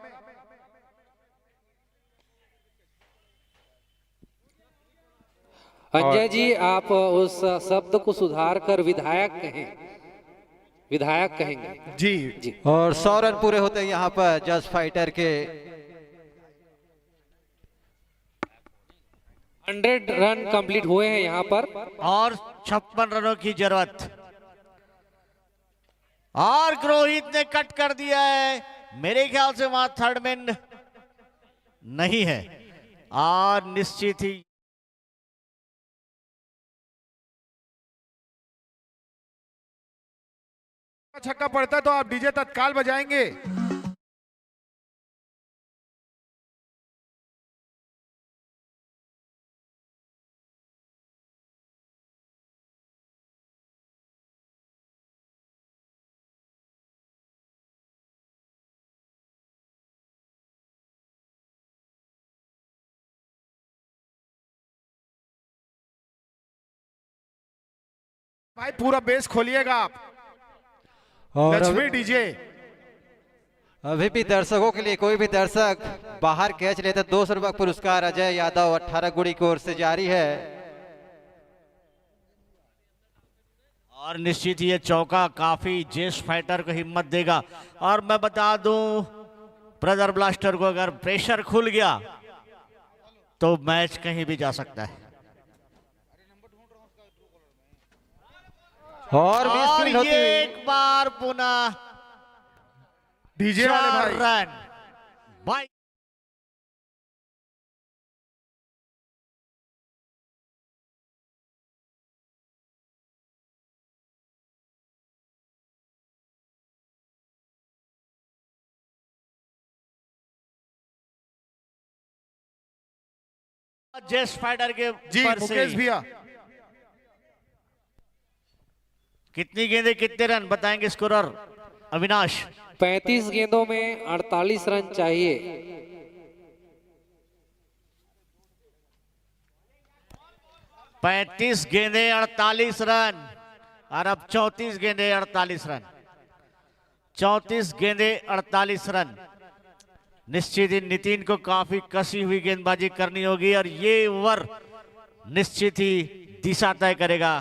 अंजय जी आप उस शब्द को सुधार कर विधायक कहें, विधायक कहेंगे जी। और 100 रन पूरे होते हैं यहाँ पर जस्ट फाइटर के। 100 रन कंप्लीट हुए हैं यहाँ पर और 56 रनों की जरूरत। और रोहित ने कट कर दिया है, मेरे ख्याल से वहां थर्ड मैन नहीं है और निश्चित ही छक्का पड़ता तो आप डीजे तत्काल बजाएंगे। भाई पूरा बेस खोलिएगा आप। और लक्ष्मी डीजे अभी भी दर्शकों के लिए कोई भी दर्शक बाहर कैच लेते 200 रुपये पुरस्कार अजय यादव 18 गुड़ी की ओर से जारी है। और निश्चित ही ये चौका काफी जेस्ट फाइटर को हिम्मत देगा। और मैं बता दूं ब्रदर ब्लास्टर को अगर प्रेशर खुल गया तो मैच कहीं भी जा सकता है। और मिसफील्ड होती ये हुई। एक बार पुनः डीजे वाले 4 भाई रन भाई। जेस्ट फाइटर के जी ऊपर मुकेश से भैया। कितनी गेंदें कितने रन बताएंगे स्कोरर अविनाश? 35 गेंदों में 48 रन चाहिए। 35 गेंदें 48 रन और अब 34 गेंदें 48 रन। 34 गेंदें 48 रन। निश्चित ही नितिन को काफी कसी हुई गेंदबाजी करनी होगी और ये ओवर निश्चित ही दिशा तय करेगा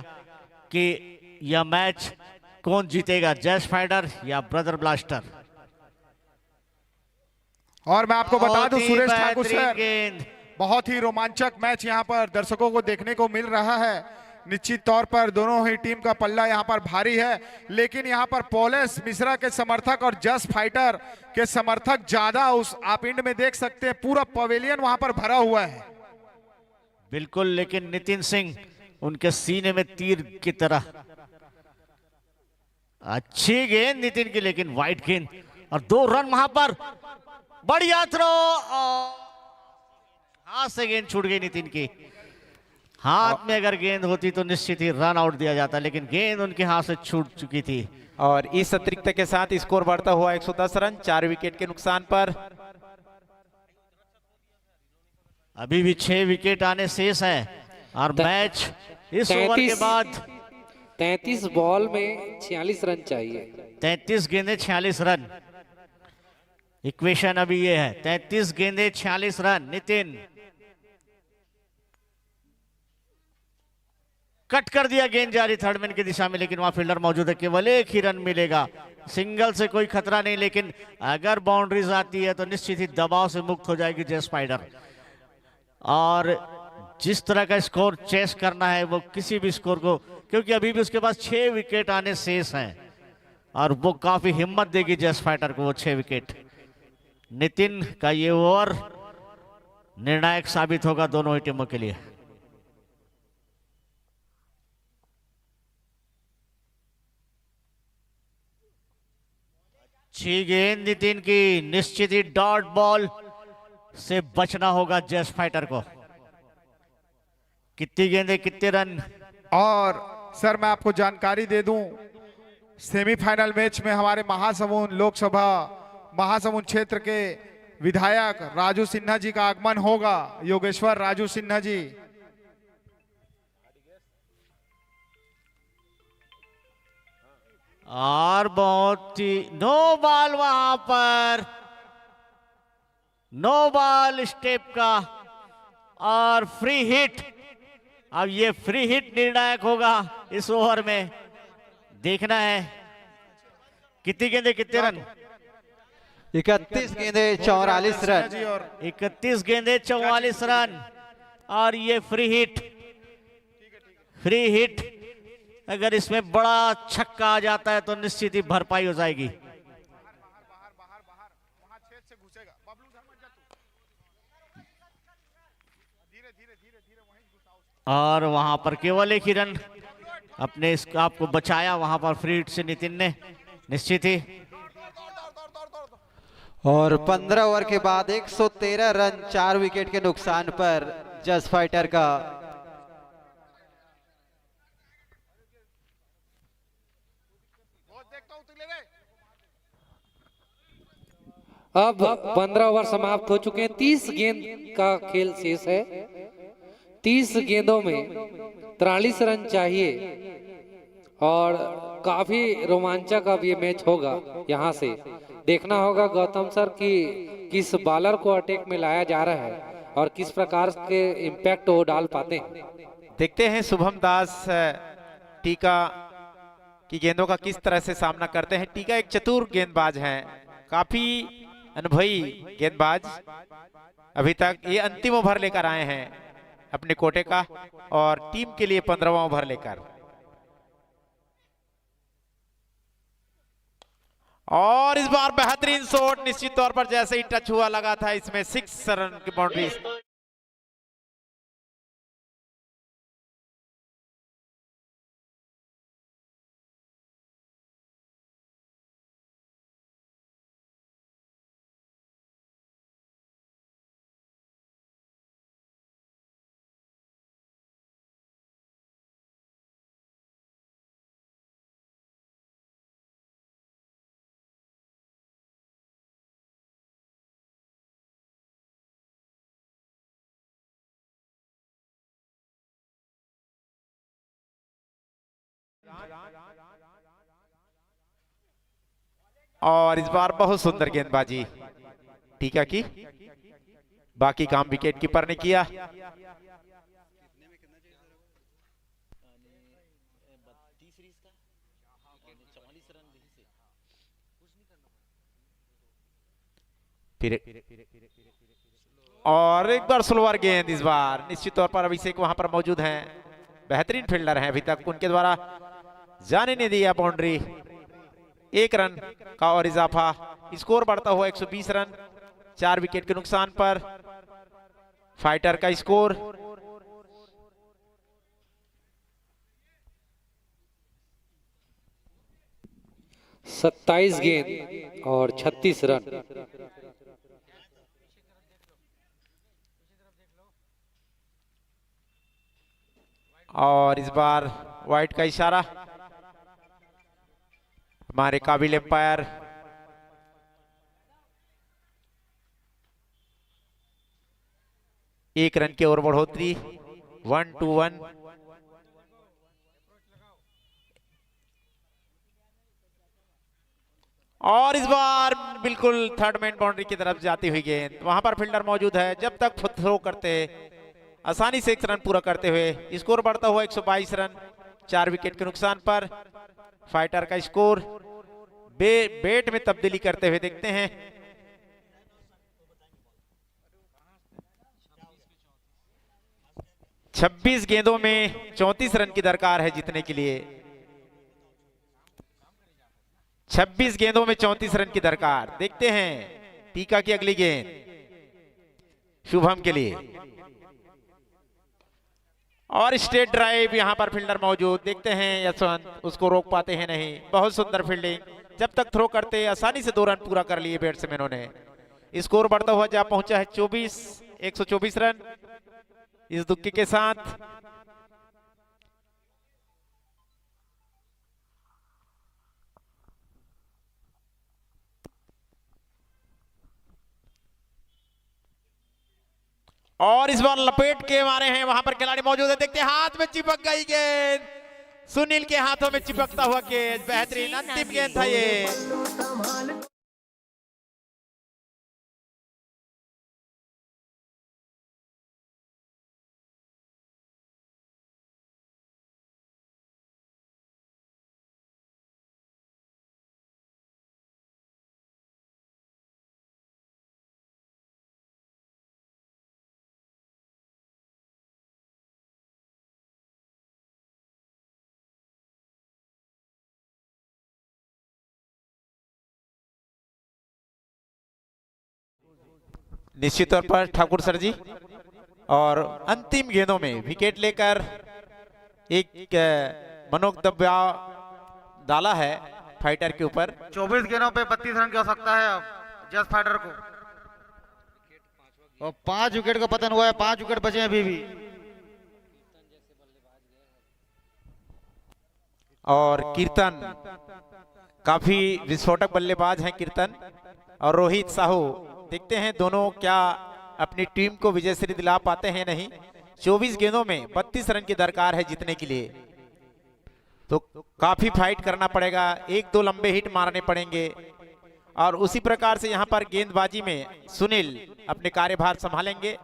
कि यह मैच कौन जीतेगा, जैश फाइटर या ब्रदर ब्लास्टर। और मैं आपको बता दूं बहुत ही सुरेश ठाकुर बेहतरीन सर, गेंद। बहुत ही रोमांचक मैच यहां पर दर्शकों को देखने को मिल रहा है। निश्चित तौर पर दोनों ही टीम का पल्ला यहां पर भारी है, लेकिन यहां पर पोलेस मिश्रा के समर्थक और जस फाइटर के समर्थक ज्यादा। उस आप इंड में देख सकते हैं पूरा पवेलियन वहां पर भरा हुआ है। बिल्कुल, लेकिन नितिन सिंह उनके सीने में तीर की तरह। अच्छी गेंद नितिन की, लेकिन वाइड गेंद और 2 रन वहां पर। बढ़िया थ्रो, हाथ से गेंद छूट गई नितिन की। हाथ में अगर गेंद होती तो निश्चित ही रन आउट दिया जाता, लेकिन गेंद उनके हाथ से छूट चुकी थी। और इस अतिरिक्त के साथ स्कोर बढ़ता हुआ 110 रन 4 विकेट के नुकसान पर। अभी भी 6 विकेट आने शेष है और मैच इस ओवर के बाद 33 बॉल में 46 रन चाहिए। 33 गेंदे 46 रन। इक्वेशन अभी ये है, 33 गेंदे 46 रन। नितिन कट कर दिया गेंद जारी थर्ड मैन की दिशा में, लेकिन वहां फील्डर मौजूद है। केवल एक ही रन मिलेगा, सिंगल से कोई खतरा नहीं, लेकिन अगर बाउंड्रीज आती है तो निश्चित ही दबाव से मुक्त हो जाएगी जेस स्पाइडर। और जिस तरह का स्कोर चेस करना है वो किसी भी स्कोर को, क्योंकि अभी भी उसके पास 6 विकेट आने शेष हैं और वो काफी हिम्मत देगी जेस फाइटर को वो 6 विकेट। नितिन का ये ओवर निर्णायक साबित होगा दोनों ही टीमों के लिए। अच्छी गेंद नितिन की, निश्चित ही डॉट बॉल से बचना होगा जेस फाइटर को। कितनी गेंदें कितने रन? और सर मैं आपको जानकारी दे दूं, सेमीफाइनल मैच में हमारे महासमुंद लोकसभा महासमुंद क्षेत्र के विधायक राजू सिन्हा जी का आगमन होगा। योगेश्वर राजू सिन्हा जी। और बहुत ही नो बॉल वहां पर, नो बॉल स्टेप का और फ्री हिट। अब ये फ्री हिट निर्णायक होगा इस ओवर में। देखना है कितनी गेंदें कितने रन। 31 गेंदे 44 रन। 31 गेंदे 44 रन और ये फ्री हिट। फ्री हिट अगर इसमें बड़ा छक्का आ जाता है तो निश्चित ही भरपाई हो जाएगी। और वहां पर केवल एक ही रन अपने इस आपको बचाया वहां पर फ्री हिट से नितिन ने, निश्चित ही। और 15 ओवर के बाद 113 रन 4 विकेट के नुकसान पर जस फाइटर का। अब 15 ओवर समाप्त हो चुके हैं। 30 गेंद का खेल शेष है। 30 गेंदों में 43 रन चाहिए और काफी रोमांचक अब ये मैच होगा। यहाँ से देखना होगा गौतम सर कि किस बॉलर को अटैक में लाया जा रहा है और किस प्रकार के इम्पैक्ट वो डाल पाते हैं। देखते हैं शुभम दास टीका की गेंदों का किस तरह से सामना करते हैं। टीका एक चतुर गेंदबाज हैं, काफी अनुभवी गेंदबाज। अभी तक ये अंतिम ओवर लेकर आए हैं अपने कोटे का और टीम के लिए 15वां ओवर लेकर। और इस बार बेहतरीन शॉट, निश्चित तौर पर जैसे ही टच हुआ लगा था इसमें 6 रन की बाउंड्री। और इस बार बहुत सुंदर गेंदबाजी टीका की, बाकी काम विकेट कीपर ने किया। फिर और एक बार स्लोअर गेंद, इस बार निश्चित तौर पर अभिषेक वहां पर मौजूद हैं, बेहतरीन फील्डर हैं, अभी तक उनके द्वारा जाने नहीं दिया बाउंड्री। 1 रन का और इजाफा, स्कोर बढ़ता हुआ 120 रन, 4 विकेट के नुकसान पर। फाइटर का स्कोर 27 गेंद और 36 रन। और इस बार वाइड का इशारा, हमारे काबिल एम्पायर एक रन की ओर बढ़ोतरी, 1-1। और इस बार बिल्कुल थर्ड मैन बाउंड्री की तरफ जाती हुई गेंद, वहां पर फील्डर मौजूद है, जब तक थ्रो करते आसानी से 1 रन पूरा करते हुए। स्कोर बढ़ता हुआ 122 रन, 4 विकेट के नुकसान पर। फाइटर का स्कोर बेट में तब्दीली करते हुए देखते हैं। छब्बीस गेंदों में 34 रन की दरकार है जीतने के लिए। 26 गेंदों में 34 रन की दरकार। देखते हैं टीका की अगली गेंद शुभम के लिए, और स्ट्रेट ड्राइव, यहां पर फील्डर मौजूद, देखते हैं यशवंत उसको रोक पाते हैं नहीं। बहुत सुंदर फील्डिंग, जब तक थ्रो करते आसानी से 2 रन पूरा कर लिए बैट्समैनों ने। स्कोर बढ़ता हुआ जा पहुंचा है 124 रन इस दुक्की के साथ। और इस बार लपेट के मारे हैं, वहां पर खिलाड़ी मौजूद है, देखते हैं हाथ में चिपक गई गेंद, सुनील के हाथों में चिपकता हुआ गेंद, बेहतरीन अंतिम गेंद था ये। निश्चित तौर पर ठाकुर सर जी, और अंतिम गेंदों में विकेट लेकर एक मनोदब्या डाला है फाइटर के ऊपर। 24 गेंदों पे 32 रन की आवश्यकता है अब जस्ट फाइटर को, और 5 विकेट का पतन हुआ है, 5 विकेट बचे हैं अभी भी। और कीर्तन काफी विस्फोटक बल्लेबाज हैं कीर्तन और रोहित साहू, देखते हैं दोनों क्या अपनी टीम को विजयश्री दिला पाते हैं नहीं। 24 गेंदों में 32 रन की दरकार है जीतने के लिए, तो काफी फाइट करना पड़ेगा, 1-2 लंबे हिट मारने पड़ेंगे। और उसी प्रकार से यहां पर गेंदबाजी में सुनील अपने कार्यभार संभालेंगे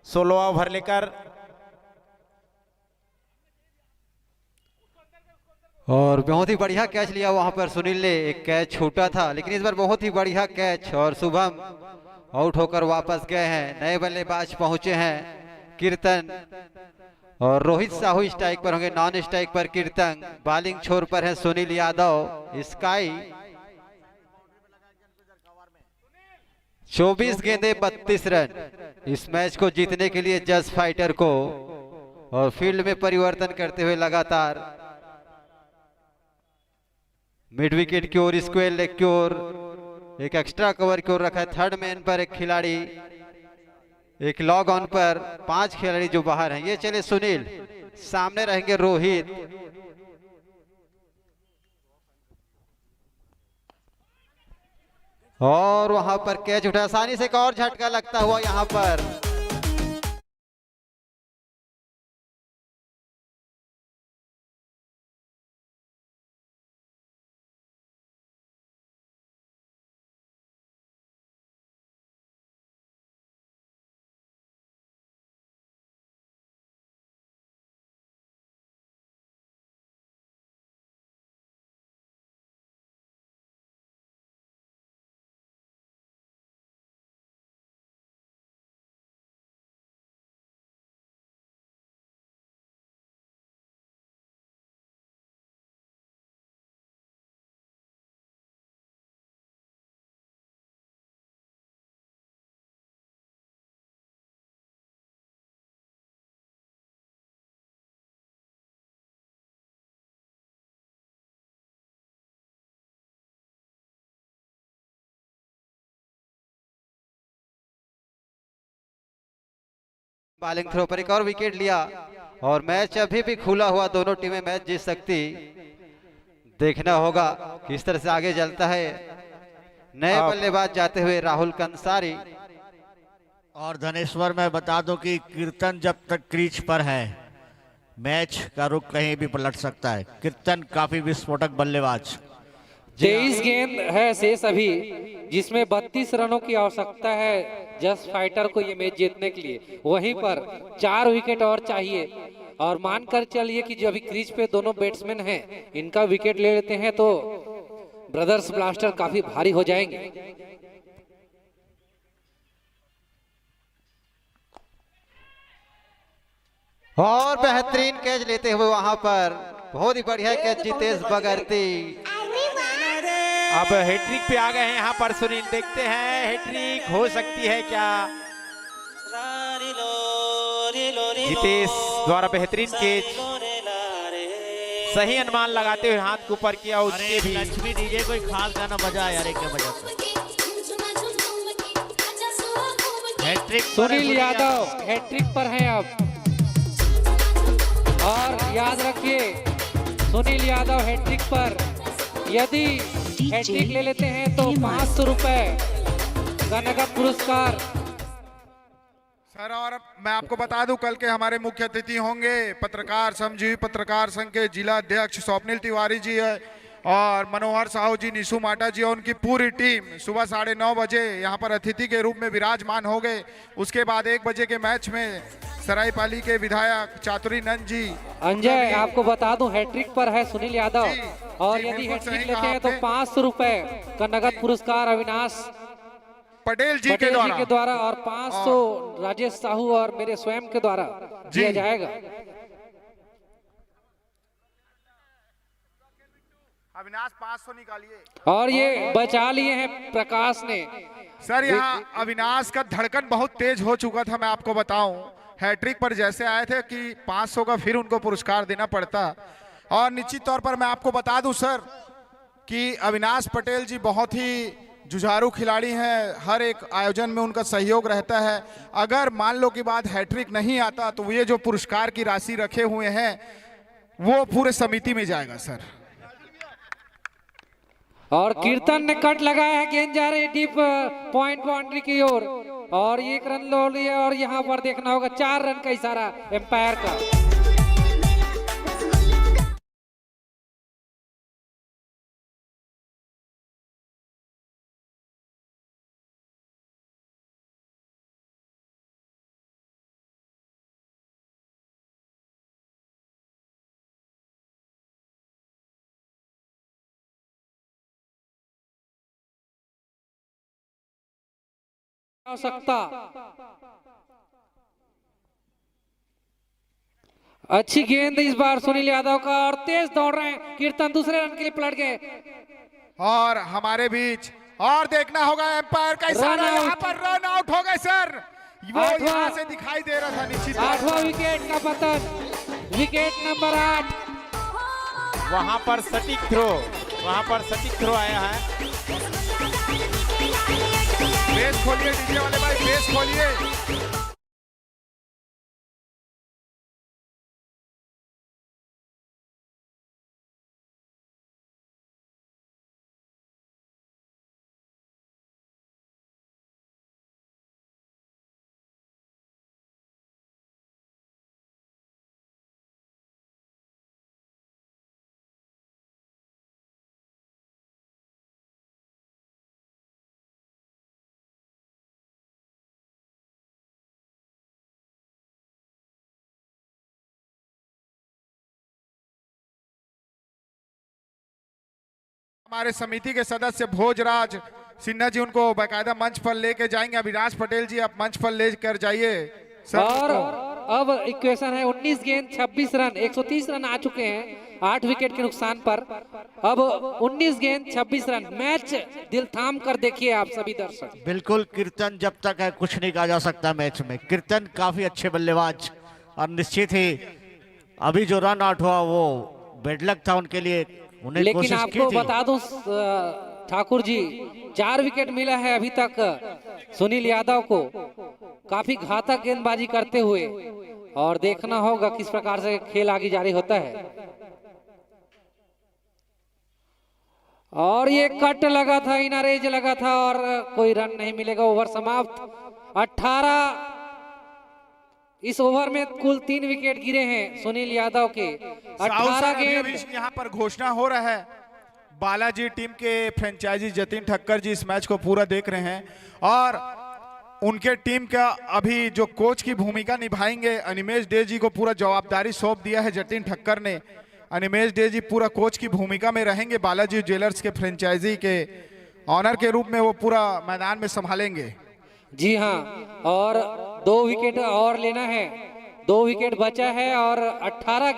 16वां ओवर लेकर। और बहुत ही बढ़िया कैच लिया वहां पर सुनील ने, एक कैच छूटा था, लेकिन इस बार बहुत ही बढ़िया कैच, और शुभम आउट होकर वापस गए हैं। नए बल्लेबाज पहुंचे हैं कीर्तन और रोहित साहू स्ट्राइक पर होंगे, नॉन स्ट्राइक पर कीर्तन, बॉलिंग छोर पर है सुनील यादव, स्काई 24 गेंदे 32 रन। इस मैच को जीतने के लिए जस फाइटर को और फील्ड में परिवर्तन करते हुए लगातार मिड विकेट की ओर, स्क्वायर लेग की ओर, एक एक्स्ट्रा कवर की ओर रखा है। थर्ड मैन पर एक खिलाड़ी, एक लॉग ऑन पर 5 खिलाड़ी जो बाहर हैं। ये चले सुनील, सामने रहेंगे रोहित, और वहां पर कैच उठा, आसानी से एक और झटका लगता हुआ यहां पर। बॉलिंग थ्रो पर एक और विकेट लिया और मैच अभी भी खुला हुआ, दोनों टीमें मैच जीत सकती। देखना होगा किस तरह से आगे चलता है। नए बल्लेबाज जाते हुए राहुल कंसारी। और धनेश्वर, मैं बता दूं कि कीर्तन जब तक क्रीज पर है मैच का रुख कहीं भी पलट सकता है। कीर्तन काफी विस्फोटक बल्लेबाज। 23 गेंद है शेष अभी, जिसमें 32 रनों की आवश्यकता है जस फाइटर को ये मैच जीतने के लिए। वहीं पर 4 विकेट और चाहिए और मानकर चलिए कि जो अभी क्रीज पे दोनों बैट्समैन हैं, इनका विकेट ले लेते हैं तो ब्रदर्स ब्लास्टर काफी भारी हो जाएंगे। और बेहतरीन कैच लेते हुए वहां पर बहुत ही बढ़िया कैच जितेश बगरती। अब हैट्रिक पे आ गए हैं यहाँ पर सुनील, देखते हैं हैट्रिक हो सकती है क्या। जितेश द्वारा बेहतरीन कैच, सही अनुमान लगाते हुए हाथ को ऊपर किया। उसके भी लक्ष्मी डीजे कोई खास गाना बजा यार, क्या बजा। हैट्रिक सुनील यादव हैट्रिक पर हैं अब, और याद रखिए सुनील यादव हैट्रिक पर। यदि हैट्रिक ले लेते हैं तो 500 रुपए का नगद पुरस्कार। सर, और मैं आपको बता दूं कल के हमारे मुख्य अतिथि होंगे पत्रकार श्रमजीवी पत्रकार संघ के जिला अध्यक्ष स्वप्निल तिवारी जी है और मनोहर साहू जी, निशु माटा जी और उनकी पूरी टीम सुबह 9:30 बजे यहाँ पर अतिथि के रूप में विराजमान हो गए। उसके बाद 1 बजे के मैच में सरायपाली के विधायक चातुरी नंद जी। अंजय, आपको बता दूं हैट्रिक पर है सुनील यादव, और यदि हैट्रिक लेते हैं तो 500 रुपए का नगद पुरस्कार अविनाश पटेल जी के द्वारा और 500 राजेश साहू और मेरे स्वयं के द्वारा दिया जाएगा। अविनाश 500 निकालिए। और ये बचा लिए हैं प्रकाश ने। सर, यहाँ अविनाश का धड़कन बहुत तेज हो चुका था। मैं आपको बताऊं हैट्रिक पर जैसे आए थे कि 500 का फिर उनको पुरस्कार देना पड़ता। और निश्चित तौर पर मैं आपको बता दूं सर कि अविनाश पटेल जी बहुत ही जुझारू खिलाड़ी हैं। हर एक आयोजन में उनका सहयोग रहता है। अगर मान लो कि बाद हैट्रिक नहीं आता तो ये जो पुरस्कार की राशि रखे हुए हैं वो पूरे समिति में जाएगा सर। और कीर्तन ने कट लगाया है, गेंद जा रही है डीप पॉइंट बाउंड्री की ओर और 1 रन लो लिया। और यहाँ पर देखना होगा 4 रन का इशारा एम्पायर का। आवश्यकता अच्छी गेंद इस बार सुनील यादव का, और तेज दौड़ रहे हैं कीर्तन, दूसरे रन के लिए पलट गए। और हमारे बीच और देखना होगा एम्पायर का इशारा, यहाँ पर रन आउट हो गए सर। वो यहाँ से दिखाई दे रहा था निश्चित। 8वां विकेट का पतन, विकेट नंबर 8। वहां पर सटीक थ्रो, वहां पर सटीक थ्रो आया है। बेस खोलिए डीजे वाले भाई, बेस खोलिए। हमारे समिति के सदस्य भोजराज सिन्हा जी उनको बाकायदा मंच पर लेके जाएंगे। अभिलाष पटेल जी आप मंच पर लेकर जाइए। और अब इक्वेशन है 19 गेंद 26 रन, 130 रन आ चुके हैं 8 विकेट के नुकसान पर। अब 19 गेंद 26 रन, मैच दिल थाम कर देखिए आप सभी दर्शक। बिल्कुल, कीर्तन जब तक है कुछ नहीं कहा जा सकता मैच में। कीर्तन काफी अच्छे बल्लेबाज और निश्चित ही अभी जो रन आउट हुआ वो बेडलक था उनके लिए, उन्हें लेकिन कोशिश की आपको थी। बता दूं ठाकुर जी, 4 विकेट मिला है अभी तक सुनील यादव को, काफी घातक गेंदबाजी करते हुए। और देखना होगा किस प्रकार से खेल आगे जारी होता है। और ये कट लगा था, इनर एज लगा था और कोई रन नहीं मिलेगा। ओवर समाप्त। 18 इस ओवर में कुल 3 विकेट गिरे हैं सुनील यादव के। 18 गेंद। यहाँ पर घोषणा हो रहा है। बालाजी टीम के फ्रेंचाइजी जतिन ठक्कर जी इस मैच को पूरा देख रहे हैं और उनके टीम का अभी जो कोच की भूमिका निभाएंगे अनिमेश डे जी को पूरा जवाबदारी सौंप दिया है जतिन ठक्कर ने। अनिमेश डे जी पूरा कोच की भूमिका में रहेंगे। बालाजी ज्वेलर्स के फ्रेंचाइजी के ऑनर के रूप में वो पूरा मैदान में संभालेंगे। जी हाँ, और 2 विकेट और लेना है, 2 विकेट बचा है और 18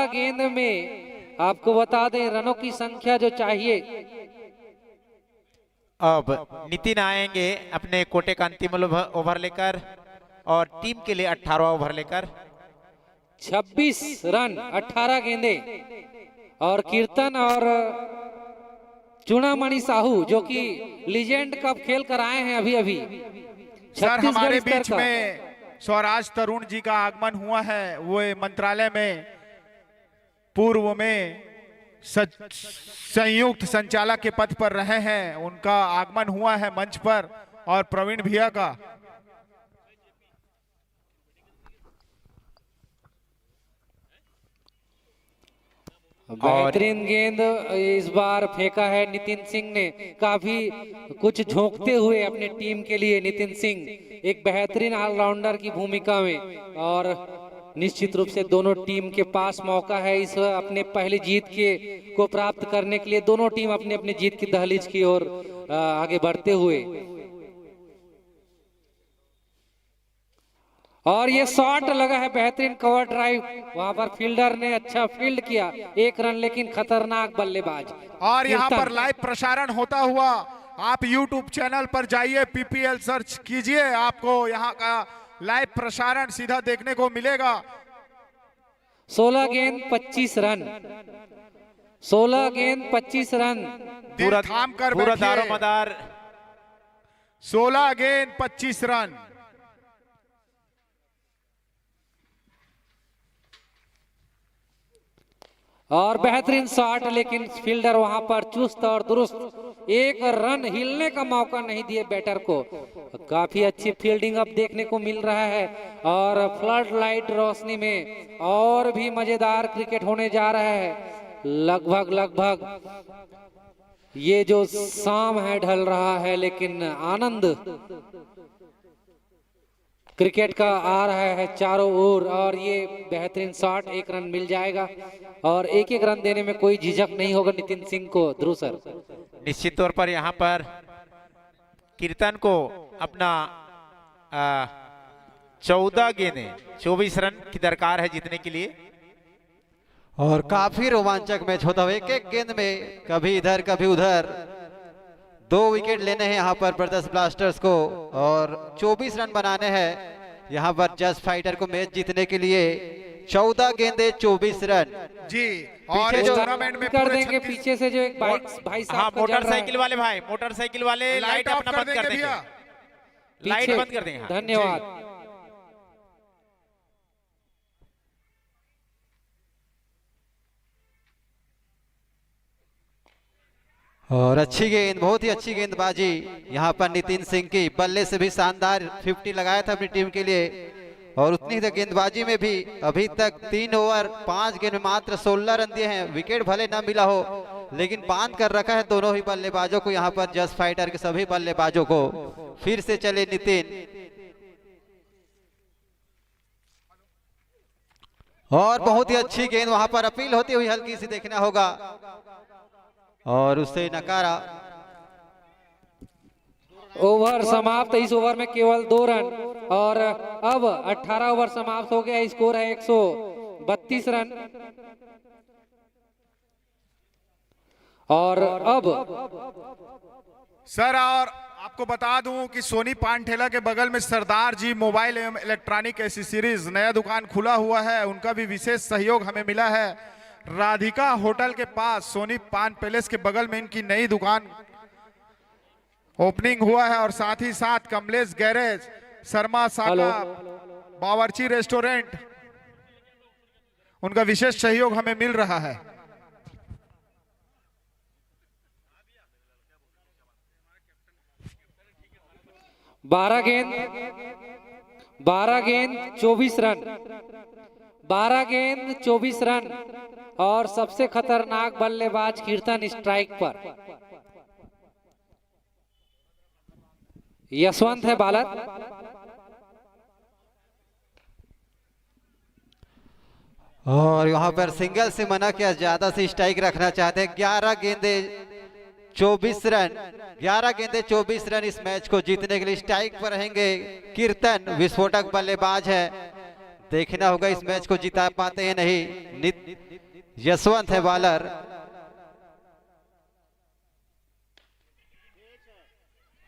गेंद में आपको बता दें रनों की संख्या जो चाहिए। अब नितिन आएंगे अपने कोटे का अंतिम ओवर लेकर और टीम के लिए 18वां ओवर लेकर। 26 रन 18 गेंदे। और कीर्तन और चूड़ामणि साहू जो कि लीजेंड कप खेल कर आए हैं अभी अभी। सर हमारे बीच में स्वराज तरुण जी का आगमन हुआ है। वो मंत्रालय में पूर्व में संयुक्त संचालक के पद पर रहे हैं, उनका आगमन हुआ है मंच पर। और प्रवीण भैया का बेहतरीन गेंद इस बार फेंका है नितिन सिंह ने, काफी कुछ झोंकते हुए अपने टीम के लिए। नितिन सिंह एक बेहतरीन ऑलराउंडर की भूमिका में और निश्चित रूप से दोनों टीम के पास मौका है इस अपने पहली जीत को प्राप्त करने के लिए। दोनों टीम अपने अपने जीत की दहलीज की ओर आगे बढ़ते हुए। और ये शॉट लगा है, बेहतरीन कवर ड्राइव, वहां पर फील्डर ने अच्छा फील्ड किया, 1 रन, लेकिन खतरनाक बल्लेबाज। और यहाँ पर लाइव प्रसारण होता हुआ आप YouTube चैनल पर जाइए, PPL सर्च कीजिए, आपको यहाँ का लाइव प्रसारण सीधा देखने को मिलेगा। 16 गेंद 25 रन, 16 गेंद 25 रन। पूरा थाम कर पूरा दारोमदार। 16 गेंद 25 रन। और बेहतरीन शॉट, लेकिन फील्डर वहां पर चुस्त और दुरुस्त, 1 रन हिलने का मौका नहीं दिए बैटर को। काफी अच्छी फील्डिंग अब देखने को मिल रहा है और फ्लड लाइट रोशनी में और भी मजेदार क्रिकेट होने जा रहा है। लगभग ये जो शाम है ढल रहा है, लेकिन आनंद क्रिकेट का आ रहा है चारों ओर। और ये बेहतरीन शॉट, 1 रन मिल जाएगा और 1-1 रन देने में कोई झिझक नहीं होगा नितिन सिंह को। ध्रुव सर, निश्चित तौर पर यहाँ पर कीर्तन को अपना 14 गेंदें 24 रन की दरकार है जीतने के लिए। और काफी रोमांचक मैच होता हुआ, एक गेंद में कभी इधर कभी उधर 2 विकेट लेने हैं यहाँ पर ब्रदर्स ब्लास्टर्स को और 24 रन बनाने हैं यहाँ पर जस्ट फाइटर को मैच जीतने के लिए। 14 गेंदे 24 रन जी। और इस टूर्नामेंट में कर देंगे पीछे से जो एक बाइक भाई साहब हाँ, मोटरसाइकिल वाले भाई, मोटरसाइकिल वाले लाइट अपना बंद कर देंगे, लाइट बंद कर देंगे। धन्यवाद। और अच्छी गेंद, बहुत ही अच्छी गेंदबाजी यहाँ पर नितिन सिंह की। बल्ले से भी शानदार 50 लगाया था अपनी टीम के लिए और उतनी ही गेंदबाजी में भी अभी तक 3 ओवर 5 गेंद में मात्र 16 रन दिए हैं। विकेट भले ना मिला हो लेकिन बांध कर रखा है दोनों ही बल्लेबाजों को यहाँ पर जस्ट फाइटर के सभी बल्लेबाजों को। फिर से चले नितिन और बहुत ही अच्छी गेंद, वहां पर अपील होती हुई हल्की सी देखना होगा और उससे नकारा। ओवर समाप्त। इस ओवर में केवल 2 रन और अब 18 ओवर समाप्त हो गया। स्कोर है 132 रन और अब सर और आपको बता दूं कि सोनी पान ठेला के बगल में सरदार जी मोबाइल एवं इलेक्ट्रॉनिक एसेसरीज नया दुकान खुला हुआ है, उनका भी विशेष सहयोग हमें मिला है। राधिका होटल के पास सोनी पान पैलेस के बगल में इनकी नई दुकान ओपनिंग हुआ है और साथ ही साथ कमलेश गैरेज, शर्मा साका बावर्ची रेस्टोरेंट, उनका विशेष सहयोग हमें मिल रहा है। बारह गेंद 24 रन, 12 गेंद 24 रन और सबसे खतरनाक बल्लेबाज कीर्तन स्ट्राइक पर। यशवंत है बालक और यहाँ पर सिंगल से मना किया, ज्यादा से स्ट्राइक रखना चाहते हैं। 11 गेंदे 24 रन, 11 गेंदे 24 रन इस मैच को जीतने के लिए स्ट्राइक पर रहेंगे। कीर्तन विस्फोटक बल्लेबाज है, देखना होगा इस मैच को जिता पाते हैं नहीं। यशवंत है बॉलर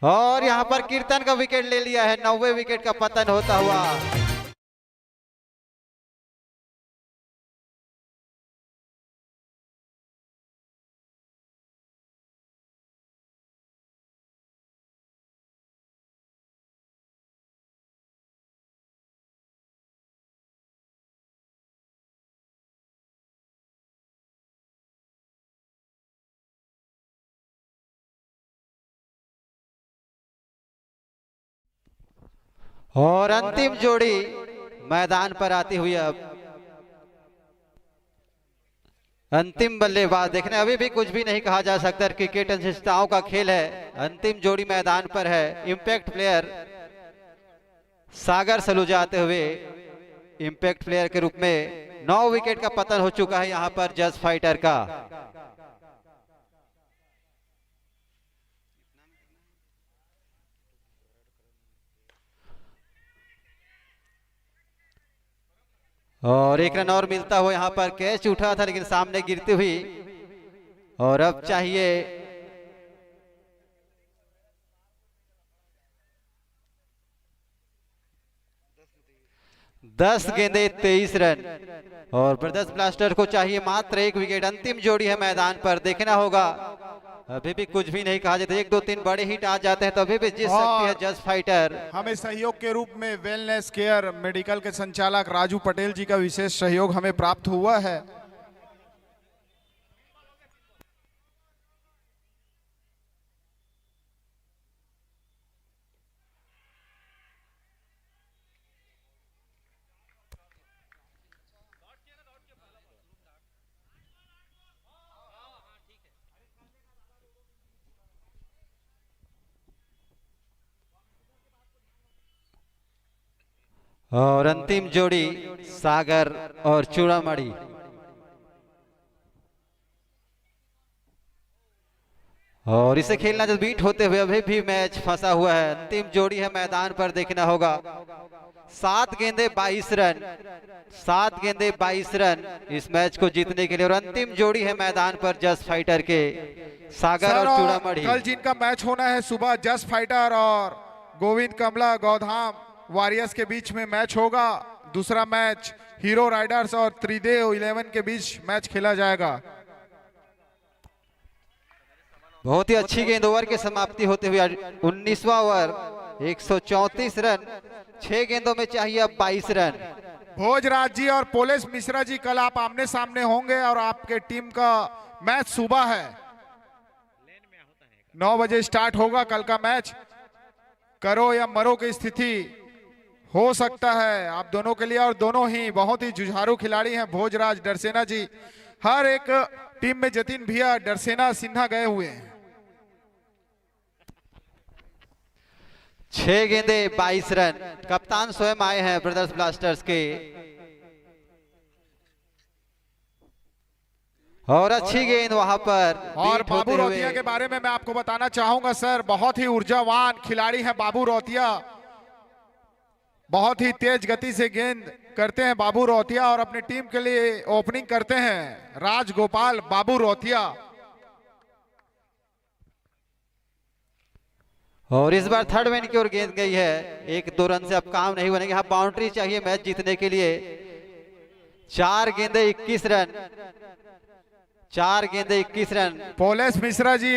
और यहाँ पर कीर्तन का विकेट ले लिया है। 90वें विकेट का पतन होता हुआ। और अंतिम जोड़ी मैदान पर आती हुई अब अंतिम बल्लेबाज। देखने अभी भी कुछ भी नहीं कहा जा सकता, क्रिकेट अनिश्चितताओं का खेल है। अंतिम जोड़ी मैदान पर है। इंपैक्ट प्लेयर सागर सलूजा आते हुए इंपैक्ट प्लेयर के रूप में 9 विकेट का पतन हो चुका है यहाँ पर जस्ट फाइटर का। और 1 रन और मिलता हुआ यहाँ पर कैच उठा था लेकिन सामने गिरती हुई और अब चाहिए दस गेंदे 23 रन और ब्रदर्स ब्लास्टर को चाहिए मात्र 1 विकेट। अंतिम जोड़ी है मैदान पर, देखना होगा। अभी भी कुछ भी नहीं कहा जाता, 1 2 3 बड़े हिट आ जाते हैं तो अभी भी जीत सकती है जस्ट फाइटर। हमें सहयोग के रूप में वेलनेस केयर मेडिकल के संचालक राजू पटेल जी का विशेष सहयोग हमें प्राप्त हुआ है। और अंतिम जोड़ी सागर और चूड़ामणि। और इसे खेलना जब बीट होते हुए अभी भी मैच फंसा हुआ है। अंतिम जोड़ी है मैदान पर, देखना होगा। 7 गेंदे 22 रन, 7 गेंदे 22 रन इस मैच को जीतने के लिए। और अंतिम जोड़ी है मैदान पर जस फाइटर के सागर और चूड़ामढ़ी। कल जिनका मैच होना है सुबह, जस फाइटर और गोविंद कमला गौधाम वॉरियर्स के बीच में मैच होगा। दूसरा मैच हीरो राइडर्स और त्रिदेव 11 के बीच मैच खेला जाएगा। बहुत ही अच्छी गेंद, ओवर की समाप्ति होते हुए 19वां ओवर, 134 रन, 6 गेंदों में चाहिए अब 22 रन। भोजराज जी और पोलेश मिश्रा जी कल आप आमने सामने होंगे और आपके टीम का मैच सुबह है, 9 बजे स्टार्ट होगा कल का मैच। करो या मरो की स्थिति हो सकता है आप दोनों के लिए, और दोनों ही बहुत ही जुझारू खिलाड़ी हैं। भोजराज, डरसेना जी, हर एक टीम में जतिन भैया, डरसेना, सिन्हा गए हुए हैं। 6 गेंदे 22 रन, कप्तान स्वयं आए हैं ब्रदर्स ब्लास्टर्स के। और अच्छी गेंद वहां पर और बाबू रोतिया के बारे में मैं आपको बताना चाहूंगा सर, बहुत ही ऊर्जावान खिलाड़ी हैं बाबू रोतिया, बहुत ही तेज गति से गेंद करते हैं बाबू रोतिया और अपनी टीम के लिए ओपनिंग करते हैं राजगोपाल बाबू रोतिया। और इस बार थर्ड मैन की ओर गेंद गई है, 1-2 रन से अब काम नहीं बनेगा। यहाँ बाउंड्री चाहिए मैच जीतने के लिए। 4 गेंदे 21 रन, 4 गेंदे 21 रन। पोलेश मिश्रा जी,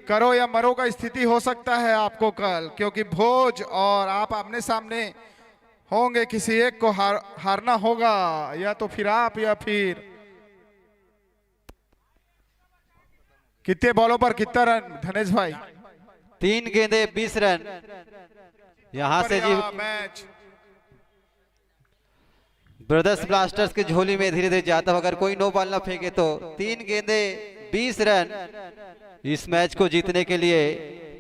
करो या मरो का स्थिति हो सकता है आपको कल, क्योंकि भोज और आप आमने सामने होंगे, किसी एक को हारना होगा, या तो फिर आप या फिर। कितने बॉलों पर कितना रन धनेश भाई? 3 गेंदे 20 रन। यहां से जी मैच ब्रदर्स ब्लास्टर्स की झोली में धीरे धीरे जाता हुआ, अगर कोई नो बॉल ना फेंके तो 3 गेंदे 20 रन इस मैच को जीतने के लिए।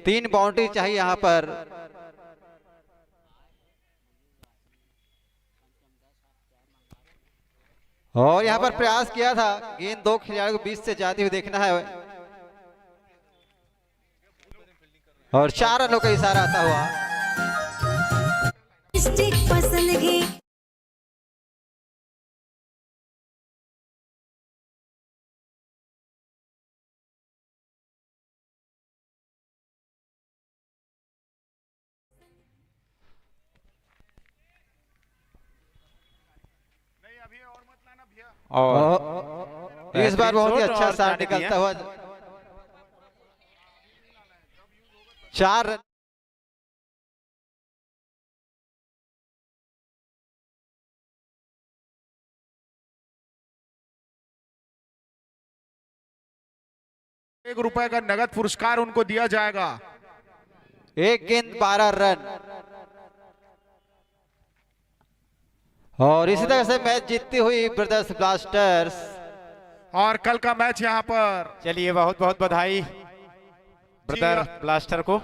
3 बाउंड्री चाहिए यहां पर। और यहां पर प्रयास किया था, गेंद 2 खिलाड़ियों को बीच से जाती हुई देखना है। और 4 रनों का इशारा आता हुआ। और इस बार बहुत ही अच्छा शॉट निकलता हुआ। 4 रन। ₹1 का नगद पुरस्कार उनको दिया जाएगा। 1 गेंद 12 रन। और इसी तरह से मैच जीतती हुई ब्रदर्स ब्लास्टर्स। और कल का मैच यहाँ पर, चलिए बहुत बहुत बधाई ब्रदर ब्लास्टर को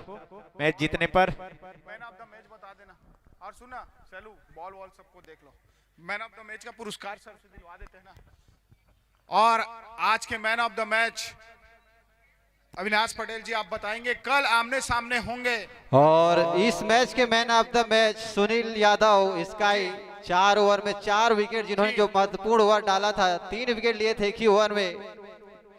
मैच जीतने पर। मैन ऑफ द मैच बता देना। और सुना चलो, बॉल वॉल सबको देख लो, मैन ऑफ द मैच का पुरस्कार सर से दिलवा देते हैं ना। और आज के man of the match Avinash Patel ji, आप बताएंगे, कल आमने सामने होंगे। और इस मैच के man of the match Sunil Yadav, sky, 4 over में 4 विकेट, जिन्होंने जो महत्वपूर्ण ओवर डाला था, 3 विकेट लिए थे एक ही ओवर में।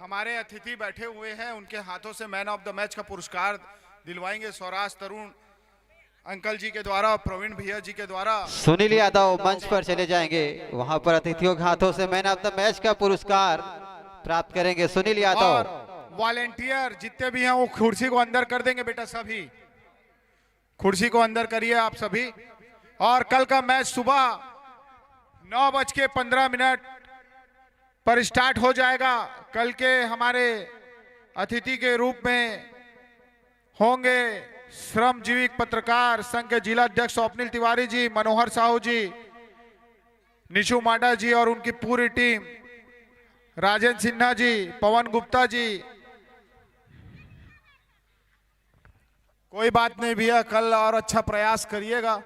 हमारे अतिथि बैठे हुए हैं, उनके हाथों से मैन ऑफ द मैच का पुरस्कार दिलवाएंगे स्वराज तरुण अंकल जी के द्वारा, प्रवीण भैया जी के द्वारा। सुनील यादव मंच पर चले जाएंगे, वहां पर अतिथियों के हाथों से मैन ऑफ द मैच का पुरस्कार प्राप्त करेंगे सुनील यादव। वॉलेंटियर जितने भी हैं वो कुर्सी को अंदर कर देंगे बेटा, सभी कुर्सी को अंदर करिए आप सभी। और कल का मैच सुबह 9:15 पर स्टार्ट हो जाएगा। कल के हमारे अतिथि के रूप में होंगे श्रमजीवी पत्रकार संघ के जिला अध्यक्ष स्वप्निल तिवारी जी, मनोहर साहू जी, निशु माडा जी और उनकी पूरी टीम, राजेंद्र सिन्हा जी, पवन गुप्ता जी। कोई बात नहीं भैया, कल और अच्छा प्रयास करिएगा।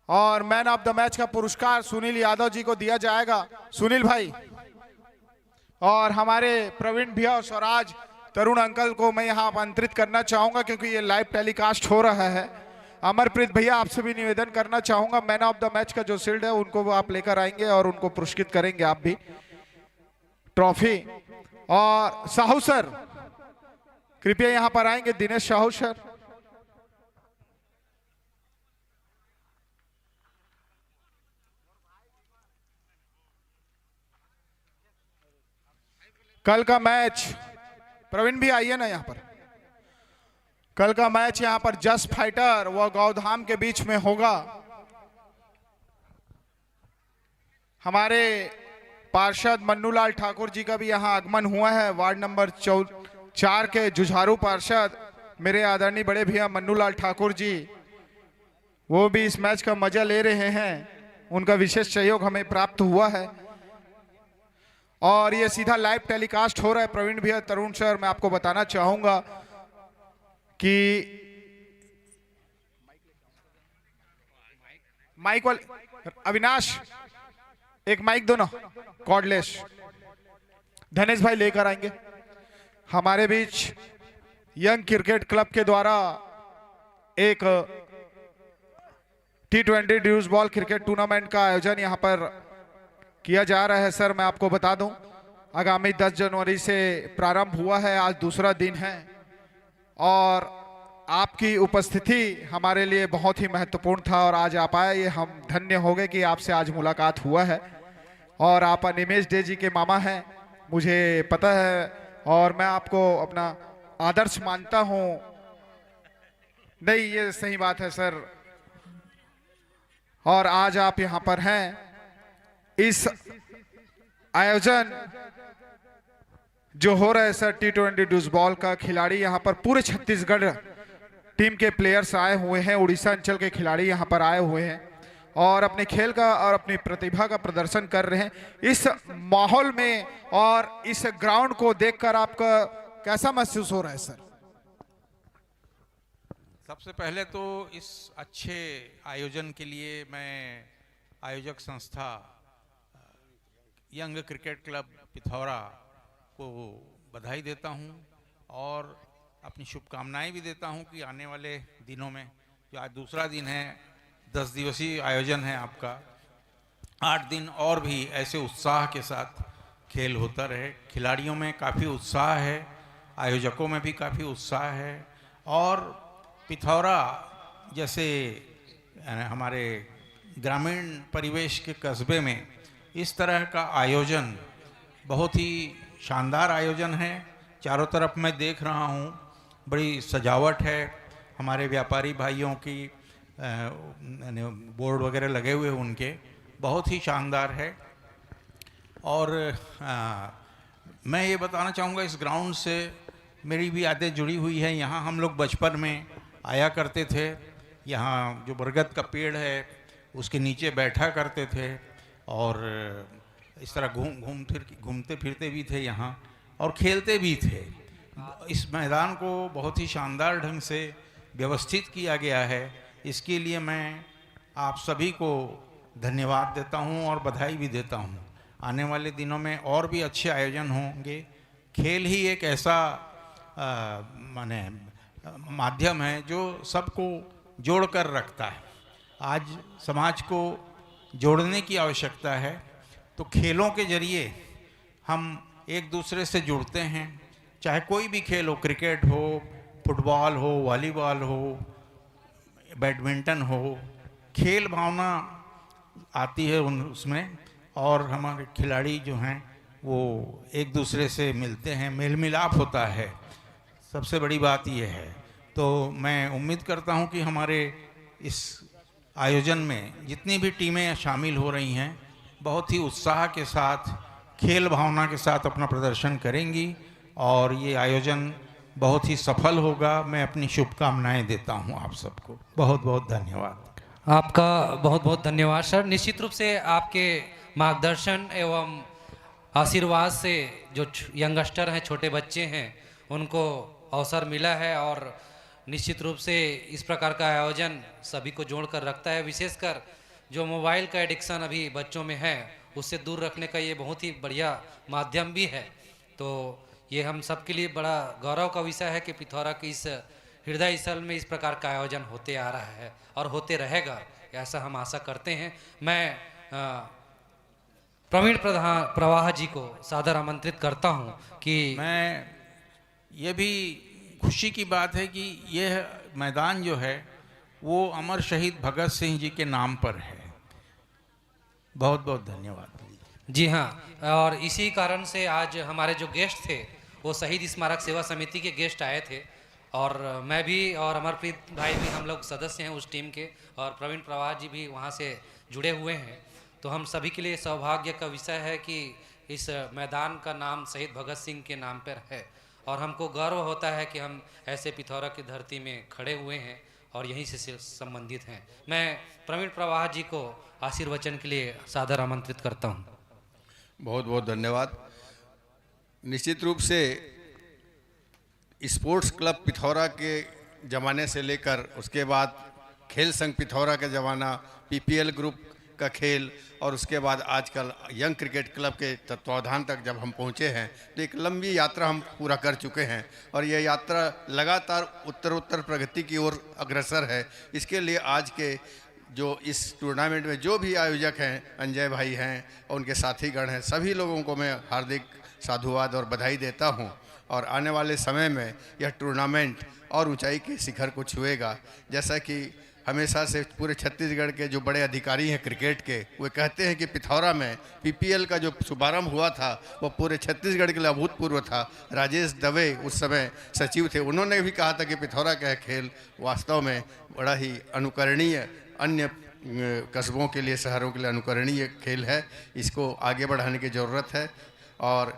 और मैन ऑफ द मैच का पुरस्कार सुनील यादव जी को दिया जाएगा। सुनील भाई और हमारे प्रवीण भैया और स्वराज तरुण अंकल को मैं यहाँ आमंत्रित करना चाहूंगा, क्योंकि ये लाइव टेलीकास्ट हो रहा है। अमरप्रीत भैया आपसे भी निवेदन करना चाहूंगा, मैन ऑफ द मैच का जो शील्ड है उनको वो आप लेकर आएंगे और उनको पुरस्कृत करेंगे आप भी ट्रॉफी। और साहू सर कृपया यहां पर आएंगे, दिनेश साहू सर। कल का मैच, प्रवीण भी आइए ना यहां पर। कल का मैच यहां पर जस्ट फाइटर व गौधाम के बीच में होगा। हमारे पार्षद मन्नूलाल ठाकुर जी का भी यहां आगमन हुआ है। वार्ड नंबर 4 के जुझारू पार्षद मेरे आदरणीय बड़े भैया मन्नूलाल ठाकुर जी, वो भी इस मैच का मजा ले रहे हैं। उनका विशेष सहयोग हमें प्राप्त हुआ है और ये सीधा लाइव टेलीकास्ट हो रहा है। प्रवीण भैया, तरुण सर, मैं आपको बताना चाहूंगा कि माइक वाले अविनाश एक माइक दो ना, कॉर्डलेस। धनेश भाई लेकर आएंगे। हमारे बीच यंग क्रिकेट क्लब के द्वारा एक T20 deuce ball cricket tournament का आयोजन यहां पर किया जा रहा है। सर मैं आपको बता दूं, आगामी 10 जनवरी से प्रारंभ हुआ है, आज दूसरा दिन है और आपकी उपस्थिति हमारे लिए बहुत ही महत्वपूर्ण था और आज आप आए, ये हम धन्य हो गए कि आपसे आज मुलाकात हुआ है। और आप निमेश डे जी के मामा हैं, मुझे पता है और मैं आपको अपना आदर्श मानता हूं। नहीं, ये सही बात है सर। और आज आप यहां पर हैं। इस आयोजन जो हो रहा है सर T20 ड्यूस बॉल का, खिलाड़ी यहां पर पूरे छत्तीसगढ़ टीम के प्लेयर्स आए हुए हैं, उड़ीसा अंचल के खिलाड़ी यहां पर आए हुए हैं और अपने खेल का और अपनी प्रतिभा का प्रदर्शन कर रहे हैं। इस माहौल में और इस ग्राउंड को देखकर आपका कैसा महसूस हो रहा है सर? सबसे पहले तो इस अच्छे आयोजन के लिए मैं आयोजक संस्था यंग क्रिकेट क्लब पिथौरा को बधाई देता हूं और अपनी शुभकामनाएं भी देता हूं कि आने वाले दिनों में, जो आज दूसरा दिन है, 10 दिवसीय आयोजन है आपका, 8 दिन और भी ऐसे उत्साह के साथ खेल होता रहे। खिलाड़ियों में काफ़ी उत्साह है, आयोजकों में भी काफ़ी उत्साह है और पिथौरा जैसे हमारे ग्रामीण परिवेश के कस्बे में इस तरह का आयोजन बहुत ही शानदार आयोजन है। चारों तरफ मैं देख रहा हूँ, बड़ी सजावट है, हमारे व्यापारी भाइयों की बोर्ड वगैरह लगे हुए उनके, बहुत ही शानदार है। और मैं ये बताना चाहूँगा, इस ग्राउंड से मेरी भी यादें जुड़ी हुई है। यहाँ हम लोग बचपन में आया करते थे, यहाँ जो बरगद का पेड़ है उसके नीचे बैठा करते थे और इस तरह घूमते फिरते भी थे यहाँ और खेलते भी थे। इस मैदान को बहुत ही शानदार ढंग से व्यवस्थित किया गया है, इसके लिए मैं आप सभी को धन्यवाद देता हूँ और बधाई भी देता हूँ। आने वाले दिनों में और भी अच्छे आयोजन होंगे। खेल ही एक ऐसा माने माध्यम है जो सबको जोड़ कर रखता है। आज समाज को जोड़ने की आवश्यकता है, तो खेलों के जरिए हम एक दूसरे से जुड़ते हैं। चाहे कोई भी खेल हो, क्रिकेट हो, फुटबॉल हो, वॉलीबॉल हो, बैडमिंटन हो, खेल भावना आती है उसमें और हमारे खिलाड़ी जो हैं वो एक दूसरे से मिलते हैं, मेल मिलाप होता है। सबसे बड़ी बात ये है। तो मैं उम्मीद करता हूं कि हमारे इस आयोजन में जितनी भी टीमें शामिल हो रही हैं बहुत ही उत्साह के साथ, खेल भावना के साथ अपना प्रदर्शन करेंगी और ये आयोजन बहुत ही सफल होगा। मैं अपनी शुभकामनाएं देता हूं आप सबको। बहुत बहुत धन्यवाद। आपका बहुत बहुत धन्यवाद सर। निश्चित रूप से आपके मार्गदर्शन एवं आशीर्वाद से जो यंगस्टर हैं, छोटे बच्चे हैं, उनको अवसर मिला है और निश्चित रूप से इस प्रकार का आयोजन सभी को जोड़ कर रखता है। विशेषकर जो मोबाइल का एडिक्शन अभी बच्चों में है उससे दूर रखने का ये बहुत ही बढ़िया माध्यम भी है। तो ये हम सब के लिए बड़ा गौरव का विषय है कि पिथौरा की इस हृदय स्थल में इस प्रकार का आयोजन होते आ रहा है और होते रहेगा, ऐसा हम आशा करते हैं। मैं प्रवीण प्रवाह जी को सादर आमंत्रित करता हूं कि ये भी खुशी की बात है कि यह मैदान जो है वो अमर शहीद भगत सिंह जी के नाम पर है। बहुत बहुत धन्यवाद। जी हाँ, और इसी कारण से आज हमारे जो गेस्ट थे वो शहीद स्मारक सेवा समिति के गेस्ट आए थे, और मैं भी और अमरप्रीत भाई भी, हम लोग सदस्य हैं उस टीम के, और प्रवीण प्रवाह जी भी वहाँ से जुड़े हुए हैं। तो हम सभी के लिए सौभाग्य का विषय है कि इस मैदान का नाम शहीद भगत सिंह के नाम पर है, और हमको गर्व होता है कि हम ऐसे पिथौरा की धरती में खड़े हुए हैं और यहीं से संबंधित हैं। मैं प्रवीण प्रवाह जी को आशीर्वचन के लिए सादर आमंत्रित करता हूँ। बहुत बहुत धन्यवाद। निश्चित रूप से स्पोर्ट्स क्लब पिथौरा के ज़माने से लेकर उसके बाद खेल संघ पिथौरा का ज़माना, पीपीएल ग्रुप का खेल, और उसके बाद आजकल यंग क्रिकेट क्लब के तत्वावधान तक जब हम पहुंचे हैं तो एक लंबी यात्रा हम पूरा कर चुके हैं, और यह यात्रा लगातार उत्तर प्रगति की ओर अग्रसर है। इसके लिए आज के जो इस टूर्नामेंट में जो भी आयोजक हैं, अंजय भाई हैं और उनके साथीगण हैं, सभी लोगों को मैं हार्दिक साधुवाद और बधाई देता हूं। और आने वाले समय में यह टूर्नामेंट और ऊंचाई के शिखर को छुएगा। जैसा कि हमेशा से पूरे छत्तीसगढ़ के जो बड़े अधिकारी हैं क्रिकेट के, वे कहते हैं कि पिथौरा में पीपीएल का जो शुभारंभ हुआ था वो पूरे छत्तीसगढ़ के लिए अभूतपूर्व था। राजेश दवे उस समय सचिव थे, उन्होंने भी कहा था कि पिथौरा का खेल वास्तव में बड़ा ही अनुकरणीय, अन्य कस्बों के लिए, शहरों के लिए अनुकरणीय खेल है। इसको आगे बढ़ाने की ज़रूरत है। और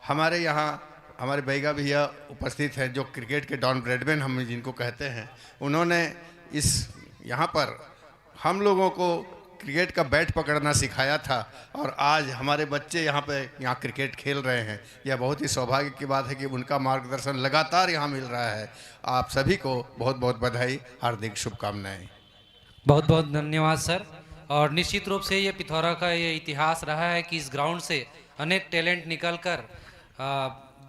हमारे यहाँ हमारे बैगा भैया उपस्थित हैं जो क्रिकेट के डॉन ब्रैडमैन हम जिनको कहते हैं, उन्होंने इस यहाँ पर हम लोगों को क्रिकेट का बैट पकड़ना सिखाया था, और आज हमारे बच्चे यहाँ क्रिकेट खेल रहे हैं। यह बहुत ही सौभाग्य की बात है कि उनका मार्गदर्शन लगातार यहाँ मिल रहा है। आप सभी को बहुत बहुत बधाई, हार्दिक शुभकामनाएं। बहुत बहुत धन्यवाद सर। और निश्चित रूप से ये पिथौरा का ये इतिहास रहा है कि इस ग्राउंड से अनेक टैलेंट निकलकर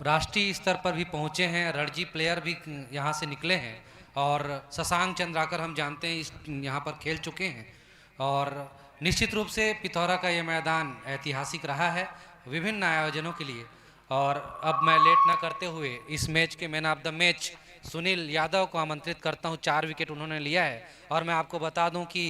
राष्ट्रीय स्तर पर भी पहुँचे हैं। रणजी प्लेयर भी यहाँ से निकले हैं, और शशांक चंद्राकर हम जानते हैं इस यहाँ पर खेल चुके हैं। और निश्चित रूप से पिथौरा का ये मैदान ऐतिहासिक रहा है विभिन्न आयोजनों के लिए। और अब मैं लेट ना करते हुए इस मैच के man of the match Sunil Yadav को आमंत्रित करता हूं। 4 विकेट उन्होंने लिया है, और मैं आपको बता दूं कि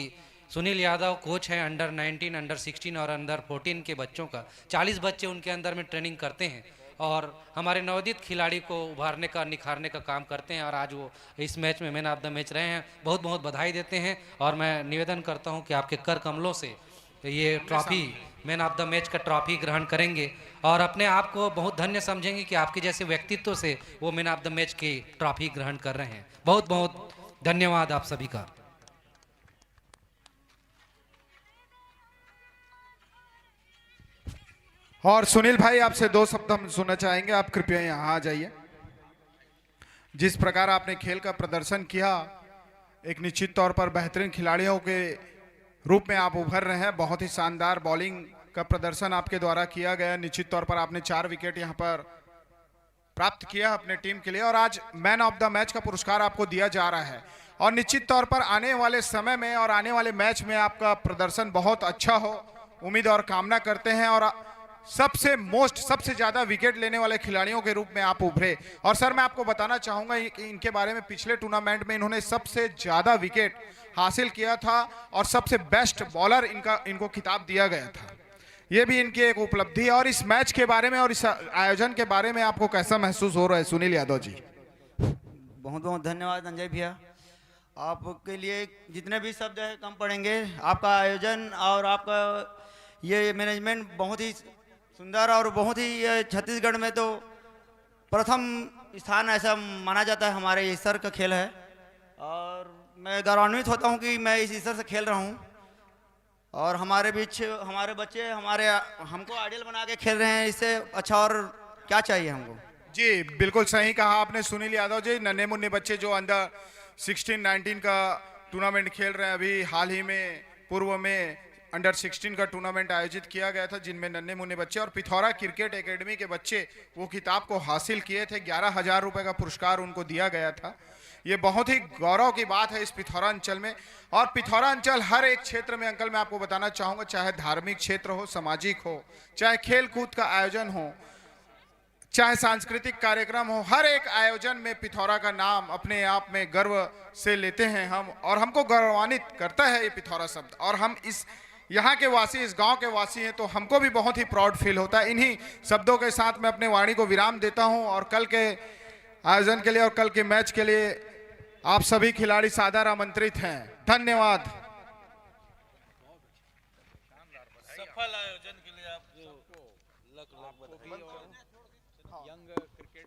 सुनील यादव कोच हैं अंडर 19, अंडर 16 और अंडर 14 के बच्चों का। 40 बच्चे उनके अंदर में ट्रेनिंग करते हैं, और हमारे नवोदित खिलाड़ी को उभारने का, निखारने का काम करते हैं। और आज वो इस मैच में मैन ऑफ द मैच रहे हैं। बहुत बहुत बधाई देते हैं, और मैं निवेदन करता हूं कि आपके कर कमलों से ये trophy, man of the match का ट्रॉफी ग्रहण करेंगे, और अपने आप को बहुत धन्य समझेंगे कि आपके जैसे व्यक्तित्व से वो मैन ऑफ द मैच की ट्रॉफी ग्रहण कर रहे हैं। बहुत बहुत धन्यवाद आप सभी का। और सुनील भाई, आपसे 2 शब्द हम सुनना चाहेंगे। आप कृपया यहाँ आ जाइए। जिस प्रकार आपने खेल का प्रदर्शन किया, एक निश्चित तौर पर बेहतरीन खिलाड़ियों के रूप में आप उभर रहे हैं। बहुत ही शानदार बॉलिंग का प्रदर्शन आपके द्वारा किया गया। निश्चित तौर पर आपने 4 विकेट यहाँ पर प्राप्त किया अपने टीम के लिए, और आज मैन ऑफ द मैच का पुरस्कार आपको दिया जा रहा है। और निश्चित तौर पर आने वाले समय में और आने वाले मैच में आपका प्रदर्शन बहुत अच्छा हो, उम्मीद और कामना करते हैं। और सबसे ज्यादा विकेट लेने वाले खिलाड़ियों के रूप में आप उभरे। और सर, मैं आपको बताना चाहूंगा कि इनके बारे में, पिछले टूर्नामेंट में इन्होंने सबसे ज्यादा विकेट हासिल किया था, और सबसे बेस्ट बॉलर इनको खिताब दिया गया था। ये भी इनकी एक उपलब्धि है। और इस मैच के बारे में और इस आयोजन के बारे में आपको कैसा महसूस हो रहा है सुनील यादव जी? बहुत बहुत धन्यवाद अंजय भैया। आपके लिए जितने भी शब्द है कम पड़ेंगे। आपका आयोजन और आपका ये मैनेजमेंट बहुत ही सुंदर, और बहुत ही छत्तीसगढ़ में तो प्रथम स्थान ऐसा माना जाता है। हमारे इस स्तर का खेल है, और मैं गौरवान्वित होता हूं कि मैं इस स्तर से खेल रहा हूं, और हमारे बीच हमारे बच्चे हमको आइडियल बना के खेल रहे हैं। इससे अच्छा और क्या चाहिए हमको? जी बिल्कुल सही कहा आपने सुनील यादव जी। नन्हे मुन्ने बच्चे जो अंडर 16, 19 का टूर्नामेंट खेल रहे हैं, अभी हाल ही में पूर्व में अंडर 16 का टूर्नामेंट आयोजित किया गया था, जिनमें नन्हे मुन्ने बच्चे और पिथौरा क्रिकेट एकेडमी के बच्चे वो खिताब को हासिल किए थे। 11,000 रुपए का पुरस्कार उनको दिया गया था। ये बहुत ही गौरव की बात है इस पिथौरा अंचल में। और पिथौरा अंचल हर एक क्षेत्र में अंकल मैं आपको बताना चाहूँगा, चाहे धार्मिक क्षेत्र हो, सामाजिक हो, चाहे खेल कूद का आयोजन हो, चाहे सांस्कृतिक कार्यक्रम हो, हर एक आयोजन में पिथौरा का नाम अपने आप में गर्व से लेते हैं हम, और हमको गौरवान्वित करता है ये पिथौरा शब्द। और हम इस यहाँ के वासी, इस गांव के वासी हैं, तो हमको भी बहुत ही प्राउड फील होता है। इन्हीं शब्दों के साथ मैं अपने वाणी को विराम देता हूं और कल के आयोजन के लिए और कल के मैच के लिए आप सभी खिलाड़ी सादर आमंत्रित हैं। धन्यवाद। सफल आयोजन के लिए आपको यंग क्रिकेट